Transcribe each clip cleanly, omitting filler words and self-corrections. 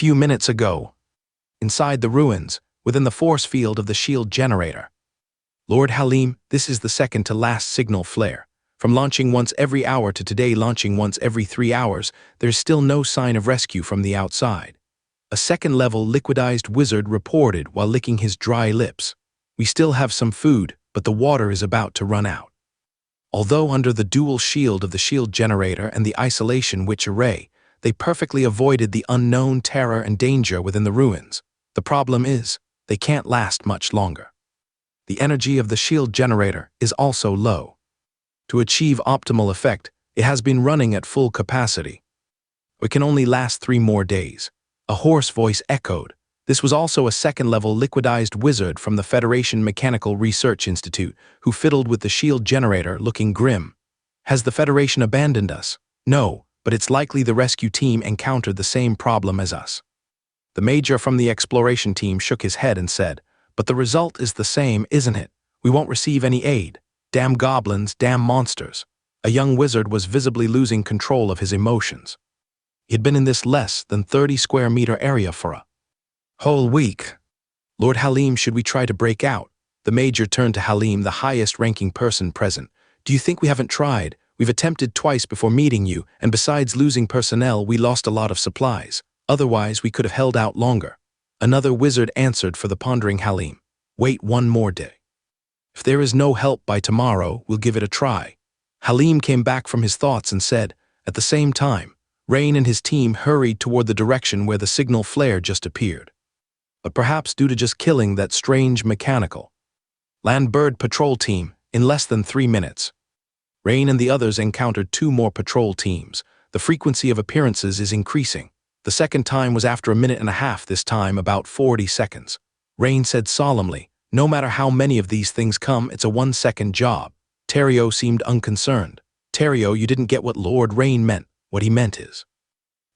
few minutes ago, inside the ruins, within the force field of the shield generator. Lord Halim, this is the second to last signal flare. From launching once every hour to today launching once every 3 hours, there's still no sign of rescue from the outside. A second-level liquidized wizard reported while licking his dry lips. We still have some food, but the water is about to run out. Although under the dual shield of the shield generator and the isolation witch array, they perfectly avoided the unknown terror and danger within the ruins. The problem is, they can't last much longer. The energy of the shield generator is also low. To achieve optimal effect, it has been running at full capacity. It can only last 3 more days. A hoarse voice echoed. This was also a second-level liquidized wizard from the Federation Mechanical Research Institute who fiddled with the shield generator looking grim. Has the Federation abandoned us? No, but it's likely the rescue team encountered the same problem as us. The major from the exploration team shook his head and said, but the result is the same, isn't it? We won't receive any aid. Damn goblins, damn monsters. A young wizard was visibly losing control of his emotions. He had been in this less than 30 square meter area for a whole week. Lord Halim, should we try to break out? The major turned to Halim, the highest-ranking person present. Do you think we haven't tried? We've attempted twice before meeting you, and besides losing personnel, we lost a lot of supplies. Otherwise, we could have held out longer. Another wizard answered for the pondering Halim. Wait 1 more day. If there is no help by tomorrow, we'll give it a try. Halim came back from his thoughts and said, at the same time, Rain and his team hurried toward the direction where the signal flare just appeared. But perhaps due to just killing that strange mechanical land bird patrol team in less than 3 minutes. Rain and the others encountered 2 more patrol teams. The frequency of appearances is increasing. The second time was after 1.5 minutes, this time about 40 seconds. Rain said solemnly, no matter how many of these things come, it's a 1-second job. Terrio seemed unconcerned. Terrio, you didn't get what Lord Rain meant. What he meant is.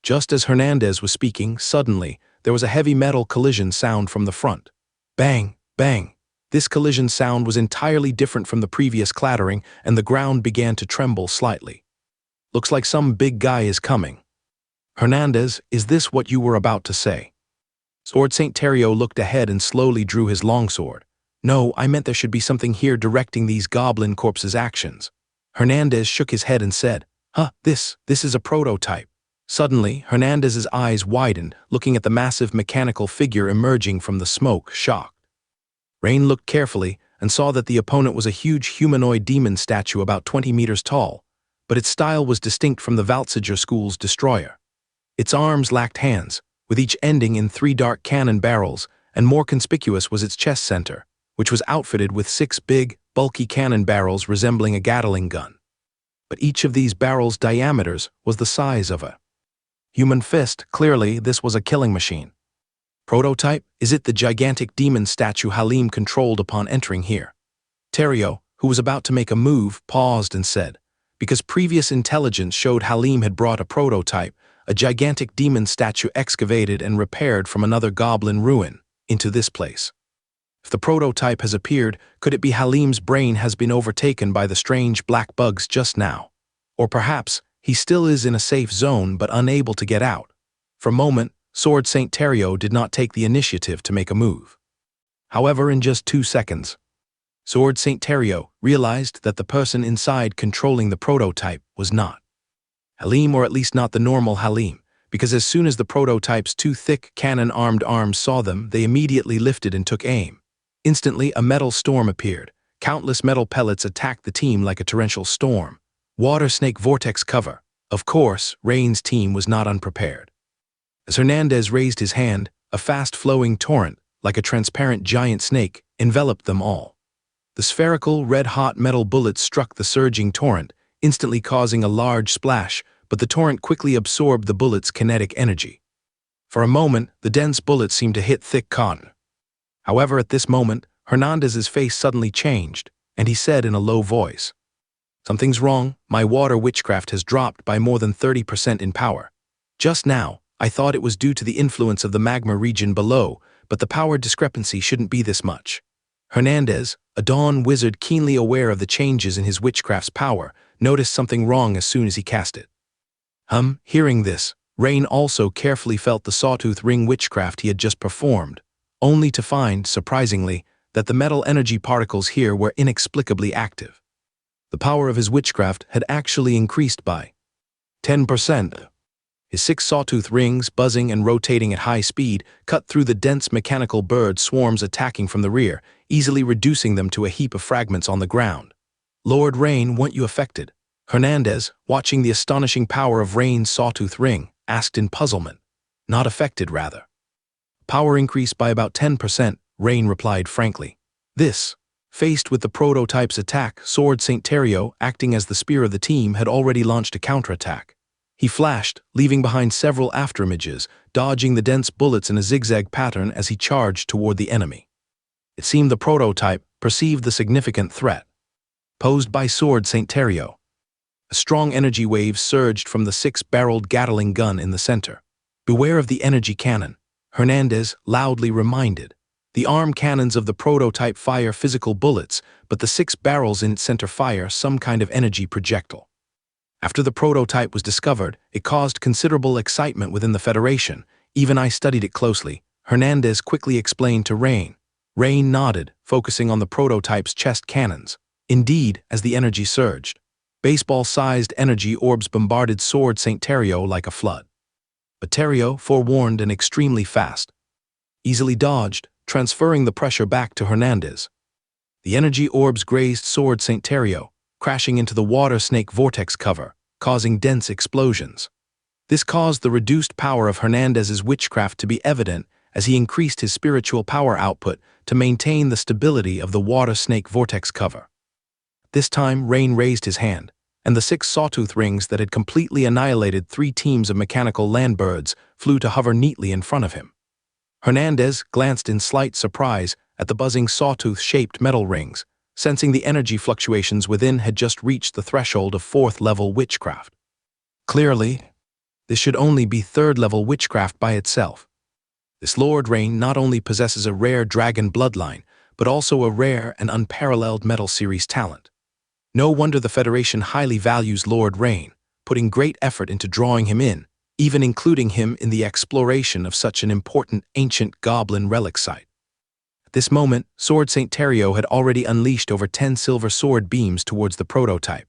Just as Hernandez was speaking, suddenly, there was a heavy metal collision sound from the front. Bang, bang. This collision sound was entirely different from the previous clattering, and the ground began to tremble slightly. Looks like some big guy is coming. Hernandez, is this what you were about to say? Sword St. Terrio looked ahead and slowly drew his longsword. No, I meant there should be something here directing these goblin corpses' actions. Hernandez shook his head and said, this is a prototype. Suddenly, Hernandez's eyes widened, looking at the massive mechanical figure emerging from the smoke, shocked. Rain looked carefully and saw that the opponent was a huge humanoid demon statue about 20 meters tall, but its style was distinct from the Valtsiger School's destroyer. Its arms lacked hands, with each ending in 3 dark cannon barrels, and more conspicuous was its chest center, which was outfitted with 6 big, bulky cannon barrels resembling a Gatling gun. But each of these barrels' diameters was the size of a human fist. Clearly, this was a killing machine. Prototype, is it the gigantic demon statue Halim controlled upon entering here? Terrio, who was about to make a move, paused and said, because previous intelligence showed Halim had brought a prototype, a gigantic demon statue excavated and repaired from another goblin ruin, into this place. If the prototype has appeared, could it be Halim's brain has been overtaken by the strange black bugs just now? Or perhaps, he still is in a safe zone but unable to get out. For a moment, Sword St. Terrio did not take the initiative to make a move. However, in just 2 seconds, Sword St. Terrio realized that the person inside controlling the prototype was not Halim, or at least not the normal Halim, because as soon as the prototype's 2 thick cannon-armed arms saw them, they immediately lifted and took aim. Instantly, a metal storm appeared. Countless metal pellets attacked the team like a torrential storm. Water snake vortex cover. Of course, Rain's team was not unprepared. As Hernandez raised his hand, a fast-flowing torrent, like a transparent giant snake, enveloped them all. The spherical, red-hot metal bullets struck the surging torrent, instantly causing a large splash, but the torrent quickly absorbed the bullet's kinetic energy. For a moment, the dense bullets seemed to hit thick cotton. However, at this moment, Hernandez's face suddenly changed, and he said in a low voice, "Something's wrong. My water witchcraft has dropped by more than 30% in power. Just now, I thought it was due to the influence of the magma region below, but the power discrepancy shouldn't be this much." Hernandez, a Dawn wizard keenly aware of the changes in his witchcraft's power, noticed something wrong as soon as he cast it. Hearing this, Rain also carefully felt the sawtooth ring witchcraft he had just performed, only to find, surprisingly, that the metal energy particles here were inexplicably active. The power of his witchcraft had actually increased by 10%. His 6 sawtooth rings, buzzing and rotating at high speed, cut through the dense mechanical bird swarms attacking from the rear, easily reducing them to a heap of fragments on the ground. "Lord Rain, weren't you affected?" Hernandez, watching the astonishing power of Rain's sawtooth ring, asked in puzzlement. "Not affected, rather." "Power increased by about 10%, Rain replied frankly. This, faced with the prototype's attack, Sword St. Terrio, acting as the spear of the team, had already launched a counterattack. He flashed, leaving behind several afterimages, dodging the dense bullets in a zigzag pattern as he charged toward the enemy. It seemed the prototype perceived the significant threat posed by Sword St. Terrio. A strong energy wave surged from the 6-barreled Gatling gun in the center. "Beware of the energy cannon," Hernandez loudly reminded. "The arm cannons of the prototype fire physical bullets, but the 6 barrels in its center fire some kind of energy projectile." After the prototype was discovered, it caused considerable excitement within the Federation. "Even I studied it closely," Hernandez quickly explained to Rain. Rain nodded, focusing on the prototype's chest cannons. Indeed, as the energy surged, baseball-sized energy orbs bombarded Sword St. Terrio like a flood. But Terrio, forewarned and extremely fast, easily dodged, transferring the pressure back to Hernandez. The energy orbs grazed Sword St. Terrio, crashing into the water snake vortex cover, causing dense explosions. This caused the reduced power of Hernandez's witchcraft to be evident as he increased his spiritual power output to maintain the stability of the water snake vortex cover. This time, Rain raised his hand, and the 6 sawtooth rings that had completely annihilated 3 teams of mechanical land birds flew to hover neatly in front of him. Hernandez glanced in slight surprise at the buzzing sawtooth-shaped metal rings, sensing the energy fluctuations within had just reached the threshold of 4th-level witchcraft. Clearly, this should only be 3rd-level witchcraft by itself. This Lord Rain not only possesses a rare dragon bloodline, but also a rare and unparalleled Metal Series talent. No wonder the Federation highly values Lord Rain, putting great effort into drawing him in, even including him in the exploration of such an important ancient goblin relic site. At this moment, Sword St. Terrio had already unleashed over 10 silver sword beams towards the prototype.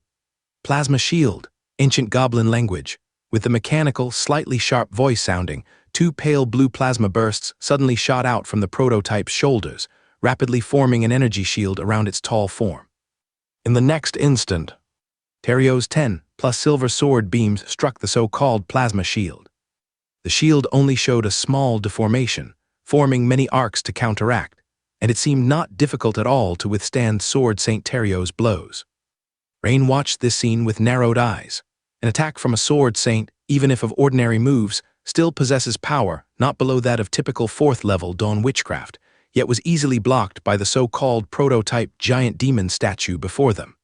"Plasma shield," ancient goblin language. With the mechanical, slightly sharp voice sounding, 2 pale blue plasma bursts suddenly shot out from the prototype's shoulders, rapidly forming an energy shield around its tall form. In the next instant, Terrio's 10+ silver sword beams struck the so-called plasma shield. The shield only showed a small deformation, forming many arcs to counteract, and it seemed not difficult at all to withstand Sword St. Terrio's blows. Rain watched this scene with narrowed eyes. An attack from a Sword Saint, even if of ordinary moves, still possesses power not below that of typical 4th-level Dawn witchcraft, yet was easily blocked by the so-called prototype giant demon statue before them.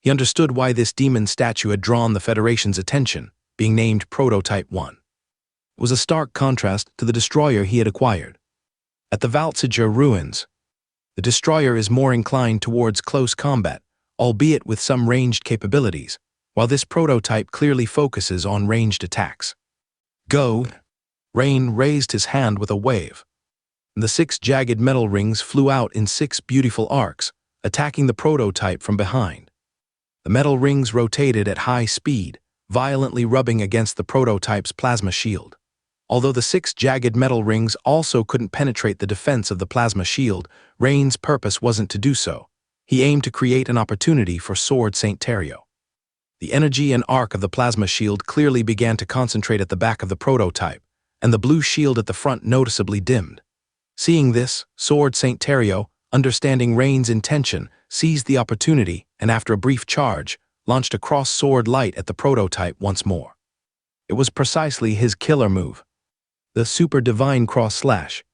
He understood why this demon statue had drawn the Federation's attention, being named Prototype 1. It was a stark contrast to the destroyer he had acquired. At the Valtsiger ruins, the destroyer is more inclined towards close combat, albeit with some ranged capabilities, while this prototype clearly focuses on ranged attacks. "Go!" Rain raised his hand with a wave. The 6 jagged metal rings flew out in 6 beautiful arcs, attacking the prototype from behind. The metal rings rotated at high speed, violently rubbing against the prototype's plasma shield. Although the 6 jagged metal rings also couldn't penetrate the defense of the plasma shield, Rain's purpose wasn't to do so. He aimed to create an opportunity for Sword St. Terrio. The energy and arc of the plasma shield clearly began to concentrate at the back of the prototype, and the blue shield at the front noticeably dimmed. Seeing this, Sword St. Terrio, understanding Rain's intention, seized the opportunity and after a brief charge, launched a cross-sword light at the prototype once more. It was precisely his killer move, the Super Divine Cross-Slash.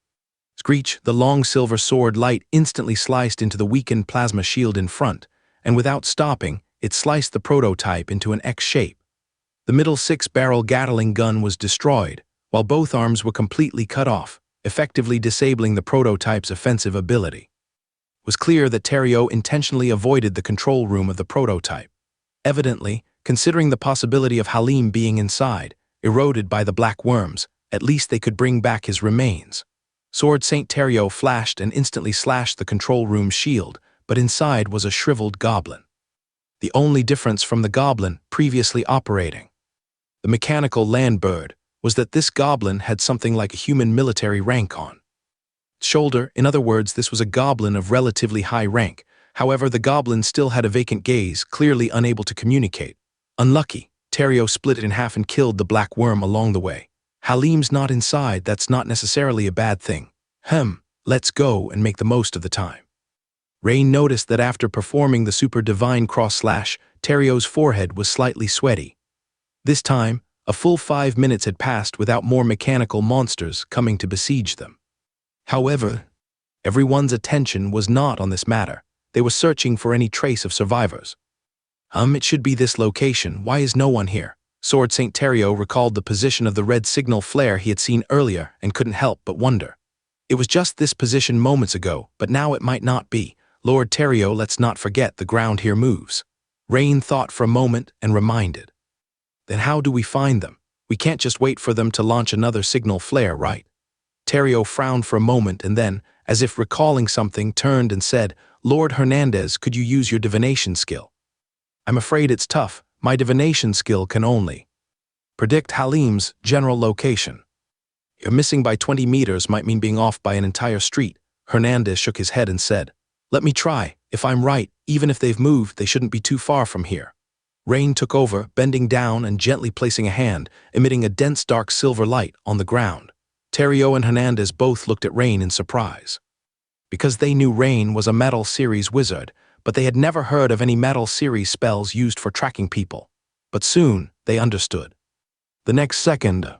Screech, the long silver sword light instantly sliced into the weakened plasma shield in front, and without stopping, it sliced the prototype into an X shape. The middle 6-barrel Gatling gun was destroyed, while both arms were completely cut off, effectively disabling the prototype's offensive ability. It was clear that Terrio intentionally avoided the control room of the prototype. Evidently, considering the possibility of Halim being inside, eroded by the black worms. At least they could bring back his remains. Sword St. Terrio flashed and instantly slashed the control room's shield, but inside was a shriveled goblin. The only difference from the goblin previously operating, the mechanical land bird, was that this goblin had something like a human military rank on its shoulder. In other words, this was a goblin of relatively high rank. However, the goblin still had a vacant gaze, clearly unable to communicate. Unlucky, Terrio split it in half and killed the black worm along the way. Halim's not inside, that's not necessarily a bad thing. Let's go and make the most of the time. Rain noticed that after performing the super divine cross slash, Terrio's forehead was slightly sweaty. This time, a full 5 minutes had passed without more mechanical monsters coming to besiege them. However, everyone's attention was not on this matter. They were searching for any trace of survivors. It should be this location. Why is no one here? Sword St. Terrio recalled the position of the red signal flare he had seen earlier and couldn't help but wonder. It was just this position moments ago, but now it might not be. Lord Terrio, let's not forget the ground here moves. Rain thought for a moment and reminded. Then how do we find them? We can't just wait for them to launch another signal flare, right? Terrio frowned for a moment and then, as if recalling something, turned and said, Lord Hernandez, could you use your divination skill? I'm afraid it's tough. My divination skill can only predict Halim's general location. You're missing by 20 meters might mean being off by an entire street. Hernandez shook his head and said, let me try. If I'm right, even if they've moved, they shouldn't be too far from here. Rain took over, bending down and gently placing a hand, emitting a dense dark silver light on the ground. Terrio and Hernandez both looked at Rain in surprise. Because they knew Rain was a Metal Series wizard, but they had never heard of any Metal Series spells used for tracking people. But soon, they understood. The next second,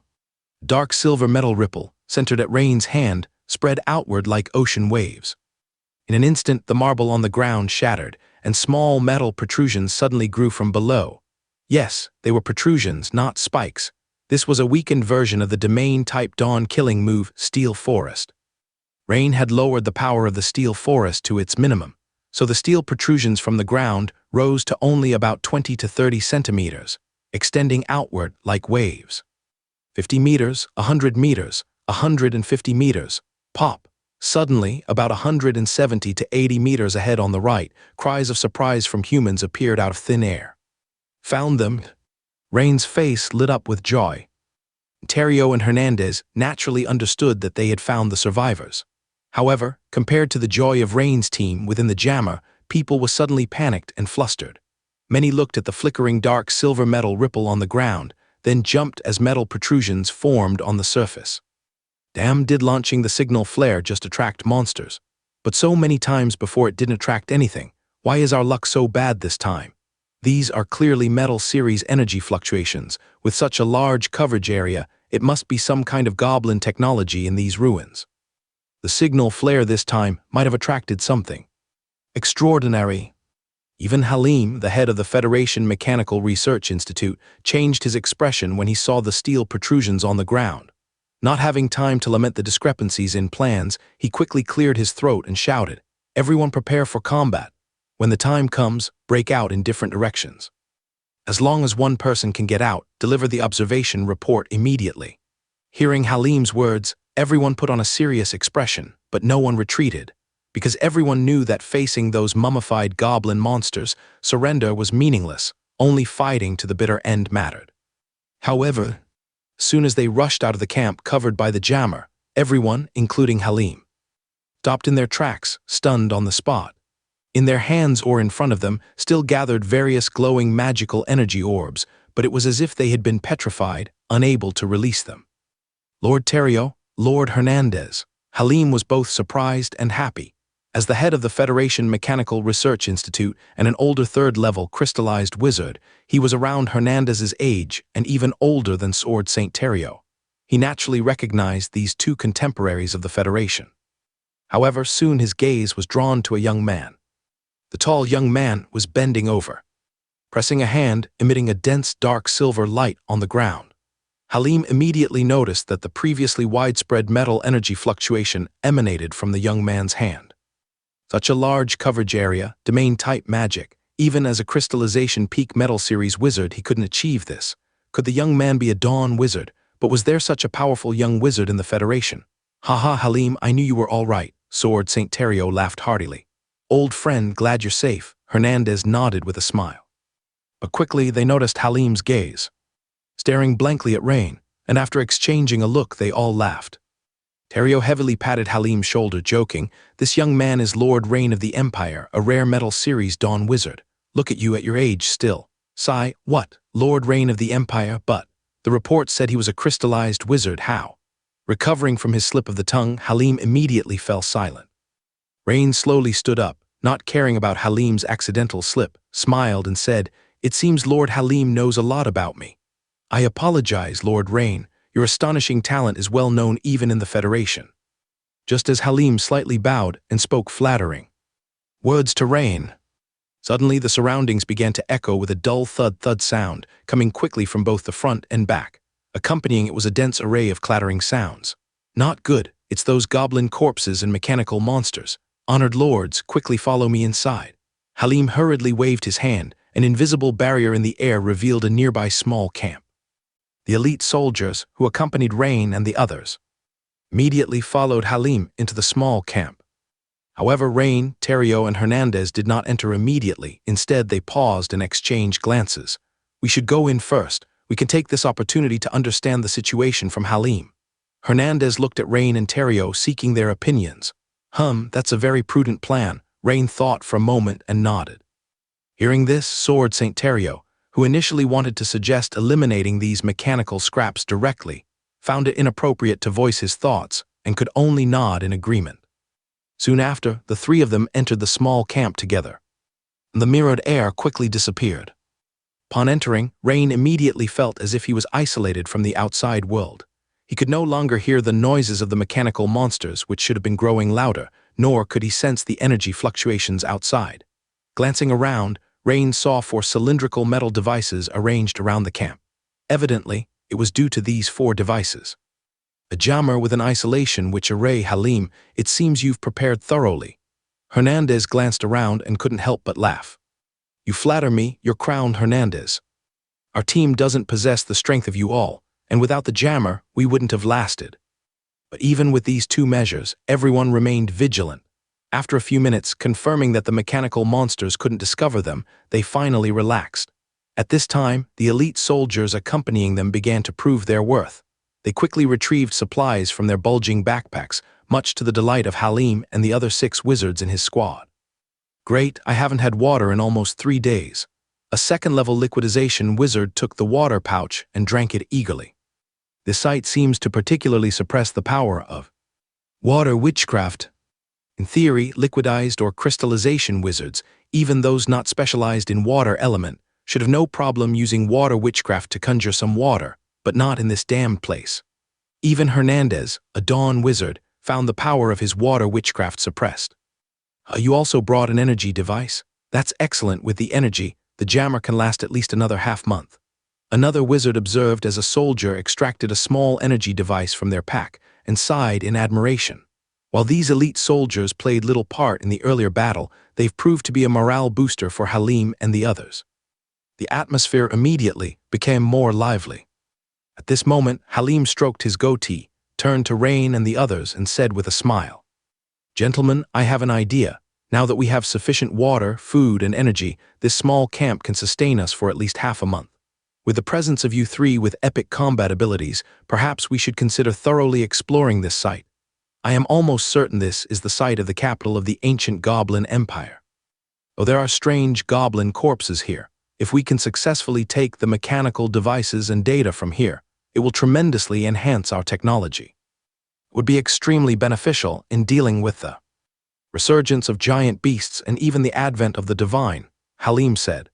dark silver metal ripple, centered at Rain's hand, spread outward like ocean waves. In an instant, the marble on the ground shattered, and small metal protrusions suddenly grew from below. Yes, they were protrusions, not spikes. This was a weakened version of the domain-type dawn-killing move, Steel Forest. Rain had lowered the power of the Steel Forest to its minimum, so the steel protrusions from the ground rose to only about 20 to 30 centimeters, extending outward like waves. 50 meters, 100 meters, 150 meters, pop. Suddenly, about 170 to 80 meters ahead on the right, cries of surprise from humans appeared out of thin air. Found them. Rain's face lit up with joy. Terrio and Hernandez naturally understood that they had found the survivors. However, compared to the joy of Rain's team within the jammer, people were suddenly panicked and flustered. Many looked at the flickering dark silver metal ripple on the ground, then jumped as metal protrusions formed on the surface. Damn, did launching the signal flare just attract monsters? But so many times before it didn't attract anything. Why is our luck so bad this time? These are clearly Metal Series energy fluctuations. With such a large coverage area, it must be some kind of goblin technology in these ruins. The signal flare this time might have attracted something extraordinary. Even Halim, the head of the Federation Mechanical Research Institute, changed his expression when he saw the steel protrusions on the ground. Not having time to lament the discrepancies in plans, he quickly cleared his throat and shouted, "Everyone prepare for combat. When the time comes, break out in different directions. As long as one person can get out, deliver the observation report immediately." Hearing Halim's words, everyone put on a serious expression, but no one retreated, because everyone knew that facing those mummified goblin monsters, surrender was meaningless, only fighting to the bitter end mattered. However, as soon as they rushed out of the camp covered by the jammer, everyone, including Halim, stopped in their tracks, stunned on the spot. In their hands or in front of them still gathered various glowing magical energy orbs, but it was as if they had been petrified, unable to release them. Lord Terrio, Lord Hernandez. Halim was both surprised and happy. As the head of the Federation Mechanical Research Institute and an older third-level crystallized wizard, he was around Hernandez's age and even older than Sword St. Terrio. He naturally recognized these two contemporaries of the Federation. However, soon his gaze was drawn to a young man. The tall young man was bending over, pressing a hand, emitting a dense dark silver light on the ground. Halim immediately noticed that the previously widespread metal energy fluctuation emanated from the young man's hand. Such a large coverage area, domain-type magic, even as a crystallization peak Metal Series wizard he couldn't achieve this. Could the young man be a dawn wizard? But was there such a powerful young wizard in the Federation? "Ha, Halim, I knew you were all right," Sword St. Terrio laughed heartily. "Old friend, glad you're safe," Hernandez nodded with a smile. But quickly they noticed Halim's gaze, staring blankly at Rain, and after exchanging a look they all laughed. Terrio heavily patted Halim's shoulder, joking, "This young man is Lord Rain of the Empire, a rare metal series dawn wizard. Look at you at your age still." Sigh, "What? Lord Rain of the Empire, but the report said he was a crystallized wizard, how?" Recovering from his slip of the tongue, Halim immediately fell silent. Rain slowly stood up, not caring about Halim's accidental slip, smiled and said, "It seems Lord Halim knows a lot about me." "I apologize, Lord Rain. Your astonishing talent is well known even in the Federation." Just as Halim slightly bowed and spoke flattering words to Rain, suddenly the surroundings began to echo with a dull thud-thud sound, coming quickly from both the front and back. Accompanying it was a dense array of clattering sounds. "Not good, it's those goblin corpses and mechanical monsters. Honored lords, quickly follow me inside." Halim hurriedly waved his hand. An invisible barrier in the air revealed a nearby small camp. The elite soldiers, who accompanied Rain and the others, immediately followed Halim into the small camp. However, Rain, Terrio, and Hernandez did not enter immediately. Instead, they paused and exchanged glances. "We should go in first. We can take this opportunity to understand the situation from Halim." Hernandez looked at Rain and Terrio, seeking their opinions. That's a very prudent plan," Rain thought for a moment and nodded. Hearing this, Sword St. Terrio, who initially wanted to suggest eliminating these mechanical scraps directly, found it inappropriate to voice his thoughts and could only nod in agreement. Soon after, the three of them entered the small camp together. The mirrored air quickly disappeared. Upon entering, Rain immediately felt as if he was isolated from the outside world. He could no longer hear the noises of the mechanical monsters, which should have been growing louder, nor could he sense the energy fluctuations outside. Glancing around, Rain saw 4 cylindrical metal devices arranged around the camp. Evidently, it was due to these 4 devices. "A jammer with an isolation which array, Halim, it seems you've prepared thoroughly." Hernandez glanced around and couldn't help but laugh. "You flatter me, you're crowned Hernandez. Our team doesn't possess the strength of you all, and without the jammer, we wouldn't have lasted." But even with these 2 measures, everyone remained vigilant. After a few minutes, confirming that the mechanical monsters couldn't discover them, they finally relaxed. At this time, the elite soldiers accompanying them began to prove their worth. They quickly retrieved supplies from their bulging backpacks, much to the delight of Halim and the other 6 wizards in his squad. "Great, I haven't had water in almost 3 days." A second-level liquidization wizard took the water pouch and drank it eagerly. This sight seems to particularly suppress the power of water witchcraft. In theory, liquidized or crystallization wizards, even those not specialized in water element, should have no problem using water witchcraft to conjure some water, but not in this damned place. Even Hernandez, a dawn wizard, found the power of his water witchcraft suppressed. "You also brought an energy device? That's excellent. With the energy, the jammer can last at least another half-month." Another wizard observed as a soldier extracted a small energy device from their pack and sighed in admiration. While these elite soldiers played little part in the earlier battle, they've proved to be a morale booster for Halim and the others. The atmosphere immediately became more lively. At this moment, Halim stroked his goatee, turned to Rain and the others, and said with a smile, "Gentlemen, I have an idea. Now that we have sufficient water, food, and energy, this small camp can sustain us for at least half a month. With the presence of you 3 with epic combat abilities, perhaps we should consider thoroughly exploring this site. I am almost certain this is the site of the capital of the ancient Goblin Empire. Though there are strange goblin corpses here, if we can successfully take the mechanical devices and data from here, it will tremendously enhance our technology. It would be extremely beneficial in dealing with the resurgence of giant beasts and even the advent of the divine," Halim said,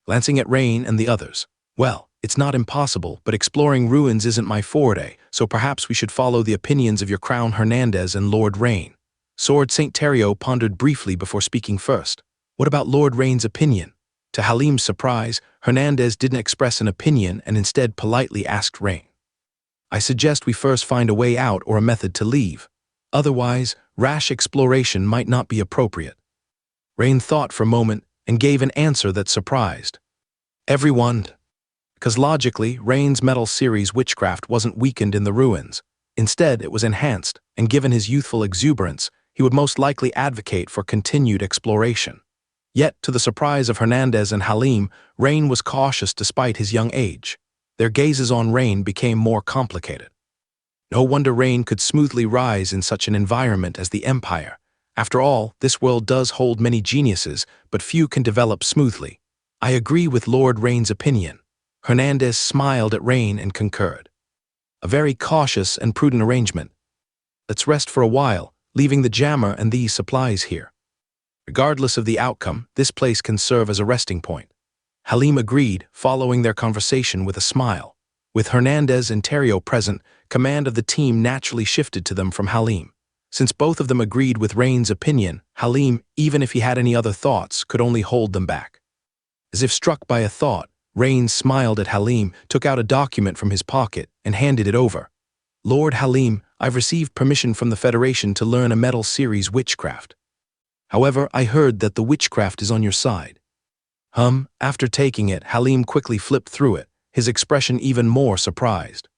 glancing at Rain and the others. "Well, it's not impossible, but exploring ruins isn't my forte, so perhaps we should follow the opinions of your crown Hernandez and Lord Rain." Sword St. Terrio pondered briefly before speaking first. "What about Lord Rain's opinion?" To Halim's surprise, Hernandez didn't express an opinion and instead politely asked Rain, "I suggest we first find a way out or a method to leave. Otherwise, rash exploration might not be appropriate." Rain thought for a moment and gave an answer that surprised everyone. Because logically, Rain's Metal Series witchcraft wasn't weakened in the ruins. Instead, it was enhanced, and given his youthful exuberance, he would most likely advocate for continued exploration. Yet, to the surprise of Hernandez and Halim, Rain was cautious despite his young age. Their gazes on Rain became more complicated. No wonder Rain could smoothly rise in such an environment as the Empire. After all, this world does hold many geniuses, but few can develop smoothly. I agree with Lord Rain's opinion. Hernandez smiled at Rain and concurred. A very cautious and prudent arrangement. Let's rest for a while, leaving the jammer and these supplies here. Regardless of the outcome, this place can serve as a resting point. Halim agreed, following their conversation with a smile. With Hernandez and Terrio present, command of the team naturally shifted to them from Halim. Since both of them agreed with Rain's opinion, Halim, even if he had any other thoughts, could only hold them back. As if struck by a thought, Rain smiled at Halim, took out a document from his pocket, and handed it over. Lord Halim, I've received permission from the Federation to learn a Metal Series witchcraft. However, I heard that the witchcraft is on your side. After taking it, Halim quickly flipped through it, his expression even more surprised.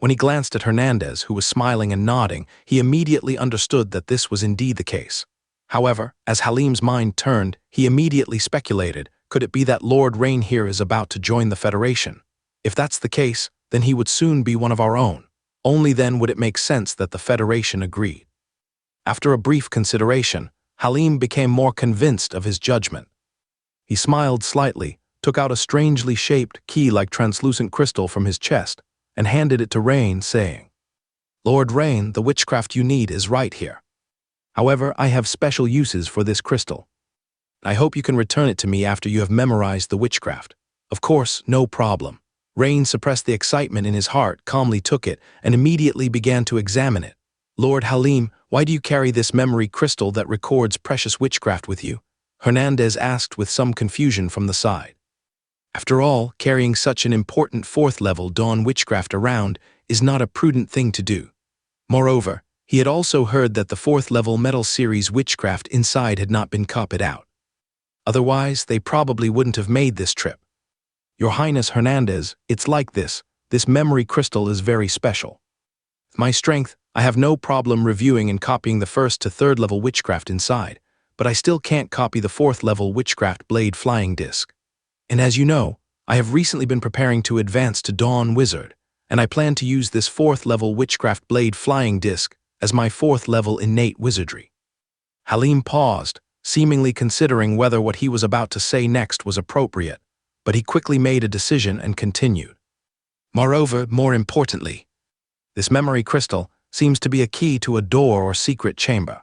When he glanced at Hernandez, who was smiling and nodding, he immediately understood that this was indeed the case. However, as Halim's mind turned, he immediately speculated, could it be that Lord Rain here is about to join the Federation? If that's the case, then he would soon be one of our own. Only then would it make sense that the Federation agreed. After a brief consideration, Halim became more convinced of his judgment. He smiled slightly, took out a strangely shaped, key-like translucent crystal from his chest, and handed it to Rain, saying, Lord Rain, the witchcraft you need is right here. However, I have special uses for this crystal. I hope you can return it to me after you have memorized the witchcraft. Of course, no problem. Rain suppressed the excitement in his heart, calmly took it, and immediately began to examine it. Lord Halim, why do you carry this memory crystal that records precious witchcraft with you? Hernandez asked with some confusion from the side. After all, carrying such an important fourth-level dawn witchcraft around is not a prudent thing to do. Moreover, he had also heard that the fourth-level Metal Series witchcraft inside had not been copied out. Otherwise, they probably wouldn't have made this trip. Your Highness Hernandez, it's like this. This memory crystal is very special. With my strength, I have no problem reviewing and copying the first to third level witchcraft inside, but I still can't copy the fourth level witchcraft blade flying disc. And as you know, I have recently been preparing to advance to Dawn Wizard, and I plan to use this fourth level witchcraft blade flying disc as my fourth level innate wizardry. Halim paused, seemingly considering whether what he was about to say next was appropriate, but he quickly made a decision and continued. Moreover, more importantly, this memory crystal seems to be a key to a door or secret chamber.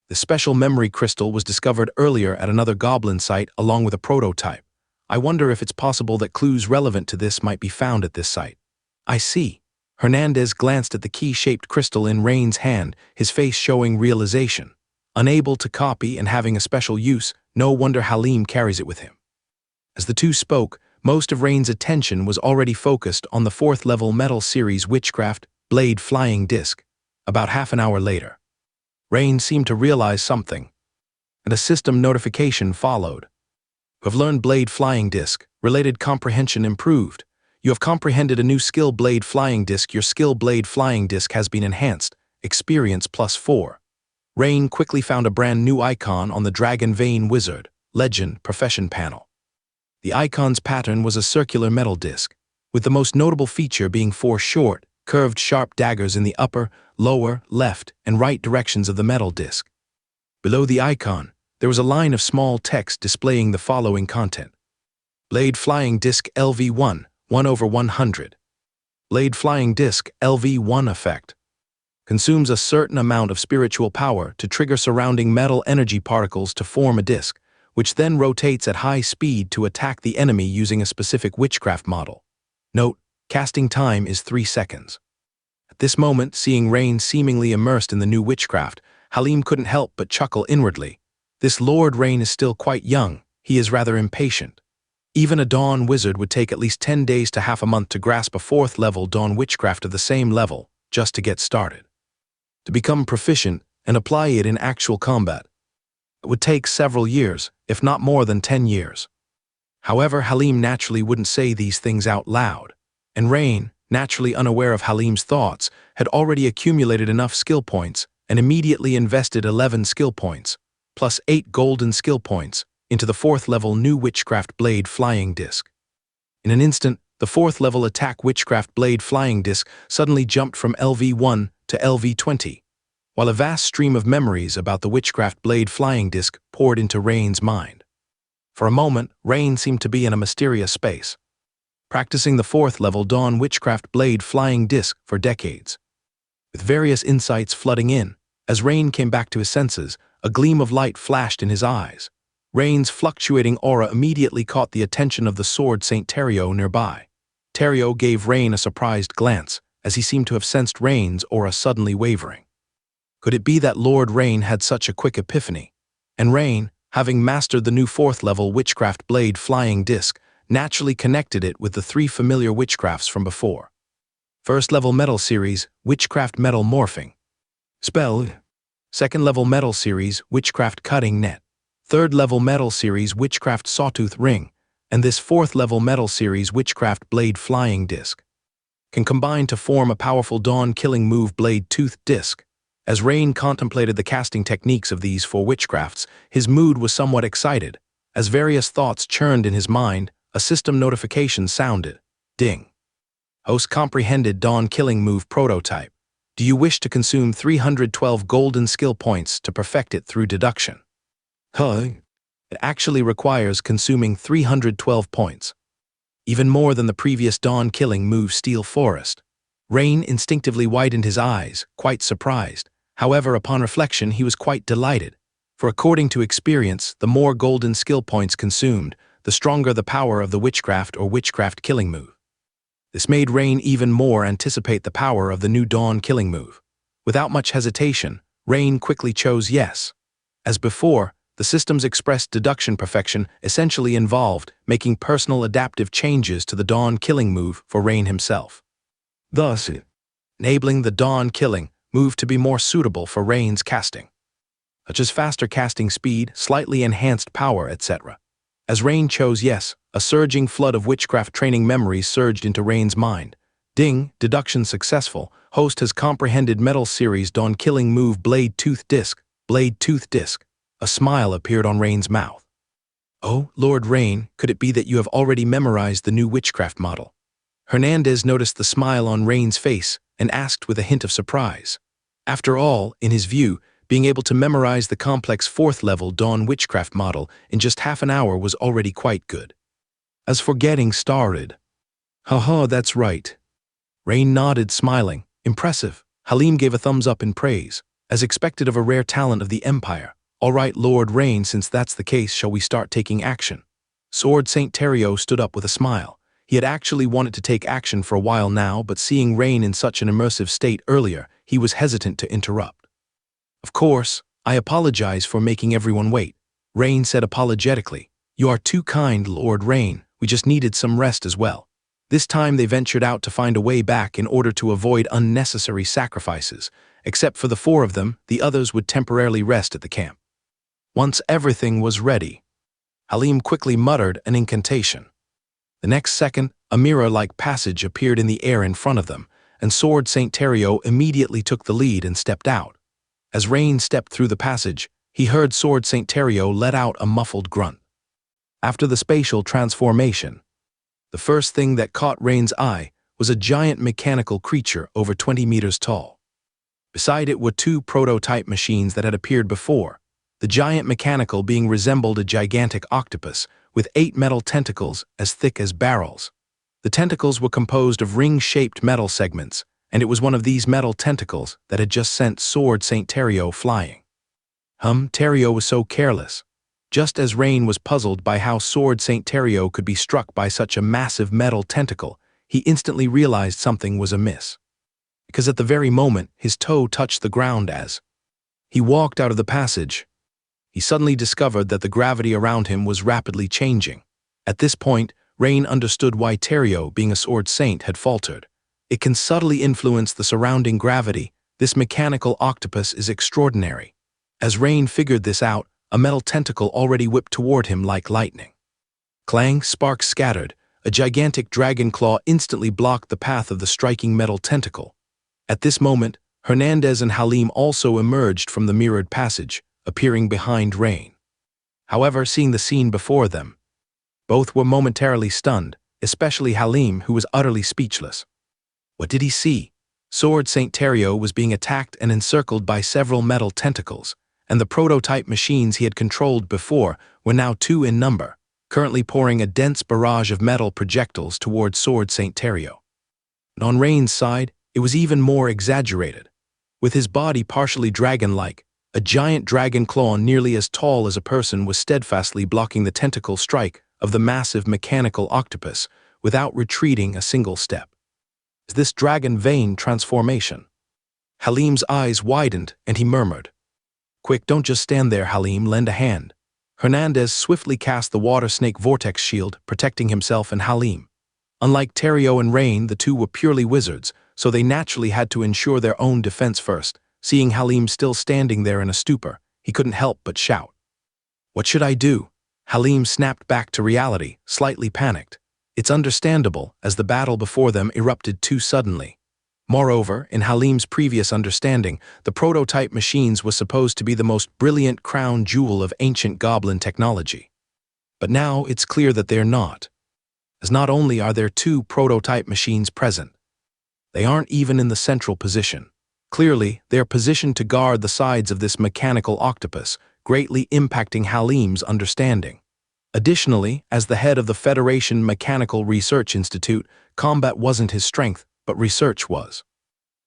The special memory crystal was discovered earlier at another goblin site along with a prototype. I wonder if it's possible that clues relevant to this might be found at this site. I see. Hernandez glanced at the key-shaped crystal in Rain's hand, his face showing realization. Unable to copy and having a special use, no wonder Halim carries it with him. As the two spoke, most of Rain's attention was already focused on the fourth-level Metal Series witchcraft blade flying disc. About half an hour later, Rain seemed to realize something, and a system notification followed. You have learned blade flying disc. Related comprehension improved. You have comprehended a new skill blade flying disc. Your skill blade flying disc has been enhanced. Experience +4. Rain quickly found a brand new icon on the Dragon Vein Wizard Legend Profession panel. The icon's pattern was a circular metal disc, with the most notable feature being 4 short, curved sharp daggers in the upper, lower, left, and right directions of the metal disc. Below the icon, there was a line of small text displaying the following content. Blade Flying Disc LV1, 1/100. Blade Flying Disc LV1 effect. Consumes a certain amount of spiritual power to trigger surrounding metal energy particles to form a disc, which then rotates at high speed to attack the enemy using a specific witchcraft model. Note, casting time is 3 seconds. At this moment, seeing Rain seemingly immersed in the new witchcraft, Halim couldn't help but chuckle inwardly. This Lord Rain is still quite young. He is rather impatient. Even a Dawn Wizard would take at least 10 days to half a month to grasp a 4th level Dawn witchcraft of the same level, just to get started. To become proficient and apply it in actual combat, it would take several years, if not more than 10 years. However, Halim naturally wouldn't say these things out loud, and Rain, naturally unaware of Halim's thoughts, had already accumulated enough skill points and immediately invested 11 skill points, plus 8 golden skill points, into the 4th level new Witchcraft Blade Flying Disc. In an instant, the 4th level attack Witchcraft Blade Flying Disc suddenly jumped from LV1 to LV20, while a vast stream of memories about the Witchcraft Blade Flying Disc poured into Rain's mind. For a moment, Rain seemed to be in a mysterious space, practicing the 4th level Dawn Witchcraft Blade Flying Disc for decades. With various insights flooding in, as Rain came back to his senses, a gleam of light flashed in his eyes. Rain's fluctuating aura immediately caught the attention of the sword Saint Terrio nearby. Terrio gave Rain a surprised glance, as he seemed to have sensed Rain's aura suddenly wavering. Could it be that Lord Rain had such a quick epiphany? And Rain, having mastered the new 4th level Witchcraft Blade Flying Disc, naturally connected it with the 3 familiar witchcrafts from before. 1st level Metal Series, Witchcraft Metal Morphing. Spell. 2nd level Metal Series, Witchcraft Cutting Net. 3rd level Metal Series, Witchcraft Sawtooth Ring, and this 4th level Metal Series Witchcraft Blade Flying Disc can combine to form a powerful Dawn killing move Blade Tooth Disc. As Rain contemplated the casting techniques of these 4 witchcrafts, his mood was somewhat excited. As various thoughts churned in his mind, a system notification sounded. Ding. Host comprehended Dawn killing move prototype. Do you wish to consume 312 golden skill points to perfect it through deduction? It actually requires consuming 312 points, even more than the previous Dawn killing move Steel Forest. Rain instinctively widened his eyes, quite surprised. However, upon reflection, he was quite delighted, for according to experience, the more golden skill points consumed, the stronger the power of the witchcraft or witchcraft killing move. This made Rain even more anticipate the power of the new Dawn killing move. Without much hesitation, Rain quickly chose yes. As before, the system's expressed deduction perfection essentially involved making personal adaptive changes to the Dawn killing move for Rain himself, thus enabling the Dawn killing move to be more suitable for Rain's casting, such as faster casting speed, slightly enhanced power, etc. As Rain chose yes, a surging flood of witchcraft training memories surged into Rain's mind. Ding, deduction successful. Host has comprehended Metal Series Dawn killing move Blade Tooth Disc. Blade Tooth Disc. A smile appeared on Rain's mouth. Oh, Lord Rain, could it be that you have already memorized the new witchcraft model? Hernandez noticed the smile on Rain's face and asked with a hint of surprise. After all, in his view, being able to memorize the complex 4th level Dawn witchcraft model in just half an hour was already quite good. As for getting started, haha, that's right. Rain nodded, smiling. Impressive. Halim gave a thumbs up in praise, as expected of a rare talent of the Empire. All right, Lord Rain, since that's the case, shall we start taking action? Sword Saint Terrio stood up with a smile. He had actually wanted to take action for a while now, but seeing Rain in such an immersive state earlier, he was hesitant to interrupt. Of course, I apologize for making everyone wait, Rain said apologetically. You are too kind, Lord Rain. We just needed some rest as well. This time they ventured out to find a way back in order to avoid unnecessary sacrifices. Except for the 4 of them, the others would temporarily rest at the camp. Once everything was ready, Halim quickly muttered an incantation. The next second, a mirror-like passage appeared in the air in front of them, and Sword Saint Terrio immediately took the lead and stepped out. As Rain stepped through the passage, he heard Sword Saint Terrio let out a muffled grunt. After the spatial transformation, the first thing that caught Rain's eye was a giant mechanical creature over 20 meters tall. Beside it were 2 prototype machines that had appeared before, the giant mechanical being resembled a gigantic octopus with 8 metal tentacles as thick as barrels. The tentacles were composed of ring-shaped metal segments, and it was one of these metal tentacles that had just sent Sword Saint Terrio flying. Terrio was so careless. Just as Rain was puzzled by how Sword Saint Terrio could be struck by such a massive metal tentacle, he instantly realized something was amiss. Because at the very moment his toe touched the ground as he walked out of the passage, he suddenly discovered that the gravity around him was rapidly changing. At this point, Rain understood why Terrio, being a sword saint, had faltered. It can subtly influence the surrounding gravity. This mechanical octopus is extraordinary. As Rain figured this out, a metal tentacle already whipped toward him like lightning. Clang, sparks scattered. A gigantic dragon claw instantly blocked the path of the striking metal tentacle. At this moment, Hernandez and Halim also emerged from the mirrored passage, appearing behind Rain. However, seeing the scene before them, both were momentarily stunned, especially Halim, who was utterly speechless. What did he see? Sword St. Terrio was being attacked and encircled by several metal tentacles, and the prototype machines he had controlled before were now 2 in number, currently pouring a dense barrage of metal projectiles towards Sword St. Terrio. And on Rain's side, it was even more exaggerated. With his body partially dragon-like, a giant dragon claw nearly as tall as a person was steadfastly blocking the tentacle strike of the massive mechanical octopus without retreating a single step. Is this dragon vein transformation? Halim's eyes widened and he murmured, "Quick, don't just stand there, Halim, lend a hand." Hernandez swiftly cast the water snake vortex shield, protecting himself and Halim. Unlike Terrio and Rain, the two were purely wizards, so they naturally had to ensure their own defense first. Seeing Halim still standing there in a stupor, he couldn't help but shout, "What should I do?" Halim snapped back to reality, slightly panicked. It's understandable, as the battle before them erupted too suddenly. Moreover, in Halim's previous understanding, the prototype machines were supposed to be the most brilliant crown jewel of ancient goblin technology. But now it's clear that they're not. As not only are there 2 prototype machines present, they aren't even in the central position. Clearly, they're positioned to guard the sides of this mechanical octopus, greatly impacting Halim's understanding. Additionally, as the head of the Federation Mechanical Research Institute, combat wasn't his strength, but research was.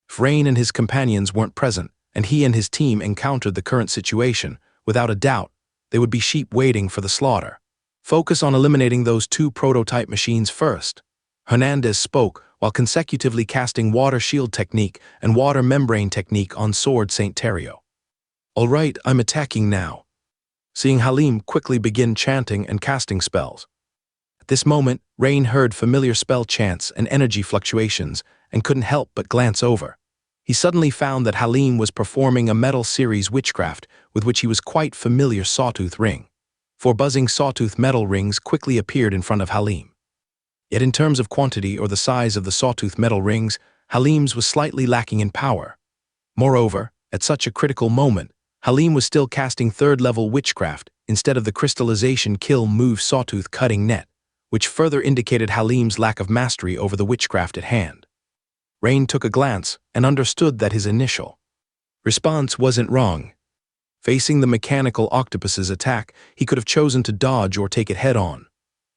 If Rain and his companions weren't present, and he and his team encountered the current situation, without a doubt, they would be sheep waiting for the slaughter. Focus on eliminating those 2 prototype machines first. Hernandez spoke while consecutively casting Water Shield Technique and Water Membrane Technique on Sword St. Terrio. "All right, I'm attacking now." Seeing Halim quickly begin chanting and casting spells. At this moment, Rain heard familiar spell chants and energy fluctuations and couldn't help but glance over. He suddenly found that Halim was performing a metal series witchcraft with which he was quite familiar sawtooth ring. 4 buzzing sawtooth metal rings quickly appeared in front of Halim. Yet in terms of quantity or the size of the sawtooth metal rings, Halim's was slightly lacking in power. Moreover, at such a critical moment, Halim was still casting 3rd-level witchcraft instead of the crystallization kill move sawtooth cutting net, which further indicated Halim's lack of mastery over the witchcraft at hand. Rain took a glance and understood that his initial response wasn't wrong. Facing the mechanical octopus's attack, he could have chosen to dodge or take it head-on.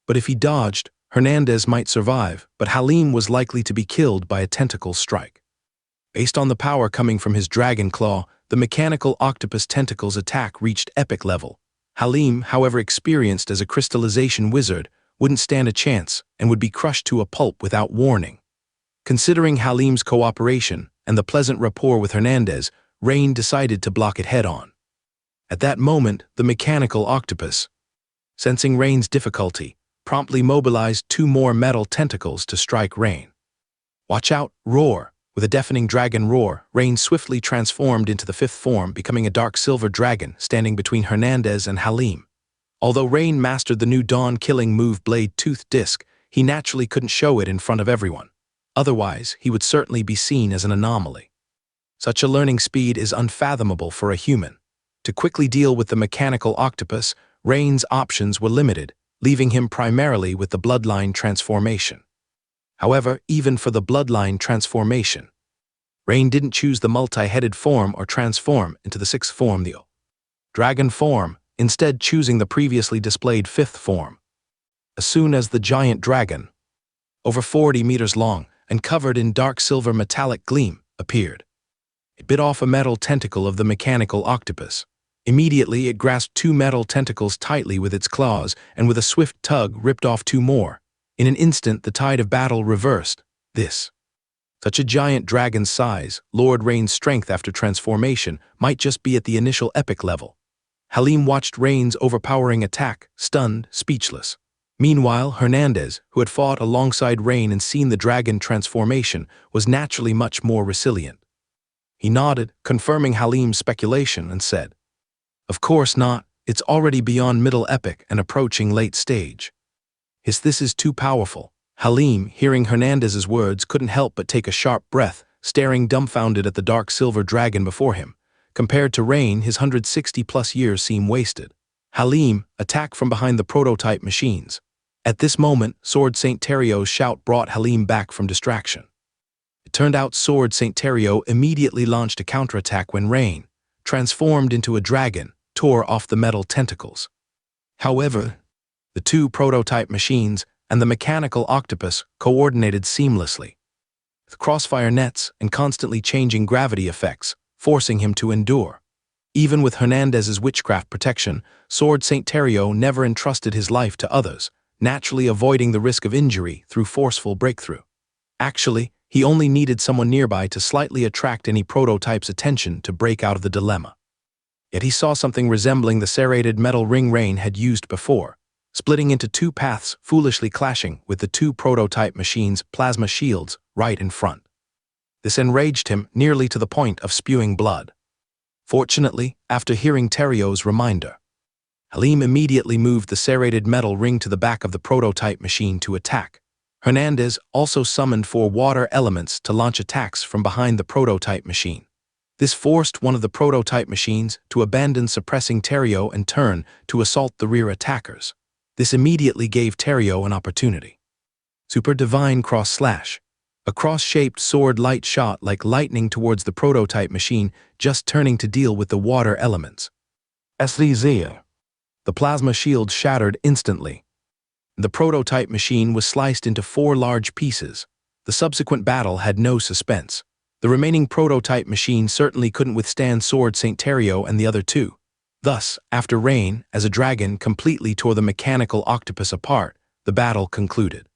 But if he dodged, Hernandez might survive, but Halim was likely to be killed by a tentacle strike. Based on the power coming from his dragon claw, the mechanical octopus tentacle's attack reached epic level. Halim, however experienced as a crystallization wizard, wouldn't stand a chance and would be crushed to a pulp without warning. Considering Halim's cooperation and the pleasant rapport with Hernandez, Rain decided to block it head-on. At that moment, the mechanical octopus, sensing Rain's difficulty, promptly mobilized 2 more metal tentacles to strike Rain. "Watch out, roar!" With a deafening dragon roar, Rain swiftly transformed into the 5th form, becoming a dark silver dragon standing between Hernandez and Halim. Although Rain mastered the new dawn-killing move Blade Tooth Disc, he naturally couldn't show it in front of everyone. Otherwise, he would certainly be seen as an anomaly. Such a learning speed is unfathomable for a human. To quickly deal with the mechanical octopus, Rain's options were limited, leaving him primarily with the bloodline transformation. However, even for the bloodline transformation, Rain didn't choose the multi-headed form or transform into the 6th form, the dragon form, instead choosing the previously displayed 5th form. As soon as the giant dragon, over 40 meters long and covered in dark silver metallic gleam, appeared, it bit off a metal tentacle of the mechanical octopus. Immediately, it grasped 2 metal tentacles tightly with its claws and with a swift tug ripped off 2 more. In an instant, the tide of battle reversed. Such a giant dragon's size, Lord Rain's strength after transformation might just be at the initial epic level. Halim watched Rain's overpowering attack, stunned, speechless. Meanwhile, Hernandez, who had fought alongside Rain and seen the dragon transformation, was naturally much more resilient. He nodded, confirming Halim's speculation, and said, "Of course not. It's already beyond middle epic and approaching late stage." This is too powerful. Halim, hearing Hernandez's words, couldn't help but take a sharp breath, staring dumbfounded at the dark silver dragon before him. Compared to Rain, his 160-plus years seem wasted. Halim, attack from behind the prototype machines. At this moment, Sword St. Terrio's shout brought Halim back from distraction. It turned out Sword St. Terrio immediately launched a counterattack when Rain, transformed into a dragon, tore off the metal tentacles. However, the two prototype machines and the mechanical octopus coordinated seamlessly, with crossfire nets and constantly changing gravity effects, forcing him to endure. Even with Hernandez's witchcraft protection, Sword St. Terrio never entrusted his life to others, naturally avoiding the risk of injury through forceful breakthrough. Actually, he only needed someone nearby to slightly attract any prototype's attention to break out of the dilemma. Yet he saw something resembling the serrated metal ring Rain had used before, splitting into two paths, foolishly clashing with the two prototype machines' plasma shields right in front. This enraged him nearly to the point of spewing blood. Fortunately, after hearing Terrio's reminder, Halim immediately moved the serrated metal ring to the back of the prototype machine to attack. Hernandez also summoned 4 water elements to launch attacks from behind the prototype machine. This forced one of the prototype machines to abandon suppressing Terrio and turn to assault the rear attackers. This immediately gave Terrio an opportunity. Super Divine Cross Slash. A cross-shaped sword light shot like lightning towards the prototype machine, just turning to deal with the water elements. SDZ. The plasma shield shattered instantly. The prototype machine was sliced into 4 large pieces. The subsequent battle had no suspense. The remaining prototype machine certainly couldn't withstand Sword St. Terrio and the other two. Thus, after Rain, as a dragon, completely tore the mechanical octopus apart, the battle concluded.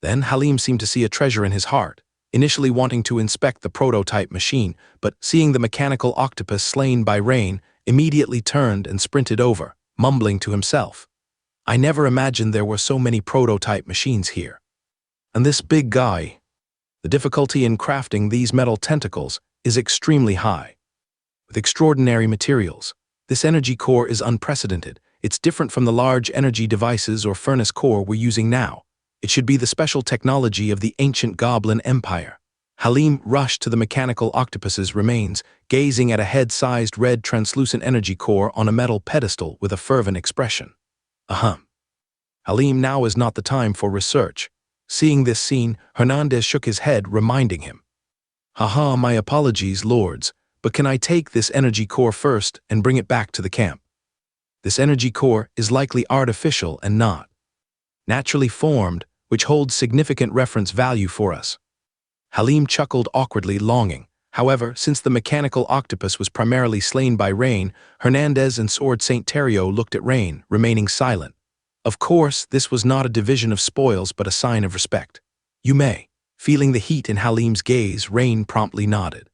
Then Halim seemed to see a treasure in his heart, initially wanting to inspect the prototype machine, but seeing the mechanical octopus slain by Rain, immediately turned and sprinted over, mumbling to himself, "I never imagined there were so many prototype machines here. And this big guy." The difficulty in crafting these metal tentacles is extremely high. With extraordinary materials, this energy core is unprecedented. It's different from the large energy devices or furnace core we're using now. It should be the special technology of the ancient Goblin Empire. Halim rushed to the mechanical octopus's remains, gazing at a head-sized red translucent energy core on a metal pedestal with a fervent expression. Ahem. Halim, now is not the time for research. Seeing this scene, Hernandez shook his head, reminding him, "Haha, my apologies, lords, but can I take this energy core first and bring it back to the camp? This energy core is likely artificial and not naturally formed, which holds significant reference value for us." Halim chuckled awkwardly, longing. However, since the mechanical octopus was primarily slain by Rain, Hernandez and Sword St. Terrio looked at Rain, remaining silent. Of course, this was not a division of spoils but a sign of respect. "You may." Feeling the heat in Halim's gaze, Rain promptly nodded.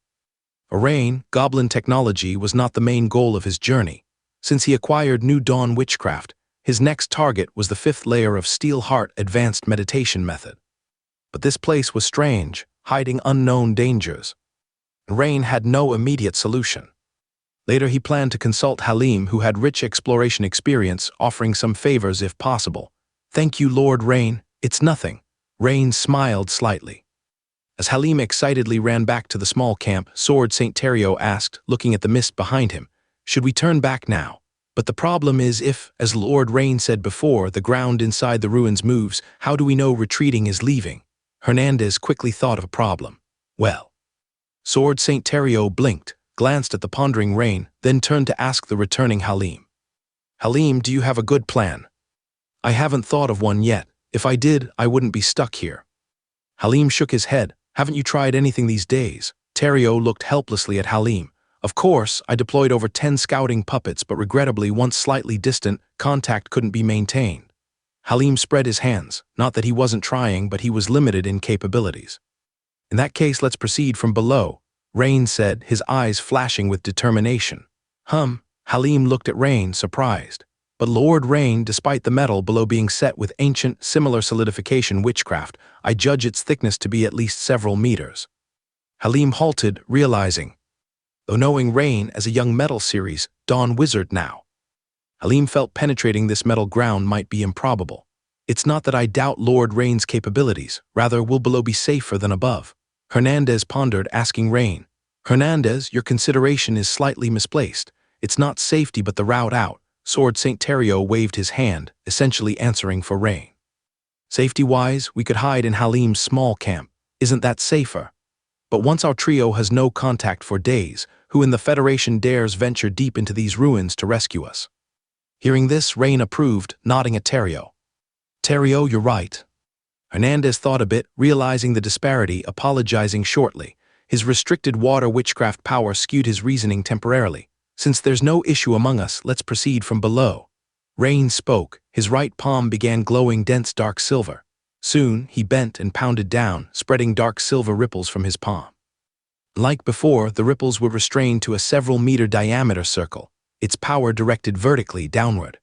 For Rain, goblin technology was not the main goal of his journey. Since he acquired New Dawn witchcraft, his next target was the 5th layer of Steel Heart Advanced Meditation Method. But this place was strange, hiding unknown dangers. Rain had no immediate solution. Later he planned to consult Halim, who had rich exploration experience, offering some favors if possible. "Thank you, Lord Rain, it's nothing." Rain smiled slightly. As Halim excitedly ran back to the small camp, Sword St. Terrio asked, looking at the mist behind him, "Should we turn back now? But the problem is if, as Lord Rain said before, the ground inside the ruins moves, how do we know retreating is leaving?" Hernandez quickly thought of a problem. "Well." Sword St. Terrio blinked, glanced at the pondering Rain, then turned to ask the returning Halim. "Halim, do you have a good plan?" "I haven't thought of one yet. If I did, I wouldn't be stuck here." Halim shook his head. "Haven't you tried anything these days?" Terrio looked helplessly at Halim. "Of course, I deployed over 10 scouting puppets, but regrettably, once slightly distant, contact couldn't be maintained." Halim spread his hands. Not that he wasn't trying, but he was limited in capabilities. "In that case, let's proceed from below," Rain said, his eyes flashing with determination. Halim looked at Rain, surprised. "But Lord Rain, despite the metal below being set with ancient, similar solidification witchcraft, I judge its thickness to be at least several meters." Halim halted, realizing, though knowing Rain as a young metal series, Dawn Wizard now, Halim felt penetrating this metal ground might be improbable. It's not that I doubt Lord Rain's capabilities, rather will below be safer than above? Hernandez pondered, asking Rain. Hernandez, your consideration is slightly misplaced. It's not safety but the route out. Sword St. Terrio waved his hand, essentially answering for Rain. Safety-wise, we could hide in Halim's small camp. Isn't that safer? But once our trio has no contact for days, who in the Federation dares venture deep into these ruins to rescue us? Hearing this, Rain approved, nodding at Terrio. Terrio, you're right. Hernandez thought a bit, realizing the disparity, apologizing shortly. His restricted water witchcraft power skewed his reasoning temporarily. Since there's no issue among us, let's proceed from below. Rain spoke. His right palm began glowing dense dark silver. Soon, he bent and pounded down, spreading dark silver ripples from his palm. Like before, the ripples were restrained to a several-meter diameter circle, its power directed vertically downward.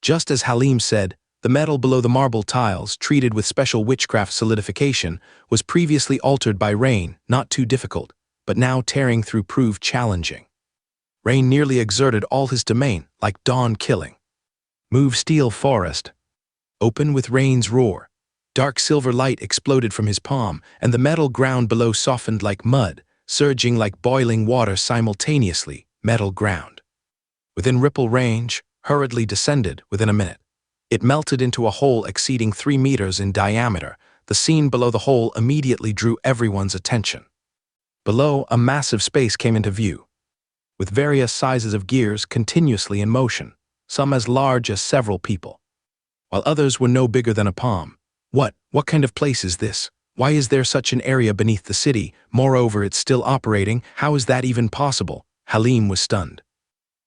Just as Halim said, the metal below the marble tiles, treated with special witchcraft solidification, was previously altered by Rain, not too difficult, but now tearing through proved challenging. Rain nearly exerted all his domain, like dawn killing. Move steel forest. Open with Rain's roar. Dark silver light exploded from his palm, and the metal ground below softened like mud, surging like boiling water simultaneously, metal ground. Within ripple range, hurriedly descended within a minute. It melted into a hole exceeding 3 meters in diameter. The scene below the hole immediately drew everyone's attention. Below, a massive space came into view, with various sizes of gears continuously in motion, some as large as several people, while others were no bigger than a palm. What kind of place is this? Why is there such an area beneath the city? Moreover, it's still operating. How is that even possible? Halim was stunned.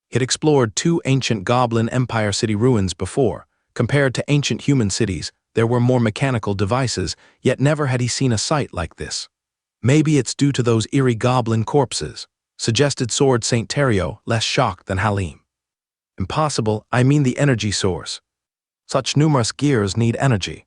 He had explored 2 ancient Goblin Empire city ruins before. Compared to ancient human cities, there were more mechanical devices, yet never had he seen a sight like this. Maybe it's due to those eerie goblin corpses, suggested Sword St. Terrio, less shocked than Halim. Impossible, I mean the energy source. Such numerous gears need energy,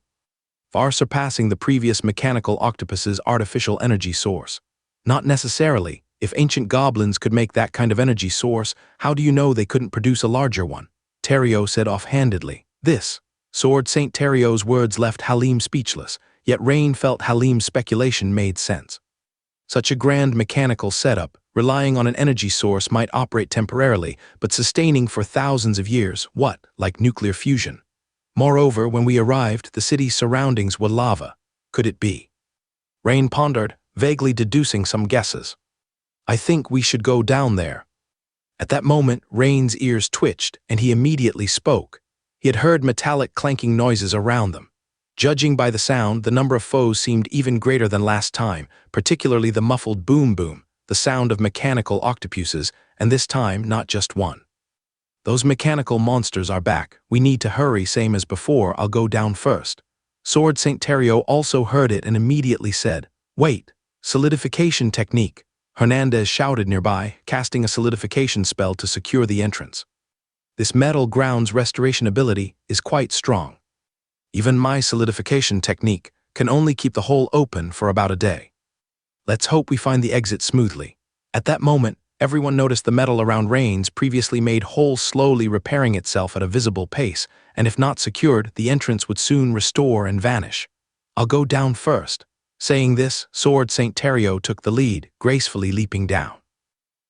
far surpassing the previous mechanical octopus's artificial energy source. Not necessarily. If ancient goblins could make that kind of energy source, how do you know they couldn't produce a larger one? Terrio said offhandedly. Sword St. Terrio's words left Halim speechless, yet Rain felt Halim's speculation made sense. Such a grand mechanical setup, relying on an energy source, might operate temporarily, but sustaining for thousands of years, like nuclear fusion. Moreover, when we arrived, the city's surroundings were lava. Could it be? Rain pondered, vaguely deducing some guesses. I think we should go down there. At that moment, Rain's ears twitched, and he immediately spoke. He had heard metallic clanking noises around them. Judging by the sound, the number of foes seemed even greater than last time, particularly the muffled boom-boom, the sound of mechanical octopuses, and this time not just one. Those mechanical monsters are back. We need to hurry, same as before. I'll go down first. Sword St. Terrio also heard it and immediately said, Wait, solidification technique. Hernandez shouted nearby, casting a solidification spell to secure the entrance. This metal ground's restoration ability is quite strong. Even my solidification technique can only keep the hole open for about a day. Let's hope we find the exit smoothly. At that moment, everyone noticed the metal around Rain's previously made hole slowly repairing itself at a visible pace, and if not secured, the entrance would soon restore and vanish. I'll go down first. Saying this, Sword St. Terrio took the lead, gracefully leaping down.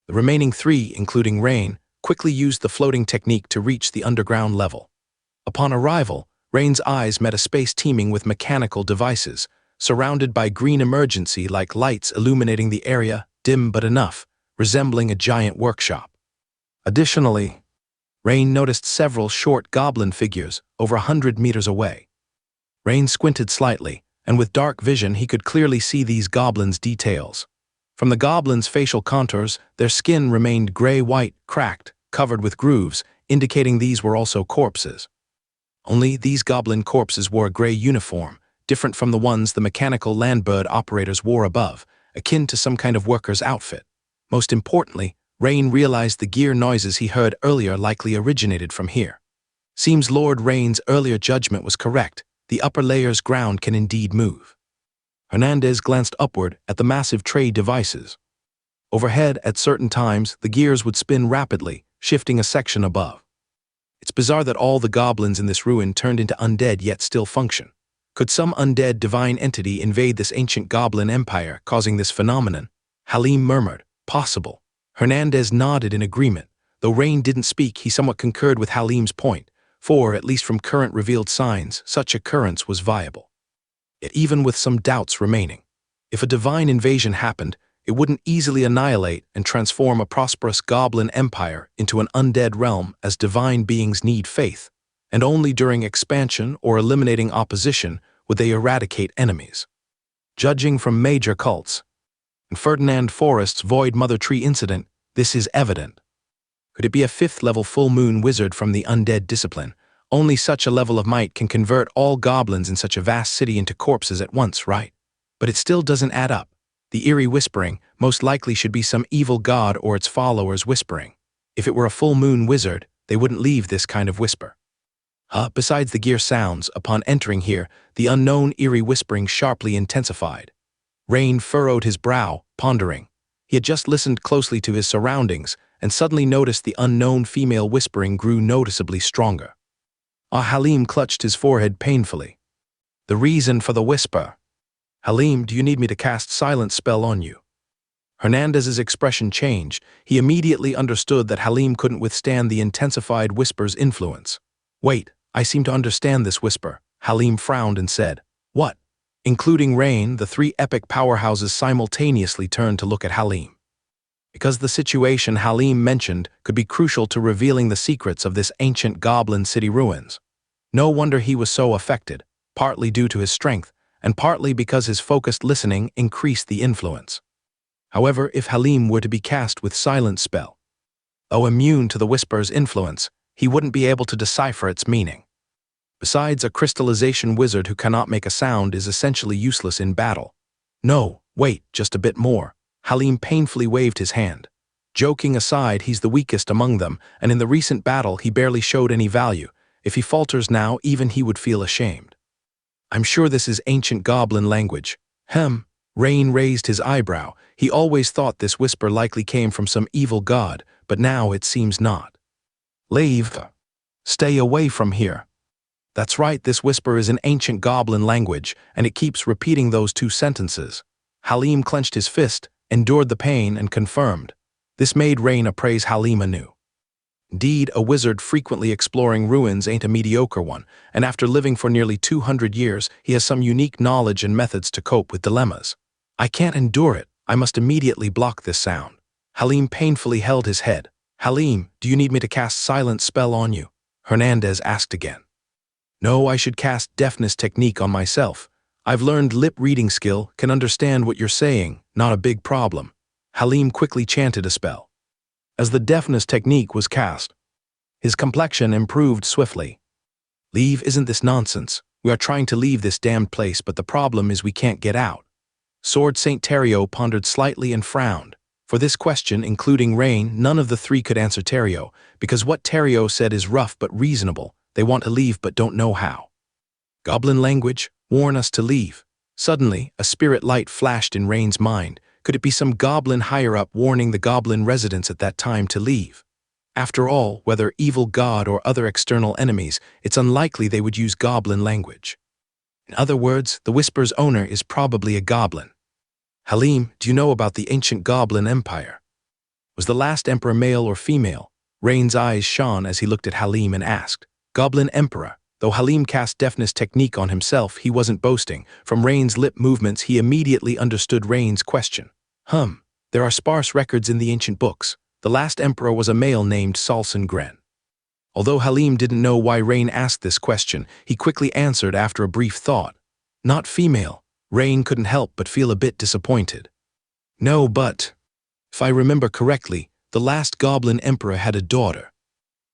The remaining 3, including Rain, quickly used the floating technique to reach the underground level. Upon arrival, Rain's eyes met a space teeming with mechanical devices, surrounded by green emergency-like lights illuminating the area, dim but enough, resembling a giant workshop. Additionally, Rain noticed several short goblin figures over 100 meters away. Rain squinted slightly, and with dark vision he could clearly see these goblins' details. From the goblins' facial contours, their skin remained gray-white, cracked, covered with grooves, indicating these were also corpses. Only these goblin corpses wore a gray uniform, different from the ones the mechanical landbird operators wore above, akin to some kind of worker's outfit. Most importantly, Rain realized the gear noises he heard earlier likely originated from here. Seems Lord Rain's earlier judgment was correct. The upper layer's ground can indeed move. Hernandez glanced upward at the massive tray devices. Overhead, at certain times, the gears would spin rapidly, shifting a section above. It's bizarre that all the goblins in this ruin turned into undead yet still function. Could some undead divine entity invade this ancient goblin empire, causing this phenomenon? Halim murmured, possible. Hernandez nodded in agreement. Though Rain didn't speak, he somewhat concurred with Halim's point, for, at least from current revealed signs, such occurrence was viable. Yet even with some doubts remaining, if a divine invasion happened, it wouldn't easily annihilate and transform a prosperous goblin empire into an undead realm, as divine beings need faith, and only during expansion or eliminating opposition would they eradicate enemies. Judging from major cults and Ferdinand Forrest's Void Mother Tree incident, this is evident. Could it be a fifth-level full moon wizard from the undead discipline? Only such a level of might can convert all goblins in such a vast city into corpses at once, right? But it still doesn't add up. The eerie whispering most likely should be some evil god or its followers whispering. If it were a full moon wizard, they wouldn't leave this kind of whisper. Besides the gear sounds, upon entering here, the unknown eerie whispering sharply intensified. Rain furrowed his brow, pondering. He had just listened closely to his surroundings and suddenly noticed the unknown female whispering grew noticeably stronger. Halim clutched his forehead painfully. The reason for the whisper. Halim, do you need me to cast silence spell on you? Hernandez's expression changed. He immediately understood that Halim couldn't withstand the intensified whisper's influence. Wait, I seem to understand this whisper. Halim frowned and said, what? Including Rain, the three epic powerhouses simultaneously turned to look at Halim. Because the situation Halim mentioned could be crucial to revealing the secrets of this ancient goblin city ruins. No wonder he was so affected, partly due to his strength, and partly because his focused listening increased the influence. However, if Halim were to be cast with silence spell, though immune to the whisper's influence, he wouldn't be able to decipher its meaning. Besides, a crystallization wizard who cannot make a sound is essentially useless in battle. No, wait, just a bit more. Halim painfully waved his hand. Joking aside, he's the weakest among them, and in the recent battle he barely showed any value. If he falters now, even he would feel ashamed. I'm sure this is ancient goblin language. Rain raised his eyebrow. He always thought this whisper likely came from some evil god, but now it seems not. Leave. Stay away from here. That's right, this whisper is an ancient goblin language, and it keeps repeating those two sentences. Halim clenched his fist, endured the pain, and confirmed. This made Rain appraise Halim anew. Indeed, a wizard frequently exploring ruins ain't a mediocre one, and after living for nearly 200 years, he has some unique knowledge and methods to cope with dilemmas. I can't endure it. I must immediately block this sound. Halim painfully held his head. Halim, do you need me to cast silence spell on you? Hernandez asked again. No, I should cast deafness technique on myself. I've learned lip reading skill, can understand what you're saying, not a big problem. Halim quickly chanted a spell. As the deafness technique was cast, his complexion improved swiftly. Leave, isn't this nonsense? We are trying to leave this damned place, but the problem is we can't get out. Sword Saint Terrio pondered slightly and frowned. For this question, including Rain, none of the three could answer Terrio, because what Terrio said is rough but reasonable. They want to leave but don't know how. Goblin language, warn us to leave. Suddenly, a spirit light flashed in Rain's mind. Could it be some goblin higher-up warning the goblin residents at that time to leave? After all, whether evil god or other external enemies, it's unlikely they would use goblin language. In other words, the whisper's owner is probably a goblin. Halim, do you know about the ancient goblin empire? Was the last emperor male or female? Rain's eyes shone as he looked at Halim and asked. Goblin emperor. Though Halim cast deafness technique on himself, he wasn't boasting. From Rain's lip movements, he immediately understood Rain's question. There are sparse records in the ancient books. The last emperor was a male named Salson Gren. Although Halim didn't know why Rain asked this question, he quickly answered after a brief thought. Not female. Rain couldn't help but feel a bit disappointed. No, but if I remember correctly, the last goblin emperor had a daughter.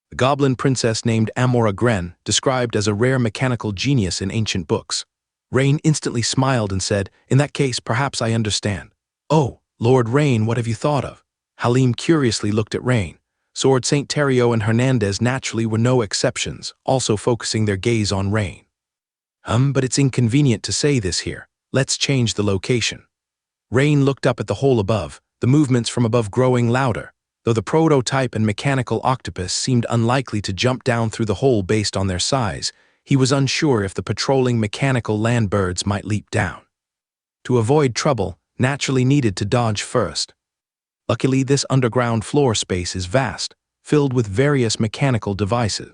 A goblin princess named Amora Gren, described as a rare mechanical genius in ancient books. Rain instantly smiled and said, in that case, perhaps I understand. Oh, Lord Rain, what have you thought of? Halim curiously looked at Rain. Sword Saint Terrio and Hernandez naturally were no exceptions, also focusing their gaze on Rain. But it's inconvenient to say this here. Let's change the location. Rain looked up at the hole above, the movements from above growing louder. Though the prototype and mechanical octopus seemed unlikely to jump down through the hole based on their size, he was unsure if the patrolling mechanical land birds might leap down. To avoid trouble, naturally needed to dodge first. Luckily, this underground floor space is vast, filled with various mechanical devices.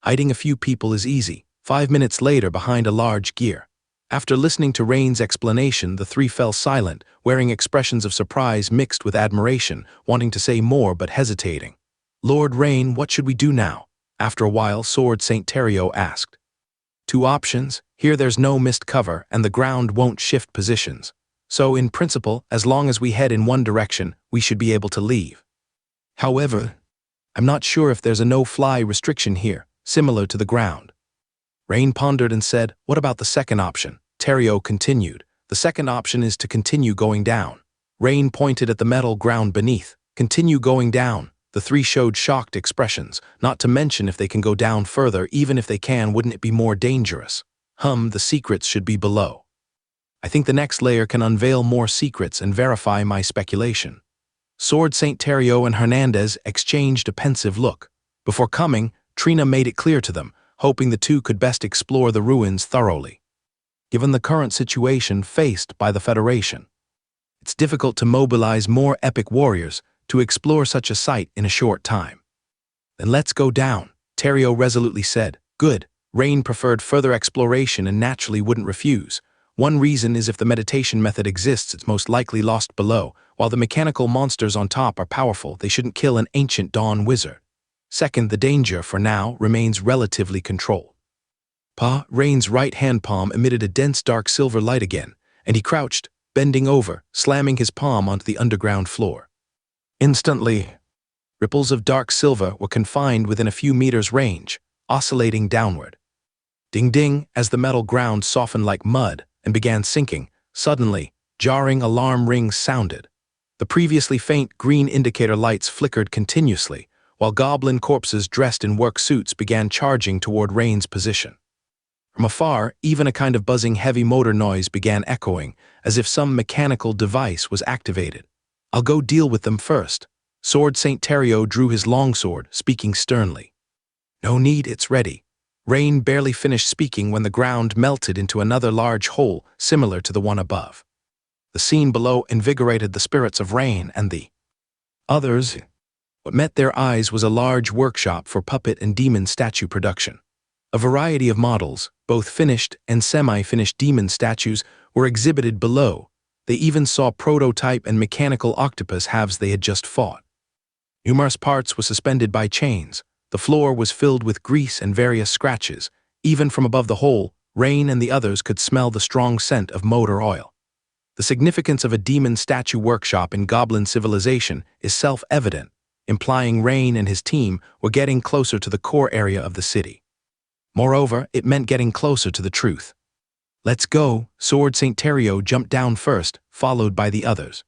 Hiding a few people is easy. 5 minutes later, behind a large gear. After listening to Rain's explanation, the three fell silent, wearing expressions of surprise mixed with admiration, wanting to say more but hesitating. "Lord Rain, what should we do now?" After a while, Sword St. Terrio asked. "Two options. Here there's no mist cover, and the ground won't shift positions. So, in principle, as long as we head in one direction, we should be able to leave. However, I'm not sure if there's a no-fly restriction here, similar to the ground." Rain pondered and said, "What about the second option?" Terrio continued, "The second option is to continue going down." Rain pointed at the metal ground beneath. "Continue going down." The three showed shocked expressions, not to mention if they can go down further. Even if they can, wouldn't it be more dangerous? The secrets should be below. I think the next layer can unveil more secrets and verify my speculation. Sword St. Terrio and Hernandez exchanged a pensive look. Before coming, Trina made it clear to them, hoping the two could best explore the ruins thoroughly. Given the current situation faced by the Federation, it's difficult to mobilize more epic warriors to explore such a site in a short time. "Then let's go down," Terrio resolutely said. "Good." Rain preferred further exploration and naturally wouldn't refuse. One reason is if the meditation method exists, it's most likely lost below. While the mechanical monsters on top are powerful, they shouldn't kill an ancient dawn wizard. Second, the danger, for now, remains relatively controlled. Rain's right hand palm emitted a dense dark silver light again, and he crouched, bending over, slamming his palm onto the underground floor. Instantly, ripples of dark silver were confined within a few meters range, oscillating downward. Ding-ding, as the metal ground softened like mud and began sinking. Suddenly, jarring alarm rings sounded. The previously faint green indicator lights flickered continuously, while goblin corpses dressed in work suits began charging toward Rain's position. From afar, even a kind of buzzing heavy motor noise began echoing, as if some mechanical device was activated. "I'll go deal with them first." Sword St. Terrio drew his longsword, speaking sternly. "No need, it's ready." Rain barely finished speaking when the ground melted into another large hole similar to the one above. The scene below invigorated the spirits of Rain and the others. What met their eyes was a large workshop for puppet and demon statue production. A variety of models, both finished and semi-finished demon statues, were exhibited below. They even saw prototype and mechanical octopus halves they had just fought. Numerous parts were suspended by chains. The floor was filled with grease and various scratches. Even from above the hole, Rain and the others could smell the strong scent of motor oil. The significance of a demon statue workshop in goblin civilization is self-evident, implying Rain and his team were getting closer to the core area of the city. Moreover, it meant getting closer to the truth. "Let's go." Sword St. Terrio jumped down first, followed by the others.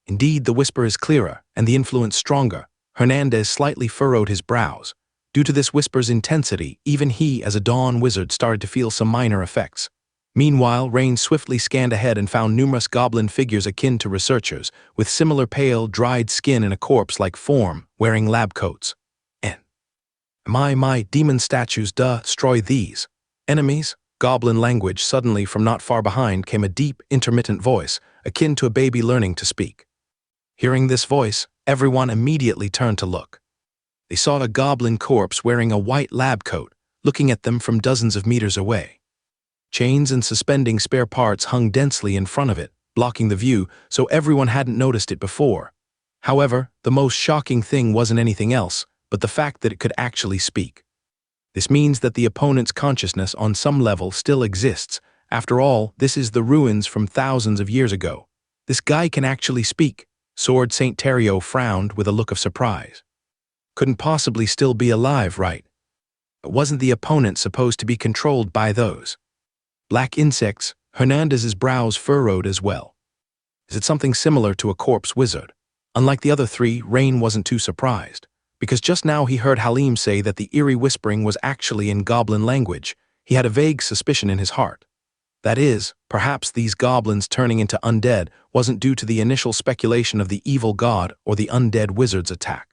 Indeed, the whisper is clearer, and the influence stronger. Hernandez slightly furrowed his brows. Due to this whisper's intensity, even he, as a dawn wizard, started to feel some minor effects. Meanwhile, Rain swiftly scanned ahead and found numerous goblin figures akin to researchers, with similar pale, dried skin and a corpse-like form, wearing lab coats. My demon statues, destroy these enemies? Goblin language. Suddenly, from not far behind, came a deep, intermittent voice, akin to a baby learning to speak. Hearing this voice, everyone immediately turned to look. They saw a goblin corpse wearing a white lab coat, looking at them from dozens of meters away. Chains and suspending spare parts hung densely in front of it, blocking the view, so everyone hadn't noticed it before. However, the most shocking thing wasn't anything else, but the fact that it could actually speak. This means that the opponent's consciousness on some level still exists. After all, this is the ruins from thousands of years ago. This guy can actually speak. Sword St. Terrio frowned with a look of surprise. Couldn't possibly still be alive, right? But wasn't the opponent supposed to be controlled by those black insects? Hernandez's brows furrowed as well. Is it something similar to a corpse wizard? Unlike the other three, Rain wasn't too surprised, because just now he heard Halim say that the eerie whispering was actually in goblin language. He had a vague suspicion in his heart. That is, perhaps these goblins turning into undead wasn't due to the initial speculation of the evil god or the undead wizard's attack.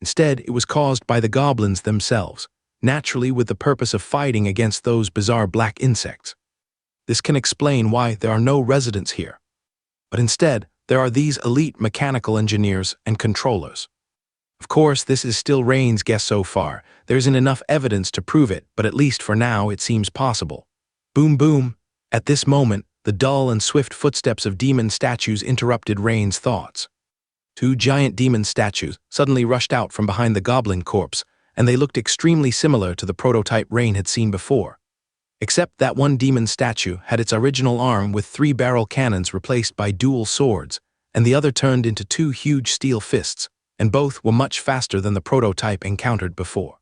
Instead, it was caused by the goblins themselves, naturally with the purpose of fighting against those bizarre black insects. This can explain why there are no residents here. But instead, there are these elite mechanical engineers and controllers. Of course, this is still Rain's guess so far. There isn't enough evidence to prove it, but at least for now it seems possible. Boom boom. At this moment, the dull and swift footsteps of demon statues interrupted Rain's thoughts. Two giant demon statues suddenly rushed out from behind the goblin corpse, and they looked extremely similar to the prototype Rain had seen before. Except that one demon statue had its original arm with 3 barrel cannons replaced by dual swords, and the other turned into 2 huge steel fists, and both were much faster than the prototype encountered before.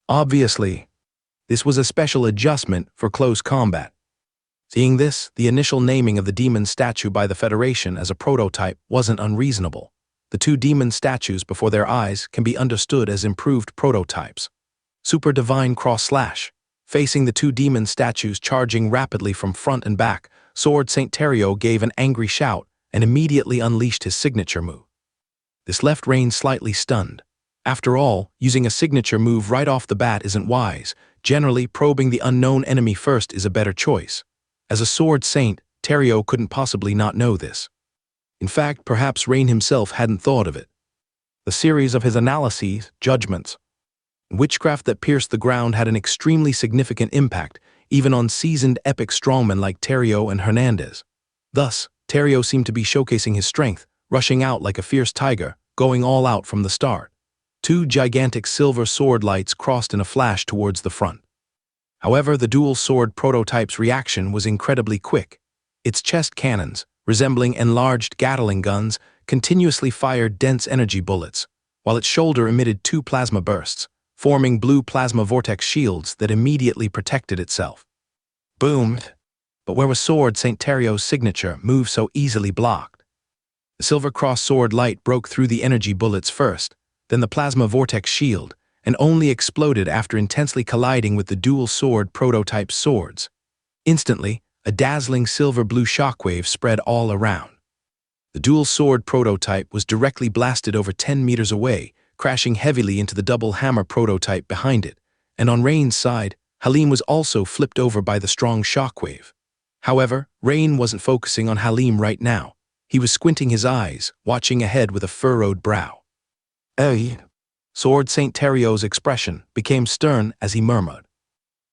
Obviously, this was a special adjustment for close combat. Seeing this, the initial naming of the demon statue by the Federation as a prototype wasn't unreasonable. The 2 demon statues before their eyes can be understood as improved prototypes. Super Divine Cross Slash. Facing the 2 demon statues charging rapidly from front and back, Sword Saint Terrio gave an angry shout and immediately unleashed his signature move. This left Rain slightly stunned. After all, using a signature move right off the bat isn't wise. Generally, probing the unknown enemy first is a better choice. As a Sword Saint, Terrio couldn't possibly not know this. In fact, perhaps Rain himself hadn't thought of it. The series of his analyses, judgments, witchcraft that pierced the ground had an extremely significant impact, even on seasoned epic strongmen like Terrio and Hernandez. Thus, Terrio seemed to be showcasing his strength, rushing out like a fierce tiger, going all out from the start. 2 gigantic silver sword lights crossed in a flash towards the front. However, the dual sword prototype's reaction was incredibly quick. Its chest cannons, resembling enlarged Gatling guns, continuously fired dense energy bullets, while its shoulder emitted 2 plasma bursts, forming blue plasma vortex shields that immediately protected itself. Boom! But where was Sword Saint Terrio's signature move so easily blocked? The silver cross sword light broke through the energy bullets first, then the plasma vortex shield, and only exploded after intensely colliding with the dual sword prototype swords. Instantly, a dazzling silver-blue shockwave spread all around. The dual sword prototype was directly blasted over 10 meters away, crashing heavily into the double hammer prototype behind it, and on Rain's side, Halim was also flipped over by the strong shockwave. However, Rain wasn't focusing on Halim right now. He was squinting his eyes, watching ahead with a furrowed brow. "Hey." Sword Saint Terrio's expression became stern as he murmured.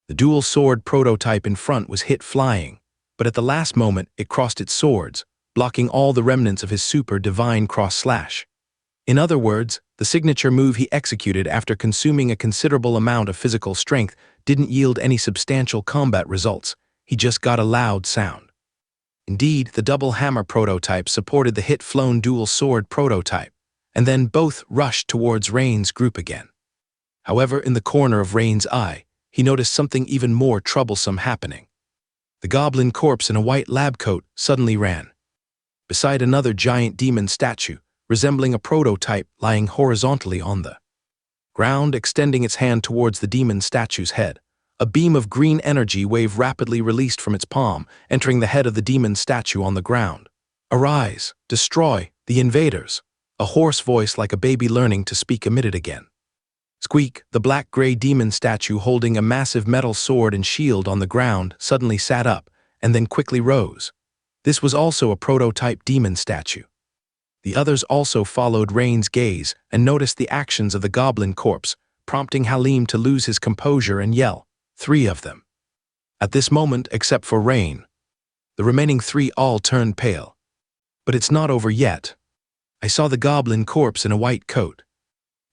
The dual sword prototype in front was hit flying, but at the last moment it crossed its swords, blocking all the remnants of his super divine cross slash. In other words, the signature move he executed after consuming a considerable amount of physical strength didn't yield any substantial combat results. He just got a loud sound. Indeed, the double hammer prototype supported the hit-flown dual sword prototype, and then both rushed towards Rain's group again. However, in the corner of Rain's eye, he noticed something even more troublesome happening. The goblin corpse in a white lab coat suddenly ran beside another giant demon statue, resembling a prototype lying horizontally on the ground, extending its hand towards the demon statue's head. A beam of green energy wave rapidly released from its palm, entering the head of the demon statue on the ground. "Arise, destroy the invaders," a hoarse voice like a baby learning to speak emitted again. Squeak, the black-gray demon statue holding a massive metal sword and shield on the ground, suddenly sat up, and then quickly rose. This was also a prototype demon statue. The others also followed Rain's gaze and noticed the actions of the goblin corpse, prompting Halim to lose his composure and yell, "3 of them." At this moment, except for Rain, the remaining 3 all turned pale. But it's not over yet. I saw the goblin corpse in a white coat.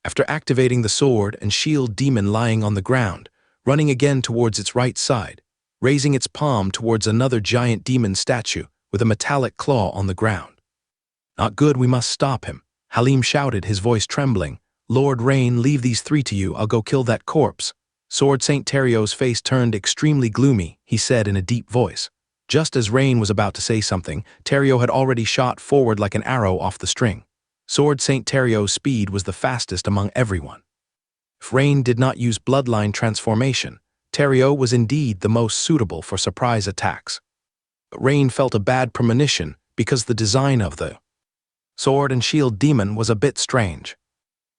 After activating the sword and shield demon lying on the ground, running again towards its right side, raising its palm towards another giant demon statue with a metallic claw on the ground. "Not good, we must stop him," Halim shouted, his voice trembling. "Lord Rain, leave these 3 to you, I'll go kill that corpse." Sword Saint Terrio's face turned extremely gloomy, he said in a deep voice. Just as Rain was about to say something, Terrio had already shot forward like an arrow off the string. Sword Saint Terrio's speed was the fastest among everyone. If Rain did not use bloodline transformation, Terrio was indeed the most suitable for surprise attacks. But Rain felt a bad premonition because the design of the sword and shield demon was a bit strange.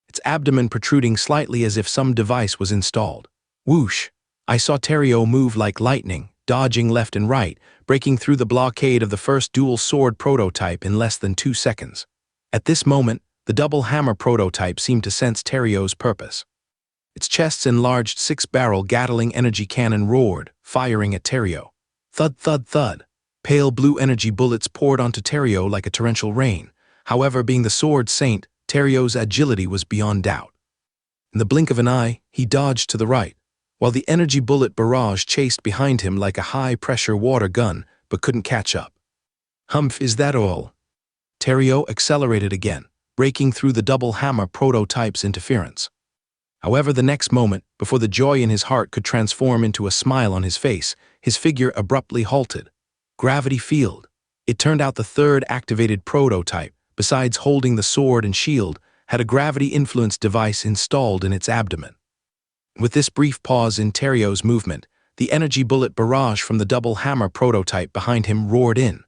Its abdomen protruding slightly as if some device was installed. Whoosh! I saw Terrio move like lightning, dodging left and right, breaking through the blockade of the first dual sword prototype in less than 2 seconds. At this moment, the double hammer prototype seemed to sense Terrio's purpose. Its chest's enlarged 6-barrel Gatling energy cannon roared, firing at Terrio. Thud, thud, thud. Pale blue energy bullets poured onto Terrio like a torrential rain. However, being the sword saint, Terrio's agility was beyond doubt. In the blink of an eye, he dodged to the right, while the energy bullet barrage chased behind him like a high-pressure water gun, but couldn't catch up. Humph, is that all? Terrio accelerated again, breaking through the double hammer prototype's interference. However, the next moment, before the joy in his heart could transform into a smile on his face, his figure abruptly halted. Gravity field. It turned out the third activated prototype, besides holding the sword and shield, had a gravity-influenced device installed in its abdomen. With this brief pause in Terrio's movement, the energy bullet barrage from the double hammer prototype behind him roared in.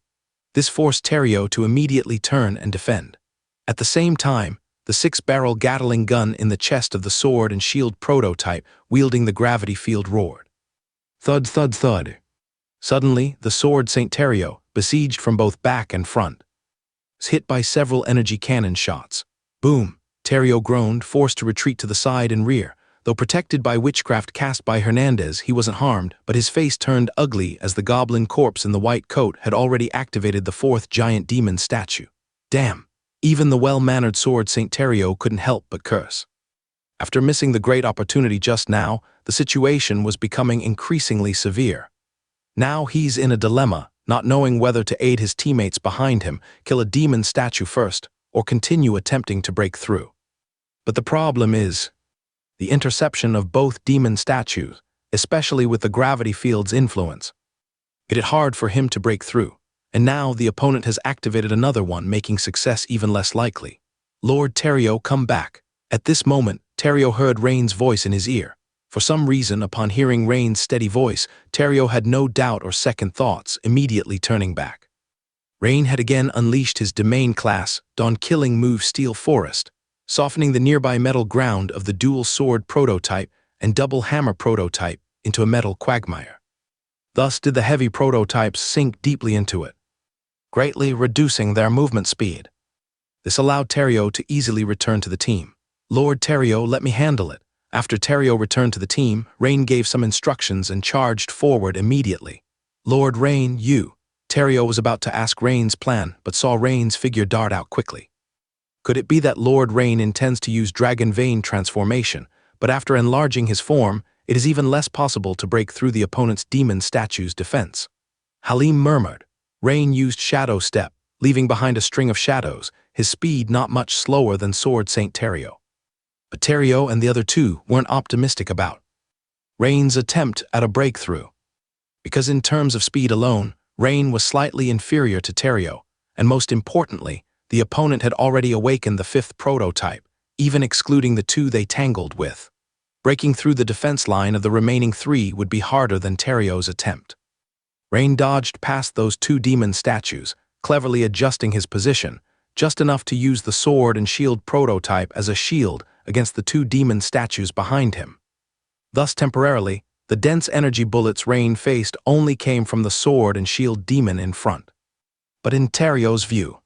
This forced Terrio to immediately turn and defend. At the same time, the 6-barrel Gatling gun in the chest of the sword and shield prototype wielding the gravity field roared. Thud, thud, thud. Suddenly, the sword St. Terrio, besieged from both back and front, was hit by several energy cannon shots. Boom! Terrio groaned, forced to retreat to the side and rear. Though protected by witchcraft cast by Hernandez, he wasn't harmed, but his face turned ugly as the goblin corpse in the white coat had already activated the 4th giant demon statue. Damn! Even the well-mannered sword St. Terrio couldn't help but curse. After missing the great opportunity just now, the situation was becoming increasingly severe. Now he's in a dilemma, not knowing whether to aid his teammates behind him, kill a demon statue first, or continue attempting to break through. But the problem is the interception of both demon statues, especially with the gravity field's influence. It is hard for him to break through, and now the opponent has activated another one, making success even less likely. Lord Terrio, come back. At this moment, Terrio heard Rain's voice in his ear. For some reason, upon hearing Rain's steady voice, Terrio had no doubt or second thoughts, immediately turning back. Rain had again unleashed his domain class, Dawn-killing move Steel Forest, softening the nearby metal ground of the dual sword prototype and double hammer prototype into a metal quagmire. Thus did the heavy prototypes sink deeply into it, greatly reducing their movement speed. This allowed Terrio to easily return to the team. Lord Terrio, let me handle it. After Terrio returned to the team, Rain gave some instructions and charged forward immediately. Lord Rain, you. Terrio was about to ask Rain's plan, but saw Rain's figure dart out quickly. Could it be that Lord Rain intends to use Dragon Vein transformation, but after enlarging his form, it is even less possible to break through the opponent's demon statue's defense? Halim murmured. Rain used Shadow Step, leaving behind a string of shadows, his speed not much slower than Sword St. Terrio. But Terrio and the other two weren't optimistic about Rain's attempt at a breakthrough. Because in terms of speed alone, Rain was slightly inferior to Terrio, and most importantly, the opponent had already awakened the 5th prototype, even excluding the 2 they tangled with. Breaking through the defense line of the remaining 3 would be harder than Terrio's attempt. Rain dodged past those 2 demon statues, cleverly adjusting his position, just enough to use the sword and shield prototype as a shield against the 2 demon statues behind him. Thus temporarily, the dense energy bullets Rain faced only came from the sword and shield demon in front. But in Terrio's view,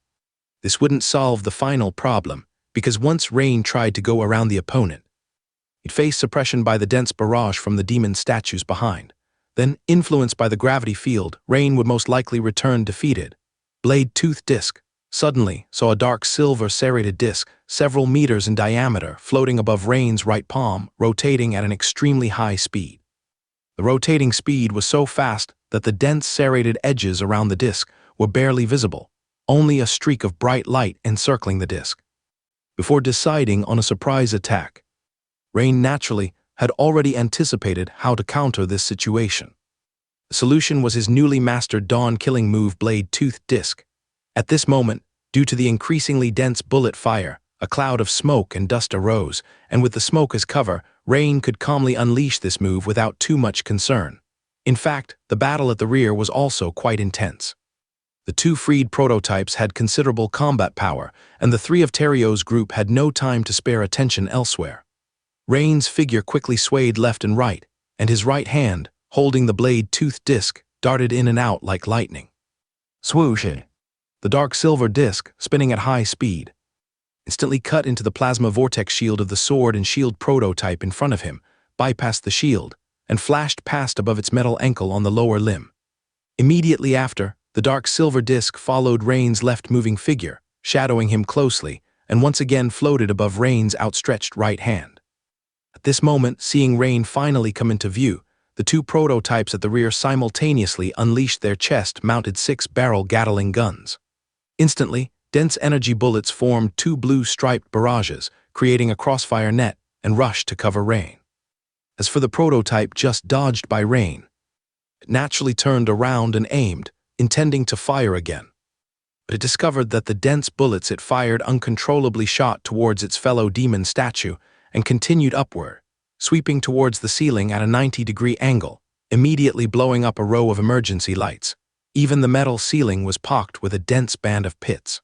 this wouldn't solve the final problem, because once Rain tried to go around the opponent, he'd face suppression by the dense barrage from the demon statues behind. Then, influenced by the gravity field, Rain would most likely return defeated. Blade-toothed disc suddenly saw a dark silver serrated disc, several meters in diameter, floating above Rain's right palm, rotating at an extremely high speed. The rotating speed was so fast that the dense serrated edges around the disc were barely visible, only a streak of bright light encircling the disc. Before deciding on a surprise attack, Rain naturally had already anticipated how to counter this situation. The solution was his newly mastered Dawn-killing move Blade-toothed disc. At this moment, due to the increasingly dense bullet fire, A cloud of smoke and dust arose, and with the smoke as cover, Rain could calmly unleash this move without too much concern. In fact, the battle at the rear was also quite intense. The two freed prototypes had considerable combat power, and the three of Terrio's group had no time to spare attention elsewhere. Rain's figure quickly swayed left and right, and his right hand, holding the blade-toothed disc, darted in and out like lightning. Swoosh! The dark silver disc, spinning at high speed, instantly cut into the plasma vortex shield of the sword and shield prototype in front of him, bypassed the shield, and flashed past above its metal ankle on the lower limb. Immediately after, the dark silver disc followed Rain's left-moving figure, shadowing him closely, and once again floated above Rain's outstretched right hand. At this moment, seeing Rain finally come into view, the two prototypes at the rear simultaneously unleashed their chest-mounted 6-barrel Gatling guns. Instantly, dense energy bullets formed two blue-striped barrages, creating a crossfire net, and rushed to cover Rain. As for the prototype just dodged by Rain, it naturally turned around and aimed, intending to fire again. But it discovered that the dense bullets it fired uncontrollably shot towards its fellow demon statue and continued upward, sweeping towards the ceiling at a 90-degree angle, immediately blowing up a row of emergency lights. Even the metal ceiling was pocked with a dense band of pits.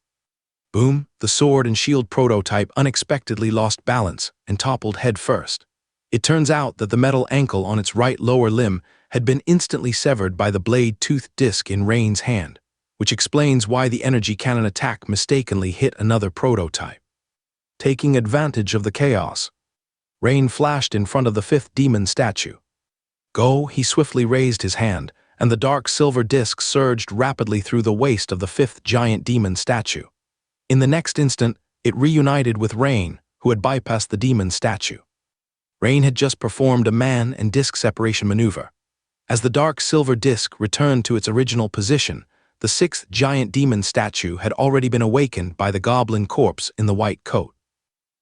Boom! The sword and shield prototype unexpectedly lost balance and toppled head first. It turns out that the metal ankle on its right lower limb had been instantly severed by the blade-toothed disc in Rain's hand, which explains why the energy cannon attack mistakenly hit another prototype. Taking advantage of the chaos, Rain flashed in front of the fifth demon statue. Go! He swiftly raised his hand, and the dark silver disc surged rapidly through the waist of the fifth giant demon statue. In the next instant, it reunited with Rain, who had bypassed the demon statue. Rain had just performed a man and disc separation maneuver. As the dark silver disc returned to its original position, the sixth giant demon statue had already been awakened by the goblin corpse in the white coat.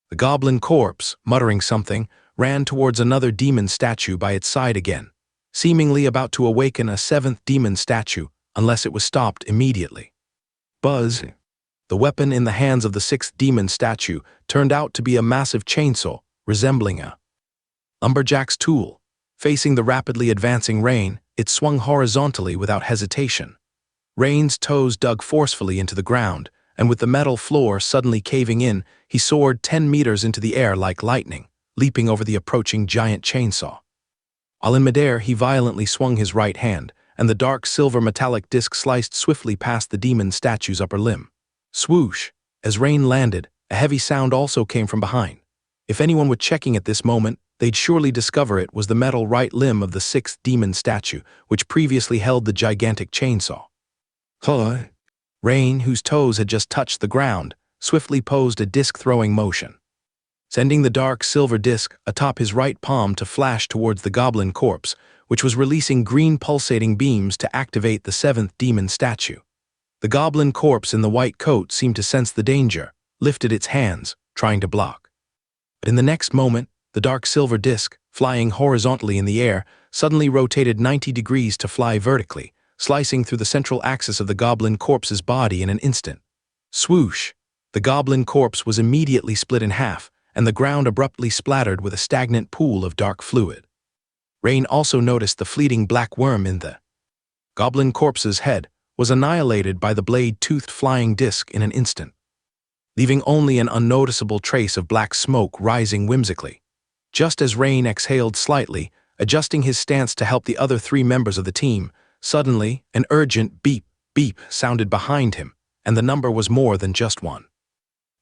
The goblin corpse, muttering something, ran towards another demon statue by its side again, seemingly about to awaken a seventh demon statue unless it was stopped immediately. Buzz! The weapon in the hands of the sixth demon statue turned out to be a massive chainsaw, resembling a lumberjack's tool. Facing the rapidly advancing Rain, it swung horizontally without hesitation. Rain's toes dug forcefully into the ground, and with the metal floor suddenly caving in, he soared 10 meters into the air like lightning, leaping over the approaching giant chainsaw. While in midair, he violently swung his right hand, and the dark silver metallic disc sliced swiftly past the demon statue's upper limb. Swoosh! As Rain landed, a heavy sound also came from behind. If anyone were checking at this moment, they'd surely discover it was the metal right limb of the sixth demon statue, which previously held the gigantic chainsaw. Huh! Rain, whose toes had just touched the ground, swiftly posed a disc-throwing motion, sending the dark silver disc atop his right palm to flash towards the goblin corpse, which was releasing green pulsating beams to activate the seventh demon statue. The goblin corpse in the white coat seemed to sense the danger, lifted its hands, trying to block. But in the next moment, the dark silver disc, flying horizontally in the air, suddenly rotated 90 degrees to fly vertically, slicing through the central axis of the goblin corpse's body in an instant. Swoosh! The goblin corpse was immediately split in half, and the ground abruptly splattered with a stagnant pool of dark fluid. Rain also noticed the fleeting black worm in the goblin corpse's head was annihilated by the blade-toothed flying disc in an instant, leaving only an unnoticeable trace of black smoke rising whimsically. Just as Rain exhaled slightly, adjusting his stance to help the other three members of the team, suddenly, an urgent beep, beep sounded behind him, and the number was more than just one.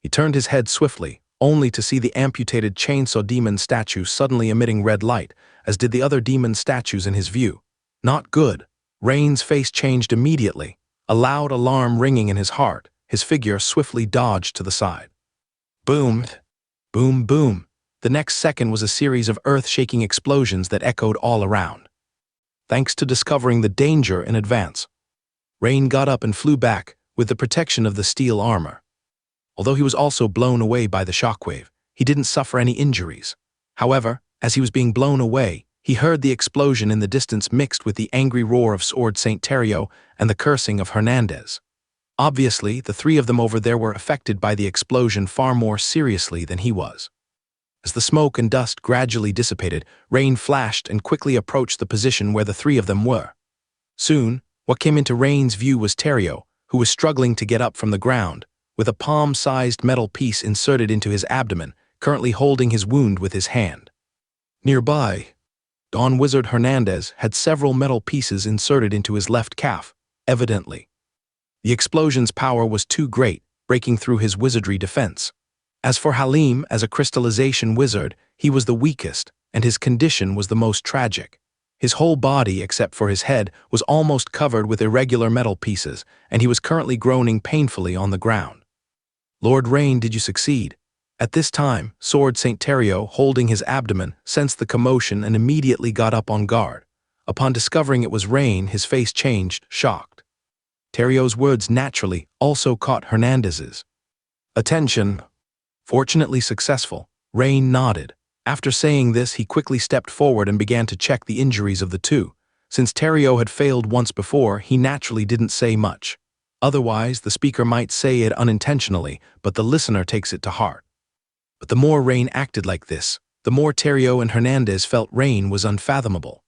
He turned his head swiftly, only to see the amputated chainsaw demon statue suddenly emitting red light, as did the other demon statues in his view. Not good. Rain's face changed immediately, a loud alarm ringing in his heart. His figure swiftly dodged to the side. Boom! Boom, boom. The next second was a series of earth-shaking explosions that echoed all around. Thanks to discovering the danger in advance, Rain got up and flew back with the protection of the steel armor. Although he was also blown away by the shockwave, he didn't suffer any injuries. However, as he was being blown away, he heard the explosion in the distance mixed with the angry roar of Sword Saint Terrio and the cursing of Hernandez. Obviously, the three of them over there were affected by the explosion far more seriously than he was. As the smoke and dust gradually dissipated, Rain flashed and quickly approached the position where the three of them were. Soon, what came into Rain's view was Terrio, who was struggling to get up from the ground, with a palm-sized metal piece inserted into his abdomen, currently holding his wound with his hand. Nearby, Don Wizard Hernandez had several metal pieces inserted into his left calf, evidently. The explosion's power was too great, breaking through his wizardry defense. As for Halim, as a crystallization wizard, he was the weakest, and his condition was the most tragic. His whole body, except for his head, was almost covered with irregular metal pieces, and he was currently groaning painfully on the ground. Lord Rain, did you succeed? At this time, Sword St. Terrio, holding his abdomen, sensed the commotion and immediately got up on guard. Upon discovering it was Rain, his face changed, shocked. Terrio's words naturally also caught Hernandez's attention. Fortunately successful, Rain nodded. After saying this, he quickly stepped forward and began to check the injuries of the two. Since Terrio had failed once before, he naturally didn't say much. Otherwise, the speaker might say it unintentionally, but the listener takes it to heart. But the more Rain acted like this, the more Terrio and Hernandez felt Rain was unfathomable.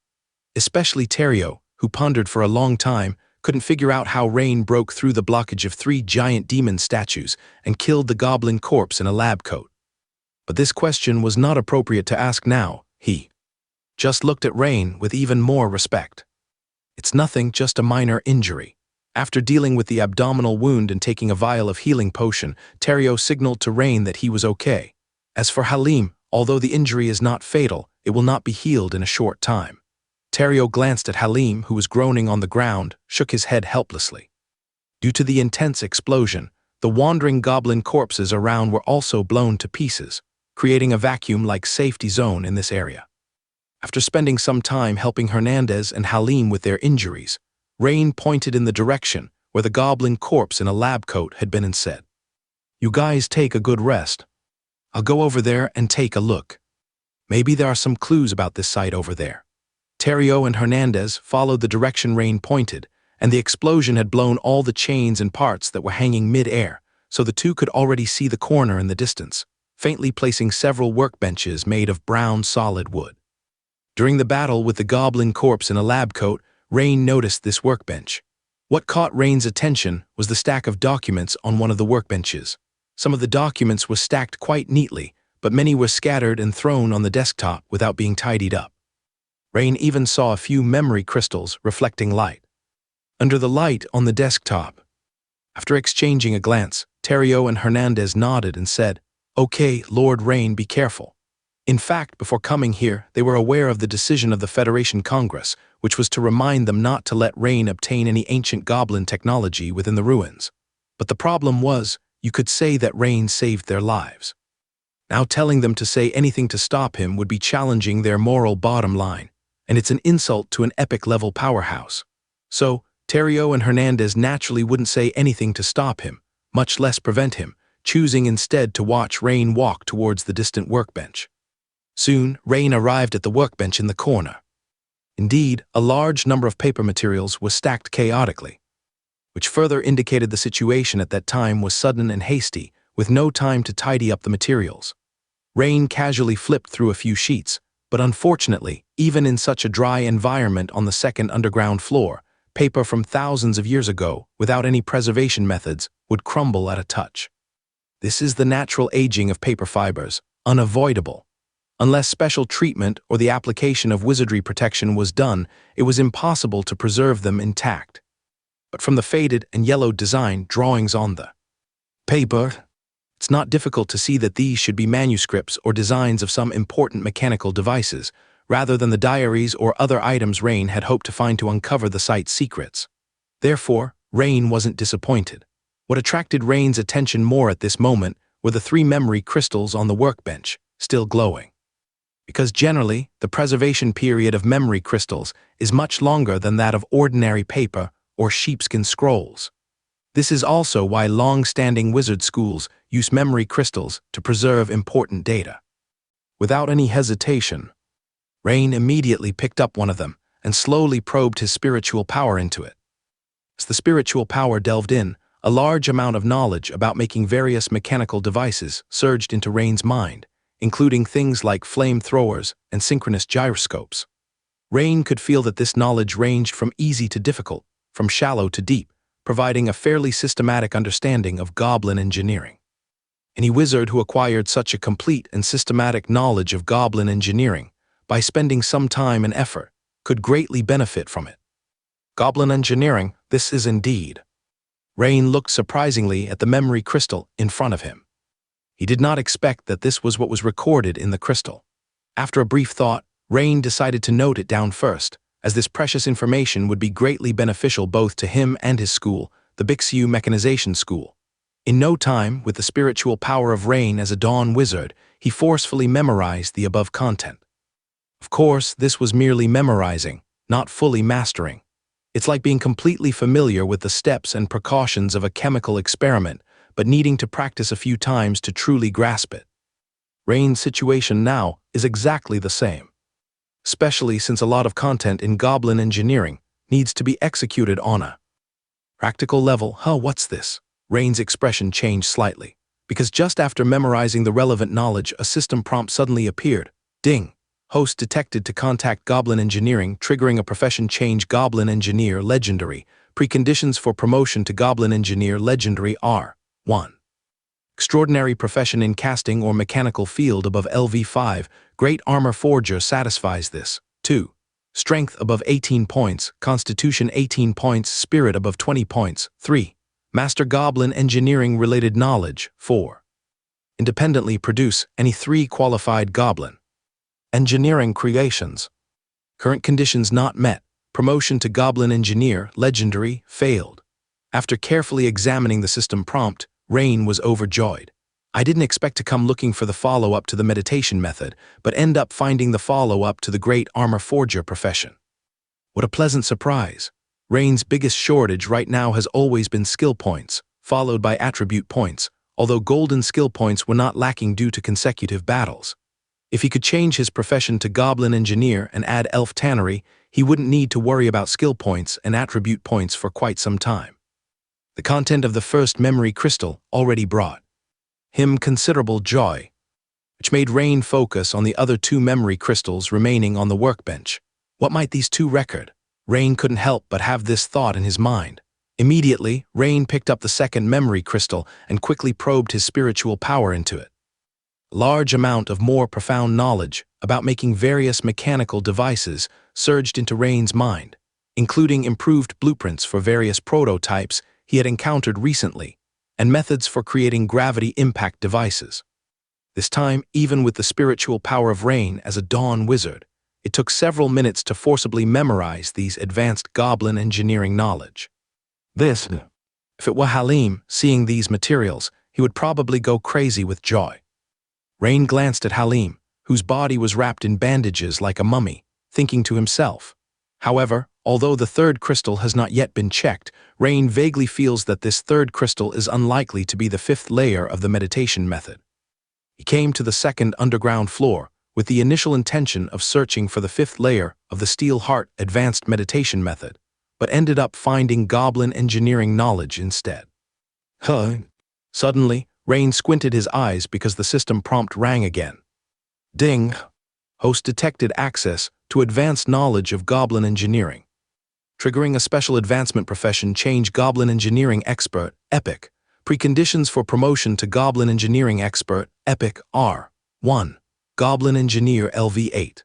Especially Terrio, who pondered for a long time, couldn't figure out how Rain broke through the blockage of 3 giant demon statues and killed the goblin corpse in a lab coat. But this question was not appropriate to ask now. He just looked at Rain with even more respect. It's nothing, just a minor injury. After dealing with the abdominal wound and taking a vial of healing potion, Terrio signaled to Rain that he was okay. As for Halim, although the injury is not fatal, it will not be healed in a short time. Terrio glanced at Halim, who was groaning on the ground, shook his head helplessly. Due to the intense explosion, the wandering goblin corpses around were also blown to pieces, creating a vacuum-like safety zone in this area. After spending some time helping Hernandez and Halim with their injuries, Rain pointed in the direction where the goblin corpse in a lab coat had been and said, "You guys take a good rest. I'll go over there and take a look. Maybe there are some clues about this site over there." Terrio and Hernandez followed the direction Rain pointed, and the explosion had blown all the chains and parts that were hanging mid-air, so the two could already see the corner in the distance, faintly placing several workbenches made of brown solid wood. During the battle with the goblin corpse in a lab coat, Rain noticed this workbench. What caught Rain's attention was the stack of documents on one of the workbenches. Some of the documents were stacked quite neatly, but many were scattered and thrown on the desktop without being tidied up. Rain even saw a few memory crystals reflecting light under the light on the desktop. After exchanging a glance, Terrio and Hernandez nodded and said, "Okay, Lord Rain, be careful." In fact, before coming here, they were aware of the decision of the Federation Congress, which was to remind them not to let Rain obtain any ancient goblin technology within the ruins. But the problem was, you could say that Rain saved their lives. Now telling them to say anything to stop him would be challenging their moral bottom line, and it's an insult to an epic-level powerhouse. So, Terrio and Hernandez naturally wouldn't say anything to stop him, much less prevent him, choosing instead to watch Rain walk towards the distant workbench. Soon, Rain arrived at the workbench in the corner. Indeed, a large number of paper materials was stacked chaotically, which further indicated the situation at that time was sudden and hasty, with no time to tidy up the materials. Rain casually flipped through a few sheets, but unfortunately, even in such a dry environment on the second underground floor, paper from thousands of years ago, without any preservation methods, would crumble at a touch. This is the natural aging of paper fibers, unavoidable. Unless special treatment or the application of wizardry protection was done, it was impossible to preserve them intact. But from the faded and yellowed design drawings on the paper, it's not difficult to see that these should be manuscripts or designs of some important mechanical devices, rather than the diaries or other items Rain had hoped to find to uncover the site's secrets. Therefore, Rain wasn't disappointed. What attracted Rain's attention more at this moment were the 3 memory crystals on the workbench, still glowing. Because generally, the preservation period of memory crystals is much longer than that of ordinary paper or sheepskin scrolls. This is also why long-standing wizard schools use memory crystals to preserve important data. Without any hesitation, Rain immediately picked up one of them and slowly probed his spiritual power into it. As the spiritual power delved in, A large amount of knowledge about making various mechanical devices surged into Rain's mind, including things like flamethrowers and synchronous gyroscopes. Rain could feel that this knowledge ranged from easy to difficult, from shallow to deep, providing a fairly systematic understanding of goblin engineering. Any wizard who acquired such a complete and systematic knowledge of goblin engineering, by spending some time and effort, could greatly benefit from it. Goblin engineering, this is indeed. Rain looked surprisingly at the memory crystal in front of him. He did not expect that this was what was recorded in the crystal. After a brief thought, Rain decided to note it down first, as this precious information would be greatly beneficial both to him and his school, the Bixiu Mechanization School. In no time, with the spiritual power of Rain as a dawn wizard, he forcefully memorized the above content. Of course, this was merely memorizing, not fully mastering. It's like being completely familiar with the steps and precautions of a chemical experiment, but needing to practice a few times to truly grasp it. Rain's situation now is exactly the same, especially since a lot of content in goblin engineering needs to be executed on a practical level. What's this? Rain's expression changed slightly, because just after memorizing the relevant knowledge, a system prompt suddenly appeared. Ding! Host detected to contact Goblin Engineering, triggering a profession change. Goblin Engineer Legendary. Preconditions for promotion to Goblin Engineer Legendary are 1. Extraordinary profession in casting or mechanical field above LV5. Great Armor Forger satisfies this. 2. Strength above 18 points, Constitution 18 points, Spirit above 20 points. 3. Master Goblin Engineering related knowledge. 4. Independently produce any 3 qualified Goblin Engineering creations. Current conditions not met. Promotion to Goblin Engineer Legendary failed. After carefully examining the system prompt, Rain was overjoyed. I didn't expect to come looking for the follow-up to the meditation method, but end up finding the follow-up to the Great Armor Forger profession. What a pleasant surprise. Rain's biggest shortage right now has always been skill points, followed by attribute points, although golden skill points were not lacking due to consecutive battles. If he could change his profession to Goblin Engineer and add Elf Tannery, he wouldn't need to worry about skill points and attribute points for quite some time. The content of the first memory crystal already brought him considerable joy, which made Rain focus on the other 2 memory crystals remaining on the workbench. What might these 2 record? Rain couldn't help but have this thought in his mind. Immediately, Rain picked up the second memory crystal and quickly probed his spiritual power into it. A large amount of more profound knowledge about making various mechanical devices surged into Rain's mind, including improved blueprints for various prototypes he had encountered recently, and methods for creating gravity impact devices. This time, even with the spiritual power of Rain as a dawn wizard, it took several minutes to forcibly memorize these advanced goblin engineering knowledge. If it were Halim seeing these materials, he would probably go crazy with joy. Rain glanced at Halim, whose body was wrapped in bandages like a mummy, thinking to himself. However, although the third crystal has not yet been checked, Rain vaguely feels that this third crystal is unlikely to be the 5th layer of the meditation method. He came to the second underground floor with the initial intention of searching for the 5th layer of the Steel Heart Advanced Meditation Method, but ended up finding goblin engineering knowledge instead. Suddenly, Rain squinted his eyes because the system prompt rang again. Ding! Host detected access to advanced knowledge of goblin engineering. Triggering a special advancement profession change. Goblin Engineering Expert, Epic. Preconditions for promotion to Goblin Engineering Expert, Epic, are 1. Goblin Engineer LV8.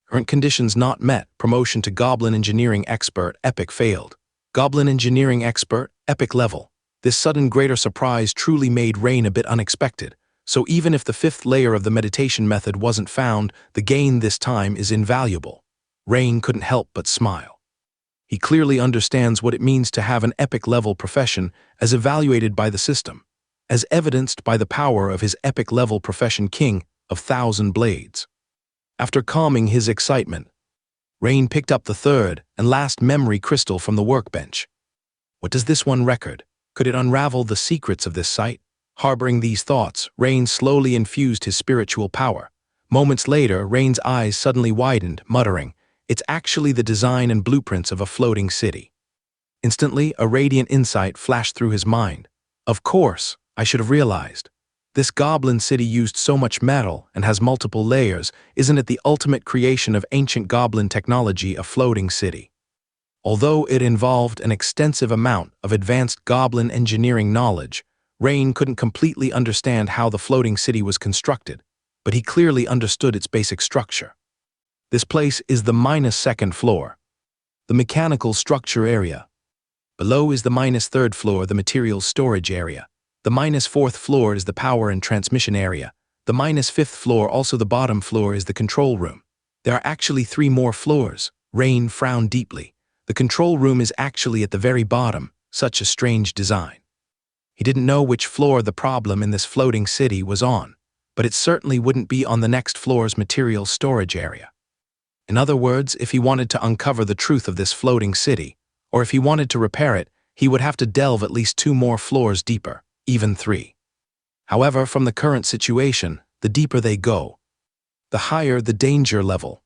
Current conditions not met. Promotion to Goblin Engineering Expert, Epic failed. Goblin Engineering Expert, Epic level. This sudden greater surprise truly made Rain a bit unexpected, so even if the 5th layer of the meditation method wasn't found, the gain this time is invaluable. Rain couldn't help but smile. He clearly understands what it means to have an epic-level profession as evaluated by the system, as evidenced by the power of his epic-level profession King of 1,000 Blades. After calming his excitement, Rain picked up the third and last memory crystal from the workbench. What does this one record? Could it unravel the secrets of this site? Harboring these thoughts, Rain slowly infused his spiritual power. Moments later, Rain's eyes suddenly widened, muttering, "It's actually the design and blueprints of a floating city." Instantly, a radiant insight flashed through his mind. Of course, I should have realized. This goblin city used so much metal and has multiple layers. Isn't it the ultimate creation of ancient goblin technology, a floating city? Although it involved an extensive amount of advanced goblin engineering knowledge, Rain couldn't completely understand how the floating city was constructed, but he clearly understood its basic structure. This place is the -2nd floor, the mechanical structure area. Below is the -3rd floor, the materials storage area. The -4th floor is the power and transmission area. The -5th floor, also the bottom floor, is the control room. There are actually 3 more floors. Rain frowned deeply. The control room is actually at the very bottom, such a strange design. He didn't know which floor the problem in this floating city was on, but it certainly wouldn't be on the next floor's material storage area. In other words, if he wanted to uncover the truth of this floating city, or if he wanted to repair it, he would have to delve at least 2 more floors deeper, even 3. However, from the current situation, the deeper they go, the higher the danger level.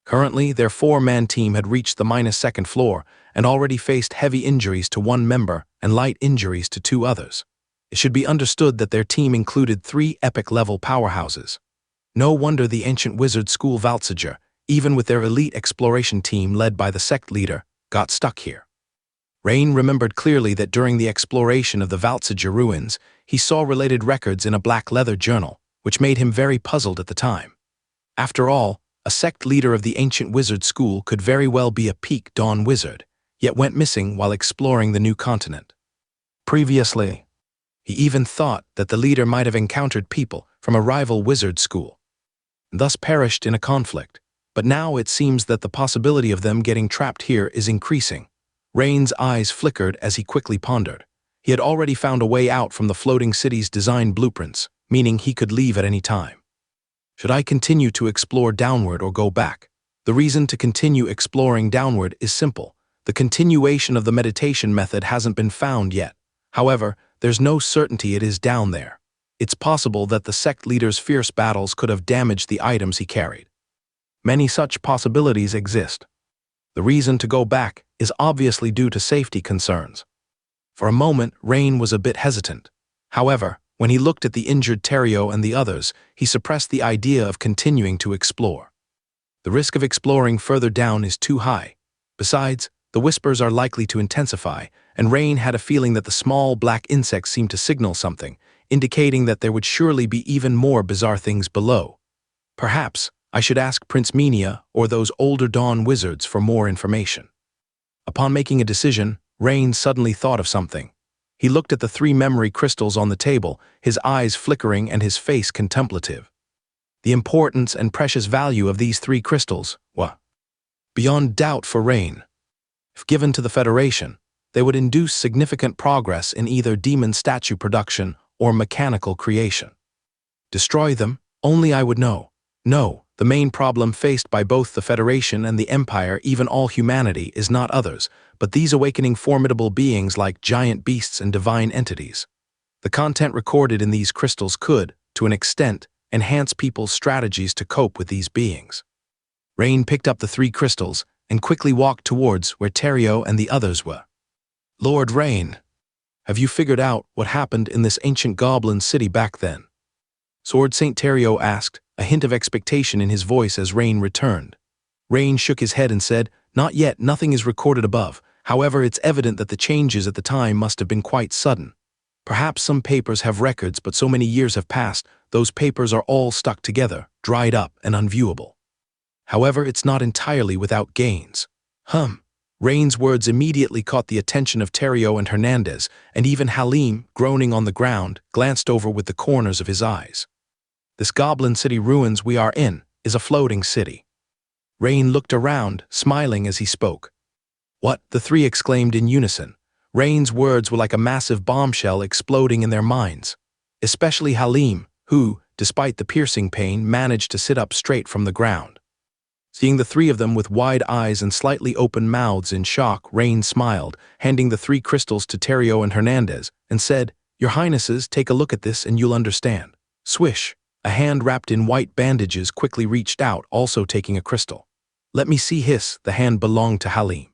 Currently, their 4-man team had reached the -2nd floor and already faced heavy injuries to 1 member and light injuries to 2 others. It should be understood that their team included 3 epic-level powerhouses. No wonder the ancient wizard school Valtziger, even with their elite exploration team led by the sect leader, got stuck here. Rain remembered clearly that during the exploration of the Valtziger ruins, he saw related records in a black leather journal, which made him very puzzled at the time. After all, a sect leader of the ancient wizard school could very well be a peak dawn wizard, yet went missing while exploring the new continent. Previously, he even thought that the leader might have encountered people from a rival wizard school, and thus perished in a conflict. But now it seems that the possibility of them getting trapped here is increasing. Rain's eyes flickered as he quickly pondered. He had already found a way out from the floating city's design blueprints, meaning he could leave at any time. Should I continue to explore downward or go back? The reason to continue exploring downward is simple. The continuation of the meditation method hasn't been found yet. However, there's no certainty it is down there. It's possible that the sect leader's fierce battles could have damaged the items he carried. Many such possibilities exist. The reason to go back is obviously due to safety concerns. For a moment, Rain was a bit hesitant. However, when he looked at the injured Terrio and the others, he suppressed the idea of continuing to explore. The risk of exploring further down is too high. Besides, the whispers are likely to intensify, and Rain had a feeling that the small black insects seemed to signal something, indicating that there would surely be even more bizarre things below. Perhaps I should ask Prince Menia or those older dawn wizards for more information. Upon making a decision, Rain suddenly thought of something. He looked at the 3 memory crystals on the table, his eyes flickering and his face contemplative. The importance and precious value of these 3 crystals were beyond doubt for Rain. If given to the Federation, they would induce significant progress in either demon statue production or mechanical creation. Destroy them? Only I would know. No, the main problem faced by both the Federation and the Empire, even all humanity, is not others, but these awakening formidable beings like giant beasts and divine entities. The content recorded in these crystals could, to an extent, enhance people's strategies to cope with these beings. Rain picked up the 3 crystals and quickly walked towards where Terrio and the others were. Lord Rain, have you figured out what happened in this ancient goblin city back then? Sword Saint Terrio asked, a hint of expectation in his voice as Rain returned. Rain shook his head and said, Not yet, nothing is recorded above. However, it's evident that the changes at the time must have been quite sudden. Perhaps some papers have records, but so many years have passed, those papers are all stuck together, dried up and unviewable. However, it's not entirely without gains. Rain's words immediately caught the attention of Terrio and Hernandez, and even Halim, groaning on the ground, glanced over with the corners of his eyes. This goblin city ruins we are in is a floating city. Rain looked around, smiling as he spoke. What? The 3 exclaimed in unison. Rain's words were like a massive bombshell exploding in their minds. Especially Halim, who, despite the piercing pain, managed to sit up straight from the ground. Seeing the 3 of them with wide eyes and slightly open mouths in shock, Rain smiled, handing the 3 crystals to Terrio and Hernandez, and said, Your Highnesses, take a look at this and you'll understand. Swish! A hand wrapped in white bandages quickly reached out, also taking a crystal. Let me see. Hiss, the hand belonged to Halim.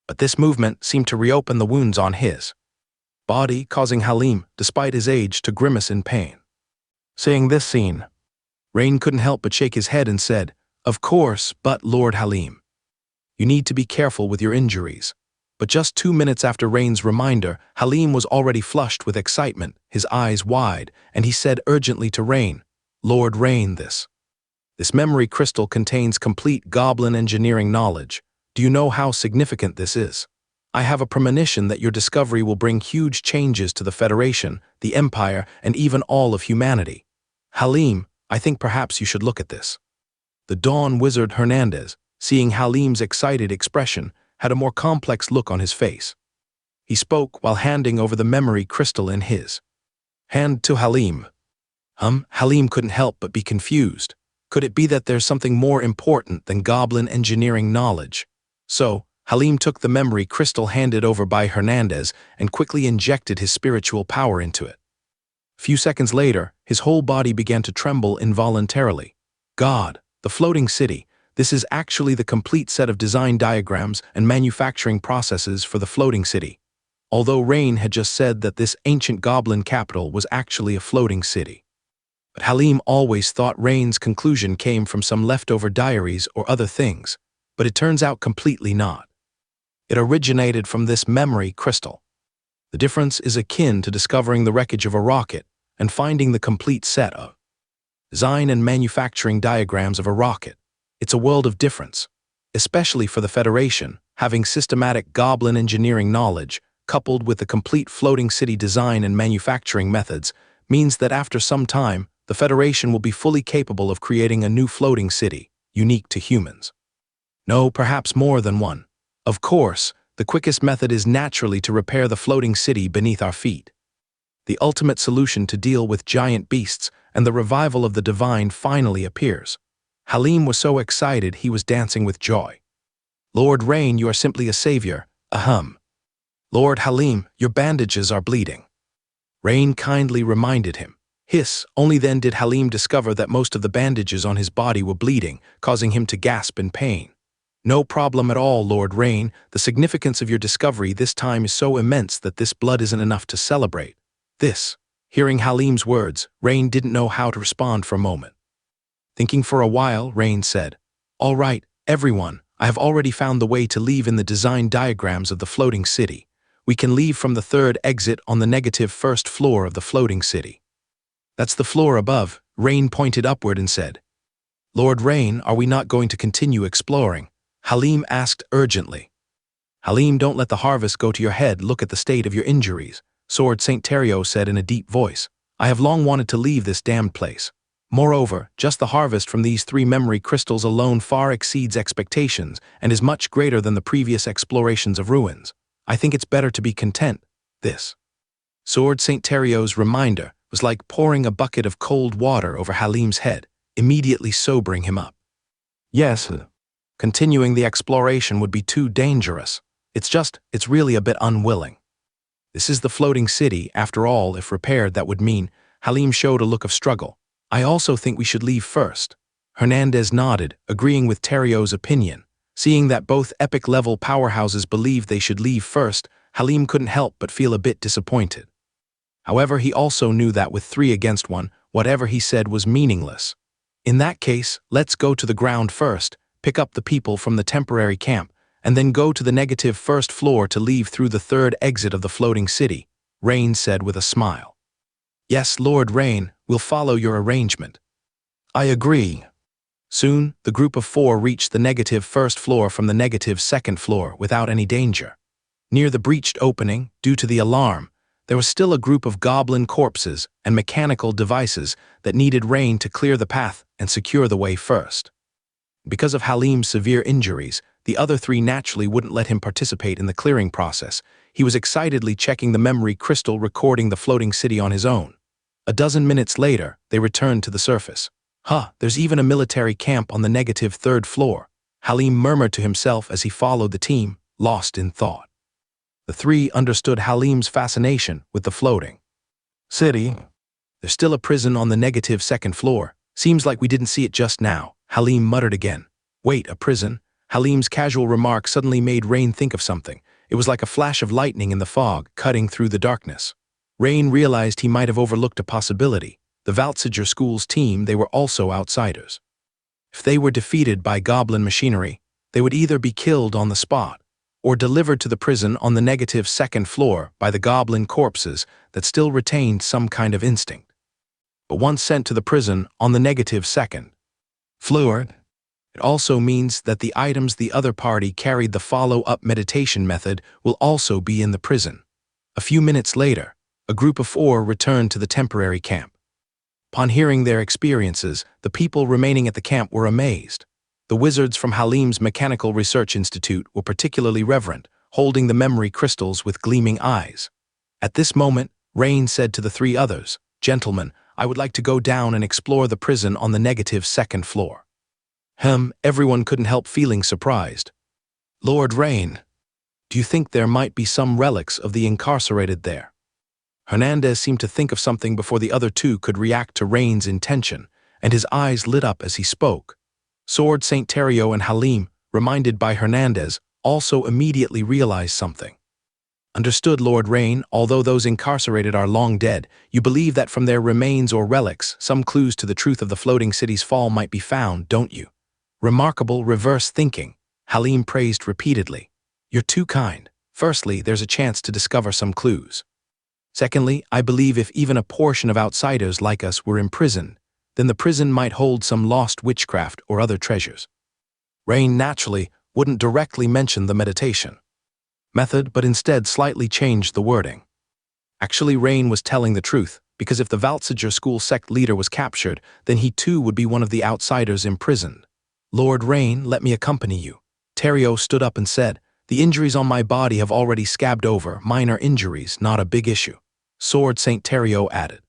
But this movement seemed to reopen the wounds on his body, causing Halim, despite his age, to grimace in pain. Seeing this scene, Rain couldn't help but shake his head and said, "Of course, but Lord Halim, you need to be careful with your injuries." But just 2 minutes after Rain's reminder, Halim was already flushed with excitement, his eyes wide, and he said urgently to Rain, "Lord Rain, this memory crystal contains complete goblin engineering knowledge. Do you know how significant this is? I have a premonition that your discovery will bring huge changes to the Federation, the Empire, and even all of humanity. Halim, I think perhaps you should look at this." The Dawn Wizard Hernandez, seeing Halim's excited expression, had a more complex look on his face. He spoke while handing over the memory crystal in his hand to Halim. Halim couldn't help but be confused. Could it be that there's something more important than goblin engineering knowledge? So, Halim took the memory crystal handed over by Hernandez and quickly injected his spiritual power into it. A few seconds later, his whole body began to tremble involuntarily. God, the floating city, this is actually the complete set of design diagrams and manufacturing processes for the floating city. Although Rain had just said that this ancient goblin capital was actually a floating city. But Halim always thought Rain's conclusion came from some leftover diaries or other things, but it turns out completely not. It originated from this memory crystal. The difference is akin to discovering the wreckage of a rocket and finding the complete set of design and manufacturing diagrams of a rocket. It's a world of difference, especially for the Federation. Having systematic goblin engineering knowledge, coupled with the complete floating city design and manufacturing methods, means that after some time, the Federation will be fully capable of creating a new floating city, unique to humans. No, perhaps more than one. Of course, the quickest method is naturally to repair the floating city beneath our feet. The ultimate solution to deal with giant beasts and the revival of the divine finally appears. Halim was so excited he was dancing with joy. "Lord Rain, you are simply a savior, ahem. Lord Halim, your bandages are bleeding." Rain kindly reminded him. Only then did Halim discover that most of the bandages on his body were bleeding, causing him to gasp in pain. "No problem at all, Lord Rain. The significance of your discovery this time is so immense that this blood isn't enough to celebrate." Hearing Halim's words, Rain didn't know how to respond for a moment. Thinking for a while, Rain said, "All right, everyone, I have already found the way to leave in the design diagrams of the floating city. We can leave from the third exit on the negative first floor of the floating city." "That's the floor above," Rain pointed upward and said. "Lord Rain, are we not going to continue exploring?" Halim asked urgently. "Halim, don't let the harvest go to your head. Look at the state of your injuries," Sword St. Terrio said in a deep voice. "I have long wanted to leave this damned place. Moreover, just the harvest from these 3 memory crystals alone far exceeds expectations and is much greater than the previous explorations of ruins. I think it's better to be content." Sword St. Terrio's reminder was like pouring a bucket of cold water over Halim's head, immediately sobering him up. "Yes, continuing the exploration would be too dangerous. It's really a bit unwilling. This is the floating city, after all. If repaired, that would mean." Halim showed a look of struggle. "I also think we should leave first." Hernandez nodded, agreeing with Terrio's opinion. Seeing that both epic-level powerhouses believed they should leave first, Halim couldn't help but feel a bit disappointed. However, he also knew that with 3 against 1, whatever he said was meaningless. "In that case, let's go to the ground first, pick up the people from the temporary camp, and then go to the negative first floor to leave through the third exit of the floating city," Rain said with a smile. "Yes, Lord Rain, we'll follow your arrangement." "I agree." Soon, the group of 4 reached the negative first floor from the negative second floor without any danger. Near the breached opening, due to the alarm, there was still a group of goblin corpses and mechanical devices that needed Rain to clear the path and secure the way first. Because of Halim's severe injuries, the other 3 naturally wouldn't let him participate in the clearing process. He was excitedly checking the memory crystal recording the floating city on his own. A dozen minutes later, they returned to the surface. There's even a military camp on the negative third floor," Halim murmured to himself as he followed the team, lost in thought. The 3 understood Halim's fascination with the floating city. "There's still a prison on the negative second floor. Seems like we didn't see it just now," Halim muttered again. "Wait, a prison?" Halim's casual remark suddenly made Rain think of something. It was like a flash of lightning in the fog, cutting through the darkness. Rain realized he might have overlooked a possibility. The Valtsiger school's team, they were also outsiders. If they were defeated by goblin machinery, they would either be killed on the spot or delivered to the prison on the negative second floor by the goblin corpses that still retained some kind of instinct. But once sent to the prison on the negative second floor, it also means that the items the other party carried, the follow-up meditation method, will also be in the prison. A few minutes later, a group of 4 returned to the temporary camp. Upon hearing their experiences, the people remaining at the camp were amazed. The wizards from Halim's Mechanical Research Institute were particularly reverent, holding the memory crystals with gleaming eyes. At this moment, Rain said to the 3 others, "Gentlemen, I would like to go down and explore the prison on the negative second floor." Everyone couldn't help feeling surprised. "Lord Rain, do you think there might be some relics of the incarcerated there?" Hernandez seemed to think of something before the other 2 could react to Rain's intention, and his eyes lit up as he spoke. Sword Saint Terrio and Halim, reminded by Hernandez, also immediately realized something. "Understood, Lord Rain, although those incarcerated are long dead, you believe that from their remains or relics, some clues to the truth of the floating city's fall might be found, don't you?" "Remarkable reverse thinking," Halim praised repeatedly. "You're too kind. Firstly, there's a chance to discover some clues. Secondly, I believe if even a portion of outsiders like us were imprisoned, then the prison might hold some lost witchcraft or other treasures." Rain naturally wouldn't directly mention the meditation method, but instead slightly changed the wording. Actually, Rain was telling the truth, because if the Valtsiger school sect leader was captured, then he too would be one of the outsiders imprisoned. "Lord Rain, let me accompany you." Terrio stood up and said, "The injuries on my body have already scabbed over, minor injuries, not a big issue." Sword Saint Terrio added,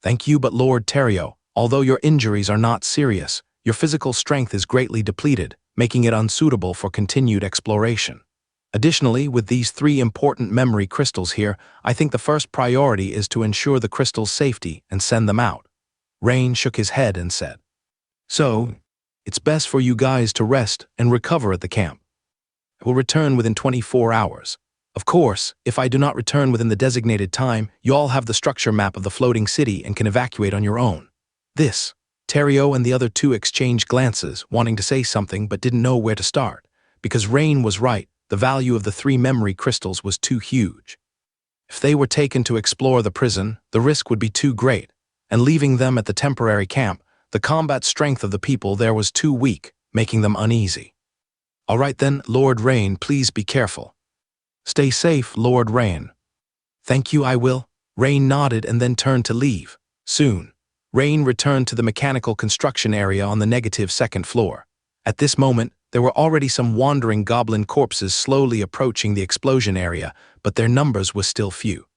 "Thank you, but Lord Terrio, although your injuries are not serious, your physical strength is greatly depleted, making it unsuitable for continued exploration. Additionally, with these 3 important memory crystals here, I think the first priority is to ensure the crystals' safety and send them out." Rain shook his head and said, "So, it's best for you guys to rest and recover at the camp. I will return within 24 hours. Of course, if I do not return within the designated time, you all have the structure map of the floating city and can evacuate on your own." This, Terrio and the other 2 exchanged glances, wanting to say something but didn't know where to start. Because Rain was right, the value of the 3 memory crystals was too huge. If they were taken to explore the prison, the risk would be too great, and leaving them at the temporary camp, the combat strength of the people there was too weak, making them uneasy. "All right then, Lord Rain, please be careful." "Stay safe, Lord Rain." "Thank you, I will." Rain nodded and then turned to leave. Soon, Rain returned to the mechanical construction area on the negative second floor. At this moment, there were already some wandering goblin corpses slowly approaching the explosion area, but their numbers was still few.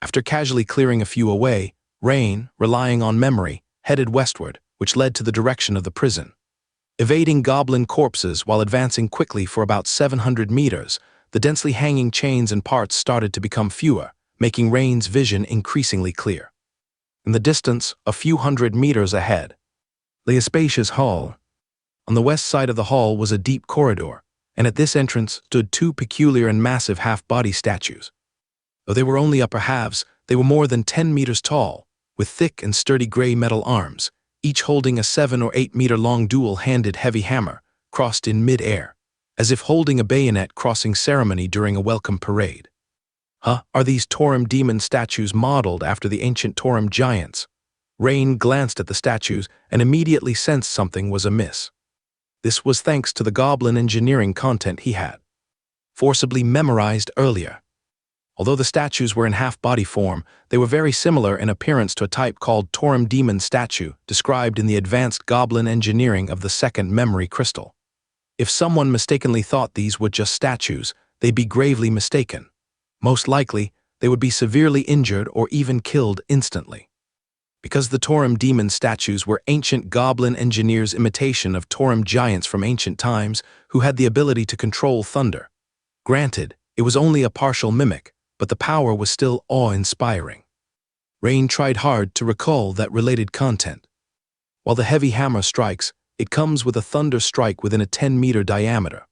After casually clearing a few away, Rain, relying on memory, headed westward, which led to the direction of the prison. Evading goblin corpses while advancing quickly for about 700 meters, the densely hanging chains and parts started to become fewer, making Rain's vision increasingly clear. In the distance, a few hundred meters ahead, lay a spacious hall. On the west side of the hall was a deep corridor, and at this entrance stood 2 peculiar and massive half-body statues. Though they were only upper halves, they were more than 10 meters tall, with thick and sturdy gray metal arms, each holding a 7 or 8 meter long dual-handed heavy hammer, crossed in mid-air, as if holding a bayonet crossing ceremony during a welcome parade. Are these Taurum demon statues modeled after the ancient Taurum giants? Rain glanced at the statues and immediately sensed something was amiss. This was thanks to the goblin engineering content he had forcibly memorized earlier. Although the statues were in half-body form, they were very similar in appearance to a type called Taurum demon statue, described in the advanced goblin engineering of the second memory crystal. If someone mistakenly thought these were just statues, they'd be gravely mistaken. Most likely, they would be severely injured or even killed instantly. Because the Taurum demon statues were ancient goblin engineers' imitation of Taurum giants from ancient times who had the ability to control thunder. Granted, it was only a partial mimic, but the power was still awe-inspiring. Rain tried hard to recall that related content. While the heavy hammer strikes, It comes with a thunder strike within a 10-meter diameter.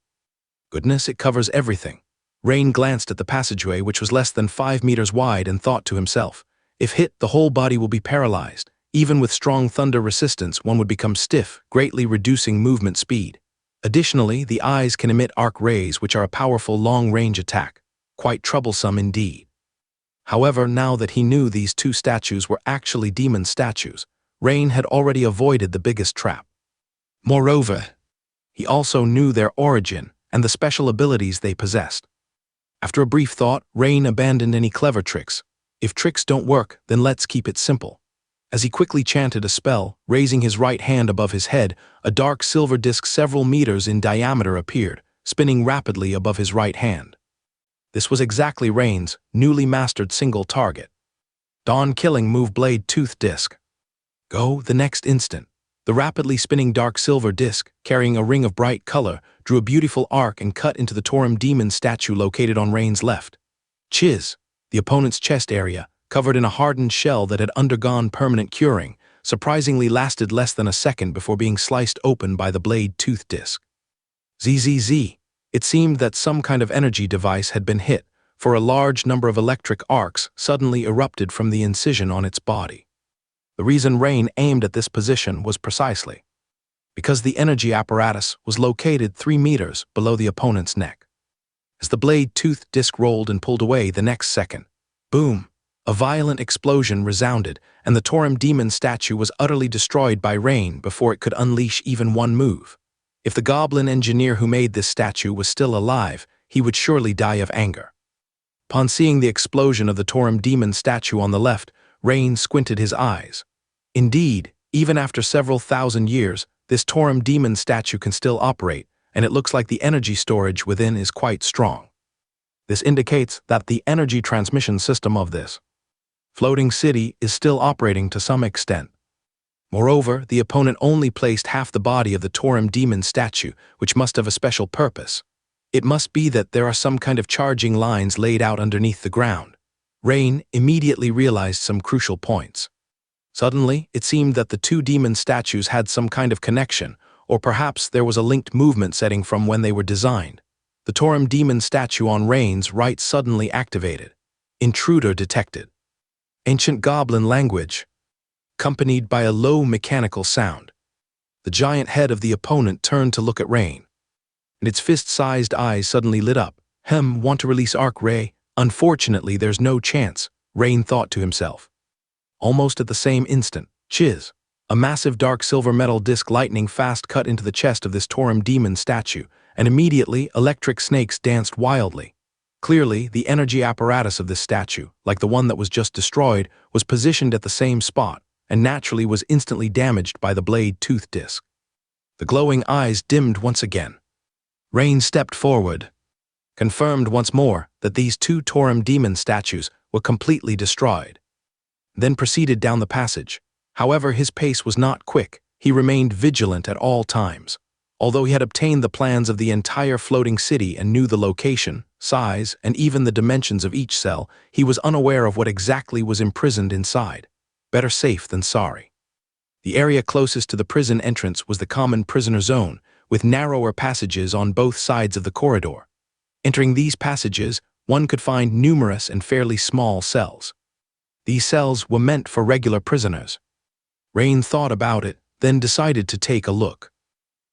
Goodness, it covers everything. Rain glanced at the passageway, which was less than 5 meters wide, and thought to himself, if hit, the whole body will be paralyzed. Even with strong thunder resistance, one would become stiff, greatly reducing movement speed. Additionally, the eyes can emit arc rays, which are a powerful long-range attack. Quite troublesome indeed. However, now that he knew these two statues were actually demon statues, Rain had already avoided the biggest trap. Moreover, he also knew their origin and the special abilities they possessed. After a brief thought, Rain abandoned any clever tricks. If tricks don't work, then let's keep it simple. As he quickly chanted a spell, raising his right hand above his head, a dark silver disc several meters in diameter appeared, spinning rapidly above his right hand. This was exactly Rain's newly mastered single target. Dawn-killing move blade tooth disc. Go the next instant. The rapidly spinning dark silver disc, carrying a ring of bright color, drew a beautiful arc and cut into the Torum demon statue located on Rain's left. Chiz, the opponent's chest area, covered in a hardened shell that had undergone permanent curing, surprisingly lasted less than a second before being sliced open by the blade tooth disc. ZZZ. It seemed that some kind of energy device had been hit, for a large number of electric arcs suddenly erupted from the incision on its body. The reason Rain aimed at this position was precisely because the energy apparatus was located 3 meters below the opponent's neck. As the blade tooth disc rolled and pulled away the next second, boom, a violent explosion resounded, and the Torum demon statue was utterly destroyed by Rain before it could unleash even one move. If the goblin engineer who made this statue was still alive, he would surely die of anger. Upon seeing the explosion of the Torum demon statue on the left, Rain squinted his eyes. Indeed, even after several thousand years, this Torum demon statue can still operate, and it looks like the energy storage within is quite strong. This indicates that the energy transmission system of this floating city is still operating to some extent. Moreover, the opponent only placed half the body of the Torum demon statue, which must have a special purpose. It must be that there are some kind of charging lines laid out underneath the ground. Rain immediately realized some crucial points. Suddenly, it seemed that the two demon statues had some kind of connection, or perhaps there was a linked movement setting from when they were designed. The Torum demon statue on Rain's right suddenly activated. Intruder detected. Ancient goblin language, accompanied by a low mechanical sound. The giant head of the opponent turned to look at Rain, and its fist-sized eyes suddenly lit up. Want to release arc ray? Unfortunately, there's no chance, Rain thought to himself. Almost at the same instant, chiz, a massive dark silver metal disc lightning fast cut into the chest of this Torum demon statue, and immediately electric snakes danced wildly. Clearly, the energy apparatus of this statue, like the one that was just destroyed, was positioned at the same spot, and naturally was instantly damaged by the blade tooth disc. The glowing eyes dimmed once again. Rain stepped forward, confirmed once more that these two Torum demon statues were completely destroyed, then proceeded down the passage. However, his pace was not quick. He remained vigilant at all times. Although he had obtained the plans of the entire floating city and knew the location, size, and even the dimensions of each cell, he was unaware of what exactly was imprisoned inside. Better safe than sorry. The area closest to the prison entrance was the common prisoner zone, with narrower passages on both sides of the corridor. Entering these passages, one could find numerous and fairly small cells. These cells were meant for regular prisoners. Rain thought about it, then decided to take a look.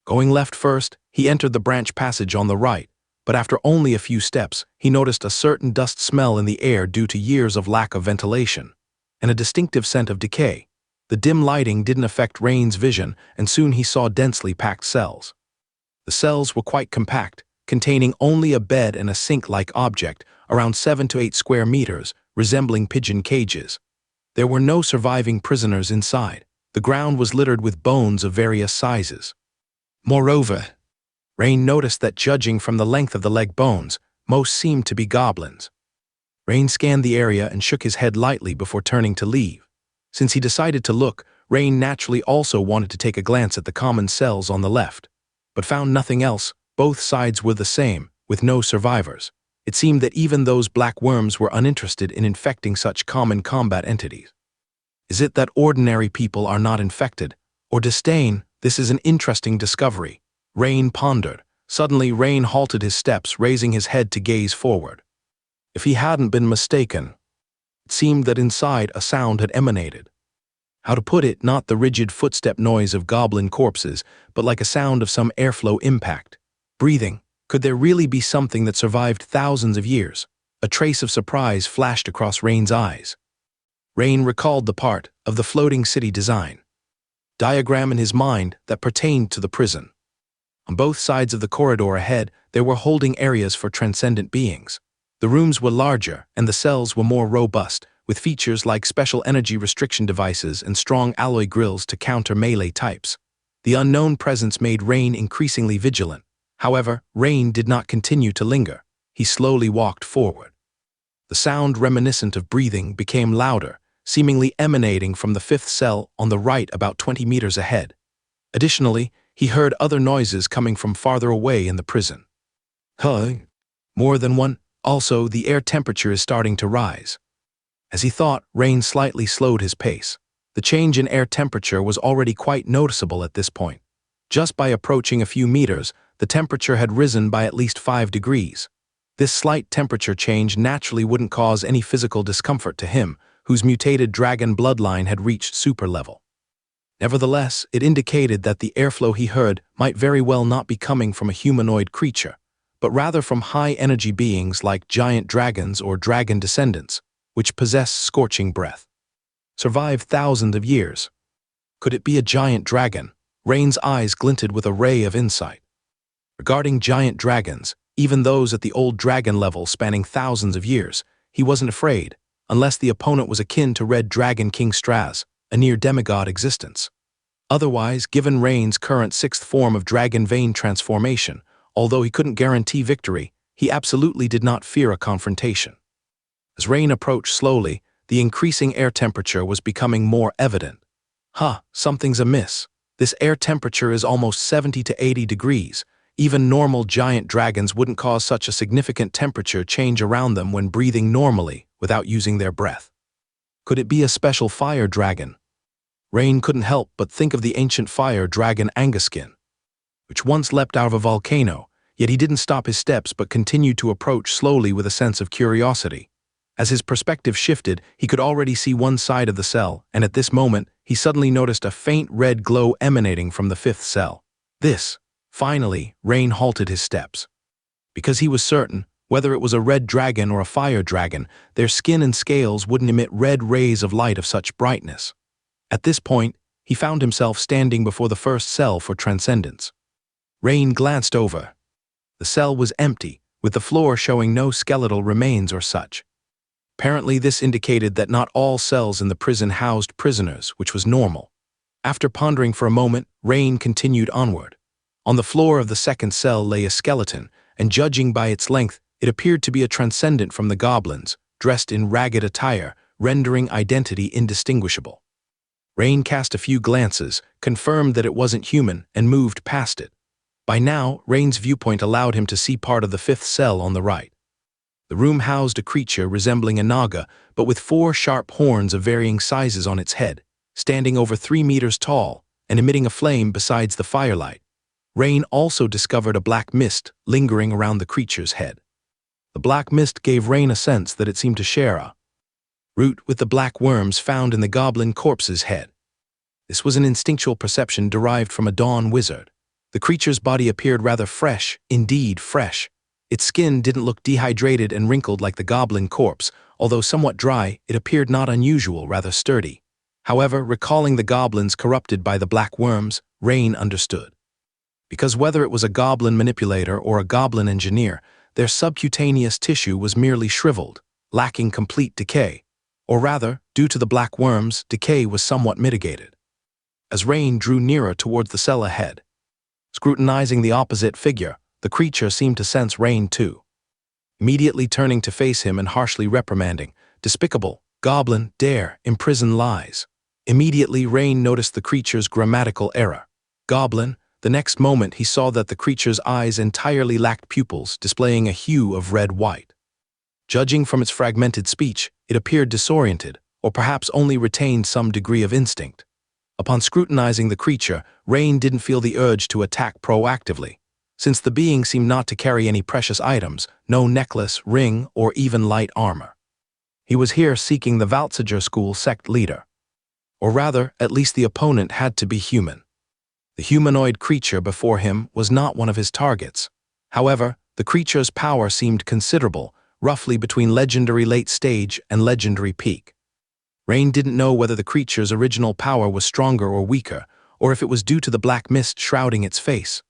Going left first, he entered the branch passage on the right, but after only a few steps, he noticed a certain dust smell in the air due to years of lack of ventilation, and a distinctive scent of decay. The dim lighting didn't affect Rain's vision, and soon he saw densely packed cells. The cells were quite compact, containing only a bed and a sink-like object, around 7 to 8 square meters, resembling pigeon cages. There were no surviving prisoners inside. The ground was littered with bones of various sizes. Moreover, Rain noticed that judging from the length of the leg bones, most seemed to be goblins. Rain scanned the area and shook his head lightly before turning to leave. Since he decided to look, Rain naturally also wanted to take a glance at the common cells on the left, but found nothing else. Both sides were the same, with no survivors. It seemed that even those black worms were uninterested in infecting such common combat entities. Is it that ordinary people are not infected, or disdain, This is an interesting discovery. Rain pondered. Suddenly, Rain halted his steps, raising his head to gaze forward. If he hadn't been mistaken, it seemed that inside a sound had emanated. How to put it, not the rigid footstep noise of goblin corpses, but like a sound of some airflow impact. Breathing. Could there really be something that survived thousands of years? A trace of surprise flashed across Rain's eyes. Rain recalled the part of the floating city design diagram in his mind that pertained to the prison. On both sides of the corridor ahead, there were holding areas for transcendent beings. The rooms were larger, and the cells were more robust, with features like special energy restriction devices and strong alloy grills to counter melee types. The unknown presence made Rain increasingly vigilant. However, Rain did not continue to linger. He slowly walked forward. The sound, reminiscent of breathing, became louder, seemingly emanating from the fifth cell on the right about 20 meters ahead. Additionally, he heard other noises coming from farther away in the prison. More than one. Also, the air temperature is starting to rise. As he thought, Rain slightly slowed his pace. The change in air temperature was already quite noticeable at this point. Just by approaching a few meters, the temperature had risen by at least 5 degrees. This slight temperature change naturally wouldn't cause any physical discomfort to him, whose mutated dragon bloodline had reached super level. Nevertheless, it indicated that the airflow he heard might very well not be coming from a humanoid creature, but rather from high-energy beings like giant dragons or dragon descendants, which possess scorching breath. Survived thousands of years. Could it be a giant dragon? Rain's eyes glinted with a ray of insight. Regarding giant dragons, even those at the old dragon level spanning thousands of years, he wasn't afraid, unless the opponent was akin to Red Dragon King Straz, a near-demigod existence. Otherwise, given Rain's current sixth form of dragon vein transformation, although he couldn't guarantee victory, he absolutely did not fear a confrontation. As Rain approached slowly, the increasing air temperature was becoming more evident. Something's amiss. This air temperature is almost 70 to 80 degrees. Even normal giant dragons wouldn't cause such a significant temperature change around them when breathing normally without using their breath. Could it be a special fire dragon? Rain couldn't help but think of the ancient fire dragon Anguskin, which once leapt out of a volcano, yet he didn't stop his steps but continued to approach slowly with a sense of curiosity. As his perspective shifted, he could already see one side of the cell, and at this moment, he suddenly noticed a faint red glow emanating from the fifth cell. Finally, Rain halted his steps. Because he was certain, whether it was a red dragon or a fire dragon, their skin and scales wouldn't emit red rays of light of such brightness. At this point, he found himself standing before the first cell for transcendence. Rain glanced over. The cell was empty, with the floor showing no skeletal remains or such. Apparently, this indicated that not all cells in the prison housed prisoners, which was normal. After pondering for a moment, Rain continued onward. On the floor of the second cell lay a skeleton, and judging by its length, it appeared to be a transcendent from the goblins, dressed in ragged attire, rendering identity indistinguishable. Rain cast a few glances, confirmed that it wasn't human, and moved past it. By now, Rain's viewpoint allowed him to see part of the fifth cell on the right. The room housed a creature resembling a naga, but with 4 sharp horns of varying sizes on its head, standing over 3 meters tall and emitting a flame besides the firelight. Rain also discovered a black mist lingering around the creature's head. The black mist gave Rain a sense that it seemed to share a root with the black worms found in the goblin corpse's head. This was an instinctual perception derived from a dawn wizard. The creature's body appeared rather fresh, indeed fresh. Its skin didn't look dehydrated and wrinkled like the goblin corpse. Although somewhat dry, it appeared not unusual, rather sturdy. However, recalling the goblins corrupted by the black worms, Rain understood. Because whether it was a goblin manipulator or a goblin engineer, their subcutaneous tissue was merely shriveled, lacking complete decay. Or rather, due to the black worms, decay was somewhat mitigated. As Rain drew nearer towards the cell ahead, scrutinizing the opposite figure, the creature seemed to sense Rain too. Immediately turning to face him and harshly reprimanding, "Despicable, goblin, dare, imprison lies." Immediately Rain noticed the creature's grammatical error. Goblin. The next moment he saw that the creature's eyes entirely lacked pupils, displaying a hue of red-white. Judging from its fragmented speech, it appeared disoriented, or perhaps only retained some degree of instinct. Upon scrutinizing the creature, Rain didn't feel the urge to attack proactively, since the being seemed not to carry any precious items, no necklace, ring, or even light armor. He was here seeking the Valtziger school sect leader. Or rather, at least the opponent had to be human. The humanoid creature before him was not one of his targets. However, the creature's power seemed considerable, roughly between legendary late stage and legendary peak. Rain didn't know whether the creature's original power was stronger or weaker, or if it was due to the black mist shrouding its face.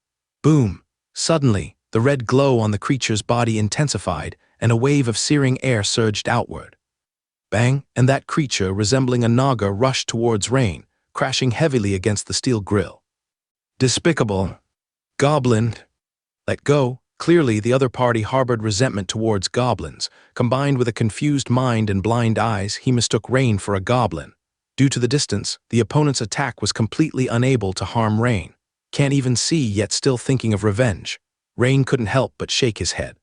Boom! Suddenly, the red glow on the creature's body intensified, and a wave of searing air surged outward. Bang! And that creature, resembling a naga, rushed towards Rain, crashing heavily against the steel grill. Despicable. Goblin. Let go. Clearly, the other party harbored resentment towards goblins. Combined with a confused mind and blind eyes, he mistook Rain for a goblin. Due to the distance, the opponent's attack was completely unable to harm Rain. Can't even see, yet still thinking of revenge. Rain couldn't help but shake his head.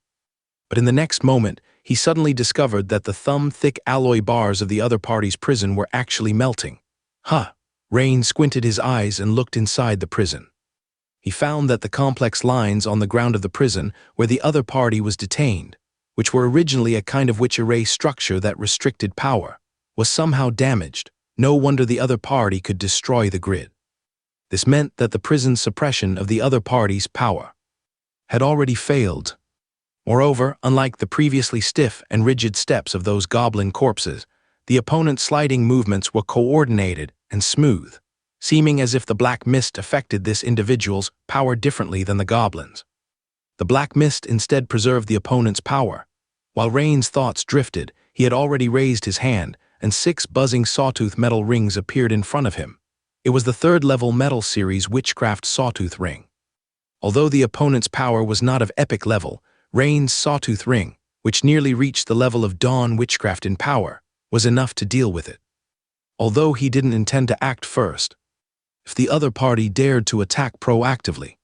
But in the next moment, he suddenly discovered that the thumb-thick alloy bars of the other party's prison were actually melting. Huh! Rain squinted his eyes and looked inside the prison. He found that the complex lines on the ground of the prison where the other party was detained, which were originally a kind of witch array structure that restricted power, was somehow damaged. No wonder the other party could destroy the grid. This meant that the prison's suppression of the other party's power had already failed. Moreover, unlike the previously stiff and rigid steps of those goblin corpses, the opponent's sliding movements were coordinated and smooth, seeming as if the black mist affected this individual's power differently than the goblins. The black mist instead preserved the opponent's power. While Rain's thoughts drifted, he had already raised his hand, and 6 buzzing sawtooth metal rings appeared in front of him. It was the 3rd-level Metal Series Witchcraft Sawtooth Ring. Although the opponent's power was not of epic level, Rain's Sawtooth Ring, which nearly reached the level of Dawn Witchcraft in power, was enough to deal with it. Although he didn't intend to act first, if the other party dared to attack proactively,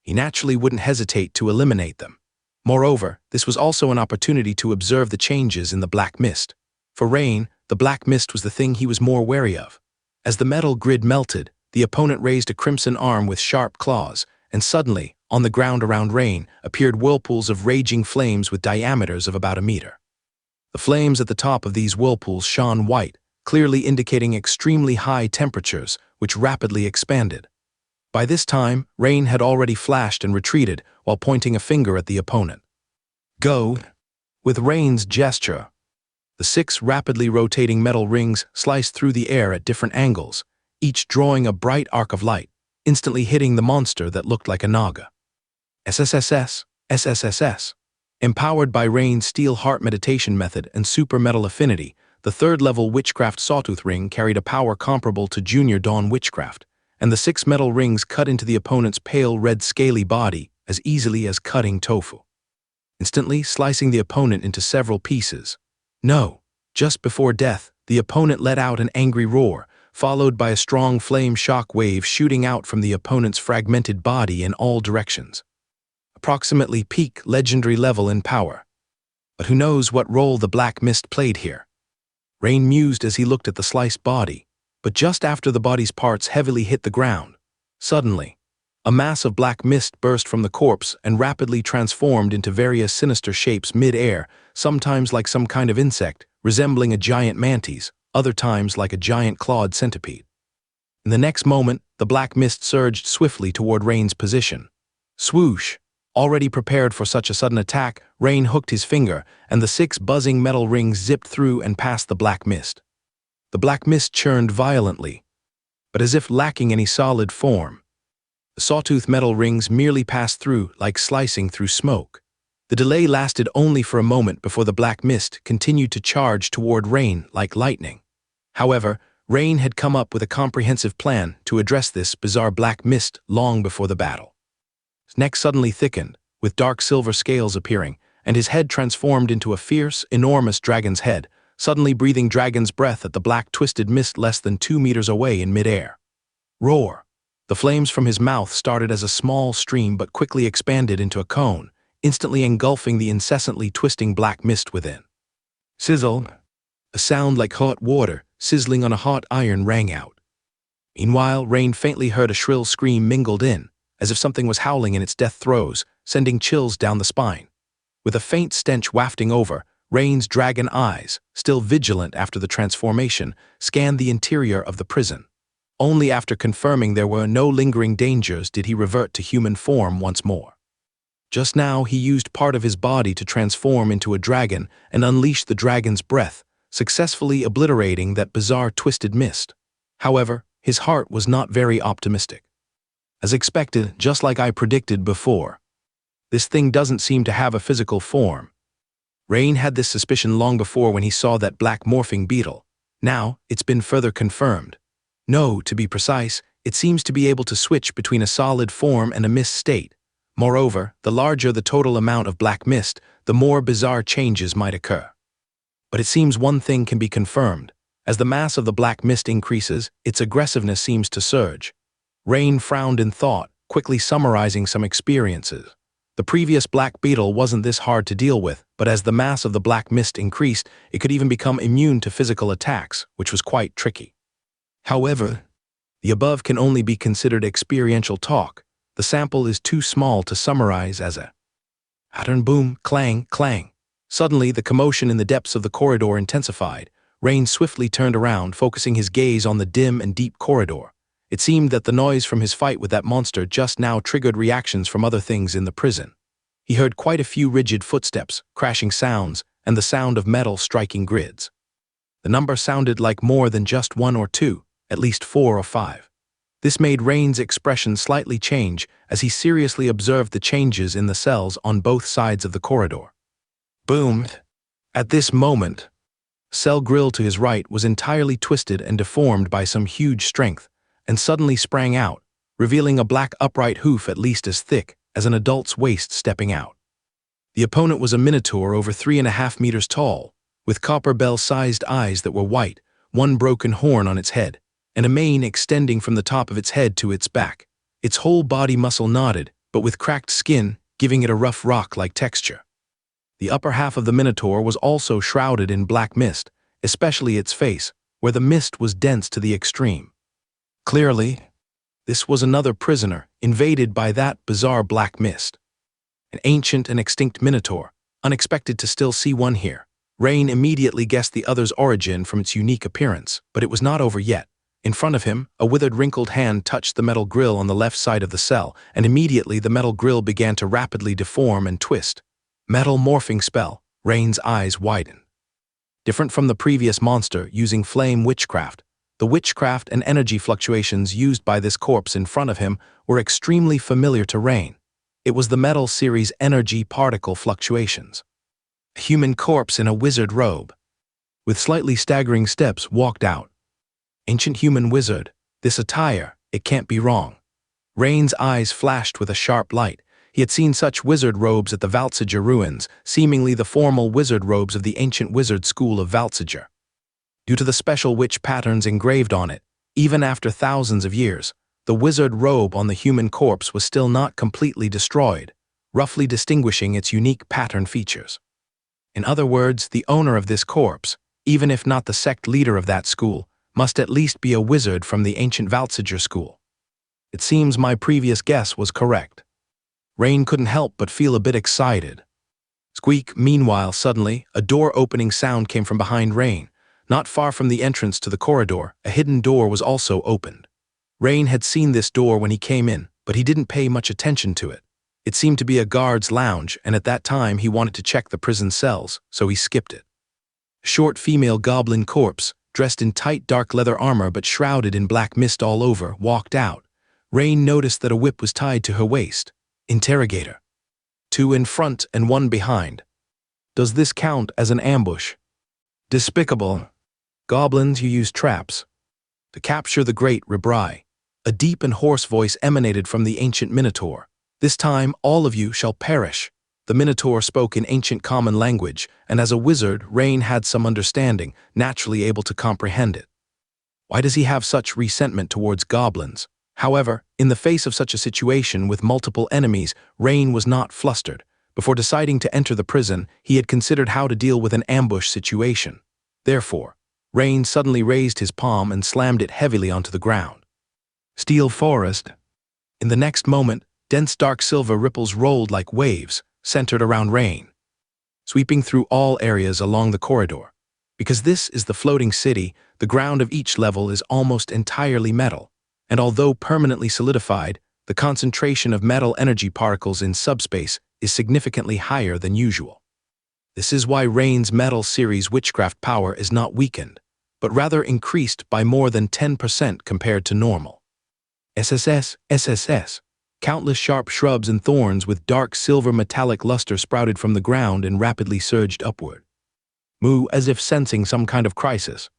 he naturally wouldn't hesitate to eliminate them. Moreover, this was also an opportunity to observe the changes in the black mist. For Rain, the black mist was the thing he was more wary of. As the metal grid melted, the opponent raised a crimson arm with sharp claws, and suddenly, on the ground around Rain, appeared whirlpools of raging flames with diameters of about a meter. The flames at the top of these whirlpools shone white, clearly indicating extremely high temperatures, which rapidly expanded. By this time, Rain had already flashed and retreated while pointing a finger at the opponent. Go! With Rain's gesture, the 6 rapidly rotating metal rings sliced through the air at different angles, each drawing a bright arc of light, instantly hitting the monster that looked like a naga. SSSS, SSSS. Empowered by Rain's Steel Heart Meditation Method and Super Metal Affinity, the 3rd-level Witchcraft Sawtooth Ring carried a power comparable to Junior Dawn Witchcraft, and the 6 metal rings cut into the opponent's pale red scaly body as easily as cutting tofu, instantly slicing the opponent into several pieces. No, just before death, the opponent let out an angry roar, followed by a strong flame shock wave shooting out from the opponent's fragmented body in all directions. Approximately peak legendary level in power. But who knows what role the black mist played here? Rain mused as he looked at the sliced body, but just after the body's parts heavily hit the ground, suddenly, a mass of black mist burst from the corpse and rapidly transformed into various sinister shapes mid-air, sometimes like some kind of insect, resembling a giant mantis, other times like a giant clawed centipede. In the next moment, the black mist surged swiftly toward Rain's position. Swoosh! Already prepared for such a sudden attack, Rain hooked his finger, and the 6 buzzing metal rings zipped through and past the black mist. The black mist churned violently, but as if lacking any solid form. The sawtooth metal rings merely passed through like slicing through smoke. The delay lasted only for a moment before the black mist continued to charge toward Rain like lightning. However, Rain had come up with a comprehensive plan to address this bizarre black mist long before the battle. His neck suddenly thickened, with dark silver scales appearing, and his head transformed into a fierce, enormous dragon's head, suddenly breathing dragon's breath at the black twisted mist less than 2 meters away in midair. Roar! The flames from his mouth started as a small stream but quickly expanded into a cone, instantly engulfing the incessantly twisting black mist within. Sizzle! A sound like hot water sizzling on a hot iron rang out. Meanwhile, Rain faintly heard a shrill scream mingled in, as if something was howling in its death throes, sending chills down the spine. With a faint stench wafting over, Rain's dragon eyes, still vigilant after the transformation, scanned the interior of the prison. Only after confirming there were no lingering dangers did he revert to human form once more. Just now he used part of his body to transform into a dragon and unleash the dragon's breath, successfully obliterating that bizarre twisted mist. However, his heart was not very optimistic. As expected, just like I predicted before, this thing doesn't seem to have a physical form. Rain had this suspicion long before when he saw that black morphing beetle. Now, it's been further confirmed. No, to be precise, it seems to be able to switch between a solid form and a mist state. Moreover, the larger the total amount of black mist, the more bizarre changes might occur. But it seems one thing can be confirmed. As the mass of the black mist increases, its aggressiveness seems to surge. Rain frowned in thought, quickly summarizing some experiences. The previous black beetle wasn't this hard to deal with, but as the mass of the black mist increased, it could even become immune to physical attacks, which was quite tricky. However, the above can only be considered experiential talk. The sample is too small to summarize as a pattern. Boom, clang, clang. Suddenly, the commotion in the depths of the corridor intensified. Rain swiftly turned around, focusing his gaze on the dim and deep corridor. It seemed that the noise from his fight with that monster just now triggered reactions from other things in the prison. He heard quite a few rigid footsteps, crashing sounds, and the sound of metal striking grids. The number sounded like more than just one or two, at least 4 or 5. This made Rain's expression slightly change as he seriously observed the changes in the cells on both sides of the corridor. Boom! At this moment, cell grill to his right was entirely twisted and deformed by some huge strength, and suddenly sprang out, revealing a black upright hoof at least as thick as an adult's waist stepping out. The opponent was a minotaur over 3.5 meters tall, with copper bell-sized eyes that were white, one broken horn on its head, and a mane extending from the top of its head to its back. Its whole body muscle knotted, but with cracked skin, giving it a rough rock-like texture. The upper half of the minotaur was also shrouded in black mist, especially its face, where the mist was dense to the extreme. Clearly, this was another prisoner, invaded by that bizarre black mist. An ancient and extinct minotaur, unexpected to still see one here. Rain immediately guessed the other's origin from its unique appearance, but it was not over yet. In front of him, a withered, wrinkled hand touched the metal grill on the left side of the cell, and immediately the metal grill began to rapidly deform and twist. Metal morphing spell. Rain's eyes widened. Different from the previous monster using flame witchcraft, the witchcraft and energy fluctuations used by this corpse in front of him were extremely familiar to Rain. It was the metal series energy particle fluctuations. A human corpse in a wizard robe, with slightly staggering steps, walked out. Ancient human wizard. This attire, it can't be wrong. Rain's eyes flashed with a sharp light. He had seen such wizard robes at the Valtziger ruins, seemingly the formal wizard robes of the ancient wizard school of Valtziger. Due to the special witch patterns engraved on it, even after thousands of years, the wizard robe on the human corpse was still not completely destroyed, roughly distinguishing its unique pattern features. In other words, the owner of this corpse, even if not the sect leader of that school, must at least be a wizard from the ancient Valtziger school. It seems my previous guess was correct. Rain couldn't help but feel a bit excited. Squeak. Meanwhile, suddenly, a door-opening sound came from behind Rain. Not far from the entrance to the corridor, a hidden door was also opened. Rain had seen this door when he came in, but he didn't pay much attention to it. It seemed to be a guard's lounge, and at that time he wanted to check the prison cells, so he skipped it. A short female goblin corpse, dressed in tight dark leather armor but shrouded in black mist all over, walked out. Rain noticed that a whip was tied to her waist. Interrogator. 2 in front and 1 behind. Does this count as an ambush? Despicable. Goblins who use traps. To capture the great Ribrai. A deep and hoarse voice emanated from the ancient minotaur. This time all of you shall perish. The minotaur spoke in ancient common language, and as a wizard, Rain had some understanding, naturally able to comprehend it. Why does he have such resentment towards goblins? However, in the face of such a situation with multiple enemies, Rain was not flustered. Before deciding to enter the prison, he had considered how to deal with an ambush situation. Therefore, Rain suddenly raised his palm and slammed it heavily onto the ground. Steel forest. In the next moment, dense dark silver ripples rolled like waves, centered around Rain, sweeping through all areas along the corridor. Because this is the floating city, the ground of each level is almost entirely metal, and although permanently solidified, the concentration of metal energy particles in subspace is significantly higher than usual. This is why Rain's Metal Series witchcraft power is not weakened, but rather increased by more than 10% compared to normal. SSS. Countless sharp shrubs and thorns with dark silver metallic luster sprouted from the ground and rapidly surged upward. Moo, as if sensing some kind of crisis.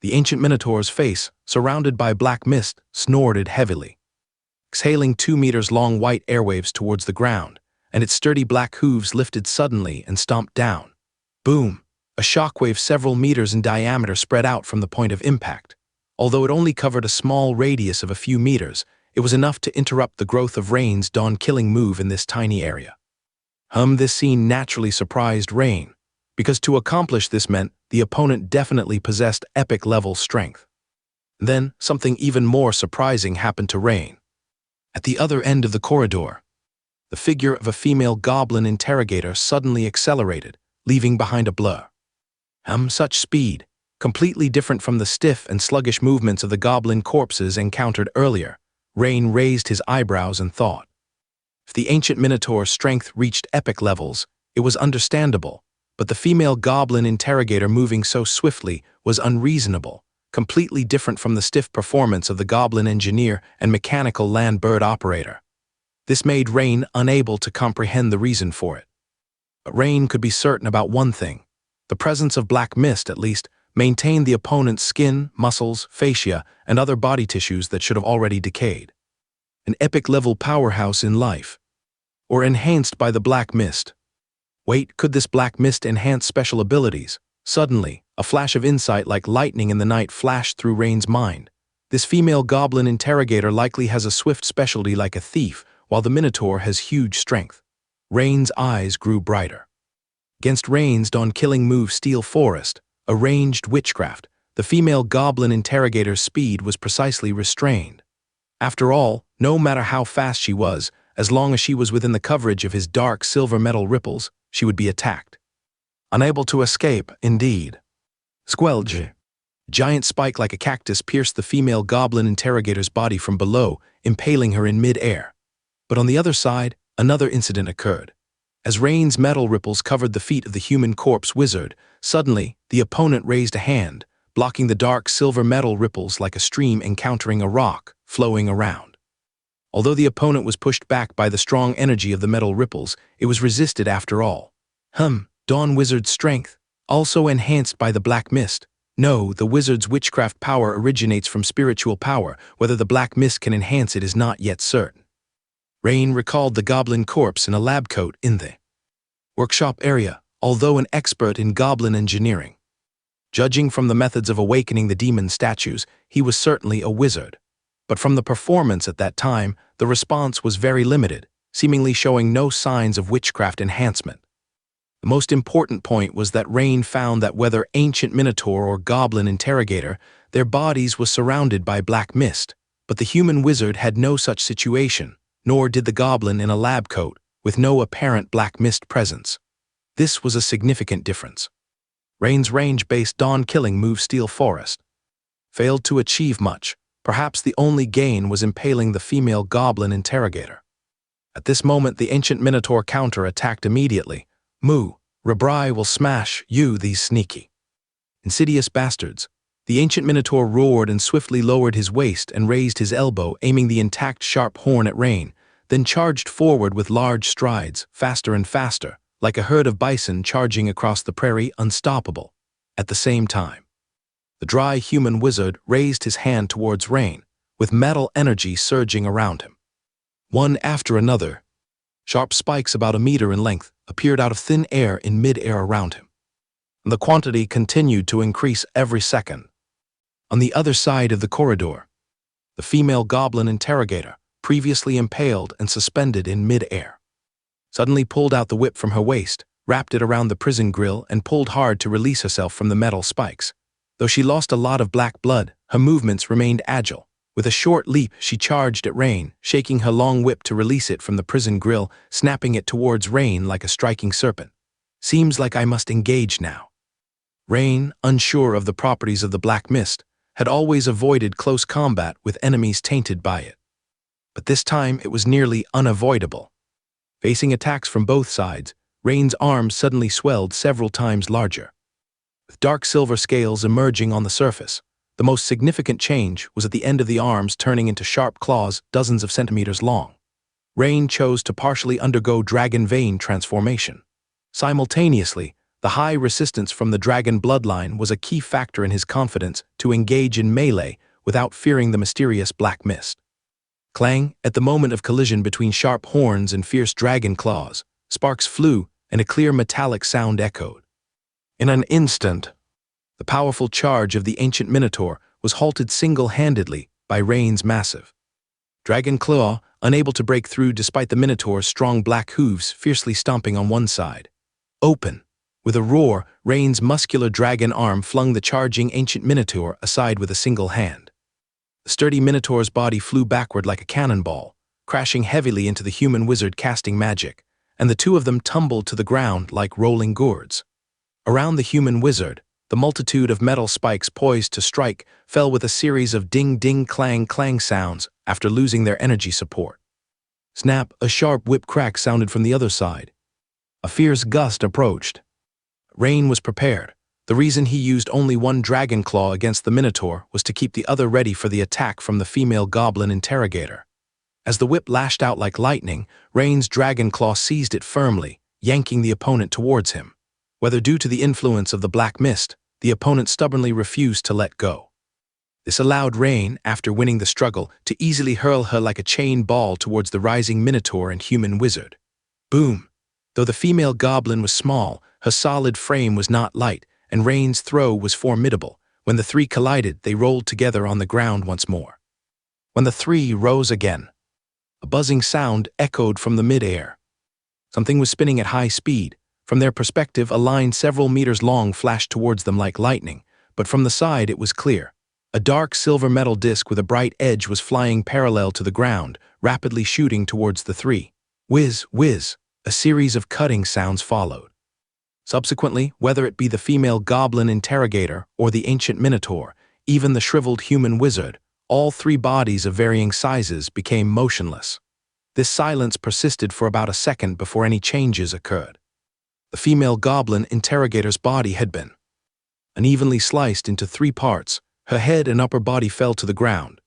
The ancient Minotaur's face, surrounded by black mist, snorted heavily, exhaling 2 meters long white airwaves towards the ground, and its sturdy black hooves lifted suddenly and stomped down. Boom! A shockwave several meters in diameter spread out from the point of impact. Although it only covered a small radius of a few meters, it was enough to interrupt the growth of Rain's dawn-killing move in this tiny area. This scene naturally surprised Rain, because to accomplish this meant the opponent definitely possessed epic-level strength. Then, something even more surprising happened to Rain. At the other end of the corridor, the figure of a female goblin interrogator suddenly accelerated, leaving behind a blur. Such speed, completely different from the stiff and sluggish movements of the goblin corpses encountered earlier. Rain raised his eyebrows and thought. If the ancient Minotaur's strength reached epic levels, it was understandable, but the female goblin interrogator moving so swiftly was unreasonable, completely different from the stiff performance of the goblin engineer and mechanical land bird operator. This made Rain unable to comprehend the reason for it. But Rain could be certain about one thing. The presence of black mist, at least, maintained the opponent's skin, muscles, fascia, and other body tissues that should have already decayed. An epic-level powerhouse in life. Or enhanced by the black mist. Wait, could this black mist enhance special abilities? Suddenly, a flash of insight like lightning in the night flashed through Rain's mind. This female goblin interrogator likely has a swift specialty like a thief, while the Minotaur has huge strength. Rain's eyes grew brighter. Against Rain's dawn-killing move Steel Forest, a ranged witchcraft, the female goblin interrogator's speed was precisely restrained. After all, no matter how fast she was, as long as she was within the coverage of his dark silver metal ripples, she would be attacked. Unable to escape, indeed. Squelch. Giant spike like a cactus pierced the female goblin interrogator's body from below, impaling her in mid-air. But on the other side, another incident occurred. As Rain's metal ripples covered the feet of the human corpse wizard, suddenly, the opponent raised a hand, blocking the dark silver metal ripples like a stream encountering a rock, flowing around. Although the opponent was pushed back by the strong energy of the metal ripples, it was resisted after all. Dawn Wizard's strength, also enhanced by the black mist. No, the wizard's witchcraft power originates from spiritual power. Whether the black mist can enhance it is not yet certain. Rain recalled the goblin corpse in a lab coat in the workshop area, although an expert in goblin engineering. Judging from the methods of awakening the demon statues, he was certainly a wizard. But from the performance at that time, the response was very limited, seemingly showing no signs of witchcraft enhancement. The most important point was that Rain found that whether ancient Minotaur or goblin interrogator, their bodies were surrounded by black mist, but the human wizard had no such situation, nor did the goblin in a lab coat, with no apparent black mist presence. This was a significant difference. Rain's range-based dawn-killing move Steel Forest failed to achieve much. Perhaps the only gain was impaling the female goblin interrogator. At this moment, the ancient Minotaur counter-attacked immediately. Moo, Rabrai will smash you, these sneaky, insidious bastards. The ancient Minotaur roared and swiftly lowered his waist and raised his elbow, aiming the intact sharp horn at Rain, then charged forward with large strides, faster and faster, like a herd of bison charging across the prairie, unstoppable. At the same time, the dry human wizard raised his hand towards Rain, with metal energy surging around him. One after another, sharp spikes about a meter in length appeared out of thin air in mid-air around him. And the quantity continued to increase every second. On the other side of the corridor, the female goblin interrogator, previously impaled and suspended in mid-air, suddenly pulled out the whip from her waist, wrapped it around the prison grill, and pulled hard to release herself from the metal spikes. Though she lost a lot of black blood, her movements remained agile, With a short leap, she charged at Rain, shaking her long whip to release it from the prison grill, snapping it towards Rain like a striking serpent. Seems like I must engage now. Rain, unsure of the properties of the black mist, had always avoided close combat with enemies tainted by it. But this time it was nearly unavoidable. Facing attacks from both sides, Rain's arms suddenly swelled several times larger. With dark silver scales emerging on the surface, the most significant change was at the end of the arms turning into sharp claws dozens of centimeters long. Rain chose to partially undergo dragon vein transformation. Simultaneously, the high resistance from the dragon bloodline was a key factor in his confidence to engage in melee without fearing the mysterious black mist. Clang, at the moment of collision between sharp horns and fierce dragon claws, sparks flew and a clear metallic sound echoed. In an instant, the powerful charge of the ancient Minotaur was halted single-handedly by Rain's massive dragon claw, unable to break through despite the Minotaur's strong black hooves fiercely stomping on one side. Open! With a roar, Rain's muscular dragon arm flung the charging ancient Minotaur aside with a single hand. The sturdy Minotaur's body flew backward like a cannonball, crashing heavily into the human wizard casting magic, and the two of them tumbled to the ground like rolling gourds. Around the human wizard, the multitude of metal spikes poised to strike fell with a series of ding-ding-clang-clang sounds after losing their energy support. Snap, a sharp whip crack sounded from the other side. A fierce gust approached. Rain was prepared. The reason he used only one dragon claw against the Minotaur was to keep the other ready for the attack from the female goblin interrogator. As the whip lashed out like lightning, Rain's dragon claw seized it firmly, yanking the opponent towards him. Whether due to the influence of the black mist, the opponent stubbornly refused to let go. This allowed Rain, after winning the struggle, to easily hurl her like a chain ball towards the rising Minotaur and human wizard. Boom! Though the female goblin was small, her solid frame was not light, and Rain's throw was formidable. When the three collided, they rolled together on the ground once more. When the three rose again, a buzzing sound echoed from the mid-air. Something was spinning at high speed. From their perspective, a line several meters long flashed towards them like lightning, but from the side it was clear. A dark silver metal disc with a bright edge was flying parallel to the ground, rapidly shooting towards the three. Whiz, whiz, a series of cutting sounds followed. Subsequently, whether it be the female goblin interrogator or the ancient Minotaur, even the shriveled human wizard, all three bodies of varying sizes became motionless. This silence persisted for about a second before any changes occurred. The female goblin interrogator's body had been unevenly sliced into three parts. Her head and upper body fell to the ground,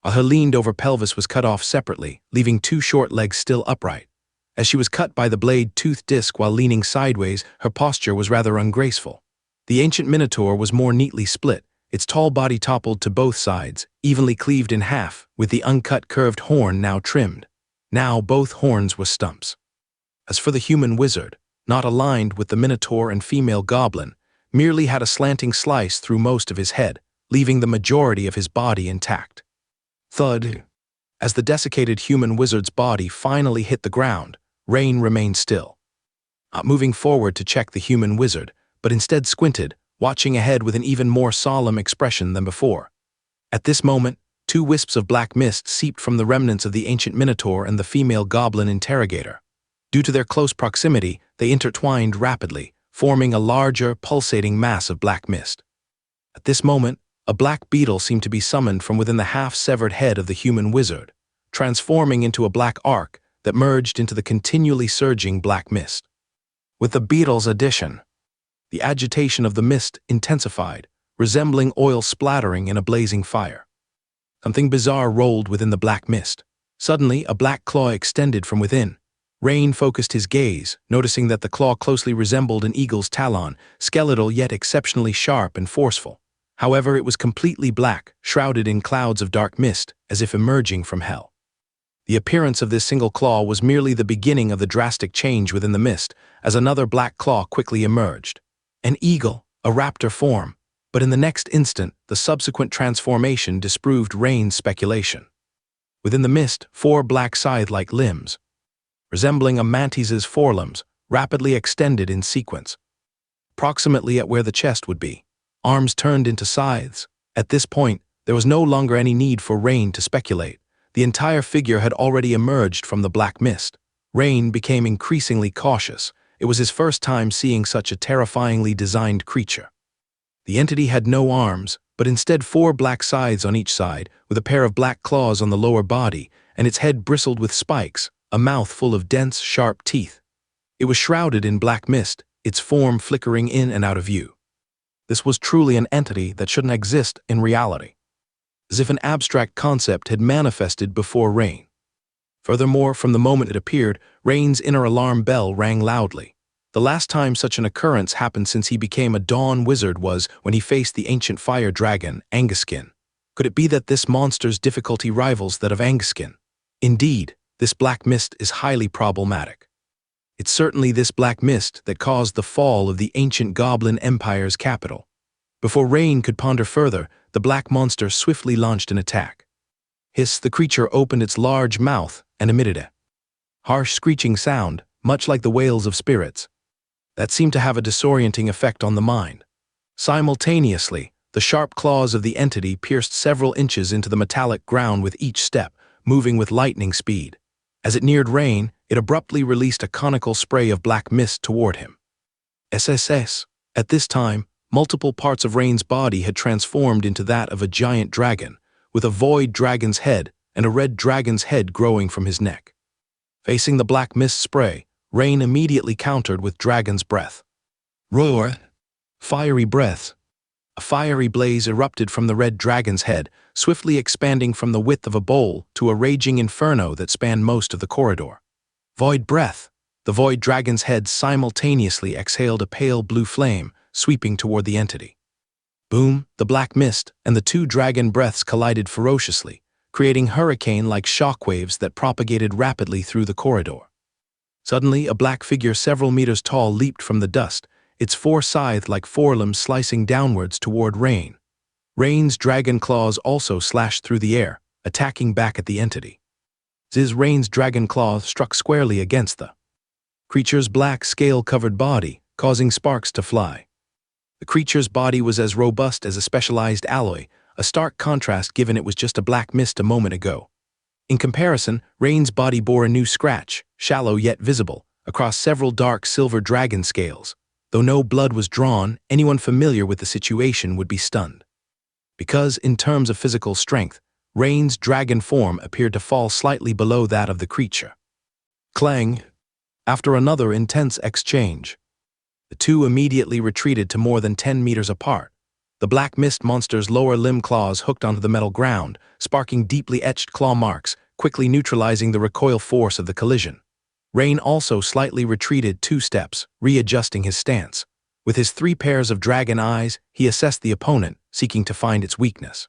while her leaned-over pelvis was cut off separately, leaving two short legs still upright. As she was cut by the blade-toothed disc while leaning sideways, her posture was rather ungraceful. The ancient Minotaur was more neatly split, its tall body toppled to both sides, evenly cleaved in half, with the uncut curved horn now trimmed. Now both horns were stumps. As for the human wizard, not aligned with the Minotaur and female goblin, merely had a slanting slice through most of his head, leaving the majority of his body intact. Thud! As the desiccated human wizard's body finally hit the ground, Rain remained still, not moving forward to check the human wizard, but instead squinted, watching ahead with an even more solemn expression than before. At this moment, two wisps of black mist seeped from the remnants of the ancient Minotaur and the female goblin interrogator. Due to their close proximity, they intertwined rapidly, forming a larger, pulsating mass of black mist. At this moment, a black beetle seemed to be summoned from within the half-severed head of the human wizard, transforming into a black arc that merged into the continually surging black mist. With the beetle's addition, the agitation of the mist intensified, resembling oil splattering in a blazing fire. Something bizarre rolled within the black mist. Suddenly, a black claw extended from within. Rain focused his gaze, noticing that the claw closely resembled an eagle's talon, skeletal yet exceptionally sharp and forceful. However, it was completely black, shrouded in clouds of dark mist, as if emerging from hell. The appearance of this single claw was merely the beginning of the drastic change within the mist, as another black claw quickly emerged. An eagle, a raptor form, but in the next instant, the subsequent transformation disproved Rain's speculation. Within the mist, four black scythe-like limbs, resembling a mantis's forelimbs, rapidly extended in sequence, approximately at where the chest would be. Arms turned into scythes. At this point, There was no longer any need for Rain to speculate. The entire figure had already emerged from the black mist. Rain became increasingly cautious. It was his first time seeing such a terrifyingly designed creature. The entity had no arms, but instead 4 black scythes on each side, with a pair of black claws on the lower body, and its head bristled with spikes, a mouth full of dense, sharp teeth. It was shrouded in black mist, its form flickering in and out of view. This was truly an entity that shouldn't exist in reality, as if an abstract concept had manifested before Rain. Furthermore, from the moment it appeared, Rain's inner alarm bell rang loudly. The last time such an occurrence happened since he became a dawn wizard was when he faced the ancient fire dragon, Anguskin. Could it be that this monster's difficulty rivals that of Anguskin? Indeed, this black mist is highly problematic. It's certainly this black mist that caused the fall of the ancient Goblin Empire's capital. Before Rain could ponder further, the black monster swiftly launched an attack. Hiss, the creature opened its large mouth and emitted a harsh screeching sound, much like the wails of spirits. That seemed to have a disorienting effect on the mind. Simultaneously, the sharp claws of the entity pierced several inches into the metallic ground with each step, moving with lightning speed. As it neared Rain, it abruptly released a conical spray of black mist toward him. SSS. At this time, multiple parts of Rain's body had transformed into that of a giant dragon, with a void dragon's head and a red dragon's head growing from his neck. Facing the black mist spray, Rain immediately countered with dragon's breath. Roar! Fiery breaths. A fiery blaze erupted from the red dragon's head, swiftly expanding from the width of a bowl to a raging inferno that spanned most of the corridor. Void breath. The void dragon's head simultaneously exhaled a pale blue flame, sweeping toward the entity. Boom! The black mist and the 2 dragon breaths collided ferociously, creating hurricane-like shockwaves that propagated rapidly through the corridor. Suddenly, a black figure several meters tall leaped from the dust, its 4 scythe-like forelimbs slicing downwards toward Rain. Rain's dragon claws also slashed through the air, attacking back at the entity. Rain's dragon claws struck squarely against the creature's black scale-covered body, causing sparks to fly. The creature's body was as robust as a specialized alloy, a stark contrast given it was just a black mist a moment ago. In comparison, Rain's body bore a new scratch, shallow yet visible, across several dark silver dragon scales. Though no blood was drawn, anyone familiar with the situation would be stunned. Because, in terms of physical strength, Rain's dragon form appeared to fall slightly below that of the creature. Clang! After another intense exchange, the 2 immediately retreated to more than 10 meters apart. The black mist monster's lower limb claws hooked onto the metal ground, sparking deeply etched claw marks, quickly neutralizing the recoil force of the collision. Rain also slightly retreated 2 steps, readjusting his stance. With his 3 pairs of dragon eyes, he assessed the opponent, seeking to find its weakness.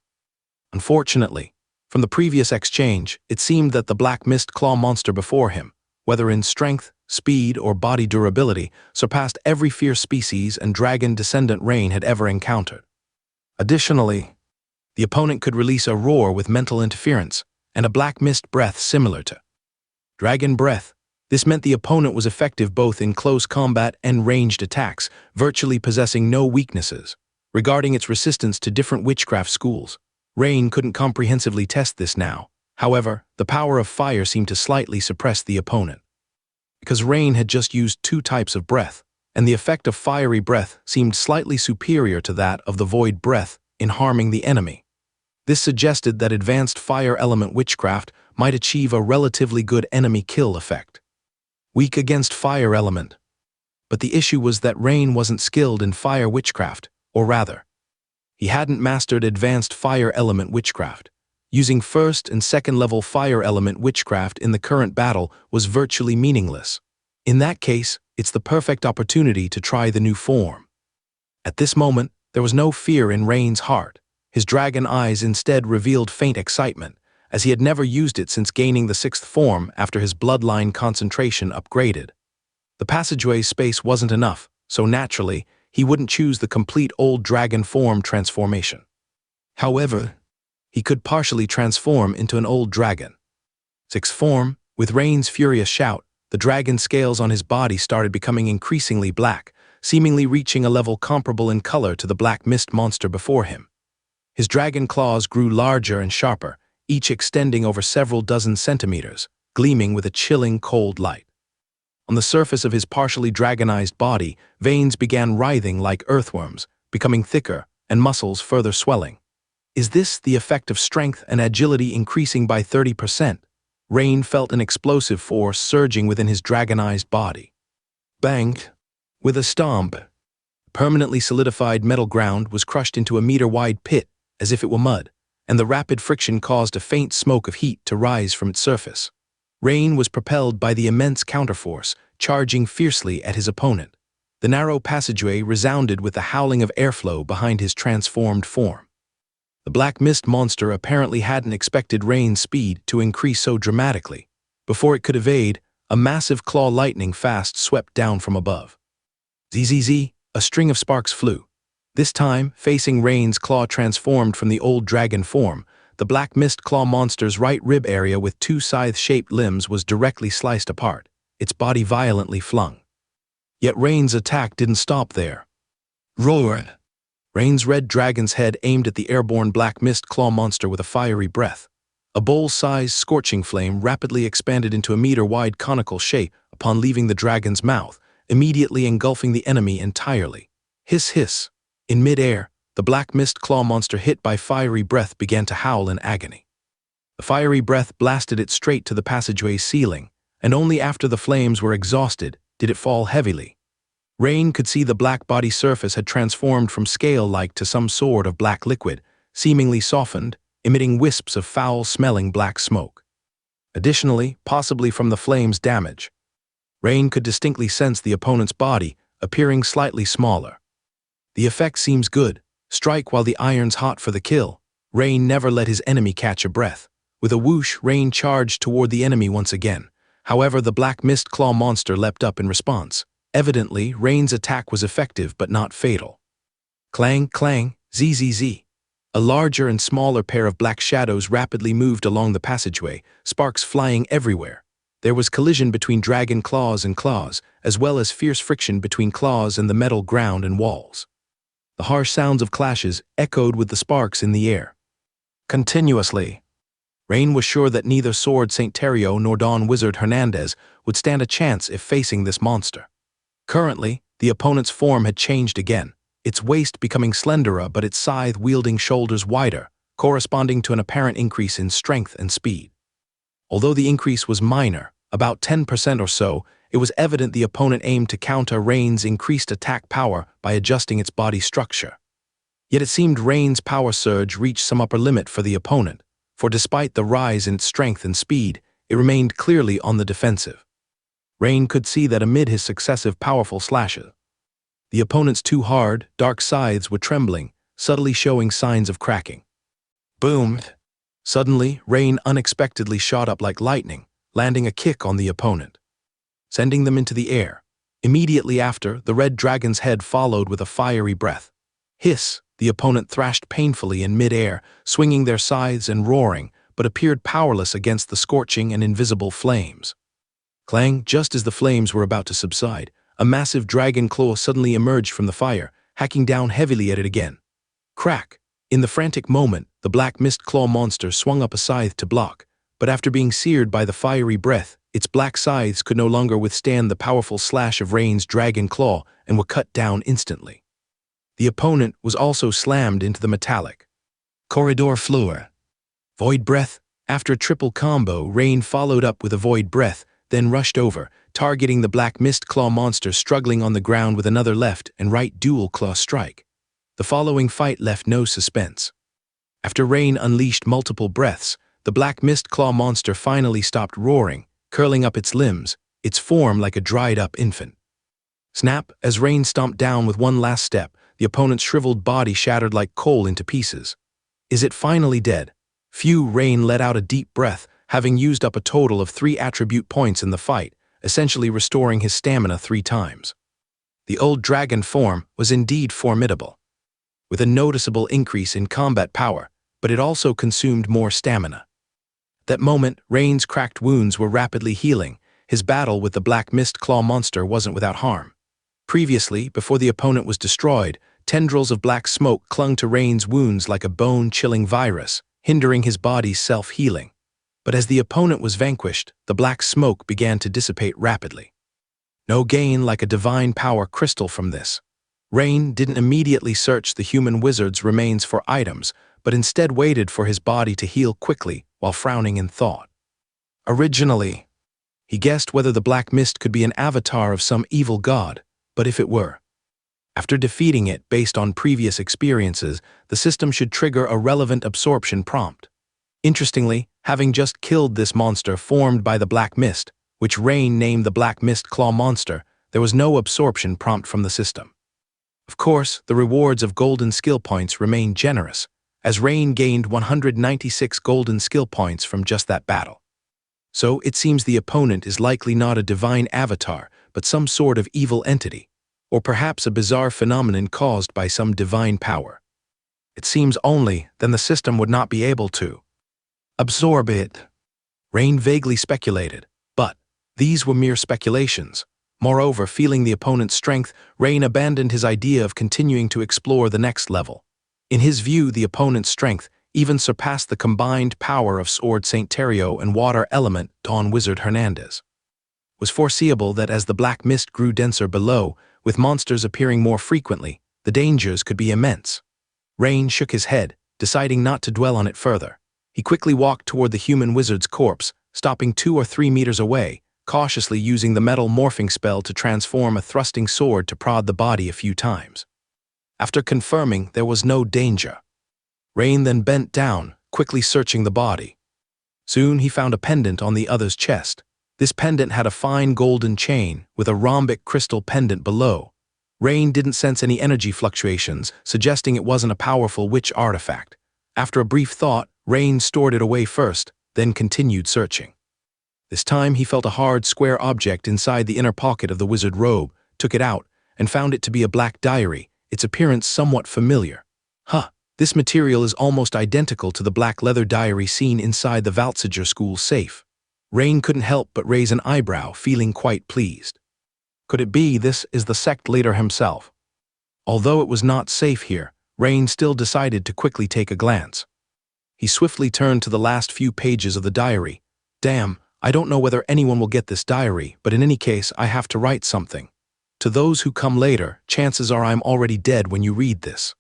Unfortunately, from the previous exchange, it seemed that the black mist claw monster before him, whether in strength, speed, or body durability, surpassed every fierce species and dragon descendant Rain had ever encountered. Additionally, the opponent could release a roar with mental interference and a black mist breath similar to dragon breath. This meant the opponent was effective both in close combat and ranged attacks, virtually possessing no weaknesses. Regarding its resistance to different witchcraft schools, Rain couldn't comprehensively test this now. However, the power of fire seemed to slightly suppress the opponent. Because Rain had just used 2 types of breath, and the effect of fiery breath seemed slightly superior to that of the void breath in harming the enemy. This suggested that advanced fire element witchcraft might achieve a relatively good enemy kill effect. Weak against fire element. But the issue was that Rain wasn't skilled in fire witchcraft, or rather, he hadn't mastered advanced fire element witchcraft. Using 1st and 2nd level fire element witchcraft in the current battle was virtually meaningless. In that case, it's the perfect opportunity to try the new form. At this moment, there was no fear in Rain's heart. His dragon eyes instead revealed faint excitement, as he had never used it since gaining the 6th form after his bloodline concentration upgraded. The passageway space wasn't enough, so naturally, he wouldn't choose the complete old dragon form transformation. However, he could partially transform into an old dragon. 6th form, with Rain's furious shout, the dragon scales on his body started becoming increasingly black, seemingly reaching a level comparable in color to the black mist monster before him. His dragon claws grew larger and sharper, each extending over several dozen centimeters, gleaming with a chilling cold light. On the surface of his partially dragonized body, veins began writhing like earthworms, becoming thicker, and muscles further swelling. Is this the effect of strength and agility increasing by 30%? Rain felt an explosive force surging within his dragonized body. Bang! With a stomp, permanently solidified metal ground was crushed into a meter-wide pit, as if it were mud, and the rapid friction caused a faint smoke of heat to rise from its surface. Rain was propelled by the immense counterforce, charging fiercely at his opponent. The narrow passageway resounded with the howling of airflow behind his transformed form. The black mist monster apparently hadn't expected Rain's speed to increase so dramatically. Before it could evade, a massive claw lightning fast swept down from above. Zzz, a string of sparks flew. This time, facing Rain's claw transformed from the old dragon form, the black mist claw monster's right rib area with two scythe-shaped limbs was directly sliced apart, its body violently flung. Yet Rain's attack didn't stop there. Roar! Rain's red dragon's head aimed at the airborne black mist claw monster with a fiery breath. A bowl-sized scorching flame rapidly expanded into a meter-wide conical shape upon leaving the dragon's mouth, immediately engulfing the enemy entirely. Hiss hiss. In mid-air, the black mist claw monster hit by fiery breath began to howl in agony. The fiery breath blasted it straight to the passageway's ceiling, and only after the flames were exhausted did it fall heavily. Rain could see the black body surface had transformed from scale-like to some sort of black liquid, seemingly softened, emitting wisps of foul-smelling black smoke. Additionally, possibly from the flame's damage, Rain could distinctly sense the opponent's body appearing slightly smaller. The effect seems good. Strike while the iron's hot for the kill. Rain never let his enemy catch a breath. With a whoosh, Rain charged toward the enemy once again. However, the black mist claw monster leapt up in response. Evidently, Rain's attack was effective but not fatal. Clang, clang, zzz. A larger and smaller pair of black shadows rapidly moved along the passageway, sparks flying everywhere. There was collision between dragon claws and claws, as well as fierce friction between claws and the metal ground and walls. The harsh sounds of clashes echoed with the sparks in the air. Continuously. Rain was sure that neither Sword St. Terrio nor Dawn Wizard Hernandez would stand a chance if facing this monster. Currently, the opponent's form had changed again, its waist becoming slenderer but its scythe-wielding shoulders wider, corresponding to an apparent increase in strength and speed. Although the increase was minor, about 10% or so, it was evident the opponent aimed to counter Rain's increased attack power by adjusting its body structure. Yet it seemed Rain's power surge reached some upper limit for the opponent, for despite the rise in its strength and speed, it remained clearly on the defensive. Rain could see that amid his successive powerful slashes, the opponent's two hard, dark scythes were trembling, subtly showing signs of cracking. Boom! Suddenly, Rain unexpectedly shot up like lightning, landing a kick on the opponent, sending them into the air. Immediately after, the red dragon's head followed with a fiery breath. Hiss! The opponent thrashed painfully in mid-air, swinging their scythes and roaring, but appeared powerless against the scorching and invisible flames. Clang! Just as the flames were about to subside, a massive dragon claw suddenly emerged from the fire, hacking down heavily at it again. Crack! In the frantic moment, the black mist claw monster swung up a scythe to block, but after being seared by the fiery breath, its black scythes could no longer withstand the powerful slash of Rain's dragon claw and were cut down instantly. The opponent was also slammed into the metallic corridor floor. Void breath. After a triple combo, Rain followed up with a void breath, then rushed over, targeting the black mist claw monster struggling on the ground with another left and right dual claw strike. The following fight left no suspense. After Rain unleashed multiple breaths, the black mist claw monster finally stopped roaring, curling up its limbs, its form like a dried-up infant. Snap! As Rain stomped down with one last step, the opponent's shriveled body shattered like coal into pieces. Is it finally dead? Phew! Rain let out a deep breath, having used up a total of 3 attribute points in the fight, essentially restoring his stamina 3 times. The old dragon form was indeed formidable, with a noticeable increase in combat power, but it also consumed more stamina. At that moment, Rain's cracked wounds were rapidly healing. His battle with the black mist claw monster wasn't without harm. Previously, before the opponent was destroyed, Tendrils of black smoke clung to Rain's wounds like a bone-chilling virus, hindering his body's self-healing. But as the opponent was vanquished, the black smoke began to dissipate rapidly. No gain like a divine power crystal from this. Rain didn't immediately search the human wizard's remains for items, but instead waited for his body to heal quickly while frowning in thought. Originally, he guessed whether the black mist could be an avatar of some evil god, but if it were, after defeating it based on previous experiences, the system should trigger a relevant absorption prompt. Interestingly, having just killed this monster formed by the black mist, which Rain named the Black Mist Claw Monster, there was no absorption prompt from the system. Of course, the rewards of golden skill points remained generous, as Rain gained 196 golden skill points from just that battle. So it seems the opponent is likely not a divine avatar, but some sort of evil entity, or perhaps a bizarre phenomenon caused by some divine power. It seems only then the system would not be able to absorb it. Rain vaguely speculated, but these were mere speculations. Moreover, feeling the opponent's strength, Rain abandoned his idea of continuing to explore the next level. In his view, the opponent's strength even surpassed the combined power of Sword Saint Terrio and Water Element Dawn Wizard Hernandez. It was foreseeable that as the black mist grew denser below, with monsters appearing more frequently, the dangers could be immense. Rain shook his head, deciding not to dwell on it further. He quickly walked toward the human wizard's corpse, stopping 2 or 3 meters away, cautiously using the metal morphing spell to transform a thrusting sword to prod the body a few times. After confirming there was no danger, Rain then bent down, quickly searching the body. Soon he found a pendant on the other's chest. This pendant had a fine golden chain with a rhombic crystal pendant below. Rain didn't sense any energy fluctuations, suggesting it wasn't a powerful witch artifact. After a brief thought, Rain stored it away first, then continued searching. This time he felt a hard, square object inside the inner pocket of the wizard robe, took it out, and found it to be a black diary, its appearance somewhat familiar. This material is almost identical to the black leather diary seen inside the Valtziger school safe. Rain couldn't help but raise an eyebrow, feeling quite pleased. Could it be this is the sect leader himself? Although it was not safe here, Rain still decided to quickly take a glance. He swiftly turned to the last few pages of the diary. Damn, I don't know whether anyone will get this diary, but in any case, I have to write something. To those who come later, chances are I'm already dead when you read this.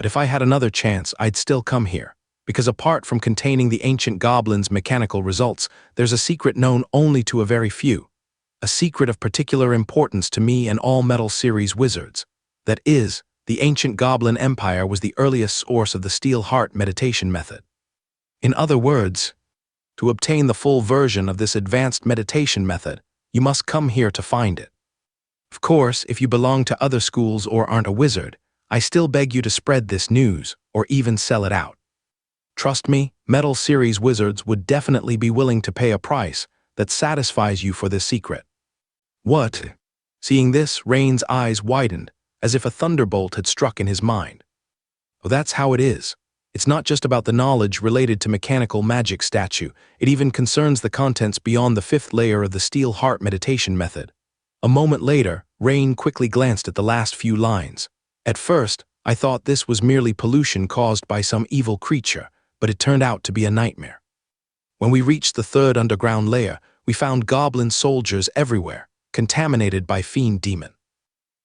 But if I had another chance, I'd still come here. Because apart from containing the ancient goblin's mechanical results, there's a secret known only to a very few. A secret of particular importance to me and all Metal Series wizards. That is, the ancient goblin empire was the earliest source of the Steel Heart meditation method. In other words, to obtain the full version of this advanced meditation method, you must come here to find it. Of course, if you belong to other schools or aren't a wizard, I still beg you to spread this news, or even sell it out. Trust me, Metal Series wizards would definitely be willing to pay a price that satisfies you for this secret. What? Seeing this, Rain's eyes widened, as if a thunderbolt had struck in his mind. Oh, that's how it is. It's not just about the knowledge related to mechanical magic statue, it even concerns the contents beyond the 5th layer of the Steel Heart meditation method. A moment later, Rain quickly glanced at the last few lines. At first, I thought this was merely pollution caused by some evil creature, but it turned out to be a nightmare. When we reached the 3rd underground layer, we found goblin soldiers everywhere, contaminated by fiend demon.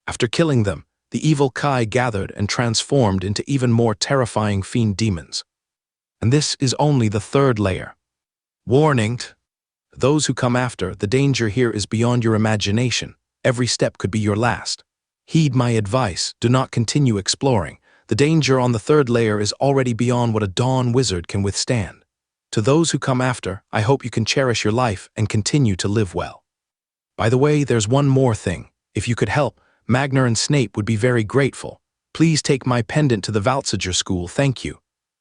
After killing them, the evil Kai gathered and transformed into even more terrifying fiend demons. And this is only the 3rd layer. Warning! Those who come after, the danger here is beyond your imagination. Every step could be your last. Heed my advice, do not continue exploring. The danger on the 3rd layer is already beyond what a Dawn wizard can withstand. To those who come after, I hope you can cherish your life and continue to live well. By the way, there's one more thing. If you could help, Magner and Snape would be very grateful. Please take my pendant to the Valtziger school, thank you.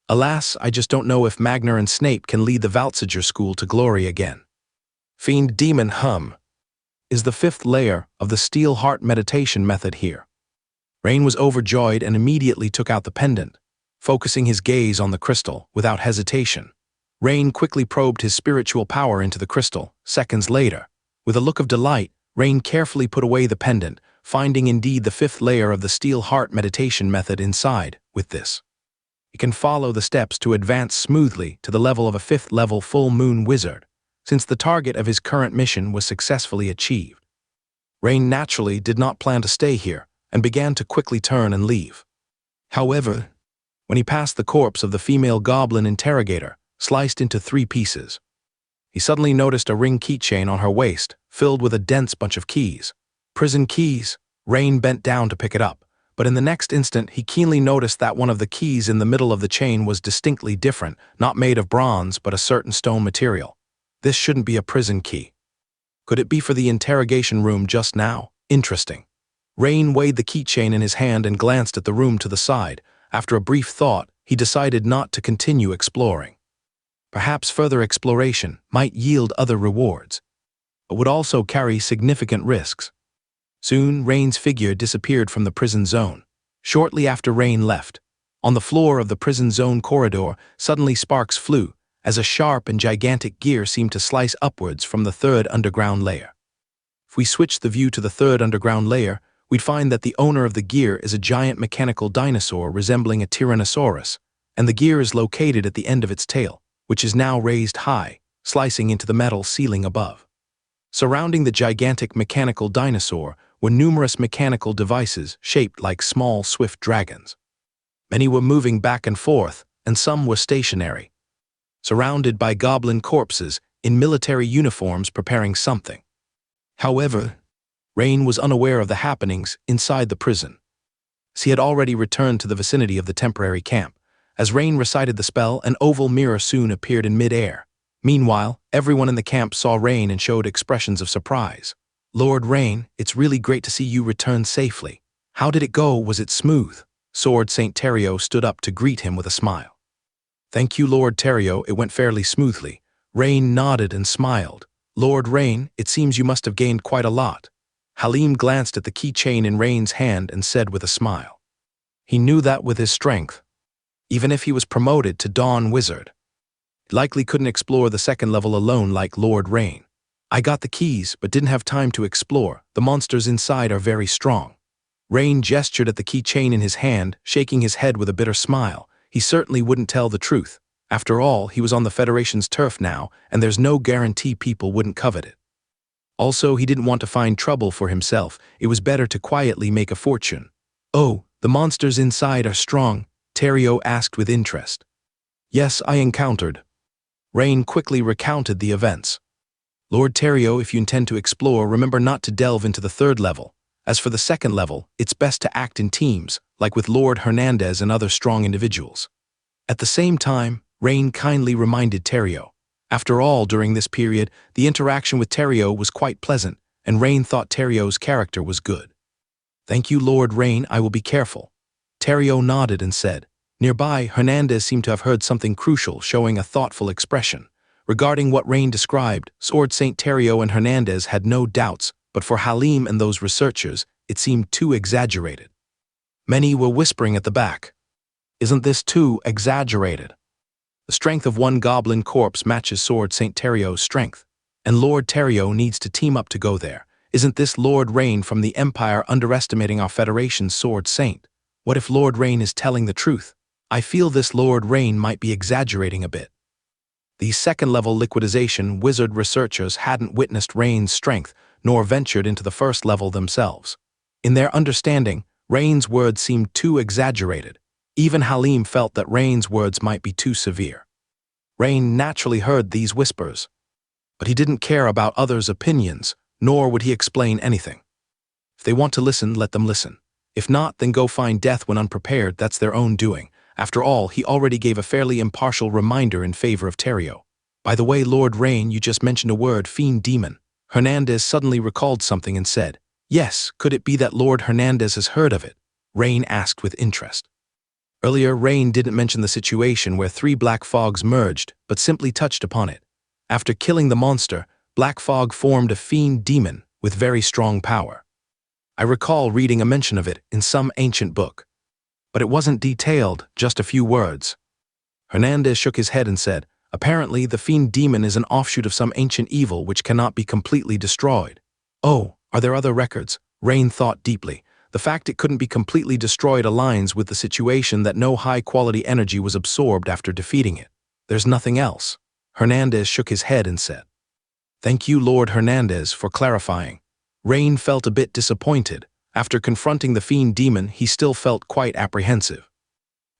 Alas, I just don't know if Magner and Snape can lead the Valtziger school to glory again. Fiend Demon is the 5th layer of the Steel Heart meditation method here. Rain was overjoyed and immediately took out the pendant, focusing his gaze on the crystal without hesitation. Rain quickly probed his spiritual power into the crystal. Seconds later, with a look of delight, Rain carefully put away the pendant, finding indeed the fifth layer of the steel heart meditation method inside. With this, you can follow the steps to advance smoothly to the level of a fifth level full moon wizard, since the target of his current mission was successfully achieved. Rain naturally did not plan to stay here and began to quickly turn and leave. However, when he passed the corpse of the female goblin interrogator, sliced into 3 pieces, he suddenly noticed a ring keychain on her waist, filled with a dense bunch of keys. Prison keys. Rain bent down to pick it up, but in the next instant he keenly noticed that one of the keys in the middle of the chain was distinctly different, not made of bronze but a certain stone material. This shouldn't be a prison key. Could it be for the interrogation room just now? Interesting. Rain weighed the keychain in his hand and glanced at the room to the side. After a brief thought, he decided not to continue exploring. Perhaps further exploration might yield other rewards, but would also carry significant risks. Soon, Rain's figure disappeared from the prison zone. Shortly after Rain left, on the floor of the prison zone corridor, suddenly sparks flew, as a sharp and gigantic gear seemed to slice upwards from the 3rd underground layer. If we switch the view to the 3rd underground layer, we'd find that the owner of the gear is a giant mechanical dinosaur resembling a Tyrannosaurus, and the gear is located at the end of its tail, which is now raised high, slicing into the metal ceiling above. Surrounding the gigantic mechanical dinosaur were numerous mechanical devices shaped like small, swift dragons. Many were moving back and forth, and some were stationary, surrounded by goblin corpses in military uniforms preparing something. However, Rain was unaware of the happenings inside the prison, as he had already returned to the vicinity of the temporary camp. As Rain recited the spell, an oval mirror soon appeared in mid-air. Meanwhile, everyone in the camp saw Rain and showed expressions of surprise. "Lord Rain, it's really great to see you return safely. How did it go? Was it smooth?" Sword Saint Terrio stood up to greet him with a smile. "Thank you, Lord Terrio, it went fairly smoothly." Rain nodded and smiled. "Lord Rain, it seems you must have gained quite a lot." Halim glanced at the keychain in Rain's hand and said with a smile. He knew that with his strength, even if he was promoted to Dawn Wizard, he likely couldn't explore the 2nd level alone like Lord Rain. "I got the keys, but didn't have time to explore. The monsters inside are very strong." Rain gestured at the keychain in his hand, shaking his head with a bitter smile. He certainly wouldn't tell the truth. After all, he was on the Federation's turf now, and there's no guarantee people wouldn't covet it. Also, he didn't want to find trouble for himself. It was better to quietly make a fortune. "Oh, the monsters inside are strong?" Terrio asked with interest. "Yes, I encountered." Rain quickly recounted the events. "Lord Terrio, if you intend to explore, remember not to delve into the 3rd level. As for the 2nd level, it's best to act in teams, like with Lord Hernandez and other strong individuals." At the same time, Rain kindly reminded Terrio. After all, during this period, the interaction with Terrio was quite pleasant, and Rain thought Terrio's character was good. "Thank you, Lord Rain, I will be careful." Terrio nodded and said. Nearby, Hernandez seemed to have heard something crucial, showing a thoughtful expression. Regarding what Rain described, Sword Saint Terrio and Hernandez had no doubts, but for Halim and those researchers, it seemed too exaggerated. Many were whispering at the back. "Isn't this too exaggerated? The strength of one goblin corpse matches Sword Saint Terrio's strength, and Lord Terrio needs to team up to go there. Isn't this Lord Rain from the Empire underestimating our Federation's Sword Saint? What if Lord Rain is telling the truth? I feel this Lord Rain might be exaggerating a bit." These 2nd-level liquidization wizard researchers hadn't witnessed Rain's strength, nor ventured into the 1st level themselves. In their understanding, Rain's words seemed too exaggerated. Even Halim felt that Rain's words might be too severe. Rain naturally heard these whispers, but he didn't care about others' opinions, nor would he explain anything. If they want to listen, let them listen. If not, then go find death when unprepared. That's their own doing. After all, he already gave a fairly impartial reminder in favor of Terrio. "By the way, Lord Rain, you just mentioned a word, fiend demon." Hernandez suddenly recalled something and said, "Yes, could it be that Lord Hernandez has heard of it?" Rain asked with interest. Earlier, Rain didn't mention the situation where 3 black fogs merged, but simply touched upon it. After killing the monster, Black Fog formed a fiend demon with very strong power. I recall reading a mention of it in some ancient book, but it wasn't detailed, just a few words. Hernandez shook his head and said, "Apparently, the fiend demon is an offshoot of some ancient evil which cannot be completely destroyed." "Oh, are there other records?" Rain thought deeply. The fact it couldn't be completely destroyed aligns with the situation that no high-quality energy was absorbed after defeating it. There's nothing else. Hernandez shook his head and said, "Thank you, Lord Hernandez, for clarifying." Rain felt a bit disappointed. After confronting the fiend demon, he still felt quite apprehensive.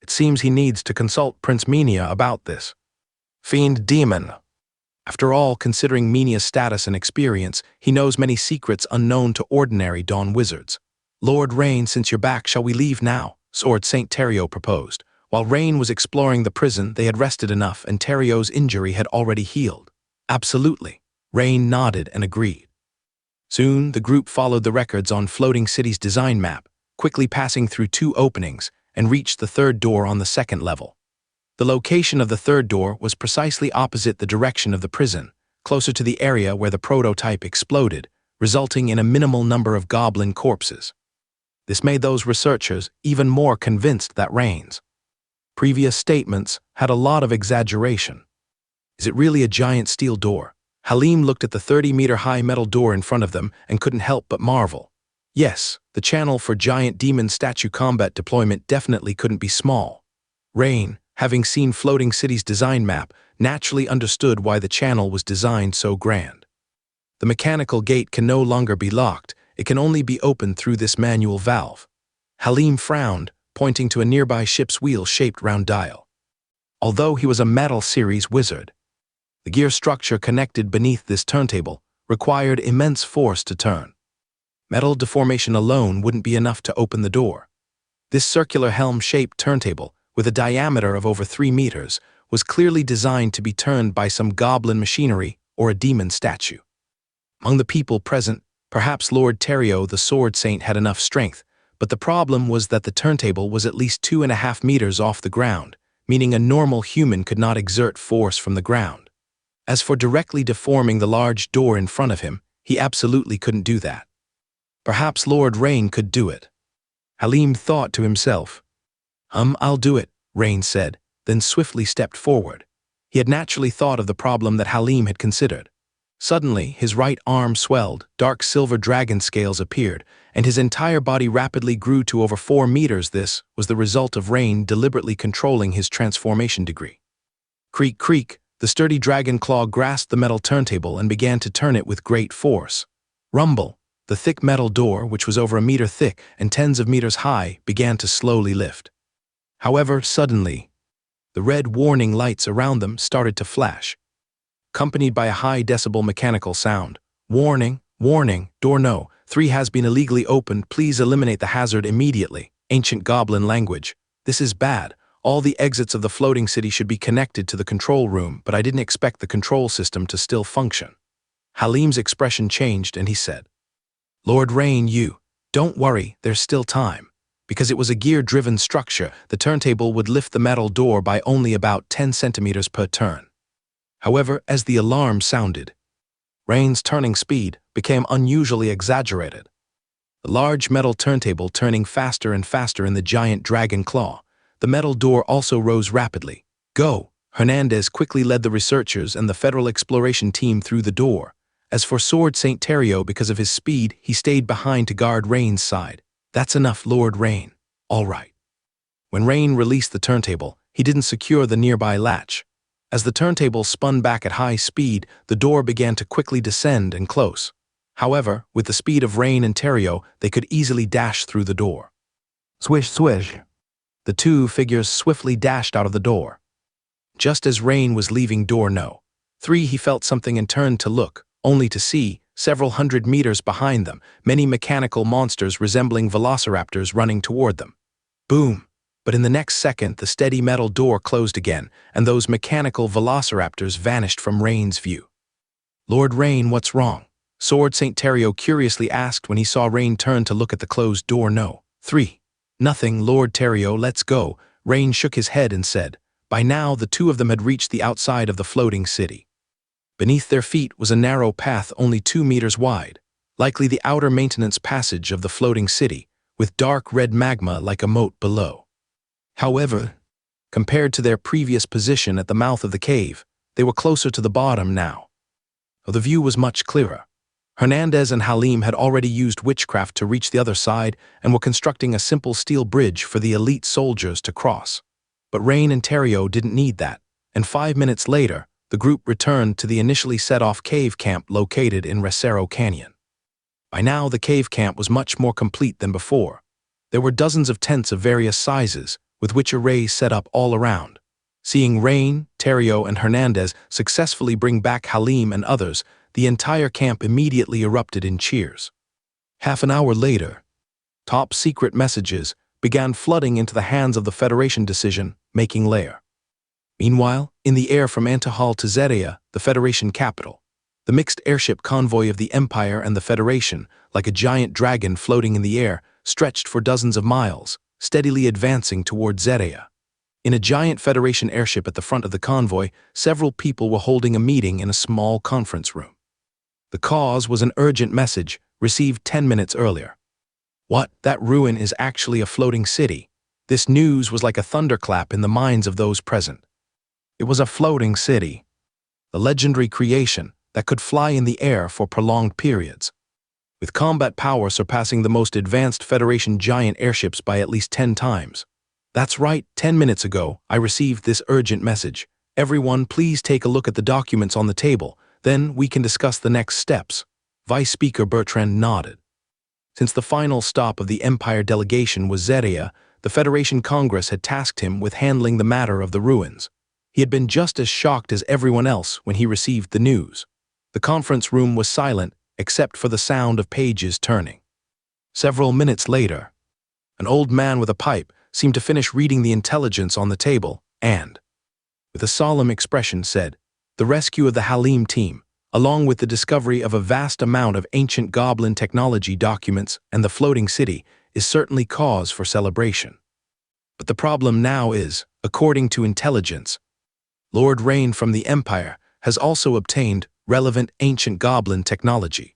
It seems he needs to consult Prince Menia about this. Fiend demon. After all, considering Menia's status and experience, he knows many secrets unknown to ordinary Dawn wizards. "Lord Rain, since you're back, shall we leave now?" Sword Saint Terrio proposed. While Rain was exploring the prison, they had rested enough and Terrio's injury had already healed. Absolutely. Rain nodded and agreed. Soon, the group followed the records on Floating City's design map, quickly passing through 2 openings, and reached the 3rd door on the 2nd level. The location of the 3rd door was precisely opposite the direction of the prison, closer to the area where the prototype exploded, resulting in a minimal number of goblin corpses. This made those researchers even more convinced that Rain's previous statements had a lot of exaggeration. Is it really a giant steel door? Halim looked at the 30-meter-high metal door in front of them and couldn't help but marvel. Yes, the channel for giant demon statue combat deployment definitely couldn't be small. Rain, having seen Floating City's design map, naturally understood why the channel was designed so grand. The mechanical gate can no longer be locked, it can only be opened through this manual valve. Halim frowned, pointing to a nearby ship's wheel-shaped round dial. Although he was a Metal Series wizard, the gear structure connected beneath this turntable required immense force to turn. Metal deformation alone wouldn't be enough to open the door. This circular helm-shaped turntable, with a diameter of over 3 meters, was clearly designed to be turned by some goblin machinery or a demon statue. Among the people present, perhaps Lord Terrio the Sword Saint had enough strength, but the problem was that the turntable was at least 2.5 meters off the ground, meaning a normal human could not exert force from the ground. As for directly deforming the large door in front of him, he absolutely couldn't do that. Perhaps Lord Rain could do it. Halim thought to himself. I'll do it," Rain said, then swiftly stepped forward. He had naturally thought of the problem that Halim had considered. Suddenly, his right arm swelled, dark silver dragon scales appeared, and his entire body rapidly grew to over 4 meters. This was the result of Rain deliberately controlling his transformation degree. Creak, creak, the sturdy dragon claw grasped the metal turntable and began to turn it with great force. Rumble, the thick metal door, which was over 1 meter thick and tens of meters high, began to slowly lift. However, suddenly, the red warning lights around them started to flash, accompanied by a high-decibel mechanical sound. "Warning, warning, door No. 3 has been illegally opened. Please eliminate the hazard immediately." Ancient goblin language. This is bad. All the exits of the floating city should be connected to the control room, but I didn't expect the control system to still function. Halim's expression changed and he said, "Lord Rain, don't worry, there's still time." Because it was a gear-driven structure, the turntable would lift the metal door by only about 10 centimeters per turn. However, as the alarm sounded, Rain's turning speed became unusually exaggerated. The large metal turntable turning faster and faster in the giant dragon claw. The metal door also rose rapidly. "Go!" Hernandez quickly led the researchers and the Federal Exploration team through the door. As for Sword Saint Terrio, because of his speed, he stayed behind to guard Rain's side. "That's enough, Lord Rain." "All right." When Rain released the turntable, he didn't secure the nearby latch. As the turntable spun back at high speed, the door began to quickly descend and close. However, with the speed of Rain and Terrio, they could easily dash through the door. Swish, swish. The 2 figures swiftly dashed out of the door. Just as Rain was leaving door No. 3, he felt something and turned to look, only to see, several hundred meters behind them, many mechanical monsters resembling velociraptors running toward them. Boom! But in the next second, the steady metal door closed again, and those mechanical velociraptors vanished from Rain's view. "Lord Rain, what's wrong?" Sword Saint Terrio curiously asked when he saw Rain turn to look at the closed door No. 3. "Nothing, Lord Terrio, let's go." Rain shook his head and said. By now, the 2 of them had reached the outside of the floating city. Beneath their feet was a narrow path only 2 meters wide, likely the outer maintenance passage of the floating city, with dark red magma like a moat below. However, compared to their previous position at the mouth of the cave, they were closer to the bottom now. The view was much clearer. Hernandez and Halim had already used witchcraft to reach the other side and were constructing a simple steel bridge for the elite soldiers to cross. But Rain and Terrio didn't need that, and 5 minutes later, the group returned to the initially set-off cave camp located in Recero Canyon. By now, the cave camp was much more complete than before. There were dozens of tents of various sizes, with witch arrays set up all around. Seeing Rain, Terrio, and Hernandez successfully bring back Halim and others, the entire camp immediately erupted in cheers. Half an hour later, top-secret messages began flooding into the hands of the Federation decision-making layer. Meanwhile, in the air from Antahal to Zeria, the Federation capital, the mixed airship convoy of the Empire and the Federation, like a giant dragon floating in the air, stretched for dozens of miles, steadily advancing toward Zeria. In a giant Federation airship at the front of the convoy, several people were holding a meeting in a small conference room. The cause was an urgent message received 10 minutes earlier. What? That ruin is actually a floating city. This news was like a thunderclap in the minds of those present. It was a floating city, the legendary creation that could fly in the air for prolonged periods, with combat power surpassing the most advanced Federation giant airships by at least 10 times. That's right, 10 minutes ago, I received this urgent message. Everyone, please take a look at the documents on the table. Then we can discuss the next steps. Vice Speaker Bertrand nodded. Since the final stop of the Empire delegation was Zeria, the Federation Congress had tasked him with handling the matter of the ruins. He had been just as shocked as everyone else when he received the news. The conference room was silent except for the sound of pages turning. Several minutes later, an old man with a pipe seemed to finish reading the intelligence on the table and, with a solemn expression, said, "The rescue of the Halim team, along with the discovery of a vast amount of ancient goblin technology documents and the floating city, is certainly cause for celebration. But the problem now is, according to intelligence, Lord Rain from the Empire has also obtained relevant ancient goblin technology.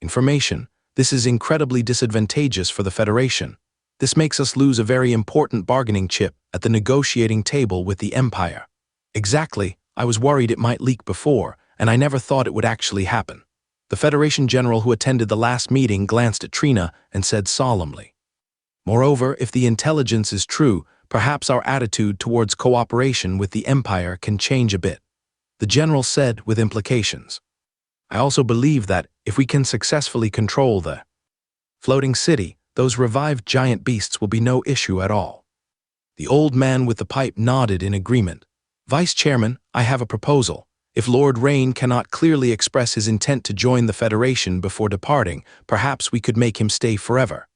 Information, this is incredibly disadvantageous for the Federation. This makes us lose a very important bargaining chip at the negotiating table with the Empire." Exactly, I was worried it might leak before, and I never thought it would actually happen. The Federation General who attended the last meeting glanced at Trina and said solemnly, "Moreover, if the intelligence is true, perhaps our attitude towards cooperation with the Empire can change a bit." The General said with implications. "I also believe that, if we can successfully control the floating city, those revived giant beasts will be no issue at all." The old man with the pipe nodded in agreement. "Vice Chairman, I have a proposal. If Lord Rain cannot clearly express his intent to join the Federation before departing, perhaps we could make him stay forever."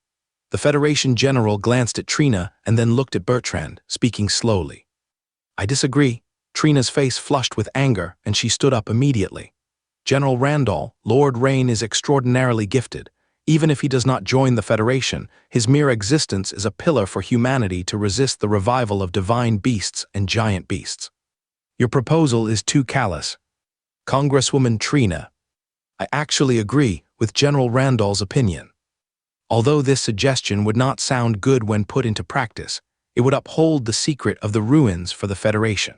The Federation General glanced at Trina and then looked at Bertrand, speaking slowly. "I disagree." Trina's face flushed with anger, and she stood up immediately. "General Randall, Lord Rain is extraordinarily gifted. Even if he does not join the Federation, his mere existence is a pillar for humanity to resist the revival of divine beasts and giant beasts. Your proposal is too callous." Congresswoman Trina, "I actually agree with General Randall's opinion. Although this suggestion would not sound good when put into practice, it would uphold the secret of the ruins for the Federation.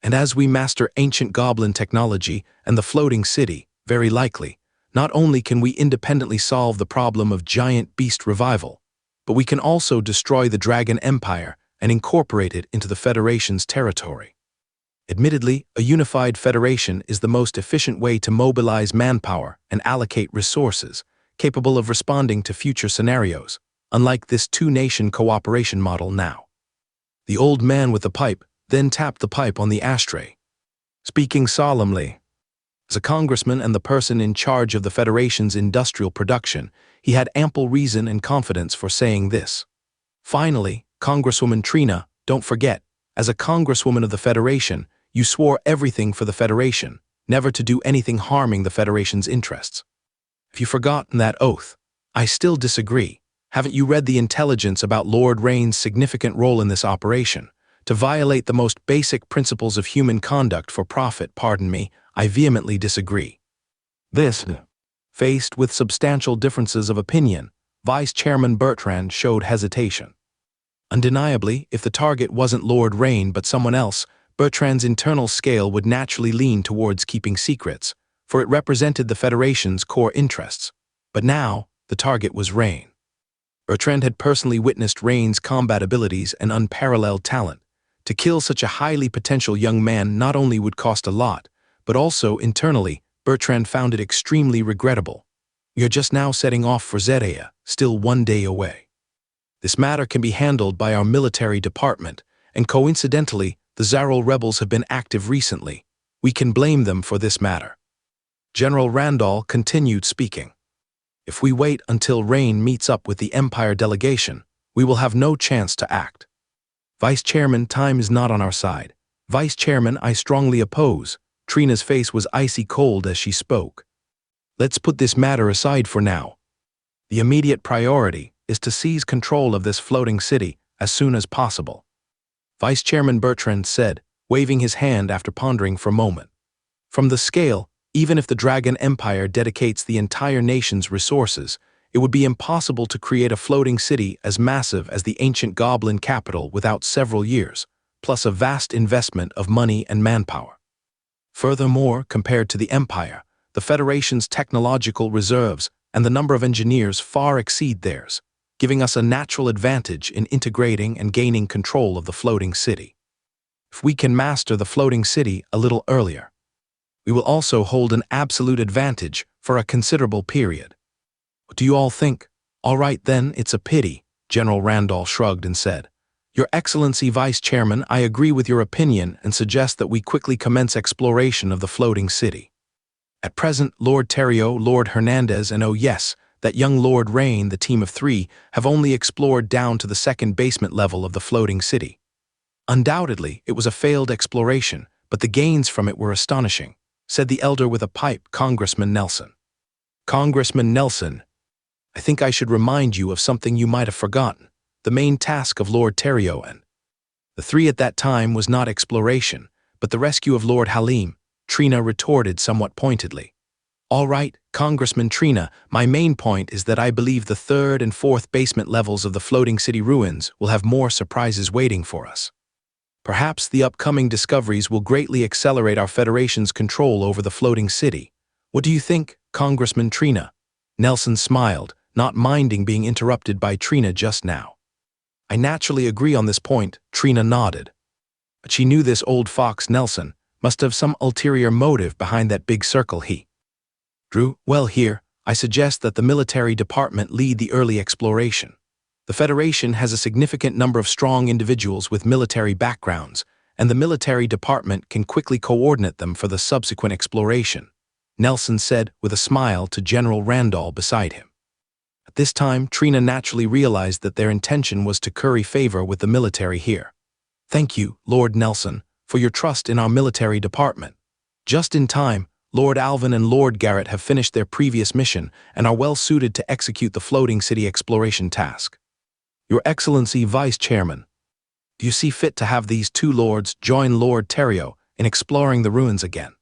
And as we master ancient goblin technology and the floating city, very likely, not only can we independently solve the problem of giant beast revival, but we can also destroy the Dragon Empire and incorporate it into the Federation's territory. Admittedly, a unified Federation is the most efficient way to mobilize manpower and allocate resources, capable of responding to future scenarios, unlike this two-nation cooperation model now." The old man with the pipe then tapped the pipe on the ashtray, speaking solemnly. As a congressman and the person in charge of the Federation's industrial production, he had ample reason and confidence for saying this. "Finally, Congresswoman Trina, don't forget, as a congresswoman of the Federation, you swore everything for the Federation, never to do anything harming the Federation's interests. If you've forgotten that oath, I still disagree. Haven't you read the intelligence about Lord Rain's significant role in this operation? To violate the most basic principles of human conduct for profit, pardon me, I vehemently disagree." This, faced with substantial differences of opinion, Vice Chairman Bertrand showed hesitation. Undeniably, if the target wasn't Lord Rain but someone else, Bertrand's internal scale would naturally lean towards keeping secrets, for it represented the Federation's core interests. But now, the target was Rain. Bertrand had personally witnessed Rain's combat abilities and unparalleled talent. To kill such a highly potential young man not only would cost a lot, but also, internally, Bertrand found it extremely regrettable. We are just now setting off for Zerea, still 1 day away. This matter can be handled by our military department, and coincidentally, the Zarol rebels have been active recently. We can blame them for this matter. General Randall continued speaking. If we wait until Rain meets up with the Empire delegation, we will have no chance to act. Vice Chairman, time is not on our side. Vice Chairman, I strongly oppose. Trina's face was icy cold as she spoke. Let's put this matter aside for now. The immediate priority is to seize control of this floating city as soon as possible. Vice Chairman Bertrand said, waving his hand after pondering for a moment. From the scale, even if the Dragon Empire dedicates the entire nation's resources, it would be impossible to create a floating city as massive as the ancient Goblin capital without several years, plus a vast investment of money and manpower. Furthermore, compared to the Empire, the Federation's technological reserves and the number of engineers far exceed theirs, giving us a natural advantage in integrating and gaining control of the floating city. If we can master the floating city a little earlier, we will also hold an absolute advantage for a considerable period. What do you all think? All right then, it's a pity, General Randall shrugged and said. Your Excellency Vice Chairman, I agree with your opinion and suggest that we quickly commence exploration of the floating city. At present, Lord Terrio, Lord Hernandez, and oh yes, that young Lord Rain, the team of 3, have only explored down to the second basement level of the floating city. Undoubtedly, it was a failed exploration, but the gains from it were astonishing, said the elder with a pipe, Congressman Nelson. Congressman Nelson, I think I should remind you of something you might have forgotten. The main task of Lord Terrio and the 3 at that time was not exploration, but the rescue of Lord Halim, Trina retorted somewhat pointedly. All right, Congressman Trina, my main point is that I believe the 3rd and 4th basement levels of the floating city ruins will have more surprises waiting for us. Perhaps the upcoming discoveries will greatly accelerate our Federation's control over the floating city. What do you think, Congressman Trina? Nelson smiled, not minding being interrupted by Trina just now. I naturally agree on this point, Trina nodded. But she knew this old fox Nelson must have some ulterior motive behind that big circle he drew. Well, here, I suggest that the military department lead the early exploration. The Federation has a significant number of strong individuals with military backgrounds, and the military department can quickly coordinate them for the subsequent exploration, Nelson said with a smile to General Randall beside him. At this time, Trina naturally realized that their intention was to curry favor with the military here. Thank you, Lord Nelson, for your trust in our military department. Just in time, Lord Alvin and Lord Garrett have finished their previous mission and are well suited to execute the floating city exploration task. Your Excellency Vice Chairman, do you see fit to have these 2 lords join Lord Terrio in exploring the ruins again?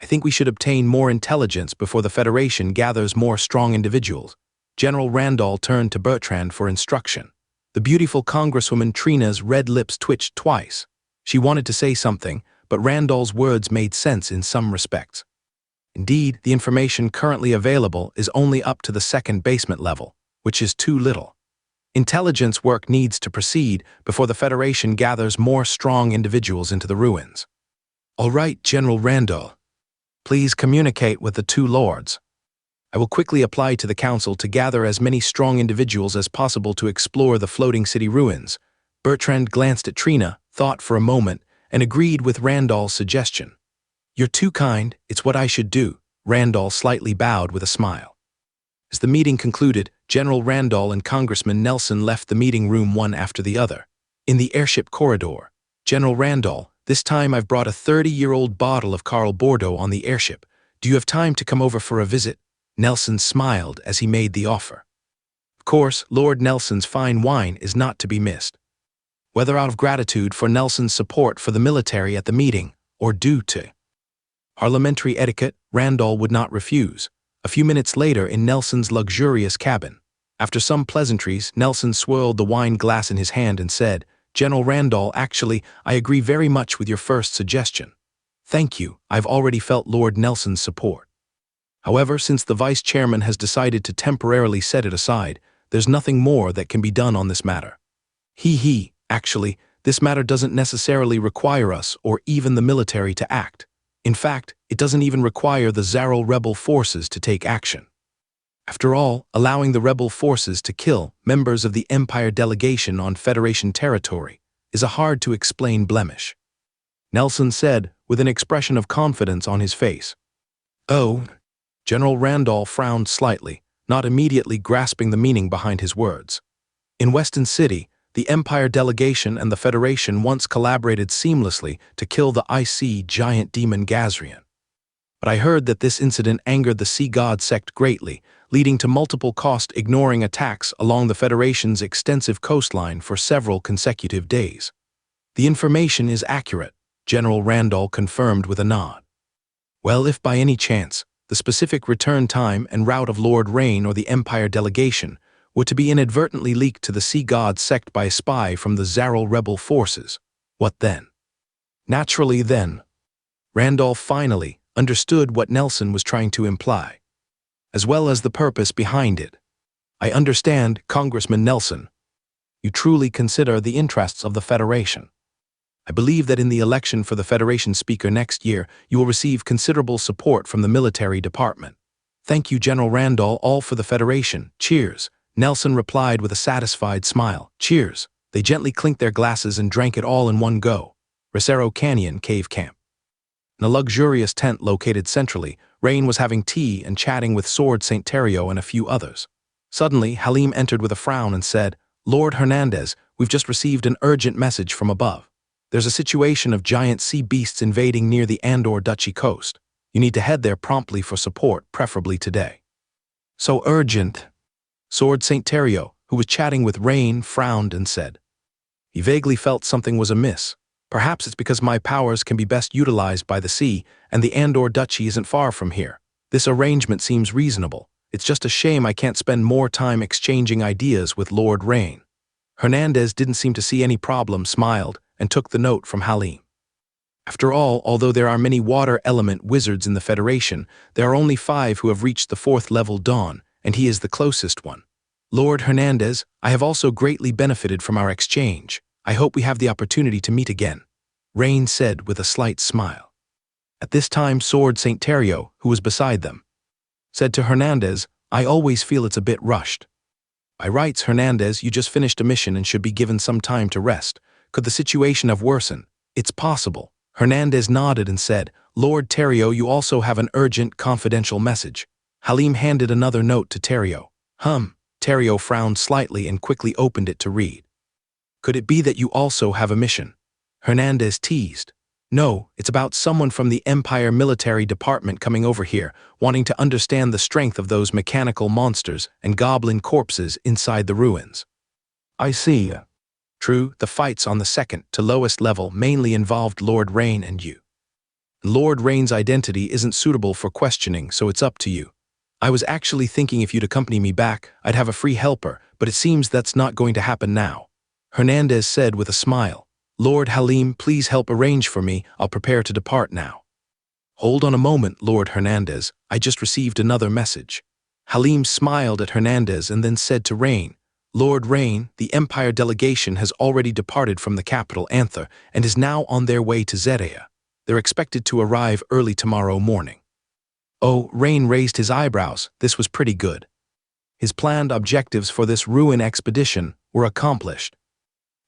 I think we should obtain more intelligence before the Federation gathers more strong individuals. General Randall turned to Bertrand for instruction. The beautiful Congresswoman Trina's red lips twitched twice. She wanted to say something, but Randall's words made sense in some respects. Indeed, the information currently available is only up to the 2nd basement level, which is too little. Intelligence work needs to proceed before the Federation gathers more strong individuals into the ruins. All right, General Randall. Please communicate with the 2 lords. I will quickly apply to the Council to gather as many strong individuals as possible to explore the floating city ruins. Bertrand glanced at Trina, thought for a moment, and agreed with Randall's suggestion. You're too kind, it's what I should do, Randall slightly bowed with a smile. As the meeting concluded, General Randall and Congressman Nelson left the meeting room one after the other. In the airship corridor, General Randall, this time I've brought a 30-year-old bottle of Carl Bordeaux on the airship. Do you have time to come over for a visit? Nelson smiled as he made the offer. Of course, Lord Nelson's fine wine is not to be missed. Whether out of gratitude for Nelson's support for the military at the meeting, or due to parliamentary etiquette, Randall would not refuse. A few minutes later in Nelson's luxurious cabin. After some pleasantries, Nelson swirled the wine glass in his hand and said, General Randall, actually, I agree very much with your first suggestion. Thank you, I've already felt Lord Nelson's support. However, since the vice chairman has decided to temporarily set it aside, there's nothing more that can be done on this matter. Actually, this matter doesn't necessarily require us or even the military to act. In fact, it doesn't even require the Zaral rebel forces to take action. After all, allowing the rebel forces to kill members of the Empire delegation on Federation territory is a hard-to-explain blemish. Nelson said, with an expression of confidence on his face. Oh, General Randall frowned slightly, not immediately grasping the meaning behind his words. In Weston City, the Empire delegation and the Federation once collaborated seamlessly to kill the icy giant demon Gazrian. But I heard that this incident angered the Sea God sect greatly, leading to multiple cost-ignoring attacks along the Federation's extensive coastline for several consecutive days. The information is accurate, General Randall confirmed with a nod. Well, if by any chance, the specific return time and route of Lord Rain or the Empire delegation were to be inadvertently leaked to the Sea God sect by a spy from the Zaral rebel forces, what then? Naturally then, Randall finally understood what Nelson was trying to imply, as well as the purpose behind it. I understand, Congressman Nelson. You truly consider the interests of the Federation. I believe that in the election for the Federation Speaker next year, you will receive considerable support from the military department. Thank you, General Randall, all for the Federation. Cheers. Nelson replied with a satisfied smile. Cheers. They gently clinked their glasses and drank it all in one go. Racero Canyon Cave Camp. In a luxurious tent located centrally, Rain was having tea and chatting with Sword St. Terrio and a few others. Suddenly, Halim entered with a frown and said, Lord Hernandez, we've just received an urgent message from above. There's a situation of giant sea beasts invading near the Andor Duchy coast. You need to head there promptly for support, preferably today. So urgent. Sword St. Terrio, who was chatting with Rain, frowned and said. He vaguely felt something was amiss. Perhaps it's because my powers can be best utilized by the sea, and the Andor Duchy isn't far from here. This arrangement seems reasonable. It's just a shame I can't spend more time exchanging ideas with Lord Rain. Hernandez didn't seem to see any problem, smiled, and took the note from Halim. After all, although there are many water element wizards in the Federation, there are only 5 who have reached the 4th level Dawn, and he is the closest one. Lord Hernandez, I have also greatly benefited from our exchange. I hope we have the opportunity to meet again, Rain said with a slight smile. At this time, Sword St. Terrio, who was beside them, said to Hernandez, I always feel it's a bit rushed. By rights, Hernandez, you just finished a mission and should be given some time to rest. Could the situation have worsened? It's possible. Hernandez nodded and said, Lord Terrio, you also have an urgent, confidential message. Halim handed another note to Terrio. Terrio frowned slightly and quickly opened it to read. Could it be that you also have a mission? Hernandez teased. No, it's about someone from the Empire military department coming over here, wanting to understand the strength of those mechanical monsters and goblin corpses inside the ruins. I see. True, the fights on the 2nd to lowest level mainly involved Lord Rain and you. Lord Rain's identity isn't suitable for questioning, so it's up to you. I was actually thinking if you'd accompany me back, I'd have a free helper, but it seems that's not going to happen now. Hernandez said with a smile. Lord Halim, please help arrange for me. I'll prepare to depart now. Hold on a moment, Lord Hernandez. I just received another message. Halim smiled at Hernandez and then said to Rain, Lord Rain, the Empire delegation has already departed from the capital, Anther, and is now on their way to Zerea. They're expected to arrive early tomorrow morning. Oh, Rain raised his eyebrows. This was pretty good. His planned objectives for this ruin expedition were accomplished,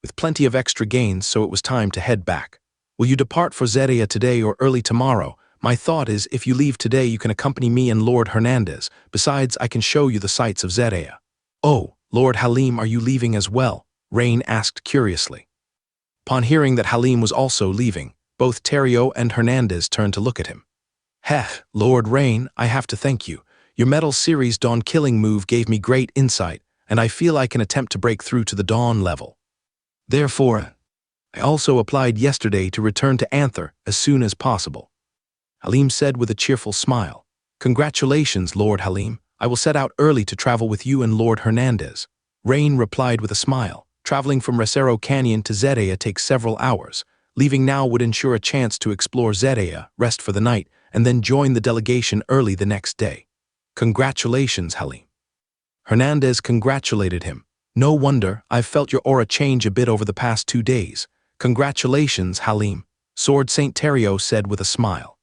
with plenty of extra gains, so it was time to head back. Will you depart for Zerea today or early tomorrow? My thought is, if you leave today, you can accompany me and Lord Hernandez. Besides, I can show you the sights of Zerea. Oh, Lord Halim, are you leaving as well? Rain asked curiously. Upon hearing that Halim was also leaving, both Terrio and Hernandez turned to look at him. Lord Rain, I have to thank you. Your Metal Series Dawn killing move gave me great insight, and I feel I can attempt to break through to the Dawn level. Therefore, I also applied yesterday to return to Anther as soon as possible. Halim said with a cheerful smile. Congratulations, Lord Halim. I will set out early to travel with you and Lord Hernandez. Rain replied with a smile. Traveling from Racero Canyon to Zerea takes several hours. Leaving now would ensure a chance to explore Zerea, rest for the night, and then join the delegation early the next day. Congratulations, Halim. Hernandez congratulated him. No wonder, I've felt your aura change a bit over the past 2 days. Congratulations, Halim, Sword Saint Terrio said with a smile.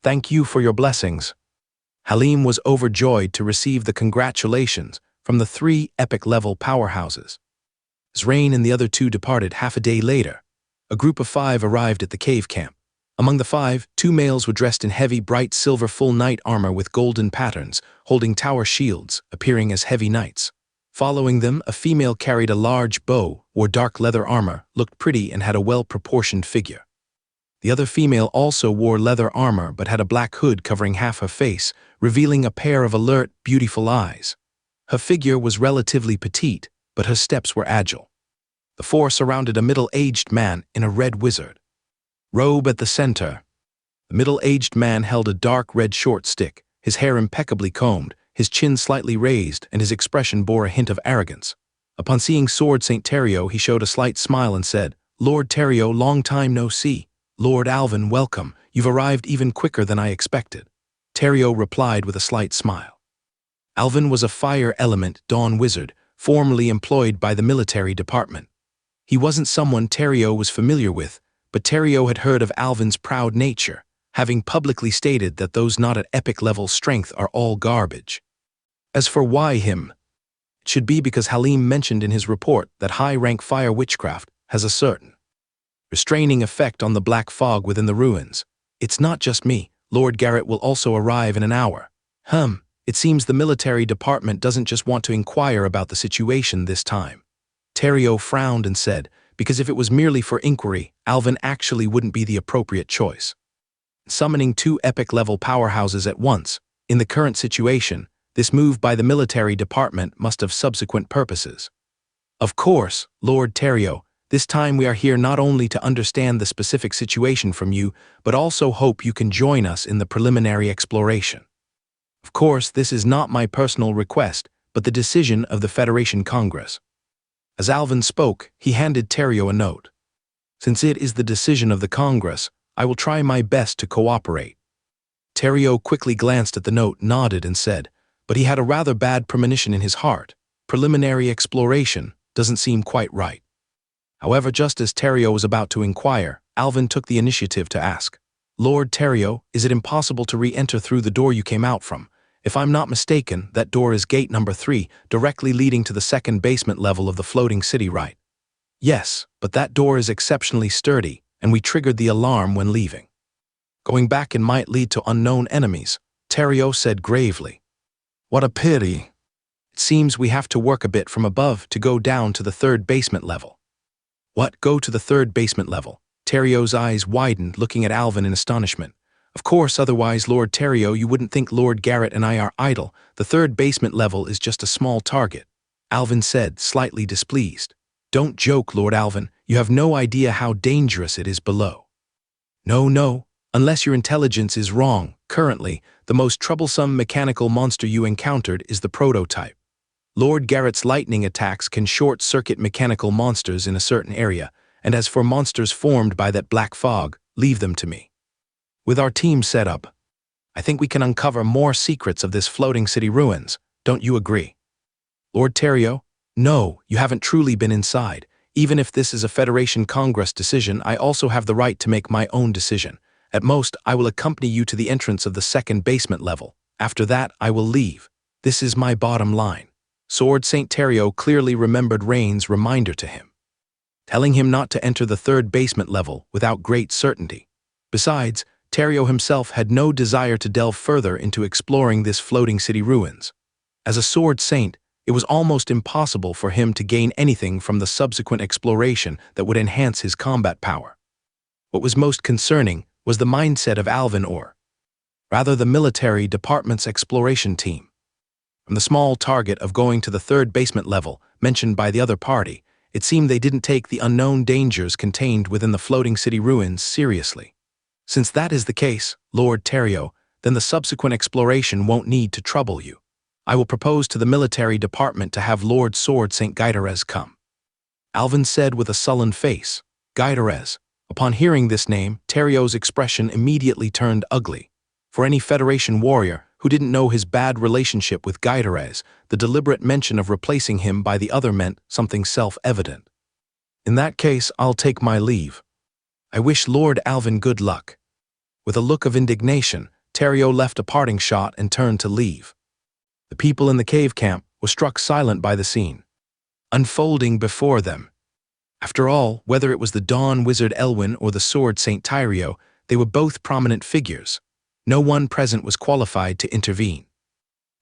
Thank you for your blessings. Halim was overjoyed to receive the congratulations from the 3 epic-level powerhouses. Zrain and the other 2 departed half a day later. A group of 5 arrived at the cave camp. Among the 5, 2 males were dressed in heavy, bright silver full knight armor with golden patterns, holding tower shields, appearing as heavy knights. Following them, a female carried a large bow, wore dark leather armor, looked pretty, and had a well-proportioned figure. The other female also wore leather armor but had a black hood covering half her face, revealing a pair of alert, beautiful eyes. Her figure was relatively petite, but her steps were agile. The 4 surrounded a middle-aged man in a red wizard robe at the center. The middle-aged man held a dark red short stick, his hair impeccably combed, his chin slightly raised, and his expression bore a hint of arrogance. Upon seeing Sword Saint Terrio, he showed a slight smile and said, Lord Terrio, long time no see. Lord Alvin, welcome. You've arrived even quicker than I expected. Terrio replied with a slight smile. Alvin was a fire element dawn wizard, formerly employed by the military department. He wasn't someone Terrio was familiar with, but Terrio had heard of Alvin's proud nature, having publicly stated that those not at epic-level strength are all garbage. As for why him, it should be because Halim mentioned in his report that high-rank fire witchcraft has a certain restraining effect on the black fog within the ruins. It's not just me. Lord Garrett will also arrive in an hour. It seems the military department doesn't just want to inquire about the situation this time. Terrio frowned and said, because if it was merely for inquiry, Alvin actually wouldn't be the appropriate choice. Summoning 2 epic-level powerhouses at once, in the current situation, this move by the military department must have subsequent purposes. Of course, Lord Terrio, this time we are here not only to understand the specific situation from you, but also hope you can join us in the preliminary exploration. Of course, this is not my personal request, but the decision of the Federation Congress. As Alvin spoke, he handed Terrio a note. Since it is the decision of the Congress, I will try my best to cooperate. Terrio quickly glanced at the note, nodded, and said, but he had a rather bad premonition in his heart. Preliminary exploration doesn't seem quite right. However, just as Terrio was about to inquire, Alvin took the initiative to ask, Lord Terrio, is it impossible to re-enter through the door you came out from? If I'm not mistaken, that door is gate number 3, directly leading to the 2nd basement level of the floating city, right? Yes, but that door is exceptionally sturdy, and we triggered the alarm when leaving. Going back in might lead to unknown enemies, Terrio said gravely. What a pity. It seems we have to work a bit from above to go down to the 3rd basement level. What, go to the 3rd basement level? Terrio's eyes widened, looking at Alvin in astonishment. Of course, otherwise, Lord Terrio, you wouldn't think Lord Garrett and I are idle. The 3rd basement level is just a small target. Alvin said, slightly displeased. Don't joke, Lord Alvin. You have no idea how dangerous it is below. No. Unless your intelligence is wrong, currently, the most troublesome mechanical monster you encountered is the prototype. Lord Garrett's lightning attacks can short-circuit mechanical monsters in a certain area, and as for monsters formed by that black fog, leave them to me. With our team set up, I think we can uncover more secrets of this floating city ruins. Don't you agree? Lord Terrio? No, you haven't truly been inside. Even if this is a Federation Congress decision, I also have the right to make my own decision. At most, I will accompany you to the entrance of the 2nd basement level. After that, I will leave. This is my bottom line. Sword Saint Terrio clearly remembered Rain's reminder to him, telling him not to enter the 3rd basement level without great certainty. Besides, Terrio himself had no desire to delve further into exploring this floating city ruins. As a sword saint, it was almost impossible for him to gain anything from the subsequent exploration that would enhance his combat power. What was most concerning was the mindset of Alvin, or rather the military department's exploration team. From the small target of going to the 3rd basement level mentioned by the other party, it seemed they didn't take the unknown dangers contained within the floating city ruins seriously. Since that is the case, Lord Terrio, then the subsequent exploration won't need to trouble you. I will propose to the military department to have Lord Sword Saint Guidarez come. Alvin said with a sullen face. Guidarez. Upon hearing this name, Terrio's expression immediately turned ugly. For any Federation warrior who didn't know his bad relationship with Gaidares, the deliberate mention of replacing him by the other meant something self-evident. In that case, I'll take my leave. I wish Lord Alvin good luck. With a look of indignation, Terrio left a parting shot and turned to leave. The people in the cave camp were struck silent by the scene unfolding before them. After all, whether it was the Dawn Wizard Elwyn or the Sword Saint Tyrio, they were both prominent figures. No one present was qualified to intervene.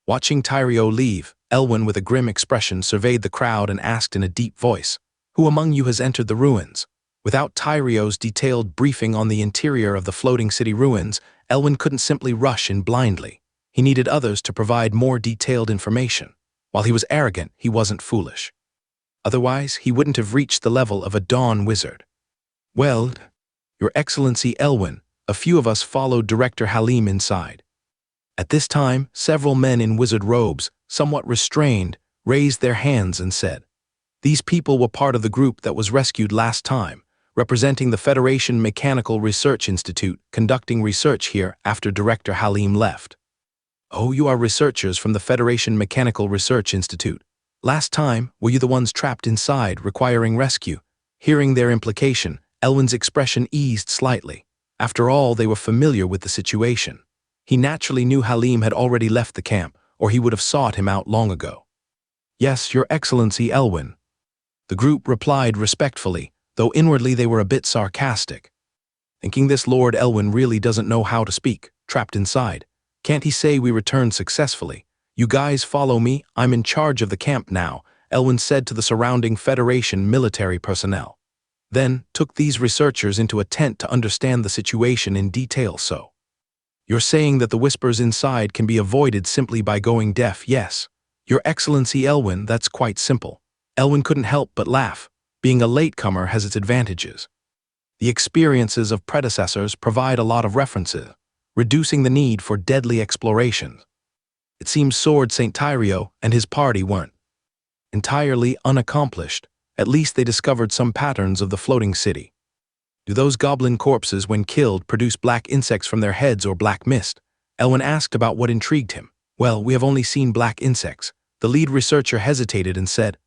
Watching Tyrio leave, Elwyn with a grim expression surveyed the crowd and asked in a deep voice, "Who among you has entered the ruins?" Without Tyrio's detailed briefing on the interior of the floating city ruins, Elwyn couldn't simply rush in blindly. He needed others to provide more detailed information. While he was arrogant, he wasn't foolish. Otherwise, he wouldn't have reached the level of a Dawn Wizard. "Well, Your Excellency Elwyn," a few of us followed Director Halim inside. At this time, several men in wizard robes, somewhat restrained, raised their hands and said, "These people were part of the group that was rescued last time, representing the Federation Mechanical Research Institute, conducting research here after Director Halim left." "Oh, you are researchers from the Federation Mechanical Research Institute. Last time, were you the ones trapped inside, requiring rescue?" Hearing their implication, Elwyn's expression eased slightly. After all, they were familiar with the situation. He naturally knew Halim had already left the camp, or he would have sought him out long ago. "Yes, Your Excellency Elwyn." The group replied respectfully, though inwardly they were a bit sarcastic. Thinking this Lord Elwyn really doesn't know how to speak, trapped inside. Can't he say we returned successfully? "You guys follow me, I'm in charge of the camp now," Elwyn said to the surrounding Federation military personnel. Then, took these researchers into a tent to understand the situation in detail. "So, you're saying that the whispers inside can be avoided simply by going deaf?" "Yes. Your Excellency Elwyn, that's quite simple." Elwyn couldn't help but laugh. Being a latecomer has its advantages. The experiences of predecessors provide a lot of references, reducing the need for deadly explorations. It seems Sword Saint Tyrio and his party weren't entirely unaccomplished. At least they discovered some patterns of the floating city. "Do those goblin corpses, when killed, produce black insects from their heads or black mist?" Elwyn asked about what intrigued him. "Well, we have only seen black insects." The lead researcher hesitated and said,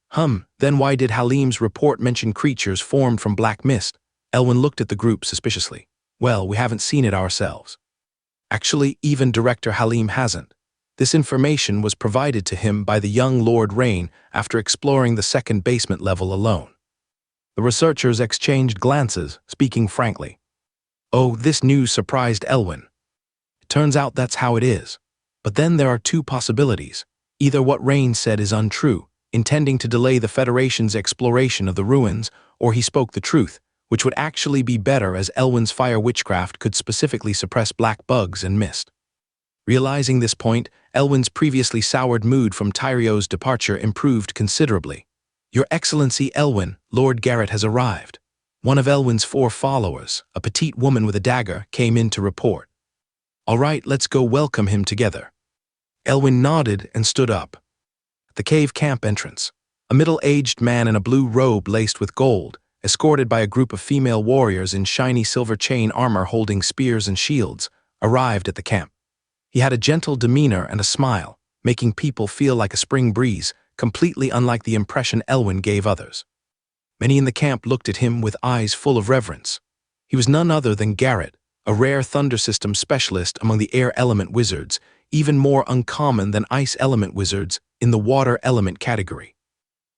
Then why did Halim's report mention creatures formed from black mist?" Elwyn looked at the group suspiciously. "Well, we haven't seen it ourselves. Actually, even Director Halim hasn't. This information was provided to him by the young Lord Rain after exploring the second basement level alone." The researchers exchanged glances, speaking frankly. Oh, this news surprised Elwyn. It turns out that's how it is. But then there are two possibilities. Either what Rain said is untrue, intending to delay the Federation's exploration of the ruins, or he spoke the truth, which would actually be better as Elwyn's fire witchcraft could specifically suppress black bugs and mist. Realizing this point, Elwyn's previously soured mood from Tyrio's departure improved considerably. "Your Excellency Elwyn, Lord Garrett has arrived." One of Elwyn's 4 followers, a petite woman with a dagger, came in to report. "All right, let's go welcome him together." Elwyn nodded and stood up. At the cave camp entrance, a middle-aged man in a blue robe laced with gold, escorted by a group of female warriors in shiny silver chain armor holding spears and shields, arrived at the camp. He had a gentle demeanor and a smile, making people feel like a spring breeze, completely unlike the impression Elwyn gave others. Many in the camp looked at him with eyes full of reverence. He was none other than Garrett, a rare thunder system specialist among the air element wizards, even more uncommon than ice element wizards in the water element category.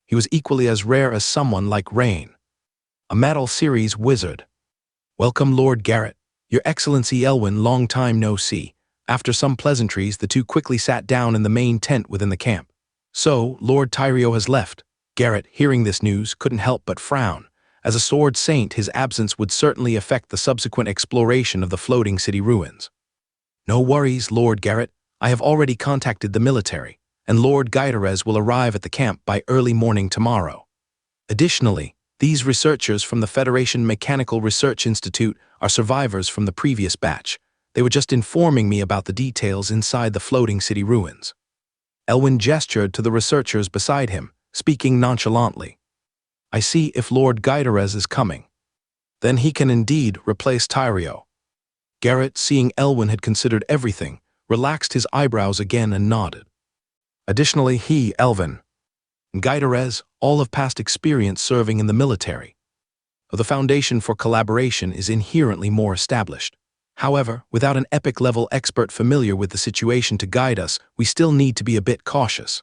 He was equally as rare as someone like Rain, a Metal Series wizard. "Welcome, Lord Garrett. Your Excellency Elwyn, long time no see." After some pleasantries, the two quickly sat down in the main tent within the camp. "So, Lord Tyrio has left." Garrett, hearing this news, couldn't help but frown. As a sword saint, his absence would certainly affect the subsequent exploration of the floating city ruins. "No worries, Lord Garrett. I have already contacted the military, and Lord Gaidares will arrive at the camp by early morning tomorrow. Additionally, these researchers from the Federation Mechanical Research Institute are survivors from the previous batch. They were just informing me about the details inside the floating city ruins." Elwyn gestured to the researchers beside him, speaking nonchalantly. "I see if Lord Gaidares is coming. Then he can indeed replace Tyrio." Garrett, seeing Elwyn had considered everything, relaxed his eyebrows again and nodded. Additionally, he, Elvin, and Guiderez all have past experience serving in the military. The foundation for collaboration is inherently more established. However, without an epic-level expert familiar with the situation to guide us, we still need to be a bit cautious.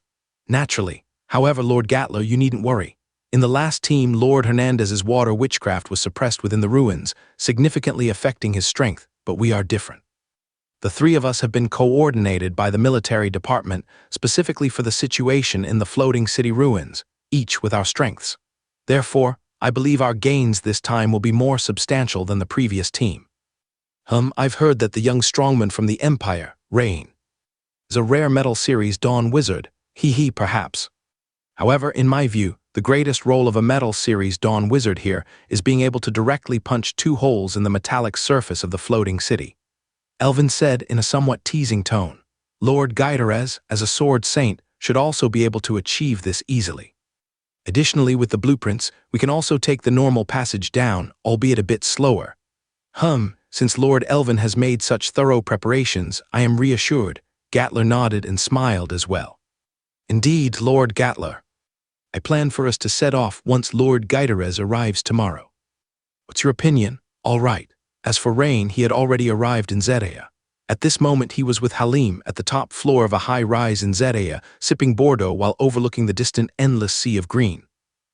Naturally. However, Lord Gatler, you needn't worry. In the last team, Lord Hernandez's water witchcraft was suppressed within the ruins, significantly affecting his strength, but we are different. The three of us have been coordinated by the military department specifically for the situation in the floating city ruins, each with our strengths. Therefore, I believe our gains this time will be more substantial than the previous team. I've heard that the young strongman from the Empire, Rain, is a rare metal series Dawn Wizard, perhaps. However, in my view, the greatest role of a metal series Dawn Wizard here is being able to directly punch 2 holes in the metallic surface of the floating city. Elvin said in a somewhat teasing tone. Lord Guiderez, as a sword saint, should also be able to achieve this easily. Additionally, with the blueprints, we can also take the normal passage down, albeit a bit slower. Since Lord Elvin has made such thorough preparations, I am reassured. Gatler nodded and smiled as well. Indeed, Lord Gatler. I plan for us to set off once Lord Guiderez arrives tomorrow. What's your opinion? All right. As for Rain, he had already arrived in Zedea. At this moment he was with Halim at the top floor of a high-rise in Zedea, sipping Bordeaux while overlooking the distant endless sea of green.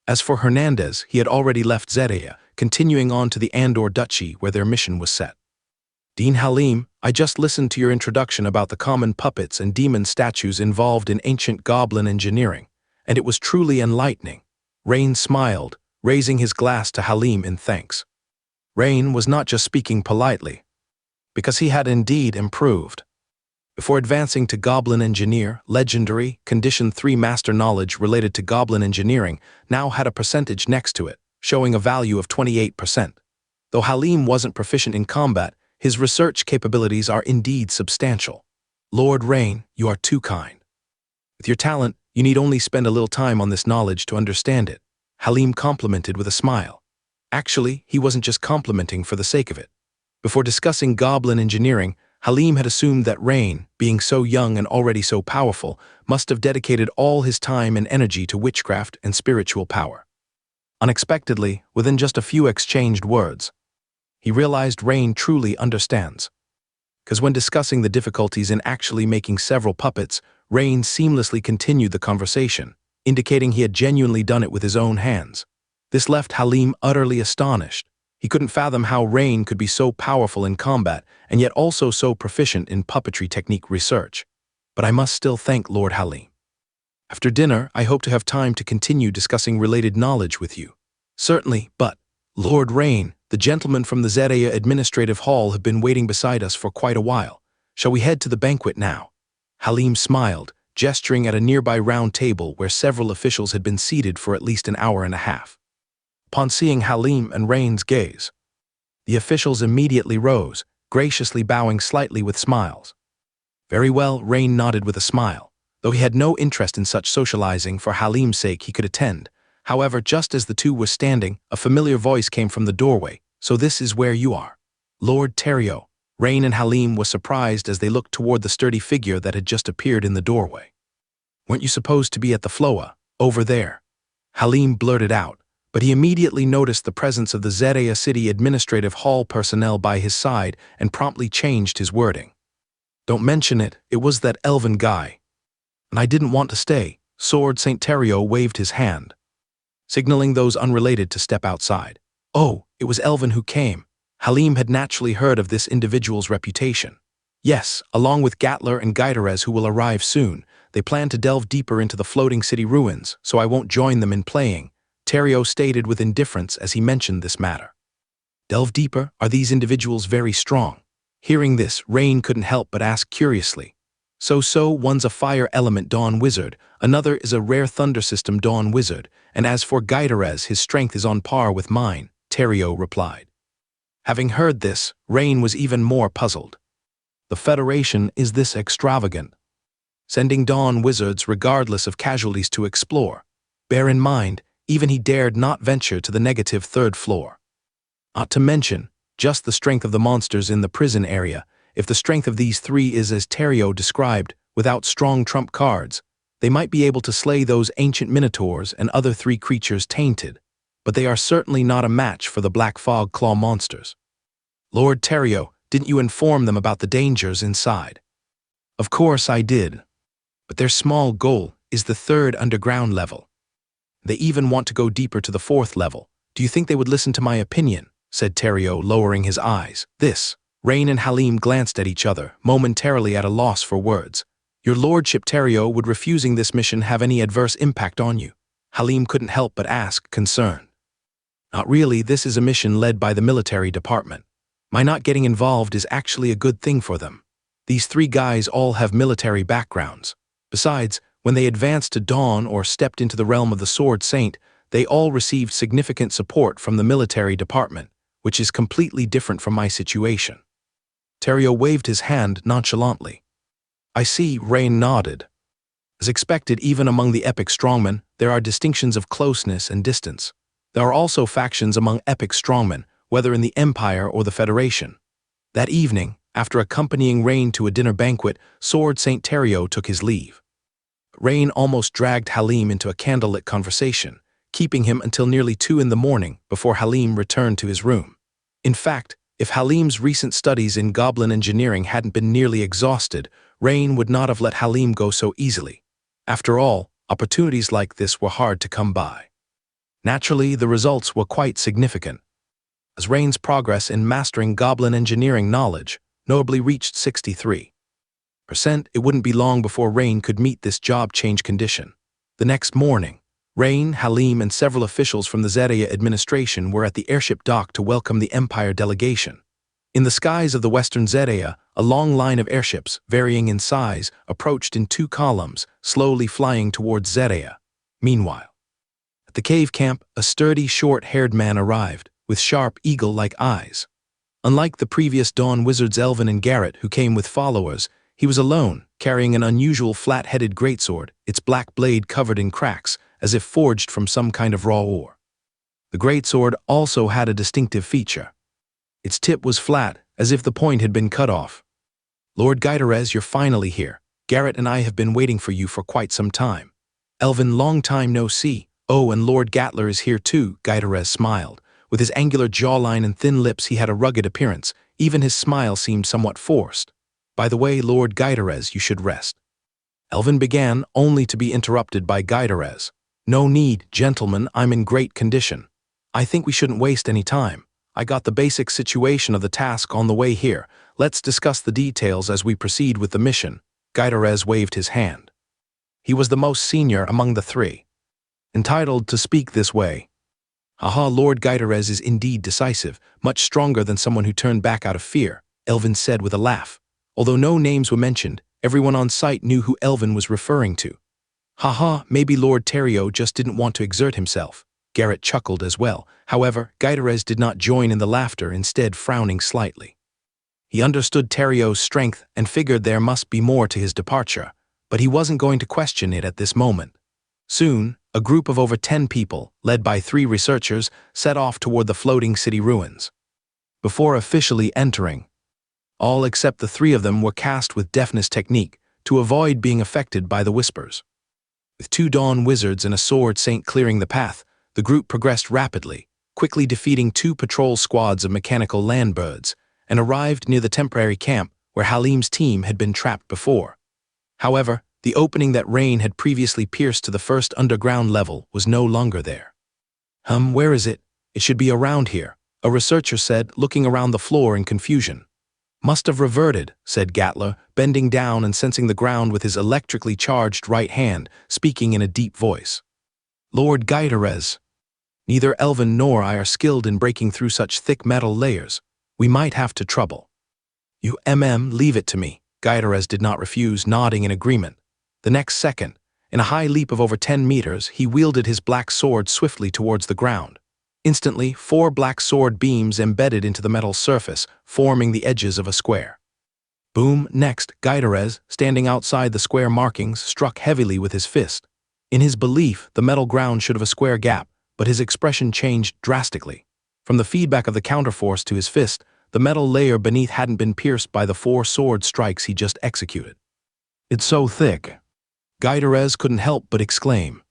As for Hernandez, he had already left Zedea, continuing on to the Andor Duchy where their mission was set. Dean Halim, I just listened to your introduction about the common puppets and demon statues involved in ancient goblin engineering, and it was truly enlightening. Rain smiled, raising his glass to Halim in thanks. Rain was not just speaking politely, because he had indeed improved. Before advancing to Goblin Engineer, Legendary, Condition 3 Master Knowledge related to Goblin Engineering now had a percentage next to it, showing a value of 28%. Though Halim wasn't proficient in combat, his research capabilities are indeed substantial. Lord Rain, you are too kind. With your talent, you need only spend a little time on this knowledge to understand it, Halim complimented with a smile. Actually, he wasn't just complimenting for the sake of it. Before discussing Goblin Engineering, Halim had assumed that Rain, being so young and already so powerful, must have dedicated all his time and energy to witchcraft and spiritual power. Unexpectedly, within just a few exchanged words, he realized Rain truly understands. Because when discussing the difficulties in actually making several puppets, Rain seamlessly continued the conversation, indicating he had genuinely done it with his own hands. This left Halim utterly astonished. He couldn't fathom how Rain could be so powerful in combat and yet also so proficient in puppetry technique research. But I must still thank Lord Halim. After dinner, I hope to have time to continue discussing related knowledge with you. Certainly, but Lord Rain, the gentlemen from the Zedea Administrative Hall have been waiting beside us for quite a while. Shall we head to the banquet now? Halim smiled, gesturing at a nearby round table where several officials had been seated for at least an hour and a half. Upon seeing Halim and Rain's gaze, the officials immediately rose, graciously bowing slightly with smiles. Very well, Rain nodded with a smile. Though he had no interest in such socializing, for Halim's sake he could attend. However, just as the two were standing, a familiar voice came from the doorway. So this is where you are. Lord Terrio. Rain and Halim were surprised as they looked toward the sturdy figure that had just appeared in the doorway. Weren't you supposed to be at the Floa, over there? Halim blurted out, but he immediately noticed the presence of the Zedea City Administrative Hall personnel by his side and promptly changed his wording. Don't mention it, it was that elven guy. And I didn't want to stay. Sword St. Terrio waved his hand, signaling those unrelated to step outside. Oh, it was Elvin who came. Halim had naturally heard of this individual's reputation. Yes, along with Gatler and Guiderez who will arrive soon, they plan to delve deeper into the floating city ruins, so I won't join them in playing, Terrio stated with indifference as he mentioned this matter. Delve deeper? Are these individuals very strong? Hearing this, Rain couldn't help but ask curiously. So one's a fire element Dawn Wizard, another is a rare thunder system Dawn Wizard, and as for Guiderez, his strength is on par with mine, Terrio replied. Having heard this, Rain was even more puzzled. The Federation is this extravagant, sending Dawn Wizards regardless of casualties to explore. Bear in mind, even he dared not venture to the negative 3rd floor. Not to mention, just the strength of the monsters in the prison area. If the strength of these three is as Terrio described, without strong trump cards, they might be able to slay those ancient minotaurs and other three creatures tainted, but they are certainly not a match for the Black Fog Claw monsters. Lord Terrio, didn't you inform them about the dangers inside? Of course I did. But their small goal is the 3rd underground level. They even want to go deeper to the 4th level. Do you think they would listen to my opinion? Said Terrio, lowering his eyes. Rain and Halim glanced at each other, momentarily at a loss for words. Your lordship, Terrio, would refusing this mission have any adverse impact on you? Halim couldn't help but ask, concerned. Not really, this is a mission led by the military department. My not getting involved is actually a good thing for them. These 3 guys all have military backgrounds. Besides, when they advanced to Dawn or stepped into the realm of the Sword Saint, they all received significant support from the military department, which is completely different from my situation. Terrio waved his hand nonchalantly. I see, Rain nodded. As expected, even among the epic strongmen, there are distinctions of closeness and distance. There are also factions among epic strongmen, whether in the Empire or the Federation. That evening, after accompanying Rain to a dinner banquet, Sword Saint Terrio took his leave. Rain almost dragged Halim into a candlelit conversation, keeping him until nearly 2 in the morning before Halim returned to his room. In fact, if Halim's recent studies in goblin engineering hadn't been nearly exhausted, Rain would not have let Halim go so easily. After all, opportunities like this were hard to come by. Naturally, the results were quite significant. As Rain's progress in mastering goblin engineering knowledge notably reached 63%, it wouldn't be long before Rain could meet this job change condition. The next morning, Rain, Halim, and several officials from the Zedia administration were at the airship dock to welcome the Empire delegation. In the skies of the western Zedia, a long line of airships, varying in size, approached in 2 columns, slowly flying towards Zedia. Meanwhile, at the cave camp, a sturdy, short-haired man arrived, with sharp, eagle-like eyes. Unlike the previous Dawn wizards Elvin and Garrett, who came with followers, he was alone, carrying an unusual flat-headed greatsword, its black blade covered in cracks, as if forged from some kind of raw ore. The greatsword also had a distinctive feature. Its tip was flat, as if the point had been cut off. Lord Guiderez, you're finally here. Garrett and I have been waiting for you for quite some time. Elvin, long time no see. Oh, and Lord Gatler is here too, Guiderez smiled. With his angular jawline and thin lips, he had a rugged appearance. Even his smile seemed somewhat forced. By the way, Lord Guiderez, you should rest. Elvin began, only to be interrupted by Guiderez. No need, gentlemen, I'm in great condition. I think we shouldn't waste any time. I got the basic situation of the task on the way here. Let's discuss the details as we proceed with the mission. Guiderez waved his hand. He was the most senior among the 3. Entitled to speak this way. Haha, Lord Guiderez is indeed decisive, much stronger than someone who turned back out of fear, Elvin said with a laugh. Although no names were mentioned, everyone on site knew who Elvin was referring to. Haha, maybe Lord Terrio just didn't want to exert himself. Garrett chuckled as well. However, Guiderez did not join in the laughter, instead frowning slightly. He understood Terrio's strength and figured there must be more to his departure, but he wasn't going to question it at this moment. Soon, a group of over 10 people, led by 3 researchers, set off toward the floating city ruins. Before officially entering, all except the 3 of them were cast with deafness technique to avoid being affected by the whispers. With 2 Dawn wizards and a Sword Saint clearing the path, the group progressed rapidly, quickly defeating 2 patrol squads of mechanical landbirds, and arrived near the temporary camp where Halim's team had been trapped before. However, the opening that Rain had previously pierced to the 1st underground level was no longer there. Where is it? It should be around here, a researcher said, looking around the floor in confusion. Must have reverted, said Gatler, bending down and sensing the ground with his electrically charged right hand, speaking in a deep voice. Lord Guiderez, neither Elvin nor I are skilled in breaking through such thick metal layers. We might have to trouble. You leave it to me. Guiderez did not refuse, nodding in agreement. The next second, in a high leap of over 10 meters, he wielded his black sword swiftly towards the ground. Instantly, 4 black sword beams embedded into the metal surface, forming the edges of a square. Boom! Next, Guiderez, standing outside the square markings, struck heavily with his fist. In his belief, the metal ground should have a square gap, but his expression changed drastically. From the feedback of the counterforce to his fist, the metal layer beneath hadn't been pierced by the 4 sword strikes he just executed. "It's so thick." Guiderez couldn't help but exclaim.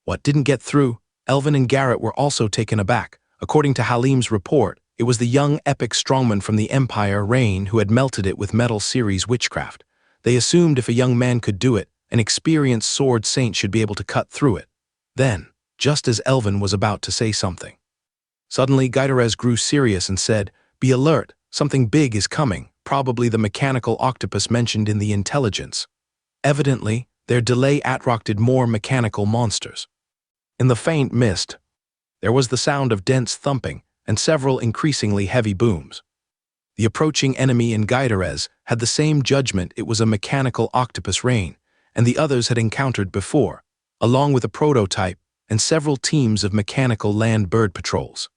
What didn't get through? Elvin and Garrett were also taken aback. According to Halim's report, it was the young epic strongman from the Empire, Rain, who had melted it with Metal Series witchcraft. They assumed if a young man could do it, an experienced sword saint should be able to cut through it. Then, just as Elvin was about to say something, suddenly Guiderez grew serious and said, "Be alert, something big is coming, probably the mechanical octopus mentioned in the intelligence." Evidently, their delay attracted more mechanical monsters. In the faint mist, there was the sound of dense thumping and several increasingly heavy booms. The approaching enemy in Guiderez had the same judgment. It was a mechanical octopus Rain, and the others had encountered before, along with a prototype and several teams of mechanical land bird patrols.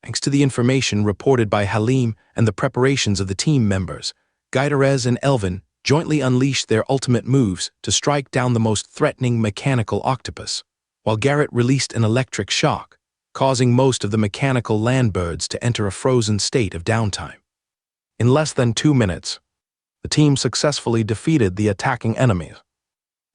Thanks to the information reported by Halim and the preparations of the team members, Guiderez and Elvin jointly unleashed their ultimate moves to strike down the most threatening mechanical octopus, while Garrett released an electric shock, causing most of the mechanical land birds to enter a frozen state of downtime. In less than 2 minutes, the team successfully defeated the attacking enemies.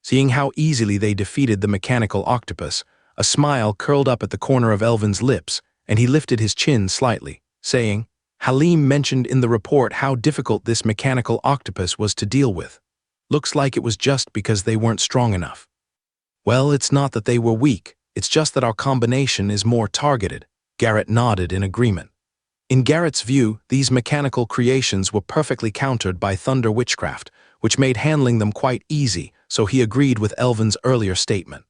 Seeing how easily they defeated the mechanical octopus, a smile curled up at the corner of Elvin's lips, and he lifted his chin slightly, saying, "Halim mentioned in the report how difficult this mechanical octopus was to deal with. Looks like it was just because they weren't strong enough." "Well, it's not that they were weak, it's just that our combination is more targeted," Garrett nodded in agreement. In Garrett's view, these mechanical creations were perfectly countered by thunder witchcraft, which made handling them quite easy, so he agreed with Elvin's earlier statement.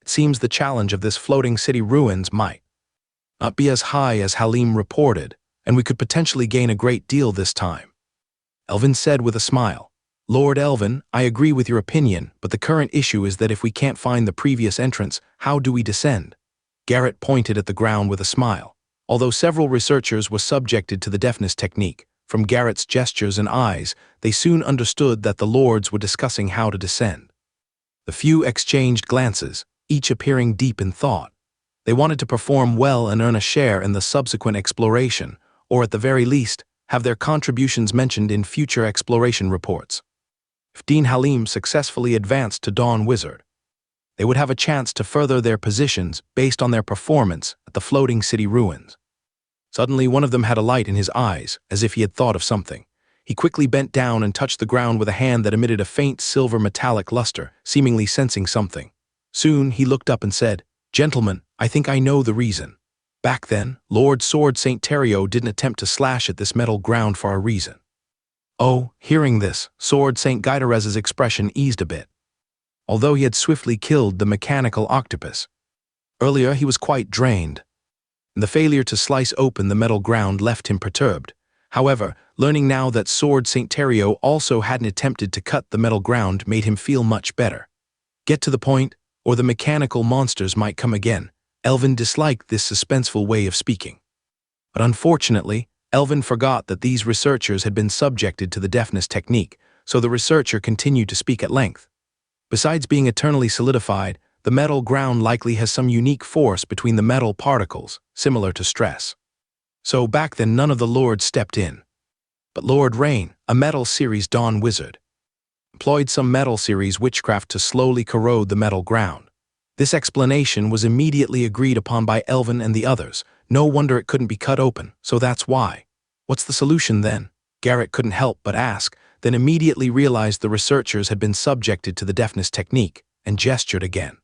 It seems the challenge of this floating city ruins might not be as high as Halim reported, and we could potentially gain a great deal this time. Elvin said with a smile, "Lord Elvin, I agree with your opinion, but the current issue is that if we can't find the previous entrance, how do we descend?" Garrett pointed at the ground with a smile. Although several researchers were subjected to the deafness technique, from Garrett's gestures and eyes, they soon understood that the lords were discussing how to descend. The few exchanged glances, each appearing deep in thought. They wanted to perform well and earn a share in the subsequent exploration, or at the very least, have their contributions mentioned in future exploration reports. If Dean Halim successfully advanced to Dawn Wizard, they would have a chance to further their positions based on their performance at the floating city ruins. Suddenly, one of them had a light in his eyes, as if he had thought of something. He quickly bent down and touched the ground with a hand that emitted a faint silver metallic luster, seemingly sensing something. Soon, he looked up and said, "Gentlemen, I think I know the reason. Back then, Lord Sword St. Terrio didn't attempt to slash at this metal ground for a reason." Oh, hearing this, Sword St. Guiderez's expression eased a bit. Although he had swiftly killed the mechanical octopus, earlier he was quite drained. The failure to slice open the metal ground left him perturbed. However, learning now that Sword St. Terrio also hadn't attempted to cut the metal ground made him feel much better. Get to the point, or the mechanical monsters might come again. Elvin disliked this suspenseful way of speaking. But unfortunately, Elvin forgot that these researchers had been subjected to the deafness technique, so the researcher continued to speak at length. Besides being eternally solidified, the metal ground likely has some unique force between the metal particles, similar to stress. So back then none of the lords stepped in. But Lord Rain, a Metal Series Dawn Wizard, employed some Metal Series witchcraft to slowly corrode the metal ground. This explanation was immediately agreed upon by Elvin and the others. No wonder it couldn't be cut open, so that's why. What's the solution then? Garrett couldn't help but ask, then immediately realized the researchers had been subjected to the deafness technique, and gestured again.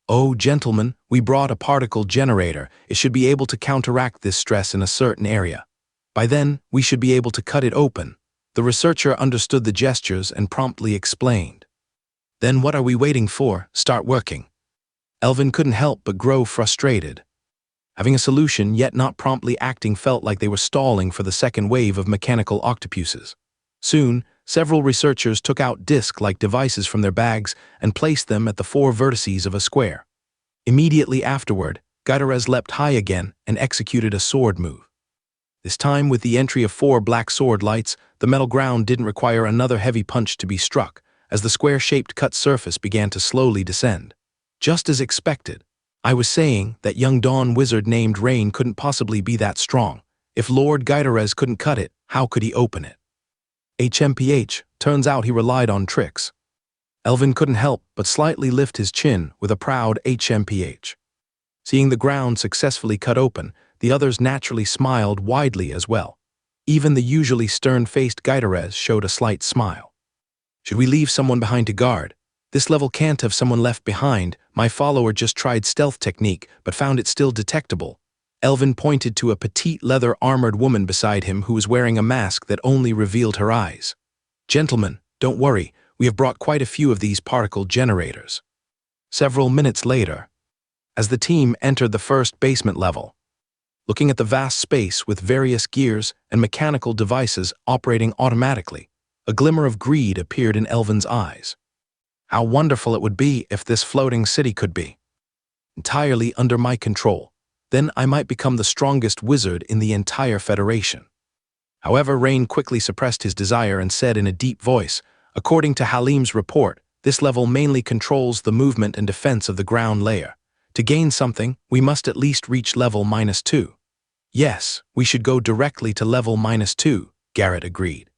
"Oh, gentlemen, we brought a particle generator. It should be able to counteract this stress in a certain area. By then, we should be able to cut it open." The researcher understood the gestures and promptly explained. "Then what are we waiting for? Start working." Elvin couldn't help but grow frustrated. Having a solution yet not promptly acting felt like they were stalling for the second wave of mechanical octopuses. Soon, several researchers took out disc-like devices from their bags and placed them at the 4 vertices of a square. Immediately afterward, Guiderez leapt high again and executed a sword move. This time, with the entry of 4 black sword lights, the metal ground didn't require another heavy punch to be struck, as the square-shaped cut surface began to slowly descend. Just as expected, I was saying that young Dawn wizard named Rain couldn't possibly be that strong. If Lord Gyderez couldn't cut it, how could he open it? HMPH, turns out he relied on tricks. Elvin couldn't help but slightly lift his chin with a proud HMPH. Seeing the ground successfully cut open, the others naturally smiled widely as well. Even the usually stern-faced Gyderez showed a slight smile. Should we leave someone behind to guard? This level can't have someone left behind. My follower just tried stealth technique, but found it still detectable. Elvin pointed to a petite leather-armored woman beside him who was wearing a mask that only revealed her eyes. Gentlemen, don't worry, we have brought quite a few of these particle generators. Several minutes later, as the team entered the first basement level, looking at the vast space with various gears and mechanical devices operating automatically, a glimmer of greed appeared in Elvin's eyes. How wonderful it would be if this floating city could be entirely under my control. Then I might become the strongest wizard in the entire Federation. However, Rain quickly suppressed his desire and said in a deep voice, according to Halim's report, this level mainly controls the movement and defense of the ground layer. To gain something, we must at least reach level -2. Yes, we should go directly to level -2, Garrett agreed.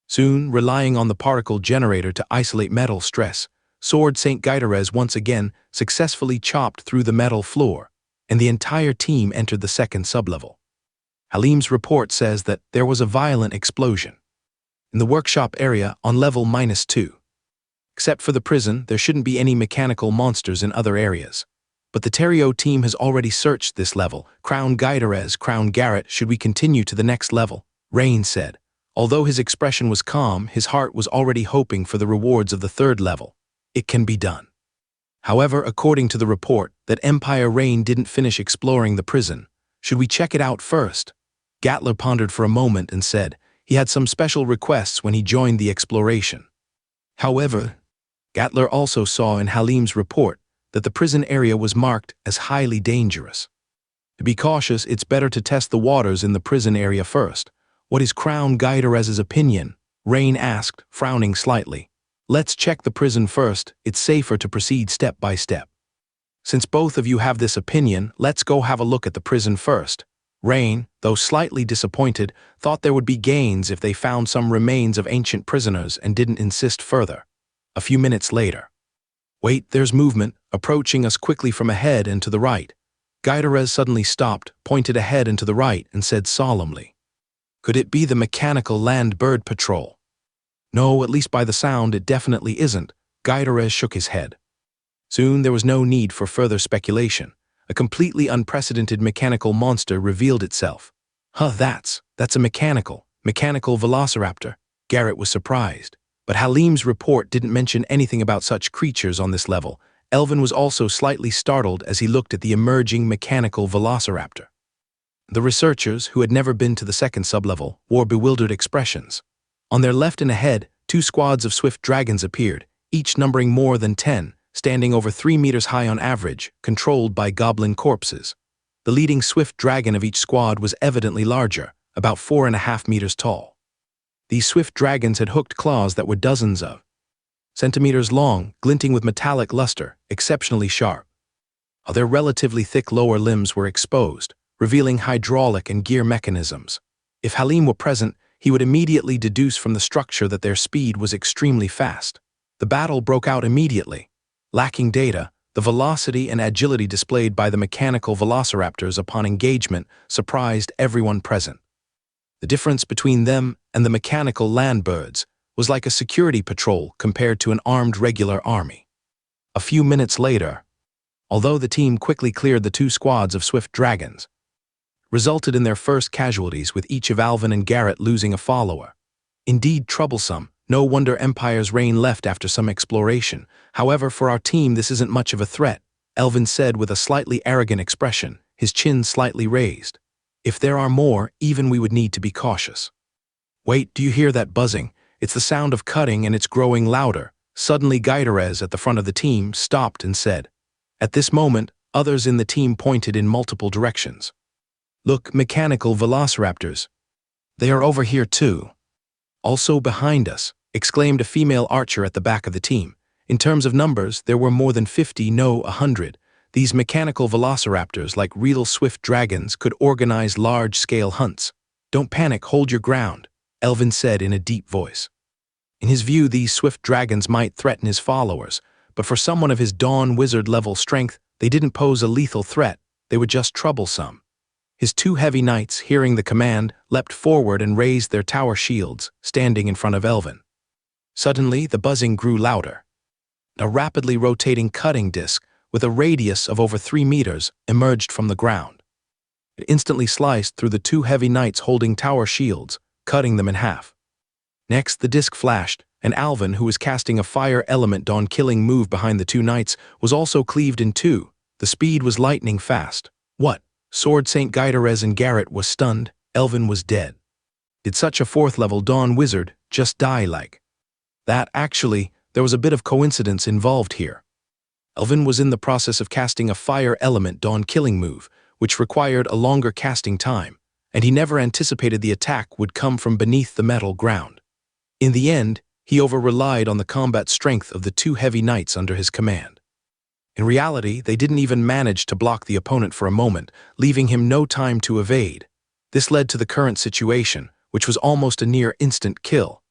Soon, relying on the particle generator to isolate metal stress, Sword St. Gyderez once again successfully chopped through the metal floor, and the entire team entered the second sublevel. Halim's report says that there was a violent explosion in the workshop area on level -2. Except for the prison, there shouldn't be any mechanical monsters in other areas. But the Terrio team has already searched this level. Crown Gyderez, Crown Garrett, should we continue to the next level? Rain said. Although his expression was calm, his heart was already hoping for the rewards of the third level. It can be done. However, according to the report, that Empire Rain didn't finish exploring the prison. Should we check it out first? Gatler pondered for a moment and said he had some special requests when he joined the exploration. However, Gatler also saw in Halim's report that the prison area was marked as highly dangerous. To be cautious, it's better to test the waters in the prison area first. What is Crown Gyderez's opinion? Rain asked, frowning slightly. Let's check the prison first. It's safer to proceed step by step. Since both of you have this opinion, let's go have a look at the prison first. Rain, though slightly disappointed, thought there would be gains if they found some remains of ancient prisoners and didn't insist further. A few minutes later. Wait, there's movement, approaching us quickly from ahead and to the right. Gyderez suddenly stopped, pointed ahead and to the right, and said solemnly, could it be the mechanical land bird patrol? No, at least by the sound, it definitely isn't. Gyderez shook his head. Soon there was no need for further speculation. A completely unprecedented mechanical monster revealed itself. That's a mechanical velociraptor. Garrett was surprised. But Halim's report didn't mention anything about such creatures on this level. Elvin was also slightly startled as he looked at the emerging mechanical velociraptor. The researchers, who had never been to the second sublevel, wore bewildered expressions. On their left and ahead, 2 squads of swift dragons appeared, each numbering more than 10, standing over 3 meters high on average, controlled by goblin corpses. The leading swift dragon of each squad was evidently larger, about 4.5 meters tall. These swift dragons had hooked claws that were dozens of centimeters long, glinting with metallic luster, exceptionally sharp. Their relatively thick lower limbs were exposed, revealing hydraulic and gear mechanisms. If Halim were present, he would immediately deduce from the structure that their speed was extremely fast. The battle broke out immediately. Lacking data, the velocity and agility displayed by the mechanical velociraptors upon engagement surprised everyone present. The difference between them and the mechanical land birds was like a security patrol compared to an armed regular army. A few minutes later, although the team quickly cleared the 2 squads of swift dragons, resulted in their first casualties, with each of Alvin and Garrett losing a follower. Indeed troublesome. No wonder Empire's Reign left after some exploration. However, for our team this isn't much of a threat, Elvin said with a slightly arrogant expression, his chin slightly raised. If there are more, even we would need to be cautious. Wait, do you hear that buzzing? It's the sound of cutting and it's growing louder. Suddenly Gyderez at the front of the team stopped and said. At this moment, others in the team pointed in multiple directions. Look, mechanical velociraptors. They are over here too. Also behind us, exclaimed a female archer at the back of the team. In terms of numbers, there were more than 50, no, 100. These mechanical velociraptors, like real swift dragons, could organize large-scale hunts. "Don't panic, hold your ground," Elvin said in a deep voice. In his view, these swift dragons might threaten his followers, but for someone of his Dawn Wizard-level strength, they didn't pose a lethal threat, they were just troublesome. His 2 heavy knights, hearing the command, leapt forward and raised their tower shields, standing in front of Elvin. Suddenly, the buzzing grew louder. A rapidly rotating cutting disc, with a radius of over 3 meters, emerged from the ground. It instantly sliced through the 2 heavy knights holding tower shields, cutting them in half. Next, the disc flashed, and Alvin, who was casting a fire element dawn-killing move behind the 2 knights, was also cleaved in 2. The speed was lightning fast. What? Sword St. Guidarez and Garrett was stunned. Elvin was dead. Did such a 4th-level Dawn Wizard just die like that? Actually, there was a bit of coincidence involved here. Elvin was in the process of casting a fire element dawn-killing move, which required a longer casting time, and he never anticipated the attack would come from beneath the metal ground. In the end, he over-relied on the combat strength of the 2 heavy knights under his command. In reality, they didn't even manage to block the opponent for a moment, leaving him no time to evade. This led to the current situation, which was almost a near-instant kill.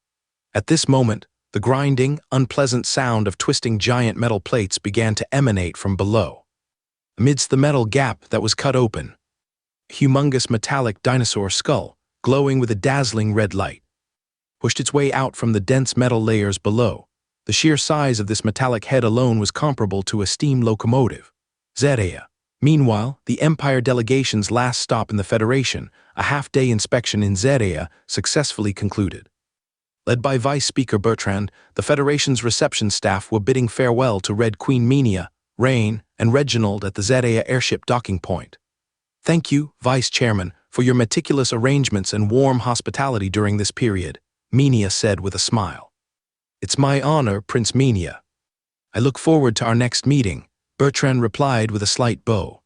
At this moment, the grinding, unpleasant sound of twisting giant metal plates began to emanate from below. Amidst the metal gap that was cut open, a humongous metallic dinosaur skull, glowing with a dazzling red light, pushed its way out from the dense metal layers below. The sheer size of this metallic head alone was comparable to a steam locomotive. Zerea. Meanwhile, the Empire delegation's last stop in the Federation, a half-day inspection in Zerea, successfully concluded. Led by Vice Speaker Bertrand, the Federation's reception staff were bidding farewell to Red Queen Minia, Rain, and Reginald at the Zerea airship docking point. "Thank you, Vice Chairman, for your meticulous arrangements and warm hospitality during this period," Minia said with a smile. "It's my honor, Prince Minia. I look forward to our next meeting," Bertrand replied with a slight bow.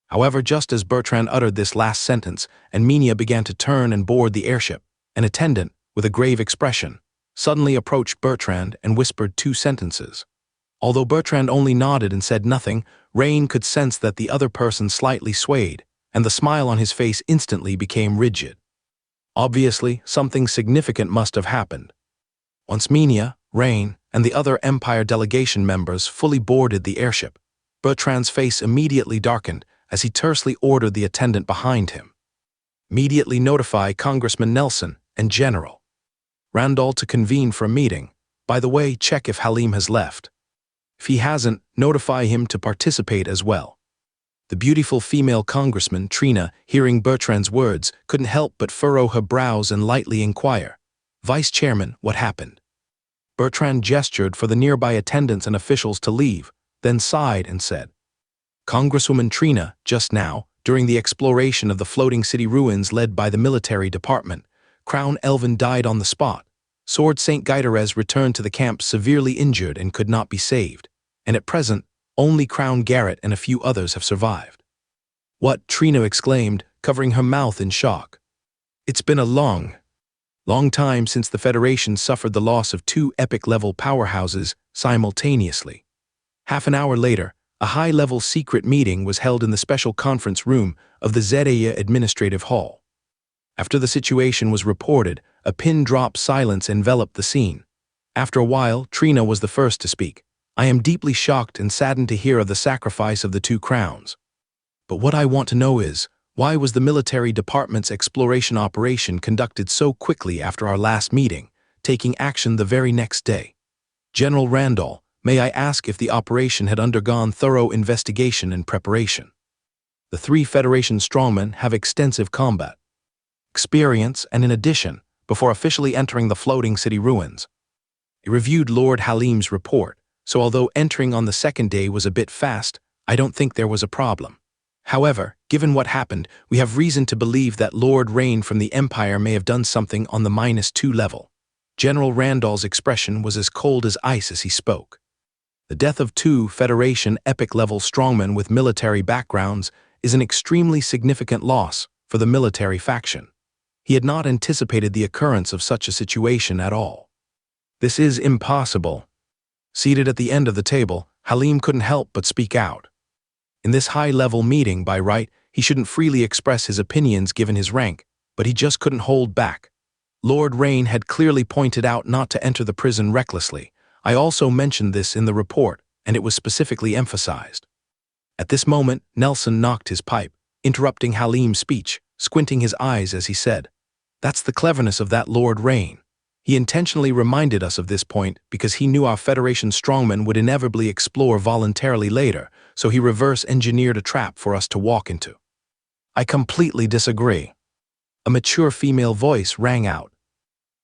However, just as Bertrand uttered this last sentence and Minia began to turn and board the airship, an attendant, with a grave expression, suddenly approached Bertrand and whispered 2 sentences. Although Bertrand only nodded and said nothing, Rain could sense that the other person slightly swayed, and the smile on his face instantly became rigid. Obviously, something significant must have happened. Once Minia, Rain, and the other Empire delegation members fully boarded the airship, Bertrand's face immediately darkened as he tersely ordered the attendant behind him. "Immediately notify Congressman Nelson and General Randall to convene for a meeting. By the way, check if Halim has left. If he hasn't, notify him to participate as well." The beautiful female congressman, Trina, hearing Bertrand's words, couldn't help but furrow her brows and lightly inquire, "Vice Chairman, what happened?" Bertrand gestured for the nearby attendants and officials to leave, then sighed and said, "Congresswoman Trina, just now, during the exploration of the floating city ruins led by the military department, Crown Elvin died on the spot. Sword St. Guidarez returned to the camp severely injured and could not be saved, and at present, only Crown Garrett and a few others have survived." "What?" Trina exclaimed, covering her mouth in shock. "It's been a long time since the Federation suffered the loss of 2 epic-level powerhouses simultaneously." Half an hour later, a high-level secret meeting was held in the special conference room of the Zerea Administrative Hall. After the situation was reported, a pin-drop silence enveloped the scene. After a while, Trina was the first to speak. "I am deeply shocked and saddened to hear of the sacrifice of the 2 crowns. But what I want to know is, why was the military department's exploration operation conducted so quickly after our last meeting, taking action the very next day? General Randall, may I ask if the operation had undergone thorough investigation and preparation? The 3 Federation strongmen have extensive combat experience and, in addition, before officially entering the floating city ruins, I reviewed Lord Halim's report, so although entering on the second day was a bit fast, I don't think there was a problem. However, given what happened, we have reason to believe that Lord Rain from the Empire may have done something on the -2 level." General Randall's expression was as cold as ice as he spoke. The death of 2 Federation epic-level strongmen with military backgrounds is an extremely significant loss for the military faction. He had not anticipated the occurrence of such a situation at all. "This is impossible." Seated at the end of the table, Halim couldn't help but speak out. In this high-level meeting, by right, he shouldn't freely express his opinions given his rank, but he just couldn't hold back. Lord Rain had clearly pointed out not to enter the prison recklessly. I also mentioned this in the report, and it was specifically emphasized. At this moment, Nelson knocked his pipe, interrupting Halim's speech, squinting his eyes as he said, "That's the cleverness of that Lord Rain. He intentionally reminded us of this point because he knew our Federation strongmen would inevitably explore voluntarily later, so he reverse-engineered a trap for us to walk into." "I completely disagree." A mature female voice rang out.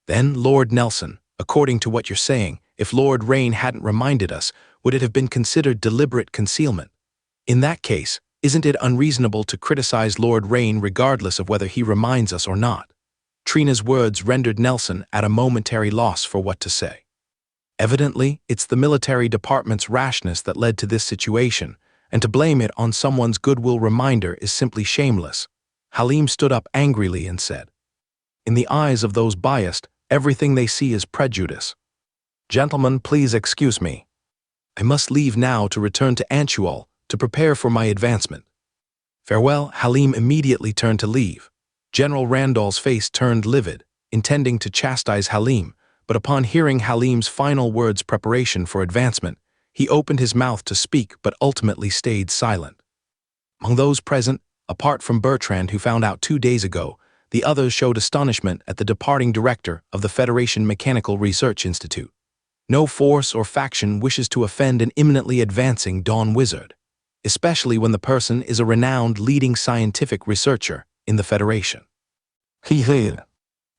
"Then, Lord Nelson, according to what you're saying, if Lord Rain hadn't reminded us, would it have been considered deliberate concealment? In that case, isn't it unreasonable to criticize Lord Rain regardless of whether he reminds us or not?" Trina's words rendered Nelson at a momentary loss for what to say. Evidently, it's the military department's rashness that led to this situation, and to blame it on someone's goodwill reminder is simply shameless. Halim stood up angrily and said, "In the eyes of those biased, everything they see is prejudice. Gentlemen, please excuse me. I must leave now to return to Antual to prepare for my advancement." "Farewell." Halim immediately turned to leave. General Randall's face turned livid, intending to chastise Halim, but upon hearing Halim's final words preparation for advancement, he opened his mouth to speak but ultimately stayed silent. Among those present, apart from Bertrand who found out 2 days ago, the others showed astonishment at the departing director of the Federation Mechanical Research Institute. No force or faction wishes to offend an imminently advancing Dawn Wizard, especially when the person is a renowned leading scientific researcher in the Federation. It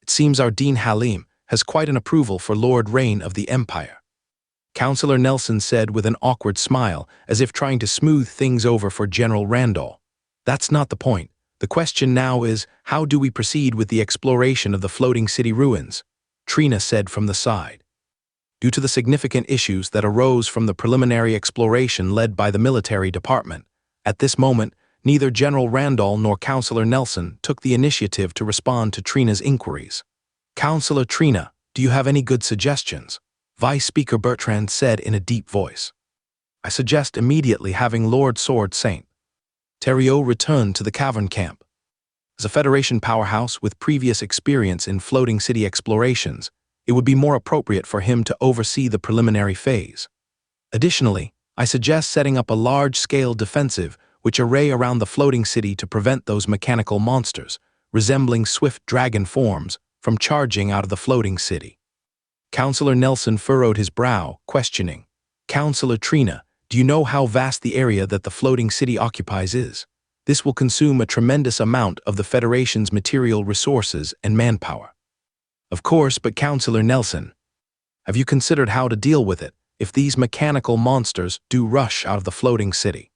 seems our Dean Halim has quite an approval for Lord Rain of the Empire. Councillor Nelson said with an awkward smile, as if trying to smooth things over for General Randall. "That's not the point. The question now is, how do we proceed with the exploration of the floating city ruins?" Trina said from the side. Due to the significant issues that arose from the preliminary exploration led by the military department, at this moment, neither General Randall nor Councillor Nelson took the initiative to respond to Trina's inquiries. "Councillor Trina, do you have any good suggestions?" Vice Speaker Bertrand said in a deep voice. "I suggest immediately having Lord Sword Saint Theriault return to the cavern camp. As a Federation powerhouse with previous experience in floating city explorations, it would be more appropriate for him to oversee the preliminary phase. Additionally, I suggest setting up a large-scale defensive which array around the floating city to prevent those mechanical monsters, resembling swift dragon forms, from charging out of the floating city." Councillor Nelson furrowed his brow, questioning, "Councillor Trina, do you know how vast the area that the floating city occupies is? This will consume a tremendous amount of the Federation's material resources and manpower." "Of course, but Councillor Nelson, have you considered how to deal with it if these mechanical monsters do rush out of the floating city?"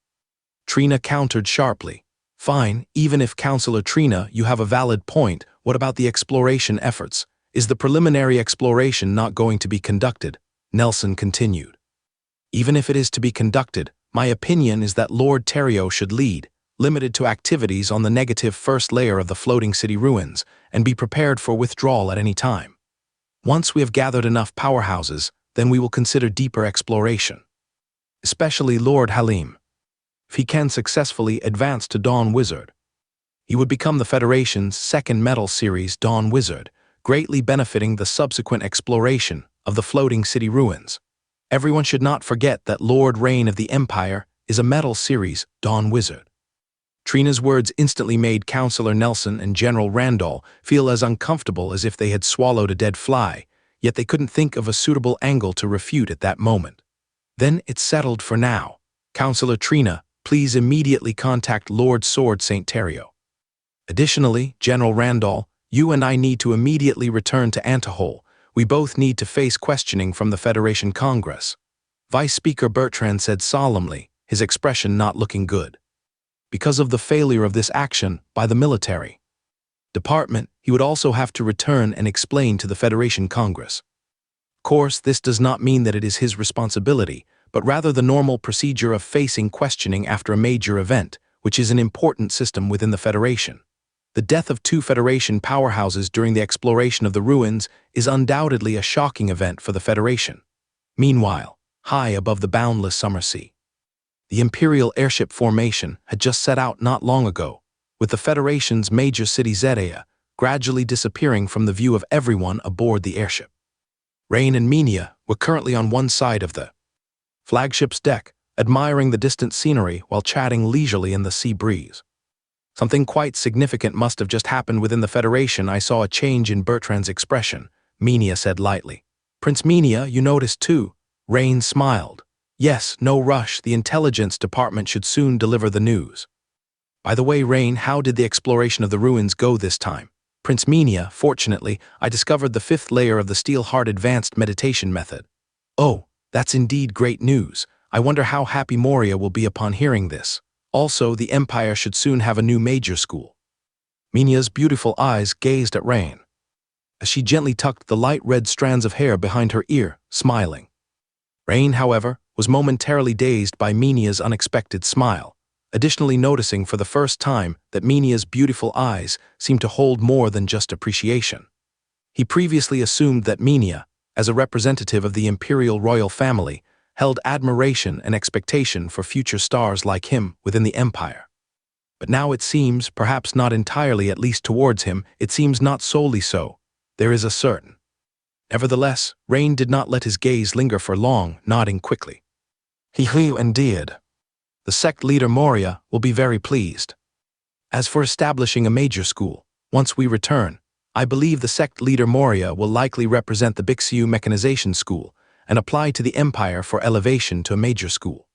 Trina countered sharply. "Fine, even if Councillor Trina, you have a valid point, what about the exploration efforts? Is the preliminary exploration not going to be conducted?" Nelson continued. "Even if it is to be conducted, my opinion is that Lord Theriault should lead, limited to activities on the negative first layer of the floating city ruins, and be prepared for withdrawal at any time. Once we have gathered enough powerhouses, then we will consider deeper exploration. Especially Lord Halim. If he can successfully advance to Dawn Wizard, he would become the Federation's second Metal Series Dawn Wizard, greatly benefiting the subsequent exploration of the floating city ruins. Everyone should not forget that Lord Rain of the Empire is a Metal Series Dawn Wizard." Trina's words instantly made Councillor Nelson and General Randall feel as uncomfortable as if they had swallowed a dead fly, yet they couldn't think of a suitable angle to refute at that moment. "Then it's settled for now. Councillor Trina, please immediately contact Lord Sword Saint Theriault. Additionally, General Randall, you and I need to immediately return to Antahol. We both need to face questioning from the Federation Congress." Vice Speaker Bertrand said solemnly, his expression not looking good. Because of the failure of this action by the military department, he would also have to return and explain to the Federation Congress. Of course, this does not mean that it is his responsibility, but rather the normal procedure of facing questioning after a major event, which is an important system within the Federation. The death of 2 Federation powerhouses during the exploration of the ruins is undoubtedly a shocking event for the Federation. Meanwhile, high above the boundless summer sea, The Imperial airship formation had just set out not long ago, with the Federation's major city Zetea gradually disappearing from the view of everyone aboard the airship. Rain and Minia were currently on one side of the flagship's deck, admiring the distant scenery while chatting leisurely in the sea breeze. Something quite significant must have just happened within the Federation. I saw a change in Bertrand's expression, Minia said lightly. Prince Minia, you noticed too? Rain smiled. Yes, no rush, the intelligence department should soon deliver the news. By the way, Rain, how did the exploration of the ruins go this time? Prince Minia, fortunately, I discovered the 5th layer of the Steel-Heart Advanced Meditation Method. Oh, that's indeed great news. I wonder how happy Moria will be upon hearing this. Also, the Empire should soon have a new major school. Minia's beautiful eyes gazed at Rain, as she gently tucked the light red strands of hair behind her ear, smiling. Rain, however, was momentarily dazed by Minia's unexpected smile, additionally noticing for the first time that Minia's beautiful eyes seemed to hold more than just appreciation. He previously assumed that Minia, as a representative of the Imperial royal family, held admiration and expectation for future stars like him within the Empire. But now it seems, perhaps not entirely, at least towards him, it seems not solely so. There is a certain. Nevertheless, Rain did not let his gaze linger for long, nodding quickly. Indeed. The sect leader Moria will be very pleased. As for establishing a major school, once we return, I believe the sect leader Moria will likely represent the Bixiu Mechanization School and apply to the Empire for elevation to a major school.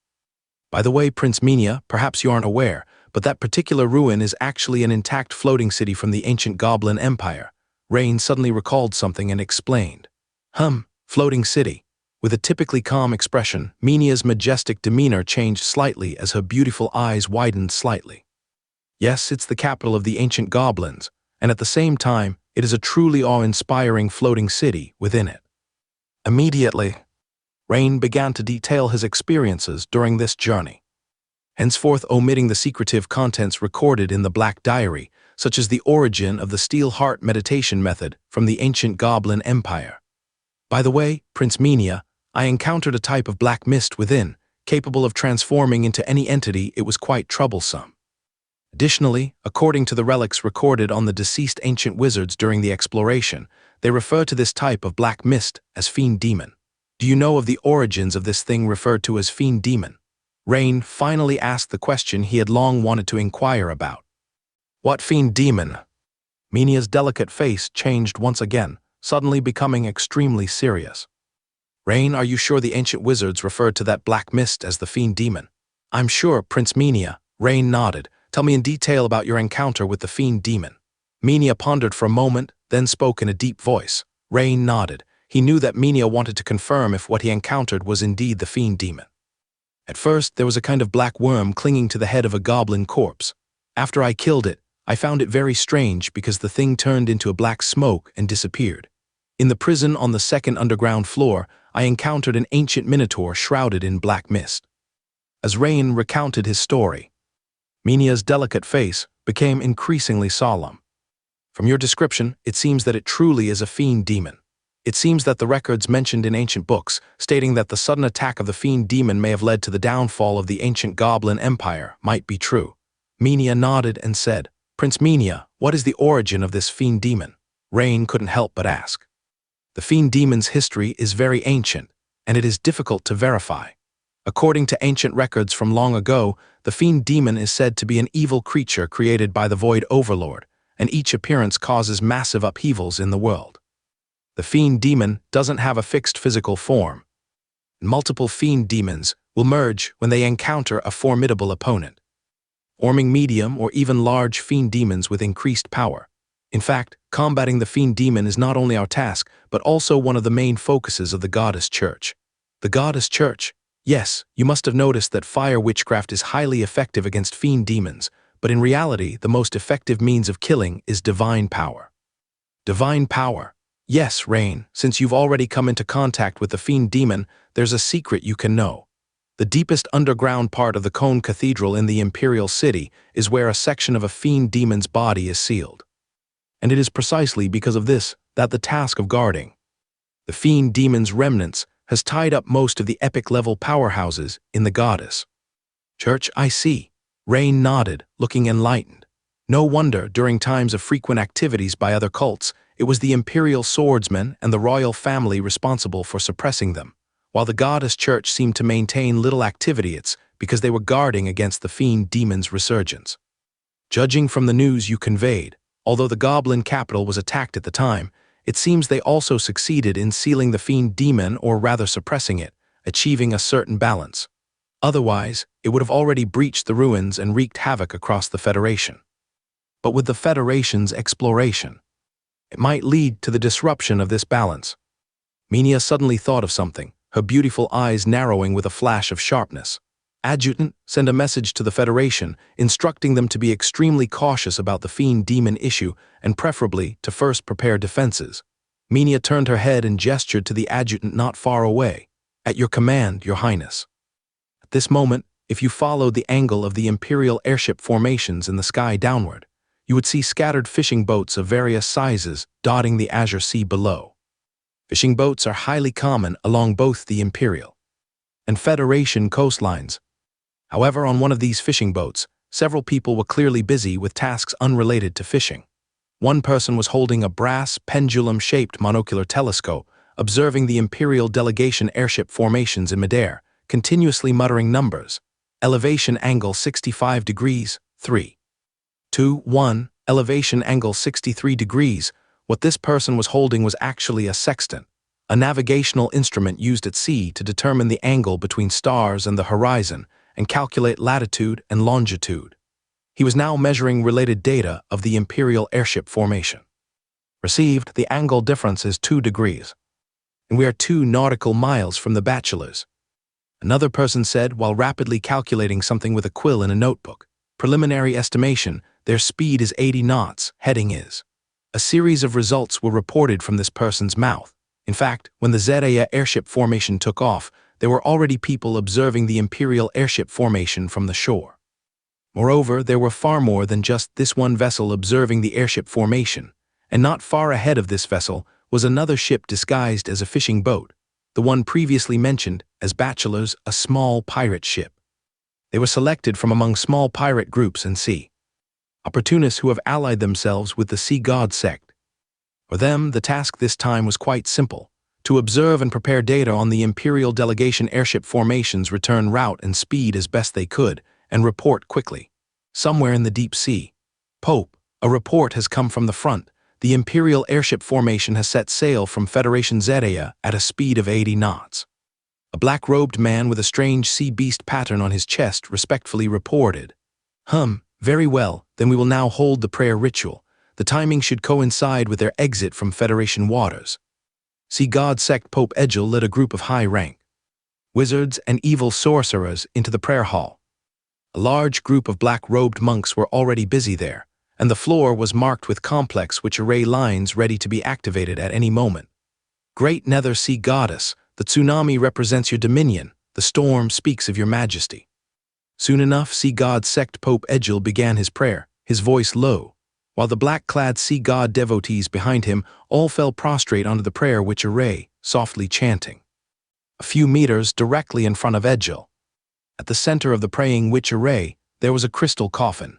By the way, Prince Minia, perhaps you aren't aware, but that particular ruin is actually an intact floating city from the ancient Goblin Empire. Rain suddenly recalled something and explained. Floating city. With a typically calm expression, Minia's majestic demeanor changed slightly as her beautiful eyes widened slightly. Yes, it's the capital of the ancient goblins, and at the same time, it is a truly awe-inspiring floating city within it. Immediately, Rain began to detail his experiences during this journey, henceforth omitting the secretive contents recorded in the Black Diary, such as the origin of the Steel-Heart Meditation Method from the ancient Goblin Empire. By the way, Prince Minia, I encountered a type of black mist within, capable of transforming into any entity. It was quite troublesome. Additionally, according to the relics recorded on the deceased ancient wizards during the exploration, they refer to this type of black mist as Fiend Demon. Do you know of the origins of this thing referred to as Fiend Demon? Rain finally asked the question he had long wanted to inquire about. What Fiend Demon? Minia's delicate face changed once again, suddenly becoming extremely serious. Rain, are you sure the ancient wizards referred to that black mist as the Fiend Demon? I'm sure, Prince Minia. Rain nodded. Tell me in detail about your encounter with the Fiend Demon. Minia pondered for a moment, then spoke in a deep voice. Rain nodded. He knew that Minia wanted to confirm if what he encountered was indeed the Fiend Demon. At first, there was a kind of black worm clinging to the head of a goblin corpse. After I killed it, I found it very strange because the thing turned into a black smoke and disappeared. In the prison on the 2nd underground floor, I encountered an ancient minotaur shrouded in black mist. As Rain recounted his story, Minia's delicate face became increasingly solemn. From your description, it seems that it truly is a fiend demon. It seems that the records mentioned in ancient books, stating that the sudden attack of the fiend demon may have led to the downfall of the ancient Goblin Empire, might be true. Minia nodded and said, Prince Minia, what is the origin of this fiend demon? Rain couldn't help but ask. The fiend demon's history is very ancient, and it is difficult to verify. According to ancient records from long ago, the fiend demon is said to be an evil creature created by the Void Overlord, and each appearance causes massive upheavals in the world. The fiend demon doesn't have a fixed physical form. Multiple fiend demons will merge when they encounter a formidable opponent, forming medium or even large fiend demons with increased power. In fact, combating the fiend demon is not only our task, but also one of the main focuses of the Goddess Church. The Goddess Church? Yes, you must have noticed that fire witchcraft is highly effective against fiend demons, but in reality, the most effective means of killing is divine power. Divine power? Yes, Rain, since you've already come into contact with the fiend demon, there's a secret you can know. The deepest underground part of the Cone Cathedral in the Imperial City is where a section of a fiend demon's body is sealed. And it is precisely because of this that the task of guarding the fiend demon's remnants has tied up most of the epic-level powerhouses in the goddess. Church, I see. Rain nodded, looking enlightened. No wonder, during times of frequent activities by other cults, it was the imperial swordsmen and the royal family responsible for suppressing them, while the goddess church seemed to maintain little activity. It's because they were guarding against the fiend demon's resurgence. Judging from the news you conveyed, although the goblin capital was attacked at the time, it seems they also succeeded in sealing the fiend demon, or rather suppressing it, achieving a certain balance. Otherwise, it would have already breached the ruins and wreaked havoc across the Federation. But with the Federation's exploration, it might lead to the disruption of this balance. Minia suddenly thought of something, her beautiful eyes narrowing with a flash of sharpness. Adjutant, send a message to the Federation, instructing them to be extremely cautious about the fiend demon issue and preferably to first prepare defenses. Minia turned her head and gestured to the adjutant not far away. At your command, Your Highness. At this moment, if you followed the angle of the Imperial airship formations in the sky downward, you would see scattered fishing boats of various sizes dotting the azure sea below. Fishing boats are highly common along both the Imperial and Federation coastlines. However, on one of these fishing boats, several people were clearly busy with tasks unrelated to fishing. One person was holding a brass, pendulum-shaped monocular telescope, observing the Imperial delegation airship formations in midair, continuously muttering numbers. Elevation angle 65 degrees, 3. 2, 1, elevation angle 63 degrees. What this person was holding was actually a sextant, a navigational instrument used at sea to determine the angle between stars and the horizon and calculate latitude and longitude. He was now measuring related data of the Imperial airship formation. Received, the angle difference is 2 degrees, and we are 2 nautical miles from the Bachelors. Another person said while rapidly calculating something with a quill in a notebook. Preliminary estimation, their speed is 80 knots, heading is. A series of results were reported from this person's mouth. In fact, when the Zedaya airship formation took off, there were already people observing the Imperial airship formation from the shore. Moreover, there were far more than just this one vessel observing the airship formation, and not far ahead of this vessel was another ship disguised as a fishing boat, the one previously mentioned as Bachelors, a small pirate ship. They were selected from among small pirate groups and sea opportunists who have allied themselves with the Sea God sect. For them, the task this time was quite simple: to observe and prepare data on the Imperial delegation airship formations, return route and speed as best they could, and report quickly. Somewhere in the deep sea. Pope, a report has come from the front. The Imperial airship formation has set sail from Federation Zedaya at a speed of 80 knots. A black-robed man with a strange sea beast pattern on his chest respectfully reported. Very well, then we will now hold the prayer ritual. The timing should coincide with their exit from Federation waters. Sea God sect Pope Egil led a group of high-rank wizards and evil sorcerers into the prayer hall. A large group of black-robed monks were already busy there, and the floor was marked with complex witch-array lines ready to be activated at any moment. Great Nether Sea Goddess, the tsunami represents your dominion, the storm speaks of your majesty. Soon enough, Sea God sect Pope Egil began his prayer, his voice low, while the black-clad Sea God devotees behind him all fell prostrate onto the prayer witch-array, softly chanting. A few meters directly in front of Egil, at the center of the praying witch-array, there was a crystal coffin,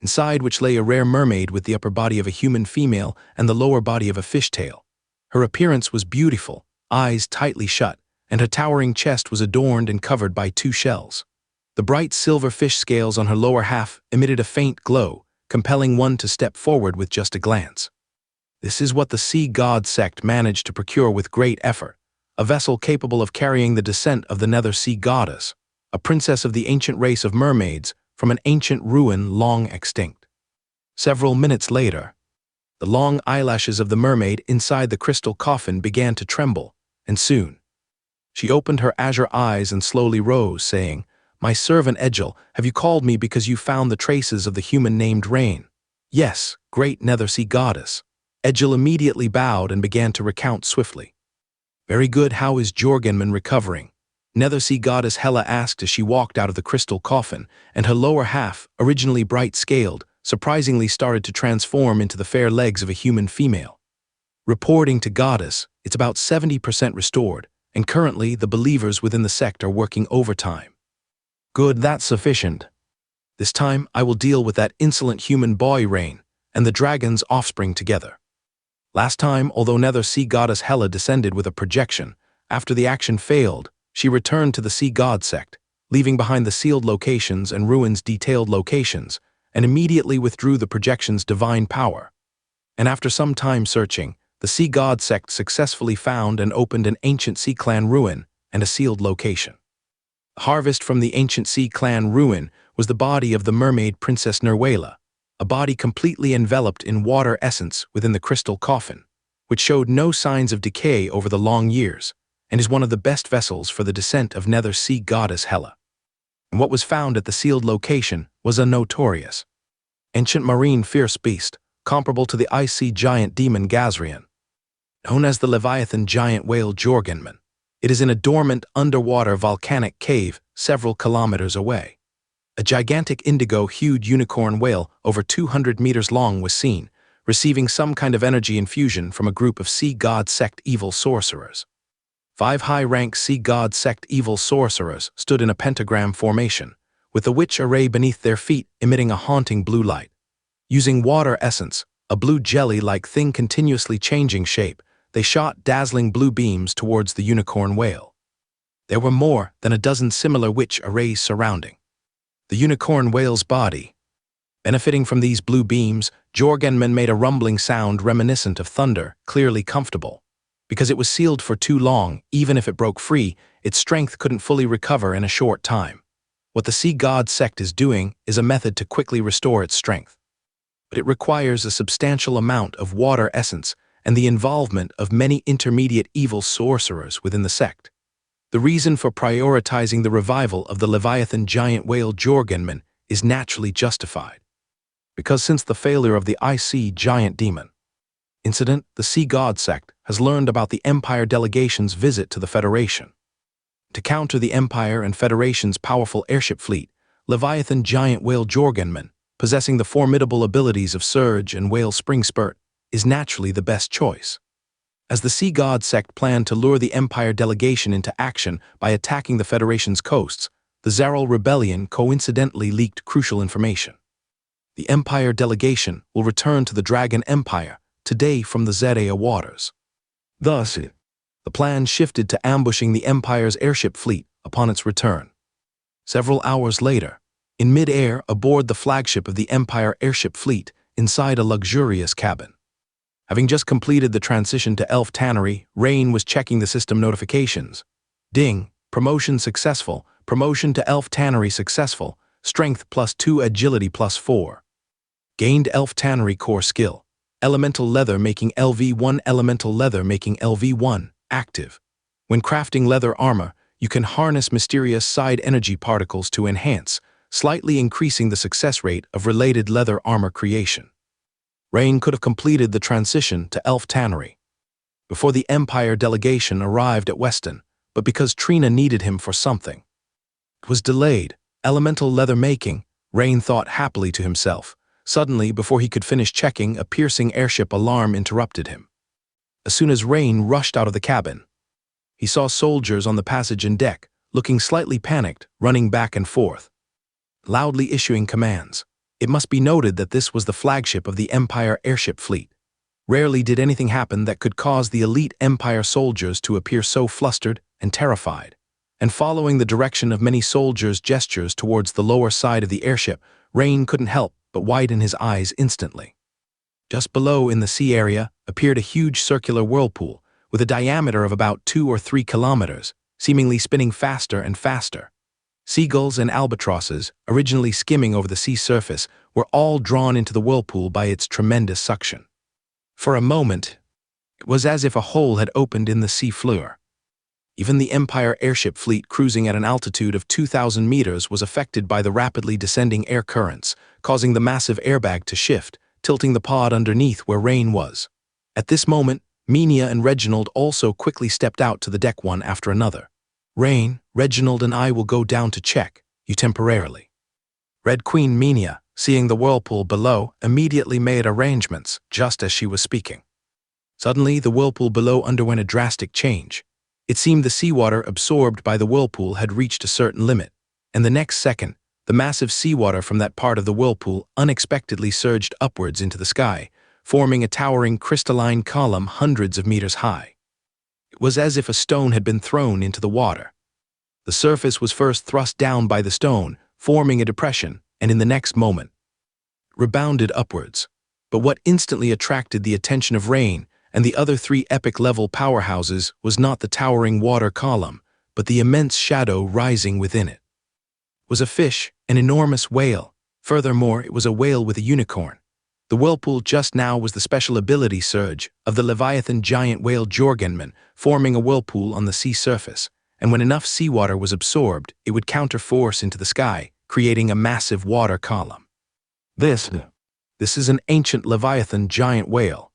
inside which lay a rare mermaid with the upper body of a human female and the lower body of a fishtail. Her appearance was beautiful, eyes tightly shut, and her towering chest was adorned and covered by 2 shells. The bright silver fish scales on her lower half emitted a faint glow, compelling one to step forward with just a glance. This is what the Sea God sect managed to procure with great effort, a vessel capable of carrying the descent of the Nether Sea Goddess, a princess of the ancient race of mermaids from an ancient ruin long extinct. Several minutes later, the long eyelashes of the mermaid inside the crystal coffin began to tremble, and soon she opened her azure eyes and slowly rose, saying, "My servant Egil, have you called me because you found the traces of the human named Rain?" "Yes, great Nether Sea Goddess." Egil immediately bowed and began to recount swiftly. "Very good, how is Jorgenman recovering?" Nether Sea Goddess Hela asked as she walked out of the crystal coffin, and her lower half, originally bright-scaled, surprisingly started to transform into the fair legs of a human female. Reporting to Goddess, it's about 70% restored, and currently the believers within the sect are working overtime. Good, that's sufficient. This time I will deal with that insolent human boy Rain and the dragon's offspring together. Last time, although Nether Sea Goddess Hela descended with a projection, after the action failed, she returned to the Sea God sect, leaving behind the sealed locations and ruins detailed locations, and immediately withdrew the projection's divine power. And after some time searching, the Sea God sect successfully found and opened an ancient Sea Clan ruin and a sealed location. The harvest from the ancient Sea Clan ruin was the body of the mermaid Princess Nerwela, a body completely enveloped in water essence within the crystal coffin, which showed no signs of decay over the long years, and is one of the best vessels for the descent of Nether Sea Goddess Hela. And what was found at the sealed location was a notorious ancient marine fierce beast, comparable to the ice sea giant demon Gazrian. Known as the Leviathan giant whale Jorgenman, it is in a dormant underwater volcanic cave several kilometers away. A gigantic indigo-hued unicorn whale over 200 meters long was seen, receiving some kind of energy infusion from a group of Sea God sect evil sorcerers. 5 high-rank Sea God sect evil sorcerers stood in a pentagram formation, with the witch array beneath their feet emitting a haunting blue light. Using water essence, a blue jelly-like thing continuously changing shape, they shot dazzling blue beams towards the unicorn whale. There were more than a dozen similar witch arrays surrounding the unicorn whale's body. Benefiting from these blue beams, Jorgenman made a rumbling sound reminiscent of thunder, clearly comfortable. Because it was sealed for too long, even if it broke free, its strength couldn't fully recover in a short time. What the Sea God sect is doing is a method to quickly restore its strength. But it requires a substantial amount of water essence and the involvement of many intermediate evil sorcerers within the sect. The reason for prioritizing the revival of the Leviathan giant whale Jorgenman is naturally justified. Because since the failure of the Ice Sea giant demon incident, the Sea God sect has learned about the Empire delegation's visit to the Federation. To counter the Empire and Federation's powerful airship fleet, Leviathan giant whale Jorgenman, possessing the formidable abilities of Surge and Whale Spring Spurt, is naturally the best choice. As the Sea God sect planned to lure the Empire delegation into action by attacking the Federation's coasts, the Zaral Rebellion coincidentally leaked crucial information. The Empire delegation will return to the Dragon Empire today from the Zedea waters. Thus, the plan shifted to ambushing the Empire's airship fleet upon its return. Several hours later, in mid-air aboard the flagship of the Empire airship fleet, inside a luxurious cabin. Having just completed the transition to Elf Tannery, Rain was checking the system notifications. Ding, promotion successful, promotion to Elf Tannery successful, strength +2, agility +4. Gained Elf Tannery core skill, elemental leather making LV1, elemental leather making LV1, active. When crafting leather armor, you can harness mysterious side energy particles to enhance, slightly increasing the success rate of related leather armor creation. Rain could have completed the transition to Elf Tannery before the Empire delegation arrived at Weston, but because Trina needed him for something, it was delayed. Elemental leather making, Rain thought happily to himself. Suddenly, before he could finish checking, a piercing airship alarm interrupted him. As soon as Rain rushed out of the cabin, he saw soldiers on the passage and deck, looking slightly panicked, running back and forth, loudly issuing commands. It must be noted that this was the flagship of the Empire airship fleet. Rarely did anything happen that could cause the elite Empire soldiers to appear so flustered and terrified. And following the direction of many soldiers' gestures towards the lower side of the airship, Rain couldn't help but widen his eyes instantly. Just below in the sea area appeared a huge circular whirlpool with a diameter of about 2 or 3 kilometers, seemingly spinning faster and faster. Seagulls and albatrosses, originally skimming over the sea surface, were all drawn into the whirlpool by its tremendous suction. For a moment, it was as if a hole had opened in the sea floor. Even the Empire airship fleet cruising at an altitude of 2,000 meters was affected by the rapidly descending air currents, causing the massive airbag to shift, tilting the pod underneath where Rain was. At this moment, Minia and Reginald also quickly stepped out to the deck one after another. Rain, Reginald and I will go down to check you temporarily. Red Queen Minia, seeing the whirlpool below, immediately made arrangements just as she was speaking. Suddenly, the whirlpool below underwent a drastic change. It seemed the seawater absorbed by the whirlpool had reached a certain limit, and the next second, the massive seawater from that part of the whirlpool unexpectedly surged upwards into the sky, forming a towering crystalline column hundreds of meters high. It was as if a stone had been thrown into the water. The surface was first thrust down by the stone, forming a depression, and in the next moment, rebounded upwards. But what instantly attracted the attention of Rain and the other three epic-level powerhouses was not the towering water column, but the immense shadow rising within it. It was a fish, an enormous whale. Furthermore, it was a whale with a unicorn. The whirlpool just now was the special ability surge of the Leviathan giant whale Jorgenman, forming a whirlpool on the sea surface, and when enough seawater was absorbed, it would counter-force into the sky, creating a massive water column. This is an ancient Leviathan giant whale.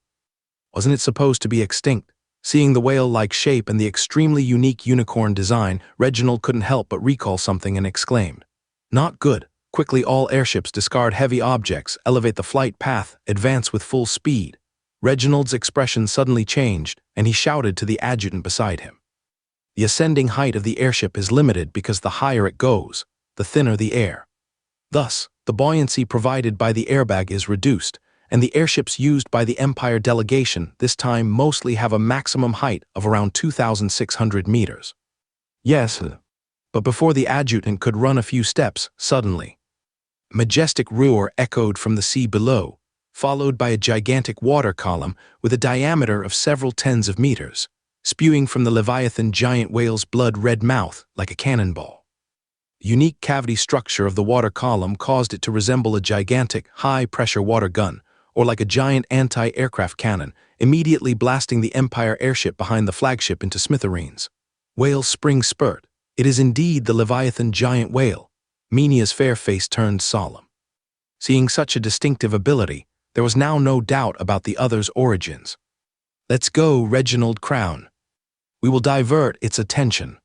Wasn't it supposed to be extinct? Seeing the whale-like shape and the extremely unique unicorn design, Reginald couldn't help but recall something and exclaimed, "Not good." Quickly, all airships discard heavy objects, elevate the flight path, advance with full speed. Reginald's expression suddenly changed, and he shouted to the adjutant beside him. The ascending height of the airship is limited because the higher it goes, the thinner the air. Thus, the buoyancy provided by the airbag is reduced, and the airships used by the Empire delegation this time mostly have a maximum height of around 2,600 meters. Yes, but before the adjutant could run a few steps, suddenly, a majestic roar echoed from the sea below, followed by a gigantic water column with a diameter of several tens of meters, spewing from the Leviathan giant whale's blood-red mouth like a cannonball. The unique cavity structure of the water column caused it to resemble a gigantic, high-pressure water gun, or like a giant anti-aircraft cannon, immediately blasting the Empire airship behind the flagship into smithereens. Whale spring spurt. It is indeed the Leviathan giant whale. Minia's fair face turned solemn. Seeing such a distinctive ability, there was now no doubt about the other's origins. "Let's go, Reginald Crown. We will divert its attention."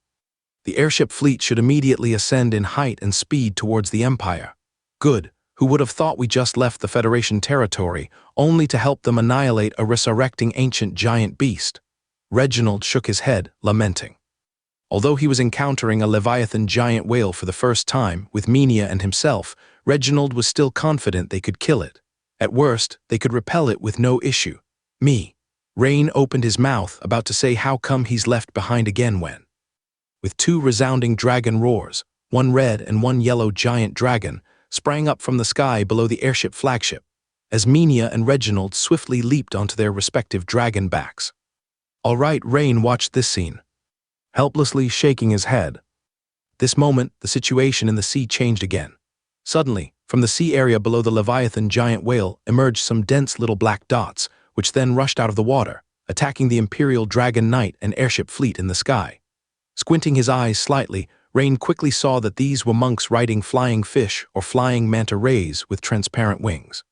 The airship fleet should immediately ascend in height and speed towards the Empire. Good. Who would have thought we just left the Federation territory, only to help them annihilate a resurrecting ancient giant beast? Reginald shook his head, lamenting. Although he was encountering a Leviathan giant whale for the first time, with Minia and himself, Reginald was still confident they could kill it. At worst, they could repel it with no issue. Rain opened his mouth, about to say how come he's left behind again when, with two resounding dragon roars, one red and one yellow giant dragon, sprang up from the sky below the airship flagship, as Minia and Reginald swiftly leaped onto their respective dragon backs. All right, Rain watched this scene, helplessly shaking his head. At this moment, the situation in the sea changed again. Suddenly, from the sea area below the Leviathan giant whale emerged some dense little black dots, which then rushed out of the water, attacking the Imperial Dragon Knight and airship fleet in the sky. Squinting his eyes slightly, Rain quickly saw that these were monks riding flying fish or flying manta rays with transparent wings.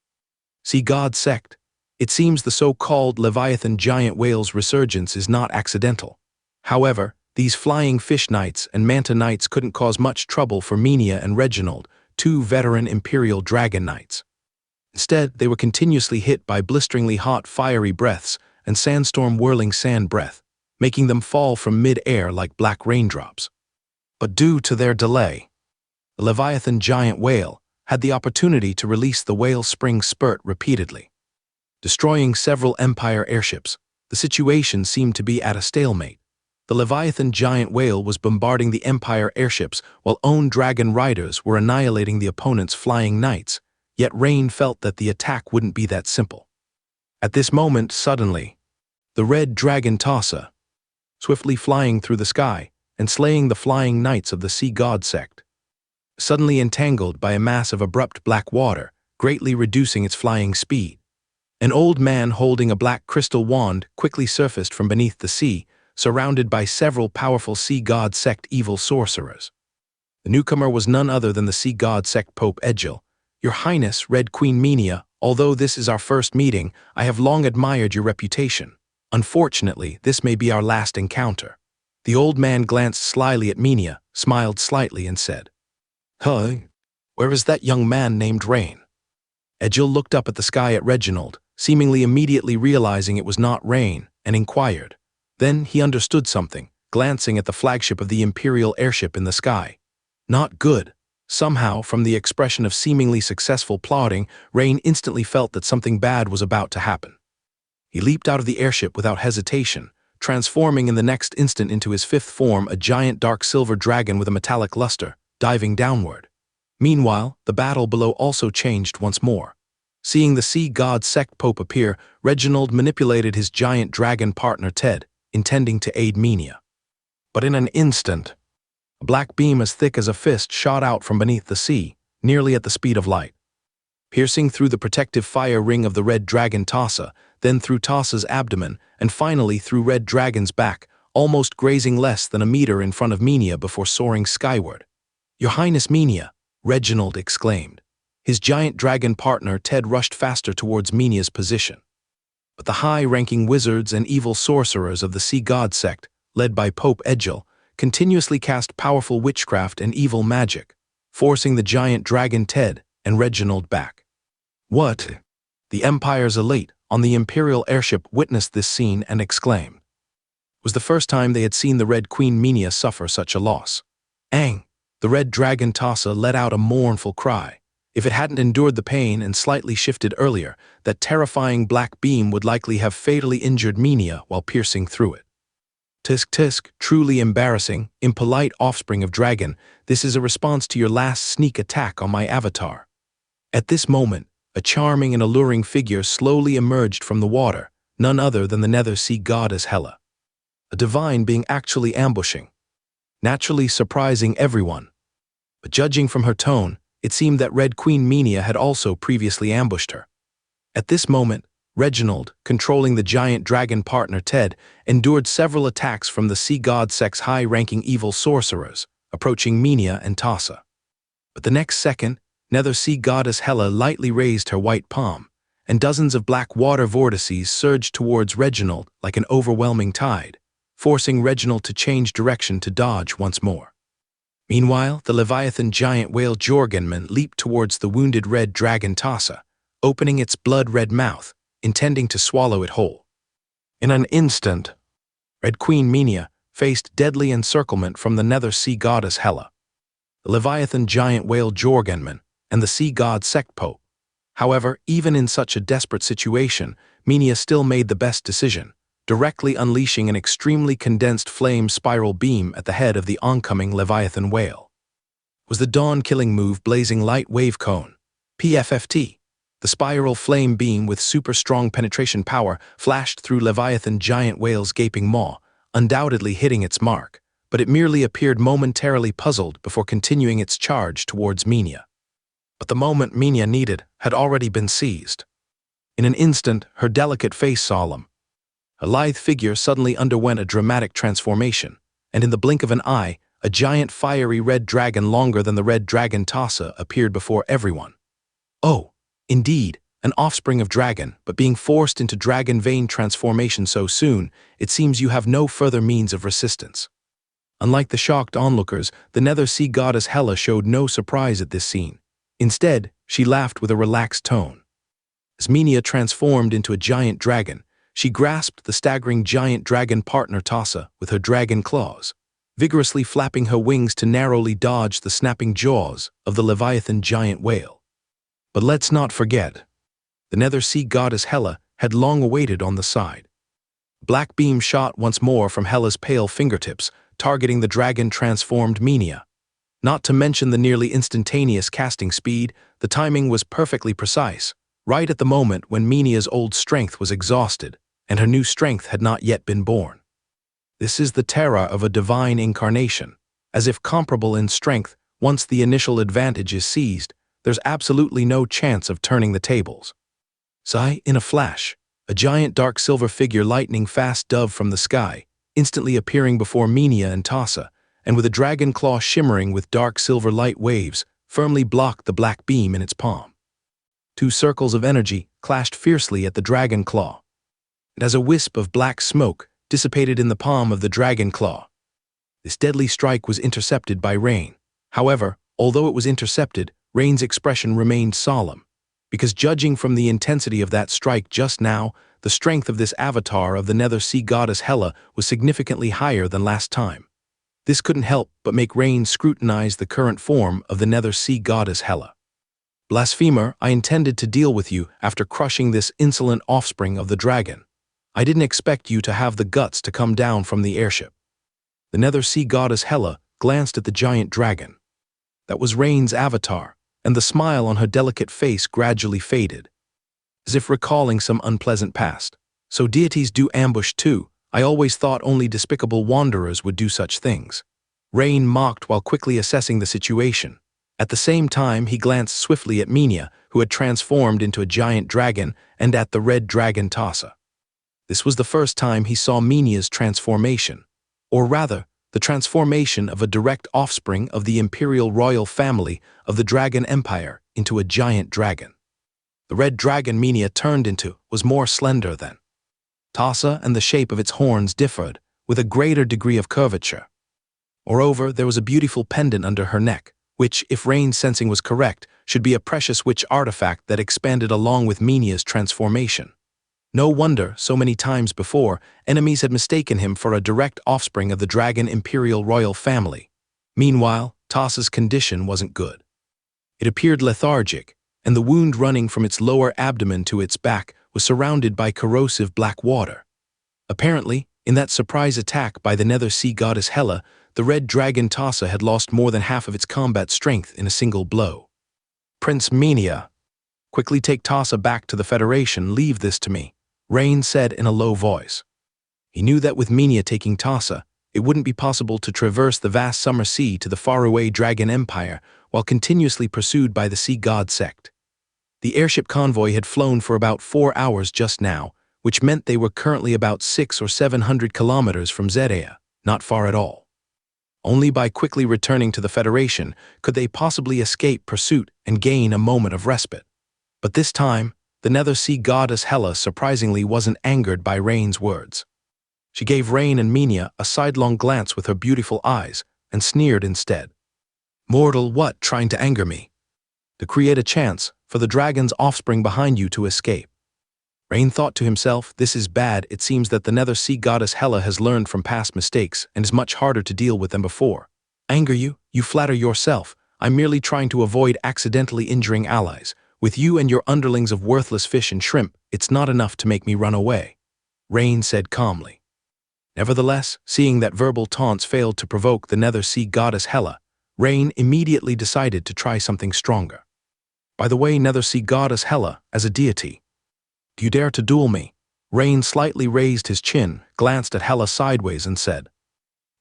Sea God sect. It seems the so-called Leviathan giant whale's resurgence is not accidental. However, these flying fish knights and manta knights couldn't cause much trouble for Minia and Reginald, two veteran Imperial Dragon Knights. Instead, they were continuously hit by blisteringly hot fiery breaths and sandstorm whirling sand breath, making them fall from mid-air like black raindrops. But due to their delay, the Leviathan giant whale had the opportunity to release the whale spring spurt repeatedly. Destroying several Empire airships, the situation seemed to be at a stalemate. The Leviathan giant whale was bombarding the Empire airships while own dragon riders were annihilating the opponent's flying knights, yet Rain felt that the attack wouldn't be that simple. At this moment, suddenly, the red dragon Tassa, swiftly flying through the sky and slaying the flying knights of the Sea God sect, suddenly entangled by a mass of abrupt black water, greatly reducing its flying speed. An old man holding a black crystal wand quickly surfaced from beneath the sea, surrounded by several powerful Sea God sect evil sorcerers. The newcomer was none other than the Sea God sect Pope Egil. "Your Highness, Red Queen Minia, although this is our first meeting, I have long admired your reputation. Unfortunately, this may be our last encounter." The old man glanced slyly at Minia, smiled slightly, and said, "Huh? Where is that young man named Rain?" Egil looked up at the sky at Reginald, seemingly immediately realizing it was not Rain, and inquired. Then he understood something, glancing at the flagship of the Imperial airship in the sky. Not good. Somehow, from the expression of seemingly successful plotting, Rain instantly felt that something bad was about to happen. He leaped out of the airship without hesitation, transforming in the next instant into his fifth form, a giant dark silver dragon with a metallic luster, diving downward. Meanwhile, the battle below also changed once more. Seeing the sea god sect Pope appear, Reginald manipulated his giant dragon partner Ted, intending to aid Minia. But in an instant, a black beam as thick as a fist shot out from beneath the sea, nearly at the speed of light. Piercing through the protective fire ring of the red dragon Tassa, then through Tassa's abdomen, and finally through Red Dragon's back, almost grazing less than a meter in front of Minia before soaring skyward. "Your Highness Minia," Reginald exclaimed. His giant dragon partner Ted rushed faster towards Minia's position. But the high-ranking wizards and evil sorcerers of the Sea God sect, led by Pope Edgel, continuously cast powerful witchcraft and evil magic, forcing the giant dragon Ted and Reginald back. "What?" The Empire's elite on the Imperial airship witnessed this scene and exclaimed. It was the first time they had seen the Red Queen Minia suffer such a loss. "Ang!" The red dragon Tassa let out a mournful cry. If it hadn't endured the pain and slightly shifted earlier, that terrifying black beam would likely have fatally injured Minia while piercing through it. "Tisk tisk, truly embarrassing, impolite offspring of dragon, this is a response to your last sneak attack on my avatar." At this moment, a charming and alluring figure slowly emerged from the water, none other than the nether sea goddess Hela. A divine being actually ambushing, naturally surprising everyone. But judging from her tone, it seemed that Red Queen Minia had also previously ambushed her. At this moment, Reginald, controlling the giant dragon partner Ted, endured several attacks from the Sea God sect's high-ranking evil sorcerers, approaching Minia and Tassa. But the next second, Nether Sea Goddess Hela lightly raised her white palm, and dozens of black water vortices surged towards Reginald like an overwhelming tide, forcing Reginald to change direction to dodge once more. Meanwhile, the Leviathan giant whale Jorgenman leaped towards the wounded red dragon Tassa, opening its blood-red mouth, intending to swallow it whole. In an instant, Red Queen Minia faced deadly encirclement from the Nether Sea Goddess Hela, the Leviathan giant whale Jorgenman, and the Sea God sect Pope. However, even in such a desperate situation, Minia still made the best decision, directly unleashing an extremely condensed flame spiral beam at the head of the oncoming Leviathan whale. It was the dawn-killing move blazing light wave cone, PFFT. The spiral flame beam with super-strong penetration power flashed through Leviathan giant whale's gaping maw, undoubtedly hitting its mark, but it merely appeared momentarily puzzled before continuing its charge towards Minia. But the moment Minia needed had already been seized. In an instant, her delicate face solemn. A lithe figure suddenly underwent a dramatic transformation, and in the blink of an eye, a giant fiery red dragon longer than the red dragon Tassa appeared before everyone. Oh, indeed, an offspring of dragon, but being forced into dragon vein transformation so soon, it seems you have no further means of resistance. Unlike the shocked onlookers, the Nether Sea Goddess Hela showed no surprise at this scene. Instead, she laughed with a relaxed tone. As Minia transformed into a giant dragon, she grasped the staggering giant dragon partner Tassa with her dragon claws, vigorously flapping her wings to narrowly dodge the snapping jaws of the Leviathan giant whale. But let's not forget, the Nether Sea Goddess Hela had long awaited on the side. Black beam shot once more from Hela's pale fingertips, targeting the dragon-transformed Minia. Not to mention the nearly instantaneous casting speed, the timing was perfectly precise, right at the moment when Minia's old strength was exhausted, and her new strength had not yet been born. This is the terror of a divine incarnation. As if comparable in strength, once the initial advantage is seized, there's absolutely no chance of turning the tables. Sigh, in a flash, a giant dark silver figure lightning fast dove from the sky, instantly appearing before Minia and Tassa, and with a dragon claw shimmering with dark silver light waves, firmly blocked the black beam in its palm. Two circles of energy clashed fiercely at the dragon claw, and as a wisp of black smoke dissipated in the palm of the dragon claw, this deadly strike was intercepted by Rain. However, although it was intercepted, Rain's expression remained solemn, because judging from the intensity of that strike just now, the strength of this avatar of the Nether Sea Goddess Hela was significantly higher than last time. This couldn't help but make Rain scrutinize the current form of the Nether Sea goddess Hela. Blasphemer, I intended to deal with you after crushing this insolent offspring of the dragon. I didn't expect you to have the guts to come down from the airship. The Nether Sea goddess Hela glanced at the giant dragon. That was Rain's avatar, and the smile on her delicate face gradually faded, as if recalling some unpleasant past. So deities do ambush too. I always thought only despicable wanderers would do such things. Rain mocked while quickly assessing the situation. At the same time, he glanced swiftly at Minya, who had transformed into a giant dragon, and at the red dragon Tasa. This was the first time he saw Minya's transformation, or rather, the transformation of a direct offspring of the imperial royal family of the Dragon Empire into a giant dragon. The red dragon Minya turned into was more slender than Tasa, and the shape of its horns differed, with a greater degree of curvature. Moreover, there was a beautiful pendant under her neck, which, if Rain's sensing was correct, should be a precious witch artifact that expanded along with Minya's transformation. No wonder, so many times before, enemies had mistaken him for a direct offspring of the Dragon Imperial Royal family. Meanwhile, Tasa's condition wasn't good. It appeared lethargic, and the wound running from its lower abdomen to its back was surrounded by corrosive black water. Apparently, in that surprise attack by the Nether Sea goddess Hela, the red dragon Tasa had lost more than half of its combat strength in a single blow. Prince Minya, quickly take Tasa back to the Federation, leave this to me, Rain said in a low voice. He knew that with Minya taking Tasa, it wouldn't be possible to traverse the vast summer sea to the faraway Dragon Empire while continuously pursued by the Sea God sect. The airship convoy had flown for about 4 hours just now, which meant they were currently about 600 or 700 kilometers from Zedea, not far at all. Only by quickly returning to the Federation could they possibly escape pursuit and gain a moment of respite. But this time, the Nether Sea goddess Hela surprisingly wasn't angered by Rain's words. She gave Rain and Minya a sidelong glance with her beautiful eyes and sneered instead. Mortal, what, trying to anger me? To create a chance for the dragon's offspring behind you to escape. Rain thought to himself, this is bad. It seems that the Nether Sea goddess Hela has learned from past mistakes and is much harder to deal with than before. Anger you? You flatter yourself. I'm merely trying to avoid accidentally injuring allies. With you and your underlings of worthless fish and shrimp, it's not enough to make me run away, Rain said calmly. Nevertheless, seeing that verbal taunts failed to provoke the Nether Sea goddess Hela, Rain immediately decided to try something stronger. By the way, Nether Sea goddess Hela, as a deity, do you dare to duel me? Rain slightly raised his chin, glanced at Hela sideways and said,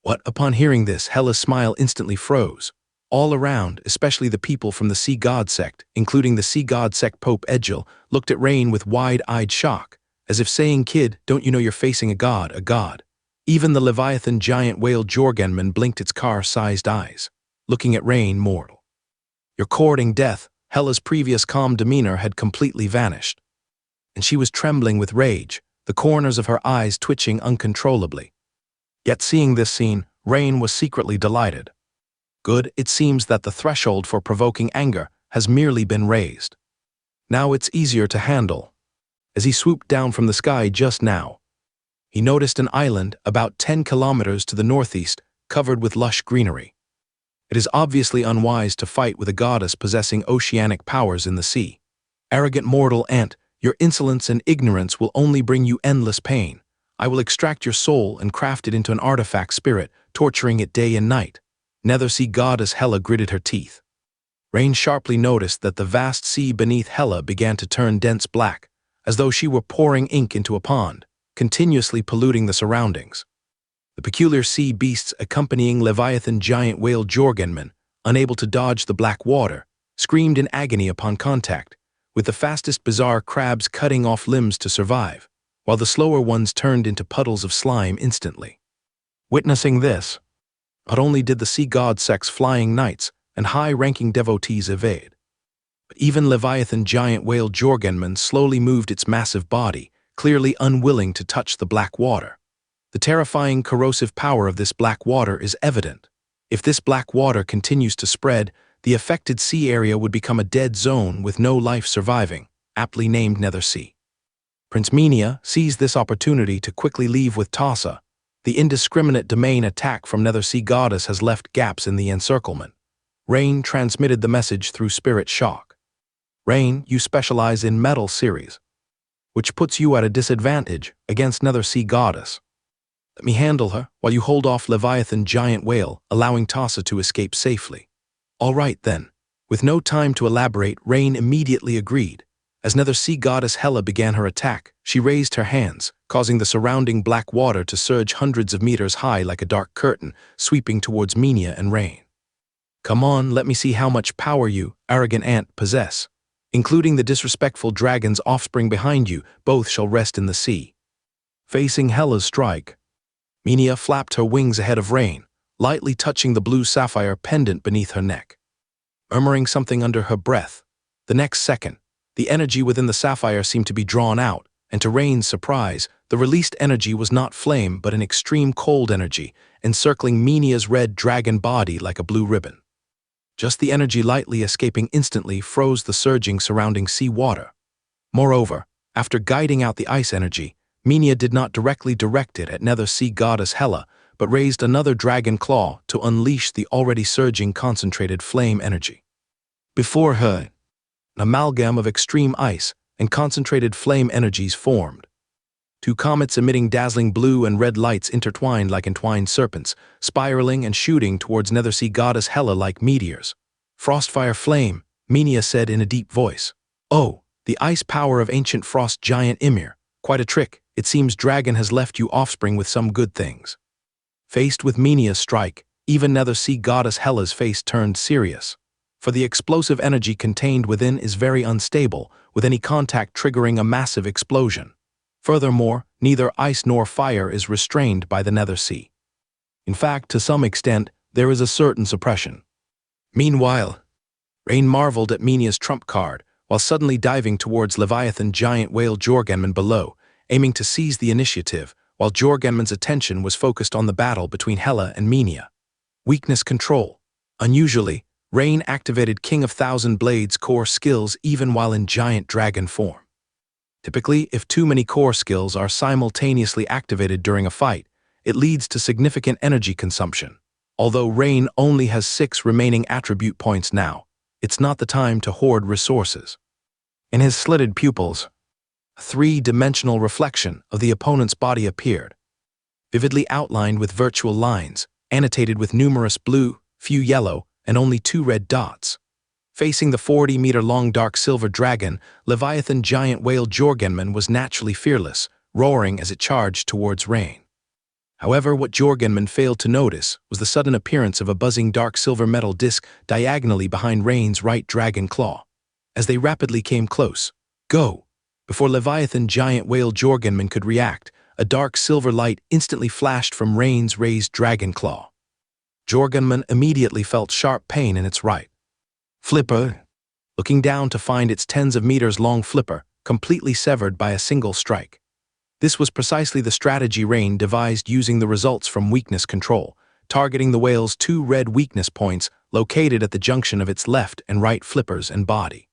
What? Upon hearing this, Hela's smile instantly froze. All around, especially the people from the Sea God sect, including the Sea God sect Pope Edgil, looked at Rain with wide-eyed shock, as if saying, Kid, don't you know you're facing a god, a god? Even the Leviathan giant whale Jorgenman blinked its car-sized eyes, looking at Rain, mortal. You're courting death. Hela's previous calm demeanor had completely vanished, and she was trembling with rage, the corners of her eyes twitching uncontrollably. Yet seeing this scene, Rain was secretly delighted. Good, it seems that the threshold for provoking anger has merely been raised. Now it's easier to handle. As he swooped down from the sky just now, he noticed an island about 10 kilometers to the northeast, covered with lush greenery. It is obviously unwise to fight with a goddess possessing oceanic powers in the sea. Arrogant mortal ant, your insolence and ignorance will only bring you endless pain. I will extract your soul and craft it into an artifact spirit, torturing it day and night. Nether Sea goddess Hela gritted her teeth. Rain sharply noticed that the vast sea beneath Hela began to turn dense black, as though she were pouring ink into a pond, continuously polluting the surroundings. The peculiar sea beasts accompanying Leviathan giant whale Jorgenman, unable to dodge the black water, screamed in agony upon contact, with the fastest bizarre crabs cutting off limbs to survive, while the slower ones turned into puddles of slime instantly. Witnessing this, not only did the Sea God sect's flying knights and high-ranking devotees evade, but even Leviathan giant whale Jorgenman slowly moved its massive body, clearly unwilling to touch the black water. The terrifying corrosive power of this black water is evident. If this black water continues to spread, the affected sea area would become a dead zone with no life surviving, aptly named Nether Sea. Prince Minya seized this opportunity to quickly leave with Tasa, The indiscriminate domain attack from Nether Sea Goddess has left gaps in the encirclement. Rain transmitted the message through spirit shock. Rain, you specialize in metal series, which puts you at a disadvantage against Nether Sea Goddess. Let me handle her while you hold off Leviathan Giant Whale, allowing Tassa to escape safely. All right then. With no time to elaborate, Rain immediately agreed. As Nether Sea Goddess Hela began her attack, she raised her hands, causing the surrounding black water to surge hundreds of meters high like a dark curtain, sweeping towards Minia and Rain. Come on, let me see how much power you, arrogant ant, possess. Including the disrespectful dragon's offspring behind you, both shall rest in the sea. Facing Hela's strike, Minia flapped her wings ahead of Rain, lightly touching the blue sapphire pendant beneath her neck. Murmuring something under her breath, the next second, the energy within the sapphire seemed to be drawn out, and to Rain's surprise, the released energy was not flame but an extreme cold energy, encircling Minia's red dragon body like a blue ribbon. Just the energy lightly escaping instantly froze the surging surrounding sea water. Moreover, after guiding out the ice energy, Minia did not directly direct it at Nether Sea Goddess Hela, but raised another dragon claw to unleash the already surging concentrated flame energy. Before her, an amalgam of extreme ice and concentrated flame energies formed. Two comets emitting dazzling blue and red lights intertwined like entwined serpents, spiraling and shooting towards Nether Sea Goddess Hela like meteors. Frostfire flame, Minia said in a deep voice. Oh, the ice power of ancient frost giant Ymir. Quite a trick. It seems dragon has left you offspring with some good things. Faced with Minia's strike, even Nether Sea Goddess Hela's face turned serious. For the explosive energy contained within is very unstable, with any contact triggering a massive explosion. Furthermore, neither ice nor fire is restrained by the Nether Sea. In fact, to some extent, there is a certain suppression. Meanwhile, Rain marveled at Minia's trump card, while suddenly diving towards Leviathan Giant Whale Jorgenman below, aiming to seize the initiative, while Jorgenman's attention was focused on the battle between Hela and Minia. Weakness control. Unusually, Rain activated King of Thousand Blades core skills even while in giant dragon form. Typically, if too many core skills are simultaneously activated during a fight, it leads to significant energy consumption. Although Rain only has 6 remaining attribute points now, it's not the time to hoard resources. In his slitted pupils, a 3-dimensional reflection of the opponent's body appeared, vividly outlined with virtual lines, annotated with numerous blue, few yellow, and only 2 red dots. Facing the 40-meter-long dark silver dragon, Leviathan Giant Whale Jorgenman was naturally fearless, roaring as it charged towards Rain. However, what Jorgenman failed to notice was the sudden appearance of a buzzing dark silver metal disc diagonally behind Rain's right dragon claw. As they rapidly came close, go! Before Leviathan Giant Whale Jorgenman could react, a dark silver light instantly flashed from Rain's raised dragon claw. Jorgenman immediately felt sharp pain in its right flipper, looking down to find its tens of meters long flipper completely severed by a single strike. This was precisely the strategy Rain devised using the results from weakness control, targeting the whale's 2 red weakness points located at the junction of its left and right flippers and body.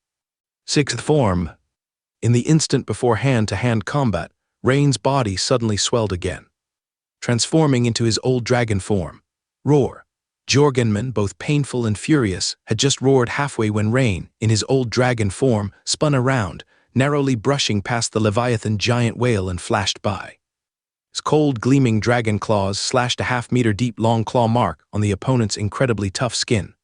6th form. In the instant before hand-to-hand combat, Rain's body suddenly swelled again, transforming into his old dragon form. Roar. Jorgenman, both painful and furious, had just roared halfway when Rain, in his old dragon form, spun around, narrowly brushing past the Leviathan Giant Whale and flashed by. His cold, gleaming dragon claws slashed a half-meter-deep long claw mark on the opponent's incredibly tough skin.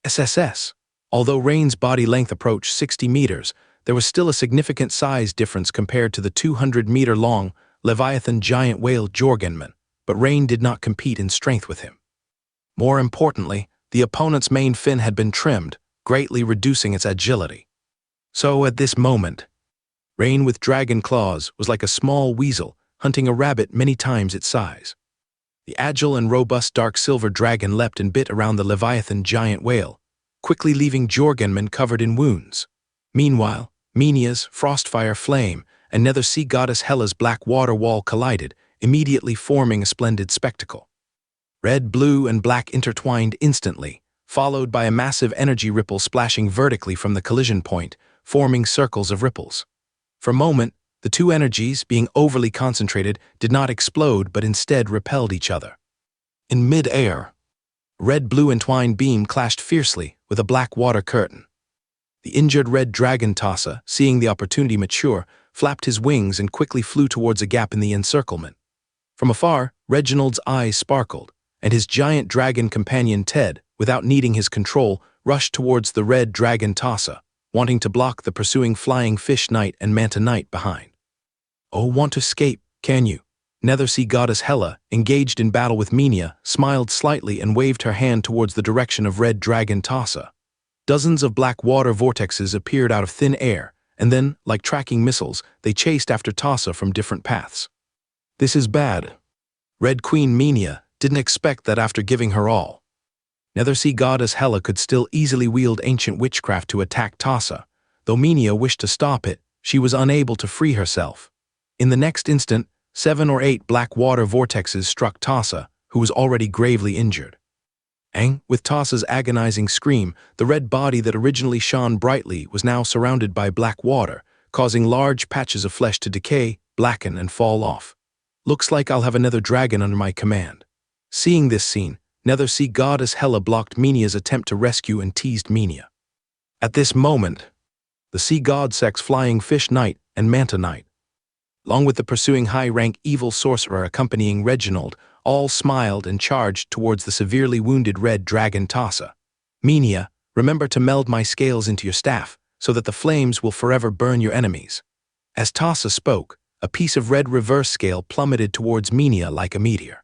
SSS. Although Rain's body length approached 60 meters, there was still a significant size difference compared to the 200-meter-long Leviathan Giant Whale Jorgenman, but Rain did not compete in strength with him. More importantly, the opponent's main fin had been trimmed, greatly reducing its agility. So at this moment, Rain with dragon claws was like a small weasel hunting a rabbit many times its size. The agile and robust dark silver dragon leapt and bit around the Leviathan Giant Whale, quickly leaving Jorgenman covered in wounds. Meanwhile, Minia's Frostfire Flame and Nether Sea Goddess Hela's black water wall collided, immediately forming a splendid spectacle. Red, blue, and black intertwined instantly, followed by a massive energy ripple splashing vertically from the collision point, forming circles of ripples. For a moment, The two energies, being overly concentrated, did not explode but instead repelled each other. In mid-air, a red-blue entwined beam clashed fiercely with a black water curtain. The injured red dragon Tassa, seeing the opportunity mature, flapped his wings and quickly flew towards a gap in the encirclement. From afar, Reginald's eyes sparkled, and his giant dragon companion Ted, without needing his control, rushed towards the red dragon Tassa, wanting to block the pursuing flying fish knight and manta knight behind. "Oh, want to escape, can you?" Nether Sea Goddess Hela, engaged in battle with Minia, smiled slightly and waved her hand towards the direction of red dragon Tassa. Dozens of black water vortexes appeared out of thin air, and then, like tracking missiles, they chased after Tassa from different paths. "This is bad." Red Queen Minia didn't expect that after giving her all. Nether Sea Goddess Hela could still easily wield ancient witchcraft to attack Tassa. Though Minia wished to stop it, she was unable to free herself. In the next instant, 7 or 8 black water vortexes struck Tassa, who was already gravely injured. With Tassa's agonizing scream, the red body that originally shone brightly was now surrounded by black water, causing large patches of flesh to decay, blacken, and fall off. "Looks like I'll have another dragon under my command." Seeing this scene, Nether Sea Goddess Hela blocked Minia's attempt to rescue and teased Minia. At this moment, the Sea God Sex Flying Fish Knight and Manta Knight, along with the pursuing high-rank evil sorcerer accompanying Reginald, all smiled and charged towards the severely wounded red dragon Tassa. "Minia, remember to meld my scales into your staff, so that the flames will forever burn your enemies." As Tassa spoke, a piece of red reverse scale plummeted towards Minia like a meteor.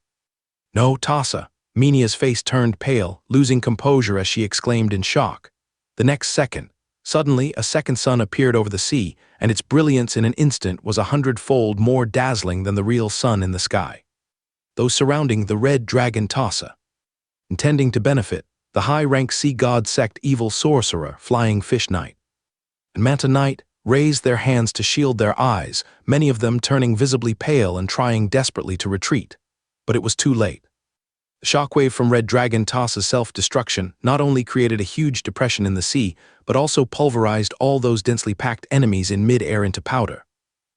"No, Tassa." Minia's face turned pale, losing composure as she exclaimed in shock. The next second, suddenly a second sun appeared over the sea, and its brilliance in an instant was 100-fold more dazzling than the real sun in the sky. Those surrounding the red dragon Tassa, intending to benefit, the high-rank sea god sect evil sorcerer Flying Fish Knight and Manta Knight raised their hands to shield their eyes, many of them turning visibly pale and trying desperately to retreat. But it was too late. The shockwave from red dragon Tassa's self-destruction not only created a huge depression in the sea, but also pulverized all those densely packed enemies in mid-air into powder.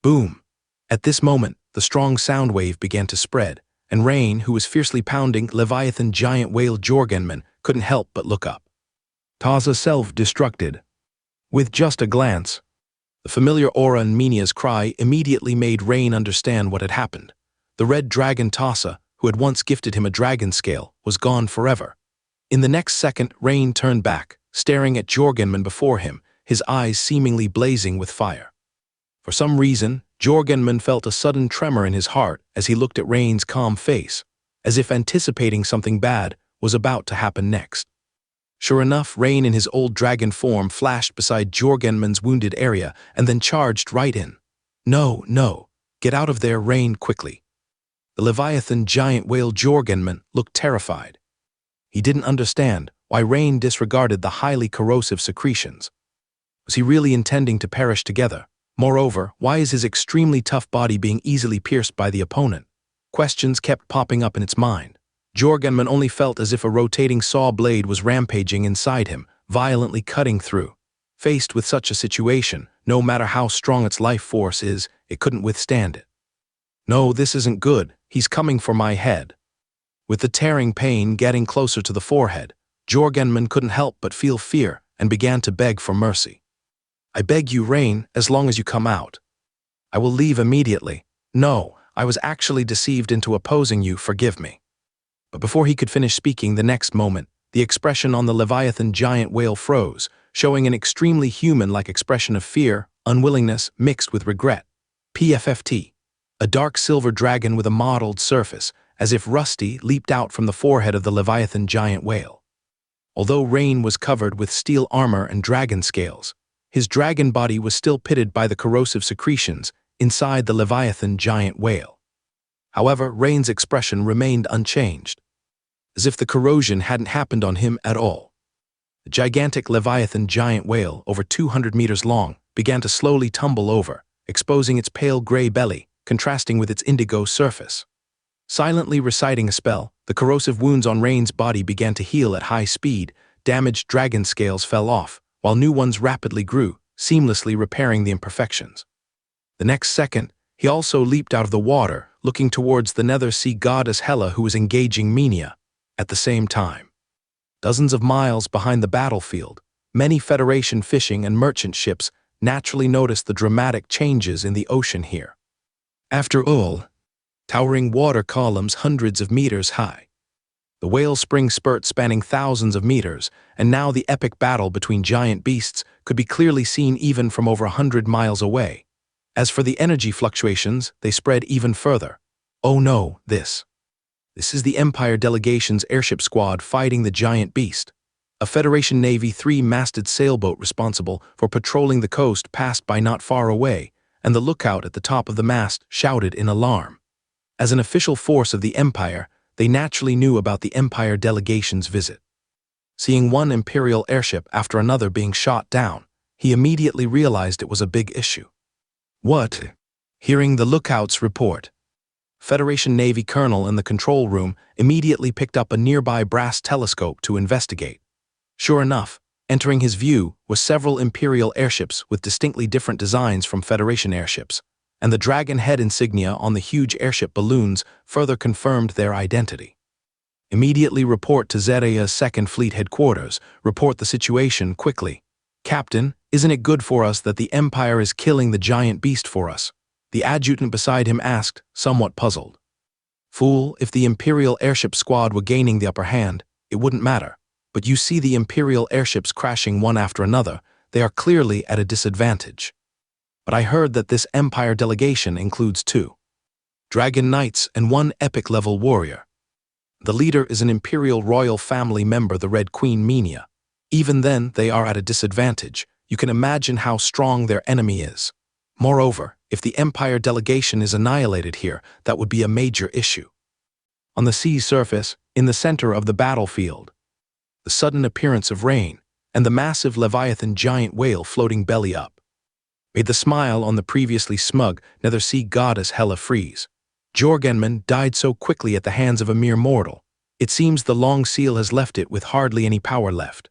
Boom! At this moment, the strong sound wave began to spread, and Rain, who was fiercely pounding Leviathan giant whale Jorgenman, couldn't help but look up. Tassa self-destructed. With just a glance, the familiar aura in Minia's cry immediately made Rain understand what had happened. The red dragon Tassa, who had once gifted him a dragon scale, was gone forever. In the next second, Rain turned back, staring at Jorgenman before him, his eyes seemingly blazing with fire. For some reason, Jorgenman felt a sudden tremor in his heart as he looked at Rain's calm face, as if anticipating something bad was about to happen next. Sure enough, Rain in his old dragon form flashed beside Jorgenman's wounded area and then charged right in. "No, no, get out of there, Rain, quickly." The Leviathan giant whale Jorgenman looked terrified. He didn't understand why Rain disregarded the highly corrosive secretions. Was he really intending to perish together? Moreover, why is his extremely tough body being easily pierced by the opponent? Questions kept popping up in its mind. Jorgenman only felt as if a rotating saw blade was rampaging inside him, violently cutting through. Faced with such a situation, no matter how strong its life force is, it couldn't withstand it. "No, this isn't good. He's coming for my head." With the tearing pain getting closer to the forehead, Jorgenman couldn't help but feel fear and began to beg for mercy. "I beg you, Rain, as long as you come out. I will leave immediately. No, I was actually deceived into opposing you, forgive me." But before he could finish speaking the next moment, the expression on the Leviathan giant whale froze, showing an extremely human-like expression of fear, unwillingness, mixed with regret. PFFT. A dark silver dragon with a mottled surface, as if rusty, leaped out from the forehead of the Leviathan giant whale. Although Rain was covered with steel armor and dragon scales, his dragon body was still pitted by the corrosive secretions inside the Leviathan giant whale. However, Rain's expression remained unchanged, as if the corrosion hadn't happened on him at all. The gigantic Leviathan giant whale, over 200 meters long, began to slowly tumble over, exposing its pale gray belly, contrasting with its indigo surface. Silently reciting a spell, the corrosive wounds on Rain's body began to heal at high speed, damaged dragon scales fell off, while new ones rapidly grew, seamlessly repairing the imperfections. The next second, he also leaped out of the water, looking towards the nether sea goddess Hela, who was engaging Minia. At the same time, dozens of miles behind the battlefield, many Federation fishing and merchant ships naturally noticed the dramatic changes in the ocean here. After all, towering water columns hundreds of meters high, the whale spring spurt spanning thousands of meters, and now the epic battle between giant beasts could be clearly seen even from over 100 miles away. As for the energy fluctuations, they spread even further. Oh no, this is the Empire delegation's airship squad fighting the giant beast. A Federation Navy 3-masted sailboat responsible for patrolling the coast passed by not far away, and the lookout at the top of the mast shouted in alarm. As an official force of the Empire, they naturally knew about the Empire delegation's visit. Seeing one Imperial airship after another being shot down, he immediately realized it was a big issue. What? Hearing the lookout's report, Federation Navy colonel in the control room immediately picked up a nearby brass telescope to investigate. Sure enough, entering his view was several Imperial airships with distinctly different designs from Federation airships, and the dragon head insignia on the huge airship balloons further confirmed their identity. Immediately report to Zeraya's 2nd Fleet headquarters. Report the situation quickly. Captain, isn't it good for us that the Empire is killing the giant beast for us? The adjutant beside him asked, somewhat puzzled. Fool, if the Imperial airship squad were gaining the upper hand, it wouldn't matter. But you see the Imperial airships crashing one after another, they are clearly at a disadvantage. But I heard that this Empire delegation includes 2 Dragon Knights and 1 epic-level warrior. The leader is an Imperial royal family member, the Red Queen Minia. Even then, they are at a disadvantage. You can imagine how strong their enemy is. Moreover, if the Empire delegation is annihilated here, that would be a major issue. On the sea surface, in the center of the battlefield, the sudden appearance of rain, and the massive Leviathan giant whale floating belly up, made the smile on the previously smug nether sea goddess Hela freeze. Jorgenman died so quickly at the hands of a mere mortal. It seems the long seal has left it with hardly any power left.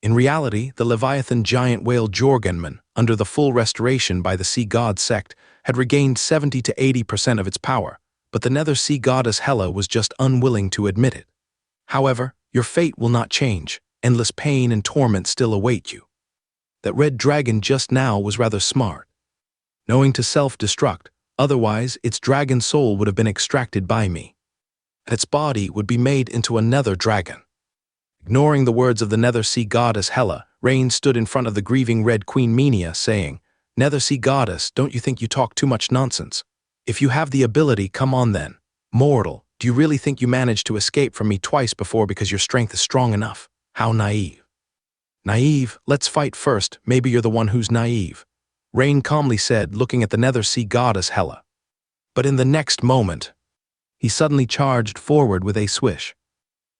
In reality, the Leviathan giant whale Jorgenman, under the full restoration by the Sea God sect, had regained 70 to 80% of its power, but the nether sea goddess Hela was just unwilling to admit it. However, your fate will not change. Endless pain and torment still await you. That red dragon just now was rather smart, knowing to self-destruct, otherwise its dragon soul would have been extracted by me, and its body would be made into a nether dragon. Ignoring the words of the nether sea goddess Hela, Rain stood in front of the grieving Red Queen Minia, saying, "Nether sea goddess, don't you think you talk too much nonsense? If you have the ability, come on then. Mortal, do you really think you managed to escape from me twice before because your strength is strong enough? How naive." "Naive? Let's fight first. Maybe you're the one who's naive," Rain calmly said, looking at the nether sea goddess Hela. But in the next moment, he suddenly charged forward with a swish.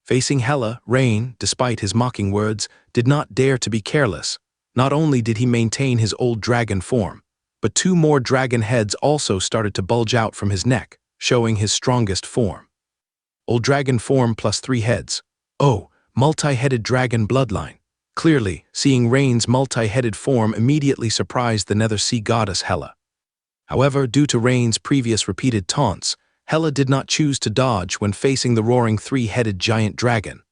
Facing Hela, Rain, despite his mocking words, did not dare to be careless. Not only did he maintain his old dragon form, but 2 more dragon heads also started to bulge out from his neck, showing his strongest form. Old dragon form plus 3 heads. Oh, multi-headed dragon bloodline. Clearly, seeing Rain's multi-headed form immediately surprised the nether sea goddess Hela. However, due to Rain's previous repeated taunts, Hela did not choose to dodge when facing the roaring 3-headed giant dragon,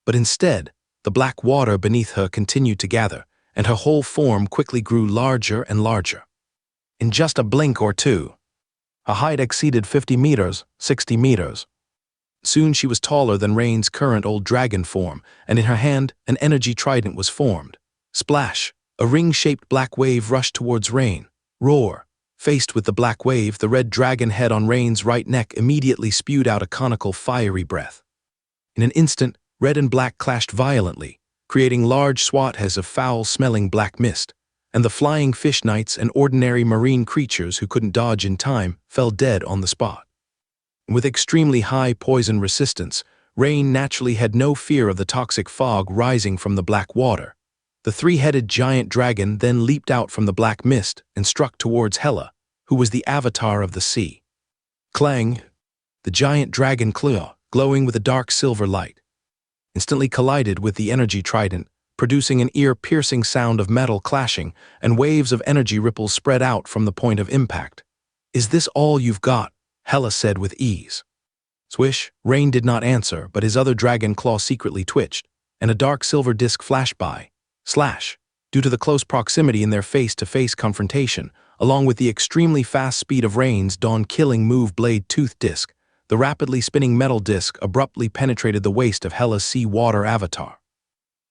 but instead, the black water beneath her continued to gather, and her whole form quickly grew larger and larger. In just a blink or two, her height exceeded 50 meters, 60 meters. Soon she was taller than Rain's current old dragon form, and in her hand, an energy trident was formed. Splash! A ring-shaped black wave rushed towards Rain. Roar! Faced with the black wave, the red dragon head on Rain's right neck immediately spewed out a conical fiery breath. In an instant, red and black clashed violently, creating large swaths of foul-smelling black mist, and the flying fish knights and ordinary marine creatures who couldn't dodge in time fell dead on the spot. With extremely high poison resistance, Rain naturally had no fear of the toxic fog rising from the black water. The 3-headed giant dragon then leaped out from the black mist and struck towards Hela, who was the avatar of the sea. Clang! The giant dragon claw, glowing with a dark silver light, instantly collided with the energy trident, producing an ear-piercing sound of metal clashing, and waves of energy ripples spread out from the point of impact. "Is this all you've got?" Hela said with ease. Swish, Rain did not answer, but his other dragon claw secretly twitched, and a dark silver disc flashed by. Slash! Due to the close proximity in their face-to-face confrontation, along with the extremely fast speed of Rain's dawn-killing move blade tooth disc, the rapidly spinning metal disc abruptly penetrated the waist of Hela's sea water avatar.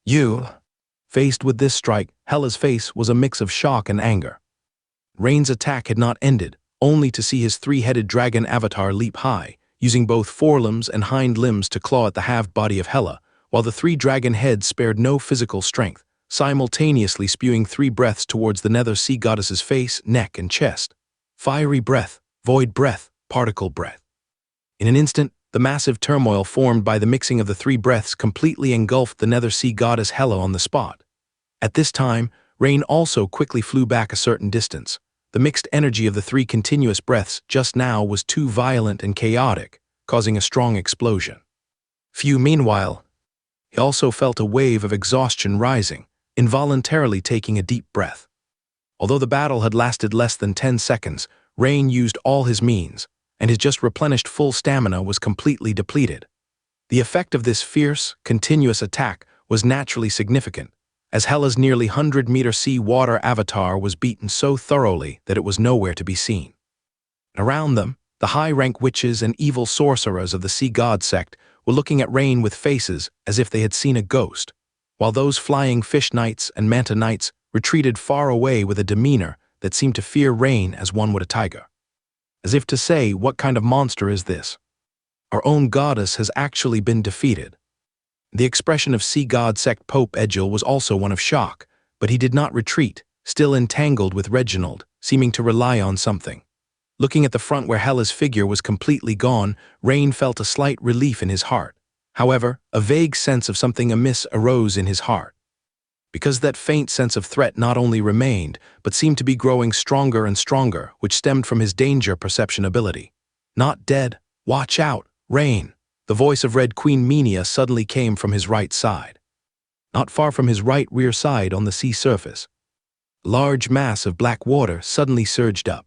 "You!" Faced with this strike, Hela's face was a mix of shock and anger. Rain's attack had not ended, only to see his three-headed dragon avatar leap high, using both forelimbs and hind limbs to claw at the halved body of Hela, while the three dragon heads spared no physical strength, simultaneously spewing three breaths towards the nether sea goddess's face, neck, and chest. Fiery breath, void breath, particle breath. In an instant, the massive turmoil formed by the mixing of the three breaths completely engulfed the nether sea goddess Hela on the spot. At this time, Rain also quickly flew back a certain distance. The mixed energy of the three continuous breaths just now was too violent and chaotic, causing a strong explosion. Meanwhile, he also felt a wave of exhaustion rising, involuntarily taking a deep breath. Although the battle had lasted less than 10 seconds, Rain used all his means, and his just replenished full stamina was completely depleted. The effect of this fierce, continuous attack was naturally significant, as Hela's nearly 100-meter sea water avatar was beaten so thoroughly that it was nowhere to be seen. Around them, the high-rank witches and evil sorcerers of the sea god sect were looking at Rain with faces as if they had seen a ghost, while those flying fish knights and manta knights retreated far away with a demeanor that seemed to fear Rain as one would a tiger. As if to say, what kind of monster is this? Our own goddess has actually been defeated. The expression of sea god sect Pope Egil was also one of shock, but he did not retreat, still entangled with Reginald, seeming to rely on something. Looking at the front where Hela's figure was completely gone, Rain felt a slight relief in his heart. However, a vague sense of something amiss arose in his heart. Because that faint sense of threat not only remained, but seemed to be growing stronger and stronger, which stemmed from his danger perception ability. "Not dead. Watch out, Rain." The voice of Red Queen Minia suddenly came from his right side. Not far from his right rear side on the sea surface, a large mass of black water suddenly surged up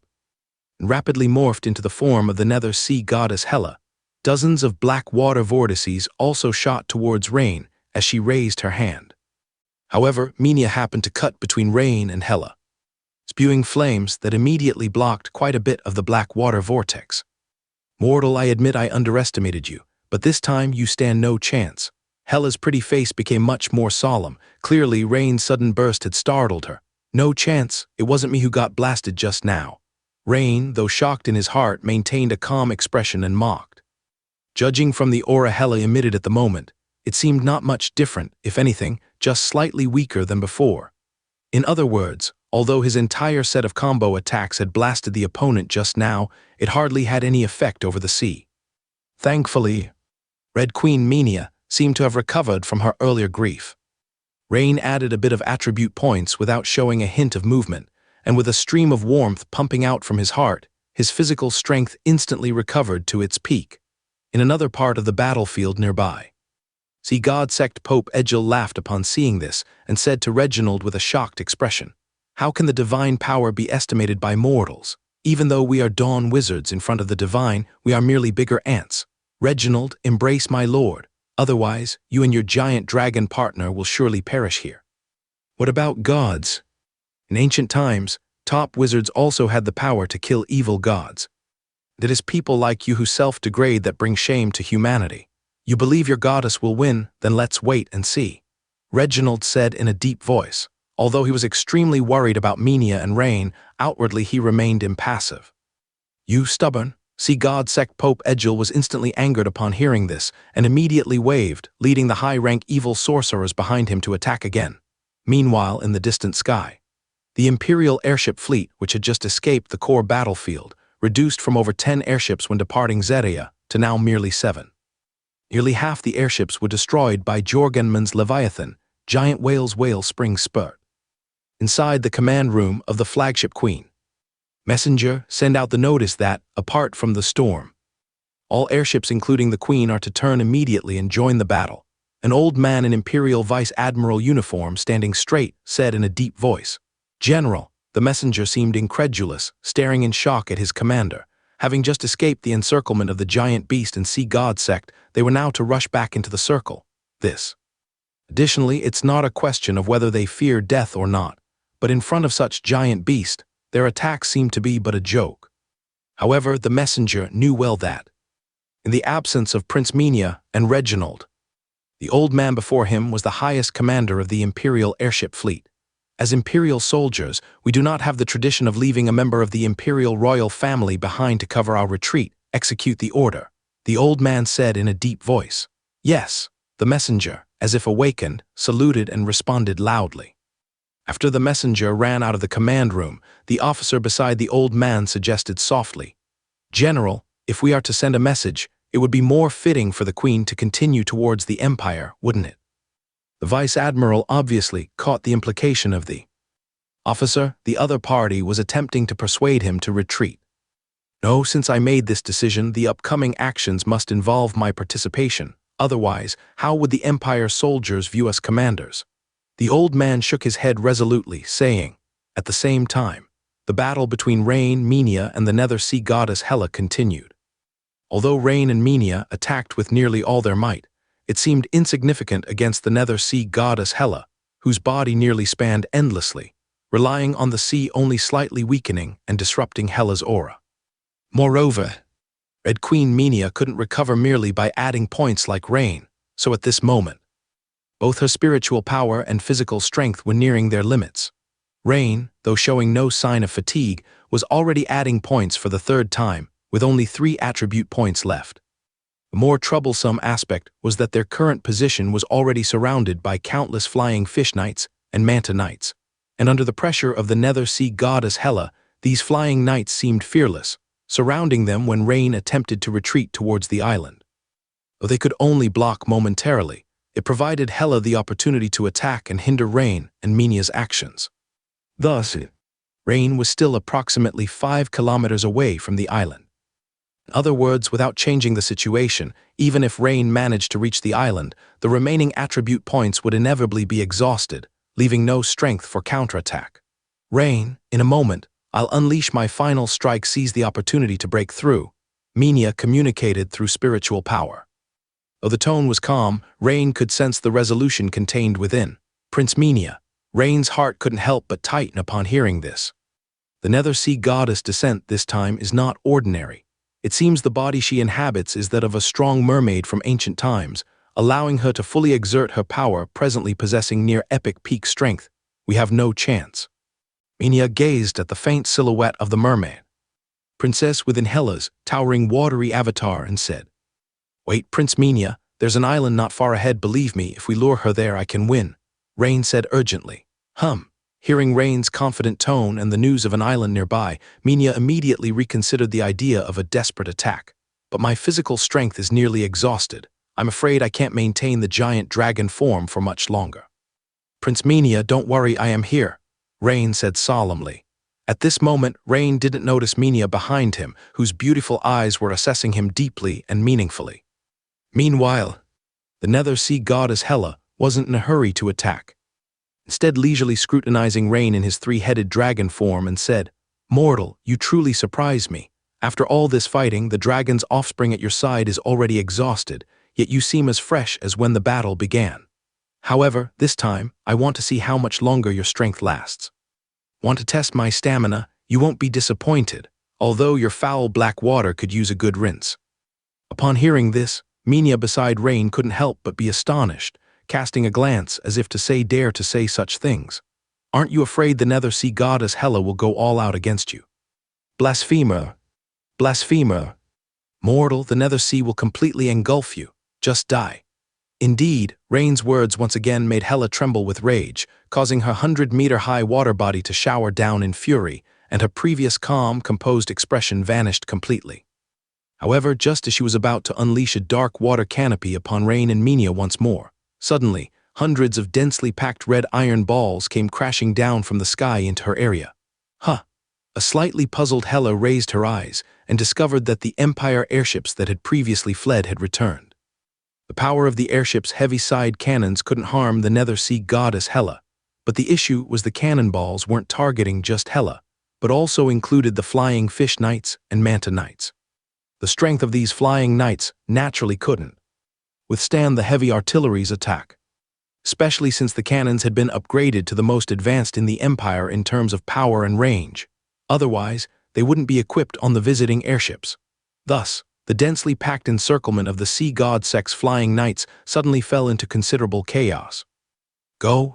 and rapidly morphed into the form of the nether sea goddess Hela. Dozens of black water vortices also shot towards Rain as she raised her hand. However, Minia happened to cut between Rain and Hela, spewing flames that immediately blocked quite a bit of the black water vortex. "Mortal, I admit I underestimated you, but this time you stand no chance." Hela's pretty face became much more solemn. Clearly, Rain's sudden burst had startled her. "No chance, it wasn't me who got blasted just now." Rain, though shocked in his heart, maintained a calm expression and mocked. Judging from the aura Hela emitted at the moment, it seemed not much different, if anything, just slightly weaker than before. In other words, although his entire set of combo attacks had blasted the opponent just now, it hardly had any effect over the sea. Thankfully, Red Queen Minia seemed to have recovered from her earlier grief. Rain added a bit of attribute points without showing a hint of movement, and with a stream of warmth pumping out from his heart, his physical strength instantly recovered to its peak. In another part of the battlefield nearby, Sea God Sect Pope Egil laughed upon seeing this and said to Reginald with a shocked expression, "How can the divine power be estimated by mortals? Even though we are dawn wizards in front of the divine, we are merely bigger ants. Reginald, embrace my lord. Otherwise, you and your giant dragon partner will surely perish here." What about gods? In ancient times, top wizards also had the power to kill evil gods. It is people like you who self-degrade that bring shame to humanity. You believe your goddess will win, then let's wait and see," Reginald said in a deep voice. Although he was extremely worried about Minia and Rain, outwardly he remained impassive. "You stubborn." Sea God Sect Pope Egil was instantly angered upon hearing this and immediately waved, leading the high-rank evil sorcerers behind him to attack again. Meanwhile, in the distant sky, the Imperial airship fleet, which had just escaped the core battlefield, reduced from over 10 airships when departing Zeria to now merely 7. Nearly half the airships were destroyed by Jorgenman's Leviathan, giant whale's whale spring spurt. Inside the command room of the flagship Queen, Messenger, send out the notice that, apart from the storm, all airships including the Queen are to turn immediately and join the battle. An old man in Imperial Vice Admiral uniform, standing straight, said in a deep voice, "General." The messenger seemed incredulous, staring in shock at his commander. Having just escaped the encirclement of the giant beast and sea god sect, they were now to rush back into the circle. Additionally, it's not a question of whether they fear death or not, but in front of such giant beast, their attacks seemed to be but a joke. However, the messenger knew well that, in the absence of Prince Minia and Reginald, the old man before him was the highest commander of the Imperial airship fleet. As Imperial soldiers, we do not have the tradition of leaving a member of the Imperial royal family behind to cover our retreat. Execute the order, the old man said in a deep voice. Yes, the messenger, as if awakened, saluted and responded loudly. After the messenger ran out of the command room, the officer beside the old man suggested softly, "General, if we are to send a message, it would be more fitting for the Queen to continue towards the Empire, wouldn't it?" The Vice Admiral obviously caught the implication of the officer. The other party was attempting to persuade him to retreat. "No, since I made this decision, the upcoming actions must involve my participation. Otherwise, how would the Empire soldiers view us commanders?" The old man shook his head resolutely, saying, at the same time, the battle between Rain, Minia, and the Nether Sea goddess Hela continued. Although Rain and Minia attacked with nearly all their might, it seemed insignificant against the Nether Sea goddess Hela, whose body nearly spanned endlessly, relying on the sea only slightly weakening and disrupting Hela's aura. Moreover, Red Queen Minia couldn't recover merely by adding points like Rain, so at this moment, both her spiritual power and physical strength were nearing their limits. Rain, though showing no sign of fatigue, was already adding points for the third time, with only 3 attribute points left. The more troublesome aspect was that their current position was already surrounded by countless flying fish knights and manta knights, and under the pressure of the Nether Sea goddess Hela, these flying knights seemed fearless, surrounding them when Rain attempted to retreat towards the island. Though they could only block momentarily, it provided Hela the opportunity to attack and hinder Rain and Minia's actions. Thus, Rain was still approximately 5 kilometers away from the island. In other words, without changing the situation, even if Rain managed to reach the island, the remaining attribute points would inevitably be exhausted, leaving no strength for counterattack. "Rain, in a moment, I'll unleash my final strike. Seize the opportunity to break through," Minia communicated through spiritual power. Though the tone was calm, Rain could sense the resolution contained within. Prince Minia. Rain's heart couldn't help but tighten upon hearing this. The Nether Sea goddess' descent this time is not ordinary. It seems the body she inhabits is that of a strong mermaid from ancient times, allowing her to fully exert her power, presently possessing near epic peak strength. We have no chance. Minia gazed at the faint silhouette of the mermaid, princess within Hela's towering watery avatar, and said, "Wait, Prince Minia, there's an island not far ahead. Believe me, if we lure her there, I can win," Rain said urgently. Hearing Rain's confident tone and the news of an island nearby, Minia immediately reconsidered the idea of a desperate attack. "But my physical strength is nearly exhausted. I'm afraid I can't maintain the giant dragon form for much longer." "Prince Minia, don't worry, I am here," Rain said solemnly. At this moment, Rain didn't notice Minia behind him, whose beautiful eyes were assessing him deeply and meaningfully. Meanwhile, the Nether Sea goddess Hela wasn't in a hurry to attack, instead leisurely scrutinizing Rain in his 3-headed dragon form, and said, "Mortal, you truly surprise me. After all this fighting, the dragon's offspring at your side is already exhausted, yet you seem as fresh as when the battle began. However, this time, I want to see how much longer your strength lasts. Want to test my stamina? You won't be disappointed, although your foul black water could use a good rinse." Upon hearing this, Minia beside Rain couldn't help but be astonished, casting a glance as if to say, "Dare to say such things? Aren't you afraid the Nether Sea goddess Hela will go all out against you?" "Blasphemer! Blasphemer! Mortal, the Nether Sea will completely engulf you. Just die." Indeed, Rain's words once again made Hela tremble with rage, causing her 100-meter-high water body to shower down in fury, and her previous calm, composed expression vanished completely. However, just as she was about to unleash a dark water canopy upon Rain and Minia once more, suddenly, hundreds of densely packed red iron balls came crashing down from the sky into her area. A slightly puzzled Hela raised her eyes and discovered that the Empire airships that had previously fled had returned. The power of the airship's heavy-side cannons couldn't harm the Nether Sea goddess Hela, but the issue was the cannonballs weren't targeting just Hela, but also included the flying fish knights and manta knights. The strength of these flying knights naturally couldn't withstand the heavy artillery's attack, especially since the cannons had been upgraded to the most advanced in the Empire in terms of power and range. Otherwise, they wouldn't be equipped on the visiting airships. Thus, the densely packed encirclement of the sea god Sek's flying knights suddenly fell into considerable chaos.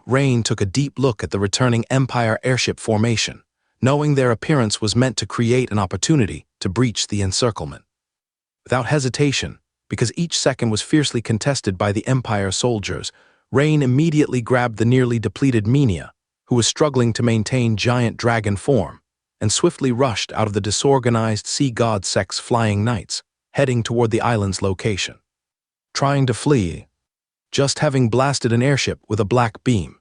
Rain took a deep look at the returning Empire airship formation, knowing their appearance was meant to create an opportunity to breach the encirclement. Without hesitation, because each second was fiercely contested by the Empire soldiers, Rain immediately grabbed the nearly depleted Minia, who was struggling to maintain giant dragon form, and swiftly rushed out of the disorganized sea god Sek's flying knights, heading toward the island's location. Trying to flee, just having blasted an airship with a black beam.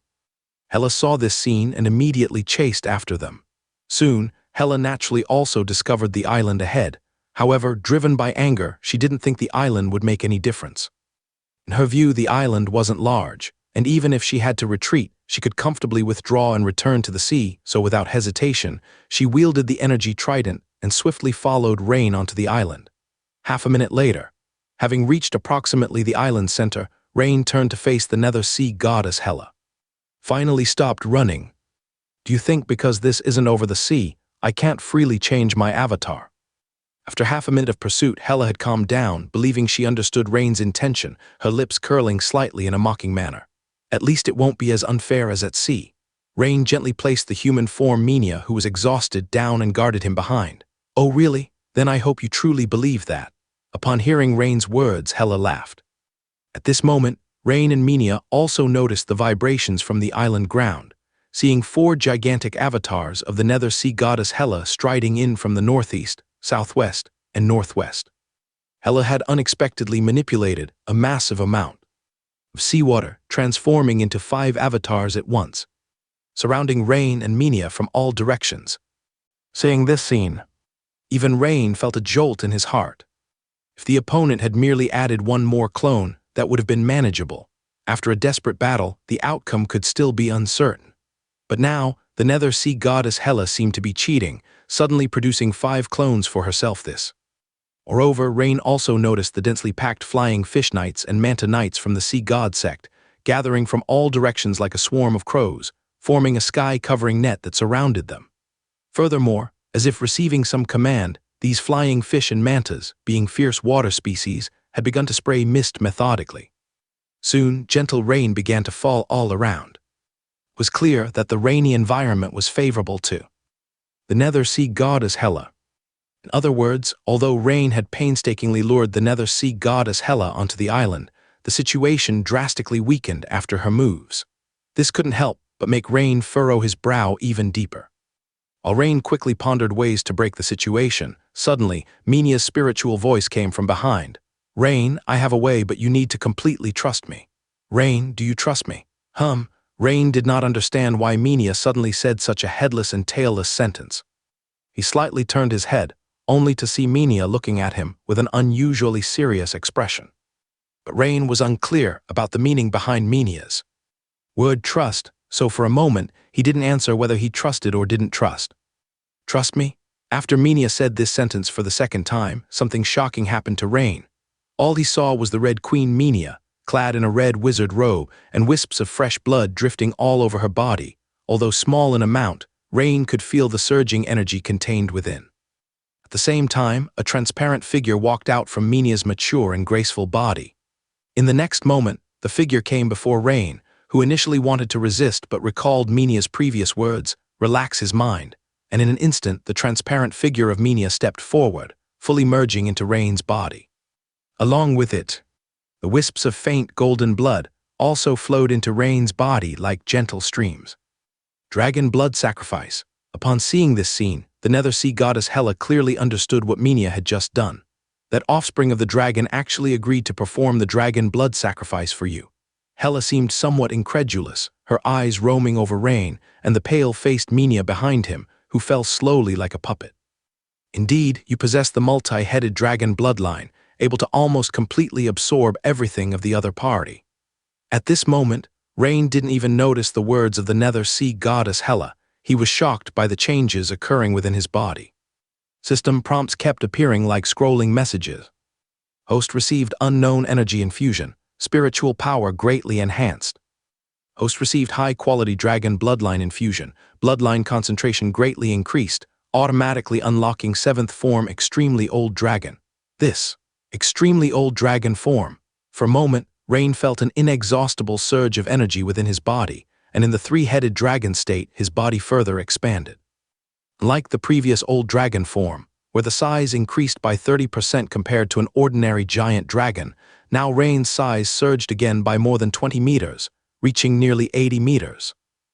Hela saw this scene and immediately chased after them. Soon, Hela naturally also discovered the island ahead. However, driven by anger, she didn't think the island would make any difference. In her view, the island wasn't large, and even if she had to retreat, she could comfortably withdraw and return to the sea, so without hesitation, she wielded the energy trident and swiftly followed Rain onto the island. Half a minute later, having reached approximately the island's center, Rain turned to face the Nether Sea goddess Hela. Finally stopped running. Do you think because this isn't over the sea, I can't freely change my avatar? After half a minute of pursuit, Hela had calmed down, believing she understood Rain's intention, her lips curling slightly in a mocking manner. At least it won't be as unfair as at sea. Rain gently placed the human form Minia, who was exhausted, down and guarded him behind. Oh really? Then I hope you truly believe that. Upon hearing Rain's words, Hela laughed. At this moment, Rain and Minia also noticed the vibrations from the island ground, seeing 4 gigantic avatars of the Nether Sea goddess Hela striding in from the northeast, southwest, and northwest. Hela had unexpectedly manipulated a massive amount of seawater, transforming into 5 avatars at once, surrounding Rain and Minia from all directions. Seeing this scene, even Rain felt a jolt in his heart. If the opponent had merely added 1 more clone, that would have been manageable. After a desperate battle, the outcome could still be uncertain. But now, the Nether Sea goddess Hela seemed to be cheating, suddenly producing 5 clones for herself this. Moreover, Rain also noticed the densely packed flying fish knights and manta knights from the sea god sect, gathering from all directions like a swarm of crows, forming a sky-covering net that surrounded them. Furthermore, as if receiving some command, these flying fish and mantas, being fierce water species, had begun to spray mist methodically. Soon, gentle rain began to fall all around. It was clear that the rainy environment was favorable to the Nether Sea goddess Hela. In other words, although Rain had painstakingly lured the Nether Sea goddess Hela onto the island, the situation drastically weakened after her moves. This couldn't help but make Rain furrow his brow even deeper. While Rain quickly pondered ways to break the situation, suddenly, Minia's spiritual voice came from behind. Rain, I have a way, but you need to completely trust me. Rain, do you trust me? Rain did not understand why Minia suddenly said such a headless and tailless sentence. He slightly turned his head, only to see Minia looking at him with an unusually serious expression. But Rain was unclear about the meaning behind Minia's word trust, so for a moment he didn't answer whether he trusted or didn't trust. Trust me? After Minia said this sentence for the second time, something shocking happened to Rain. All he saw was the Red Queen Minia, clad in a red wizard robe, and wisps of fresh blood drifting all over her body. Although small in amount, Rain could feel the surging energy contained within. At the same time, a transparent figure walked out from Minia's mature and graceful body. In the next moment, the figure came before Rain, who initially wanted to resist but recalled Minia's previous words, relax his mind, and in an instant the transparent figure of Minia stepped forward, fully merging into Rain's body. Along with it, the wisps of faint golden blood also flowed into Rain's body like gentle streams. Dragon blood sacrifice. Upon seeing this scene, the Nether Sea goddess Hela clearly understood what Minia had just done. That offspring of the dragon actually agreed to perform the dragon blood sacrifice for you. Hela seemed somewhat incredulous, her eyes roaming over Rain and the pale-faced Minia behind him, who fell slowly like a puppet. Indeed, you possess the multi-headed dragon bloodline, able to almost completely absorb everything of the other party. At this moment, Rain didn't even notice the words of the Nether Sea goddess Hela. He was shocked by the changes occurring within his body. System prompts kept appearing like scrolling messages. Host received unknown energy infusion, spiritual power greatly enhanced. Host received high-quality dragon bloodline infusion, bloodline concentration greatly increased, automatically unlocking 7th form extremely old dragon. This extremely old dragon form. For a moment, Rain felt an inexhaustible surge of energy within his body, and in the 3-headed dragon state, his body further expanded. Like the previous old dragon form, where the size increased by 30% compared to an ordinary giant dragon, now Rain's size surged again by more than 20 meters, reaching nearly 80 meters.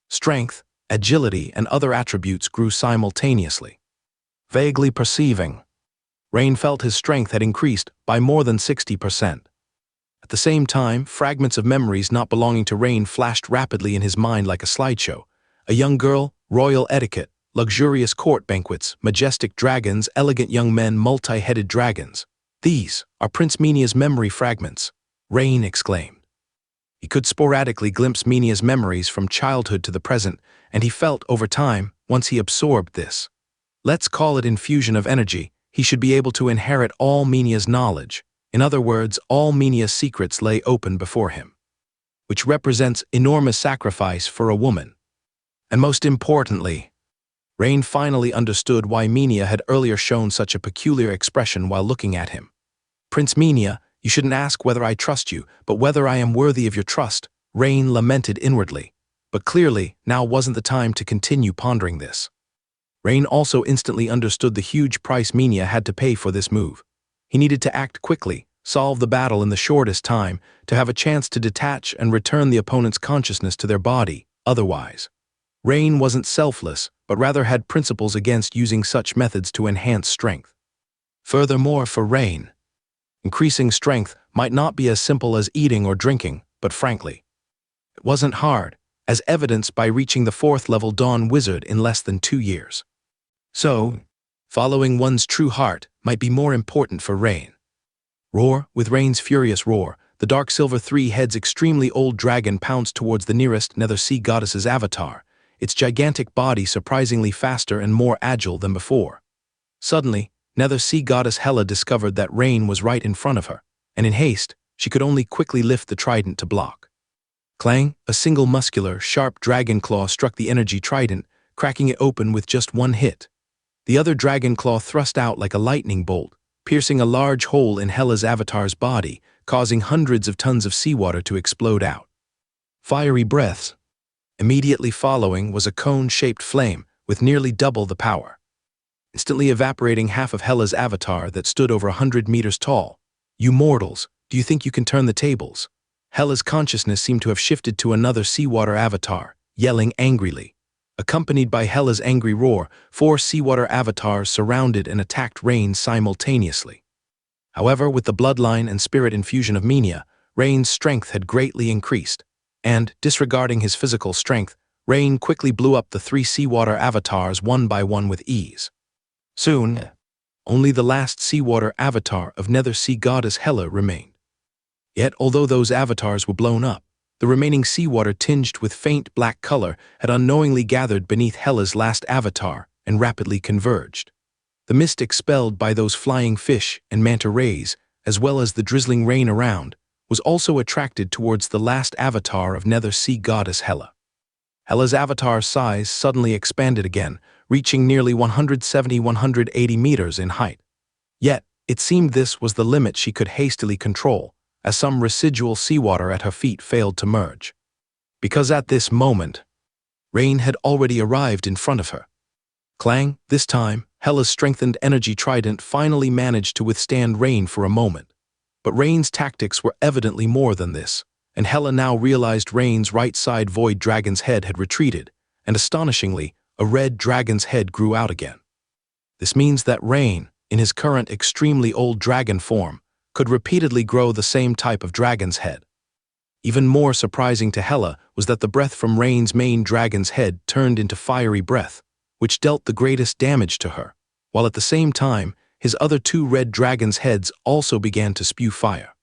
Strength, agility, and other attributes grew simultaneously. Vaguely perceiving, Rain felt his strength had increased by more than 60%. At the same time, fragments of memories not belonging to Rain flashed rapidly in his mind like a slideshow. A young girl, royal etiquette, luxurious court banquets, majestic dragons, elegant young men, multi-headed dragons. These are Prince Menia's memory fragments, Rain exclaimed. He could sporadically glimpse Menia's memories from childhood to the present, and he felt over time, once he absorbed this, let's call it infusion of energy, he should be able to inherit all Menia's knowledge. In other words, all Menia's secrets lay open before him, which represents enormous sacrifice for a woman. And most importantly, Rain finally understood why Menia had earlier shown such a peculiar expression while looking at him. Prince Menia, you shouldn't ask whether I trust you, but whether I am worthy of your trust, Rain lamented inwardly. But clearly, now wasn't the time to continue pondering this. Rain also instantly understood the huge price Menia had to pay for this move. He needed to act quickly, solve the battle in the shortest time, to have a chance to detach and return the opponent's consciousness to their body. Otherwise, Rain wasn't selfless, but rather had principles against using such methods to enhance strength. Furthermore, for Rain, increasing strength might not be as simple as eating or drinking, but frankly, it wasn't hard, as evidenced by reaching the 4th level Dawn Wizard in less than 2 years. So, following one's true heart might be more important for Rain. Roar, with Rain's furious roar, the dark silver 3 heads extremely old dragon pounced towards the nearest Nether Sea goddess's avatar, its gigantic body surprisingly faster and more agile than before. Suddenly, Nether Sea goddess Hela discovered that Rain was right in front of her, and in haste, she could only quickly lift the trident to block. Clang, a single muscular, sharp dragon claw struck the energy trident, cracking it open with just one hit. The other dragon claw thrust out like a lightning bolt, piercing a large hole in Hela's avatar's body, causing hundreds of tons of seawater to explode out. Fiery breaths. Immediately following was a cone-shaped flame with nearly double the power, instantly evaporating half of Hela's avatar that stood over 100 meters tall. You mortals, do you think you can turn the tables? Hela's consciousness seemed to have shifted to another seawater avatar, yelling angrily. Accompanied by Hela's angry roar, 4 seawater avatars surrounded and attacked Rain simultaneously. However, with the bloodline and spirit infusion of Menia, Rain's strength had greatly increased, and, disregarding his physical strength, Rain quickly blew up the 3 seawater avatars one by one with ease. Soon, only the last seawater avatar of Nether Sea goddess Hela remained. Yet, although those avatars were blown up, the remaining seawater tinged with faint black color had unknowingly gathered beneath Hela's last avatar and rapidly converged. The mist expelled by those flying fish and manta rays, as well as the drizzling rain around, was also attracted towards the last avatar of Nether Sea goddess Hela. Hela's avatar size suddenly expanded again, reaching nearly 170–180 meters in height. Yet, it seemed this was the limit she could hastily control, as some residual seawater at her feet failed to merge. Because at this moment, Rain had already arrived in front of her. Clang, this time, Hela's strengthened energy trident finally managed to withstand Rain for a moment. But Rain's tactics were evidently more than this, and Hela now realized Rain's right side void dragon's head had retreated, and astonishingly, a red dragon's head grew out again. This means that Rain, in his current extremely old dragon form, could repeatedly grow the same type of dragon's head. Even more surprising to Hela was that the breath from Rain's main dragon's head turned into fiery breath, which dealt the greatest damage to her, while at the same time, his other two red dragons' heads also began to spew fire.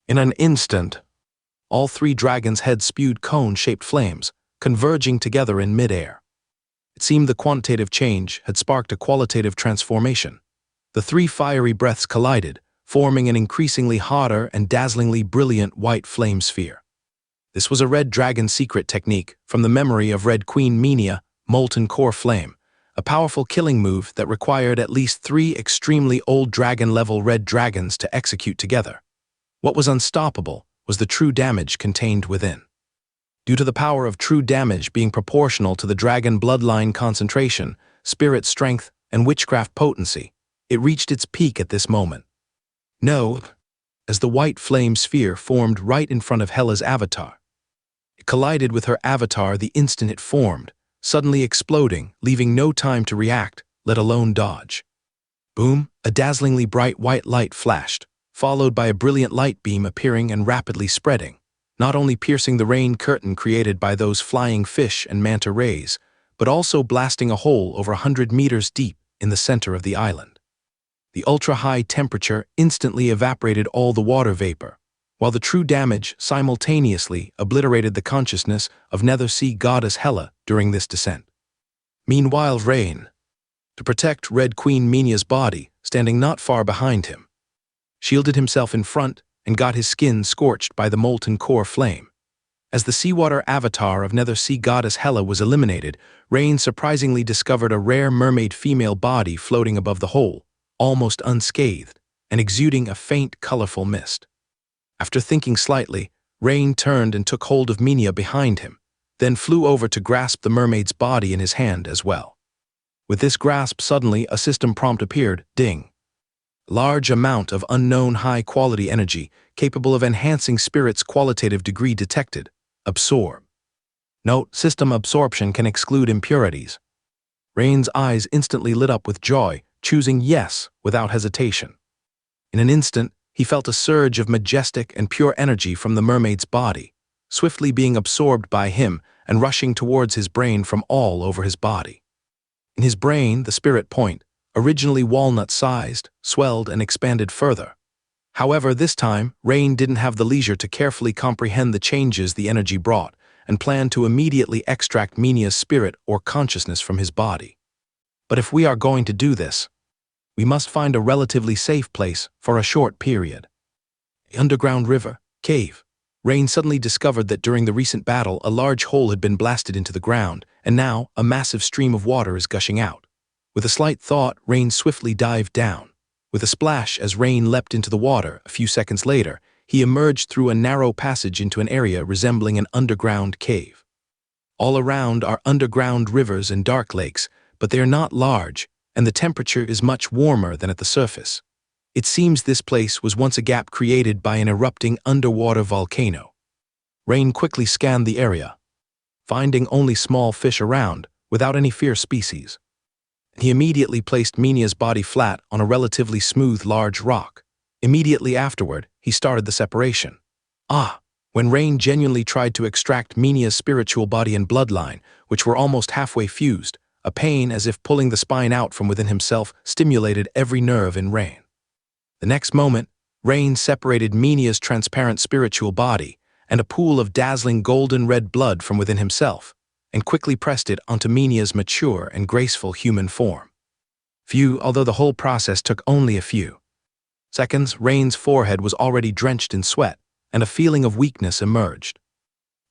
In an instant, all three dragons' heads spewed cone-shaped flames, converging together in midair. It seemed the quantitative change had sparked a qualitative transformation. The three fiery breaths collided, forming an increasingly hotter and dazzlingly brilliant white flame sphere. This was a red dragon secret technique from the memory of Red Queen Minia, Molten Core Flame, a powerful killing move that required at least 3 extremely old dragon-level red dragons to execute together. What was unstoppable was the true damage contained within. Due to the power of true damage being proportional to the dragon bloodline concentration, spirit strength, and witchcraft potency, it reached its peak at this moment. No, as the white flame sphere formed right in front of Hela's avatar. It collided with her avatar the instant it formed, suddenly exploding, leaving no time to react, let alone dodge. Boom, a dazzlingly bright white light flashed, followed by a brilliant light beam appearing and rapidly spreading, not only piercing the rain curtain created by those flying fish and manta rays, but also blasting a hole over 100 meters deep in the center of the island. The ultra-high temperature instantly evaporated all the water vapor, while the true damage simultaneously obliterated the consciousness of Nether Sea goddess Hela during this descent. Meanwhile, Rain, to protect Red Queen Minia's body, standing not far behind him, shielded himself in front and got his skin scorched by the molten core flame. As the seawater avatar of Nether Sea goddess Hela was eliminated, Rain surprisingly discovered a rare mermaid female body floating above the hole, almost unscathed, and exuding a faint, colorful mist. After thinking slightly, Rain turned and took hold of Minia behind him, then flew over to grasp the mermaid's body in his hand as well. With this grasp, suddenly a system prompt appeared, ding. Large amount of unknown high-quality energy capable of enhancing spirit's qualitative degree detected. Absorb. Note, system absorption can exclude impurities. Rain's eyes instantly lit up with joy, choosing yes without hesitation. In an instant, he felt a surge of majestic and pure energy from the mermaid's body, swiftly being absorbed by him and rushing towards his brain from all over his body. In his brain, the spirit point, originally walnut-sized, swelled and expanded further. However, this time, Rain didn't have the leisure to carefully comprehend the changes the energy brought and planned to immediately extract Minia's spirit or consciousness from his body. But if we are going to do this, we must find a relatively safe place for a short period. An underground river, cave. Rain suddenly discovered that during the recent battle, a large hole had been blasted into the ground, and now a massive stream of water is gushing out. With a slight thought, Rain swiftly dived down. With a splash as Rain leapt into the water, a few seconds later, he emerged through a narrow passage into an area resembling an underground cave. All around are underground rivers and dark lakes, but they are not large, and the temperature is much warmer than at the surface. It seems this place was once a gap created by an erupting underwater volcano. Rain quickly scanned the area, finding only small fish around, without any fierce species. He immediately placed Minia's body flat on a relatively smooth large rock. Immediately afterward, he started the separation. When Rain genuinely tried to extract Minia's spiritual body and bloodline, which were almost halfway fused, a pain as if pulling the spine out from within himself stimulated every nerve in Rain. The next moment, Rain separated Minia's transparent spiritual body and a pool of dazzling golden red blood from within himself, and quickly pressed it onto Minia's mature and graceful human form. Although the whole process took only a few seconds, Rain's forehead was already drenched in sweat, and a feeling of weakness emerged.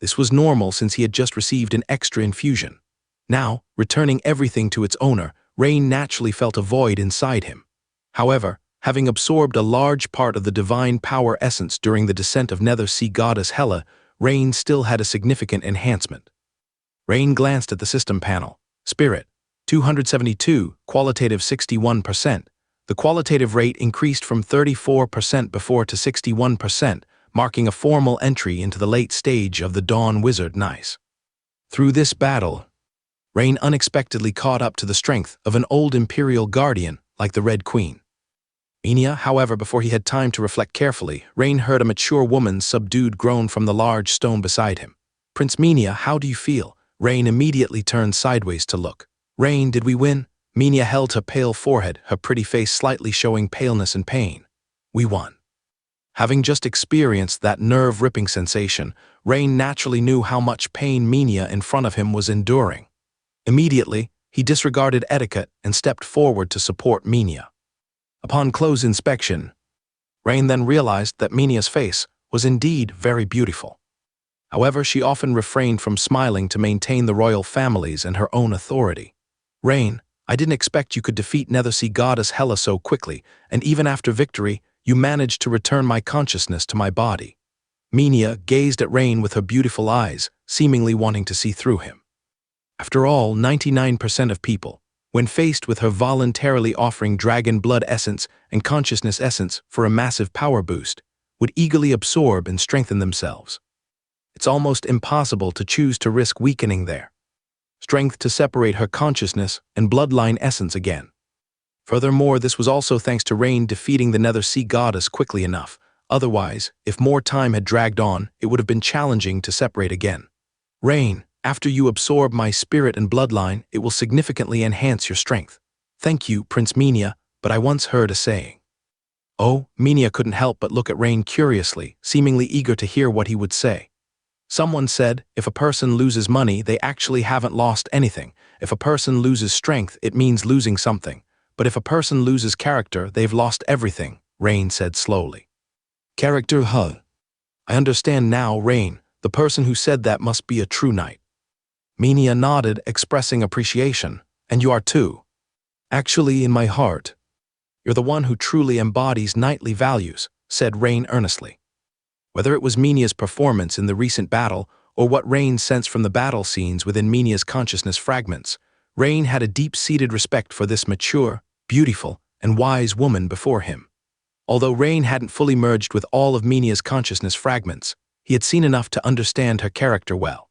This was normal since he had just received an extra infusion. Now, returning everything to its owner, Rain naturally felt a void inside him. However, having absorbed a large part of the divine power essence during the descent of Nether Sea goddess Hela, Rain still had a significant enhancement. Rain glanced at the system panel. Spirit, 272, qualitative 61%. The qualitative rate increased from 34% before to 61%, marking a formal entry into the late stage of the Dawn Wizard Nice. Through this battle, Rain unexpectedly caught up to the strength of an old Imperial Guardian like the Red Queen. Minia, however, before he had time to reflect carefully, Rain heard a mature woman's subdued groan from the large stone beside him. Prince Minia, how do you feel? Rain immediately turned sideways to look. Rain, did we win? Minia held her pale forehead, her pretty face slightly showing paleness and pain. We won. Having just experienced that nerve-ripping sensation, Rain naturally knew how much pain Minia in front of him was enduring. Immediately, he disregarded etiquette and stepped forward to support Minia. Upon close inspection, Rain then realized that Minia's face was indeed very beautiful. However, she often refrained from smiling to maintain the royal families and her own authority. Rain, I didn't expect you could defeat Nethersea goddess Hela so quickly, and even after victory, you managed to return my consciousness to my body. Minia gazed at Rain with her beautiful eyes, seemingly wanting to see through him. After all, 99% of people, when faced with her voluntarily offering dragon blood essence and consciousness essence for a massive power boost, would eagerly absorb and strengthen themselves. It's almost impossible to choose to risk weakening their strength to separate her consciousness and bloodline essence again. Furthermore, this was also thanks to Rain defeating the Nethersea goddess quickly enough. Otherwise, if more time had dragged on, it would have been challenging to separate again. Rain, after you absorb my spirit and bloodline, it will significantly enhance your strength. Thank you, Prince Minia, but I once heard a saying. Oh, Minia couldn't help but look at Rain curiously, seemingly eager to hear what he would say. Someone said, if a person loses money, they actually haven't lost anything. If a person loses strength, it means losing something. But if a person loses character, they've lost everything, Rain said slowly. Character, huh? I understand now, Rain. The person who said that must be a true knight. Minia nodded, expressing appreciation. And you are too. Actually, in my heart, you're the one who truly embodies knightly values, said Rain earnestly. Whether it was Minia's performance in the recent battle or what Rain sensed from the battle scenes within Minia's consciousness fragments, Rain had a deep-seated respect for this mature, beautiful, and wise woman before him. Although Rain hadn't fully merged with all of Minia's consciousness fragments, he had seen enough to understand her character well.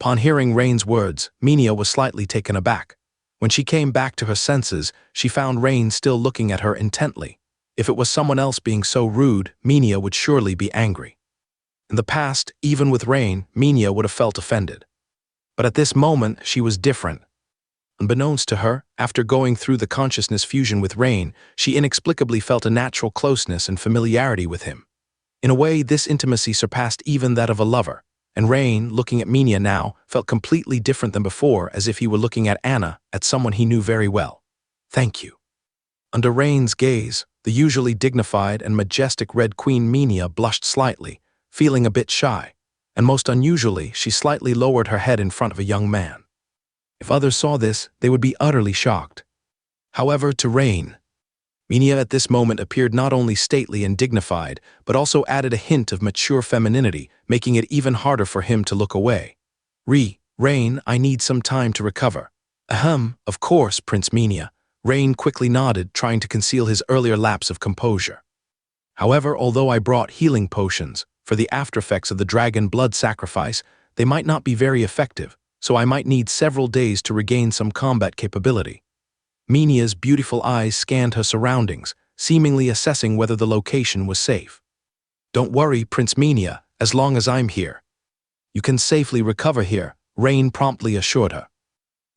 Upon hearing Rain's words, Minia was slightly taken aback. When she came back to her senses, she found Rain still looking at her intently. If it was someone else being so rude, Minia would surely be angry. In the past, even with Rain, Minia would have felt offended. But at this moment, she was different. Unbeknownst to her, after going through the consciousness fusion with Rain, she inexplicably felt a natural closeness and familiarity with him. In a way, this intimacy surpassed even that of a lover, and Rain, looking at Minia now, felt completely different than before, as if he were looking at Anna, at someone he knew very well. Thank you. Under Rain's gaze, the usually dignified and majestic Red Queen Minia blushed slightly, feeling a bit shy, and most unusually, she slightly lowered her head in front of a young man. If others saw this, they would be utterly shocked. However, to Rain, Minia at this moment appeared not only stately and dignified, but also added a hint of mature femininity, making it even harder for him to look away. Rain, I need some time to recover. Ahem, of course, Prince Minia. Rain quickly nodded, trying to conceal his earlier lapse of composure. However, although I brought healing potions for the aftereffects of the dragon blood sacrifice, they might not be very effective, so I might need several days to regain some combat capability. Minia's beautiful eyes scanned her surroundings, seemingly assessing whether the location was safe. Don't worry, Prince Minia, as long as I'm here. You can safely recover here, Rain promptly assured her.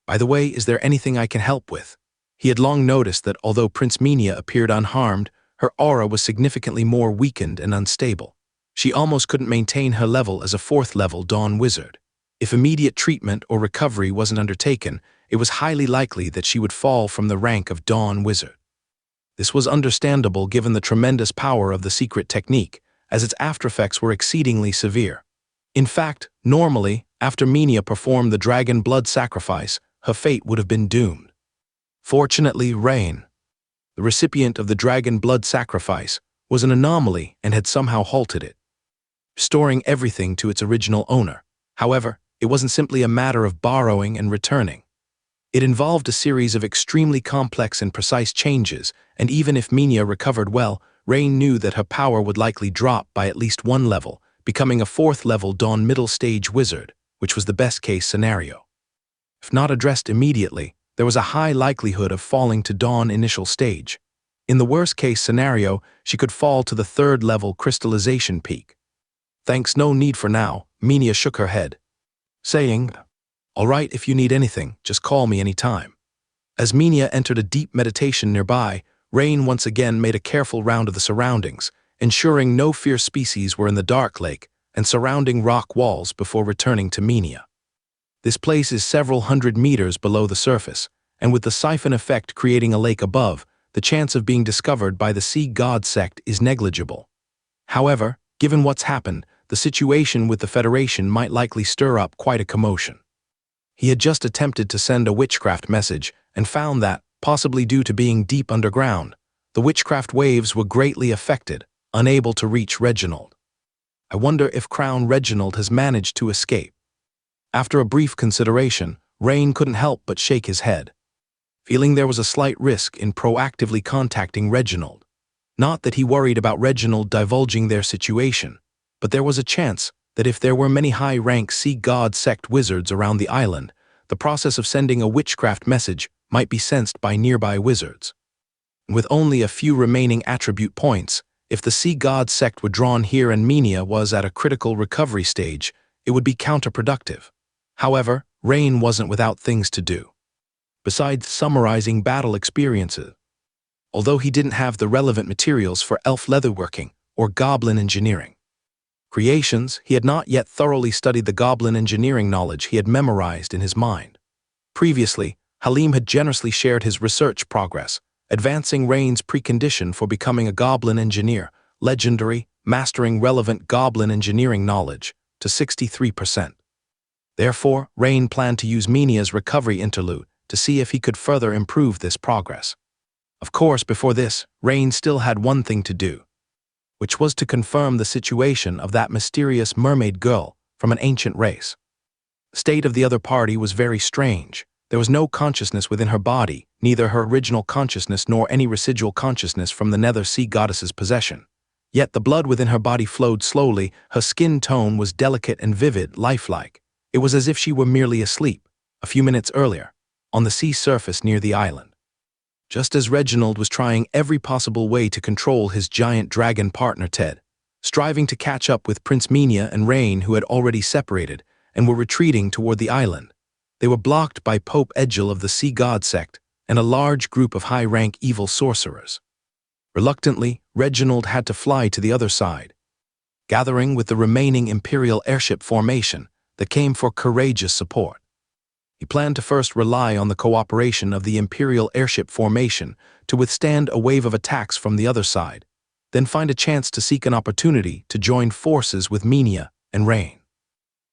By the way, is there anything I can help with? He had long noticed that although Prince Minia appeared unharmed, her aura was significantly more weakened and unstable. She almost couldn't maintain her level as a 4th-level Dawn Wizard. If immediate treatment or recovery wasn't undertaken, it was highly likely that she would fall from the rank of Dawn Wizard. This was understandable given the tremendous power of the secret technique, as its aftereffects were exceedingly severe. In fact, normally, after Minia performed the dragon blood sacrifice, her fate would have been doomed. Fortunately, Rain, the recipient of the dragon blood sacrifice, was an anomaly and had somehow halted it, restoring everything to its original owner. However, it wasn't simply a matter of borrowing and returning. It involved a series of extremely complex and precise changes, and even if Minia recovered well, Rain knew that her power would likely drop by at least 1 level, becoming a 4th-level Dawn middle stage wizard, which was the best-case scenario. If not addressed immediately, there was a high likelihood of falling to Dawn initial stage. In the worst-case scenario, she could fall to the 3rd-level crystallization peak. Thanks, no need for now, Minia shook her head, saying, all right, if you need anything, just call me anytime. As Minia entered a deep meditation nearby, Rain once again made a careful round of the surroundings, ensuring no fierce species were in the dark lake and surrounding rock walls before returning to Minia. This place is several hundred meters below the surface, and with the siphon effect creating a lake above, the chance of being discovered by the sea god sect is negligible. However, given what's happened, the situation with the Federation might likely stir up quite a commotion. He had just attempted to send a witchcraft message and found that, possibly due to being deep underground, the witchcraft waves were greatly affected, unable to reach Reginald. I wonder if Crown Reginald has managed to escape. After a brief consideration, Rain couldn't help but shake his head, feeling there was a slight risk in proactively contacting Reginald. Not that he worried about Reginald divulging their situation, but there was a chance that if there were many high-rank sea god sect wizards around the island, the process of sending a witchcraft message might be sensed by nearby wizards. With only a few remaining attribute points, if the sea god sect were drawn here and Minia was at a critical recovery stage, it would be counterproductive. However, Rain wasn't without things to do. Besides summarizing battle experiences, although he didn't have the relevant materials for elf leatherworking or goblin engineering creations, he had not yet thoroughly studied the goblin engineering knowledge he had memorized in his mind. Previously, Halim had generously shared his research progress, advancing Rain's precondition for becoming a goblin engineer, legendary, mastering relevant goblin engineering knowledge, to 63%. Therefore, Rain planned to use Minia's recovery interlude to see if he could further improve this progress. Of course, before this, Rain still had one thing to do, which was to confirm the situation of that mysterious mermaid girl from an ancient race. The state of the other party was very strange. There was no consciousness within her body, neither her original consciousness nor any residual consciousness from the nether sea goddess's possession. Yet the blood within her body flowed slowly, her skin tone was delicate and vivid, lifelike. It was as if she were merely asleep, a few minutes earlier, on the sea surface near the island. Just as Reginald was trying every possible way to control his giant dragon partner Ted, striving to catch up with Prince Minia and Rain who had already separated and were retreating toward the island, they were blocked by Pope Edgel of the Sea God sect and a large group of high-rank evil sorcerers. Reluctantly, Reginald had to fly to the other side, gathering with the remaining Imperial airship formation that came for courageous support. He planned to first rely on the cooperation of the Imperial airship formation to withstand a wave of attacks from the other side, then find a chance to seek an opportunity to join forces with Minia and Rain.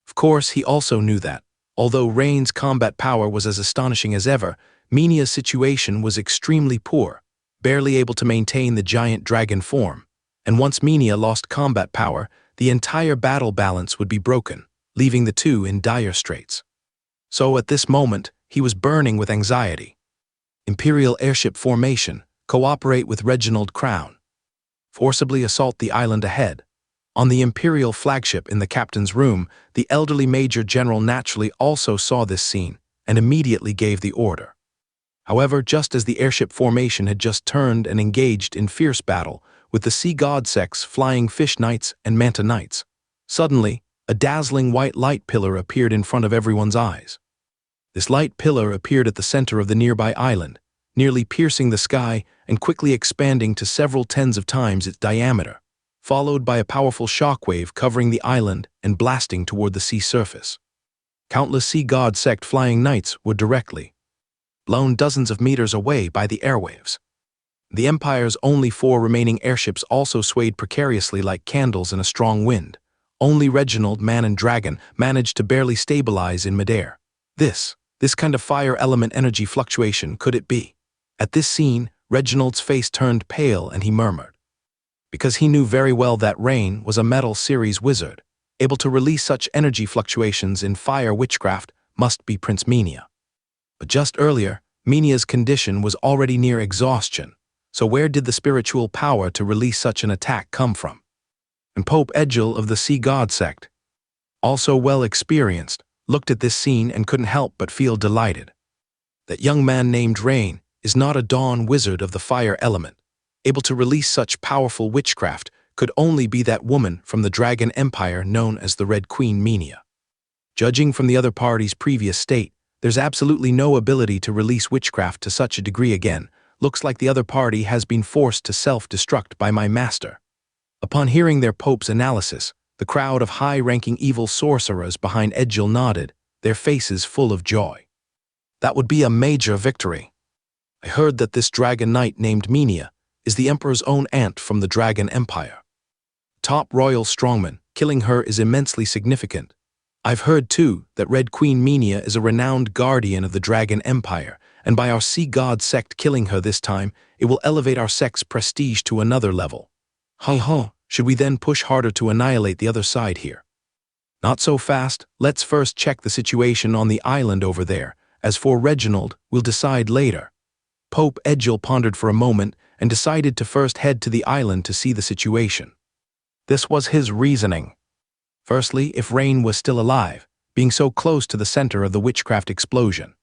Of course, he also knew that, although Rain's combat power was as astonishing as ever, Minia's situation was extremely poor, barely able to maintain the giant dragon form, and once Minia lost combat power, the entire battle balance would be broken, leaving the two in dire straits. So at this moment, he was burning with anxiety. Imperial airship formation, cooperate with Reginald Crown. Forcibly assault the island ahead. On the Imperial flagship in the captain's room, the elderly Major General naturally also saw this scene and immediately gave the order. However, just as the airship formation had just turned and engaged in fierce battle with the Sea God sects Flying Fish Knights and Manta Knights, suddenly, a dazzling white light pillar appeared in front of everyone's eyes. This light pillar appeared at the center of the nearby island, nearly piercing the sky and quickly expanding to several tens of times its diameter, followed by a powerful shockwave covering the island and blasting toward the sea surface. Countless Sea God sect Flying Knights were directly blown dozens of meters away by the airwaves. The Empire's only 4 remaining airships also swayed precariously like candles in a strong wind. Only Reginald, Man and Dragon managed to barely stabilize in midair. This kind of fire element energy fluctuation, could it be? At this scene, Reginald's face turned pale and he murmured. Because he knew very well that Rain was a Metal Series wizard, able to release such energy fluctuations in fire witchcraft must be Prince Minia. But just earlier, Minia's condition was already near exhaustion, so where did the spiritual power to release such an attack come from? And Pope Edgel of the Sea God sect, also well experienced, looked at this scene and couldn't help but feel delighted. That young man named Rain is not a dawn wizard of the fire element. Able to release such powerful witchcraft could only be that woman from the Dragon Empire known as the Red Queen Minia. Judging from the other party's previous state, There's absolutely no ability to release witchcraft to such a degree again. Looks like the other party has been forced to self-destruct by my master." Upon hearing their Pope's analysis, the crowd of high-ranking evil sorcerers behind Edgil nodded, their faces full of joy. "That would be a major victory. I heard that this dragon knight named Menia is the Emperor's own aunt from the Dragon Empire. Top royal strongman, killing her is immensely significant. I've heard, too, that Red Queen Menia is a renowned guardian of the Dragon Empire, and by our Sea God sect killing her this time, it will elevate our sect's prestige to another level. Should we then push harder to annihilate the other side here? Not so fast. Let's first check the situation on the island over there. As for Reginald, we'll decide later." Pope Edgil pondered for a moment and decided to first head to the island to see the situation. This was his reasoning. Firstly, if Rain was still alive, being so close to the center of the witchcraft explosion,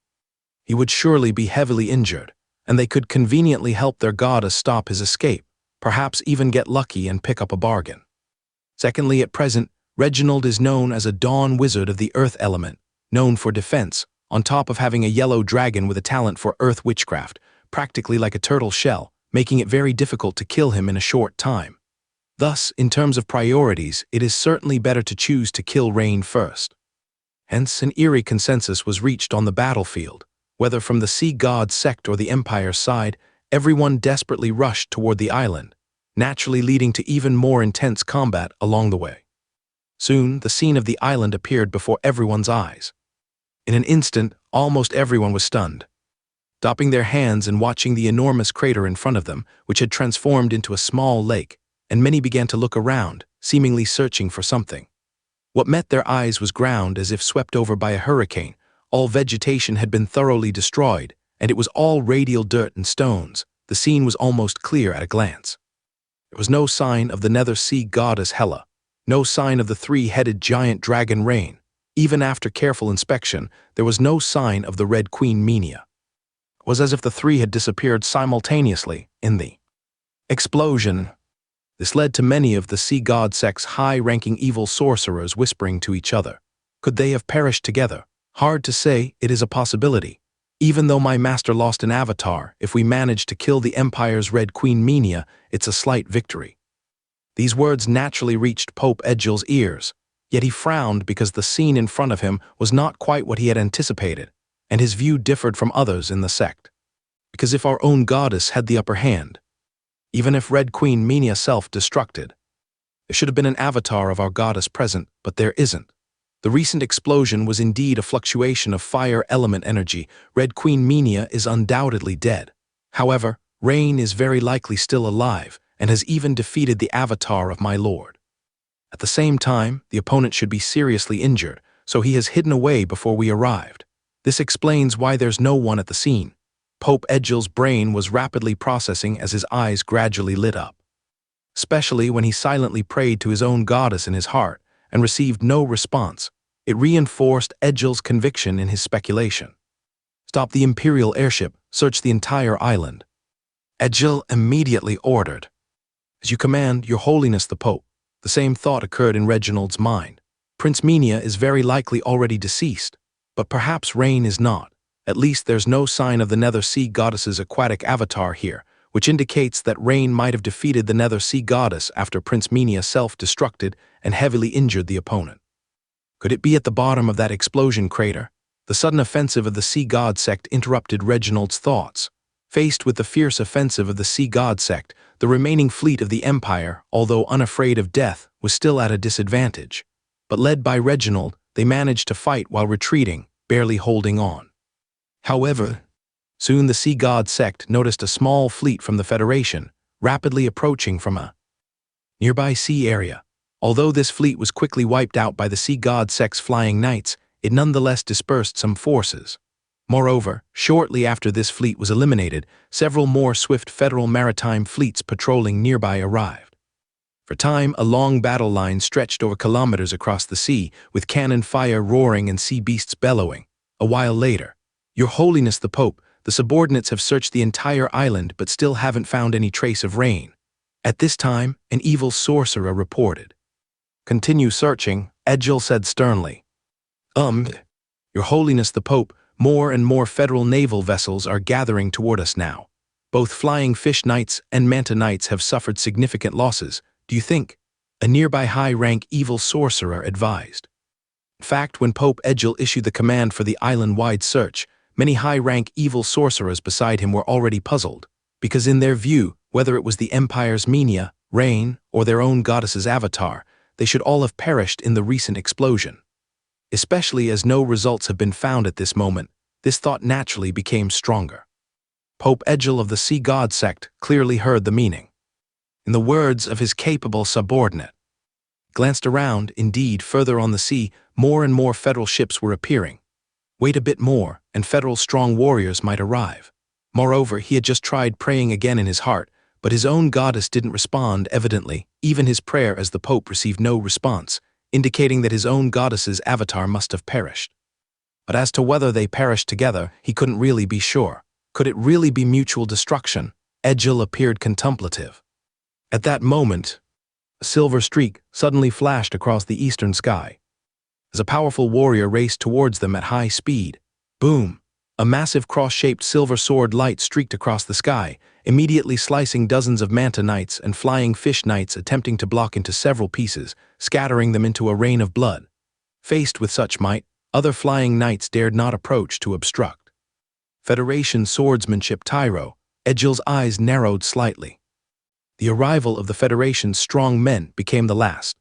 he would surely be heavily injured, and they could conveniently help their goddess stop his escape, perhaps even get lucky and pick up a bargain. Secondly, at present, Reginald is known as a dawn wizard of the earth element, known for defense, on top of having a yellow dragon with a talent for earth witchcraft, practically like a turtle shell, making it very difficult to kill him in a short time. Thus, in terms of priorities, it is certainly better to choose to kill Rain first. Hence, an eerie consensus was reached on the battlefield. Whether from the Sea God sect or the Empire's side, everyone desperately rushed toward the island, naturally leading to even more intense combat along the way. Soon, the scene of the island appeared before everyone's eyes. In an instant, almost everyone was stunned, stopping their hands and watching the enormous crater in front of them, which had transformed into a small lake, and many began to look around, seemingly searching for something. What met their eyes was ground as if swept over by a hurricane. All vegetation had been thoroughly destroyed, and it was all radial dirt and stones. The scene was almost clear at a glance. There was no sign of the nether sea goddess Hela, no sign of the three-headed giant dragon Rain. Even after careful inspection, there was no sign of the Red Queen Menia. It was as if the three had disappeared simultaneously in the explosion. This led to many of the Sea God sect's high-ranking evil sorcerers whispering to each other. Could they have perished together? Hard to say. It is a possibility. Even though my master lost an avatar, if we manage to kill the Empire's Red Queen Menia, it's a slight victory. These words naturally reached Pope Edgil's ears, yet he frowned because the scene in front of him was not quite what he had anticipated, and his view differed from others in the sect. Because if our own goddess had the upper hand, even if Red Queen Menia self-destructed, there should have been an avatar of our goddess present, but there isn't. The recent explosion was indeed a fluctuation of fire element energy. Red Queen Menia is undoubtedly dead. However, Rain is very likely still alive and has even defeated the avatar of my lord. At the same time, the opponent should be seriously injured, so he has hidden away before we arrived. This explains why there's no one at the scene. Pope Edgil's brain was rapidly processing as his eyes gradually lit up. Especially when he silently prayed to his own goddess in his heart and received no response, it reinforced Edgil's conviction in his speculation. Stop the Imperial airship, search the entire island. Edgil immediately ordered. As you command, Your Holiness the Pope. The same thought occurred in Reginald's mind. Prince Menia is very likely already deceased, but perhaps Rain is not. At least there's no sign of the Nether Sea Goddess's aquatic avatar here, which indicates that Rain might have defeated the Nether Sea Goddess after Prince Menia self-destructed and heavily injured the opponent. Could it be at the bottom of that explosion crater? The sudden offensive of the Sea God sect interrupted Reginald's thoughts. Faced with the fierce offensive of the Sea God sect, the remaining fleet of the Empire, although unafraid of death, was still at a disadvantage. But led by Reginald, they managed to fight while retreating, barely holding on. However, soon the Sea God sect noticed a small fleet from the Federation, rapidly approaching from a nearby sea area. Although this fleet was quickly wiped out by the Sea God sect's flying knights, it nonetheless dispersed some forces. Moreover, shortly after this fleet was eliminated, several more swift federal maritime fleets patrolling nearby arrived. For a time, a long battle line stretched over kilometers across the sea, with cannon fire roaring and sea beasts bellowing. A while later, Your Holiness the Pope, the subordinates have searched the entire island but still haven't found any trace of Rain. At this time, an evil sorcerer reported. Continue searching, Edgil said sternly. Your Holiness the Pope, more and more federal naval vessels are gathering toward us now. Both Flying Fish Knights and Manta Knights have suffered significant losses, do you think? A nearby high-rank evil sorcerer advised. In fact, when Pope Egil issued the command for the island-wide search, many high-rank evil sorcerers beside him were already puzzled, because in their view, whether it was the Empire's Menia, Rain, or their own goddess's avatar, they should all have perished in the recent explosion. Especially as no results have been found at this moment, this thought naturally became stronger. Pope Egil of the Sea God sect clearly heard the meaning. In the words of his capable subordinate, glanced around, indeed, further on the sea, more and more federal ships were appearing. Wait a bit more, and federal strong warriors might arrive. Moreover, he had just tried praying again in his heart, but his own goddess didn't respond, evidently. Even his prayer as the Pope received no response, indicating that his own goddess's avatar must have perished. But as to whether they perished together, he couldn't really be sure. Could it really be mutual destruction? Egil appeared contemplative. At that moment, a silver streak suddenly flashed across the eastern sky. As a powerful warrior raced towards them at high speed, boom! A massive cross-shaped silver sword light streaked across the sky, immediately slicing dozens of Manta Knights and Flying Fish Knights, attempting to block into several pieces, scattering them into a rain of blood. Faced with such might, other Flying Knights dared not approach to obstruct. Federation swordsmanship tyro, Egil's eyes narrowed slightly. The arrival of the Federation's strong men became the last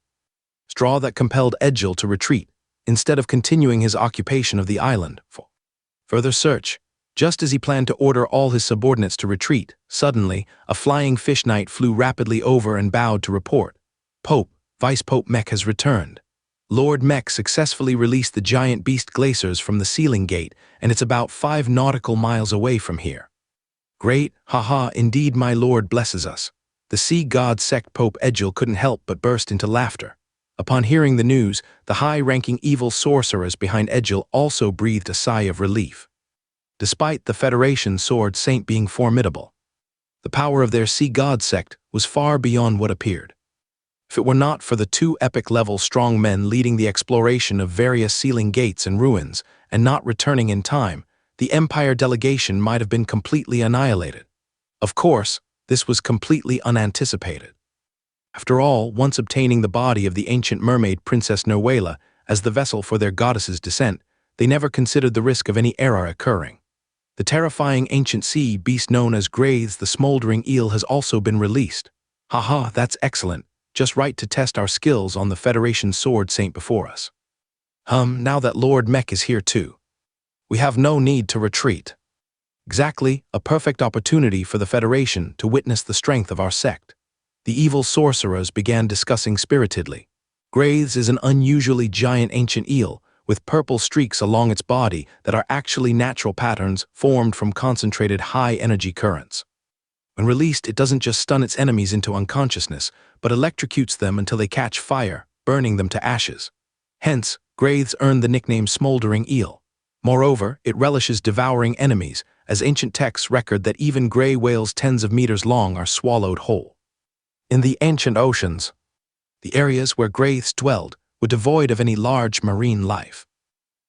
straw that compelled Egil to retreat, instead of continuing his occupation of the island for further search. Just as he planned to order all his subordinates to retreat, suddenly, a Flying Fish Knight flew rapidly over and bowed to report. Pope, Vice Pope Mech has returned. Lord Mech successfully released the giant beast glaciers from the sealing gate, and it's about 5 nautical miles away from here. Great, haha, indeed my lord blesses us. The Sea God sect Pope Egil couldn't help but burst into laughter. Upon hearing the news, the high-ranking evil sorcerers behind Egil also breathed a sigh of relief. Despite the Federation sword saint being formidable, the power of their Sea God sect was far beyond what appeared. If it were not for the 2 epic-level strong men leading the exploration of various sealing gates and ruins, and not returning in time, the Empire delegation might have been completely annihilated. Of course, this was completely unanticipated. After all, once obtaining the body of the ancient mermaid Princess Noela as the vessel for their goddess's descent, they never considered the risk of any error occurring. The terrifying ancient sea beast known as Graves the smoldering eel has also been released. Haha, that's excellent. Just right to test our skills on the Federation sword saint before us. Now that Lord Mech is here too, we have no need to retreat. Exactly, a perfect opportunity for the Federation to witness the strength of our sect. The evil sorcerers began discussing spiritedly. Graves is an unusually giant ancient eel, with purple streaks along its body that are actually natural patterns formed from concentrated high-energy currents. When released, it doesn't just stun its enemies into unconsciousness, but electrocutes them until they catch fire, burning them to ashes. Hence, Graves earned the nickname Smoldering Eel. Moreover, it relishes devouring enemies, as ancient texts record that even gray whales tens of meters long are swallowed whole. In the ancient oceans, the areas where Graves dwelled were devoid of any large marine life.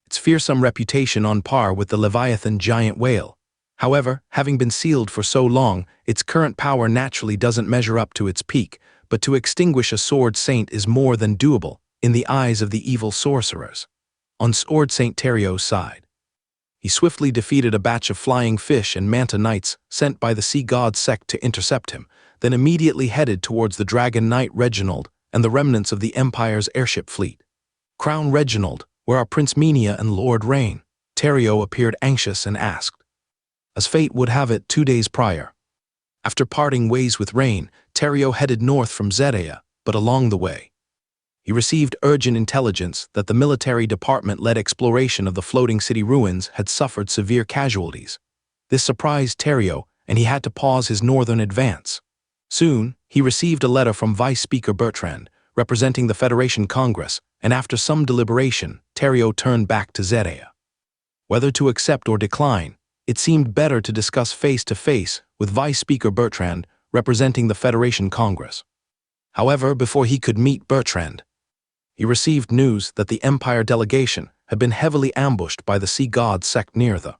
Its fearsome reputation on par with the Leviathan giant whale. However, having been sealed for so long, its current power naturally doesn't measure up to its peak, but to extinguish a sword saint is more than doable in the eyes of the evil sorcerers. On Sword Saint Terrio's side, he swiftly defeated a batch of Flying Fish and Manta Knights sent by the Sea God sect to intercept him, then immediately headed towards the Dragon Knight Reginald and the remnants of the Empire's airship fleet. Crown Reginald, where are Prince Menia and Lord Rain? Terrio appeared anxious and asked. As fate would have it, 2 days prior, after parting ways with Rain, Terrio headed north from Zedea, but along the way, he received urgent intelligence that the military department-led exploration of the floating city ruins had suffered severe casualties. This surprised Terrio, and he had to pause his northern advance. Soon, he received a letter from Vice Speaker Bertrand, representing the Federation Congress, and after some deliberation, Terrio turned back to Zedea. Whether to accept or decline, it seemed better to discuss face-to-face with Vice Speaker Bertrand, representing the Federation Congress. However, before he could meet Bertrand, he received news that the Empire delegation had been heavily ambushed by the sea god sect near the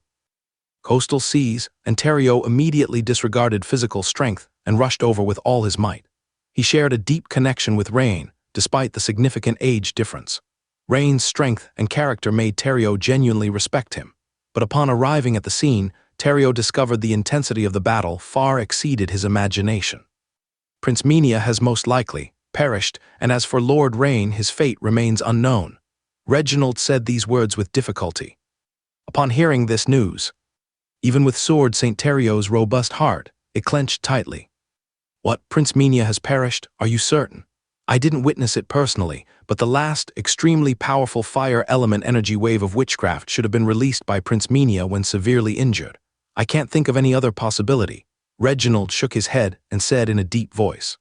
coastal seas, and Terrio immediately disregarded physical strength and rushed over with all his might. He shared a deep connection with Rain, despite the significant age difference. Rain's strength and character made Terrio genuinely respect him, but upon arriving at the scene, Terrio discovered the intensity of the battle far exceeded his imagination. Prince Minia has most likely perished, and as for Lord Rain, his fate remains unknown. Reginald said these words with difficulty. Upon hearing this news, even with Sword St. Terrio's robust heart, it clenched tightly. What, Prince Minia has perished? Are you certain? I didn't witness it personally, but the last, extremely powerful fire element energy wave of witchcraft should have been released by Prince Minia when severely injured. I can't think of any other possibility. Reginald shook his head and said in a deep voice.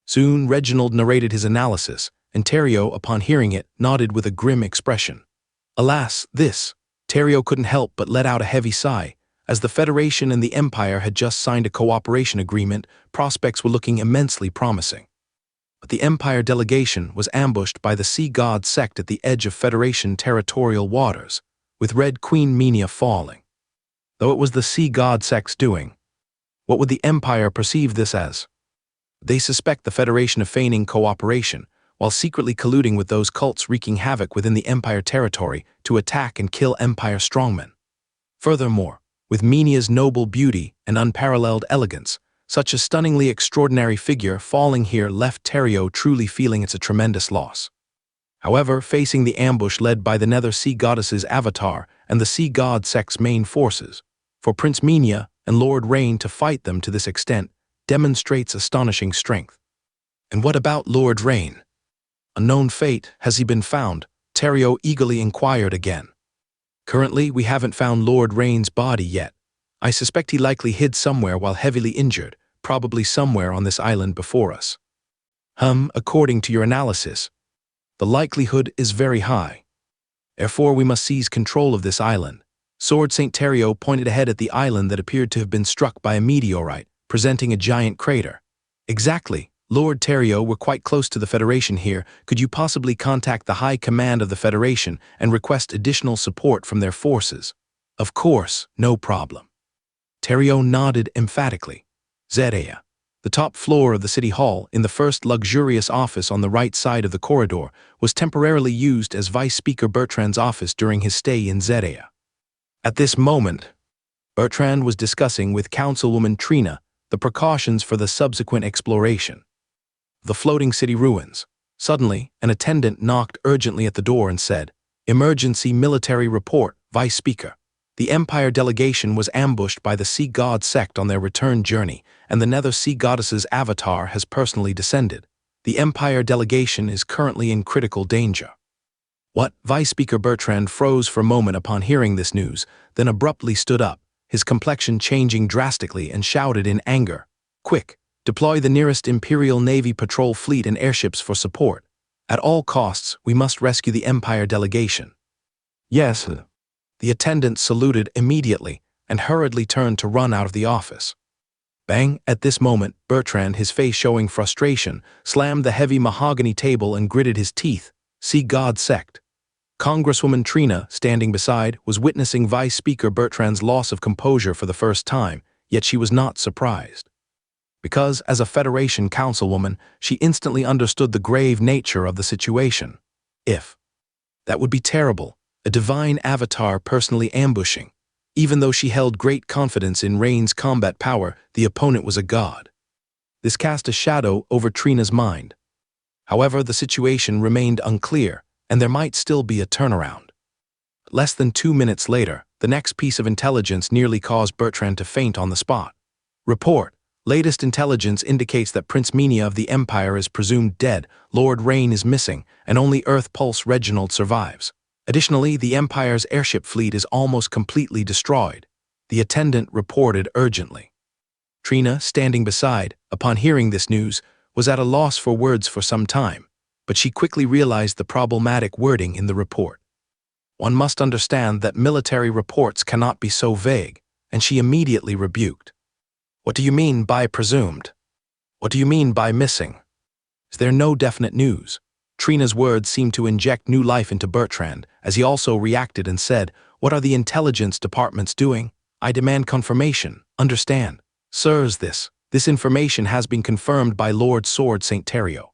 Soon Reginald narrated his analysis, and Terrio, upon hearing it, nodded with a grim expression. Alas, this! Terrio couldn't help but let out a heavy sigh. As the Federation and the Empire had just signed a cooperation agreement, prospects were looking immensely promising. But the Empire delegation was ambushed by the Sea God sect at the edge of Federation territorial waters, with Red Queen Minia falling. Though it was the Sea God sect's doing, what would the Empire perceive this as? They suspect the Federation of feigning cooperation, while secretly colluding with those cults wreaking havoc within the Empire territory to attack and kill Empire strongmen. Furthermore, with Minia's noble beauty and unparalleled elegance, such a stunningly extraordinary figure falling here left Terrio truly feeling it's a tremendous loss. However, facing the ambush led by the Nether Sea Goddess's avatar and the Sea God sect's main forces, for Prince Minia and Lord Rain to fight them to this extent demonstrates astonishing strength. And what about Lord Rain? Unknown fate, has he been found? Terrio eagerly inquired again. Currently, we haven't found Lord Rain's body yet. I suspect he likely hid somewhere while heavily injured, probably somewhere on this island before us. According to your analysis, the likelihood is very high. Therefore, we must seize control of this island. Sword St. Terrio pointed ahead at the island that appeared to have been struck by a meteorite, presenting a giant crater. Exactly. Lord Terrio, we're quite close to the Federation here. Could you possibly contact the High Command of the Federation and request additional support from their forces? Of course, no problem. Terrio nodded emphatically. Zerea. The top floor of the City Hall, in the first luxurious office on the right side of the corridor, was temporarily used as Vice Speaker Bertrand's office during his stay in Zerea. At this moment, Bertrand was discussing with Councilwoman Trina the precautions for the subsequent exploration. The floating city ruins. Suddenly, an attendant knocked urgently at the door and said, "Emergency military report, Vice Speaker. The Empire delegation was ambushed by the Sea God sect on their return journey, and the Nether Sea Goddess's avatar has personally descended. The Empire delegation is currently in critical danger." What? Vice Speaker Bertrand froze for a moment upon hearing this news, then abruptly stood up, his complexion changing drastically, and shouted in anger, "Quick! Deploy the nearest Imperial Navy patrol fleet and airships for support. At all costs, we must rescue the Empire delegation." "Yes." The attendant saluted immediately and hurriedly turned to run out of the office. Bang! At this moment, Bertrand, his face showing frustration, slammed the heavy mahogany table and gritted his teeth. Sea God sect. Congresswoman Trina, standing beside, was witnessing Vice Speaker Bertrand's loss of composure for the first time, yet she was not surprised. Because, as a Federation councilwoman, she instantly understood the grave nature of the situation. That would be terrible, a divine avatar personally ambushing. Even though she held great confidence in Rain's combat power, the opponent was a god. This cast a shadow over Trina's mind. However, the situation remained unclear, and there might still be a turnaround. Less than 2 minutes later, the next piece of intelligence nearly caused Bertrand to faint on the spot. Report. Latest intelligence indicates that Prince Minia of the Empire is presumed dead, Lord Rain is missing, and only Earth Pulse Reginald survives. Additionally, the Empire's airship fleet is almost completely destroyed. The attendant reported urgently. Trina, standing beside, upon hearing this news, was at a loss for words for some time, but she quickly realized the problematic wording in the report. One must understand that military reports cannot be so vague, and she immediately rebuked. "What do you mean by presumed? What do you mean by missing? Is there no definite news?" Trina's words seemed to inject new life into Bertrand, as he also reacted and said, "What are the intelligence departments doing? I demand confirmation. Understand? Sirs, this information has been confirmed by Lord Sword St. Terrio."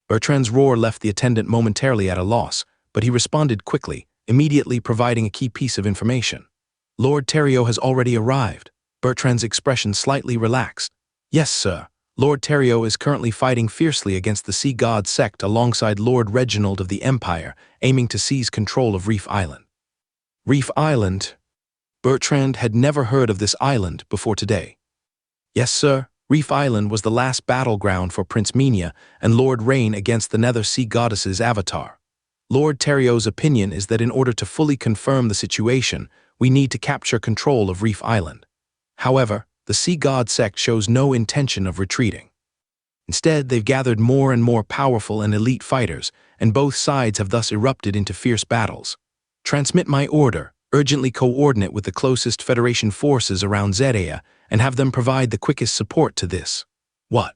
Bertrand's roar left the attendant momentarily at a loss, but he responded quickly, immediately providing a key piece of information. "Lord Terrio has already arrived." Bertrand's expression slightly relaxed. "Yes, sir. Lord Terrio is currently fighting fiercely against the Sea God sect alongside Lord Reginald of the Empire, aiming to seize control of Reef Island." Reef Island? Bertrand had never heard of this island before today. "Yes, sir. Reef Island was the last battleground for Prince Minia and Lord Rain against the Nether Sea Goddess's avatar. Lord Terrio's opinion is that in order to fully confirm the situation, we need to capture control of Reef Island. However, the Sea God sect shows no intention of retreating. Instead, they've gathered more and more powerful and elite fighters, and both sides have thus erupted into fierce battles. Transmit my order, urgently coordinate with the closest Federation forces around Zerea, and have them provide the quickest support to this." "What?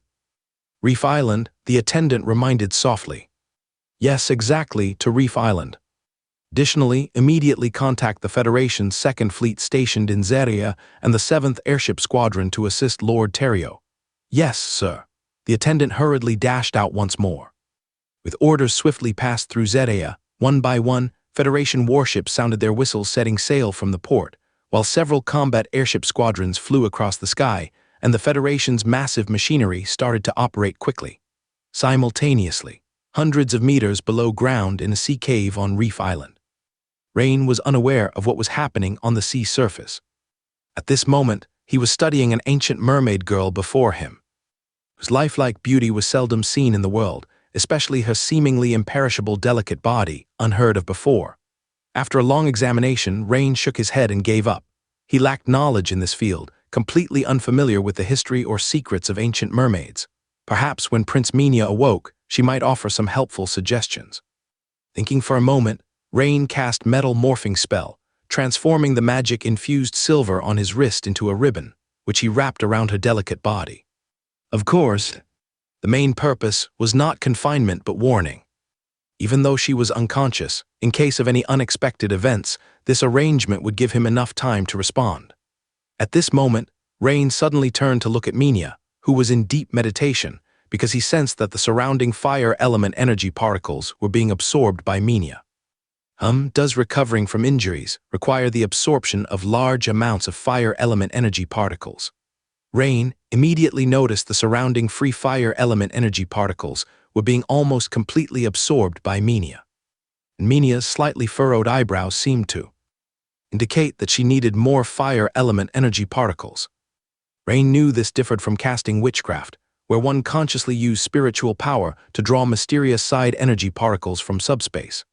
Reef Island?" the attendant reminded softly. "Yes, exactly, to Reef Island. Additionally, immediately contact the Federation's 2nd Fleet stationed in Zerea and the 7th Airship Squadron to assist Lord Terrio." "Yes, sir." The attendant hurriedly dashed out once more. With orders swiftly passed through Zerea, one by one, Federation warships sounded their whistles setting sail from the port, while several combat airship squadrons flew across the sky, and the Federation's massive machinery started to operate quickly. Simultaneously, hundreds of meters below ground in a sea cave on Reef Island. Rain was unaware of what was happening on the sea surface. At this moment, he was studying an ancient mermaid girl before him, whose lifelike beauty was seldom seen in the world, especially her seemingly imperishable delicate body, unheard of before. After a long examination, Rain shook his head and gave up. He lacked knowledge in this field, completely unfamiliar with the history or secrets of ancient mermaids. Perhaps when Prince Minia awoke, she might offer some helpful suggestions. Thinking for a moment, Rain cast Metal Morphing Spell, transforming the magic-infused silver on his wrist into a ribbon, which he wrapped around her delicate body. Of course, the main purpose was not confinement but warning. Even though she was unconscious, in case of any unexpected events, this arrangement would give him enough time to respond. At this moment, Rain suddenly turned to look at Minia, who was in deep meditation, because he sensed that the surrounding fire element energy particles were being absorbed by Minia. Does recovering from injuries require the absorption of large amounts of fire element energy particles? Rain immediately noticed the surrounding free fire element energy particles were being almost completely absorbed by Minia. And Minia's slightly furrowed eyebrows seemed to indicate that she needed more fire element energy particles. Rain knew this differed from casting witchcraft, where one consciously used spiritual power to draw mysterious side energy particles from subspace.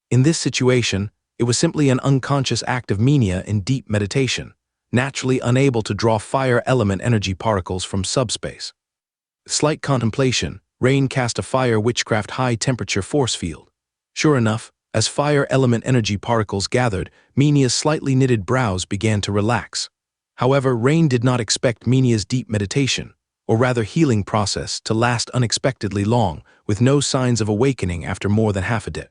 In this situation, it was simply an unconscious act of Minia in deep meditation, naturally unable to draw fire element energy particles from subspace. With slight contemplation, Rain cast a fire witchcraft high-temperature force field. Sure enough, as fire element energy particles gathered, Minia's slightly knitted brows began to relax. However, Rain did not expect Minia's deep meditation, or rather healing process, to last unexpectedly long, with no signs of awakening after more than half a day.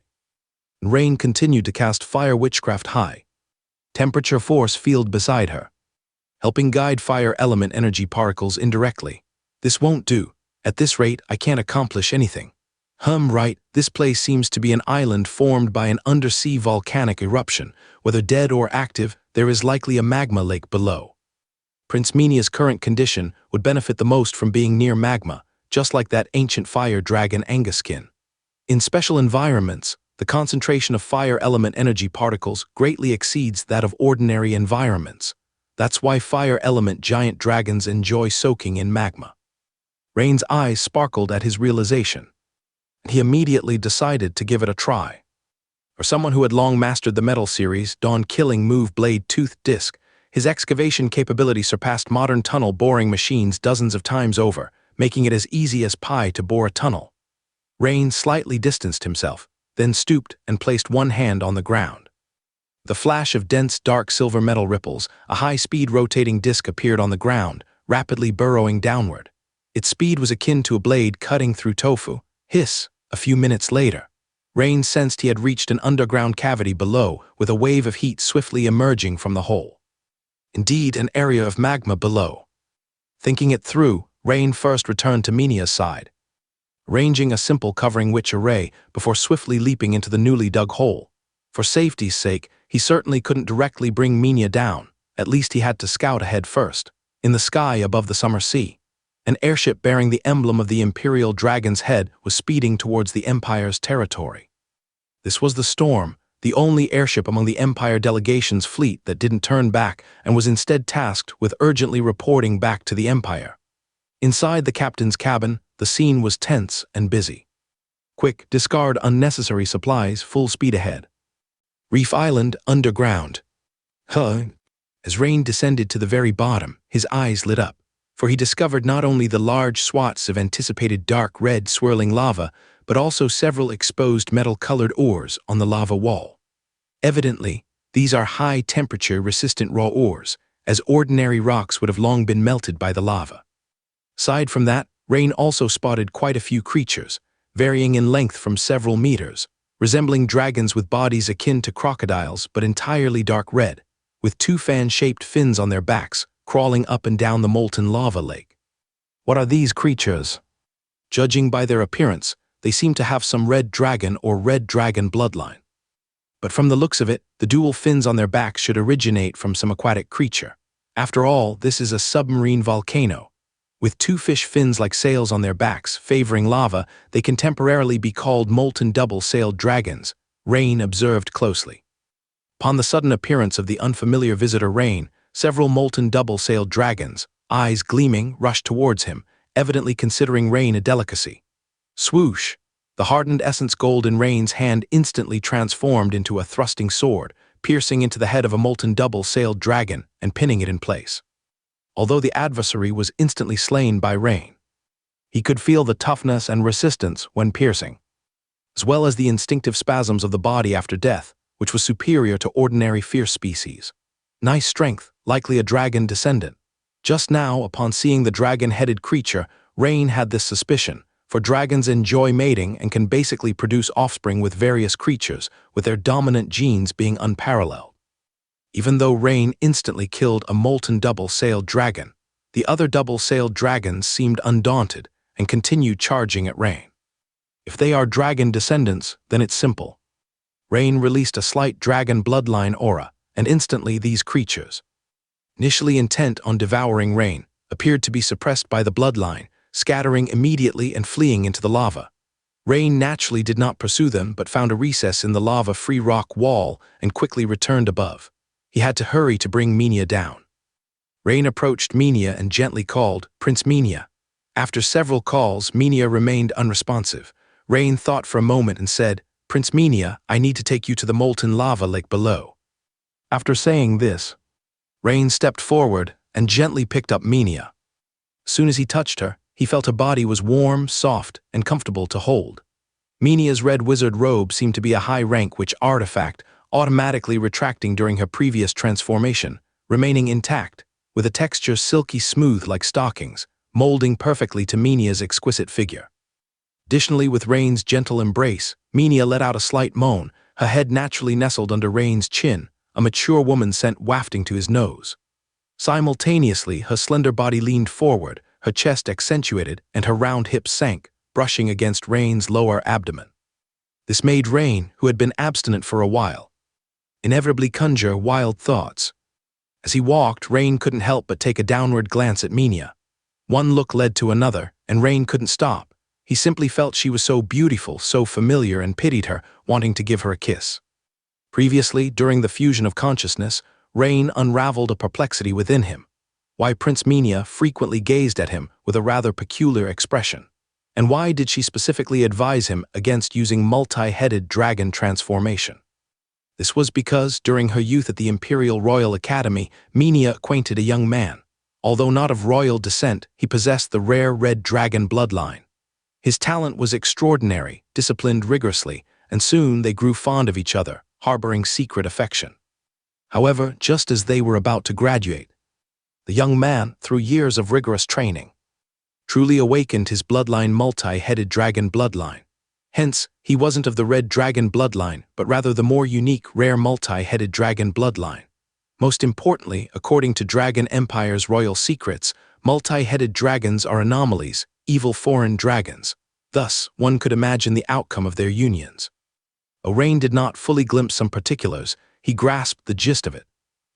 Rain continued to cast fire witchcraft high-temperature force field beside her, helping guide fire element energy particles indirectly. "This won't do. At this rate, I can't accomplish anything." Right, this place seems to be an island formed by an undersea volcanic eruption. Whether dead or active, there is likely a magma lake below. Prince Minia's current condition would benefit the most from being near magma, just like that ancient fire dragon Anguskin. In special environments, the concentration of fire element energy particles greatly exceeds that of ordinary environments. That's why fire element giant dragons enjoy soaking in magma. Rain's eyes sparkled at his realization. He immediately decided to give it a try. For someone who had long mastered the metal series, Dawn-killing move blade tooth disc, his excavation capability surpassed modern tunnel boring machines dozens of times over, making it as easy as pie to bore a tunnel. Rain slightly distanced himself, then stooped and placed one hand on the ground. The flash of dense dark silver metal ripples, a high-speed rotating disc appeared on the ground, rapidly burrowing downward. Its speed was akin to a blade cutting through tofu. Hiss! A few minutes later, Rain sensed he had reached an underground cavity below, with a wave of heat swiftly emerging from the hole. Indeed, an area of magma below. Thinking it through, Rain first returned to Minia's side, arranging a simple covering witch array before swiftly leaping into the newly dug hole. For safety's sake, he certainly couldn't directly bring Minia down. At least he had to scout ahead first. In the sky above the summer sea, an airship bearing the emblem of the Imperial Dragon's head was speeding towards the Empire's territory. This was the Storm, the only airship among the Empire delegation's fleet that didn't turn back and was instead tasked with urgently reporting back to the Empire. Inside the captain's cabin, the scene was tense and busy. Quick, discard unnecessary supplies, full speed ahead. Reef Island, underground. As Rain descended to the very bottom, his eyes lit up, for he discovered not only the large swaths of anticipated dark red swirling lava, but also several exposed metal-colored ores on the lava wall. Evidently, these are high-temperature resistant raw ores, as ordinary rocks would have long been melted by the lava. Aside from that, Rain also spotted quite a few creatures, varying in length from several meters, resembling dragons with bodies akin to crocodiles but entirely dark red, with two fan-shaped fins on their backs, crawling up and down the molten lava lake. What are these creatures? Judging by their appearance, they seem to have some red dragon or red dragon bloodline. But from the looks of it, the dual fins on their backs should originate from some aquatic creature. After all, this is a submarine volcano. With two fish fins like sails on their backs, favoring lava, they can temporarily be called molten double-sailed dragons, Rain observed closely. Upon the sudden appearance of the unfamiliar visitor Rain, several molten double-sailed dragons, eyes gleaming, rushed towards him, evidently considering Rain a delicacy. Swoosh! The hardened essence gold in Rain's hand instantly transformed into a thrusting sword, piercing into the head of a molten double-sailed dragon and pinning it in place. Although the adversary was instantly slain by Rain, he could feel the toughness and resistance when piercing, as well as the instinctive spasms of the body after death, which was superior to ordinary fierce species. Nice strength, likely a dragon descendant. Just now, upon seeing the dragon-headed creature, Rain had this suspicion, for dragons enjoy mating and can basically produce offspring with various creatures, with their dominant genes being unparalleled. Even though Rain instantly killed a molten double-sailed dragon, the other double-sailed dragons seemed undaunted and continued charging at Rain. If they are dragon descendants, then it's simple. Rain released a slight dragon bloodline aura, and instantly these creatures, initially intent on devouring Rain, appeared to be suppressed by the bloodline, scattering immediately and fleeing into the lava. Rain naturally did not pursue them but found a recess in the lava-free rock wall and quickly returned above. He had to hurry to bring Minia down. Rain approached Minia and gently called, "Prince Minia." After several calls, Minia remained unresponsive. Rain thought for a moment and said, "Prince Minia, I need to take you to the molten lava lake below." After saying this, Rain stepped forward and gently picked up Minia. As soon as he touched her, he felt her body was warm, soft, and comfortable to hold. Minia's red wizard robe seemed to be a high-rank witch artifact, automatically retracting during her previous transformation, remaining intact, with a texture silky smooth like stockings, molding perfectly to Minia's exquisite figure. Additionally, with Rain's gentle embrace, Minia let out a slight moan, her head naturally nestled under Rain's chin, a mature woman scent wafting to his nose. Simultaneously, her slender body leaned forward, her chest accentuated, and her round hips sank, brushing against Rain's lower abdomen. This made Rain, who had been abstinent for a while, inevitably conjure wild thoughts. As he walked, Rain couldn't help but take a downward glance at Minia. One look led to another, and Rain couldn't stop. He simply felt she was so beautiful, so familiar, and pitied her, wanting to give her a kiss. Previously, during the fusion of consciousness, Rain unraveled a perplexity within him. Why Prince Minia frequently gazed at him with a rather peculiar expression? And why did she specifically advise him against using multi-headed dragon transformation? This was because, during her youth at the Imperial Royal Academy, Minia acquainted a young man. Although not of royal descent, he possessed the rare red dragon bloodline. His talent was extraordinary, disciplined rigorously, and soon they grew fond of each other, harboring secret affection. However, just as they were about to graduate, the young man, through years of rigorous training, truly awakened his bloodline multi-headed dragon bloodline. Hence, he wasn't of the red dragon bloodline, but rather the more unique, rare multi-headed dragon bloodline. Most importantly, according to Dragon Empire's royal secrets, multi-headed dragons are anomalies, evil foreign dragons. Thus, one could imagine the outcome of their unions. Orain did not fully glimpse some particulars, he grasped the gist of it.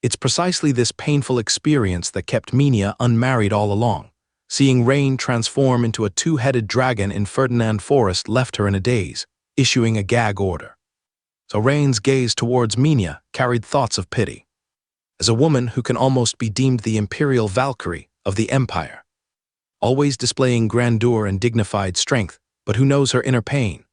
It's precisely this painful experience that kept Minia unmarried all along. Seeing Rain transform into a two-headed dragon in Ferdinand Forest left her in a daze, issuing a gag order. So Rain's gaze towards Minia carried thoughts of pity. As a woman who can almost be deemed the imperial Valkyrie of the Empire, always displaying grandeur and dignified strength, but who knows her inner pain.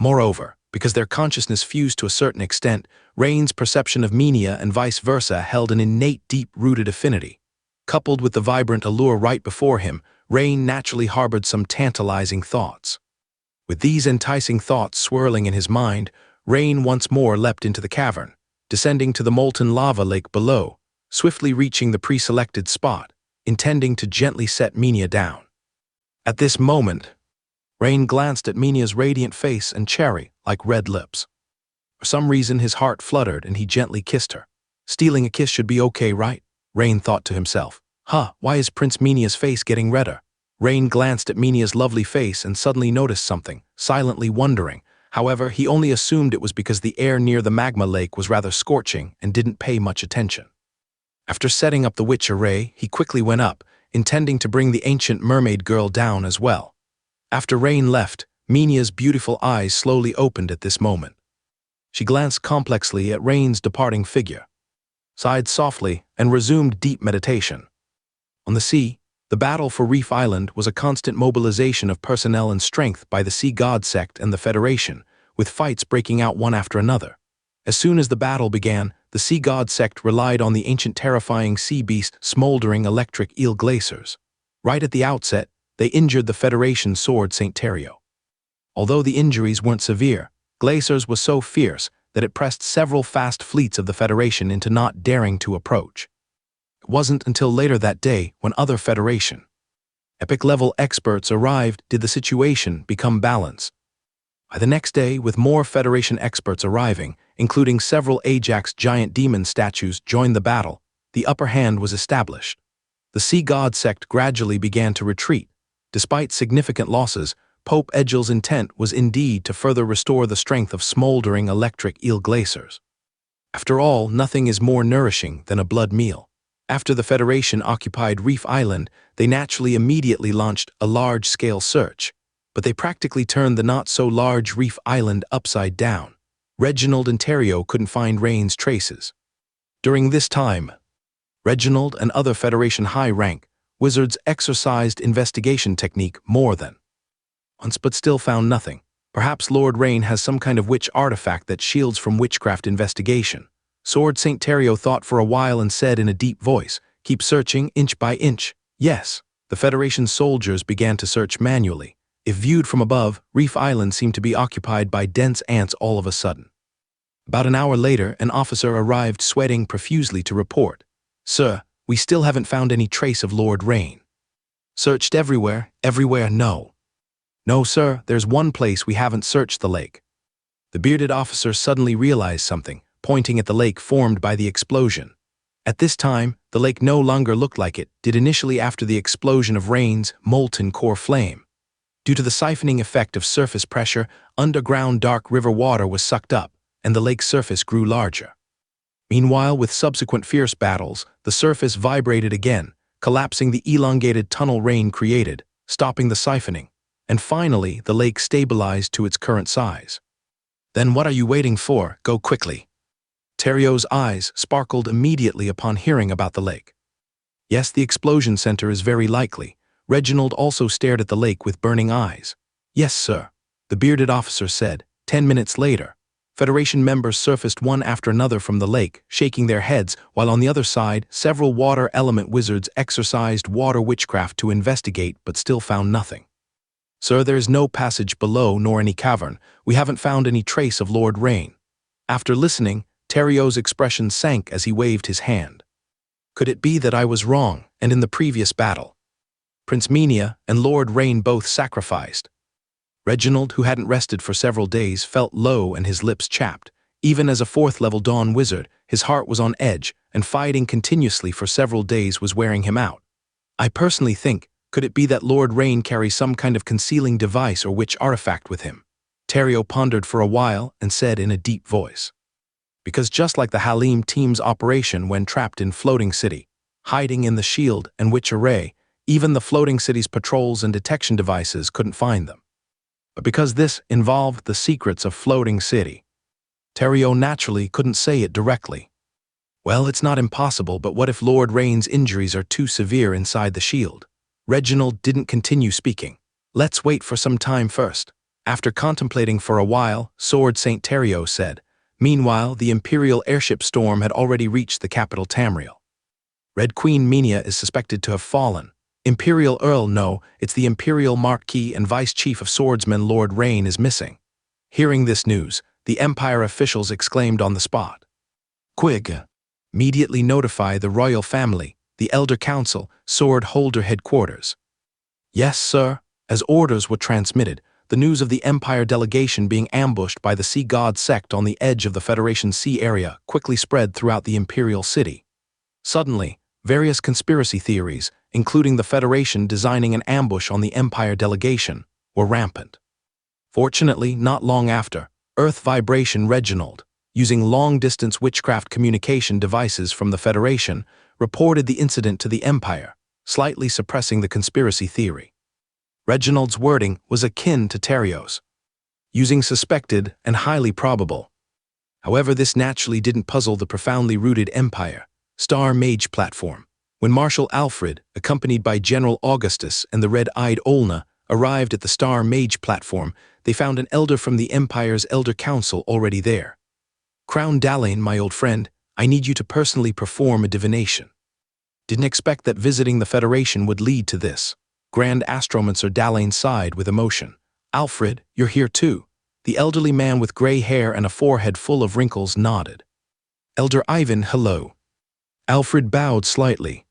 Moreover, because their consciousness fused to a certain extent, Rain's perception of Minia and vice versa held an innate deep-rooted affinity. Coupled with the vibrant allure right before him, Rain naturally harbored some tantalizing thoughts. With these enticing thoughts swirling in his mind, Rain once more leapt into the cavern, descending to the molten lava lake below, swiftly reaching the pre-selected spot, intending to gently set Minia down. At this moment, Rain glanced at Minia's radiant face and cherry-like red lips. For some reason his heart fluttered and he gently kissed her. Stealing a kiss should be okay, right? Rain thought to himself. Why is Prince Minia's face getting redder? Rain glanced at Minia's lovely face and suddenly noticed something, silently wondering. However, he only assumed it was because the air near the magma lake was rather scorching and didn't pay much attention. After setting up the witch array, he quickly went up, intending to bring the ancient mermaid girl down as well. After Rain left, Minia's beautiful eyes slowly opened at this moment. She glanced complexly at Rain's departing figure, sighed softly, and resumed deep meditation. On the sea, the battle for Reef Island was a constant mobilization of personnel and strength by the Sea God Sect and the Federation, with fights breaking out one after another. As soon as the battle began, the Sea God Sect relied on the ancient terrifying sea beast smoldering electric eel glaciers. Right at the outset, they injured the Federation sword St. Terrio. Although the injuries weren't severe, glaciers was so fierce that it pressed several fast fleets of the Federation into not daring to approach. It wasn't until later that day, when other Federation epic-level experts arrived, did the situation become balanced. By the next day, with more Federation experts arriving, including several Ajax giant demon statues joined the battle, the upper hand was established. The Sea God Sect gradually began to retreat. Despite significant losses, Pope Egil's intent was indeed to further restore the strength of smoldering electric eel glaciers. After all, nothing is more nourishing than a blood meal. After the Federation occupied Reef Island, they naturally immediately launched a large-scale search, but they practically turned the not-so-large Reef Island upside down. Reginald and Terrio couldn't find Rain's traces. During this time, Reginald and other Federation high-rank wizards exercised investigation technique more than once, but still found nothing. Perhaps Lord Rain has some kind of witch artifact that shields from witchcraft investigation. Sword St. Terrio thought for a while and said in a deep voice, "Keep searching inch by inch." Yes, the Federation soldiers began to search manually. If viewed from above, Reef Island seemed to be occupied by dense ants all of a sudden. About an hour later, an officer arrived sweating profusely to report, "Sir, we still haven't found any trace of Lord Rain." "Searched everywhere, no." "No, sir, there's one place we haven't searched the lake." The bearded officer suddenly realized something, pointing at the lake formed by the explosion. At this time, the lake no longer looked like it did initially after the explosion of Rain's molten core flame. Due to the siphoning effect of surface pressure, underground dark river water was sucked up, and the lake's surface grew larger. Meanwhile, with subsequent fierce battles, the surface vibrated again, collapsing the elongated tunnel Rain created, stopping the siphoning, and finally the lake stabilized to its current size. "Then what are you waiting for? Go quickly." Terrio's eyes sparkled immediately upon hearing about the lake. Yes, the explosion center is very likely. Reginald also stared at the lake with burning eyes. "Yes, sir," the bearded officer said. 10 minutes later, Federation members surfaced one after another from the lake, shaking their heads, while on the other side, several water element wizards exercised water witchcraft to investigate but still found nothing. "Sir, there is no passage below nor any cavern. We haven't found any trace of Lord Rain." After listening, Terrio's expression sank as he waved his hand. "Could it be that I was wrong, and in the previous battle, Prince Minia and Lord Rain both sacrificed?" Reginald, who hadn't rested for several days, felt low and his lips chapped. Even as a fourth-level Dawn wizard, his heart was on edge, and fighting continuously for several days was wearing him out. I personally think, could it be that Lord Rain carries some kind of concealing device or witch artifact with him? Terrio pondered for a while and said in a deep voice. Because just like the Halim team's operation when trapped in Floating City, hiding in the shield and witch array, even the Floating City's patrols and detection devices couldn't find them. But because this involved the secrets of Floating City, Terrio naturally couldn't say it directly. Well, it's not impossible, but what if Lord Rain's injuries are too severe inside the shield? Reginald didn't continue speaking. Let's wait for some time first. After contemplating for a while, Sword St. Terrio said. Meanwhile, the Imperial airship storm had already reached the capital Tamriel. Red Queen Minia is suspected to have fallen. Imperial Earl, no, it's the Imperial Marquis and Vice Chief of Swordsmen Lord Rain is missing. Hearing this news, the Empire officials exclaimed on the spot. Quig. Immediately notify the royal family, the Elder Council, Sword Holder Headquarters. Yes, sir. As orders were transmitted, the news of the Empire delegation being ambushed by the Sea God sect on the edge of the Federation Sea area quickly spread throughout the Imperial City. Suddenly, various conspiracy theories, including the Federation designing an ambush on the Empire delegation, were rampant. Fortunately, not long after, Earth Vibration Reginald, using long-distance witchcraft communication devices from the Federation, reported the incident to the Empire, slightly suppressing the conspiracy theory. Reginald's wording was akin to Terrio's, using suspected and highly probable. However, this naturally didn't puzzle the profoundly rooted Empire Star Mage platform. When Marshal Alfred, accompanied by General Augustus and the red-eyed Olna, arrived at the Star Mage platform, they found an elder from the Empire's Elder Council already there. Crown Dalain, my old friend, I need you to personally perform a divination. Didn't expect that visiting the Federation would lead to this. Grand Astromancer Dalain sighed with emotion. Alfred, you're here too. The elderly man with gray hair and a forehead full of wrinkles nodded. Elder Ivan, hello. Alfred bowed slightly.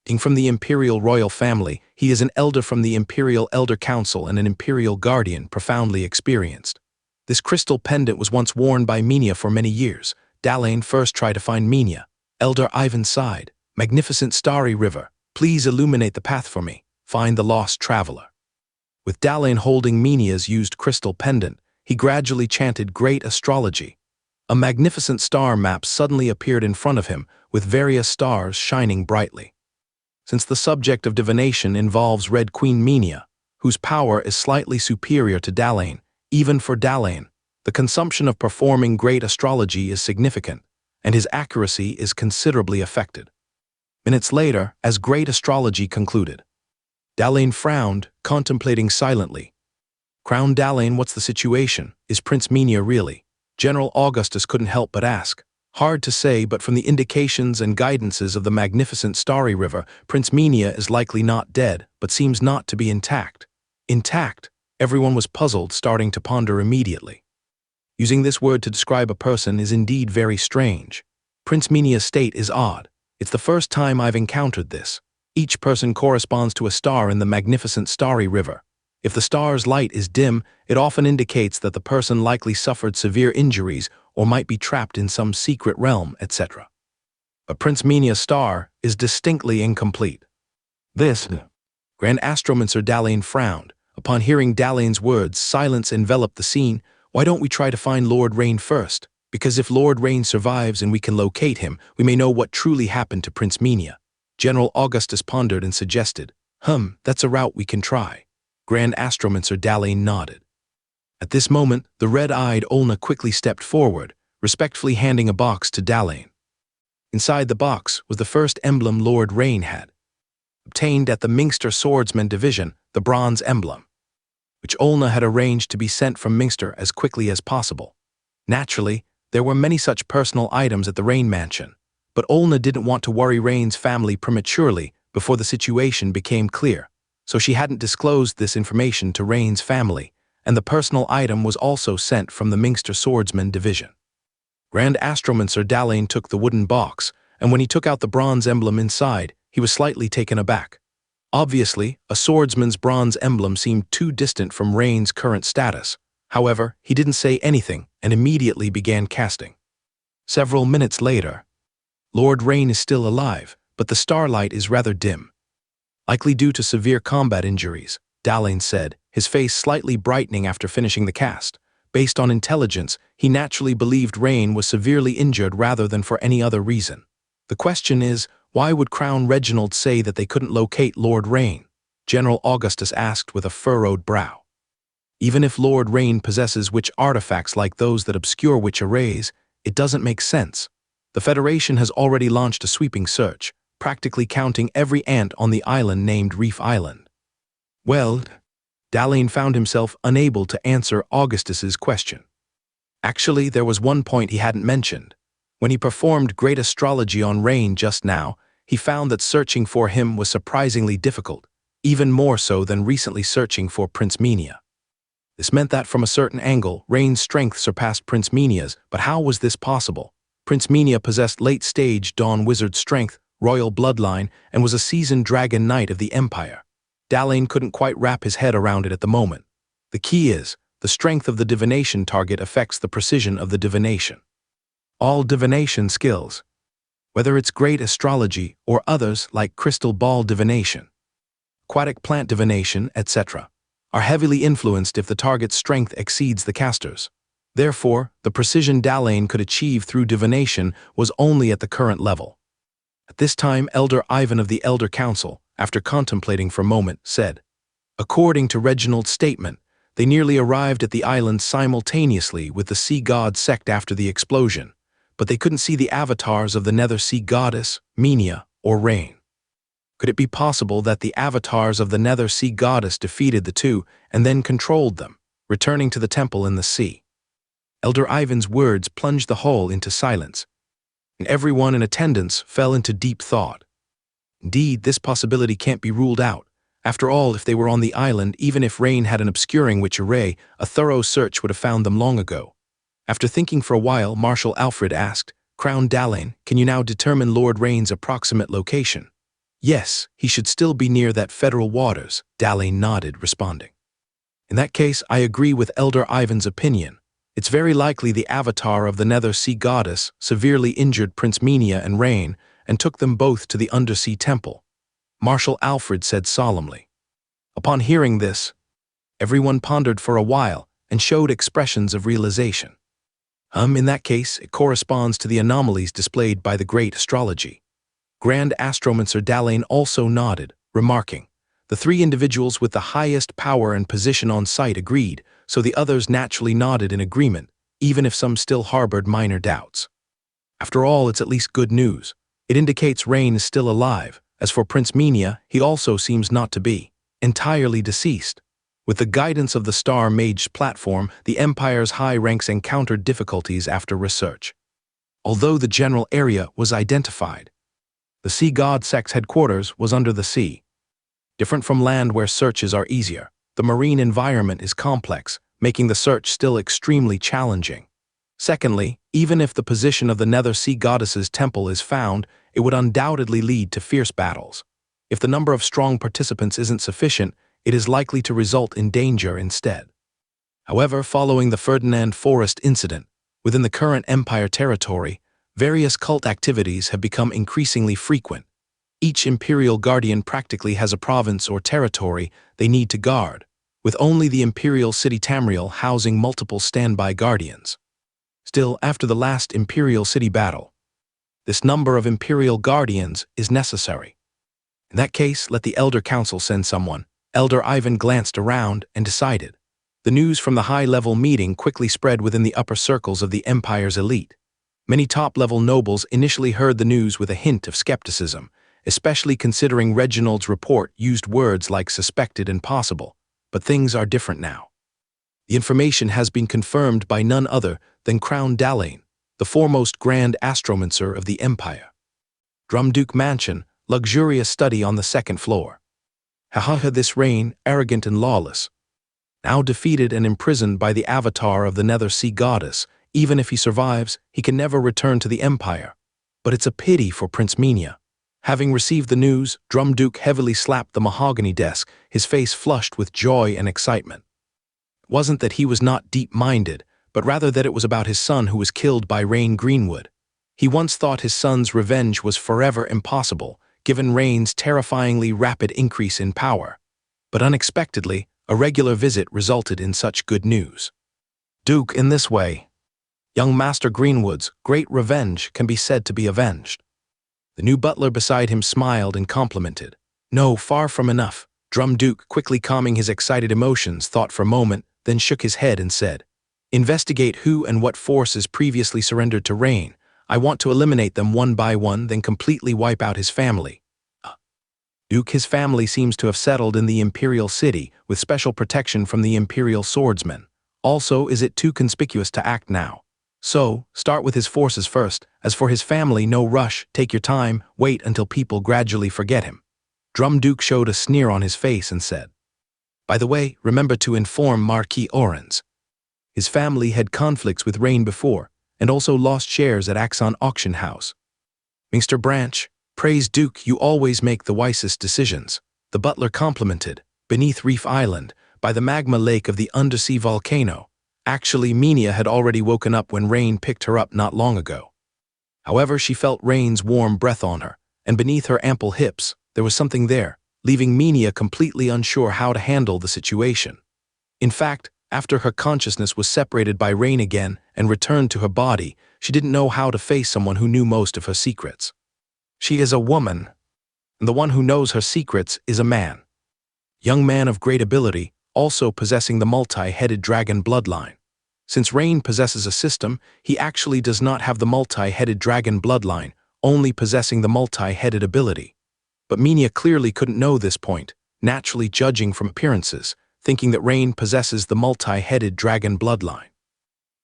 Being from the Imperial royal family, he is an elder from the Imperial Elder Council and an Imperial guardian profoundly experienced. This crystal pendant was once worn by Minia for many years. Dalain first tried to find Minia. Elder Ivan sighed. Magnificent starry river, please illuminate the path for me. Find the lost traveler. With Dalain holding Minia's used crystal pendant, he gradually chanted great astrology. A magnificent star map suddenly appeared in front of him, with various stars shining brightly. Since the subject of divination involves Red Queen Minia, whose power is slightly superior to Dalain, even for Dalain, the consumption of performing great astrology is significant, and his accuracy is considerably affected. Minutes later, as great astrology concluded, Dalain frowned, contemplating silently. Crown Dalain, what's the situation? Is Prince Minia really? General Augustus couldn't help but ask. Hard to say, but from the indications and guidances of the magnificent starry river, Prince Minia is likely not dead, but seems not to be intact. Intact? Everyone was puzzled, starting to ponder immediately. Using this word to describe a person is indeed very strange. Prince Minia's state is odd. It's the first time I've encountered this. Each person corresponds to a star in the magnificent starry river. If the star's light is dim, it often indicates that the person likely suffered severe injuries or might be trapped in some secret realm, etc. But Prince Minia's star is distinctly incomplete. This, Grand Astromancer Dalain frowned. Upon hearing Dalain's words, silence enveloped the scene. Why don't we try to find Lord Rain first? Because if Lord Rain survives and we can locate him, we may know what truly happened to Prince Minia. General Augustus pondered and suggested, that's a route we can try. Grand Astromancer Dalain nodded. At this moment, the red-eyed Olna quickly stepped forward, respectfully handing a box to Dalain. Inside the box was the first emblem Lord Rain had, obtained at the Mingster Swordsman Division, the bronze emblem, which Olna had arranged to be sent from Mingster as quickly as possible. Naturally, there were many such personal items at the Rain Mansion, but Olna didn't want to worry Rain's family prematurely before the situation became clear, so she hadn't disclosed this information to Rain's family, and the personal item was also sent from the Mingster Swordsman Division. Grand Astromancer Dalain took the wooden box, and when he took out the bronze emblem inside, he was slightly taken aback. Obviously, a swordsman's bronze emblem seemed too distant from Rain's current status. However, he didn't say anything and immediately began casting. Several minutes later, Lord Rain is still alive, but the starlight is rather dim. Likely due to severe combat injuries, Dalane said, his face slightly brightening after finishing the cast. Based on intelligence, he naturally believed Rain was severely injured rather than for any other reason. The question is, why would Crown Reginald say that they couldn't locate Lord Rain? General Augustus asked with a furrowed brow. Even if Lord Rain possesses witch artifacts like those that obscure witch arrays, it doesn't make sense. The Federation has already launched a sweeping search, practically counting every ant on the island named Reef Island. Well, Dalane found himself unable to answer Augustus's question. Actually, there was one point he hadn't mentioned. When he performed great astrology on Rain just now, he found that searching for him was surprisingly difficult, even more so than recently searching for Prince Menia. This meant that from a certain angle, Rain's strength surpassed Prince Menia's, but how was this possible? Prince Menia possessed late-stage Dawn Wizard strength, royal bloodline, and was a seasoned Dragon Knight of the Empire. Dalane couldn't quite wrap his head around it at the moment. The key is, the strength of the divination target affects the precision of the divination. All divination skills, whether it's great astrology or others like crystal ball divination, aquatic plant divination, etc., are heavily influenced if the target's strength exceeds the caster's. Therefore, the precision Dalane could achieve through divination was only at the current level. At this time, Elder Ivan of the Elder Council, after contemplating for a moment, said, according to Reginald's statement, they nearly arrived at the island simultaneously with the Sea God sect after the explosion, but they couldn't see the avatars of the Nether Sea Goddess, Menia, or Rain. Could it be possible that the avatars of the Nether Sea Goddess defeated the two and then controlled them, returning to the temple in the sea? Elder Ivan's words plunged the whole into silence, and everyone in attendance fell into deep thought. Indeed, this possibility can't be ruled out. After all, if they were on the island, even if Rain had an obscuring witch array, a thorough search would have found them long ago. After thinking for a while, Marshal Alfred asked, Crown Dalane, can you now determine Lord Rain's approximate location? Yes, he should still be near that federal waters, Dalane nodded, responding. In that case, I agree with Elder Ivan's opinion. It's very likely the avatar of the Nether Sea Goddess severely injured Prince Menia and Rain and took them both to the Undersea Temple, Marshal Alfred said solemnly. Upon hearing this, everyone pondered for a while and showed expressions of realization. In that case, it corresponds to the anomalies displayed by the great astrology. Grand Astromancer Dalane also nodded, remarking, the three individuals with the highest power and position on site agreed, so the others naturally nodded in agreement, even if some still harbored minor doubts. After all, it's at least good news. It indicates Rain is still alive. As for Prince Menia, he also seems not to be entirely deceased. With the guidance of the Star Mage platform, the Empire's high ranks encountered difficulties after research. Although the general area was identified, the Sea God Sect's headquarters was under the sea. Different from land where searches are easier, the marine environment is complex, making the search still extremely challenging. Secondly, even if the position of the Nether Sea Goddess's temple is found, it would undoubtedly lead to fierce battles. If the number of strong participants isn't sufficient, it is likely to result in danger instead. However, following the Ferdinand Forest incident, within the current Empire territory, various cult activities have become increasingly frequent. Each Imperial Guardian practically has a province or territory they need to guard, with only the Imperial City Tamriel housing multiple standby guardians. Still, after the last Imperial City battle, this number of Imperial Guardians is necessary. In that case, let the Elder Council send someone. Elder Ivan glanced around and decided. The news from the high-level meeting quickly spread within the upper circles of the Empire's elite. Many top-level nobles initially heard the news with a hint of skepticism, especially considering Reginald's report used words like suspected and possible. But things are different now. The information has been confirmed by none other than Crown Dalane, the foremost Grand Astromancer of the Empire. Drumduke Mansion, luxurious study on the second floor. This Rain, arrogant and lawless. Now defeated and imprisoned by the avatar of the Nether Sea Goddess, even if he survives, he can never return to the Empire. But it's a pity for Prince Menia. Having received the news, Drum Duke heavily slapped the mahogany desk, his face flushed with joy and excitement. It wasn't that he was not deep-minded, but rather that it was about his son who was killed by Rain Greenwood. He once thought his son's revenge was forever impossible, given Rain's terrifyingly rapid increase in power. But unexpectedly, a regular visit resulted in such good news. Duke, in this way, young Master Greenwood's great revenge can be said to be avenged. The new butler beside him smiled and complimented. No, far from enough. Drum Duke, quickly calming his excited emotions, thought for a moment, then shook his head and said, "Investigate who and what forces previously surrendered to Rain. I want to eliminate them one by one, then completely wipe out his family." Duke, his family seems to have settled in the Imperial City, with special protection from the Imperial swordsmen. Also, is it too conspicuous to act now? So, start with his forces first. As for his family, no rush, take your time, wait until people gradually forget him. Drum Duke showed a sneer on his face and said, "By the way, remember to inform Marquis Orange. His family had conflicts with Rain before, and also lost shares at Axon Auction House. Mr. Branch, praise Duke, you always make the wisest decisions," the butler complimented. Beneath Reef Island, by the magma lake of the undersea volcano. Actually, Minia had already woken up when Rain picked her up not long ago. However, she felt Rain's warm breath on her, and beneath her ample hips, there was something there, leaving Minia completely unsure how to handle the situation. In fact, after her consciousness was separated by Rain again and returned to her body, she didn't know how to face someone who knew most of her secrets. She is a woman, and the one who knows her secrets is a man. Young man of great ability, also possessing the multi-headed dragon bloodline. Since Rain possesses a system, he actually does not have the multi-headed dragon bloodline, only possessing the multi-headed ability. But Minia clearly couldn't know this point, naturally judging from appearances, thinking that Rain possesses the multi-headed dragon bloodline.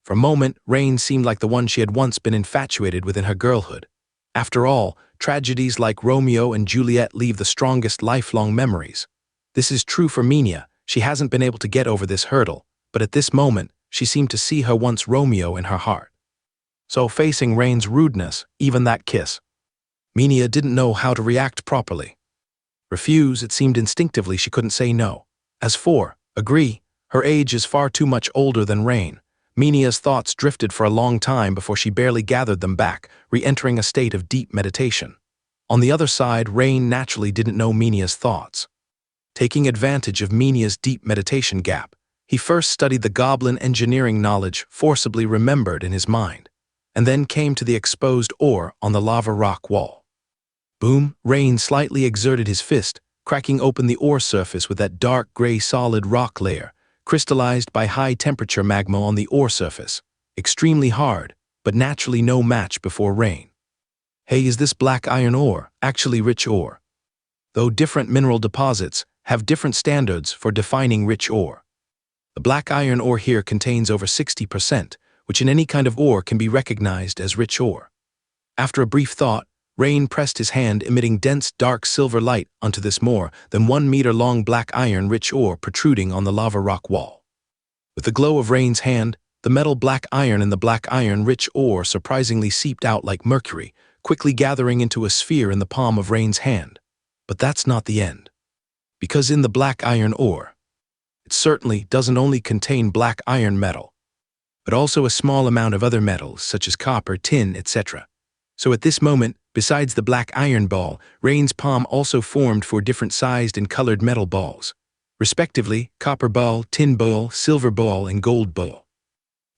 For a moment, Rain seemed like the one she had once been infatuated with in her girlhood. After all, tragedies like Romeo and Juliet leave the strongest lifelong memories. This is true for Minia. She hasn't been able to get over this hurdle, but at this moment, she seemed to see her once Romeo in her heart. So facing Rain's rudeness, even that kiss, Minia didn't know how to react properly. Refuse, it seemed instinctively she couldn't say no. As for agree, her age is far too much older than Rain. Minia's thoughts drifted for a long time before she barely gathered them back, re-entering a state of deep meditation. On the other side, Rain naturally didn't know Minia's thoughts. Taking advantage of Minia's deep meditation gap, he first studied the goblin engineering knowledge forcibly remembered in his mind, and then came to the exposed ore on the lava rock wall. Boom! Rain slightly exerted his fist, cracking open the ore surface with that dark gray solid rock layer, crystallized by high-temperature magma on the ore surface, extremely hard, but naturally no match before Rain. Hey, is this black iron ore actually rich ore? Though different mineral deposits have different standards for defining rich ore. The black iron ore here contains over 60%, which in any kind of ore can be recognized as rich ore. After a brief thought, Rain pressed his hand, emitting dense dark silver light onto this more than 1 meter long black iron rich ore protruding on the lava rock wall. With the glow of Rain's hand, the metal black iron and the black iron rich ore surprisingly seeped out like mercury, quickly gathering into a sphere in the palm of Rain's hand. But that's not the end. Because in the black iron ore, it certainly doesn't only contain black iron metal, but also a small amount of other metals such as copper, tin, etc. So at this moment, besides the black iron ball, Rain's palm also formed 4 different sized and colored metal balls, respectively copper ball, tin ball, silver ball, and gold ball.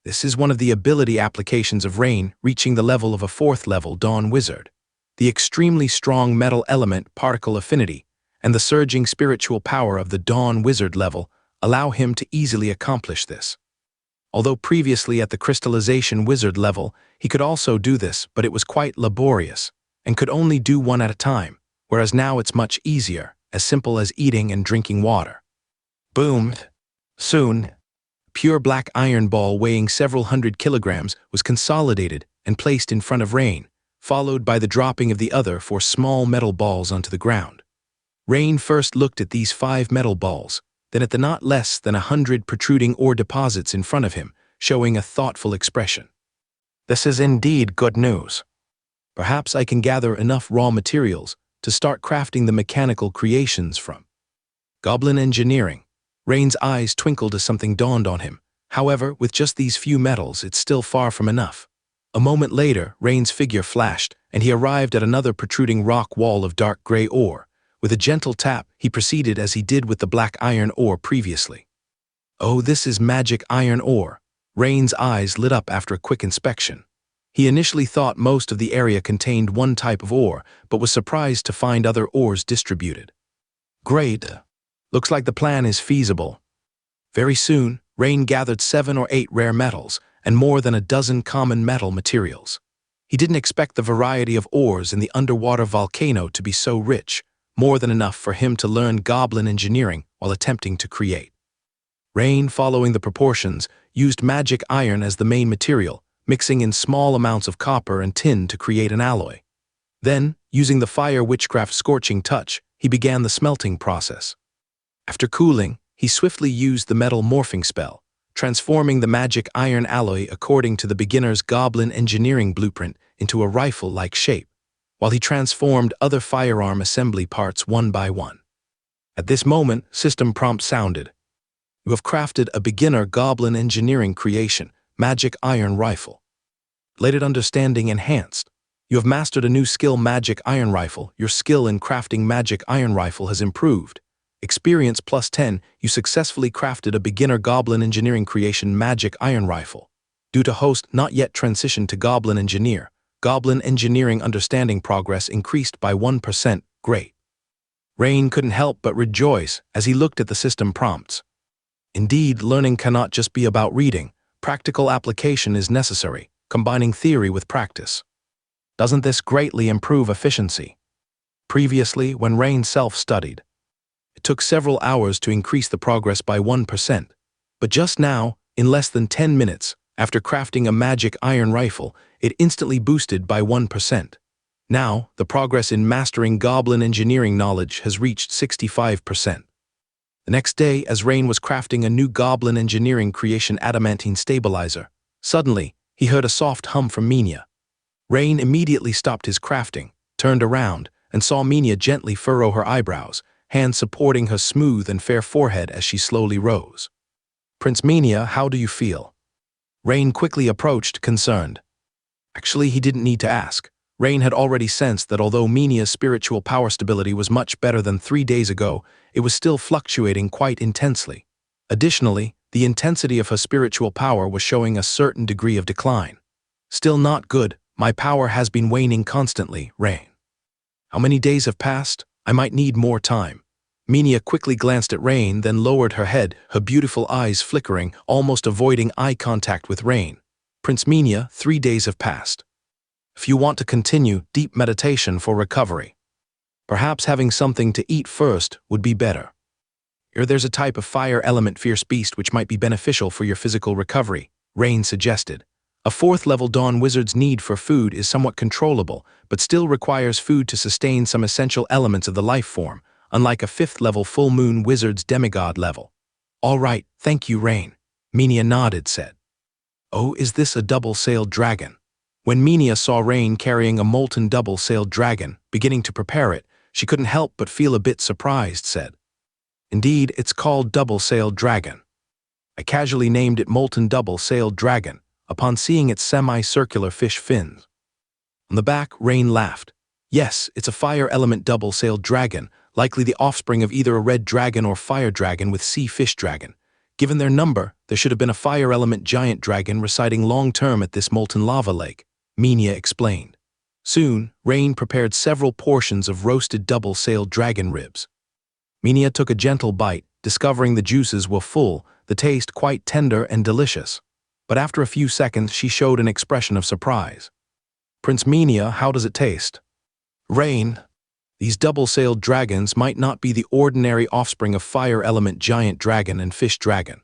This is one of the ability applications of Rain reaching the level of a 4th level Dawn Wizard. The extremely strong metal element particle affinity and the surging spiritual power of the Dawn Wizard level allow him to easily accomplish this. Although previously at the crystallization wizard level, he could also do this, but it was quite laborious and could only do one at a time, whereas now it's much easier, as simple as eating and drinking water. Boom! Soon, a pure black iron ball weighing several hundred kilograms was consolidated and placed in front of Rain, followed by the dropping of the other 4 small metal balls onto the ground. Rain first looked at these 5 metal balls, then at the not less than 100 protruding ore deposits in front of him, showing a thoughtful expression. This is indeed good news. Perhaps I can gather enough raw materials to start crafting the mechanical creations from. Goblin engineering. Rain's eyes twinkled as something dawned on him. However, with just these few metals, it's still far from enough. A moment later, Rain's figure flashed, and he arrived at another protruding rock wall of dark gray ore. With a gentle tap, he proceeded as he did with the black iron ore previously. Oh, this is magic iron ore. Rain's eyes lit up after a quick inspection. He initially thought most of the area contained one type of ore, but was surprised to find other ores distributed. Great. Looks like the plan is feasible. Very soon, Rain gathered 7 or 8 rare metals and more than a dozen common metal materials. He didn't expect the variety of ores in the underwater volcano to be so rich, more than enough for him to learn goblin engineering while attempting to create. Rain, following the proportions, used magic iron as the main material, mixing in small amounts of copper and tin to create an alloy. Then, using the fire witchcraft scorching touch, he began the smelting process. After cooling, he swiftly used the metal morphing spell, transforming the magic iron alloy according to the beginner's goblin engineering blueprint into a rifle-like shape, while he transformed other firearm assembly parts one by one. At this moment, system prompt sounded. You have crafted a beginner goblin engineering creation, magic iron rifle. Related understanding enhanced. You have mastered a new skill, magic iron rifle. Your skill in crafting magic iron rifle has improved. Experience +10, you successfully crafted a beginner goblin engineering creation magic iron rifle. Due to host not yet transitioned to goblin engineer, goblin engineering understanding progress increased by 1%, great. Rain couldn't help but rejoice as he looked at the system prompts. Indeed, learning cannot just be about reading, practical application is necessary, combining theory with practice. Doesn't this greatly improve efficiency? Previously, when Rain self-studied, it took several hours to increase the progress by 1%, but just now, in less than 10 minutes, after crafting a magic iron rifle, it instantly boosted by 1%. Now, the progress in mastering goblin engineering knowledge has reached 65%. The next day, as Rain was crafting a new goblin engineering creation adamantine stabilizer, suddenly, he heard a soft hum from Minia. Rain immediately stopped his crafting, turned around, and saw Minia gently furrow her eyebrows, hands supporting her smooth and fair forehead as she slowly rose. Prince Minia, how do you feel? Rain quickly approached, concerned. Actually, he didn't need to ask. Rain had already sensed that although Minia's spiritual power stability was much better than 3 days ago, it was still fluctuating quite intensely. Additionally, the intensity of her spiritual power was showing a certain degree of decline. Still not good, my power has been waning constantly, Rain. How many days have passed? I might need more time. Minia quickly glanced at Rain, then lowered her head, her beautiful eyes flickering, almost avoiding eye contact with Rain. Prince Minia, 3 days have passed. If you want to continue, deep meditation for recovery. Perhaps having something to eat first would be better. There's a type of fire element fierce beast which might be beneficial for your physical recovery, Rain suggested. A 4th level Dawn Wizard's need for food is somewhat controllable, but still requires food to sustain some essential elements of the life form, unlike a 5th level Full Moon Wizard's demigod level. All right, thank you, Rain. Minia nodded, said. Oh, is this a double-sailed dragon? When Minia saw Rain carrying a molten double-sailed dragon, beginning to prepare it, she couldn't help but feel a bit surprised, said. Indeed, it's called double-sailed dragon. I casually named it molten double-sailed dragon, upon seeing its semicircular fish fins. On the back, Rain laughed. Yes, it's a fire element double-sailed dragon, likely the offspring of either a red dragon or fire dragon with sea fish dragon. Given their number, there should have been a fire element giant dragon residing long-term at this molten lava lake, Minia explained. Soon, Rain prepared several portions of roasted double-sailed dragon ribs. Minia took a gentle bite, discovering the juices were full, the taste quite tender and delicious. But after a few seconds, she showed an expression of surprise. Prince Minia, how does it taste? Rain, these double-sailed dragons might not be the ordinary offspring of fire element giant dragon and fish dragon.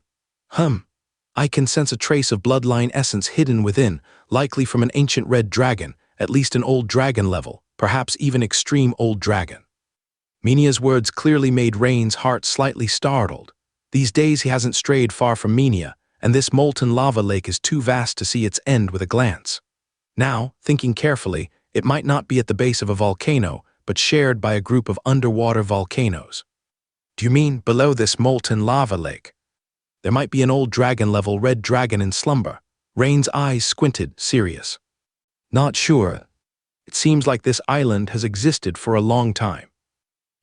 I can sense a trace of bloodline essence hidden within, likely from an ancient red dragon, at least an old dragon level, perhaps even extreme old dragon. Minia's words clearly made Rain's heart slightly startled. These days he hasn't strayed far from Minia, and this molten lava lake is too vast to see its end with a glance. Now, thinking carefully, it might not be at the base of a volcano, but shared by a group of underwater volcanoes. Do you mean below this molten lava lake? There might be an old dragon-level red dragon in slumber. Rain's eyes squinted, serious. Not sure. It seems like this island has existed for a long time.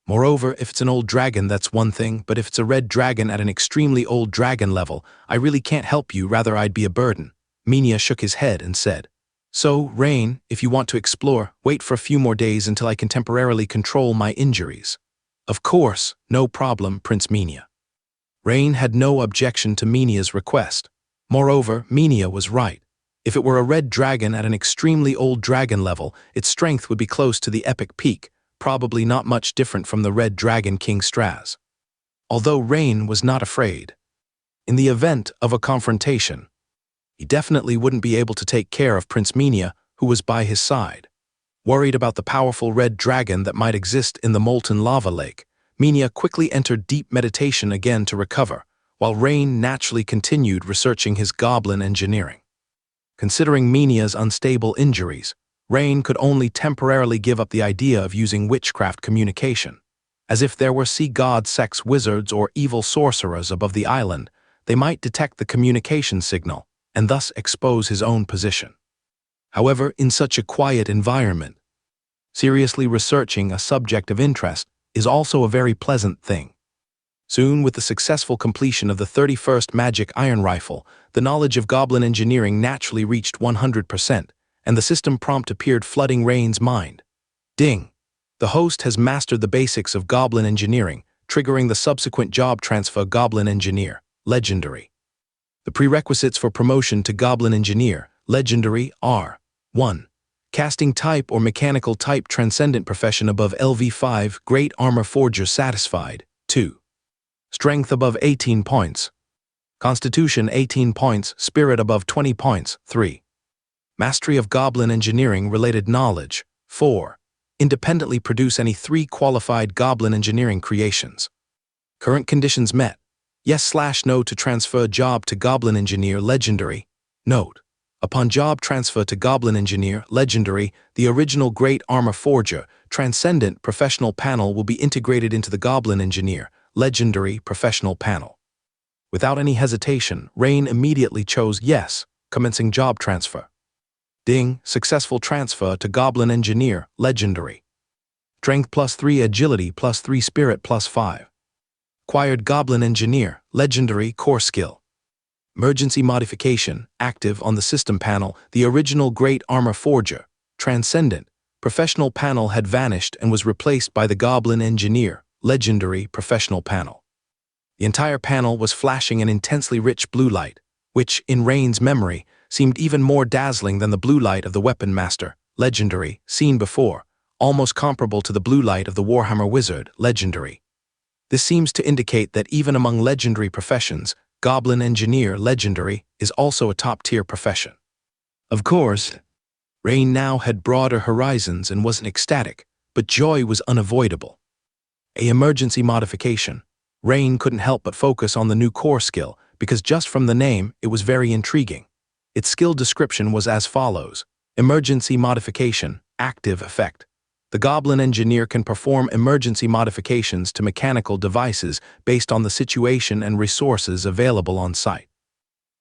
Moreover, if it's an old dragon, that's one thing, but if it's a red dragon at an extremely old dragon level, I really can't help you, rather I'd be a burden. Minya shook his head and said, So, Rain, if you want to explore, wait for a few more days until I can temporarily control my injuries. Of course, no problem, Prince Minya. Rain had no objection to Minya's request. Moreover, Minya was right. If it were a red dragon at an extremely old dragon level, its strength would be close to the epic peak, probably not much different from the red dragon King Straz. Although Rain was not afraid. In the event of a confrontation, he definitely wouldn't be able to take care of Prince Minya, who was by his side. Worried about the powerful red dragon that might exist in the molten lava lake, Minya quickly entered deep meditation again to recover, while Rain naturally continued researching his goblin engineering. Considering Minya's unstable injuries, Rain could only temporarily give up the idea of using witchcraft communication. As if there were sea god sex wizards or evil sorcerers above the island, they might detect the communication signal and thus expose his own position. However, in such a quiet environment, seriously researching a subject of interest is also a very pleasant thing. Soon, with the successful completion of the 31st Magic Iron Rifle, the knowledge of goblin engineering naturally reached 100%, and the system prompt appeared flooding Rain's mind. Ding! The host has mastered the basics of goblin engineering, triggering the subsequent job transfer Goblin Engineer, Legendary. The prerequisites for promotion to Goblin Engineer, Legendary are 1. Casting type or mechanical type transcendent profession above LV5, Great Armor Forger satisfied. 2. Strength above 18 points. Constitution 18 points, Spirit above 20 points. 3. Mastery of Goblin Engineering related knowledge. 4. Independently produce any 3 qualified Goblin Engineering creations. Current conditions met. Yes/no to transfer job to Goblin Engineer Legendary. Note: upon job transfer to Goblin Engineer Legendary, the original Great Armor Forger Transcendent Professional Panel will be integrated into the Goblin Engineer Legendary Professional Panel. Without any hesitation, Rain immediately chose yes, commencing job transfer. Ding! Successful transfer to Goblin Engineer Legendary. Strength +3, Agility +3, Spirit +5. Acquired Goblin Engineer Legendary Core Skill. Emergency modification, active on the system panel. The original Great Armor Forger Transcendent Professional Panel had vanished and was replaced by the Goblin Engineer Legendary Professional Panel. The entire panel was flashing an intensely rich blue light, which, in Rain's memory, seemed even more dazzling than the blue light of the Weapon Master Legendary seen before, almost comparable to the blue light of the Warhammer Wizard Legendary. This seems to indicate that even among legendary professions, Goblin Engineer Legendary is also a top-tier profession. Of course, Rain now had broader horizons and wasn't ecstatic, but joy was unavoidable. A emergency modification. Rain couldn't help but focus on the new core skill, because just from the name, it was very intriguing. Its skill description was as follows: Emergency Modification, Active Effect. The Goblin Engineer can perform emergency modifications to mechanical devices based on the situation and resources available on site.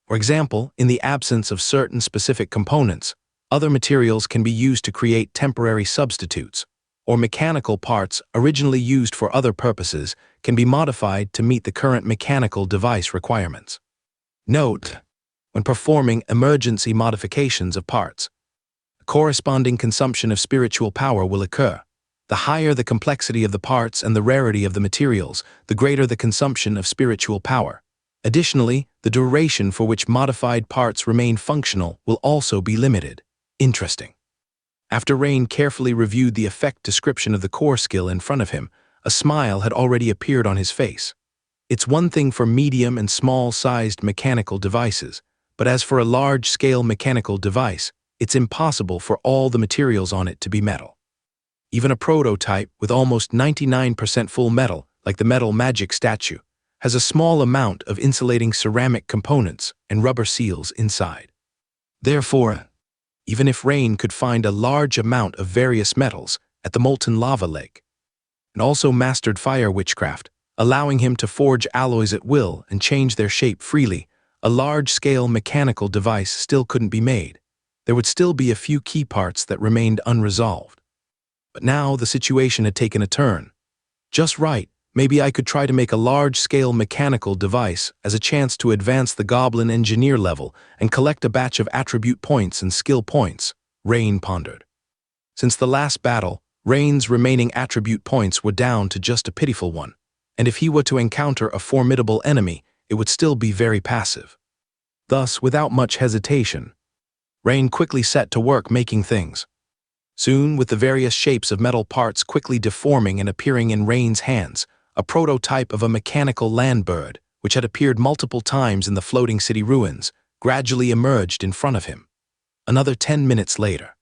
For example, in the absence of certain specific components, other materials can be used to create temporary substitutes, or mechanical parts originally used for other purposes can be modified to meet the current mechanical device requirements. Note: when performing emergency modifications of parts, a corresponding consumption of spiritual power will occur. The higher the complexity of the parts and the rarity of the materials, the greater the consumption of spiritual power. Additionally, the duration for which modified parts remain functional will also be limited. Interesting. After Rain carefully reviewed the effect description of the core skill in front of him, a smile had already appeared on his face. It's one thing for medium and small-sized mechanical devices, but as for a large-scale mechanical device, it's impossible for all the materials on it to be metal. Even a prototype with almost 99% full metal, like the metal magic statue, has a small amount of insulating ceramic components and rubber seals inside. Therefore, even if Rain could find a large amount of various metals, at the molten lava lake, and also mastered fire witchcraft, allowing him to forge alloys at will and change their shape freely. A large-scale mechanical device still couldn't be made. There would still be a few key parts that remained unresolved. But now the situation had taken a turn. Just right, maybe I could try to make a large-scale mechanical device as a chance to advance the goblin engineer level and collect a batch of attribute points and skill points, Rain pondered. Since the last battle, Rain's remaining attribute points were down to just a pitiful one, and if he were to encounter a formidable enemy, it would still be very passive. Thus, without much hesitation, Rain quickly set to work making things. Soon, with the various shapes of metal parts quickly deforming and appearing in Rain's hands, a prototype of a mechanical land bird, which had appeared multiple times in the floating city ruins, gradually emerged in front of him. Another 10 minutes later,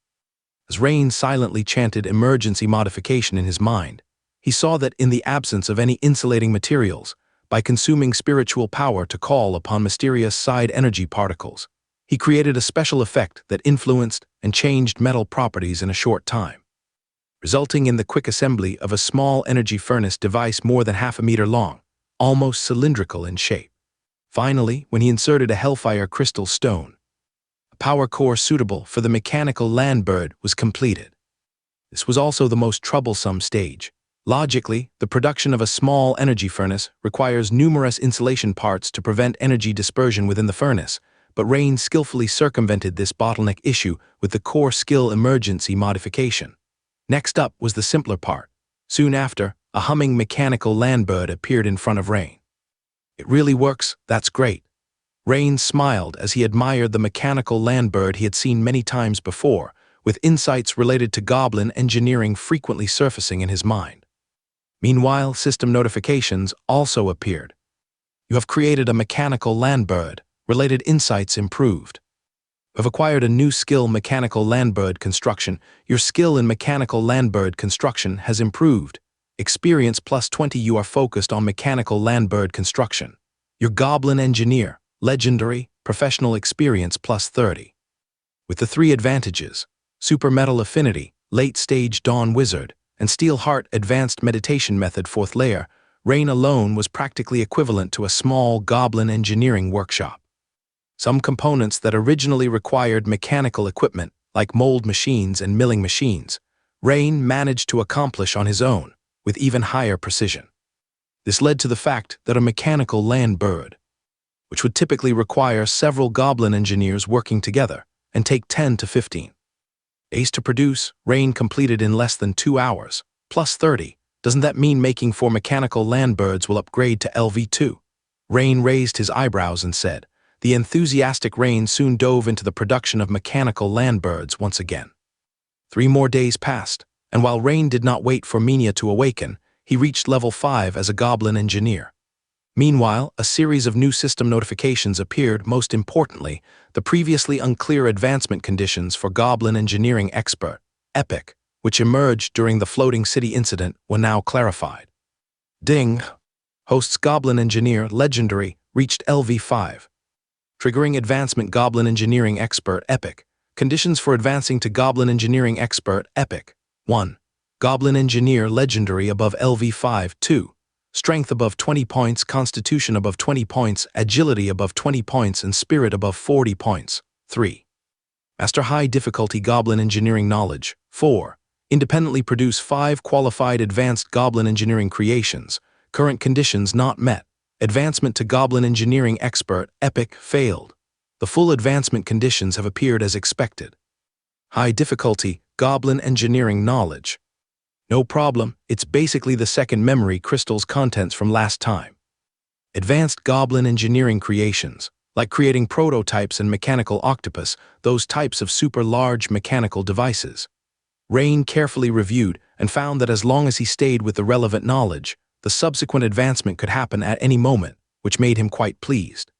as Rain silently chanted emergency modification in his mind, he saw that in the absence of any insulating materials, by consuming spiritual power to call upon mysterious side energy particles, he created a special effect that influenced and changed metal properties in a short time, resulting in the quick assembly of a small energy furnace device more than half a meter long, almost cylindrical in shape. Finally, when he inserted a hellfire crystal stone, a power core suitable for the mechanical land bird was completed. This was also the most troublesome stage. Logically, the production of a small energy furnace requires numerous insulation parts to prevent energy dispersion within the furnace, but Rain skillfully circumvented this bottleneck issue with the core skill emergency modification. Next up was the simpler part. Soon after, a humming mechanical land bird appeared in front of Rain. It really works, that's great. Rain smiled as he admired the mechanical land bird he had seen many times before, with insights related to goblin engineering frequently surfacing in his mind. Meanwhile, system notifications also appeared. You have created a mechanical land bird. Related insights improved. You have acquired a new skill, mechanical land bird construction. Your skill in mechanical land bird construction has improved. Experience plus 20. You are focused on mechanical land bird construction. Your goblin engineer, legendary, professional experience plus 30. With the 3 advantages, super metal affinity, late stage dawn wizard, and steel heart advanced meditation method 4th layer, Rain alone was practically equivalent to a small goblin engineering workshop. Some components that originally required mechanical equipment, like mold machines and milling machines, Rain managed to accomplish on his own, with even higher precision. This led to the fact that a mechanical land bird, which would typically require several goblin engineers working together and take 10 to 15 days to produce, Rain completed in less than 2 hours, plus 30. Doesn't that mean making 4 mechanical land birds will upgrade to LV2? Rain raised his eyebrows and said. The enthusiastic Rain soon dove into the production of mechanical land birds once again. 3 more days passed, and while Rain did not wait for Minya to awaken, he reached level 5 as a goblin engineer. Meanwhile, a series of new system notifications appeared. Most importantly, the previously unclear advancement conditions for goblin engineering expert, Epic, which emerged during the floating city incident, were now clarified. Ding! Host's goblin engineer, legendary, reached LV5. Triggering advancement goblin engineering expert Epic. Conditions for advancing to goblin engineering expert Epic. 1. Goblin engineer legendary above LV5. 2. Strength above 20 points, constitution above 20 points, agility above 20 points, and spirit above 40 points. 3. Master high difficulty goblin engineering knowledge. 4. Independently produce 5 qualified advanced goblin engineering creations. Current conditions not met. Advancement to goblin engineering expert Epic failed. The full advancement conditions have appeared as expected. High difficulty goblin engineering knowledge. No problem, it's basically the second memory crystal's contents from last time. Advanced goblin engineering creations, like creating prototypes and mechanical octopus, those types of super large mechanical devices. Rain carefully reviewed and found that as long as he stayed with the relevant knowledge, the subsequent advancement could happen at any moment, which made him quite pleased.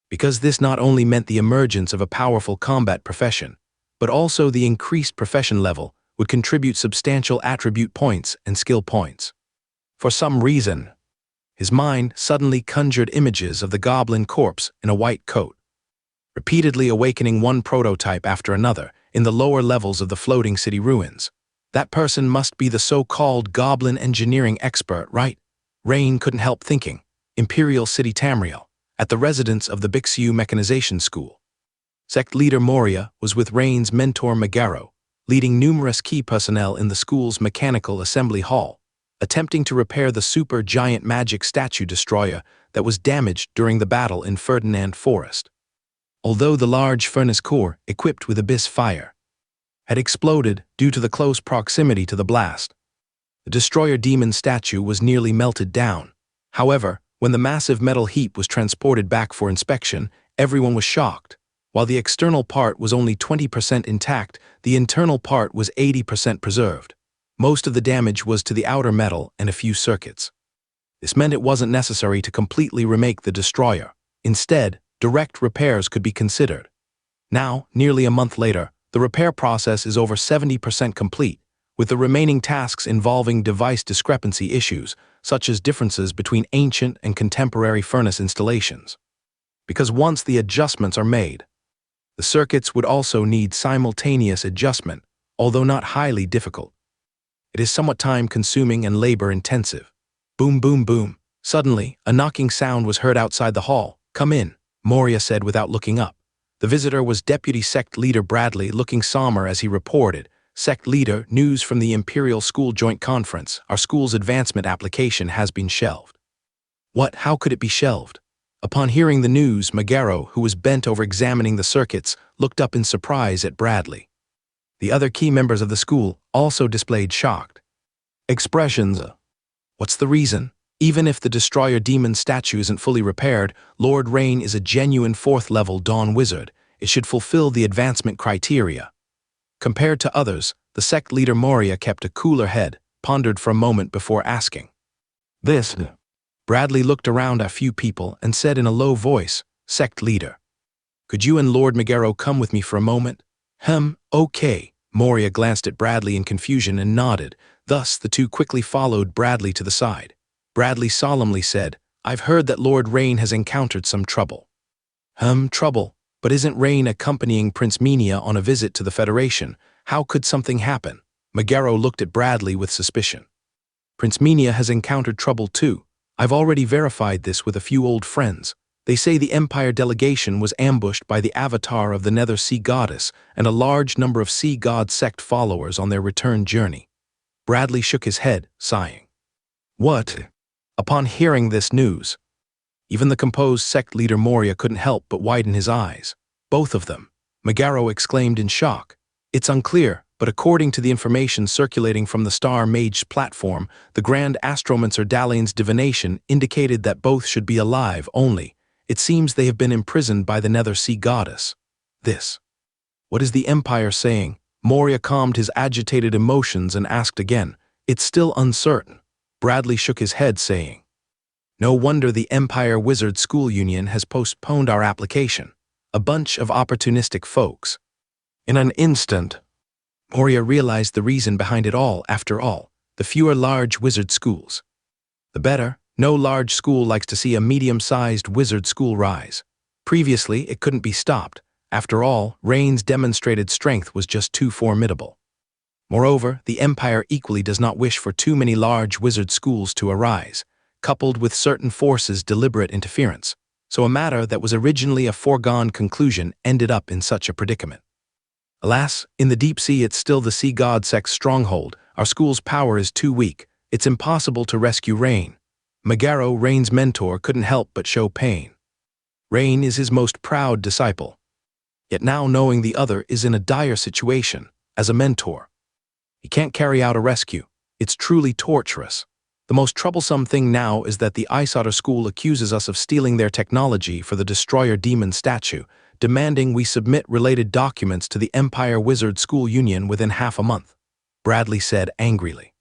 Because this not only meant the emergence of a powerful combat profession, but also the increased profession level would contribute substantial attribute points and skill points. For some reason, his mind suddenly conjured images of the goblin corpse in a white coat, repeatedly awakening one prototype after another in the lower levels of the floating city ruins. That person must be the so-called goblin engineering expert, right? Rain couldn't help thinking. Imperial City Tamriel, at the residence of the Bixu Mechanization School. Sect leader Moria was with Rain's mentor Megaro, leading numerous key personnel in the school's mechanical assembly hall, attempting to repair the super-giant magic statue destroyer that was damaged during the battle in Ferdinand Forest. Although the large furnace core, equipped with abyss fire, had exploded due to the close proximity to the blast, the destroyer demon statue was nearly melted down. However, when the massive metal heap was transported back for inspection, everyone was shocked. While the external part was only 20% intact, the internal part was 80% preserved. Most of the damage was to the outer metal and a few circuits. This meant it wasn't necessary to completely remake the destroyer. Instead, direct repairs could be considered. Now, nearly a month later, the repair process is over 70% complete, with the remaining tasks involving device discrepancy issues, such as differences between ancient and contemporary furnace installations. Because once the adjustments are made, the circuits would also need simultaneous adjustment, although not highly difficult. It is somewhat time-consuming and labor-intensive. Boom, boom, boom. Suddenly, a knocking sound was heard outside the hall. "Come in," Moria said without looking up. The visitor was Deputy Sect Leader Bradley, looking somber as he reported, "Sect Leader, news from the Imperial School Joint Conference. Our school's advancement application has been shelved." What? How could it be shelved? Upon hearing the news, Megaro, who was bent over examining the circuits, looked up in surprise at Bradley. The other key members of the school also displayed shocked expressions. What's the reason? Even if the Destroyer Demon statue isn't fully repaired, Lord Rain is a genuine 4th-level Dawn Wizard. It should fulfill the advancement criteria. Compared to others, the sect leader Moria kept a cooler head, pondered for a moment before asking. "This?" Bradley looked around at a few people and said in a low voice, "Sect leader, could you and Lord Megaro come with me for a moment?" Okay." Moria glanced at Bradley in confusion and nodded. Thus, the two quickly followed Bradley to the side. Bradley solemnly said, "I've heard that Lord Rain has encountered some trouble." Trouble? But isn't Rain accompanying Prince Minia on a visit to the Federation? How could something happen? Megaro looked at Bradley with suspicion. "Prince Minia has encountered trouble too. I've already verified this with a few old friends. They say the Empire delegation was ambushed by the avatar of the Nether Sea Goddess and a large number of Sea God sect followers on their return journey." Bradley shook his head, sighing. "What?" Upon hearing this news, even the composed sect leader Moria couldn't help but widen his eyes. "Both of them?" Megaro exclaimed in shock. "It's unclear, but according to the information circulating from the Star Mage's platform, the Grand Astromancer Dalian's divination indicated that both should be alive only. It seems they have been imprisoned by the Nether Sea Goddess." This. What is the Empire saying? Moria calmed his agitated emotions and asked again. "It's still uncertain." Bradley shook his head, saying, "No wonder the Empire Wizard School Union has postponed our application. A bunch of opportunistic folks." In an instant, Moria realized the reason behind it all. After all, the fewer large wizard schools, the better. No large school likes to see a medium-sized wizard school rise. Previously, it couldn't be stopped. After all, Rain's demonstrated strength was just too formidable. Moreover, the Empire equally does not wish for too many large wizard schools to arise, coupled with certain forces' deliberate interference. So a matter that was originally a foregone conclusion ended up in such a predicament. Alas, in the deep sea it's still the Sea God sect's stronghold. Our school's power is too weak. It's impossible to rescue Rain. Megaro, Rain's mentor, couldn't help but show pain. Rain is his most proud disciple. Yet now knowing the other is in a dire situation, as a mentor, he can't carry out a rescue. It's truly torturous. The most troublesome thing now is that the Ice Otter School accuses us of stealing their technology for the Destroyer Demon statue, demanding we submit related documents to the Empire Wizard School Union within half a month. Bradley said angrily.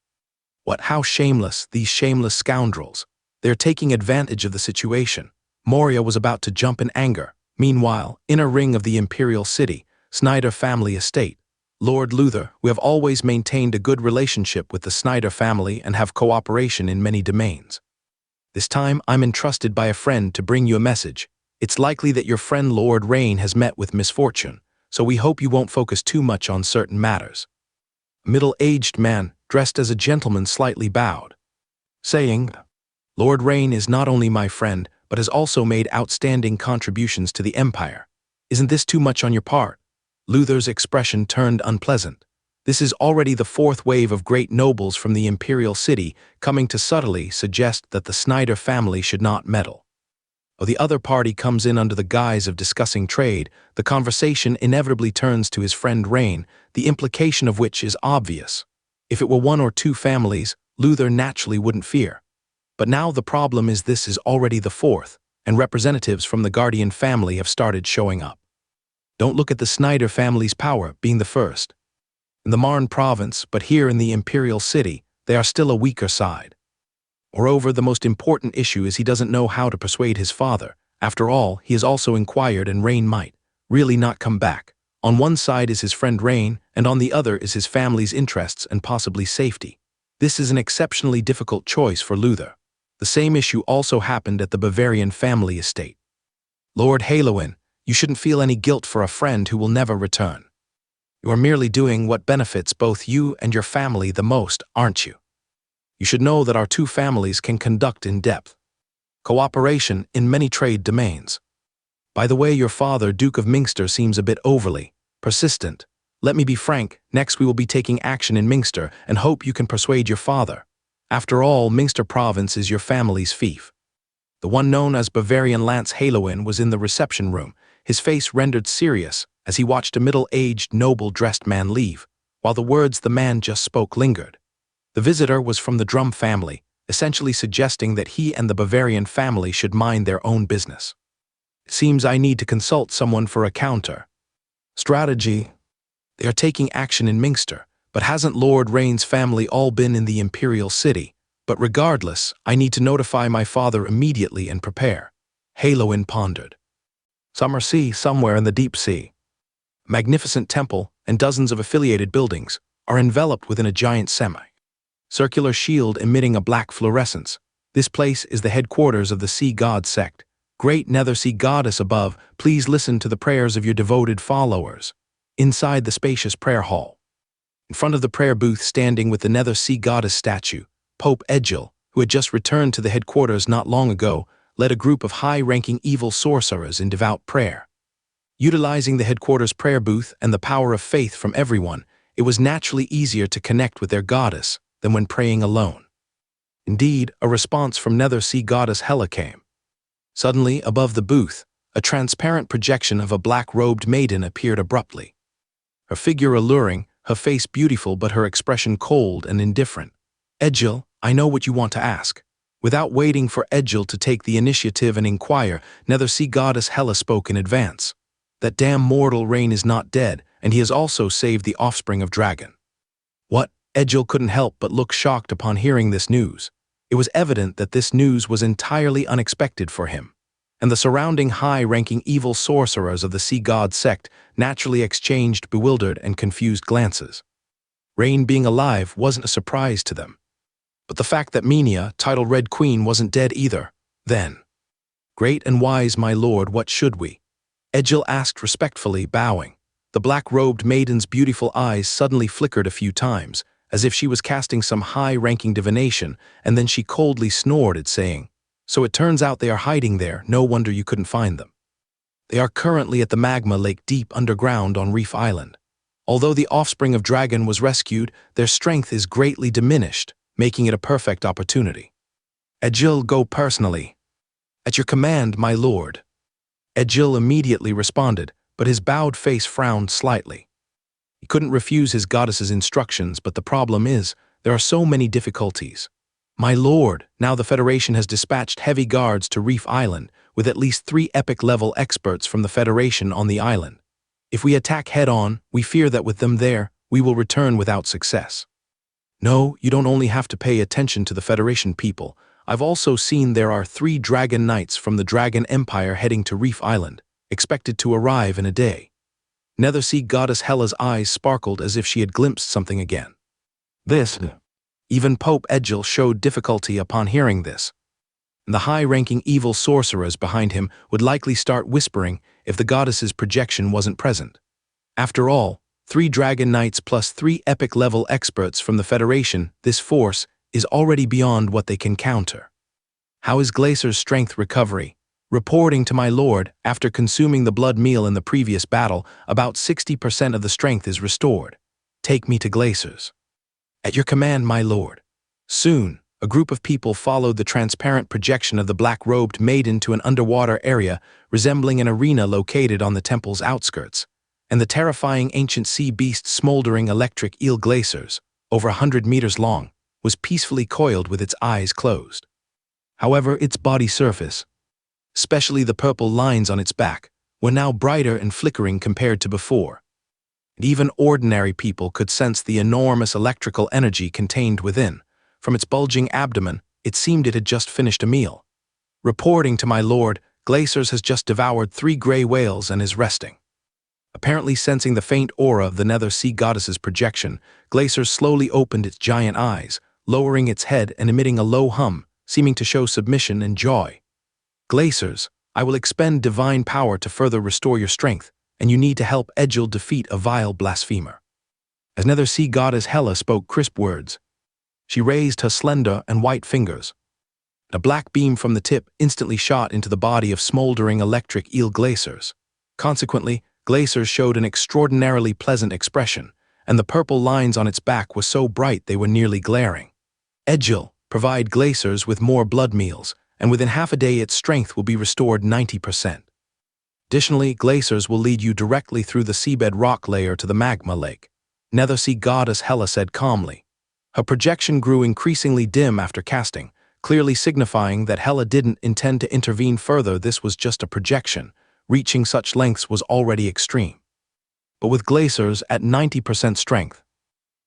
"What? How shameless, these shameless scoundrels. They're taking advantage of the situation." Moria was about to jump in anger. Meanwhile, inner ring of the Imperial City, Snyder family estate. "Lord Luther, we have always maintained a good relationship with the Snyder family and have cooperation in many domains. This time, I'm entrusted by a friend to bring you a message. It's likely that your friend Lord Rain has met with misfortune, so we hope you won't focus too much on certain matters." A middle-aged man, dressed as a gentleman, slightly bowed, saying, "Lord Rain is not only my friend, but has also made outstanding contributions to the empire. Isn't this too much on your part?" Luther's expression turned unpleasant. This is already the fourth wave of great nobles from the imperial city coming to subtly suggest that the Snyder family should not meddle. When the other party comes in under the guise of discussing trade, the conversation inevitably turns to his friend Rain, the implication of which is obvious. If it were one or two families, Luther naturally wouldn't fear. But now the problem is this is already the fourth, and representatives from the Guardian family have started showing up. Don't look at the Snyder family's power being the first in the Marne province, but here in the imperial city, they are still a weaker side. Moreover, the most important issue is he doesn't know how to persuade his father. After all, he has also inquired and Rain might really not come back. On one side is his friend Rain, and on the other is his family's interests and possibly safety. This is an exceptionally difficult choice for Luther. The same issue also happened at the Bavarian family estate. "Lord Halowin, you shouldn't feel any guilt for a friend who will never return. You are merely doing what benefits both you and your family the most, aren't you? You should know that our two families can conduct in-depth cooperation in many trade domains. By the way, your father, Duke of Minster, seems a bit overly persistent. Let me be frank, next we will be taking action in Minster and hope you can persuade your father. After all, Minster province is your family's fief." The one known as Bavarian Lance Halowin was in the reception room, his face rendered serious as he watched a middle-aged, noble-dressed man leave, while the words the man just spoke lingered. The visitor was from the Drum family, essentially suggesting that he and the Bavarian family should mind their own business. "It seems I need to consult someone for a counter strategy. They are taking action in Minster, but hasn't Lord Rain's family all been in the imperial city? But regardless, I need to notify my father immediately and prepare." Halowin pondered. "Summer Sea, somewhere in the deep sea. A magnificent temple and dozens of affiliated buildings are enveloped within a giant circular shield emitting a black fluorescence. This place is the headquarters of the Sea God sect. Great Nether Sea Goddess above, please listen to the prayers of your devoted followers." Inside the spacious prayer hall, in front of the prayer booth, standing with the Nether Sea Goddess statue, Pope Egil, who had just returned to the headquarters not long ago, led a group of high-ranking evil sorcerers in devout prayer. Utilizing the headquarters prayer booth and the power of faith from everyone, it was naturally easier to connect with their goddess than when praying alone. Indeed, a response from Nether Sea Goddess Hela came. Suddenly, above the booth, a transparent projection of a black-robed maiden appeared abruptly. Her figure alluring, her face beautiful but her expression cold and indifferent. "Egil, I know what you want to ask." Without waiting for Egil to take the initiative and inquire, Nether Sea Goddess Hela spoke in advance. "That damn mortal Rain is not dead, and he has also saved the offspring of Dragon." What? Egil couldn't help but look shocked upon hearing this news. It was evident that this news was entirely unexpected for him, and the surrounding high-ranking evil sorcerers of the Sea God sect naturally exchanged bewildered and confused glances. Rain being alive wasn't a surprise to them. But the fact that Minia, titled Red Queen, wasn't dead either, then. "Great and wise my lord, what should we?" Egil asked respectfully, bowing. The black-robed maiden's beautiful eyes suddenly flickered a few times, as if she was casting some high-ranking divination, and then she coldly snorted, saying, "So it turns out they are hiding there, no wonder you couldn't find them. They are currently at the magma lake deep underground on Reef Island. Although the offspring of Dragon was rescued, their strength is greatly diminished, making it a perfect opportunity. Egil, go personally." "At your command, my lord." Egil immediately responded, but his bowed face frowned slightly. He couldn't refuse his goddess's instructions, but the problem is, there are so many difficulties. "My lord, now the Federation has dispatched heavy guards to Reef Island, with at least 3 epic-level experts from the Federation on the island. If we attack head-on, we fear that with them there, we will return without success." "No, you don't only have to pay attention to the Federation people. I've also seen there are 3 Dragon Knights from the Dragon Empire heading to Reef Island, expected to arrive in a day." Nether Sea Goddess Hela's eyes sparkled as if she had glimpsed something again. Even Pope Egil showed difficulty upon hearing this. And the high-ranking evil sorcerers behind him would likely start whispering if the goddess's projection wasn't present. After all, 3 Dragon Knights plus 3 epic-level experts from the Federation, this force is already beyond what they can counter. How is Glacer's strength recovery? Reporting to my lord, after consuming the blood meal in the previous battle, about 60% of the strength is restored. Take me to Glacer's. At your command, my lord. Soon, a group of people followed the transparent projection of the black-robed maiden to an underwater area resembling an arena located on the temple's outskirts, and the terrifying ancient sea beast smoldering electric eel Glacer's, over 100 meters long, was peacefully coiled with its eyes closed. However, its body surface, especially the purple lines on its back, were now brighter and flickering compared to before. And even ordinary people could sense the enormous electrical energy contained within. From its bulging abdomen, it seemed it had just finished a meal. Reporting to my lord, Glacer's has just devoured 3 gray whales and is resting. Apparently sensing the faint aura of the Nether Sea Goddess's projection, Glacer's slowly opened its giant eyes, lowering its head and emitting a low hum, seeming to show submission and joy. Glacer's, I will expend divine power to further restore your strength, and you need to help Egil defeat a vile blasphemer. As Nether Sea Goddess Hela spoke crisp words, she raised her slender and white fingers. A black beam from the tip instantly shot into the body of smoldering electric eel Glacer's. Consequently, Glacer's showed an extraordinarily pleasant expression, and the purple lines on its back were so bright they were nearly glaring. Egil, provide Glacer's with more blood meals, and within half a day its strength will be restored 90%. Additionally, Glacer's will lead you directly through the seabed rock layer to the magma lake, Nether Sea Goddess Hela said calmly. Her projection grew increasingly dim after casting, clearly signifying that Hela didn't intend to intervene further. This was just a projection. Reaching such lengths was already extreme. But with Glacer's at 90% strength,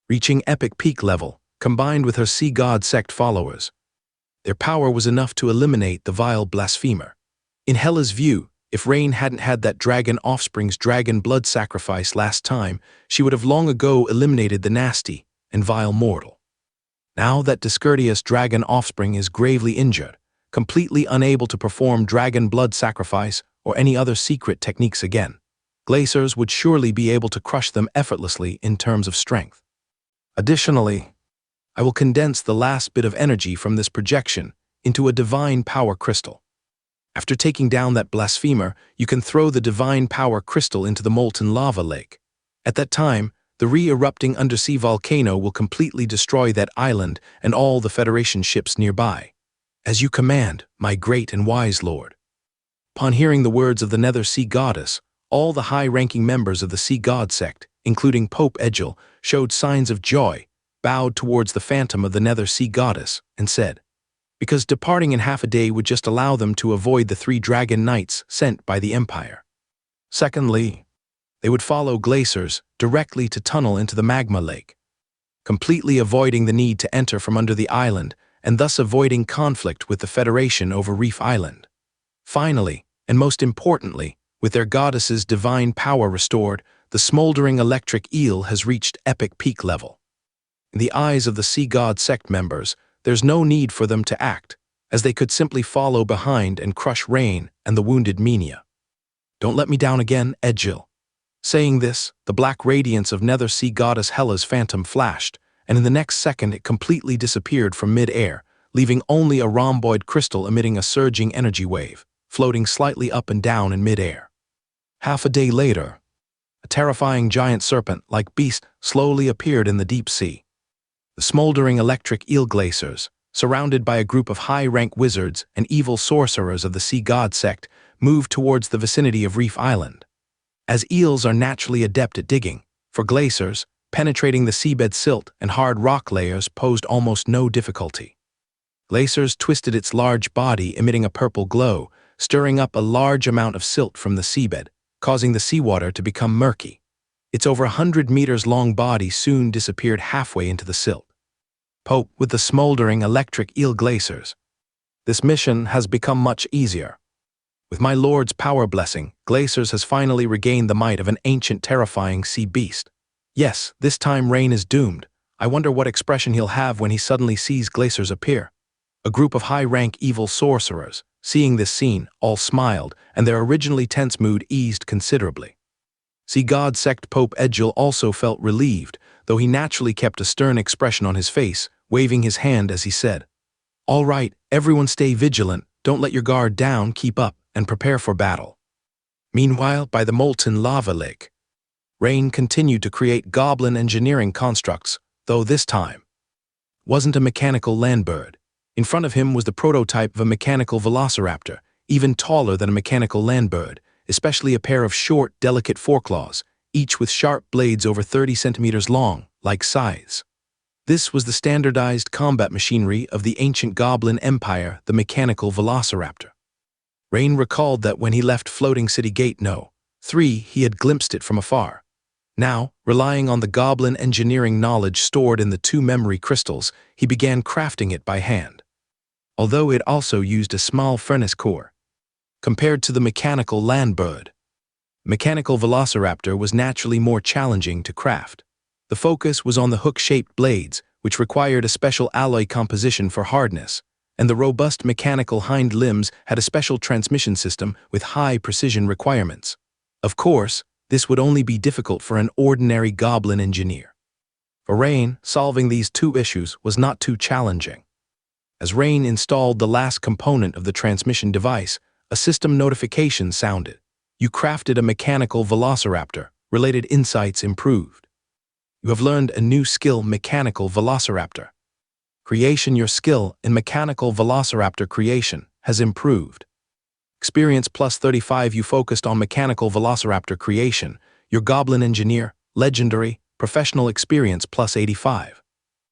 reaching epic peak level, combined with her sea god sect followers, their power was enough to eliminate the vile blasphemer. In Hela's view, if Rain hadn't had that dragon offspring's dragon blood sacrifice last time, she would have long ago eliminated the nasty and vile mortal. Now that discourteous dragon offspring is gravely injured, completely unable to perform dragon blood sacrifice or any other secret techniques again, Glacer's would surely be able to crush them effortlessly in terms of strength. Additionally, I will condense the last bit of energy from this projection into a divine power crystal. After taking down that blasphemer, you can throw the divine power crystal into the molten lava lake. At that time, the re-erupting undersea volcano will completely destroy that island and all the Federation ships nearby. As you command, my great and wise lord. Upon hearing the words of the Nether Sea Goddess, all the high-ranking members of the Sea God sect, including Pope Egil, showed signs of joy, bowed towards the phantom of the Nether Sea Goddess, and said, because departing in half a day would just allow them to avoid the 3 Dragon Knights sent by the Empire. Secondly, they would follow Glacer's directly to tunnel into the magma lake, completely avoiding the need to enter from under the island and thus avoiding conflict with the Federation over Reef Island. Finally, and most importantly, with their goddess's divine power restored, the smoldering electric eel has reached epic peak level. In the eyes of the Sea God sect members, there's no need for them to act, as they could simply follow behind and crush Rain and the wounded Minia. Don't let me down again, Egil. Saying this, the black radiance of Nether Sea Goddess Hela's phantom flashed, and in the next second it completely disappeared from mid-air, leaving only a rhomboid crystal emitting a surging energy wave, floating slightly up and down in mid-air. Half a day later, a terrifying giant serpent-like beast slowly appeared in the deep sea. The smoldering electric eel Glacer's, surrounded by a group of high-rank wizards and evil sorcerers of the Sea God sect, moved towards the vicinity of Reef Island. As eels are naturally adept at digging, for Glacer's, penetrating the seabed silt and hard rock layers posed almost no difficulty. Glacer's twisted its large body, emitting a purple glow, stirring up a large amount of silt from the seabed, causing the seawater to become murky. Its over 100 meters long body soon disappeared halfway into the silt. Pope with the smoldering electric eel Glacer's. This mission has become much easier. With my lord's power blessing, Glacer's has finally regained the might of an ancient terrifying sea beast. Yes, this time Rain is doomed. I wonder what expression he'll have when he suddenly sees Glacer's appear. A group of high-rank evil sorcerers, seeing this scene, all smiled, and their originally tense mood eased considerably. See, God sect Pope Edgel also felt relieved, though he naturally kept a stern expression on his face, waving his hand as he said, "All right, everyone stay vigilant, don't let your guard down, keep up, and prepare for battle." Meanwhile, by the molten lava lake, Rain continued to create goblin engineering constructs, though this time wasn't a mechanical landbird. In front of him was the prototype of a mechanical velociraptor, even taller than a mechanical landbird, especially a pair of short, delicate foreclaws, each with sharp blades over 30 centimeters long, like scythes. This was the standardized combat machinery of the ancient goblin empire, the mechanical velociraptor. Rain recalled that when he left Floating City Gate No. 3, he had glimpsed it from afar. Now, relying on the goblin engineering knowledge stored in the 2 memory crystals, he began crafting it by hand. Although it also used a small furnace core. Compared to the mechanical landbird, mechanical velociraptor was naturally more challenging to craft. The focus was on the hook-shaped blades, which required a special alloy composition for hardness, and the robust mechanical hind limbs had a special transmission system with high precision requirements. Of course, this would only be difficult for an ordinary goblin engineer. For Rain, solving these 2 issues was not too challenging. As Rain installed the last component of the transmission device, a system notification sounded. You crafted a mechanical velociraptor. Related insights improved. You have learned a new skill, mechanical velociraptor creation. Your skill in mechanical velociraptor creation has improved. Experience plus 35. You focused on mechanical velociraptor creation. Your goblin engineer, legendary, professional experience plus 85.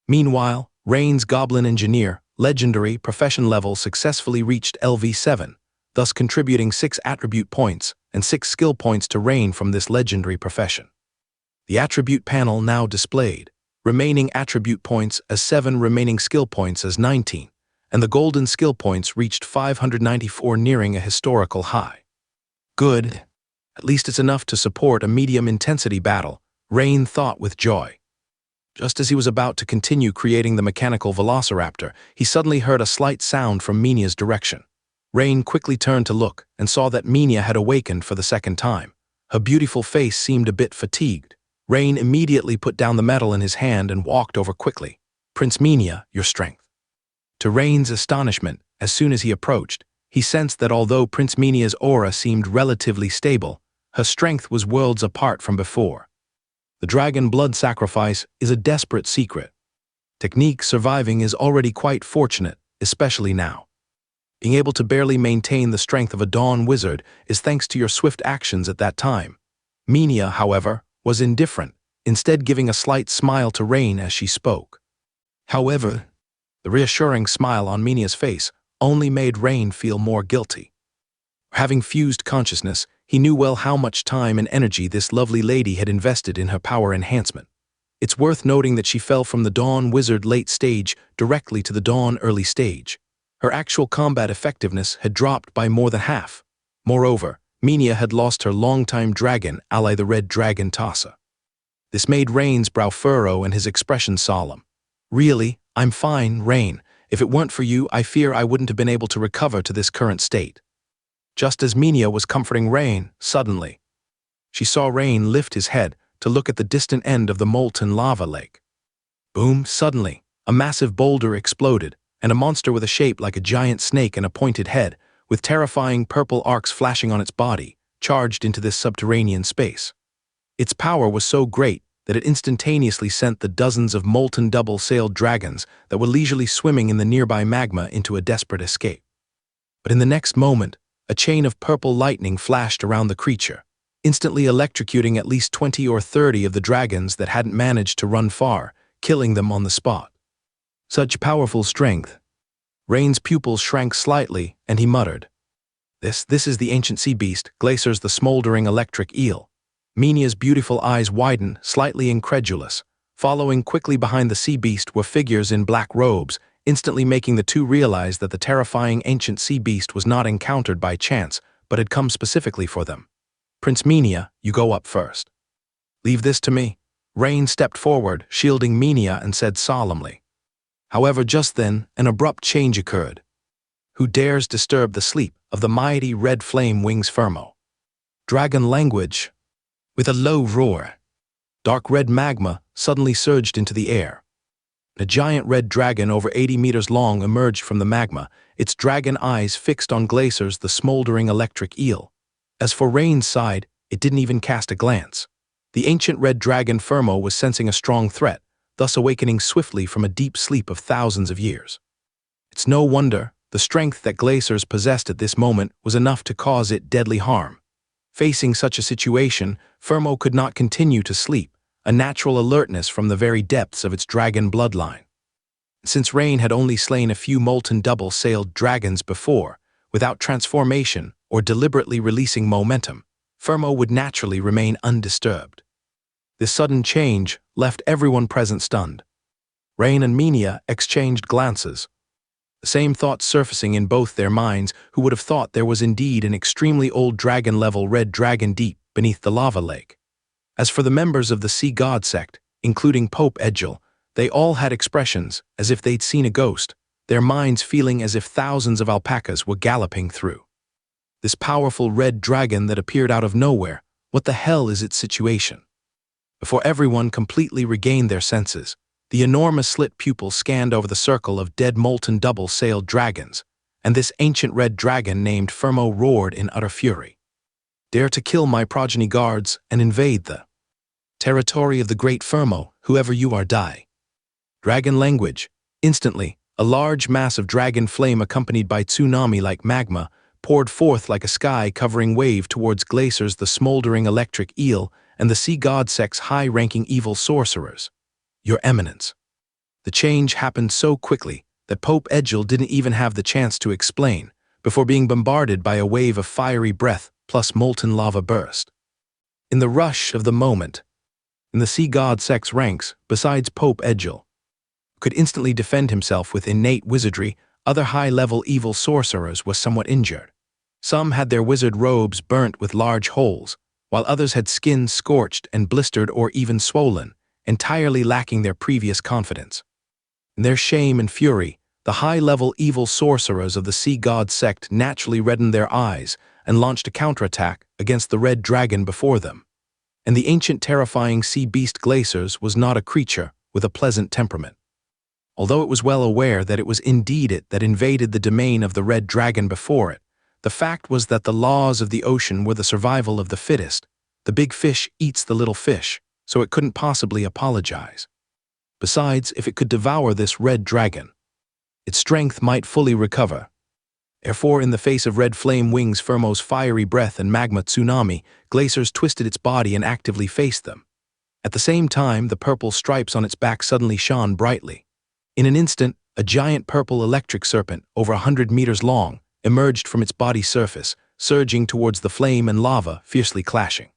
Meanwhile, Rain's goblin engineer, legendary, profession level successfully reached LV7, thus contributing 6 attribute points and 6 skill points to Rain from this legendary profession. The attribute panel now displayed remaining attribute points as 7, remaining skill points as 19, and the golden skill points reached 594, nearing a historical high. Good. At least it's enough to support a medium-intensity battle, Rain thought with joy. Just as he was about to continue creating the mechanical velociraptor, he suddenly heard a slight sound from Minia's direction. Rain quickly turned to look and saw that Minia had awakened for the second time. Her beautiful face seemed a bit fatigued. Rain immediately put down the metal in his hand and walked over quickly. "Prince Minia, your strength." To Rain's astonishment, as soon as he approached, he sensed that although Prince Minia's aura seemed relatively stable, her strength was worlds apart from before. The dragon blood sacrifice is a desperate secret. Technique surviving is already quite fortunate, especially now. Being able to barely maintain the strength of a dawn wizard is thanks to your swift actions at that time. Minia, however, was indifferent, instead giving a slight smile to Rain as she spoke. However, the reassuring smile on Minia's face only made Rain feel more guilty. Having fused consciousness, he knew well how much time and energy this lovely lady had invested in her power enhancement. It's worth noting that she fell from the Dawn Wizard late stage directly to the Dawn early stage. Her actual combat effectiveness had dropped by more than half. Moreover, Minia had lost her longtime dragon ally, the Red Dragon Tassa. This made Rain's brow furrow and his expression solemn. "Really, I'm fine, Rain. If it weren't for you, I fear I wouldn't have been able to recover to this current state." Just as Minia was comforting Rain, suddenly, she saw Rain lift his head to look at the distant end of the molten lava lake. Boom! Suddenly, a massive boulder exploded, and a monster with a shape like a giant snake and a pointed head, with terrifying purple arcs flashing on its body, charged into this subterranean space. Its power was so great that it instantaneously sent the dozens of molten double-sailed dragons that were leisurely swimming in the nearby magma into a desperate escape. But in the next moment, a chain of purple lightning flashed around the creature, instantly electrocuting at least 20 or 30 of the dragons that hadn't managed to run far, killing them on the spot. Such powerful strength. Rain's pupils shrank slightly, and he muttered, This is the ancient sea beast, Glaciers the smoldering electric eel." Minia's beautiful eyes widened, slightly incredulous. Following quickly behind the sea beast were figures in black robes, instantly making the two realize that the terrifying ancient sea beast was not encountered by chance, but had come specifically for them. "Prince Minia, you go up first." "Leave this to me." Rain stepped forward, shielding Minia, and said solemnly. However, just then, an abrupt change occurred. "Who dares disturb the sleep of the mighty red flame wings Fermo?" Dragon language. With a low roar, dark red magma suddenly surged into the air. A giant red dragon over 80 meters long emerged from the magma, its dragon eyes fixed on Glacier's the smoldering electric eel. As for Rain's side, it didn't even cast a glance. The ancient red dragon Fermo was sensing a strong threat, thus awakening swiftly from a deep sleep of thousands of years. It's no wonder the strength that Glacier's possessed at this moment was enough to cause it deadly harm. Facing such a situation, Fermo could not continue to sleep, a natural alertness from the very depths of its dragon bloodline. Since Rain had only slain a few molten double-sailed dragons before, without transformation or deliberately releasing momentum, Fermo would naturally remain undisturbed. This sudden change left everyone present stunned. Rain and Minia exchanged glances, the same thoughts surfacing in both their minds. Who would have thought there was indeed an extremely old dragon-level red dragon deep beneath the lava lake? As for the members of the Sea God sect, including Pope Edgel, they all had expressions as if they'd seen a ghost, their minds feeling as if thousands of alpacas were galloping through. This powerful red dragon that appeared out of nowhere, what the hell is its situation? Before everyone completely regained their senses, the enormous slit pupil scanned over the circle of dead molten double-sailed dragons, and this ancient red dragon named Fermo roared in utter fury. Dare to kill my progeny guards and invade the territory of the great Fermo, whoever you are, die. Dragon language. Instantly, a large mass of dragon flame accompanied by tsunami-like magma poured forth like a sky-covering wave towards Glacier's the smoldering electric eel and the Sea God sect's high-ranking evil sorcerers. Your Eminence. The change happened so quickly that Pope Edgel didn't even have the chance to explain, before being bombarded by a wave of fiery breath plus molten lava burst. In the rush of the moment, in the Sea God sect's ranks, besides Pope Edgel, could instantly defend himself with innate wizardry, other high-level evil sorcerers were somewhat injured. Some had their wizard robes burnt with large holes, while others had skins scorched and blistered or even swollen, entirely lacking their previous confidence. In their shame and fury, the high-level evil sorcerers of the Sea God sect naturally reddened their eyes and launched a counterattack against the red dragon before them. And the ancient terrifying sea beast Glacier's was not a creature with a pleasant temperament. Although it was well aware that it was indeed it that invaded the domain of the red dragon before it, the fact was that the laws of the ocean were the survival of the fittest. The big fish eats the little fish, so it couldn't possibly apologize. Besides, if it could devour this red dragon, its strength might fully recover. Therefore, in the face of red flame wings, Fermo's fiery breath and magma tsunami, Glacier's twisted its body and actively faced them. At the same time, the purple stripes on its back suddenly shone brightly. In an instant, a giant purple electric serpent, over 100 meters long, emerged from its body surface, surging towards the flame and lava, fiercely clashing.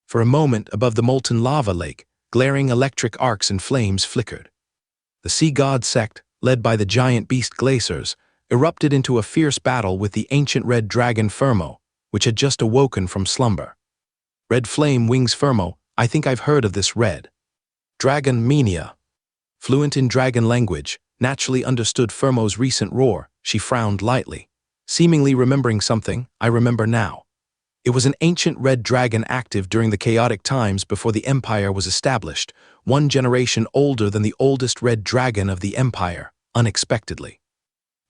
For a moment, above the molten lava lake, glaring electric arcs and flames flickered. The Sea God sect, led by the giant beast Glacier's, erupted into a fierce battle with the ancient red dragon Fermo, which had just awoken from slumber. Red flame wings Fermo, I think I've heard of this red dragon. Minia, fluent in dragon language, naturally understood Fermo's recent roar. She frowned lightly. Seemingly remembering something, I remember now. It was an ancient red dragon active during the chaotic times before the Empire was established, 1 generation older than the oldest red dragon of the Empire, unexpectedly.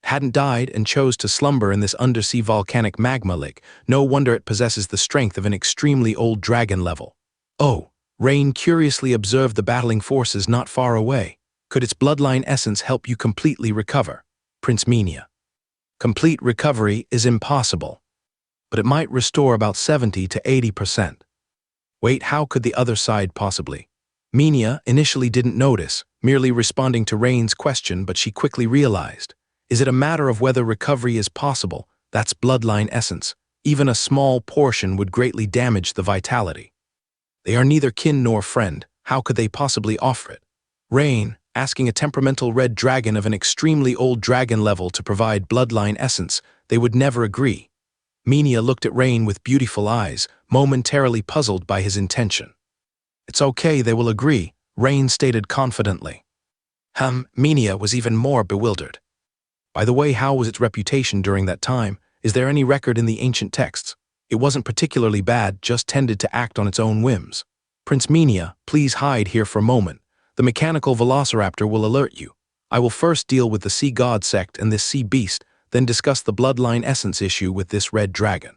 Hadn't died and chose to slumber in this undersea volcanic magma lake. No wonder it possesses the strength of an extremely old dragon level. Oh, Rain curiously observed the battling forces not far away. Could its bloodline essence help you completely recover? Prince Minia. Complete recovery is impossible, but it might restore about 70 to 80%. Wait, how could the other side possibly? Minia initially didn't notice, merely responding to Rain's question, but she quickly realized. Is it a matter of whether recovery is possible? That's bloodline essence. Even a small portion would greatly damage the vitality. They are neither kin nor friend. How could they possibly offer it? Rain, asking a temperamental red dragon of an extremely old dragon level to provide bloodline essence, they would never agree. Minia looked at Rain with beautiful eyes, momentarily puzzled by his intention. It's okay, they will agree, Rain stated confidently. Minia was even more bewildered. By the way, how was its reputation during that time? Is there any record in the ancient texts? It wasn't particularly bad, just tended to act on its own whims. Prince Menia, please hide here for a moment. The mechanical velociraptor will alert you. I will first deal with the sea god sect and this sea beast, then discuss the bloodline essence issue with this red dragon.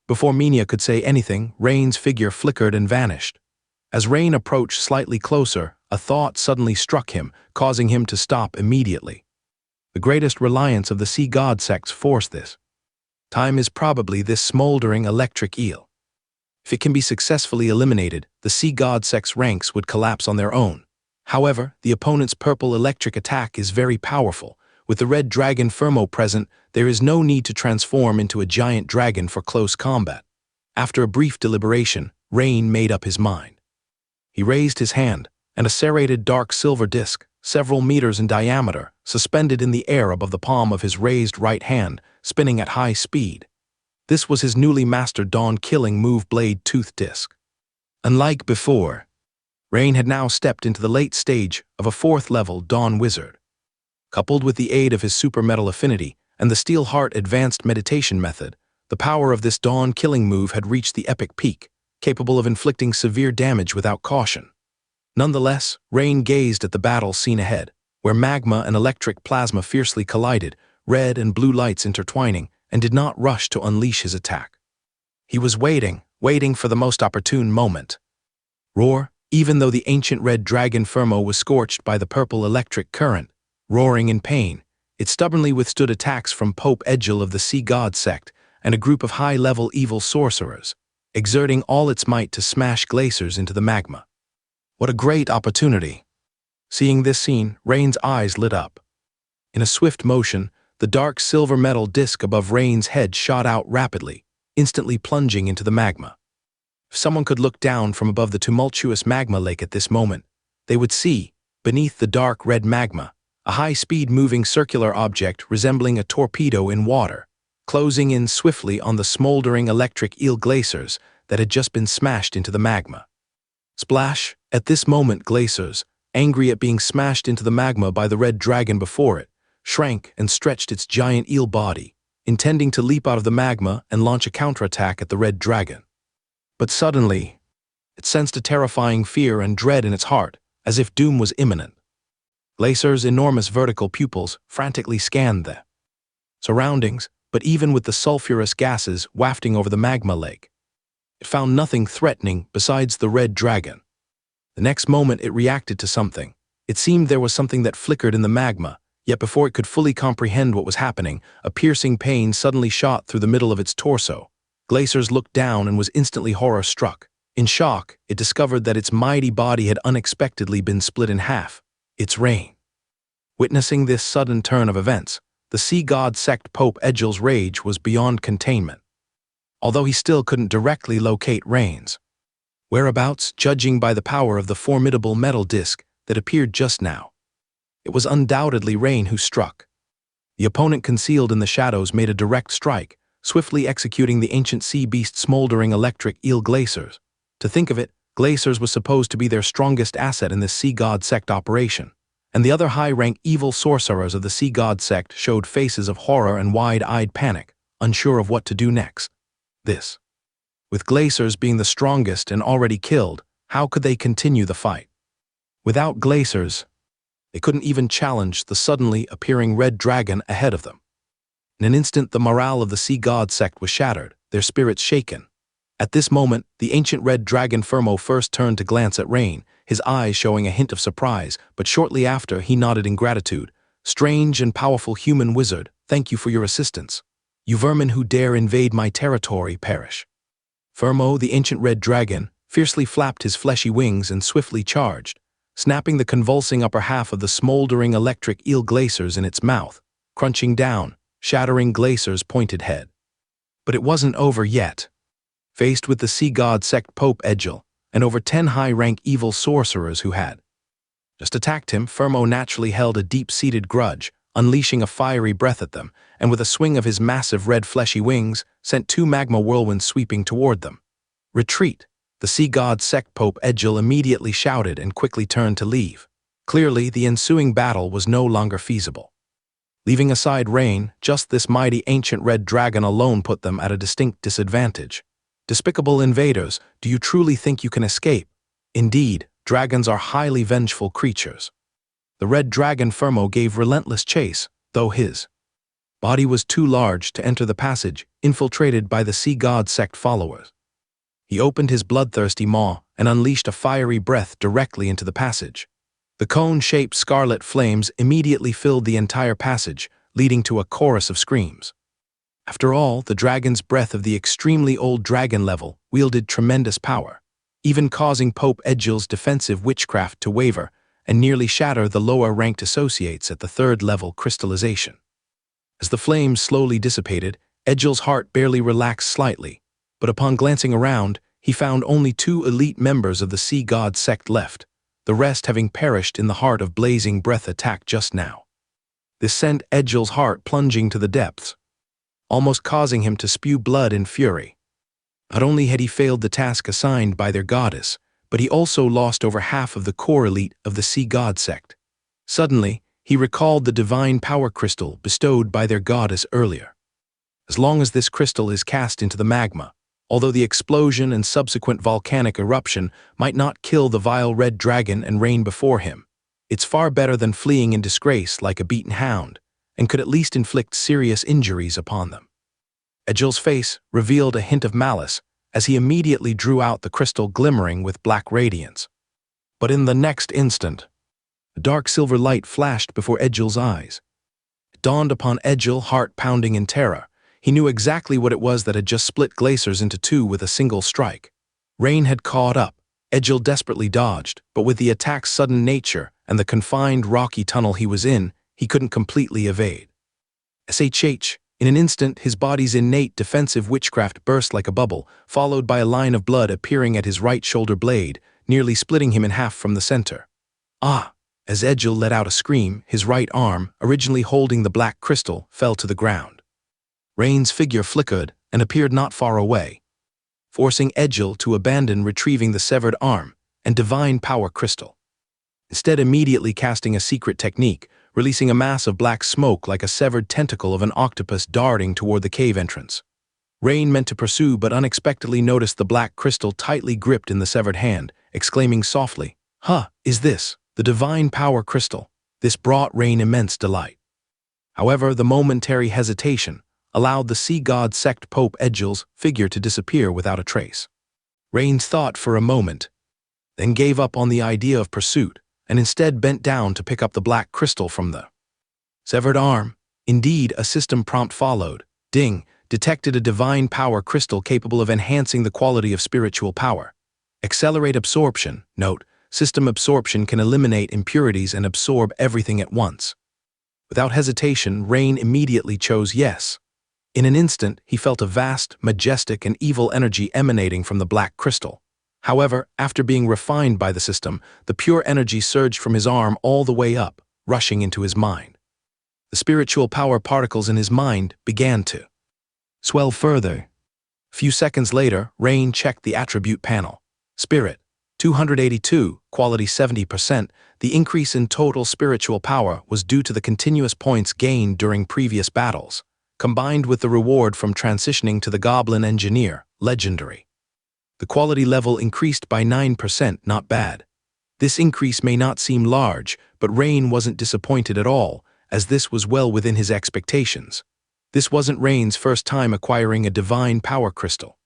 Before Menia could say anything, Rain's figure flickered and vanished. As Rain approached slightly closer, a thought suddenly struck him, causing him to stop immediately. The greatest reliance of the sea god sects forced this. Time is probably this smoldering electric eel. If it can be successfully eliminated, the sea god sect's ranks would collapse on their own. However, the opponent's purple electric attack is very powerful. With the red dragon Fermo present, there is no need to transform into a giant dragon for close combat. After a brief deliberation, Rain made up his mind. He raised his hand, and a serrated dark silver disc, several meters in diameter, suspended in the air above the palm of his raised right hand, spinning at high speed. This was his newly mastered dawn-killing move blade tooth disc. Unlike before, Rain had now stepped into the late stage of a fourth-level Dawn Wizard. Coupled with the aid of his super metal affinity and the Steel Heart advanced meditation method, the power of this dawn-killing move had reached the epic peak, capable of inflicting severe damage without caution. Nonetheless, Rain gazed at the battle scene ahead, where magma and electric plasma fiercely collided, red and blue lights intertwining, and did not rush to unleash his attack. He was waiting for the most opportune moment. Roar, even though the ancient red dragon Fermo was scorched by the purple electric current, roaring in pain, it stubbornly withstood attacks from Pope Edgil of the Sea God sect and a group of high-level evil sorcerers, exerting all its might to smash glaciers into the magma. What a great opportunity! Seeing this scene, Rain's eyes lit up. In a swift motion, the dark silver metal disc above Rain's head shot out rapidly, instantly plunging into the magma. If someone could look down from above the tumultuous magma lake at this moment, they would see, beneath the dark red magma, a high-speed moving circular object resembling a torpedo in water, closing in swiftly on the smoldering electric eel glaciers that had just been smashed into the magma. Splash! At this moment, glaciers, angry at being smashed into the magma by the red dragon before it, shrank and stretched its giant eel body, intending to leap out of the magma and launch a counterattack at the red dragon. But suddenly, it sensed a terrifying fear and dread in its heart, as if doom was imminent. Glaciers' enormous vertical pupils frantically scanned the surroundings, but even with the sulfurous gases wafting over the magma lake, it found nothing threatening besides the red dragon. The next moment it reacted to something. It seemed there was something that flickered in the magma, yet before it could fully comprehend what was happening, a piercing pain suddenly shot through the middle of its torso. Glaciers looked down and was instantly horror-struck. In shock, it discovered that its mighty body had unexpectedly been split in half. It's Rain. Witnessing this sudden turn of events, the Sea God sect Pope Edgil's rage was beyond containment. Although he still couldn't directly locate Rain's whereabouts, judging by the power of the formidable metal disc that appeared just now, it was undoubtedly Rain who struck. The opponent concealed in the shadows made a direct strike, swiftly executing the ancient sea beast's smoldering electric eel glaciers. To think of it, glaciers was supposed to be their strongest asset in this Sea God sect operation, and the other high-rank evil sorcerers of the Sea God sect showed faces of horror and wide-eyed panic, unsure of what to do next. With glaciers being the strongest and already killed, how could they continue the fight? Without glaciers, they couldn't even challenge the suddenly appearing red dragon ahead of them. In an instant, the morale of the Sea God sect was shattered, their spirits shaken. At this moment, the ancient red dragon Fermo first turned to glance at Rain, his eyes showing a hint of surprise, but shortly after he nodded in gratitude. Strange and powerful human wizard, thank you for your assistance. You vermin who dare invade my territory perish. Fermo, the ancient red dragon, fiercely flapped his fleshy wings and swiftly charged, snapping the convulsing upper half of the smoldering electric eel glaciers in its mouth, crunching down, shattering Glaciers' pointed head. But it wasn't over yet. Faced with the Sea God sect Pope Edgil, and over 10 high-rank evil sorcerers who had just attacked him, Fermo naturally held a deep-seated grudge, unleashing a fiery breath at them, and with a swing of his massive red fleshy wings, sent 2 magma whirlwinds sweeping toward them. Retreat! The Sea God sect Pope Edgil immediately shouted and quickly turned to leave. Clearly, the ensuing battle was no longer feasible. Leaving aside Rain, just this mighty ancient red dragon alone put them at a distinct disadvantage. Despicable invaders, do you truly think you can escape? Indeed, dragons are highly vengeful creatures. The red dragon Fermo gave relentless chase, though his body was too large to enter the passage, infiltrated by the sea god sect followers. He opened his bloodthirsty maw and unleashed a fiery breath directly into the passage. The cone-shaped scarlet flames immediately filled the entire passage, leading to a chorus of screams. After all, the dragon's breath of the extremely old dragon level wielded tremendous power, even causing Pope Edgil's defensive witchcraft to waver and nearly shatter the lower-ranked associates at the third-level crystallization. As the flames slowly dissipated, Edgil's heart barely relaxed slightly, but upon glancing around, he found only 2 elite members of the Sea God sect left, the rest having perished in the heart of Blazing Breath attack just now. This sent Edgil's heart plunging to the depths, almost causing him to spew blood in fury. Not only had he failed the task assigned by their goddess, but he also lost over half of the core elite of the Sea God sect. Suddenly, he recalled the divine power crystal bestowed by their goddess earlier. As long as this crystal is cast into the magma, although the explosion and subsequent volcanic eruption might not kill the vile red dragon and Rain before him, it's far better than fleeing in disgrace like a beaten hound, and could at least inflict serious injuries upon them. Edgil's face revealed a hint of malice as he immediately drew out the crystal glimmering with black radiance. But in the next instant, a dark silver light flashed before Edgil's eyes. It dawned upon Edgil, heart pounding in terror. He knew exactly what it was that had just split glaciers into 2 with a single strike. Rain had caught up. Edgil desperately dodged, but with the attack's sudden nature and the confined rocky tunnel he was in, he couldn't completely evade. SHH, in an instant, his body's innate defensive witchcraft burst like a bubble, followed by a line of blood appearing at his right shoulder blade, nearly splitting him in half from the center. Ah! As Edgil let out a scream, his right arm, originally holding the black crystal, fell to the ground. Rain's figure flickered and appeared not far away, forcing Edgil to abandon retrieving the severed arm and divine power crystal. Instead, immediately casting a secret technique, releasing a mass of black smoke like a severed tentacle of an octopus darting toward the cave entrance. Rain meant to pursue but unexpectedly noticed the black crystal tightly gripped in the severed hand, exclaiming softly, "Huh, is this the divine power crystal?" This brought Rain immense delight. However, the momentary hesitation allowed the Sea God sect Pope Edgil's figure to disappear without a trace. Rain thought for a moment, then gave up on the idea of pursuit, and instead bent down to pick up the black crystal from the severed arm. Indeed, a system prompt followed. Ding, detected a divine power crystal capable of enhancing the quality of spiritual power. Accelerate absorption. Note, system absorption can eliminate impurities and absorb everything at once. Without hesitation, Rain immediately chose yes. In an instant, he felt a vast, majestic, and evil energy emanating from the black crystal. However, after being refined by the system, the pure energy surged from his arm all the way up, rushing into his mind. The spiritual power particles in his mind began to swell further. A few seconds later, Rain checked the attribute panel. Spirit, 282, quality 70%. The increase in total spiritual power was due to the continuous points gained during previous battles, combined with the reward from transitioning to the Goblin Engineer, legendary. The quality level increased by 9%, not bad. This increase may not seem large, but Rain wasn't disappointed at all, as this was well within his expectations. This wasn't Rain's first time acquiring a divine power crystal.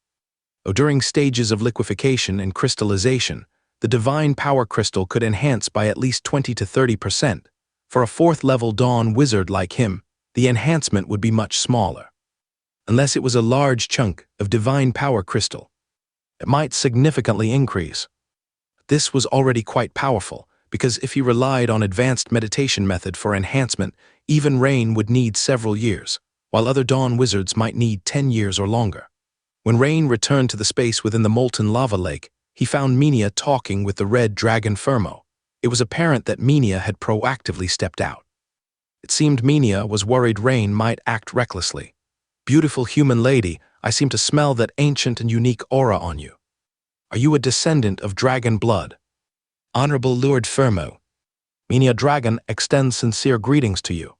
Though during stages of liquefaction and crystallization, the divine power crystal could enhance by at least 20 to 30%. For a 4th-level Dawn wizard like him, the enhancement would be much smaller. Unless it was a large chunk of divine power crystal, it might significantly increase. This was already quite powerful, because if he relied on advanced meditation method for enhancement, even Rain would need several years, while other Dawn wizards might need 10 years or longer. When Rain returned to the space within the molten lava lake, he found Minia talking with the red dragon Fermo. It was apparent that Minia had proactively stepped out. It seemed Minia was worried Rain might act recklessly. "Beautiful human lady, I seem to smell that ancient and unique aura on you. Are you a descendant of dragon blood?" "Honorable Lord Fermo, Minia Dragon extends sincere greetings to you."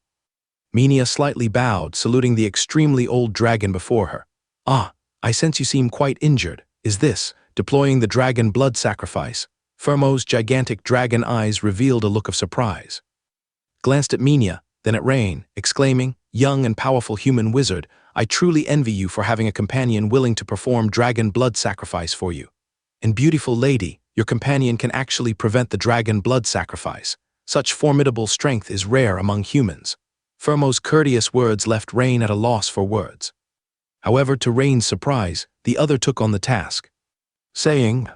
Minia slightly bowed, saluting the extremely old dragon before her. "Ah, I sense you seem quite injured. Is this, deploying the dragon blood sacrifice?" Firmo's gigantic dragon eyes revealed a look of surprise. Glanced at Minia, then at Rain, exclaiming, "Young and powerful human wizard, I truly envy you for having a companion willing to perform dragon blood sacrifice for you. And beautiful lady, your companion can actually prevent the dragon blood sacrifice. Such formidable strength is rare among humans." Firmo's courteous words left Rain at a loss for words. However, to Rain's surprise, the other took on the task, saying,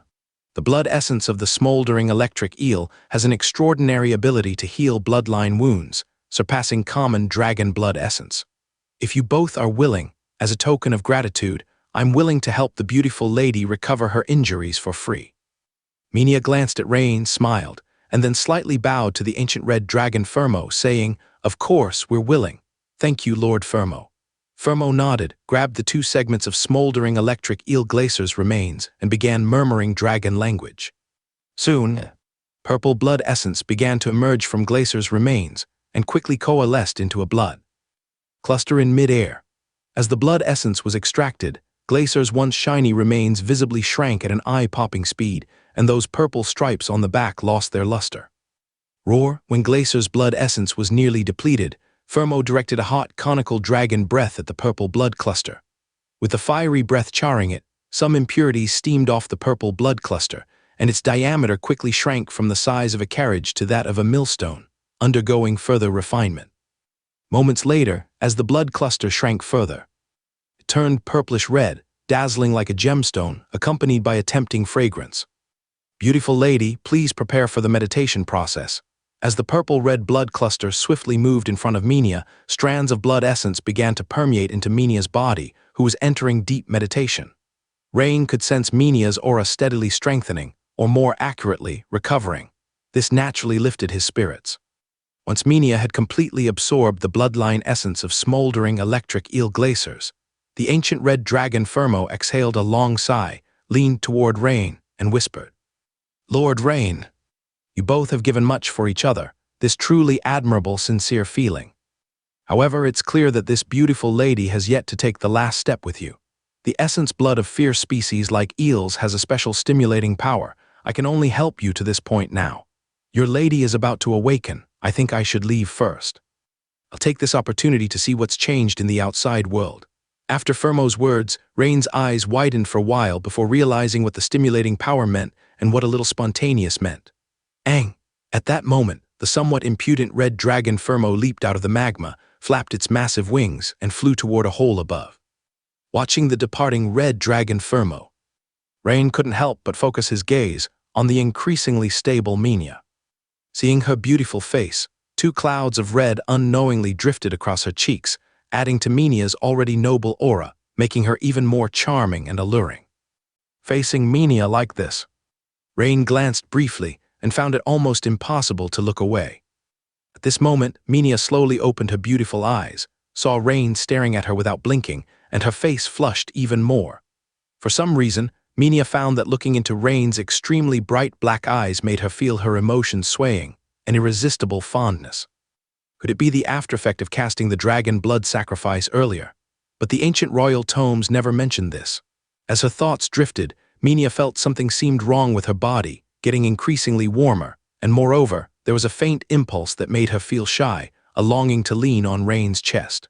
"The blood essence of the smoldering electric eel has an extraordinary ability to heal bloodline wounds, surpassing common dragon blood essence. If you both are willing, as a token of gratitude, I'm willing to help the beautiful lady recover her injuries for free." Minia glanced at Rain, smiled, and then slightly bowed to the ancient red dragon Firmo, saying, "Of course, we're willing. Thank you, Lord Firmo." Firmo nodded, grabbed the 2 segments of smoldering electric eel Glacer's remains, and began murmuring dragon language. Soon, purple blood essence began to emerge from Glacer's remains and quickly coalesced into a blood cluster in mid-air. As the blood essence was extracted, Glacer's once shiny remains visibly shrank at an eye-popping speed, and those purple stripes on the back lost their luster. When Glacer's blood essence was nearly depleted, Firmo directed a hot, conical dragon breath at the purple blood cluster. With the fiery breath charring it, some impurities steamed off the purple blood cluster, and its diameter quickly shrank from the size of a carriage to that of a millstone, undergoing further refinement. Moments later, as the blood cluster shrank further, it turned purplish red, dazzling like a gemstone, accompanied by a tempting fragrance. "Beautiful lady, please prepare for the meditation process." As the purple-red blood cluster swiftly moved in front of Minia, strands of blood essence began to permeate into Minia's body, who was entering deep meditation. Rain could sense Minia's aura steadily strengthening, or more accurately, recovering. This naturally lifted his spirits. Once Minia had completely absorbed the bloodline essence of smoldering electric eel Glacers, the ancient red dragon Firmo exhaled a long sigh, leaned toward Rain, and whispered, "Lord Rain, you both have given much for each other, this truly admirable, sincere feeling. However, it's clear that this beautiful lady has yet to take the last step with you. The essence blood of fierce species like eels has a special stimulating power. I can only help you to this point now. Your lady is about to awaken. I think I should leave first. I'll take this opportunity to see what's changed in the outside world." After Firmo's words, Rain's eyes widened for a while before realizing what the stimulating power meant and what a little spontaneous meant. Ang! At that moment, the somewhat impudent red dragon Firmo leaped out of the magma, flapped its massive wings, and flew toward a hole above. Watching the departing red dragon Firmo, Rain couldn't help but focus his gaze on the increasingly stable Minia. Seeing her beautiful face, 2 clouds of red unknowingly drifted across her cheeks, adding to Minia's already noble aura, making her even more charming and alluring. Facing Minia like this, Rain glanced briefly and found it almost impossible to look away. At this moment, Minia slowly opened her beautiful eyes, saw Rain staring at her without blinking, and her face flushed even more. For some reason, Minia found that looking into Rain's extremely bright black eyes made her feel her emotions swaying, an irresistible fondness. Could it be the aftereffect of casting the dragon blood sacrifice earlier? But the ancient royal tomes never mentioned this. As her thoughts drifted, Minia felt something seemed wrong with her body, getting increasingly warmer, and moreover, there was a faint impulse that made her feel shy, a longing to lean on Rain's chest.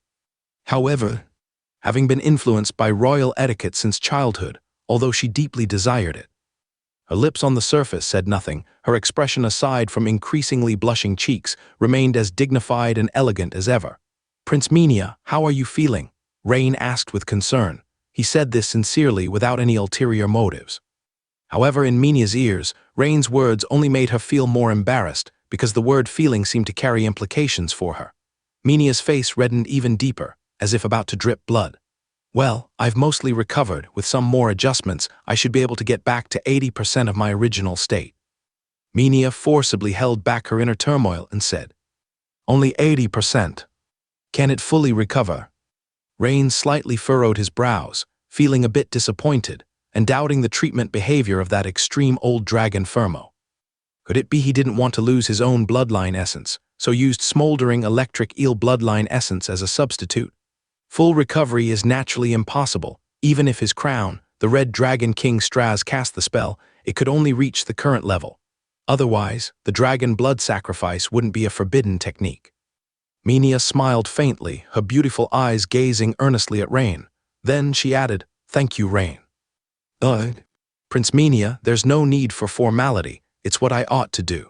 However, having been influenced by royal etiquette since childhood, although she deeply desired it, her lips on the surface said nothing. Her expression, aside from increasingly blushing cheeks, remained as dignified and elegant as ever. "Prince Minia, how are you feeling?" Rain asked with concern. He said this sincerely, without any ulterior motives. However, in Minia's ears, Rain's words only made her feel more embarrassed, because the word feeling seemed to carry implications for her. Minia's face reddened even deeper, as if about to drip blood. "Well, I've mostly recovered. With some more adjustments, I should be able to get back to 80% of my original state." Minia forcibly held back her inner turmoil and said, "Only 80%. Can it fully recover?" Rain slightly furrowed his brows, feeling a bit disappointed, and doubting the treatment behavior of that extreme old dragon Firmo. Could it be he didn't want to lose his own bloodline essence, so used smoldering electric eel bloodline essence as a substitute. Full recovery is naturally impossible. Even if his crown, the Red Dragon King Straz, cast the spell, it could only reach the current level. Otherwise, the dragon blood sacrifice wouldn't be a forbidden technique. Minia smiled faintly, her beautiful eyes gazing earnestly at Rain. Then she added, "Thank you, Rain." Prince Minia, there's no need for formality. It's what I ought to do."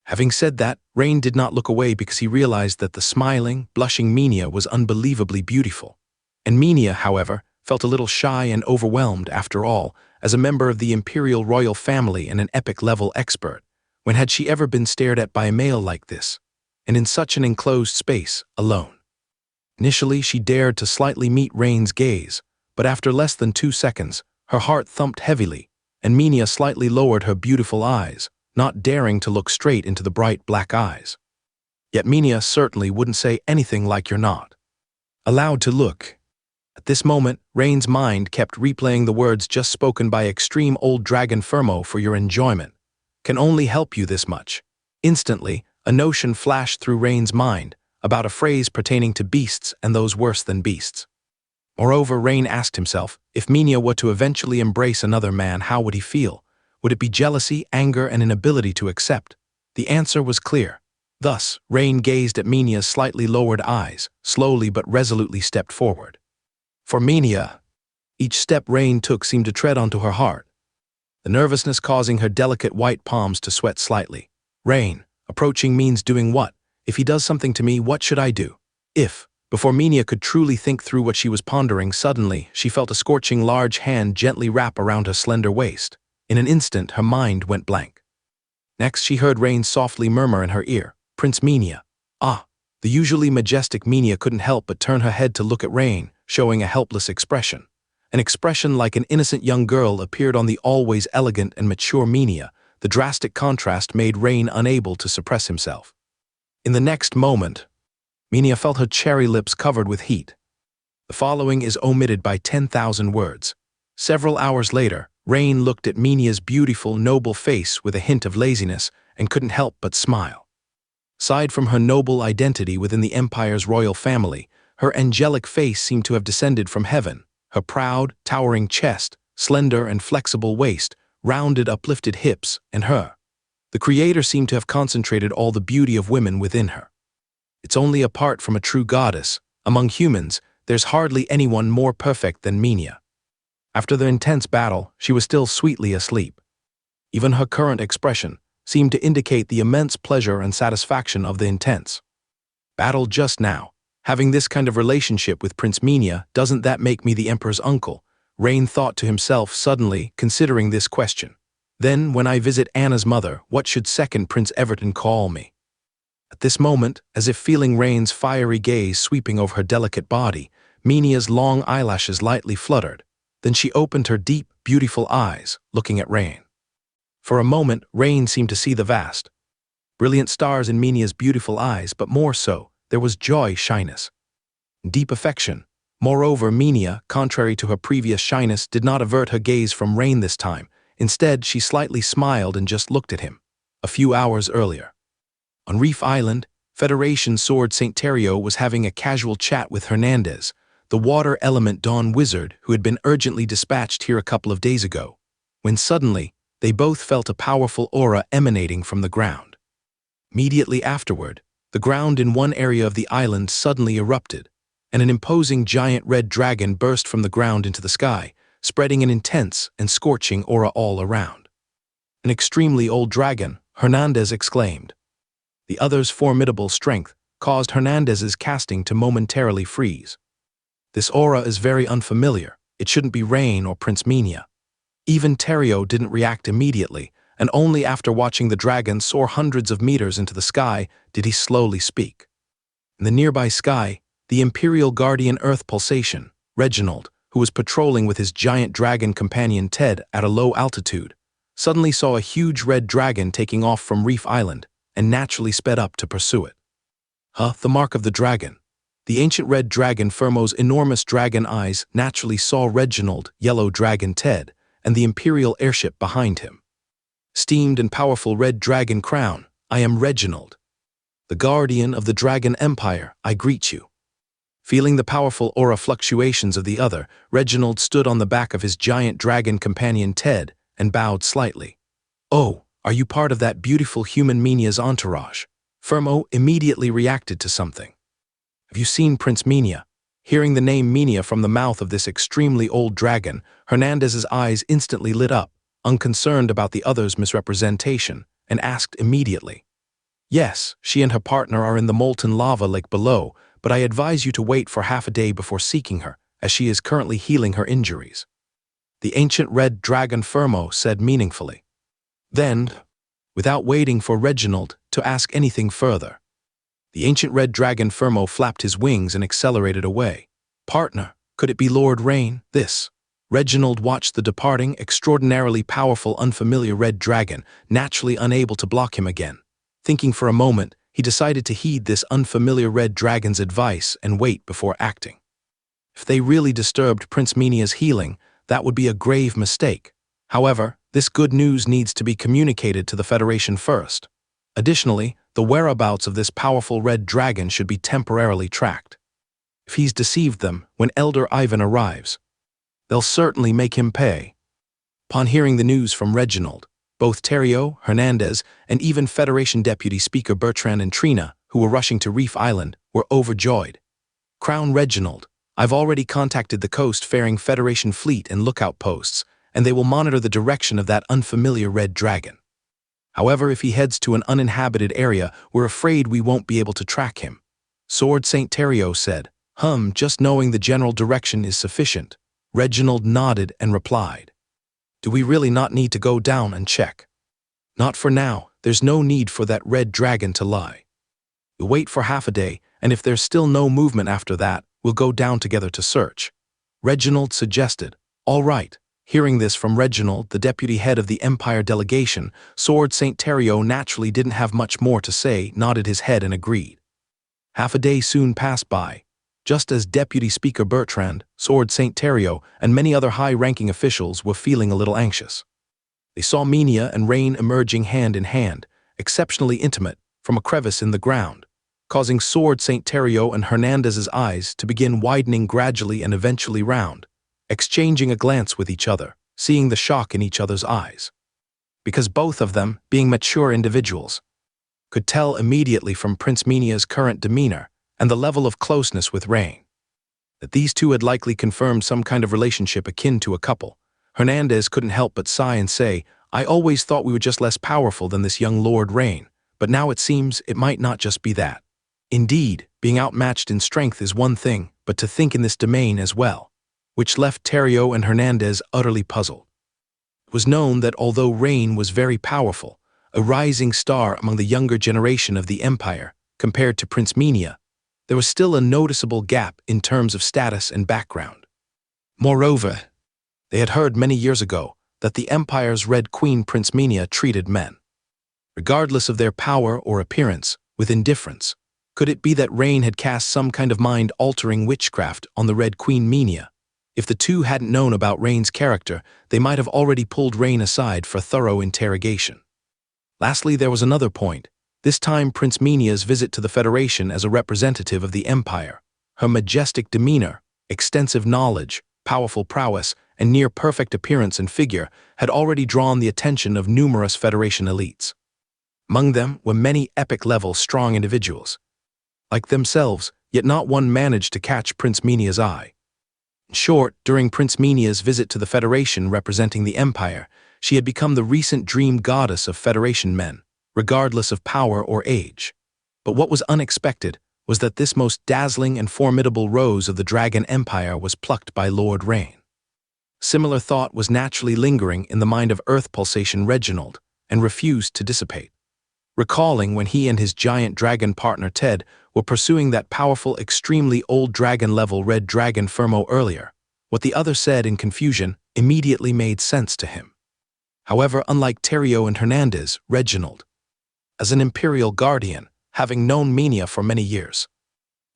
Having said that, Rain did not look away because he realized that the smiling, blushing Minia was unbelievably beautiful. And Minia, however, felt a little shy and overwhelmed after all, as a member of the imperial royal family and an epic-level expert. When had she ever been stared at by a male like this? And in such an enclosed space, alone. Initially, she dared to slightly meet Rain's gaze, but after less than 2 seconds, her heart thumped heavily, and Minia slightly lowered her beautiful eyes, not daring to look straight into the bright black eyes. Yet Minia certainly wouldn't say anything like "you're not allowed to look." At this moment, Rain's mind kept replaying the words just spoken by extreme old dragon Fermo. "For your enjoyment can only help you this much." Instantly, a notion flashed through Rain's mind about a phrase pertaining to beasts and those worse than beasts. Moreover, Rain asked himself, if Minia were to eventually embrace another man, how would he feel? Would it be jealousy, anger, and inability to accept? The answer was clear. Thus, Rain gazed at Minia's slightly lowered eyes, slowly but resolutely stepped forward. For Minia, each step Rain took seemed to tread onto her heart, the nervousness causing her delicate white palms to sweat slightly. "Rain, approaching means doing what? If he does something to me, what should I do?" Before Minia could truly think through what she was pondering, suddenly she felt a scorching large hand gently wrap around her slender waist. In an instant, her mind went blank. Next, she heard Rain softly murmur in her ear, "Prince Minia." The usually majestic Minia couldn't help but turn her head to look at Rain, showing a helpless expression. An expression like an innocent young girl appeared on the always elegant and mature Minia. The drastic contrast made Rain unable to suppress himself. In the next moment, Minia felt her cherry lips covered with heat. The following is omitted by 10,000 words. Several hours later, Rain looked at Minia's beautiful, noble face with a hint of laziness and couldn't help but smile. Aside from her noble identity within the Empire's royal family, her angelic face seemed to have descended from heaven. Her proud, towering chest, slender and flexible waist, rounded, uplifted hips, and the Creator seemed to have concentrated all the beauty of women within her. It's only apart from a true goddess, among humans, there's hardly anyone more perfect than Minia. After the intense battle, she was still sweetly asleep. Even her current expression seemed to indicate the immense pleasure and satisfaction of the intense battle just now. Having this kind of relationship with Prince Minia, doesn't that make me the Emperor's uncle? Rain thought to himself suddenly, considering this question. Then, when I visit Anna's mother, what should second Prince Everton call me? At this moment, as if feeling Rain's fiery gaze sweeping over her delicate body, Minia's long eyelashes lightly fluttered. Then she opened her deep, beautiful eyes, looking at Rain. For a moment, Rain seemed to see the vast, brilliant stars in Minia's beautiful eyes, but more so, there was joy, shyness, deep affection. Moreover, Minia, contrary to her previous shyness, did not avert her gaze from Rain this time. Instead, she slightly smiled and just looked at him. A few hours earlier, on Reef Island, Federation Sword St. Terrio was having a casual chat with Hernandez, the water element Dawn Wizard who had been urgently dispatched here a couple of days ago, when suddenly, they both felt a powerful aura emanating from the ground. Immediately afterward, the ground in one area of the island suddenly erupted, and an imposing giant red dragon burst from the ground into the sky, spreading an intense and scorching aura all around. "An extremely old dragon," Hernandez exclaimed. The other's formidable strength caused Hernandez's casting to momentarily freeze. "This aura is very unfamiliar. It shouldn't be Rain or Prince Minia." Even Terrio didn't react immediately, and only after watching the dragon soar hundreds of meters into the sky did he slowly speak. In the nearby sky, the Imperial Guardian Earth Pulsation, Reginald, who was patrolling with his giant dragon companion Ted at a low altitude, suddenly saw a huge red dragon taking off from Reef Island and naturally sped up to pursue it. The mark of the dragon. The ancient red dragon Fermo's enormous dragon eyes naturally saw Reginald, Yellow Dragon Ted, and the Imperial airship behind him. "Steamed and powerful red dragon crown, I am Reginald." the guardian of the Dragon Empire, I greet you." Feeling the powerful aura fluctuations of the other, Reginald stood on the back of his giant dragon companion Ted and bowed slightly. "Oh, are you part of that beautiful human Menia's entourage?" Fermo immediately reacted to something. "Have you seen Prince Menia?" Hearing the name Menia from the mouth of this extremely old dragon, Hernandez's eyes instantly lit up, unconcerned about the other's misrepresentation, and asked immediately. "Yes, she and her partner are in the molten lava lake below, but I advise you to wait for half a day before seeking her, as she is currently healing her injuries," the ancient red dragon Fermo said meaningfully. Then, without waiting for Reginald to ask anything further, the ancient red dragon Fermo flapped his wings and accelerated away. "Partner, could it be Lord Rain, this?" Reginald watched the departing, extraordinarily powerful, unfamiliar red dragon, naturally unable to block him again. Thinking for a moment, he decided to heed this unfamiliar red dragon's advice and wait before acting. If they really disturbed Prince Menia's healing, that would be a grave mistake. However, this good news needs to be communicated to the Federation first. Additionally, the whereabouts of this powerful red dragon should be temporarily tracked. If he's deceived them when Elder Ivan arrives, they'll certainly make him pay. Upon hearing the news from Reginald, both Terrio, Hernandez, and even Federation Deputy Speaker Bertrand and Trina, who were rushing to Reef Island, were overjoyed. "Crown Reginald, I've already contacted the coast-faring Federation fleet and lookout posts, and they will monitor the direction of that unfamiliar red dragon. However, if he heads to an uninhabited area, we're afraid we won't be able to track him." Sword St. Terrio said, Just knowing the general direction is sufficient." Reginald nodded and replied, "Do we really not need to go down and check?" "Not for now. There's no need for that red dragon to lie. We'll wait for half a day, and if there's still no movement after that, we'll go down together to search," Reginald suggested. "All right." Hearing this from Reginald, the deputy head of the Empire delegation, Sword St. Terrio naturally didn't have much more to say, nodded his head and agreed. Half a day soon passed by. Just as Deputy Speaker Bertrand, Sword St. Terrio, and many other high-ranking officials were feeling a little anxious. They saw Menia and Rain emerging hand in hand, exceptionally intimate, from a crevice in the ground, causing Sword St. Terrio and Hernandez's eyes to begin widening gradually and eventually round, exchanging a glance with each other, seeing the shock in each other's eyes. Because both of them, being mature individuals, could tell immediately from Prince Menia's current demeanor and the level of closeness with Rain that these two had likely confirmed some kind of relationship akin to a couple. Hernandez couldn't help but sigh and say, "I always thought we were just less powerful than this young Lord Rain, but now it seems it might not just be that. Indeed, being outmatched in strength is one thing, but to think in this domain as well," which left Terrio and Hernandez utterly puzzled. It was known that although Rain was very powerful, a rising star among the younger generation of the Empire, compared to Prince Menia, there was still a noticeable gap in terms of status and background. Moreover, they had heard many years ago that the Empire's Red Queen Prince Menia treated men, regardless of their power or appearance, with indifference. Could it be that Rain had cast some kind of mind-altering witchcraft on the Red Queen Menia? If the two hadn't known about Rain's character, they might have already pulled Rain aside for thorough interrogation. Lastly, there was another point. This time Prince Menia's visit to the Federation as a representative of the Empire. Her majestic demeanor, extensive knowledge, powerful prowess, and near-perfect appearance and figure had already drawn the attention of numerous Federation elites. Among them were many epic-level strong individuals, like themselves, yet not one managed to catch Prince Menia's eye. In short, during Prince Menia's visit to the Federation representing the Empire, she had become the recent dream goddess of Federation men, regardless of power or age. But what was unexpected was that this most dazzling and formidable rose of the Dragon Empire was plucked by Lord Rain. Similar thought was naturally lingering in the mind of Earth Pulsation Reginald and refused to dissipate. Recalling when he and his giant dragon partner Ted were pursuing that powerful, extremely old dragon-level red dragon Fermo earlier, what the other said in confusion immediately made sense to him. However, unlike Terrio and Hernandez, Reginald, as an Imperial Guardian, having known Menia for many years,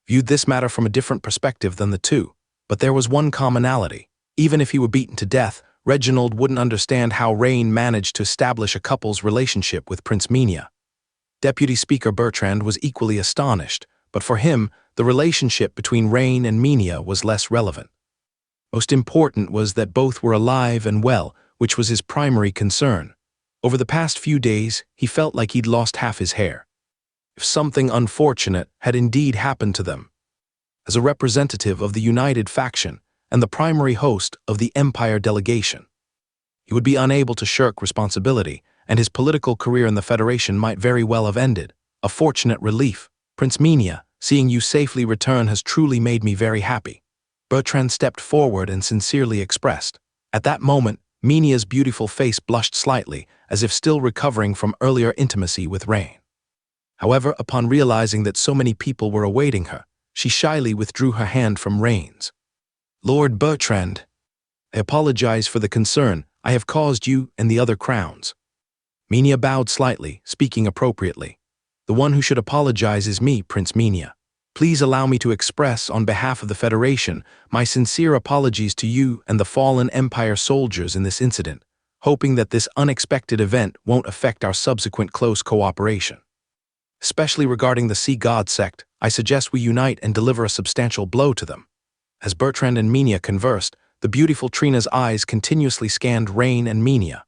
viewed this matter from a different perspective than the two, but there was one commonality. Even if he were beaten to death, Reginald wouldn't understand how Rain managed to establish a couple's relationship with Prince Menia. Deputy Speaker Bertrand was equally astonished, but for him, the relationship between Rain and Minia was less relevant. Most important was that both were alive and well, which was his primary concern. Over the past few days, he felt like he'd lost half his hair. If something unfortunate had indeed happened to them. As a representative of the United faction and the primary host of the Empire delegation, he would be unable to shirk responsibility, and his political career in the Federation might very well have ended. A fortunate relief. Prince Minia, seeing you safely return has truly made me very happy. Bertrand stepped forward and sincerely expressed. At that moment, Minia's beautiful face blushed slightly, as if still recovering from earlier intimacy with Rain. However, upon realizing that so many people were awaiting her, she shyly withdrew her hand from Rain's. Lord Bertrand, I apologize for the concern I have caused you and the other crowns. Minia bowed slightly, speaking appropriately. The one who should apologize is me, Prince Minia. Please allow me to express, on behalf of the Federation, my sincere apologies to you and the fallen Empire soldiers in this incident, hoping that this unexpected event won't affect our subsequent close cooperation. Especially regarding the Sea God sect, I suggest we unite and deliver a substantial blow to them. As Bertrand and Minia conversed, the beautiful Trina's eyes continuously scanned Rain and Minia.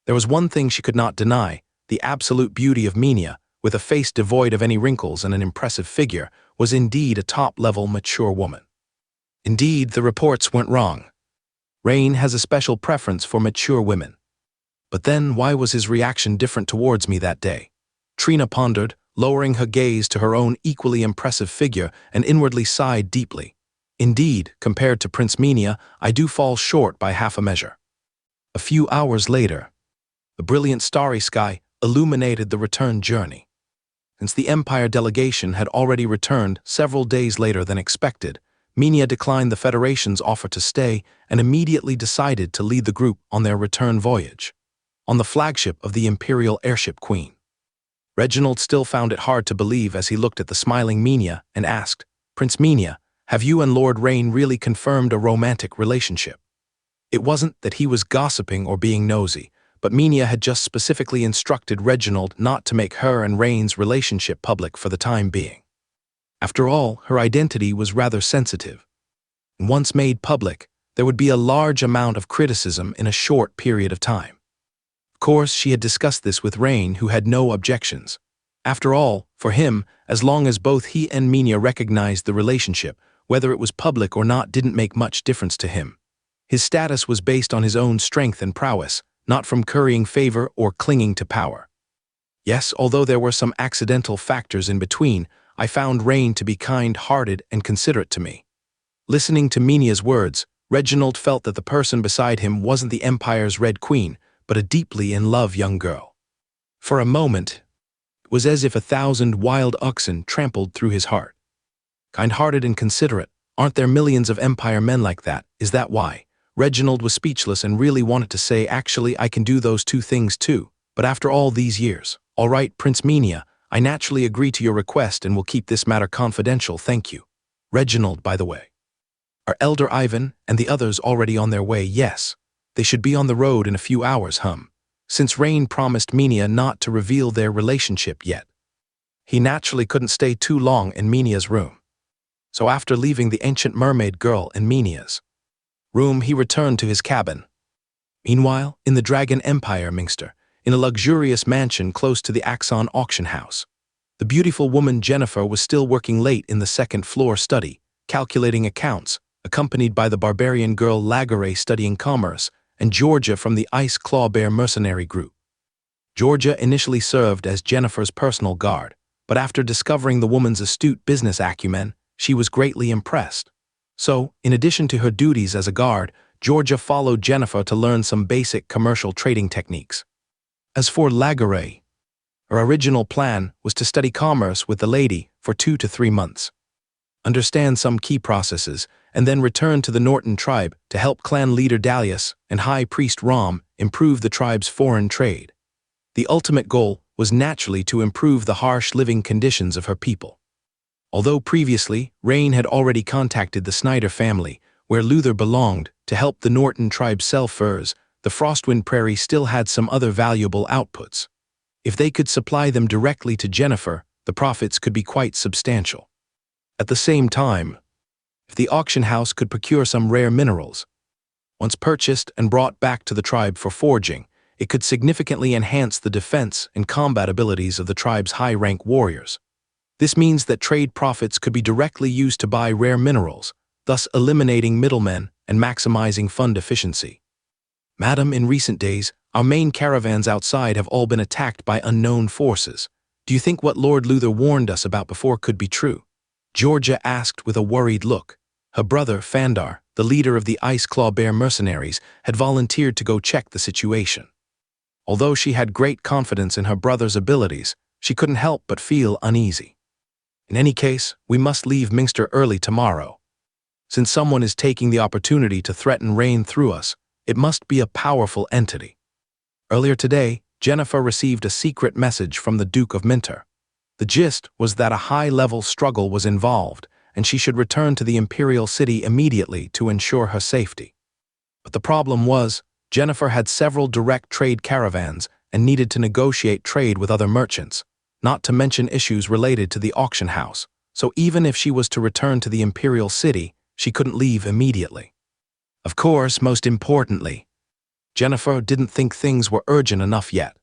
There was one thing she could not deny: the absolute beauty of Minia, with a face devoid of any wrinkles and an impressive figure, was indeed a top-level mature woman. Indeed, the reports weren't wrong. Rain has a special preference for mature women. But then, why was his reaction different towards me that day? Trina pondered, lowering her gaze to her own equally impressive figure, and inwardly sighed deeply. Indeed, compared to Prince Minia, I do fall short by half a measure. A few hours later, the brilliant starry sky illuminated the return journey. Since the Empire delegation had already returned several days later than expected, Minia declined the Federation's offer to stay and immediately decided to lead the group on their return voyage, on the flagship of the Imperial Airship Queen. Reginald still found it hard to believe as he looked at the smiling Minia and asked, Prince Minia, have you and Lord Rain really confirmed a romantic relationship? It wasn't that he was gossiping or being nosy, but Minia had just specifically instructed Reginald not to make her and Rain's relationship public for the time being. After all, her identity was rather sensitive. Once made public, there would be a large amount of criticism in a short period of time. Of course, she had discussed this with Rain, who had no objections. After all, for him, as long as both he and Minia recognized the relationship, whether it was public or not didn't make much difference to him. His status was based on his own strength and prowess, not from currying favor or clinging to power. Yes, although there were some accidental factors in between, I found Rain to be kind-hearted and considerate to me. Listening to Minia's words, Reginald felt that the person beside him wasn't the Empire's Red Queen, but a deeply in love young girl. For a moment, it was as if 1,000 wild oxen trampled through his heart. Kind-hearted and considerate, aren't there millions of Empire men like that? Is that why? Reginald was speechless and really wanted to say, actually, I can do those two things too, but after all these years. All right, Prince Minia, I naturally agree to your request and will keep this matter confidential, thank you. Reginald, by the way. Are Elder Ivan and the others already on their way? Yes. They should be on the road in a few hours, since Rain promised Minia not to reveal their relationship yet. He naturally couldn't stay too long in Minia's room. So after leaving the ancient mermaid girl in Minia's room, he returned to his cabin. Meanwhile, in the Dragon Empire Minster, in a luxurious mansion close to the Axon auction house, the beautiful woman Jennifer was still working late in the second-floor study, calculating accounts, accompanied by the barbarian girl Lagare studying commerce, and Georgia from the Ice Claw Bear mercenary group. Georgia initially served as Jennifer's personal guard, but after discovering the woman's astute business acumen, she was greatly impressed. So, in addition to her duties as a guard, Georgia followed Jennifer to learn some basic commercial trading techniques. As for Lagare, her original plan was to study commerce with the lady for 2 to 3 months, understand some key processes, and then return to the Norton tribe to help clan leader Dalius and High Priest Rom improve the tribe's foreign trade. The ultimate goal was naturally to improve the harsh living conditions of her people. Although previously, Rain had already contacted the Snyder family, where Luther belonged, to help the Norton tribe sell furs, the Frostwind Prairie still had some other valuable outputs. If they could supply them directly to Jennifer, the profits could be quite substantial. At the same time, if the auction house could procure some rare minerals, once purchased and brought back to the tribe for forging, it could significantly enhance the defense and combat abilities of the tribe's high-rank warriors. This means that trade profits could be directly used to buy rare minerals, thus eliminating middlemen and maximizing fund efficiency. Madam, in recent days, our main caravans outside have all been attacked by unknown forces. Do you think what Lord Luther warned us about before could be true? Georgia asked with a worried look. Her brother, Fandar, the leader of the Ice Claw Bear mercenaries, had volunteered to go check the situation. Although she had great confidence in her brother's abilities, she couldn't help but feel uneasy. In any case, we must leave Minster early tomorrow. Since someone is taking the opportunity to threaten Rain through us, it must be a powerful entity. Earlier today, Jennifer received a secret message from the Duke of Minter. The gist was that a high-level struggle was involved, and she should return to the Imperial City immediately to ensure her safety. But the problem was, Jennifer had several direct trade caravans and needed to negotiate trade with other merchants, not to mention issues related to the auction house, so even if she was to return to the Imperial City, she couldn't leave immediately. Of course, most importantly, Jennifer didn't think things were urgent enough yet,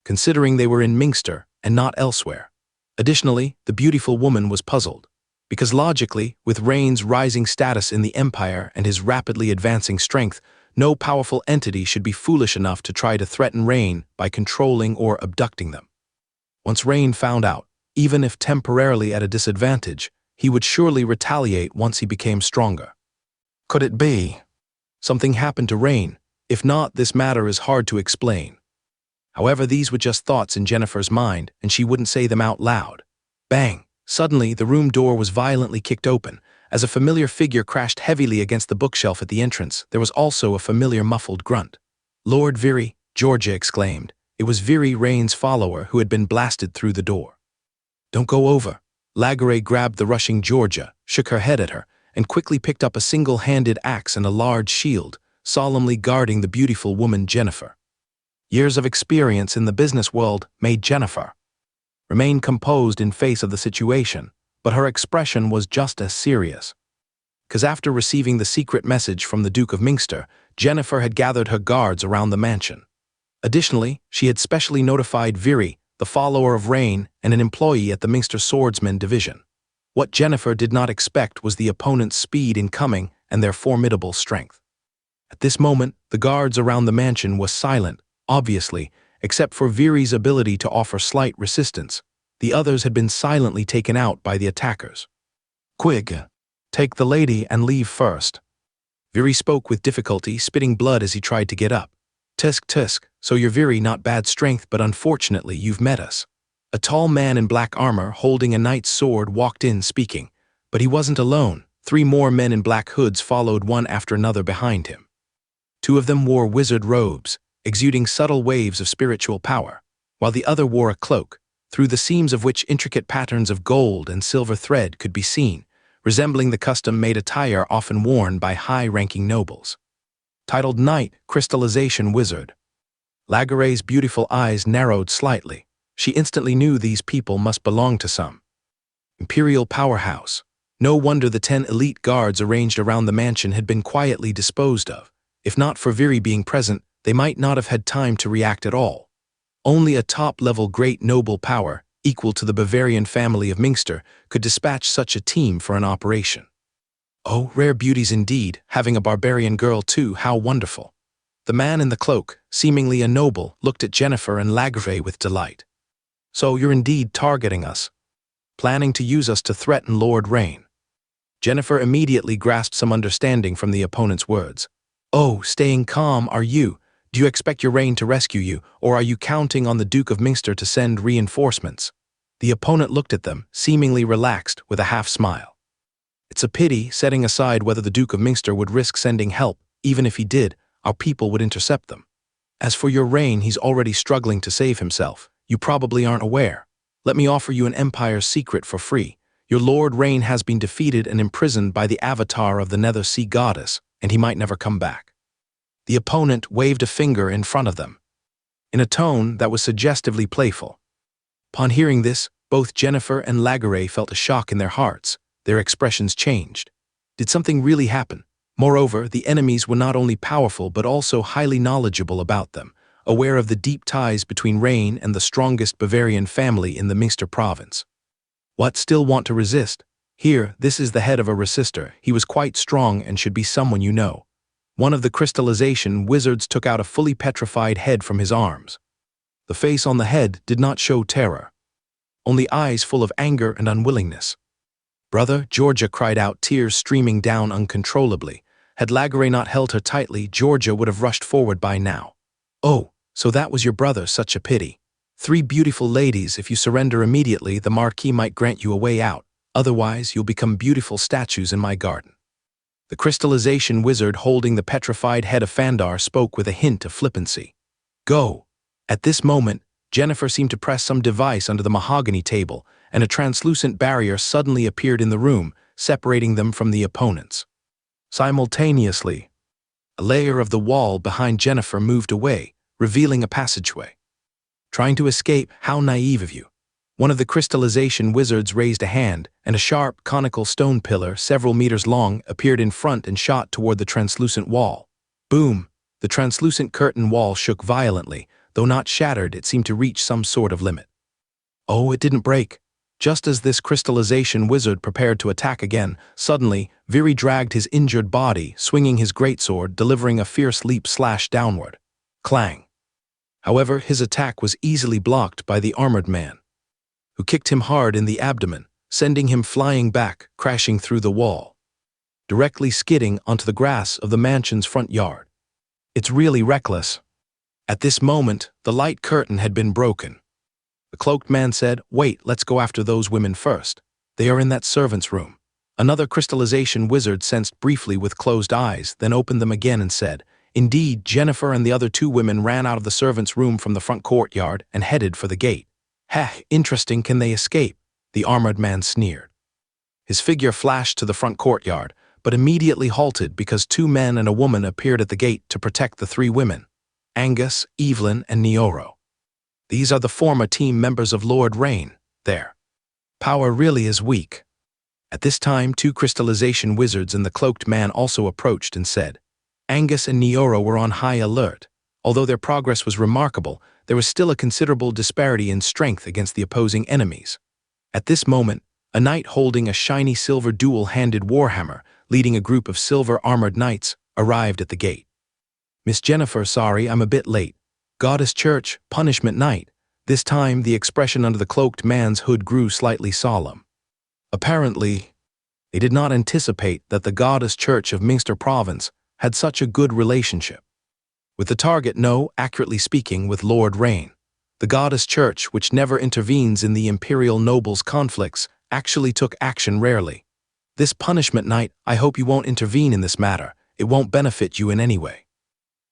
considering they were in Minster and not elsewhere. Additionally, the beautiful woman was puzzled, because logically, with Rain's rising status in the Empire and his rapidly advancing strength, no powerful entity should be foolish enough to try to threaten Rain by controlling or abducting them. Once Rain found out, even if temporarily at a disadvantage, he would surely retaliate once he became stronger. Could it be something happened to Rain? If not, this matter is hard to explain. However, these were just thoughts in Jennifer's mind, and she wouldn't say them out loud. Bang! Suddenly, the room door was violently kicked open. As a familiar figure crashed heavily against the bookshelf at the entrance, there was also a familiar muffled grunt. "Lord Viri," Georgia exclaimed. It was Viri, Rain's follower, who had been blasted through the door. "Don't go over." Lagare grabbed the rushing Georgia, shook her head at her, and quickly picked up a single-handed axe and a large shield, solemnly guarding the beautiful woman Jennifer. Years of experience in the business world made Jennifer remain composed in face of the situation, but her expression was just as serious. Because after receiving the secret message from the Duke of Minster, Jennifer had gathered her guards around the mansion. Additionally, she had specially notified Viri, the follower of Rain and an employee at the Minster Swordsman Division. What Jennifer did not expect was the opponent's speed in coming and their formidable strength. At this moment, the guards around the mansion were silent, obviously, except for Viri's ability to offer slight resistance. The others had been silently taken out by the attackers. "Quig, take the lady and leave first." Viri spoke with difficulty, spitting blood as he tried to get up. "Tisk tisk, so you're Viri, not bad strength, but unfortunately you've met us." A tall man in black armor, holding a knight's sword, walked in speaking. But he wasn't alone. 3 more men in black hoods followed one after another behind him. 2 of them wore wizard robes, exuding subtle waves of spiritual power, while the other wore a cloak, through the seams of which intricate patterns of gold and silver thread could be seen, resembling the custom-made attire often worn by high-ranking nobles. Titled Knight, Crystallization Wizard. Lagare's beautiful eyes narrowed slightly. She instantly knew these people must belong to some imperial powerhouse. No wonder the 10 elite guards arranged around the mansion had been quietly disposed of. If not for Viri being present, they might not have had time to react at all. Only a top-level great noble power, equal to the Bavarian family of Minster, could dispatch such a team for an operation. Oh, rare beauties indeed, having a barbarian girl too, how wonderful. The man in the cloak, seemingly a noble, looked at Jennifer and Lagare with delight. "So you're indeed targeting us, planning to use us to threaten Lord Rain." Jennifer immediately grasped some understanding from the opponent's words. "Oh, staying calm, are you? Do you expect your Rain to rescue you, or are you counting on the Duke of Minster to send reinforcements?" The opponent looked at them, seemingly relaxed, with a half-smile. "It's a pity, setting aside whether the Duke of Minster would risk sending help. Even if he did, our people would intercept them. As for your Rain, he's already struggling to save himself. You probably aren't aware. Let me offer you an Empire's secret for free. Your Lord Rain has been defeated and imprisoned by the avatar of the Nether Sea Goddess, and he might never come back." The opponent waved a finger in front of them. in a tone that was suggestively playful. Upon hearing this, both Jennifer and Laguerre felt a shock in their hearts. Their expressions changed. Did something really happen? Moreover, the enemies were not only powerful but also highly knowledgeable about them, aware of the deep ties between Rain and the strongest Bavarian family in the Münster province. What, still want to resist? Here, this is the head of a resistor. He was quite strong and should be someone you know. One of the crystallization wizards took out a fully petrified head from his arms. The face on the head did not show terror, only eyes full of anger and unwillingness. "Brother," Georgia cried out, tears streaming down uncontrollably. Had Laguerre not held her tightly, Georgia would have rushed forward by now. "Oh, so that was your brother, such a pity. 3 beautiful ladies, if you surrender immediately, the Marquis might grant you a way out. Otherwise, you'll become beautiful statues in my garden." The crystallization wizard holding the petrified head of Fandar spoke with a hint of flippancy. "Go." At this moment, Jennifer seemed to press some device under the mahogany table, and a translucent barrier suddenly appeared in the room, separating them from the opponents. Simultaneously, a layer of the wall behind Jennifer moved away, revealing a passageway. "Trying to escape? How naive of you." One of the crystallization wizards raised a hand, and a sharp, conical stone pillar, several meters long, appeared in front and shot toward the translucent wall. Boom! The translucent curtain wall shook violently. Though not shattered, it seemed to reach some sort of limit. Oh, it didn't break. Just as this crystallization wizard prepared to attack again, suddenly, Viri dragged his injured body, swinging his greatsword, delivering a fierce leap slash downward. Clang! However, his attack was easily blocked by the armored man, who kicked him hard in the abdomen, sending him flying back, crashing through the wall, directly skidding onto the grass of the mansion's front yard. "It's really reckless." At this moment, the light curtain had been broken. The cloaked man said, "Wait, let's go after those women first. They are in that servant's room." Another crystallization wizard sensed briefly with closed eyes, then opened them again and said, "Indeed, Jennifer and the other 2 women ran out of the servant's room from the front courtyard and headed for the gate." "Heh, interesting, can they escape?" the armored man sneered. His figure flashed to the front courtyard, but immediately halted because 2 men and a woman appeared at the gate to protect the 3 women. Angus, Evelyn, and Neoro. These are the former team members of Lord Rain. Their power really is weak. At this time, 2 crystallization wizards and the cloaked man also approached and said, Angus and Neoro were on high alert. Although their progress was remarkable, there was still a considerable disparity in strength against the opposing enemies. At this moment, a knight holding a shiny silver dual-handed warhammer, leading a group of silver-armored knights, arrived at the gate. "Miss Jennifer, sorry, I'm a bit late. Goddess Church, Punishment Night." This time, the expression under the cloaked man's hood grew slightly solemn. Apparently, they did not anticipate that the Goddess Church of Münster Province had such a good relationship with the target, no, accurately speaking, with Lord Rain. The Goddess Church, which never intervenes in the imperial nobles' conflicts, actually took action rarely. "This Punishment Night, I hope you won't intervene in this matter. It won't benefit you in any way.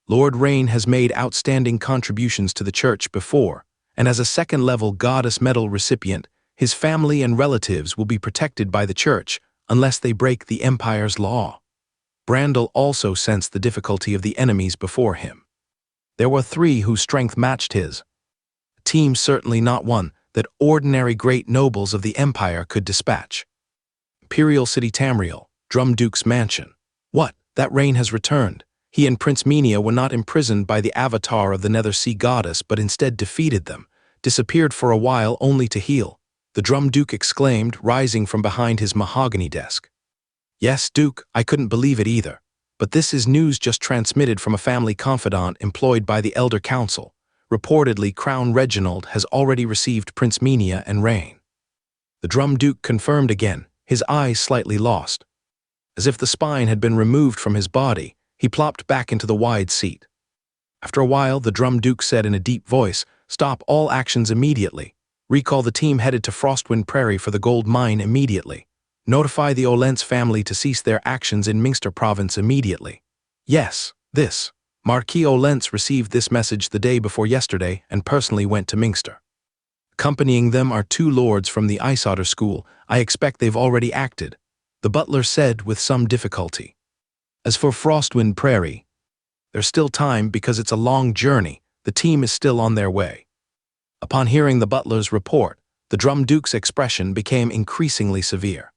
Lord Rain has made outstanding contributions to the church before, and as a second-level Goddess Medal recipient, his family and relatives will be protected by the church unless they break the Empire's law." Brandel also sensed the difficulty of the enemies before him. There were 3 whose strength matched his. A team, certainly not one that ordinary great nobles of the Empire could dispatch. Imperial City Tamriel, Drum Duke's mansion. What? That Rain has returned. He and Prince Menia were not imprisoned by the avatar of the Nether Sea Goddess, but instead defeated them, disappeared for a while only to heal, the Drum Duke exclaimed, rising from behind his mahogany desk. "Yes, Duke, I couldn't believe it either. But this is news just transmitted from a family confidant employed by the Elder Council. Reportedly, Crown Reginald has already received Prince Menia and Rain." The Drum Duke confirmed again, his eyes slightly lost. As if the spine had been removed from his body, he plopped back into the wide seat. After a while, the Drum Duke said in a deep voice, "Stop all actions immediately. Recall the team headed to Frostwind Prairie for the gold mine immediately. Notify the Olentz family to cease their actions in Münster Province immediately." Yes, this. Marquis Olentz received this message the day before yesterday and personally went to Münster. Accompanying them are 2 lords from the Ice Otter School. I expect they've already acted, the butler said with some difficulty. As for Frostwind Prairie, there's still time because it's a long journey. The team is still on their way. Upon hearing the butler's report, the Drum Duke's expression became increasingly severe.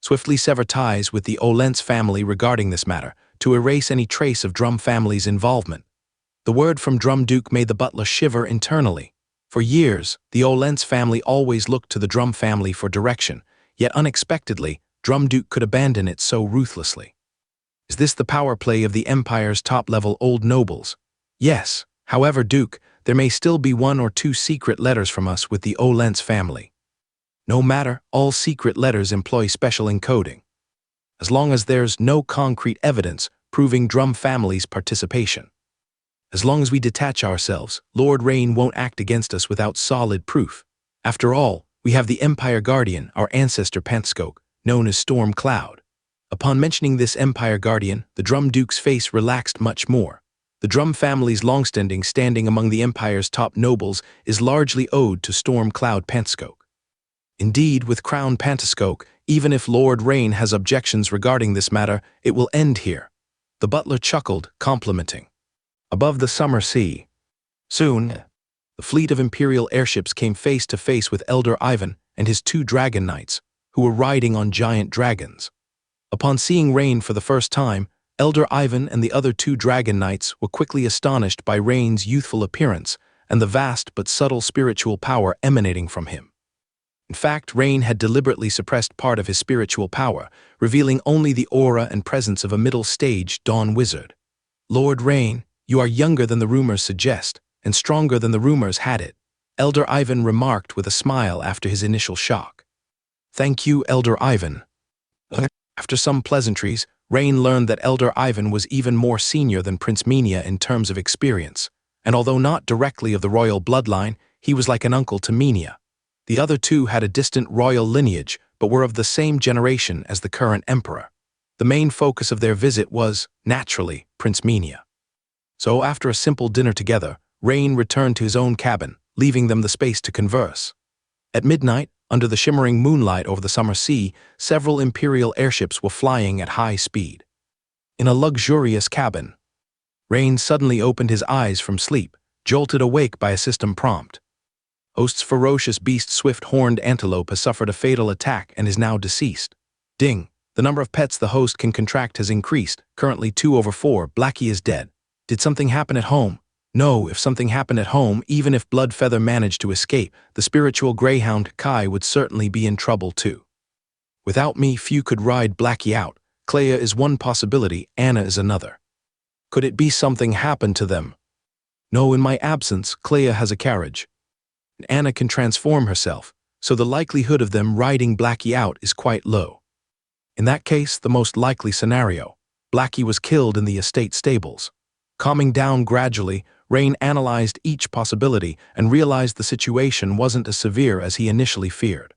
Swiftly sever ties with the Olentz family regarding this matter, to erase any trace of Drum family's involvement. The word from Drum Duke made the butler shiver internally. For years, the Olentz family always looked to the Drum family for direction, yet unexpectedly, Drum Duke could abandon it so ruthlessly. Is this the power play of the Empire's top-level old nobles? Yes. However, Duke, there may still be 1 or 2 secret letters from us with the Olentz family. No matter, all secret letters employ special encoding. As long as there's no concrete evidence proving Drum family's participation. As long as we detach ourselves, Lord Rain won't act against us without solid proof. After all, we have the Empire Guardian, our ancestor Pantskok, known as Storm Cloud. Upon mentioning this Empire Guardian, the Drum Duke's face relaxed much more. The Drum family's longstanding standing among the Empire's top nobles is largely owed to Storm Cloud Pantskok. Indeed, with Crown Pantskok, even if Lord Rain has objections regarding this matter, it will end here. The butler chuckled, complimenting. Above the summer sea. Soon, the fleet of Imperial airships came face to face with Elder Ivan and his 2 dragon knights, who were riding on giant dragons. Upon seeing Rain for the first time, Elder Ivan and the other 2 dragon knights were quickly astonished by Rain's youthful appearance and the vast but subtle spiritual power emanating from him. In fact, Rain had deliberately suppressed part of his spiritual power, revealing only the aura and presence of a middle-stage Dawn Wizard. Lord Rain, you are younger than the rumors suggest, and stronger than the rumors had it, Elder Ivan remarked with a smile after his initial shock. Thank you, Elder Ivan. After some pleasantries, Rain learned that Elder Ivan was even more senior than Prince Minia in terms of experience, and although not directly of the royal bloodline, he was like an uncle to Minia. The other 2 had a distant royal lineage, but were of the same generation as the current emperor. The main focus of their visit was, naturally, Prince Minia. So after a simple dinner together, Rain returned to his own cabin, leaving them the space to converse. At midnight, under the shimmering moonlight over the summer sea, several Imperial airships were flying at high speed. In a luxurious cabin, Rain suddenly opened his eyes from sleep, jolted awake by a system prompt. Host's ferocious beast swift-horned antelope has suffered a fatal attack and is now deceased. Ding. The number of pets the host can contract has increased, currently 2/4. Blackie is dead. Did something happen at home? No, if something happened at home, even if Bloodfeather managed to escape, the spiritual greyhound Kai would certainly be in trouble too. Without me, few could ride Blackie out. Clea is one possibility, Anna is another. Could it be something happened to them? No, in my absence, Clea has a carriage. Anna can transform herself, so the likelihood of them riding Blackie out is quite low. In that case, the most likely scenario, Blackie was killed in the estate stables. Calming down gradually, Rain analyzed each possibility and realized the situation wasn't as severe as he initially feared.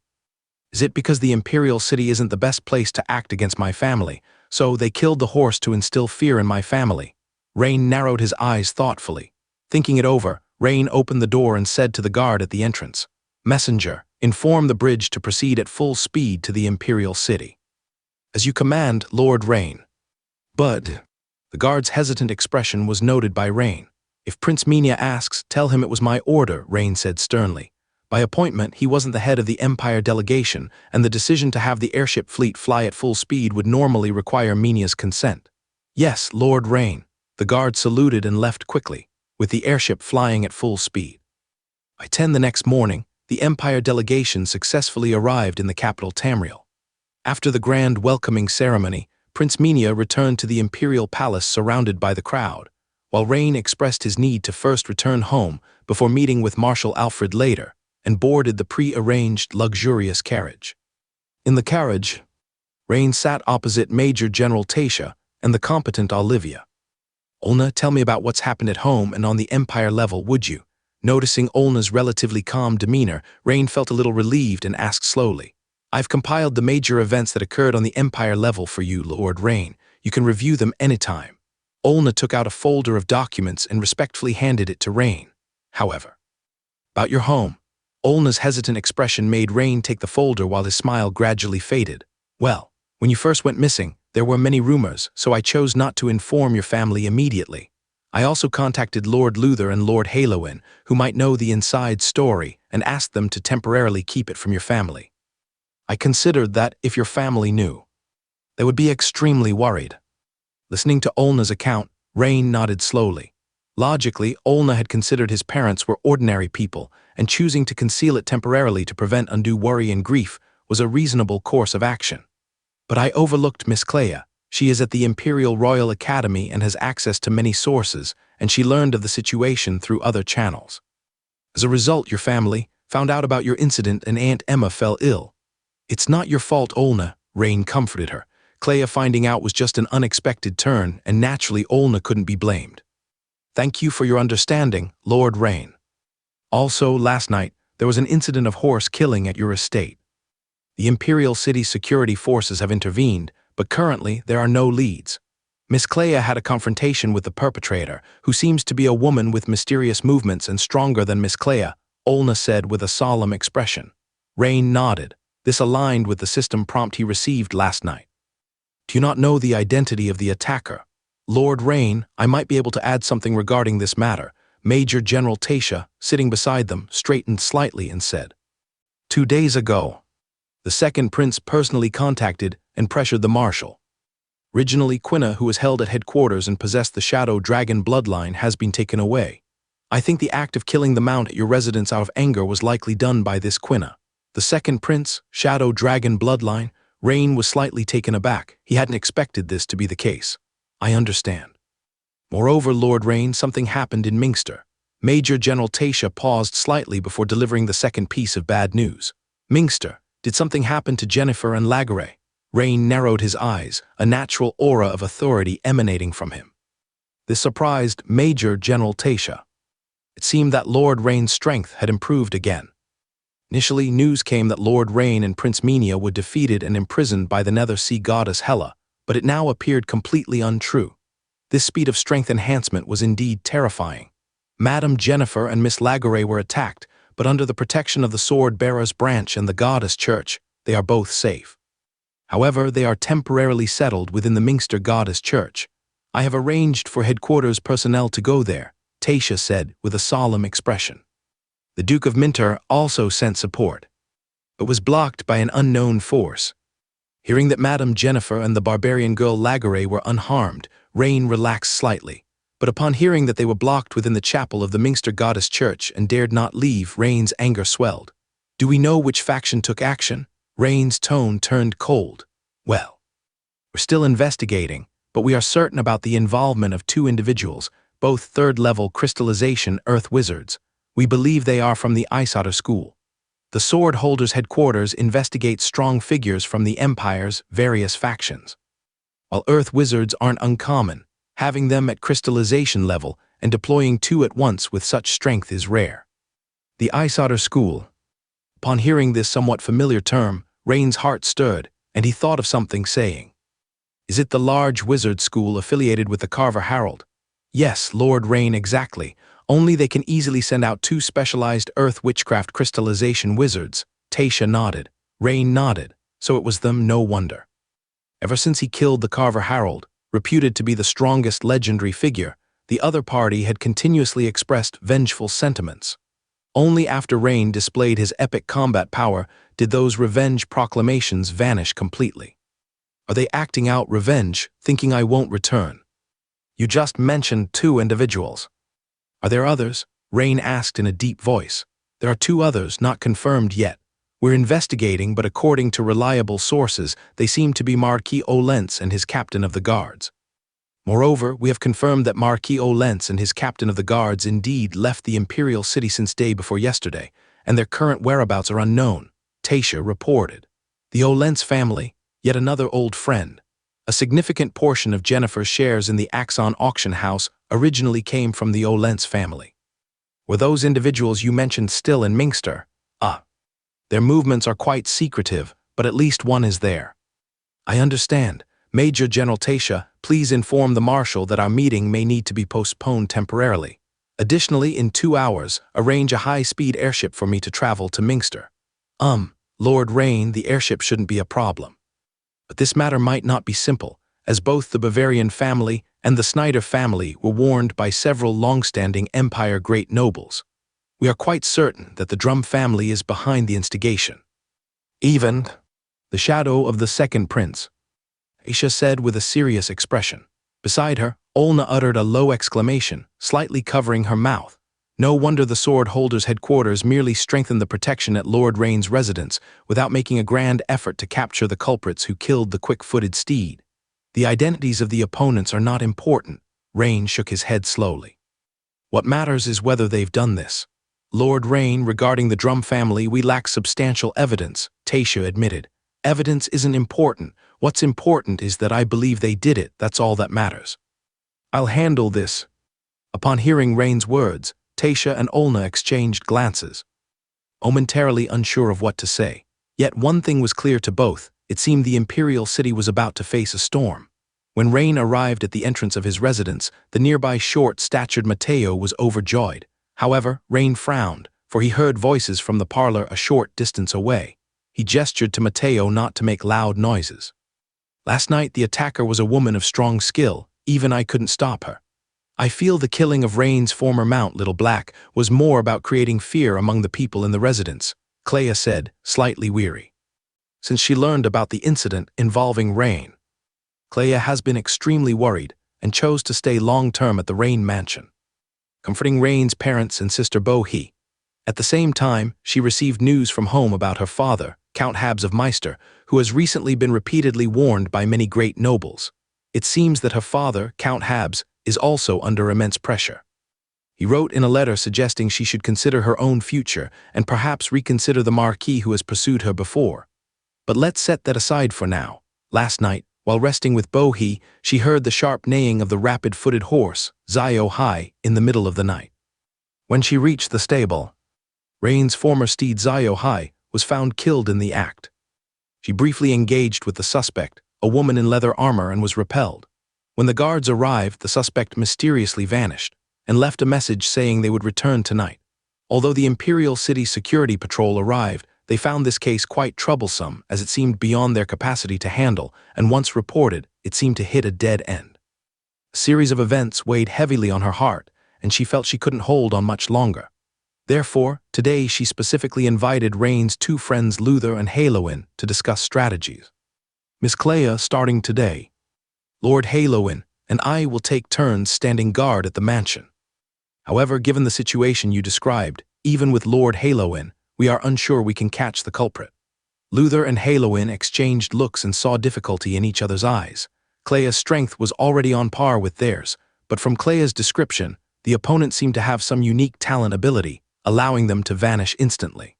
Is it because the Imperial City isn't the best place to act against my family, so they killed the horse to instill fear in my family? Rain narrowed his eyes thoughtfully. Thinking it over, Rain opened the door and said to the guard at the entrance, "Messenger, inform the bridge to proceed at full speed to the Imperial City." "As you command, Lord Rain." "But..." The guard's hesitant expression was noted by Rain. "If Prince Minia asks, tell him it was my order," Rain said sternly. By appointment, he wasn't the head of the Empire delegation, and the decision to have the airship fleet fly at full speed would normally require Minia's consent. "Yes, Lord Rain." The guard saluted and left quickly, with the airship flying at full speed. By 10 the next morning, the Empire delegation successfully arrived in the capital Tamriel. After the grand welcoming ceremony, Prince Minia returned to the Imperial Palace surrounded by the crowd, while Rain expressed his need to first return home before meeting with Marshal Alfred later, and boarded the pre-arranged luxurious carriage. In the carriage, Rain sat opposite Major General Tasha and the competent Olivia. "Olna, tell me about what's happened at home and on the Empire level, would you?" Noticing Olna's relatively calm demeanor, Rain felt a little relieved and asked slowly. "I've compiled the major events that occurred on the Empire level for you, Lord Rain. You can review them anytime." Olna took out a folder of documents and respectfully handed it to Rain. However, "About your home." Olna's hesitant expression made Rain take the folder while his smile gradually faded. "Well, when you first went missing, there were many rumors, so I chose not to inform your family immediately. I also contacted Lord Luther and Lord Haloin, who might know the inside story, and asked them to temporarily keep it from your family. I considered that if your family knew, they would be extremely worried. Listening to Olna's account, Rain nodded slowly. Logically, Olna had considered his parents were ordinary people, and choosing to conceal it temporarily to prevent undue worry and grief was a reasonable course of action. But I overlooked Miss Clea. She is at the Imperial Royal Academy and has access to many sources, and she learned of the situation through other channels. As a result, your family found out about your incident and Aunt Emma fell ill. It's not your fault, Olna, Rain comforted her. Clea finding out was just an unexpected turn, and naturally Olna couldn't be blamed. Thank you for your understanding, Lord Rain. Also, last night, there was an incident of horse killing at your estate. The Imperial City security forces have intervened, but currently there are no leads. Miss Clea had a confrontation with the perpetrator, who seems to be a woman with mysterious movements and stronger than Miss Clea, Olna said with a solemn expression. Rain nodded. This aligned with the system prompt he received last night. Do you not know the identity of the attacker? Lord Rain, I might be able to add something regarding this matter. Major General Tasha, sitting beside them, straightened slightly and said, 2 days ago, the second prince personally contacted and pressured the marshal. Originally, Quina, who was held at headquarters and possessed the Shadow Dragon bloodline, has been taken away. I think the act of killing the Mount at your residence out of anger was likely done by this Quina. The second prince, Shadow Dragon bloodline, Rain was slightly taken aback. He hadn't expected this to be the case. I understand. Moreover, Lord Rain, something happened in Mingster. Major General Tasha paused slightly before delivering the second piece of bad news. Mingster, did something happen to Jennifer and Lagare? Rain narrowed his eyes, a natural aura of authority emanating from him. This surprised Major General Tasha. It seemed that Lord Rain's strength had improved again. Initially, news came that Lord Rain and Prince Menia were defeated and imprisoned by the Nether Sea goddess Hela, but it now appeared completely untrue. This speed of strength enhancement was indeed terrifying. Madame Jennifer and Miss Lagare were attacked, but under the protection of the Sword Bearer's branch and the Goddess Church, they are both safe. However, they are temporarily settled within the Mingster Goddess Church. I have arranged for headquarters personnel to go there, Tasha said with a solemn expression. The Duke of Minter also sent support, but was blocked by an unknown force. Hearing that Madame Jennifer and the barbarian girl Lagare were unharmed, Rain relaxed slightly. But upon hearing that they were blocked within the chapel of the Mingster Goddess Church and dared not leave, Rain's anger swelled. Do we know which faction took action? Rain's tone turned cold. Well, we're still investigating, but we are certain about the involvement of 2 individuals, both third-level crystallization earth wizards. We believe they are from the Ice Otter School. The Sword Holders' headquarters investigates strong figures from the Empire's various factions. While earth wizards aren't uncommon, having them at crystallization level and deploying 2 at once with such strength is rare. The Ice Otter School. Upon hearing this somewhat familiar term, Rain's heart stirred, and he thought of something, saying, Is it the large wizard school affiliated with the Carver Herald? Yes, Lord Rain, exactly. Only they can easily send out 2 specialized earth witchcraft crystallization wizards. Tasha nodded. Rain nodded. So it was them, no wonder. Ever since he killed the Carver Herald, reputed to be the strongest legendary figure, the other party had continuously expressed vengeful sentiments. Only after Rain displayed his epic combat power did those revenge proclamations vanish completely. Are they acting out revenge, thinking I won't return? You just mentioned 2 individuals. Are there others? Rain asked in a deep voice. There are 2 others, not confirmed yet. We're investigating, but according to reliable sources, they seem to be Marquis Olentz and his captain of the guards. Moreover, we have confirmed that Marquis Olentz and his captain of the guards indeed left the Imperial City since day before yesterday, and their current whereabouts are unknown, Tasha reported. The Olentz family, yet another old friend. A significant portion of Jennifer's shares in the Axon auction house originally came from the Olentz family. Were those individuals you mentioned still in Mingster? Their movements are quite secretive, but at least one is there. I understand. Major General Tasha, please inform the Marshal that our meeting may need to be postponed temporarily. Additionally, in 2 hours, arrange a high-speed airship for me to travel to Mingster. Lord Rain, the airship shouldn't be a problem. But this matter might not be simple, as both the Bavarian family and the Snyder family were warned by several long-standing Empire great nobles. We are quite certain that the Drum family is behind the instigation. Even the shadow of the second prince, Aisha said with a serious expression. Beside her, Olna uttered a low exclamation, slightly covering her mouth. No wonder the sword holder's headquarters merely strengthened the protection at Lord Rain's residence without making a grand effort to capture the culprits who killed the quick-footed steed. The identities of the opponents are not important. Rain shook his head slowly. What matters is whether they've done this. Lord Rain, regarding the Drum family, we lack substantial evidence, Tasha admitted. Evidence isn't important. What's important is that I believe they did it, that's all that matters. I'll handle this. Upon hearing Rain's words, Tasha and Olna exchanged glances, momentarily unsure of what to say. Yet one thing was clear to both. It seemed the imperial city was about to face a storm. When Rain arrived at the entrance of his residence, the nearby short-statured Mateo was overjoyed. However, Rain frowned, for he heard voices from the parlor a short distance away. He gestured to Mateo not to make loud noises. Last night the attacker was a woman of strong skill. Even I couldn't stop her. I feel the killing of Rain's former mount, Little Black, was more about creating fear among the people in the residence, Clea said, slightly weary. Since she learned about the incident involving Rain, Clea has been extremely worried and chose to stay long-term at the Rain mansion, comforting Rain's parents and sister Bohi. At the same time, she received news from home about her father, Count Habs of Meister, who has recently been repeatedly warned by many great nobles. It seems that her father, Count Habs, is also under immense pressure. He wrote in a letter suggesting she should consider her own future and perhaps reconsider the Marquis who has pursued her before. But let's set that aside for now. Last night, while resting with Bohi, she heard the sharp neighing of the rapid-footed horse, Zio Hai, in the middle of the night. When she reached the stable, Rain's former steed Zio Hai was found killed in the act. She briefly engaged with the suspect, a woman in leather armor, and was repelled. When the guards arrived, the suspect mysteriously vanished and left a message saying they would return tonight. Although the Imperial City Security Patrol arrived, they found this case quite troublesome as it seemed beyond their capacity to handle, and once reported, it seemed to hit a dead end. A series of events weighed heavily on her heart, and she felt she couldn't hold on much longer. Therefore, today she specifically invited Rain's two friends Luther and Haloin to discuss strategies. Miss Clea, starting today, Lord Haloin and I will take turns standing guard at the mansion. However, given the situation you described, even with Lord Haloin, we are unsure we can catch the culprit. Luther and Haloin exchanged looks and saw difficulty in each other's eyes. Clea's strength was already on par with theirs, but from Clea's description, the opponent seemed to have some unique talent ability, allowing them to vanish instantly.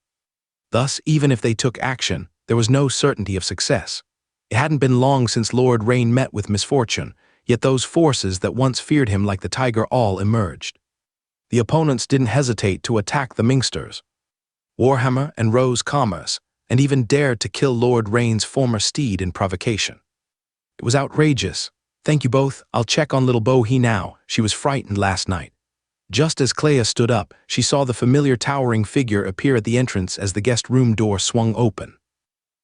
Thus, even if they took action, there was no certainty of success. It hadn't been long since Lord Rain met with misfortune, yet those forces that once feared him like the tiger all emerged. The opponents didn't hesitate to attack the Mingsters, Warhammer and Rose Commerce, and even dared to kill Lord Rain's former steed in provocation. It was outrageous. Thank you both, I'll check on little Bohi now, she was frightened last night. Just as Clea stood up, she saw the familiar towering figure appear at the entrance as the guest room door swung open.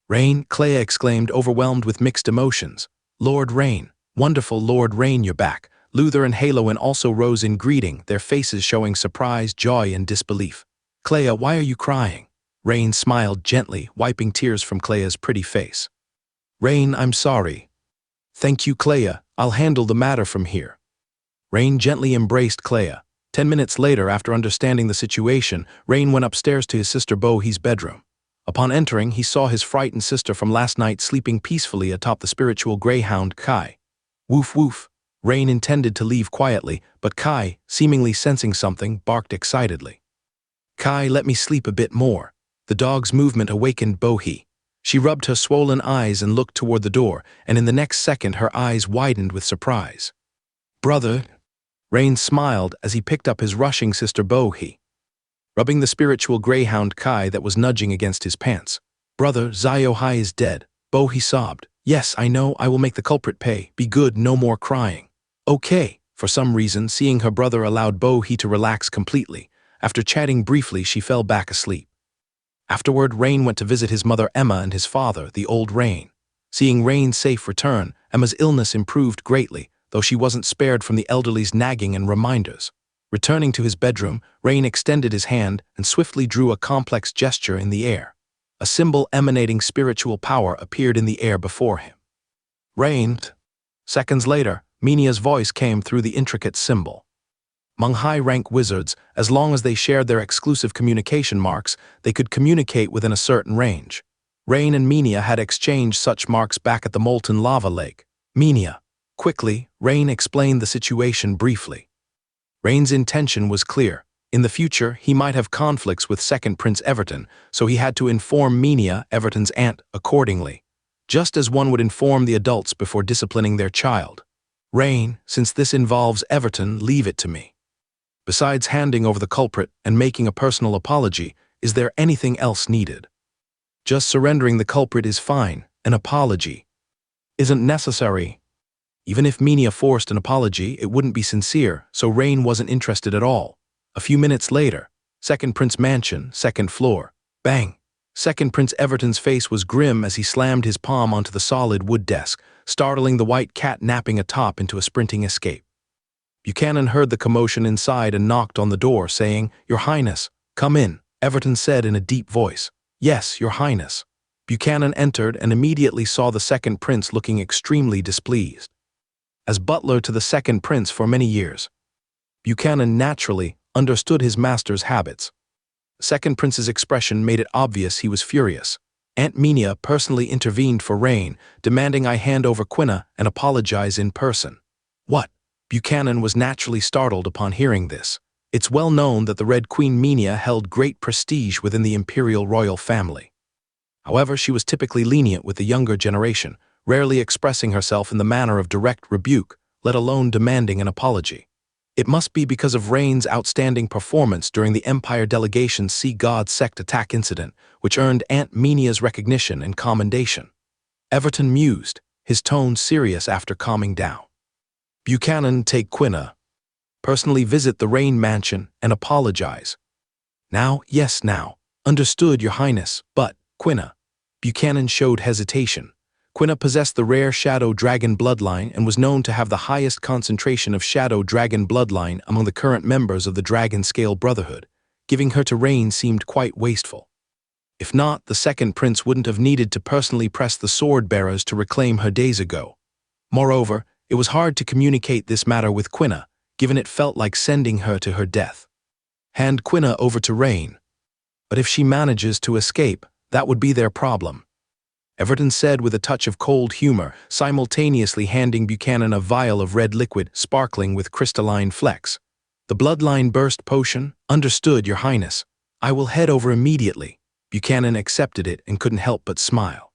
Rain, Clea exclaimed, overwhelmed with mixed emotions. Lord Rain, wonderful Lord Rain, you're back. Luther and Haloin also rose in greeting, their faces showing surprise, joy, and disbelief. Clea, why are you crying? Rain smiled gently, wiping tears from Clea's pretty face. Rain, I'm sorry. Thank you, Clea, I'll handle the matter from here. Rain gently embraced Clea. 10 minutes later, after understanding the situation, Rain went upstairs to his sister Bohi's bedroom. Upon entering, he saw his frightened sister from last night sleeping peacefully atop the spiritual greyhound Kai. Woof woof. Rain intended to leave quietly, but Kai, seemingly sensing something, barked excitedly. Kai, let me sleep a bit more. The dog's movement awakened Bohi. She rubbed her swollen eyes and looked toward the door, and in the next second her eyes widened with surprise. Brother. Rain smiled as he picked up his rushing sister Bohi, rubbing the spiritual greyhound Kai that was nudging against his pants. Brother, Zio Hai is dead. Bohi sobbed. Yes, I know, I will make the culprit pay. Be good, no more crying. Okay. For some reason, seeing her brother allowed Bohi to relax completely. After chatting briefly, she fell back asleep. Afterward, Rain went to visit his mother Emma and his father, the old Rain. Seeing Rain's safe return, Emma's illness improved greatly, though she wasn't spared from the elderly's nagging and reminders. Returning to his bedroom, Rain extended his hand and swiftly drew a complex gesture in the air. A symbol emanating spiritual power appeared in the air before him. Rain. Seconds later, Minia's voice came through the intricate symbol. Among high-rank wizards, as long as they shared their exclusive communication marks, they could communicate within a certain range. Rain and Minia had exchanged such marks back at the molten lava lake. Minia. Quickly, Rain explained the situation briefly. Rain's intention was clear. In the future, he might have conflicts with second Prince Everton, so he had to inform Minia, Everton's aunt, accordingly, just as one would inform the adults before disciplining their child. Rain, since this involves Everton, leave it to me. Besides handing over the culprit and making a personal apology, is there anything else needed? Just surrendering the culprit is fine. An apology isn't necessary. Even if Minia forced an apology, it wouldn't be sincere, so Rain wasn't interested at all. A few minutes later, Second Prince Mansion, second floor. Bang! Second Prince Everton's face was grim as he slammed his palm onto the solid wood desk, startling the white cat napping atop into a sprinting escape. Buchanan heard the commotion inside and knocked on the door, saying, "Your Highness, come in," Everton said in a deep voice. "Yes, Your Highness." Buchanan entered and immediately saw the second prince looking extremely displeased. As butler to the second prince for many years, Buchanan naturally understood his master's habits. The second prince's expression made it obvious he was furious. Aunt Minia personally intervened for Rain, demanding I hand over Quina and apologize in person. What? Buchanan was naturally startled upon hearing this. It's well known that the Red Queen Minia held great prestige within the imperial royal family. However, she was typically lenient with the younger generation, rarely expressing herself in the manner of direct rebuke, let alone demanding an apology. It must be because of Rain's outstanding performance during the Empire delegation's Sea God sect attack incident, which earned Aunt Minia's recognition and commendation. Everton mused, his tone serious after calming down. Buchanan, take Quina. Personally visit the Rain mansion and apologize. Now, yes now. Understood, Your Highness, but, Quina. Buchanan showed hesitation. Quina possessed the rare Shadow Dragon bloodline and was known to have the highest concentration of Shadow Dragon bloodline among the current members of the Dragon Scale Brotherhood. Giving her to Rain seemed quite wasteful. If not, the second prince wouldn't have needed to personally press the sword bearers to reclaim her days ago. Moreover, it was hard to communicate this matter with Quina, given it felt like sending her to her death. Hand Quina over to Rain. But if she manages to escape, that would be their problem. Everton said with a touch of cold humor, simultaneously handing Buchanan a vial of red liquid sparkling with crystalline flecks. The bloodline burst potion? Understood, Your Highness. I will head over immediately. Buchanan accepted it and couldn't help but smile.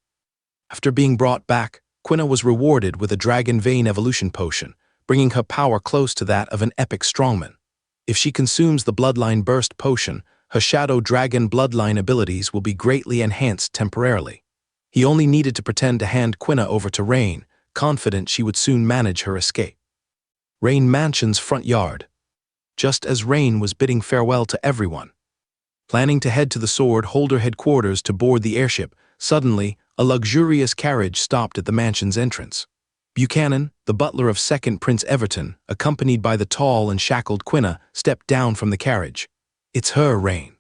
After being brought back, Quina was rewarded with a Dragon Vein evolution potion, bringing her power close to that of an epic strongman. If she consumes the bloodline burst potion, her Shadow Dragon bloodline abilities will be greatly enhanced temporarily. He only needed to pretend to hand Quina over to Rain, confident she would soon manage her escape. Rain Mansion's front yard. Just as Rain was bidding farewell to everyone, planning to head to the Sword Holder headquarters to board the airship, suddenly, a luxurious carriage stopped at the mansion's entrance. Buchanan, the butler of second Prince Everton, accompanied by the tall and shackled Quina, stepped down from the carriage. It's her, Rain.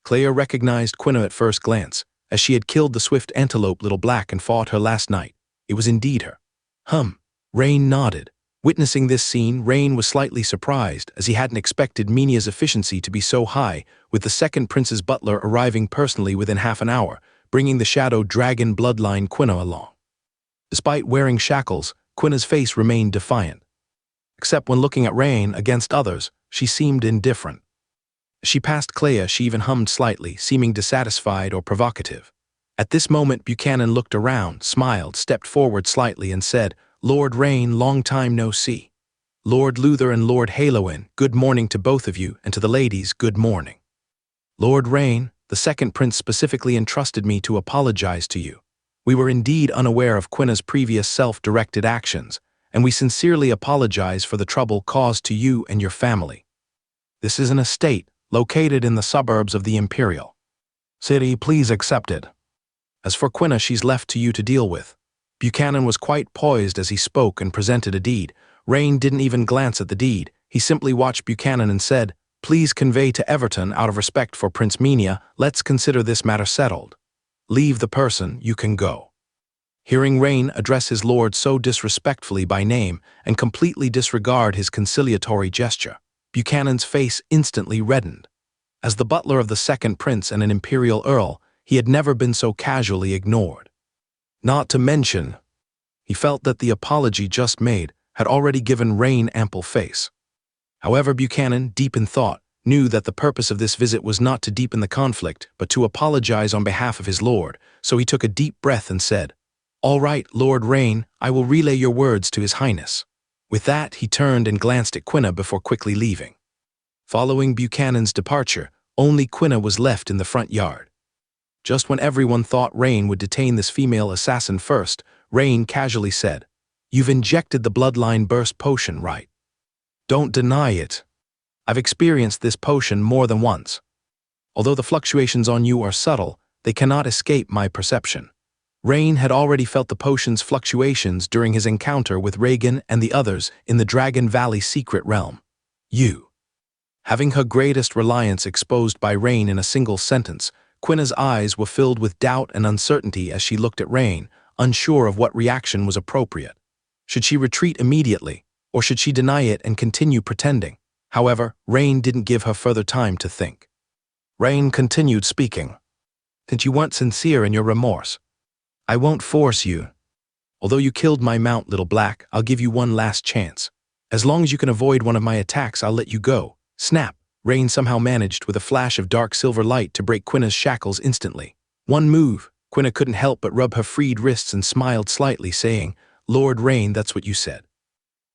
Clea recognized Quina at first glance, as she had killed the swift antelope Little Black and fought her last night. It was indeed her. Rain nodded. Witnessing this scene, Rain was slightly surprised, as he hadn't expected Minia's efficiency to be so high, with the second prince's butler arriving personally within half an hour, bringing the Shadow Dragon bloodline Quina along. Despite wearing shackles, Quina's face remained defiant. Except when looking at Rain against others, she seemed indifferent. As she passed Clea, she even hummed slightly, seeming dissatisfied or provocative. At this moment, Buchanan looked around, smiled, stepped forward slightly, and said, Lord Rain, long time no see. Lord Luther and Lord Haloin, good morning to both of you, and to the ladies, good morning. Lord Rain, the second prince specifically entrusted me to apologize to you. We were indeed unaware of Quina's previous self-directed actions, and we sincerely apologize for the trouble caused to you and your family. This is an estate located in the suburbs of the Imperial City. Please accept it. As for Quina, she's left to you to deal with. Buchanan was quite poised as he spoke and presented a deed, Rain didn't even glance at the deed. He simply watched Buchanan and said, "Please convey to Everton, out of respect for Prince Menia, let's consider this matter settled. Leave the person, you can go." Hearing Rain address his lord so disrespectfully by name and completely disregard his conciliatory gesture, Buchanan's face instantly reddened. As the butler of the second prince and an imperial earl, he had never been so casually ignored. Not to mention, he felt that the apology just made had already given Rain ample face. However, Buchanan, deep in thought, knew that the purpose of this visit was not to deepen the conflict, but to apologize on behalf of his lord, so he took a deep breath and said, "All right, Lord Rain, I will relay your words to His Highness." With that, he turned and glanced at Quina before quickly leaving. Following Buchanan's departure, only Quina was left in the front yard. Just when everyone thought Rain would detain this female assassin first, Rain casually said, "You've injected the bloodline burst potion, right? Don't deny it. I've experienced this potion more than once. Although the fluctuations on you are subtle, they cannot escape my perception." Rain had already felt the potion's fluctuations during his encounter with Reagan and the others in the Dragon Valley secret realm. You. Having her greatest reliance exposed by Rain in a single sentence, Quina's eyes were filled with doubt and uncertainty as she looked at Rain, unsure of what reaction was appropriate. Should she retreat immediately, or should she deny it and continue pretending? However, Rain didn't give her further time to think. Rain continued speaking. "Since you weren't sincere in your remorse, I won't force you. Although you killed my mount, Little Black, I'll give you one last chance. As long as you can avoid one of my attacks, I'll let you go." Snap! Rain somehow managed with a flash of dark silver light to break Quina's shackles instantly. One move, Quina couldn't help but rub her freed wrists and smiled slightly, saying, "Lord Rain, that's what you said.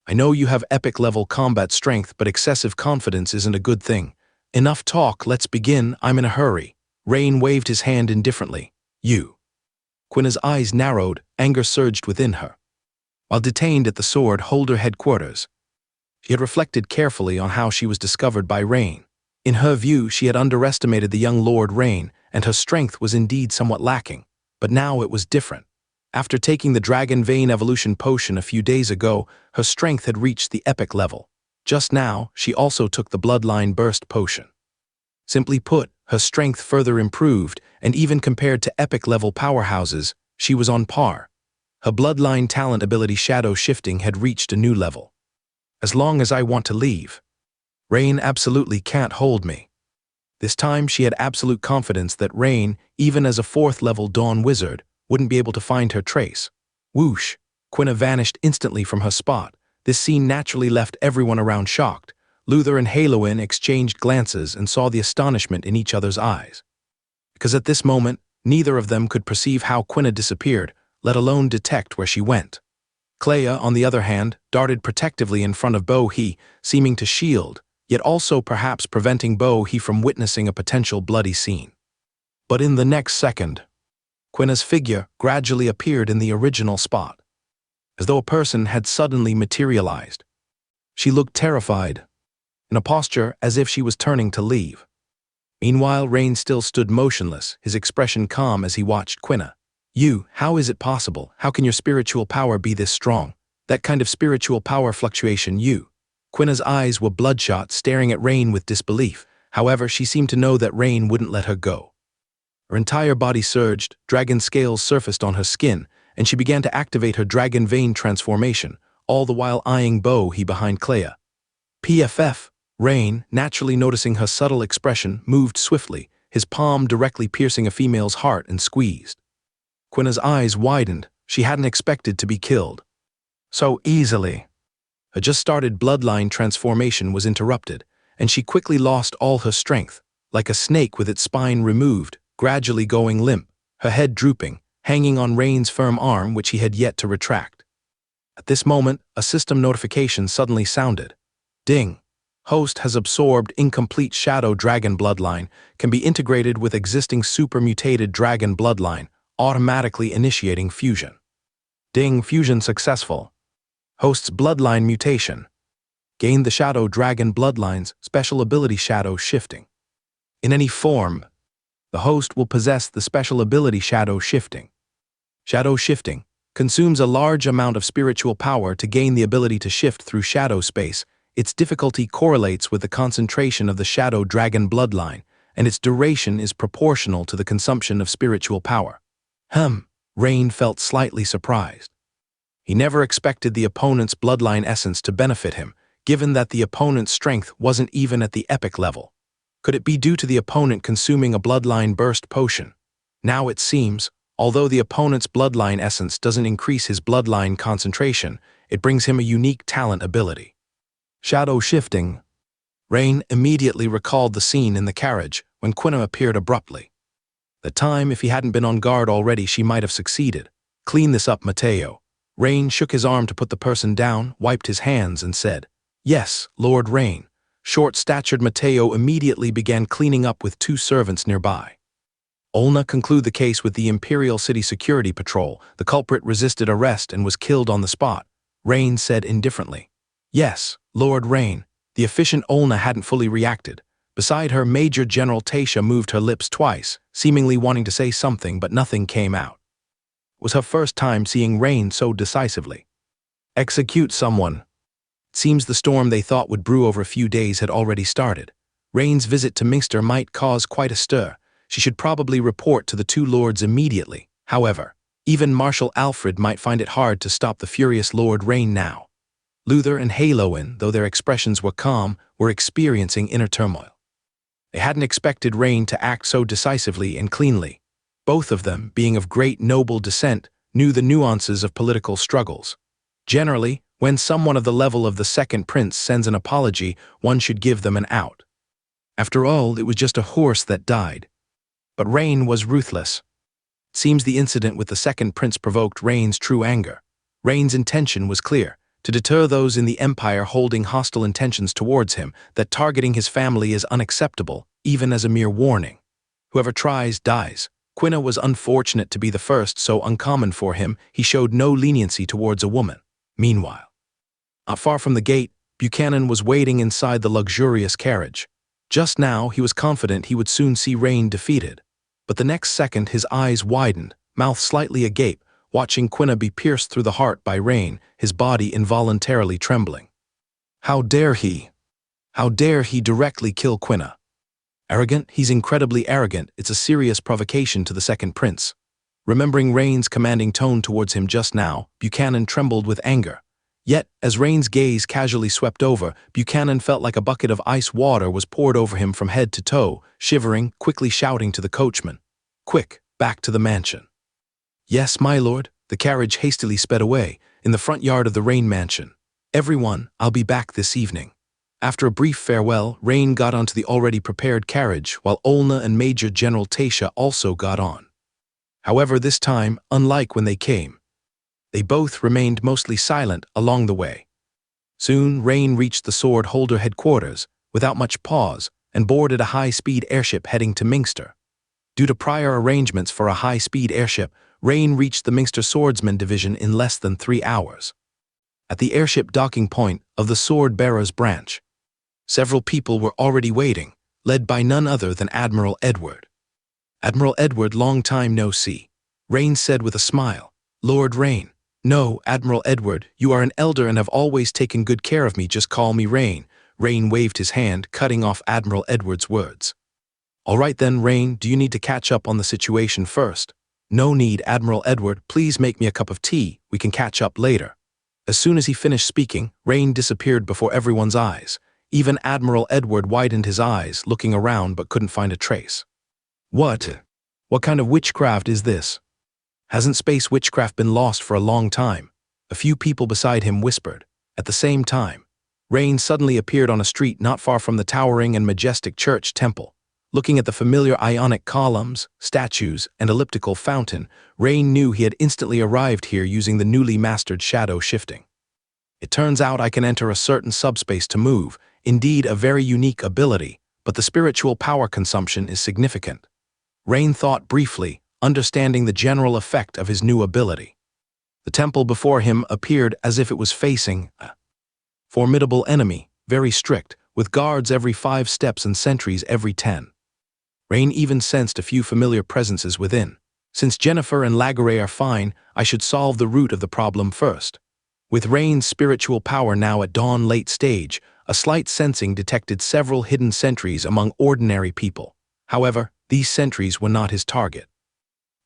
I know you have epic-level combat strength, but excessive confidence isn't a good thing. Enough talk, let's begin, I'm in a hurry." Rain waved his hand indifferently. "You." Quina's eyes narrowed, anger surged within her. While detained at the sword holder headquarters, she had reflected carefully on how she was discovered by Rain. In her view, she had underestimated the young Lord Rain, and her strength was indeed somewhat lacking. But now it was different. After taking the Dragon Vein Evolution Potion a few days ago, her strength had reached the epic level. Just now, she also took the Bloodline Burst Potion. Simply put, her strength further improved, and even compared to epic-level powerhouses, she was on par. Her bloodline talent ability Shadow Shifting had reached a new level. As long as I want to leave, Rain absolutely can't hold me. This time she had absolute confidence that Rain, even as a 4th-level Dawn Wizard, wouldn't be able to find her trace. Whoosh! Quina vanished instantly from her spot. This scene naturally left everyone around shocked. Luther and Haloin exchanged glances and saw the astonishment in each other's eyes. Because at this moment, neither of them could perceive how Quina disappeared, let alone detect where she went. Clea, on the other hand, darted protectively in front of Bo-He, seeming to shield, yet also perhaps preventing Bo-He from witnessing a potential bloody scene. But in the next second, Quina's figure gradually appeared in the original spot, as though a person had suddenly materialized. She looked terrified, in a posture as if she was turning to leave. Meanwhile, Rain still stood motionless, his expression calm as he watched Quina. "You, how is it possible? How can your spiritual power be this strong? That kind of spiritual power fluctuation, you?" Quina's eyes were bloodshot, staring at Rain with disbelief. However, she seemed to know that Rain wouldn't let her go. Her entire body surged, dragon scales surfaced on her skin, and she began to activate her dragon vein transformation, all the while eyeing Bo-He behind Clea. PFF. Rain, naturally noticing her subtle expression, moved swiftly, his palm directly piercing a female's heart and squeezed. Quina's eyes widened. She hadn't expected to be killed so easily. Her just-started bloodline transformation was interrupted, and she quickly lost all her strength, like a snake with its spine removed, gradually going limp, her head drooping, hanging on Rain's firm arm which he had yet to retract. At this moment, a system notification suddenly sounded. Ding! Host has absorbed incomplete Shadow Dragon bloodline, can be integrated with existing super-mutated Dragon bloodline, automatically initiating fusion. Ding! Fusion successful. Host's bloodline mutation. Gain the Shadow Dragon bloodline's special ability Shadow Shifting. In any form, the host will possess the special ability Shadow Shifting. Shadow Shifting. consumes a large amount of spiritual power to gain the ability to shift through shadow space. Its difficulty correlates with the concentration of the shadow dragon bloodline, and its duration is proportional to the consumption of spiritual power. Rain felt slightly surprised. He never expected the opponent's bloodline essence to benefit him, given that the opponent's strength wasn't even at the epic level. Could it be due to the opponent consuming a bloodline burst potion? Now it seems, although the opponent's bloodline essence doesn't increase his bloodline concentration, it brings him a unique talent ability. Shadow shifting. Rain immediately recalled the scene in the carriage when Quina appeared abruptly. The time, if he hadn't been on guard already, she might have succeeded. Clean this up, Mateo. Rain shook his arm to put the person down, wiped his hands, and said, "Yes, Lord Rain." Short-statured Mateo immediately began cleaning up with 2 servants nearby. Olna concluded the case with the Imperial City Security Patrol. The culprit resisted arrest and was killed on the spot. Rain said indifferently. "Yes, Lord Rain." The efficient Olna hadn't fully reacted. Beside her, Major General Tasha moved her lips twice, seemingly wanting to say something, but nothing came out. It was her first time seeing Rain so decisively. Execute someone. It seems the storm they thought would brew over a few days had already started. Rain's visit to Minster might cause quite a stir. She should probably report to the 2 lords immediately. However, even Marshal Alfred might find it hard to stop the furious Lord Rain now. Luther and Haloin, though their expressions were calm, were experiencing inner turmoil. They hadn't expected Rain to act so decisively and cleanly. Both of them, being of great noble descent, knew the nuances of political struggles. Generally, when someone of the level of the second prince sends an apology, one should give them an out. After all, it was just a horse that died. But Rain was ruthless. It seems the incident with the second prince provoked Rain's true anger. Rain's intention was clear: to deter those in the Empire holding hostile intentions towards him, that targeting his family is unacceptable, even as a mere warning. Whoever tries, dies. Quina was unfortunate to be the first, so uncommon for him, he showed no leniency towards a woman. Meanwhile, not far from the gate, Buchanan was waiting inside the luxurious carriage. Just now, he was confident he would soon see Rain defeated. But the next second, his eyes widened, mouth slightly agape, watching Quina be pierced through the heart by Rain, his body involuntarily trembling. How dare he? How dare he directly kill Quina? Arrogant? He's incredibly arrogant. It's a serious provocation to the second prince. Remembering Rain's commanding tone towards him just now, Buchanan trembled with anger. Yet, as Rain's gaze casually swept over, Buchanan felt like a bucket of ice water was poured over him from head to toe, shivering, quickly shouting to the coachman, "Quick, back to the mansion." "Yes, my lord." The carriage hastily sped away, in the front yard of the Rain mansion. "Everyone, I'll be back this evening." After a brief farewell, Rain got onto the already prepared carriage, while Olna and Major General Tasha also got on. However, this time, unlike when they came, they both remained mostly silent along the way. Soon, Rain reached the sword holder headquarters, without much pause, and boarded a high-speed airship heading to Minster. Due to prior arrangements for a high-speed airship, Rain reached the Minster Swordsman Division in less than 3 hours. At the airship docking point of the Sword Bearers branch, several people were already waiting, led by none other than Admiral Edward. "Admiral Edward, long time no see," Rain said with a smile. "Lord Rain." "No, Admiral Edward, you are an elder and have always taken good care of me. Just call me Rain." Rain waved his hand, cutting off Admiral Edward's words. "All right then, Rain, do you need to catch up on the situation first?" "No need, Admiral Edward. Please make me a cup of tea. We can catch up later." As soon as he finished speaking, Rain disappeared before everyone's eyes. Even Admiral Edward widened his eyes, looking around but couldn't find a trace. What kind of witchcraft is this? Hasn't space witchcraft been lost for a long time? A few people beside him whispered. At the same time, Rain suddenly appeared on a street not far from the towering and majestic church temple. Looking at the familiar Ionic columns, statues, and elliptical fountain, Rain knew he had instantly arrived here using the newly mastered shadow shifting. It turns out I can enter a certain subspace to move, indeed a very unique ability, but the spiritual power consumption is significant. Rain thought briefly, understanding the general effect of his new ability. The temple before him appeared as if it was facing a formidable enemy, very strict, with guards every 5 steps and sentries every 10. Rain even sensed a few familiar presences within. Since Jennifer and Lagare are fine, I should solve the root of the problem first. With Rain's spiritual power now at dawn late stage, a slight sensing detected several hidden sentries among ordinary people. However, these sentries were not his target.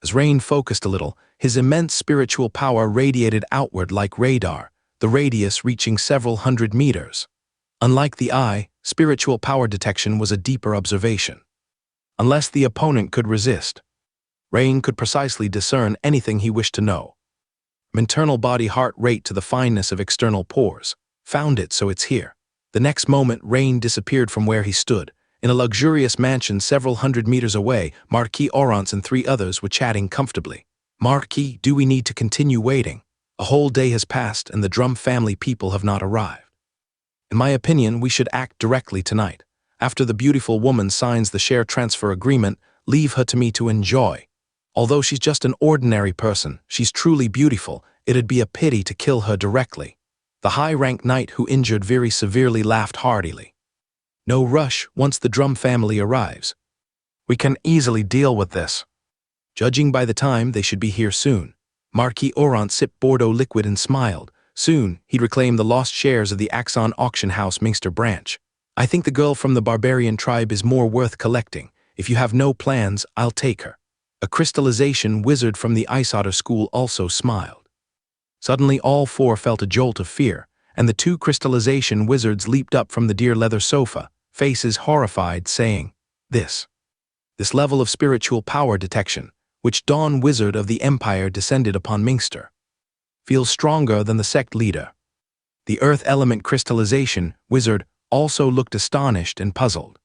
As Rain focused a little, his immense spiritual power radiated outward like radar, the radius reaching several hundred meters. Unlike the eye, spiritual power detection was a deeper observation. Unless the opponent could resist, Rain could precisely discern anything he wished to know. From internal body heart rate to the fineness of external pores. Found it, so it's here. The next moment, Rain disappeared from where he stood. In a luxurious mansion several hundred meters away, Marquis Orance and 3 others were chatting comfortably. Marquis, do we need to continue waiting? A whole day has passed and the Drum family people have not arrived. In my opinion, we should act directly tonight. After the beautiful woman signs the share transfer agreement, leave her to me to enjoy. Although she's just an ordinary person, she's truly beautiful. It'd be a pity to kill her directly. The high-ranked knight who injured very severely laughed heartily. No rush once the Drum family arrives. We can easily deal with this. Judging by the time, they should be here soon. Marquis Orance sipped Bordeaux liquid and smiled. Soon, he'd reclaim the lost shares of the Axon auction house Minster branch. I think the girl from the barbarian tribe is more worth collecting. If you have no plans, I'll take her. A crystallization wizard from the Ice Otter school also smiled. Suddenly all 4 felt a jolt of fear, and the 2 crystallization wizards leaped up from the deer leather sofa, faces horrified, saying, This level of spiritual power detection, which Dawn Wizard of the Empire descended upon Minster, feels stronger than the sect leader. The Earth Element Crystallization Wizard also looked astonished and puzzled.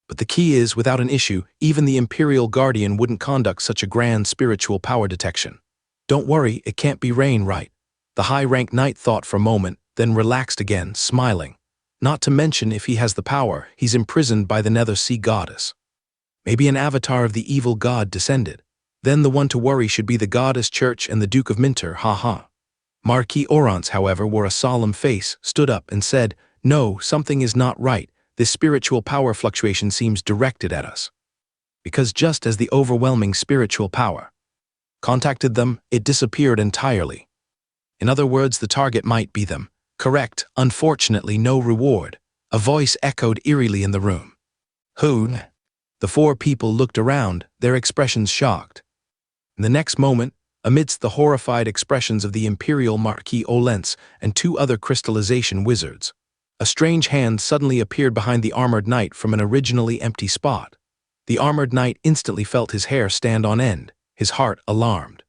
But the key is, without an issue, even the Imperial Guardian wouldn't conduct such a grand spiritual power detection. Don't worry, it can't be Rain, right? The high-ranked knight thought for a moment, then relaxed again, smiling. Not to mention, if he has the power, he's imprisoned by the Nether Sea Goddess. Maybe an avatar of the evil god descended. Then the one to worry should be the Goddess Church and the Duke of Minster, haha. Marquis Orance, however, wore a solemn face, stood up and said, No, something is not right. This spiritual power fluctuation seems directed at us. Because just as the overwhelming spiritual power contacted them, it disappeared entirely. In other words, the target might be them. Correct, unfortunately no reward. A voice echoed eerily in the room. Who? The 4 people looked around, their expressions shocked. In the next moment, amidst the horrified expressions of the Imperial Marquis Orance and 2 other crystallization wizards, a strange hand suddenly appeared behind the armored knight from an originally empty spot. The armored knight instantly felt his hair stand on end, his heart alarmed.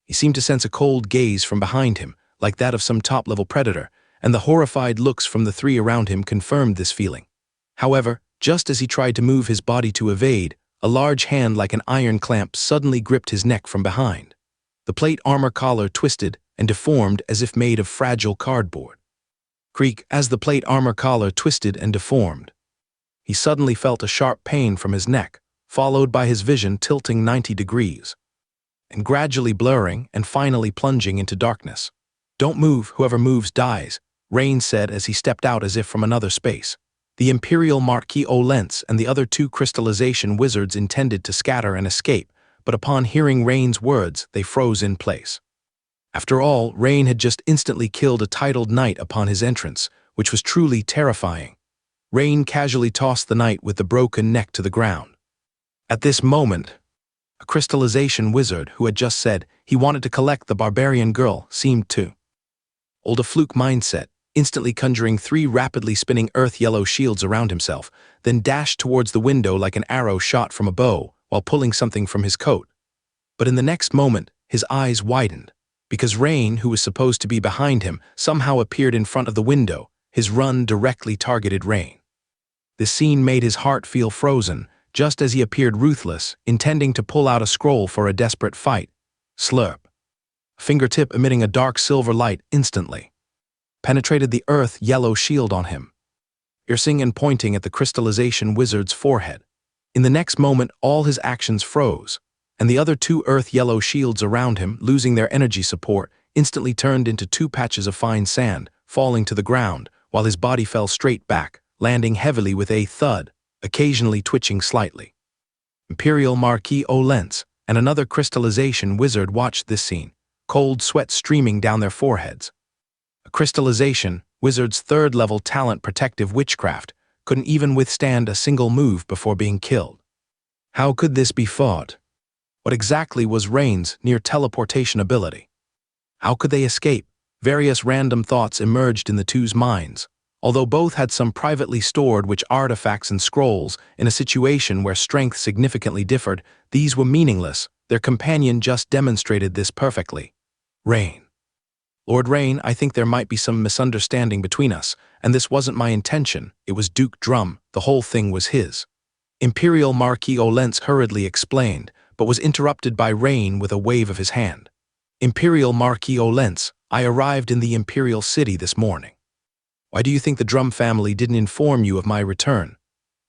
He seemed to sense a cold gaze from behind him, like that of some top-level predator, and the horrified looks from the 3 around him confirmed this feeling. However, just as he tried to move his body to evade, a large hand like an iron clamp suddenly gripped his neck from behind. The plate armor collar twisted and deformed as if made of fragile cardboard. Creak, as the plate armor collar twisted and deformed. He suddenly felt a sharp pain from his neck, followed by his vision tilting 90 degrees, and gradually blurring and finally plunging into darkness. Don't move, whoever moves dies, Rain said as he stepped out as if from another space. The Imperial Marquis Orance and the other 2 crystallization wizards intended to scatter and escape, but upon hearing Rain's words, they froze in place. After all, Rain had just instantly killed a titled knight upon his entrance, which was truly terrifying. Rain casually tossed the knight with the broken neck to the ground. At this moment, a crystallization wizard who had just said he wanted to collect the barbarian girl seemed to hold a fluke mindset, instantly conjuring 3 rapidly spinning earth yellow shields around himself, then dashed towards the window like an arrow shot from a bow while pulling something from his coat. But in the next moment, his eyes widened, because Rain, who was supposed to be behind him, somehow appeared in front of the window. His run directly targeted Rain. This scene made his heart feel frozen, just as he appeared ruthless, intending to pull out a scroll for a desperate fight. Slurp. A fingertip emitting a dark silver light instantly penetrated the earth yellow shield on him, piercing and pointing at the crystallization wizard's forehead. In the next moment, all his actions froze, and the other 2 earth yellow shields around him, losing their energy support, instantly turned into 2 patches of fine sand, falling to the ground, while his body fell straight back, landing heavily with a thud, occasionally twitching slightly. Imperial Marquis Orance, and another crystallization wizard watched this scene, cold sweat streaming down their foreheads. A crystallization wizard's third-level talent protective witchcraft couldn't even withstand a single move before being killed. How could this be fought? What exactly was Rain's near teleportation ability? How could they escape? Various random thoughts emerged in the two's minds. Although both had some privately stored witch artifacts and scrolls, in a situation where strength significantly differed, these were meaningless. Their companion just demonstrated this perfectly. Rain. Lord Rain, I think there might be some misunderstanding between us, and this wasn't my intention. It was Duke Drum. The whole thing was his. Imperial Marquis Olentz hurriedly explained, but was interrupted by Rain with a wave of his hand. Imperial Marquis Olentz, I arrived in the Imperial City this morning. Why do you think the Drum family didn't inform you of my return?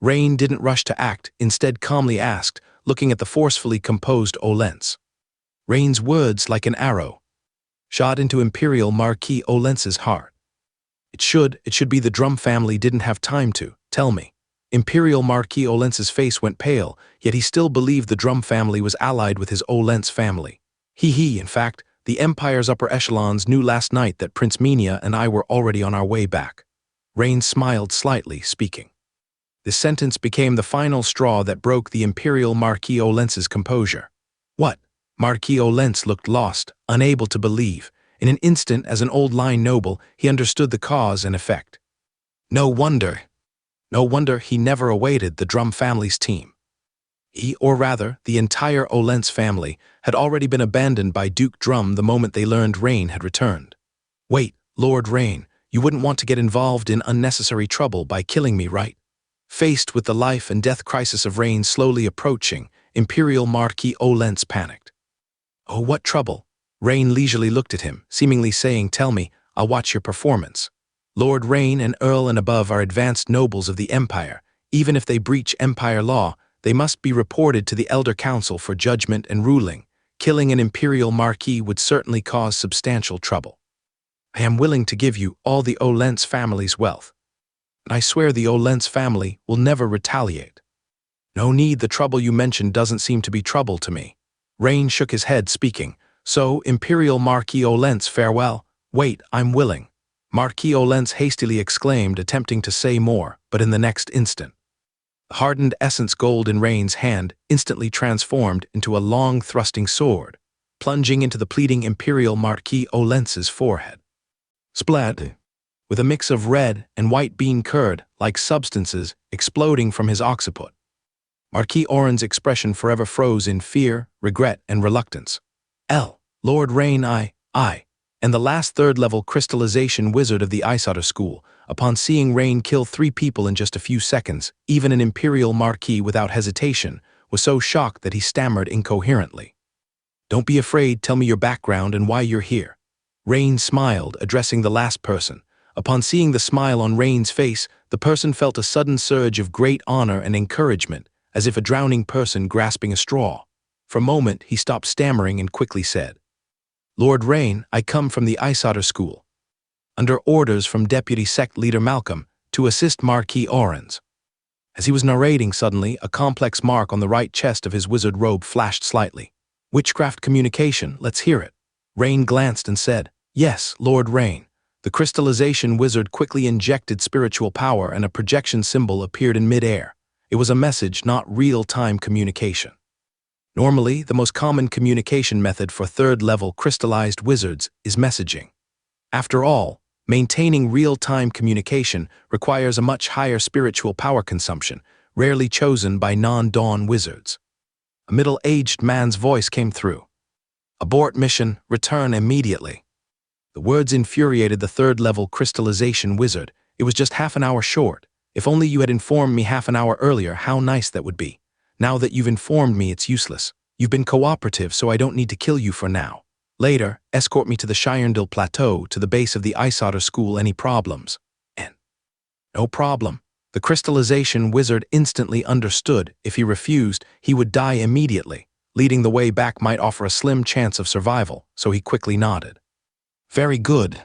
Rain didn't rush to act, instead calmly asked, looking at the forcefully composed Olentz. Rain's words, like an arrow, shot into Imperial Marquis Olentz's heart. It should be the Drum family didn't have time to tell me. Imperial Marquis Olentz's face went pale, yet he still believed the Drum family was allied with his Olentz family. In fact, the Empire's upper echelons knew last night that Prince Minia and I were already on our way back. Rain smiled slightly, speaking. This sentence became the final straw that broke the Imperial Marquis Olentz's composure. What? Marquis Olentz looked lost, unable to believe. In an instant, as an old line noble, he understood the cause and effect. No wonder he never awaited the Drum family's team. He, or rather, the entire Olentz family, had already been abandoned by Duke Drum the moment they learned Rain had returned. Wait, Lord Rain, you wouldn't want to get involved in unnecessary trouble by killing me, right? Faced with the life and death crisis of Rain slowly approaching, Imperial Marquis Olentz panicked. Oh, what trouble? Rain leisurely looked at him, seemingly saying, tell me, I'll watch your performance. Lord Rain and Earl and above are advanced nobles of the Empire. Even if they breach Empire law, they must be reported to the Elder Council for judgment and ruling. Killing an Imperial Marquis would certainly cause substantial trouble. I am willing to give you all the Olentz family's wealth. And I swear the Olentz family will never retaliate. No need, the trouble you mentioned doesn't seem to be trouble to me. Rain shook his head, speaking. So, Imperial Marquis Olentz, farewell. Wait, I'm willing. Marquis Olentz hastily exclaimed, attempting to say more, but in the next instant, the hardened essence gold in Rain's hand instantly transformed into a long thrusting sword, plunging into the pleading Imperial Marquis Olentz's forehead. Splat! With a mix of red and white bean curd-like substances exploding from his occiput. Marquis Oren's expression forever froze in fear, regret, and reluctance. Lord Rain, I, and the last third-level crystallization wizard of the Ice Otter School, upon seeing Rain kill 3 people in just a few seconds, even an Imperial Marquis without hesitation, was so shocked that he stammered incoherently. Don't be afraid, tell me your background and why you're here. Rain smiled, addressing the last person. Upon seeing the smile on Rain's face, the person felt a sudden surge of great honor and encouragement, as if a drowning person grasping a straw. For a moment, he stopped stammering and quickly said, Lord Rain, I come from the Ice Otter School, under orders from Deputy Sect Leader Malcolm, to assist Marquis Oren's. As he was narrating, suddenly, a complex mark on the right chest of his wizard robe flashed slightly. Witchcraft communication, let's hear it. Rain glanced and said, Yes, Lord Rain. The crystallization wizard quickly injected spiritual power and a projection symbol appeared in mid-air. It was a message, not real-time communication. Normally, the most common communication method for third-level crystallized wizards is messaging. After all, maintaining real-time communication requires a much higher spiritual power consumption, rarely chosen by non-dawn wizards. A middle-aged man's voice came through. Abort mission, return immediately. The words infuriated the third-level crystallization wizard. It was just half an hour short. If only you had informed me half an hour earlier, how nice that would be. Now that you've informed me, it's useless. You've been cooperative, so I don't need to kill you for now. Later, escort me to the Shirendil Plateau, to the base of the Ice Otter School. Any problems? And no problem. The crystallization wizard instantly understood. If he refused, he would die immediately. Leading the way back might offer a slim chance of survival, so he quickly nodded. Very good.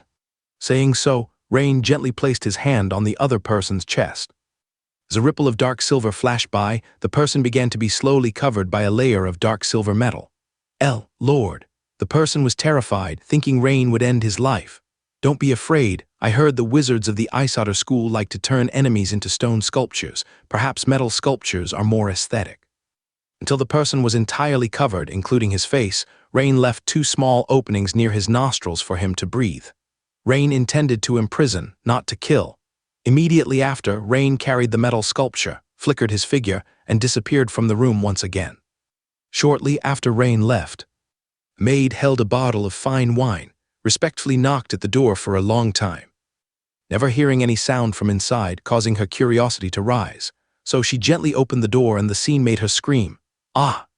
Saying so, Rain gently placed his hand on the other person's chest. As a ripple of dark silver flashed by, the person began to be slowly covered by a layer of dark silver metal. Lord. The person was terrified, thinking Rain would end his life. Don't be afraid. I heard the wizards of the Ice Otter School like to turn enemies into stone sculptures. Perhaps metal sculptures are more aesthetic. Until the person was entirely covered, including his face, Rain left 2 small openings near his nostrils for him to breathe. Rain intended to imprison, not to kill. Immediately after, Rain carried the metal sculpture, flickered his figure, and disappeared from the room once again. Shortly after Rain left, a maid held a bottle of fine wine, respectfully knocked at the door for a long time, never hearing any sound from inside, causing her curiosity to rise. So she gently opened the door and the scene made her scream.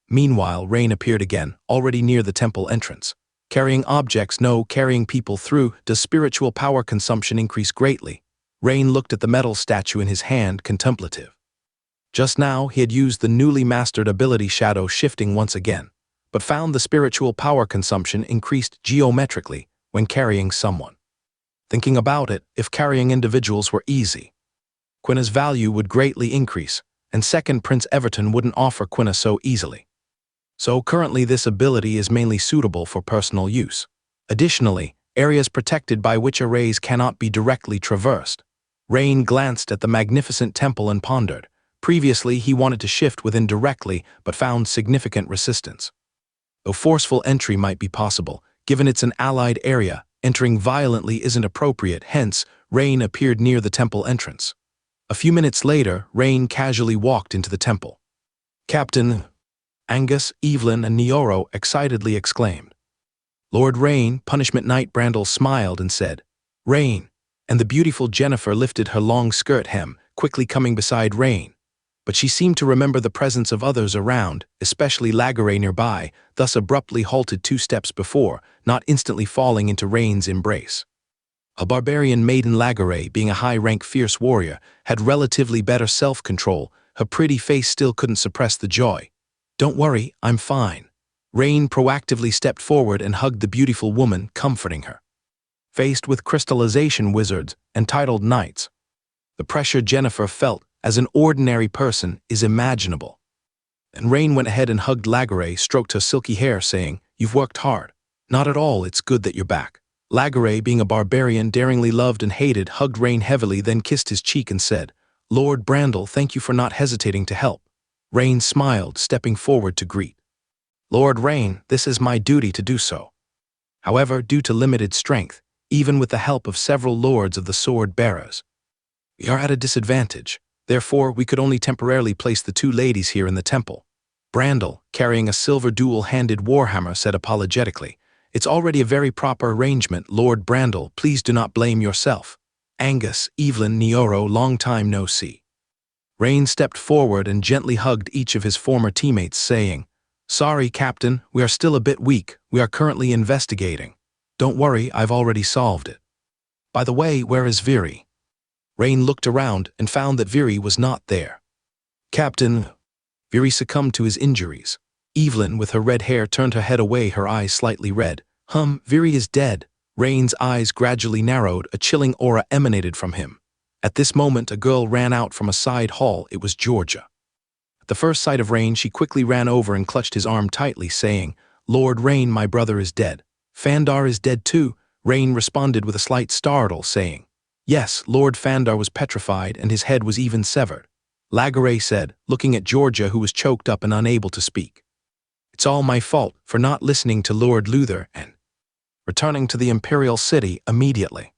Meanwhile, Rain appeared again, already near the temple entrance. Carrying objects, no, carrying people through. Does spiritual power consumption increase greatly? Rain looked at the metal statue in his hand, contemplative. Just now, he had used the newly mastered ability shadow shifting once again, but found the spiritual power consumption increased geometrically when carrying someone. Thinking about it, if carrying individuals were easy, Quina's value would greatly increase, and second Prince Everton wouldn't offer Quina so easily. So currently this ability is mainly suitable for personal use. Additionally, areas protected by which arrays cannot be directly traversed. Rain glanced at the magnificent temple and pondered. Previously, he wanted to shift within directly, but found significant resistance. Though forceful entry might be possible, given it's an allied area, entering violently isn't appropriate, hence, Rain appeared near the temple entrance. A few minutes later, Rain casually walked into the temple. Captain Angus, Evelyn, and Neoro excitedly exclaimed. Lord Rain, Punishment Knight Brandel smiled and said, Rain, and the beautiful Jennifer lifted her long skirt hem, quickly coming beside Rain. But she seemed to remember the presence of others around, especially Lagaray nearby, thus abruptly halted 2 steps before, not instantly falling into Rain's embrace. A barbarian maiden Lagaray, being a high-rank fierce warrior, had relatively better self-control. Her pretty face still couldn't suppress the joy. Don't worry, I'm fine. Rain proactively stepped forward and hugged the beautiful woman, comforting her. Faced with crystallization wizards and titled knights, the pressure Jennifer felt as an ordinary person is imaginable. And Rain went ahead and hugged Lagaray, stroked her silky hair, saying, You've worked hard. Not at all, it's good that you're back. Lagaray, being a barbarian daringly loved and hated, hugged Rain heavily, then kissed his cheek and said, Lord Brandel, thank you for not hesitating to help. Rain smiled, stepping forward to greet. Lord Rain, this is my duty to do so. However, due to limited strength, even with the help of several lords of the sword bearers, we are at a disadvantage. Therefore, we could only temporarily place the 2 ladies here in the temple. Brandel, carrying a silver dual-handed warhammer, said apologetically, It's already a very proper arrangement, Lord Brandel, please do not blame yourself. Angus, Evelyn, Neoro, long time no see. Rain stepped forward and gently hugged each of his former teammates, saying, Sorry, Captain, we are still a bit weak. We are currently investigating. Don't worry, I've already solved it. By the way, where is Viri? Rain looked around and found that Viri was not there. Captain, Viri succumbed to his injuries. Evelyn, with her red hair, turned her head away, her eyes slightly red. Viri is dead. Rain's eyes gradually narrowed, a chilling aura emanated from him. At this moment, a girl ran out from a side hall. It was Georgia. At the first sight of Rain, she quickly ran over and clutched his arm tightly, saying, Lord Rain, my brother is dead. Fandar is dead too. Rain responded with a slight startle, saying, Yes, Lord Fandar was petrified and his head was even severed. Lagaray said, looking at Georgia, who was choked up and unable to speak. It's all my fault for not listening to Lord Luther and returning to the Imperial City immediately.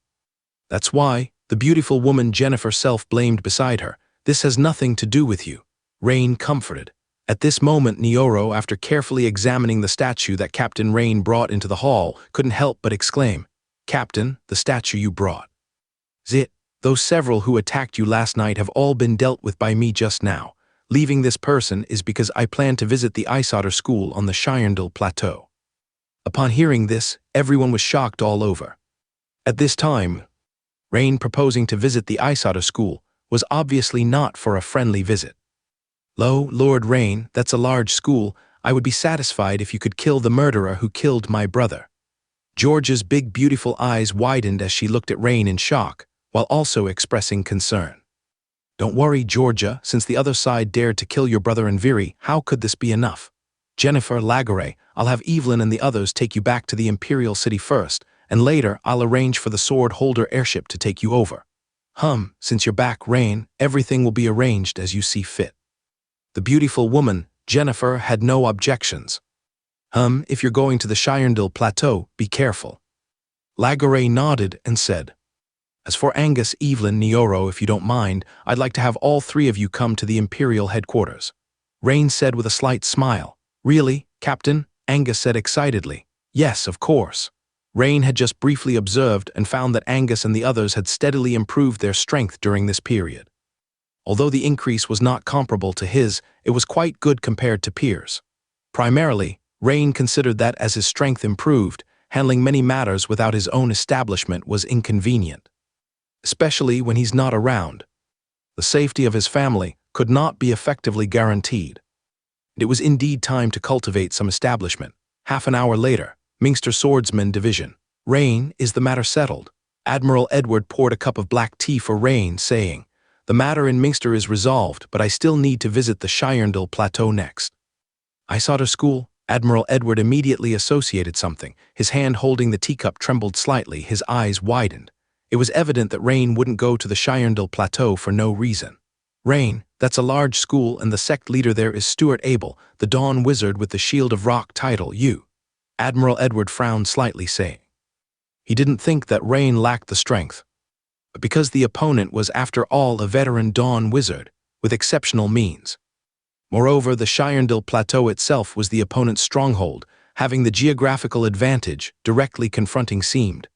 That's why the beautiful woman Jennifer self-blamed beside her. This has nothing to do with you. Rain comforted. At this moment, Neoro, after carefully examining the statue that Captain Rain brought into the hall, couldn't help but exclaim, Captain, the statue you brought. Zit, those several who attacked you last night have all been dealt with by me just now. Leaving this person is because I plan to visit the Ice Otter School on the Shirendal Plateau. Upon hearing this, everyone was shocked all over. At this time, Rain proposing to visit the Ice Otter School was obviously not for a friendly visit. Lo, Lord Rain, that's a large school. I would be satisfied if you could kill the murderer who killed my brother. Georgia's big beautiful eyes widened as she looked at Rain in shock, while also expressing concern. Don't worry, Georgia, since the other side dared to kill your brother and Viri, how could this be enough? Jennifer, Lagare, I'll have Evelyn and the others take you back to the Imperial City first, and later I'll arrange for the Sword Holder airship to take you over. Since you're back, Rain, everything will be arranged as you see fit. The beautiful woman, Jennifer, had no objections. If you're going to the Shirendil Plateau, be careful. Lagare nodded and said, As for Angus, Evelyn, Neoro, if you don't mind, I'd like to have all three of you come to the Imperial headquarters. Rain said with a slight smile. Really, Captain? Angus said excitedly. Yes, of course. Rain had just briefly observed and found that Angus and the others had steadily improved their strength during this period. Although the increase was not comparable to his, it was quite good compared to peers. Primarily, Rain considered that as his strength improved, handling many matters without his own establishment was inconvenient. Especially when he's not around. The safety of his family could not be effectively guaranteed. It was indeed time to cultivate some establishment. Half an hour later, Minster Swordsman Division. Rain, is the matter settled? Admiral Edward poured a cup of black tea for Rain, saying, The matter in Minster is resolved, but I still need to visit the Shirendil Plateau next. Isauder School? Admiral Edward immediately associated something. His hand holding the teacup trembled slightly, his eyes widened. It was evident that Rain wouldn't go to the Shirendil Plateau for no reason. Rain, that's a large school and the sect leader there is Stuart Abel, the Dawn Wizard with the Shield of Rock title, Admiral Edward frowned slightly, saying. He didn't think that Rain lacked the strength. But because the opponent was after all a veteran Dawn Wizard, with exceptional means. Moreover, the Shirendil Plateau itself was the opponent's stronghold, having the geographical advantage directly confronting seemed.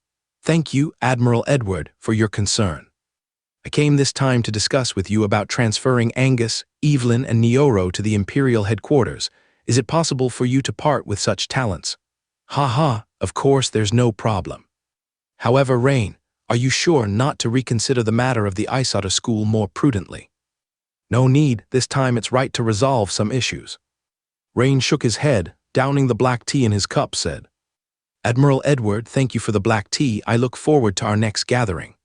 Thank you, Admiral Edward, for your concern. I came this time to discuss with you about transferring Angus, Evelyn, and Neoro to the Imperial headquarters. Is it possible for you to part with such talents? Of course there's no problem. However, Rain, are you sure not to reconsider the matter of the Isauder School more prudently? No need, this time it's right to resolve some issues. Rain shook his head, downing the black tea in his cup, said, Admiral Edward, thank you for the black tea, I look forward to our next gathering.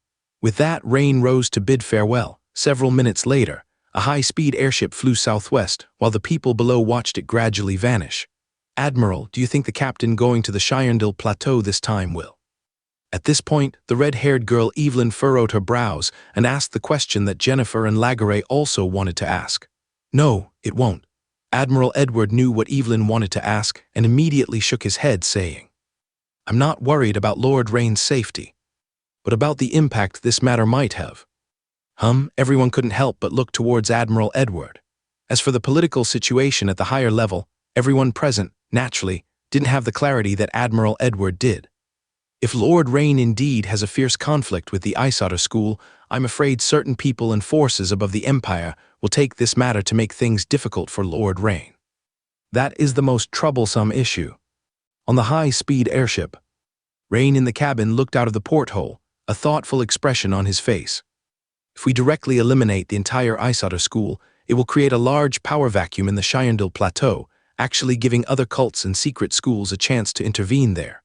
With that, Rain rose to bid farewell. Several minutes later, a high-speed airship flew southwest, while the people below watched it gradually vanish. Admiral, do you think the captain going to the Shirendil Plateau this time will? At this point, the red-haired girl Evelyn furrowed her brows and asked the question that Jennifer and Lagare also wanted to ask. No, it won't. Admiral Edward knew what Evelyn wanted to ask and immediately shook his head, saying, I'm not worried about Lord Rain's safety, but about the impact this matter might have. Everyone couldn't help but look towards Admiral Edward. As for the political situation at the higher level, everyone present, naturally, didn't have the clarity that Admiral Edward did. If Lord Rain indeed has a fierce conflict with the Isauder School, I'm afraid certain people and forces above the Empire will take this matter to make things difficult for Lord Rain. That is the most troublesome issue. On the high-speed airship, Rain in the cabin looked out of the porthole, a thoughtful expression on his face. If we directly eliminate the entire Isauder School, it will create a large power vacuum in the Shirendil Plateau, actually giving other cults and secret schools a chance to intervene there.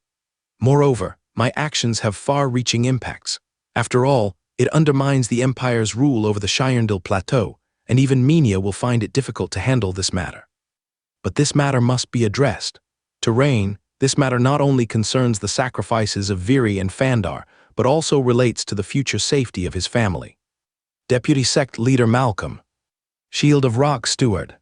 Moreover, my actions have far-reaching impacts. After all, it undermines the Empire's rule over the Shirendil Plateau, and even Menia will find it difficult to handle this matter. But this matter must be addressed. To Rain, this matter not only concerns the sacrifices of Viri and Fandar, but also relates to the future safety of his family. Deputy Sect Leader Malcolm. Shield of Rock Steward.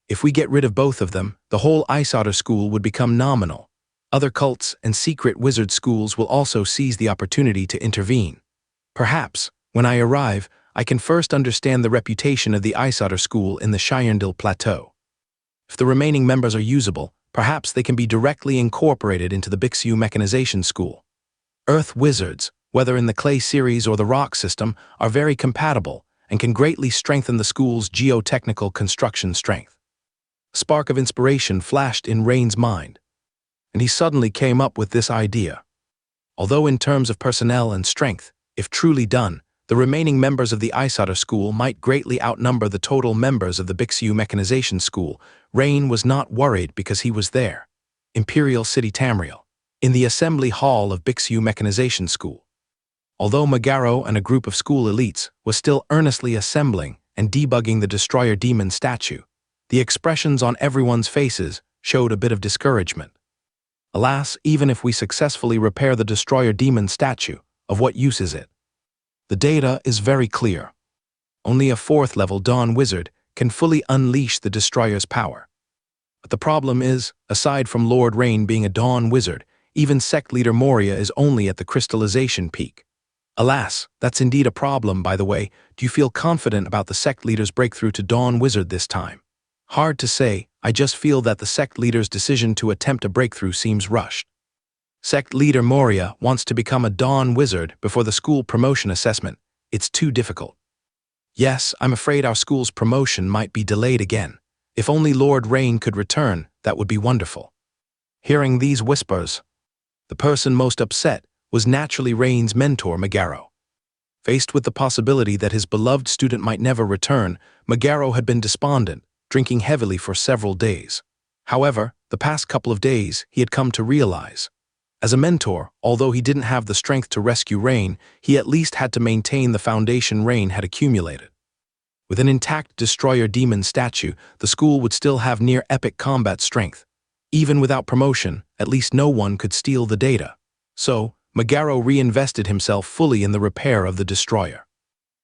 If we get rid of both of them, the whole Isauder School would become nominal. Other cults and secret wizard schools will also seize the opportunity to intervene. Perhaps, when I arrive, I can first understand the reputation of the Isauder School in the Shirendil Plateau. If the remaining members are usable, perhaps they can be directly incorporated into the Bixu Mechanization School. Earth wizards, whether in the Clay series or the Rock system, are very compatible and can greatly strengthen the school's geotechnical construction strength. A spark of inspiration flashed in Rain's mind, and he suddenly came up with this idea. Although in terms of personnel and strength, if truly done, the remaining members of the Isauder School might greatly outnumber the total members of the Bixu Mechanization School, Rain was not worried because he was there. Imperial City Tamriel, in the Assembly Hall of Bixu Mechanization School. Although Megaro and a group of school elites was still earnestly assembling and debugging the Destroyer Demon statue, the expressions on everyone's faces showed a bit of discouragement. Alas, even if we successfully repair the Destroyer Demon statue, of what use is it? The data is very clear. Only a 4th-level Dawn Wizard can fully unleash the Destroyer's power. But the problem is, aside from Lord Rain being a Dawn Wizard, even Sect Leader Moria is only at the crystallization peak. Alas, that's indeed a problem, by the way. Do you feel confident about the Sect Leader's breakthrough to Dawn Wizard this time? Hard to say, I just feel that the Sect Leader's decision to attempt a breakthrough seems rushed. Sect Leader Moria wants to become a Dawn Wizard before the school promotion assessment. It's too difficult. Yes, I'm afraid our school's promotion might be delayed again. If only Lord Rain could return, that would be wonderful. Hearing these whispers, the person most upset was naturally Rain's mentor, Megaro. Faced with the possibility that his beloved student might never return, Megaro had been despondent, drinking heavily for several days. However, the past couple of days he had come to realize. As a mentor, although he didn't have the strength to rescue Rain, he at least had to maintain the foundation Rain had accumulated. With an intact Destroyer Demon statue, the school would still have near-epic combat strength. Even without promotion, at least no one could steal the data. So, Megaro reinvested himself fully in the repair of the Destroyer.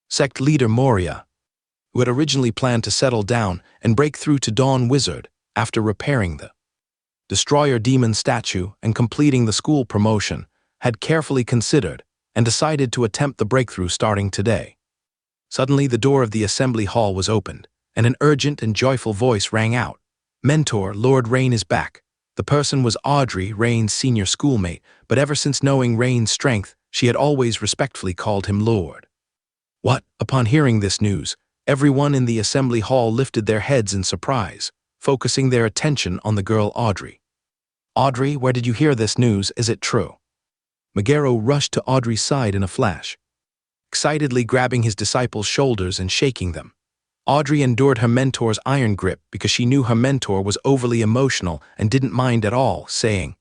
Sect Leader Moria, who had originally planned to settle down and break through to Dawn Wizard after repairing the Destroyer Demon statue and completing the school promotion, had carefully considered and decided to attempt the breakthrough starting today. Suddenly, the door of the assembly hall was opened, and an urgent and joyful voice rang out. Mentor, Lord Rain is back. The person was Audrey, Rain's senior schoolmate, but ever since knowing Rain's strength, she had always respectfully called him Lord. What? Upon hearing this news, everyone in the assembly hall lifted their heads in surprise, focusing their attention on the girl Audrey. Audrey, where did you hear this news? Is it true? Megaro rushed to Audrey's side in a flash, excitedly grabbing his disciples' shoulders and shaking them. Audrey endured her mentor's iron grip because she knew her mentor was overly emotional and didn't mind at all, saying,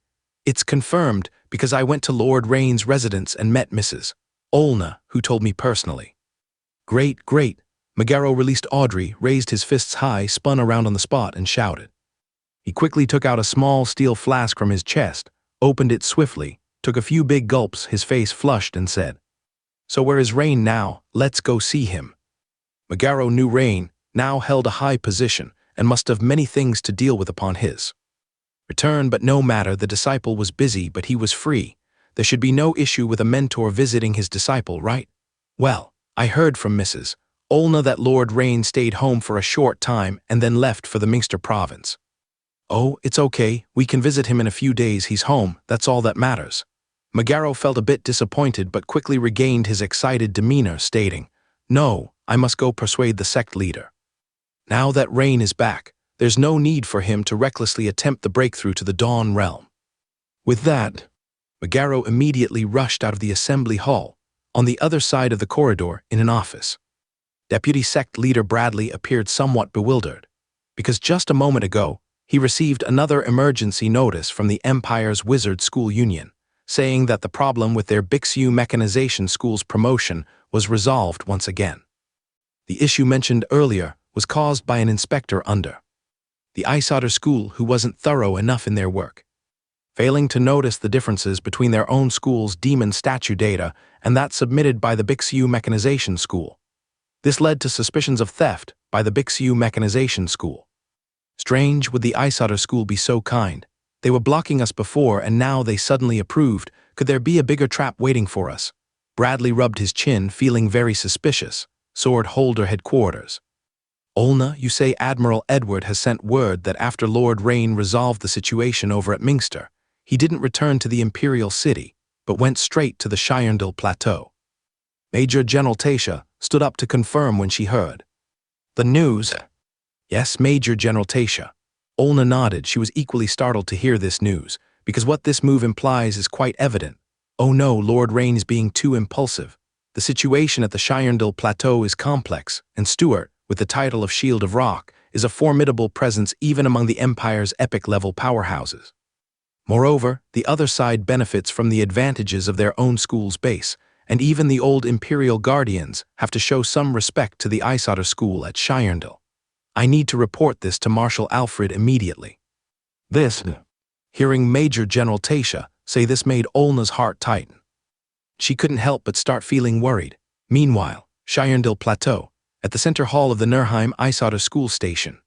"It's confirmed because I went to Lord Rain's residence and met Mrs. Olna, who told me personally." Great, great. Megaro released Audrey, raised his fists high, spun around on the spot, and shouted. He quickly took out a small steel flask from his chest, opened it swiftly, took a few big gulps, his face flushed, and said, "So where is Rain now? Let's go see him." Megaro knew Rain now held a high position and must have many things to deal with upon his return, but no matter, the disciple was busy, but he was free. There should be no issue with a mentor visiting his disciple, right? Well, I heard from Mrs. Olna that Lord Rain stayed home for a short time and then left for the Minster province. Oh, it's okay, we can visit him in a few days, he's home, that's all that matters. Megaro felt a bit disappointed but quickly regained his excited demeanor, stating, "No, I must go persuade the sect leader. Now that Rain is back, there's no need for him to recklessly attempt the breakthrough to the Dawn realm." With that, Megaro immediately rushed out of the assembly hall, on the other side of the corridor in an office. Deputy Sect Leader Bradley appeared somewhat bewildered, because just a moment ago, he received another emergency notice from the Empire's Wizard School Union, saying that the problem with their Bixu Mechanization School's promotion was resolved once again. The issue mentioned earlier was caused by an inspector under the Ice Otter School who wasn't thorough enough in their work, failing to notice the differences between their own school's demon statue data and that submitted by the Bixu Mechanization School. This led to suspicions of theft by the Bixu Mechanization School. Strange, would the Ice Otter School be so kind? They were blocking us before and now they suddenly approved. Could there be a bigger trap waiting for us? Bradley rubbed his chin, feeling very suspicious. Sword Holder Headquarters. Olna, you say Admiral Edward has sent word that after Lord Rain resolved the situation over at Minster, he didn't return to the Imperial City, but went straight to the Shirendil Plateau. Major General Tasha stood up to confirm when she heard the news. Yes, Major General Tasha. Olna nodded. She was equally startled to hear this news, because what this move implies is quite evident. Oh no, Lord Rain is being too impulsive. The situation at the Shirendil Plateau is complex, and Stuart, with the title of Shield of Rock, is a formidable presence even among the Empire's epic-level powerhouses. Moreover, the other side benefits from the advantages of their own school's base, and even the old Imperial Guardians have to show some respect to the Ice Otter School at Shirendel. I need to report this to Marshal Alfred immediately. Hearing Major General Tasha say this made Olna's heart tighten. She couldn't help but start feeling worried. Meanwhile, Shirendel Plateau, at the center hall of the Nurheim Ice Otter School Station.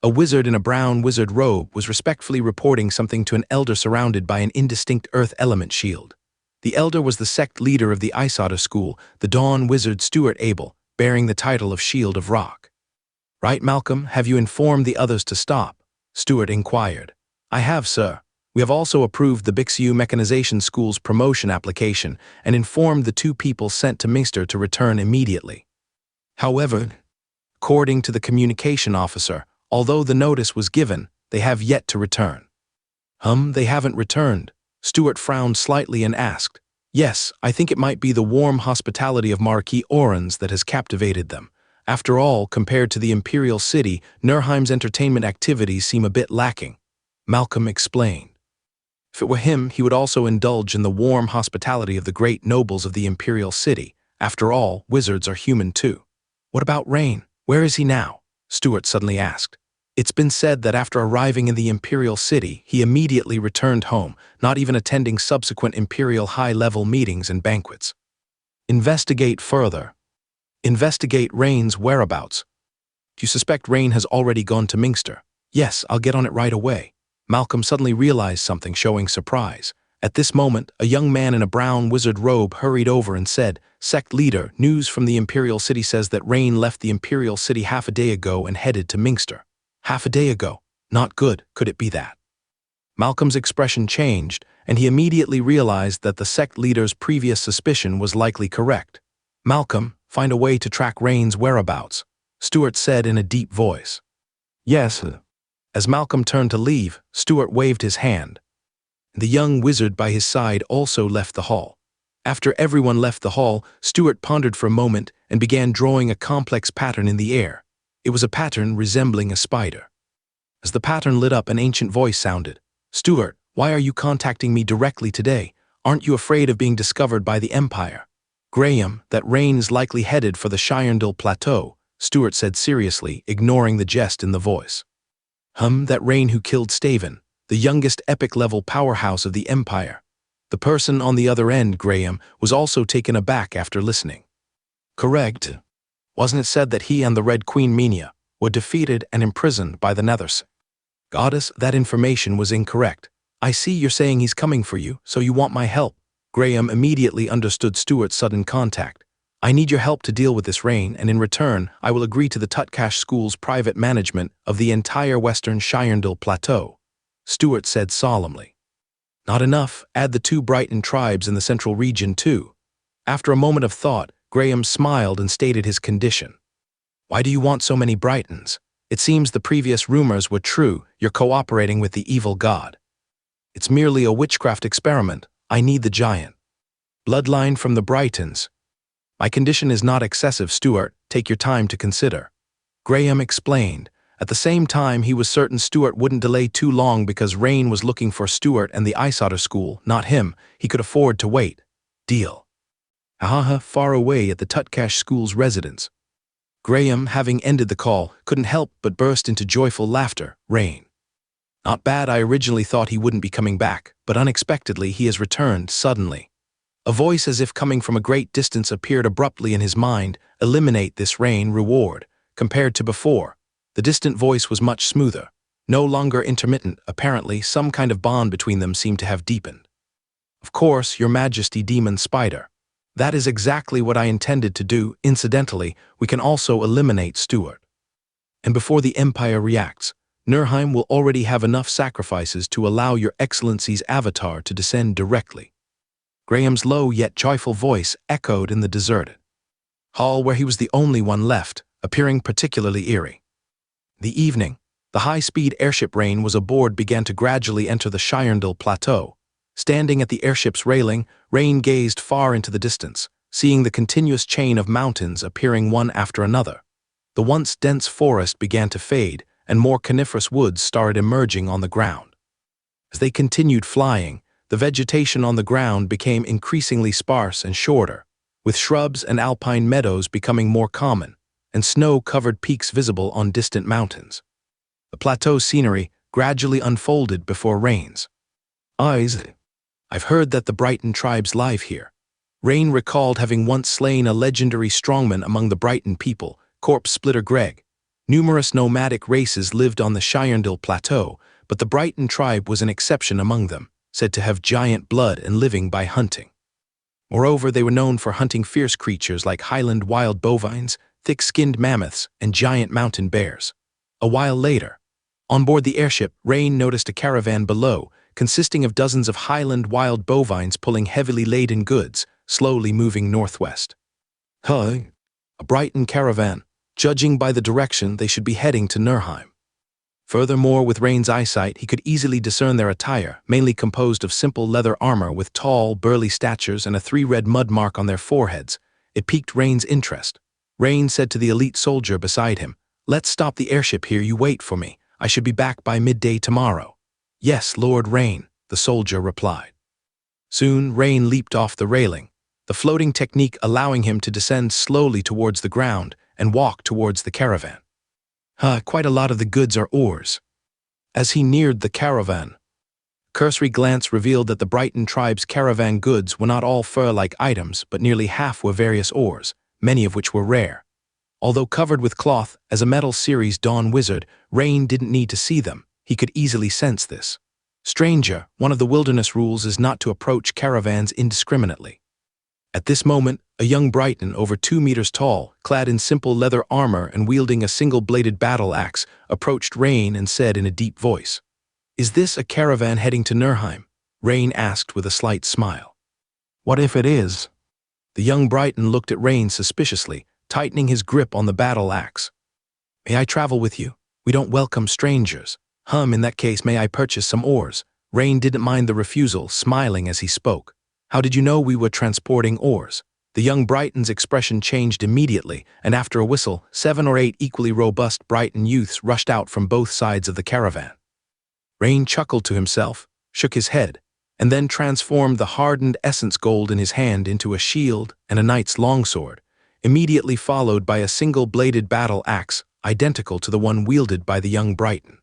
A wizard in a brown wizard robe was respectfully reporting something to an elder surrounded by an indistinct earth element shield. The elder was the sect leader of the Ice Otter School, the Dawn Wizard Stuart Abel, bearing the title of Shield of Rock. "Right, Malcolm, have you informed the others to stop?" Stuart inquired. "I have, sir. We have also approved the Bixiu Mechanization School's promotion application and informed the 2 people sent to Minster to return immediately. However, according to the communication officer, although the notice was given, they have yet to return." They haven't returned?" Stuart frowned slightly and asked. "Yes, I think it might be the warm hospitality of Marquis Orans that has captivated them. After all, compared to the Imperial City, Nurheim's entertainment activities seem a bit lacking," Malcolm explained. If it were him, he would also indulge in the warm hospitality of the great nobles of the Imperial City. After all, wizards are human too. "What about Rain? Where is he now?" Stuart suddenly asked. It's been said that after arriving in the Imperial City, he immediately returned home, not even attending subsequent Imperial high-level meetings and banquets. "Investigate further. Investigate Rain's whereabouts. Do you suspect Rain has already gone to Minster?" "Yes, I'll get on it right away." Malcolm suddenly realized something, showing surprise. At this moment, a young man in a brown wizard robe hurried over and said, "Sect leader, news from the Imperial City says that Rain left the Imperial City half a day ago and headed to Minster." "Half a day ago? Not good, could it be that?" Malcolm's expression changed, and he immediately realized that the sect leader's previous suspicion was likely correct. "Malcolm, find a way to track Rain's whereabouts," Stuart said in a deep voice. "Yes." As Malcolm turned to leave, Stuart waved his hand. The young wizard by his side also left the hall. After everyone left the hall, Stuart pondered for a moment and began drawing a complex pattern in the air. It was a pattern resembling a spider. As the pattern lit up, an ancient voice sounded. "Stuart, why are you contacting me directly today? Aren't you afraid of being discovered by the Empire?" "Graham, that Rain is likely headed for the Shirendel Plateau," Stuart said seriously, ignoring the jest in the voice. That Rain who killed Staven, the youngest epic-level powerhouse of the Empire." The person on the other end, Graham, was also taken aback after listening. "Correct. Wasn't it said that he and the Red Queen Minia were defeated and imprisoned by the Nethers?" "Goddess, that information was incorrect. I see you're saying he's coming for you, so you want my help." Graham immediately understood Stuart's sudden contact. "I need your help to deal with this Rain, and in return, I will agree to the Tutkash School's private management of the entire western Shirendel Plateau," Stuart said solemnly. "Not enough, add the 2 Brighton tribes in the central region too." After a moment of thought, Graham smiled and stated his condition. "Why do you want so many Brightons? It seems the previous rumors were true. You're cooperating with the evil god." "It's merely a witchcraft experiment. I need the giant bloodline from the Brightons. My condition is not excessive, Stuart. Take your time to consider," Graham explained. At the same time, he was certain Stuart wouldn't delay too long because Rain was looking for Stuart and the Ice Otter School, not him. He could afford to wait. Deal. Far away at the Tutkash School's residence. Graham, having ended the call, couldn't help but burst into joyful laughter. "Rain. Not bad. I originally thought he wouldn't be coming back, but unexpectedly he has returned suddenly." A voice as if coming from a great distance appeared abruptly in his mind. "Eliminate this Rain reward." Compared to before, the distant voice was much smoother, no longer intermittent. Apparently, some kind of bond between them seemed to have deepened. "Of course, Your Majesty, Demon Spider. That is exactly what I intended to do. Incidentally, we can also eliminate Stuart. And before the Empire reacts, Nurheim will already have enough sacrifices to allow Your Excellency's avatar to descend directly." Graham's low yet joyful voice echoed in the deserted hall where he was the only one left, appearing particularly eerie. The evening, the high-speed airship Rain was aboard began to gradually enter the Shirendel Plateau. Standing at the airship's railing, Rain gazed far into the distance, seeing the continuous chain of mountains appearing one after another. The once dense forest began to fade, and more coniferous woods started emerging on the ground. As they continued flying, the vegetation on the ground became increasingly sparse and shorter. with shrubs and alpine meadows becoming more common, and snow-covered peaks visible on distant mountains. The plateau's scenery gradually unfolded before Rain's eyes. I've heard that the Brighton tribes live here. Rain recalled having once slain a legendary strongman among the Brighton people, Corpse Splitter Greg. Numerous nomadic races lived on the Shirendale Plateau, but the Brighton tribe was an exception among them, said to have giant blood and living by hunting. Moreover, they were known for hunting fierce creatures like Highland wild bovines, thick-skinned mammoths, and giant mountain bears. A while later, on board the airship, Rain noticed a caravan below, consisting of dozens of Highland wild bovines pulling heavily laden goods, slowly moving northwest. A Brighton caravan, judging by the direction they should be heading to Nurheim. Furthermore, with Rain's eyesight, he could easily discern their attire, mainly composed of simple leather armor with tall, burly statures and a 3 red mud mark on their foreheads. It piqued Rain's interest. Rain said to the elite soldier beside him, "Let's stop the airship here, you wait for me. I should be back by midday tomorrow." "Yes, Lord Rain," the soldier replied. Soon, Rain leaped off the railing, the floating technique allowing him to descend slowly towards the ground and walk towards the caravan. Quite a lot of the goods are ores. As he neared the caravan, cursory glance revealed that the Brighton tribe's caravan goods were not all fur-like items, but nearly half were various ores, many of which were rare. Although covered with cloth, as a Metal Series Dawn wizard, Rain didn't need to see them. He could easily sense this. Stranger, one of the wilderness rules is not to approach caravans indiscriminately. At this moment, a young Brighton, over 2 meters tall, clad in simple leather armor and wielding a single-bladed battle axe, approached Rain and said in a deep voice, "Is this a caravan heading to Nurheim?" Rain asked with a slight smile. "What if it is?" The young Brighton looked at Rain suspiciously, tightening his grip on the battle axe. "May I travel with you? We don't welcome strangers." In that case, may I purchase some ores?" Rain didn't mind the refusal, smiling as he spoke. "How did you know we were transporting ores?" The young Brighton's expression changed immediately, and after a whistle, 7 or 8 equally robust Brighton youths rushed out from both sides of the caravan. Rain chuckled to himself, shook his head, and then transformed the hardened essence gold in his hand into a shield and a knight's longsword, immediately followed by a single-bladed battle axe, identical to the one wielded by the young Brighton.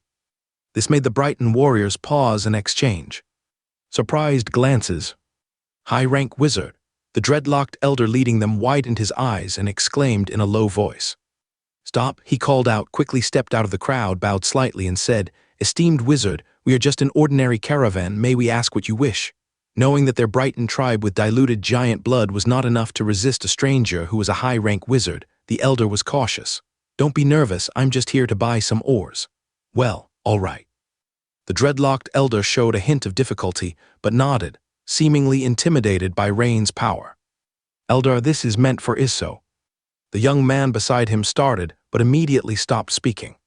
This made the Brighton warriors pause and exchange surprised glances. High-rank wizard, the dreadlocked elder leading them, widened his eyes and exclaimed in a low voice. "Stop," he called out, quickly stepped out of the crowd, bowed slightly and said, "Esteemed wizard, we are just an ordinary caravan, may we ask what you wish?" Knowing that their Brighton tribe with diluted giant blood was not enough to resist a stranger who was a high-rank wizard, the elder was cautious. "Don't be nervous, I'm just here to buy some ores." "Well, all right." The dreadlocked elder showed a hint of difficulty, but nodded, seemingly intimidated by Rain's power. "Elder, this is meant for Isso." The young man beside him started, but immediately stopped speaking.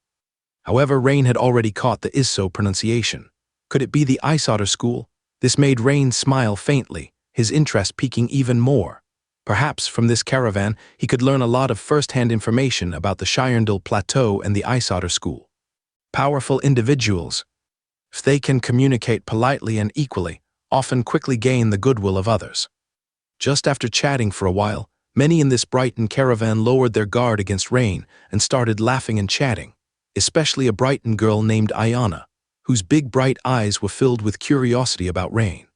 However, Rain had already caught the Isso pronunciation. Could it be the Isotter school? This made Rain smile faintly, his interest piquing even more. Perhaps from this caravan he could learn a lot of first-hand information about the Shirendale Plateau and the Isotter school. Powerful individuals, if they can communicate politely and equally, often quickly gain the goodwill of others. Just after chatting for a while, many in this Brighton caravan lowered their guard against Rain and started laughing and chatting, especially a Brighton girl named Ayana, whose big bright eyes were filled with curiosity about Rain.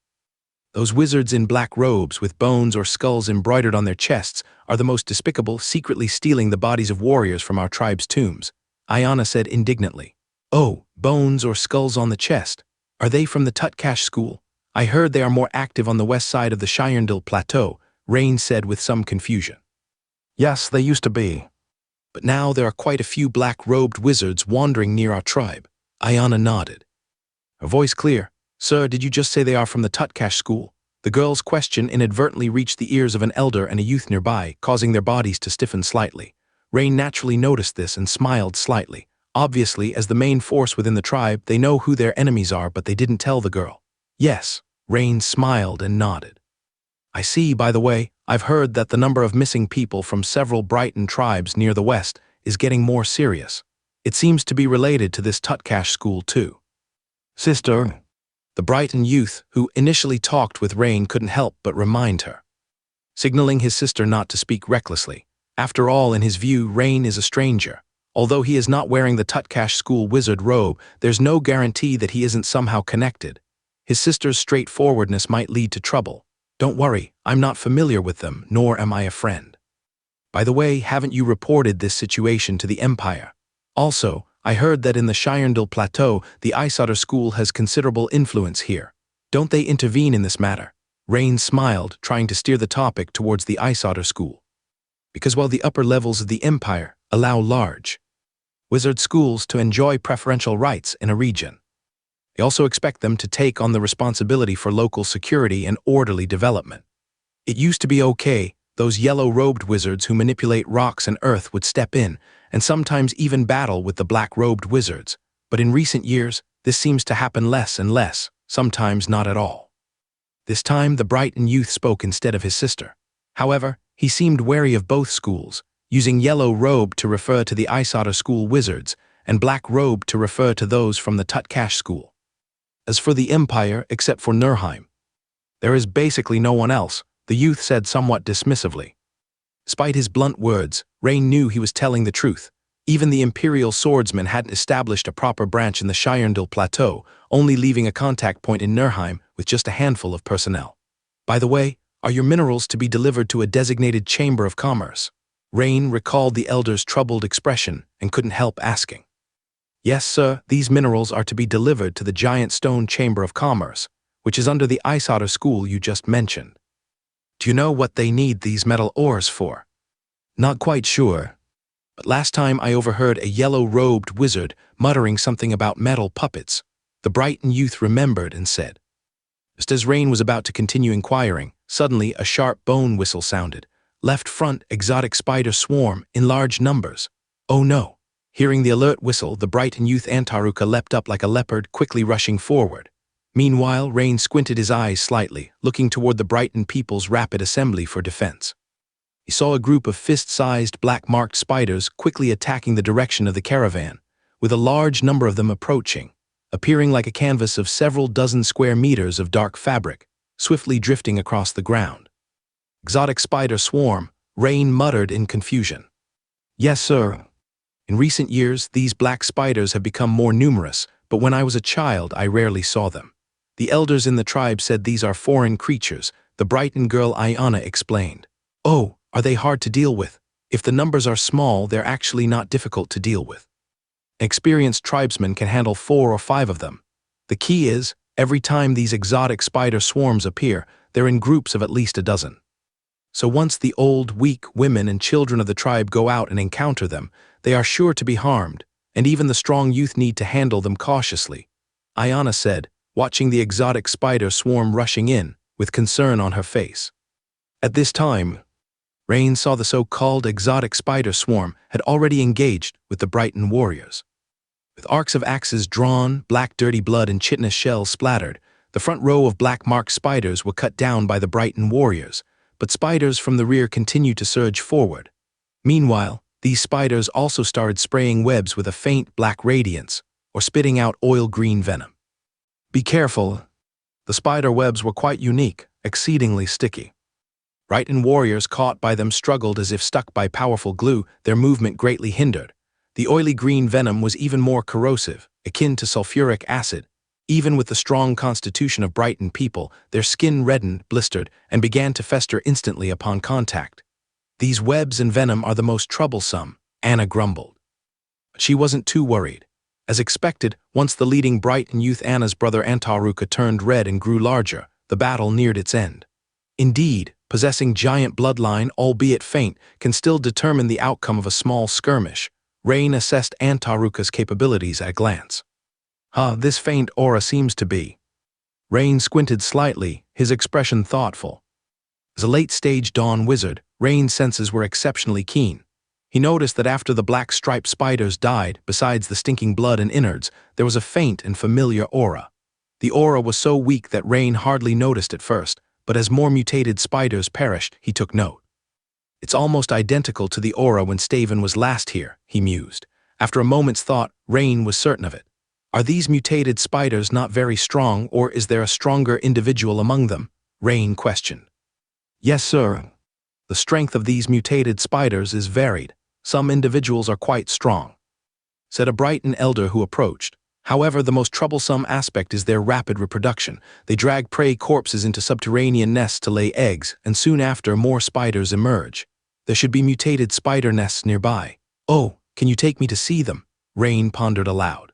"Those wizards in black robes with bones or skulls embroidered on their chests are the most despicable, secretly stealing the bodies of warriors from our tribe's tombs," Ayana said indignantly. "Oh, bones or skulls on the chest. Are they from the Tutcash school? I heard they are more active on the west side of the Shirendale Plateau," Rain said with some confusion. "Yes, they used to be. But now there are quite a few black-robed wizards wandering near our tribe." Ayana nodded, her voice clear. "Sir, did you just say they are from the Tutcash school?" The girl's question inadvertently reached the ears of an elder and a youth nearby, causing their bodies to stiffen slightly. Rain naturally noticed this and smiled slightly. Obviously, as the main force within the tribe, they know who their enemies are, but they didn't tell the girl. "Yes," Rain smiled and nodded. "I see, by the way, I've heard that the number of missing people from several Brighton tribes near the west is getting more serious. It seems to be related to this Tutcash school too." "Sister," the Brighton youth who initially talked with Rain couldn't help but remind her. signaling his sister not to speak recklessly. After all, in his view, Rain is a stranger. Although he is not wearing the Tutkash school wizard robe, there's no guarantee that he isn't somehow connected. His sister's straightforwardness might lead to trouble. Don't worry, I'm not familiar with them, nor am I a friend. By the way, haven't you reported this situation to the Empire? Also, I heard that in the Shirendil Plateau, the Ice Otter School has considerable influence here. Don't they intervene in this matter? Rain smiled, trying to steer the topic towards the Ice Otter School. Because while the upper levels of the Empire allow large wizard schools to enjoy preferential rights in a region, they also expect them to take on the responsibility for local security and orderly development. It used to be okay, those yellow-robed wizards who manipulate rocks and earth would step in and sometimes even battle with the black-robed wizards, but in recent years, this seems to happen less and less, sometimes not at all. This time, the Brighton youth spoke instead of his sister. However, he seemed wary of both schools, using yellow robe to refer to the Ice Otter School wizards and black robe to refer to those from the Tutkash School. As for the Empire, except for Nurheim, there is basically no one else, the youth said somewhat dismissively. Despite his blunt words, Rain knew he was telling the truth. Even the Imperial swordsmen hadn't established a proper branch in the Shirendil Plateau, only leaving a contact point in Nurheim with just a handful of personnel. By the way, are your minerals to be delivered to a designated chamber of commerce? Rain recalled the elder's troubled expression and couldn't help asking. Yes, sir, these minerals are to be delivered to the giant stone chamber of commerce, which is under the Ice Otter School you just mentioned. Do you know what they need these metal ores for? Not quite sure, but last time I overheard a yellow-robed wizard muttering something about metal puppets. The Brighton youth remembered and said. Just as Rain was about to continue inquiring, suddenly a sharp bone whistle sounded. Left front, exotic spider swarm in large numbers. Oh no! Hearing the alert whistle, the Brighton youth Antaruka leapt up like a leopard, quickly rushing forward. Meanwhile, Rain squinted his eyes slightly, looking toward the Brighton people's rapid assembly for defense. He saw a group of fist-sized, black-marked spiders quickly attacking the direction of the caravan, with a large number of them approaching, appearing like a canvas of several dozen square meters of dark fabric, swiftly drifting across the ground. Exotic spider swarm, Rain muttered in confusion. Yes, sir. In recent years, these black spiders have become more numerous, but when I was a child, I rarely saw them. The elders in the tribe said these are foreign creatures, the Brighton girl Ayana explained. Oh, are they hard to deal with? If the numbers are small, they're actually not difficult to deal with. An experienced tribesman can handle 4 or 5 of them. The key is, every time these exotic spider swarms appear, they're in groups of at least a dozen. So once the old, weak women and children of the tribe go out and encounter them, they are sure to be harmed, and even the strong youth need to handle them cautiously, Ayana said, watching the exotic spider swarm rushing in, with concern on her face. At this time, Rain saw the so-called exotic spider swarm had already engaged with the Brighton warriors. With arcs of axes drawn, black dirty blood and chitinous shells splattered, the front row of black-marked spiders were cut down by the Brighton warriors, but spiders from the rear continued to surge forward. Meanwhile, these spiders also started spraying webs with a faint black radiance, or spitting out oil-green venom. Be careful. The spider webs were quite unique, exceedingly sticky. Brighton warriors caught by them struggled as if stuck by powerful glue, their movement greatly hindered. The oily green venom was even more corrosive, akin to sulfuric acid. Even with the strong constitution of Brighton people, their skin reddened, blistered, and began to fester instantly upon contact. These webs and venom are the most troublesome, Anna grumbled. But she wasn't too worried. As expected, once the leading Brighton youth Anna's brother Antaruka turned red and grew larger, the battle neared its end. Indeed, possessing giant bloodline, albeit faint, can still determine the outcome of a small skirmish. Rain assessed Antaruka's capabilities at a glance. This faint aura seems to be. Rain squinted slightly, his expression thoughtful. As a late-stage dawn wizard, Rain's senses were exceptionally keen. He noticed that after the black striped spiders died, besides the stinking blood and innards, there was a faint and familiar aura. The aura was so weak that Rain hardly noticed at first, but as more mutated spiders perished, he took note. It's almost identical to the aura when Staven was last here, he mused. After a moment's thought, Rain was certain of it. Are these mutated spiders not very strong, or is there a stronger individual among them? Rain questioned. Yes, sir. The strength of these mutated spiders is varied. Some individuals are quite strong," said a Brighton elder who approached. "However, the most troublesome aspect is their rapid reproduction. They drag prey corpses into subterranean nests to lay eggs, and soon after more spiders emerge. There should be mutated spider nests nearby." "Oh, can you take me to see them?" Rain pondered aloud.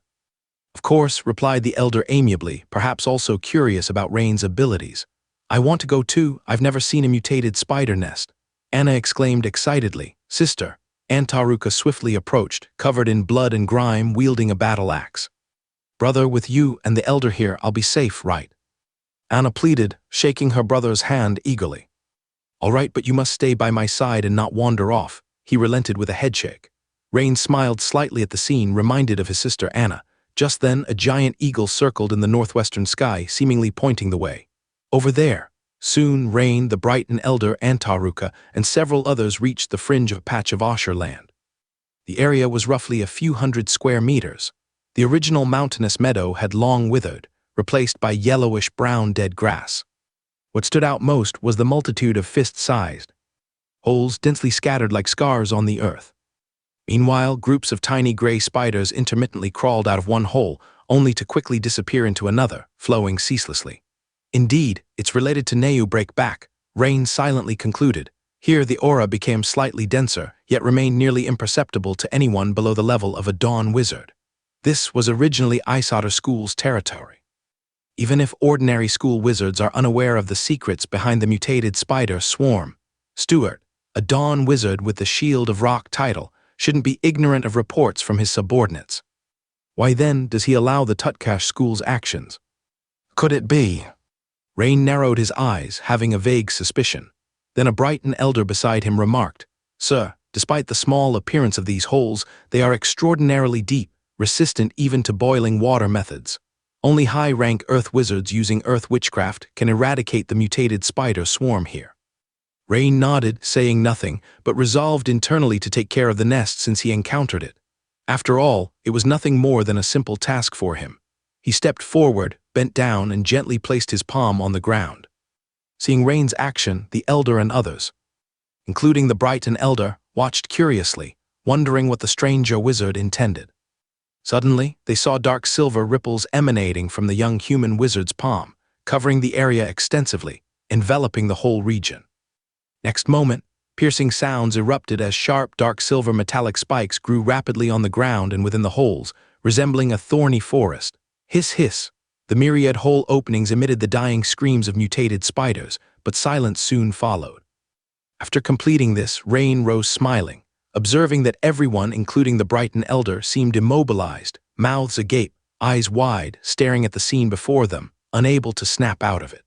"Of course," replied the elder amiably, perhaps also curious about Rain's abilities. "I want to go too. I've never seen a mutated spider nest." Anna exclaimed excitedly. "Sister." Antaruka swiftly approached, covered in blood and grime, wielding a battle axe. "Brother, with you and the elder here, I'll be safe, right?" Anna pleaded, shaking her brother's hand eagerly. "All right, but you must stay by my side and not wander off," he relented with a headshake. Rain smiled slightly at the scene, reminded of his sister Anna. Just then, a giant eagle circled in the northwestern sky, seemingly pointing the way. "Over there." Soon Rain, the Brighton elder, Antaruka, and several others reached the fringe of a patch of Osher land. The area was roughly a few hundred square meters. The original mountainous meadow had long withered, replaced by yellowish-brown dead grass. What stood out most was the multitude of fist-sized holes densely scattered like scars on the earth. Meanwhile, groups of tiny gray spiders intermittently crawled out of one hole, only to quickly disappear into another, flowing ceaselessly. "Indeed, it's related to Neu Break Back," Rain silently concluded. Here the aura became slightly denser, yet remained nearly imperceptible to anyone below the level of a dawn wizard. This was originally Ice Otter School's territory. Even if ordinary school wizards are unaware of the secrets behind the mutated spider swarm, Stuart, a dawn wizard with the Shield of Rock title, shouldn't be ignorant of reports from his subordinates. Why then does he allow the Tutkash School's actions? Could it be? Rain narrowed his eyes, having a vague suspicion. Then a Brighton elder beside him remarked, "Sir, despite the small appearance of these holes, they are extraordinarily deep, resistant even to boiling water methods. Only high-rank earth wizards using earth witchcraft can eradicate the mutated spider swarm here." Rain nodded, saying nothing, but resolved internally to take care of the nest since he encountered it. After all, it was nothing more than a simple task for him. He stepped forward, bent down, and gently placed his palm on the ground. Seeing Rain's action, the elder and others, including the Brighton elder, watched curiously, wondering what the stranger wizard intended. Suddenly, they saw dark silver ripples emanating from the young human wizard's palm, covering the area extensively, enveloping the whole region. Next moment, piercing sounds erupted as sharp, dark silver metallic spikes grew rapidly on the ground and within the holes, resembling a thorny forest. Hiss, hiss. The myriad hole openings emitted the dying screams of mutated spiders, but silence soon followed. After completing this, Rain rose smiling, observing that everyone, including the Brighton elder, seemed immobilized, mouths agape, eyes wide, staring at the scene before them, unable to snap out of it.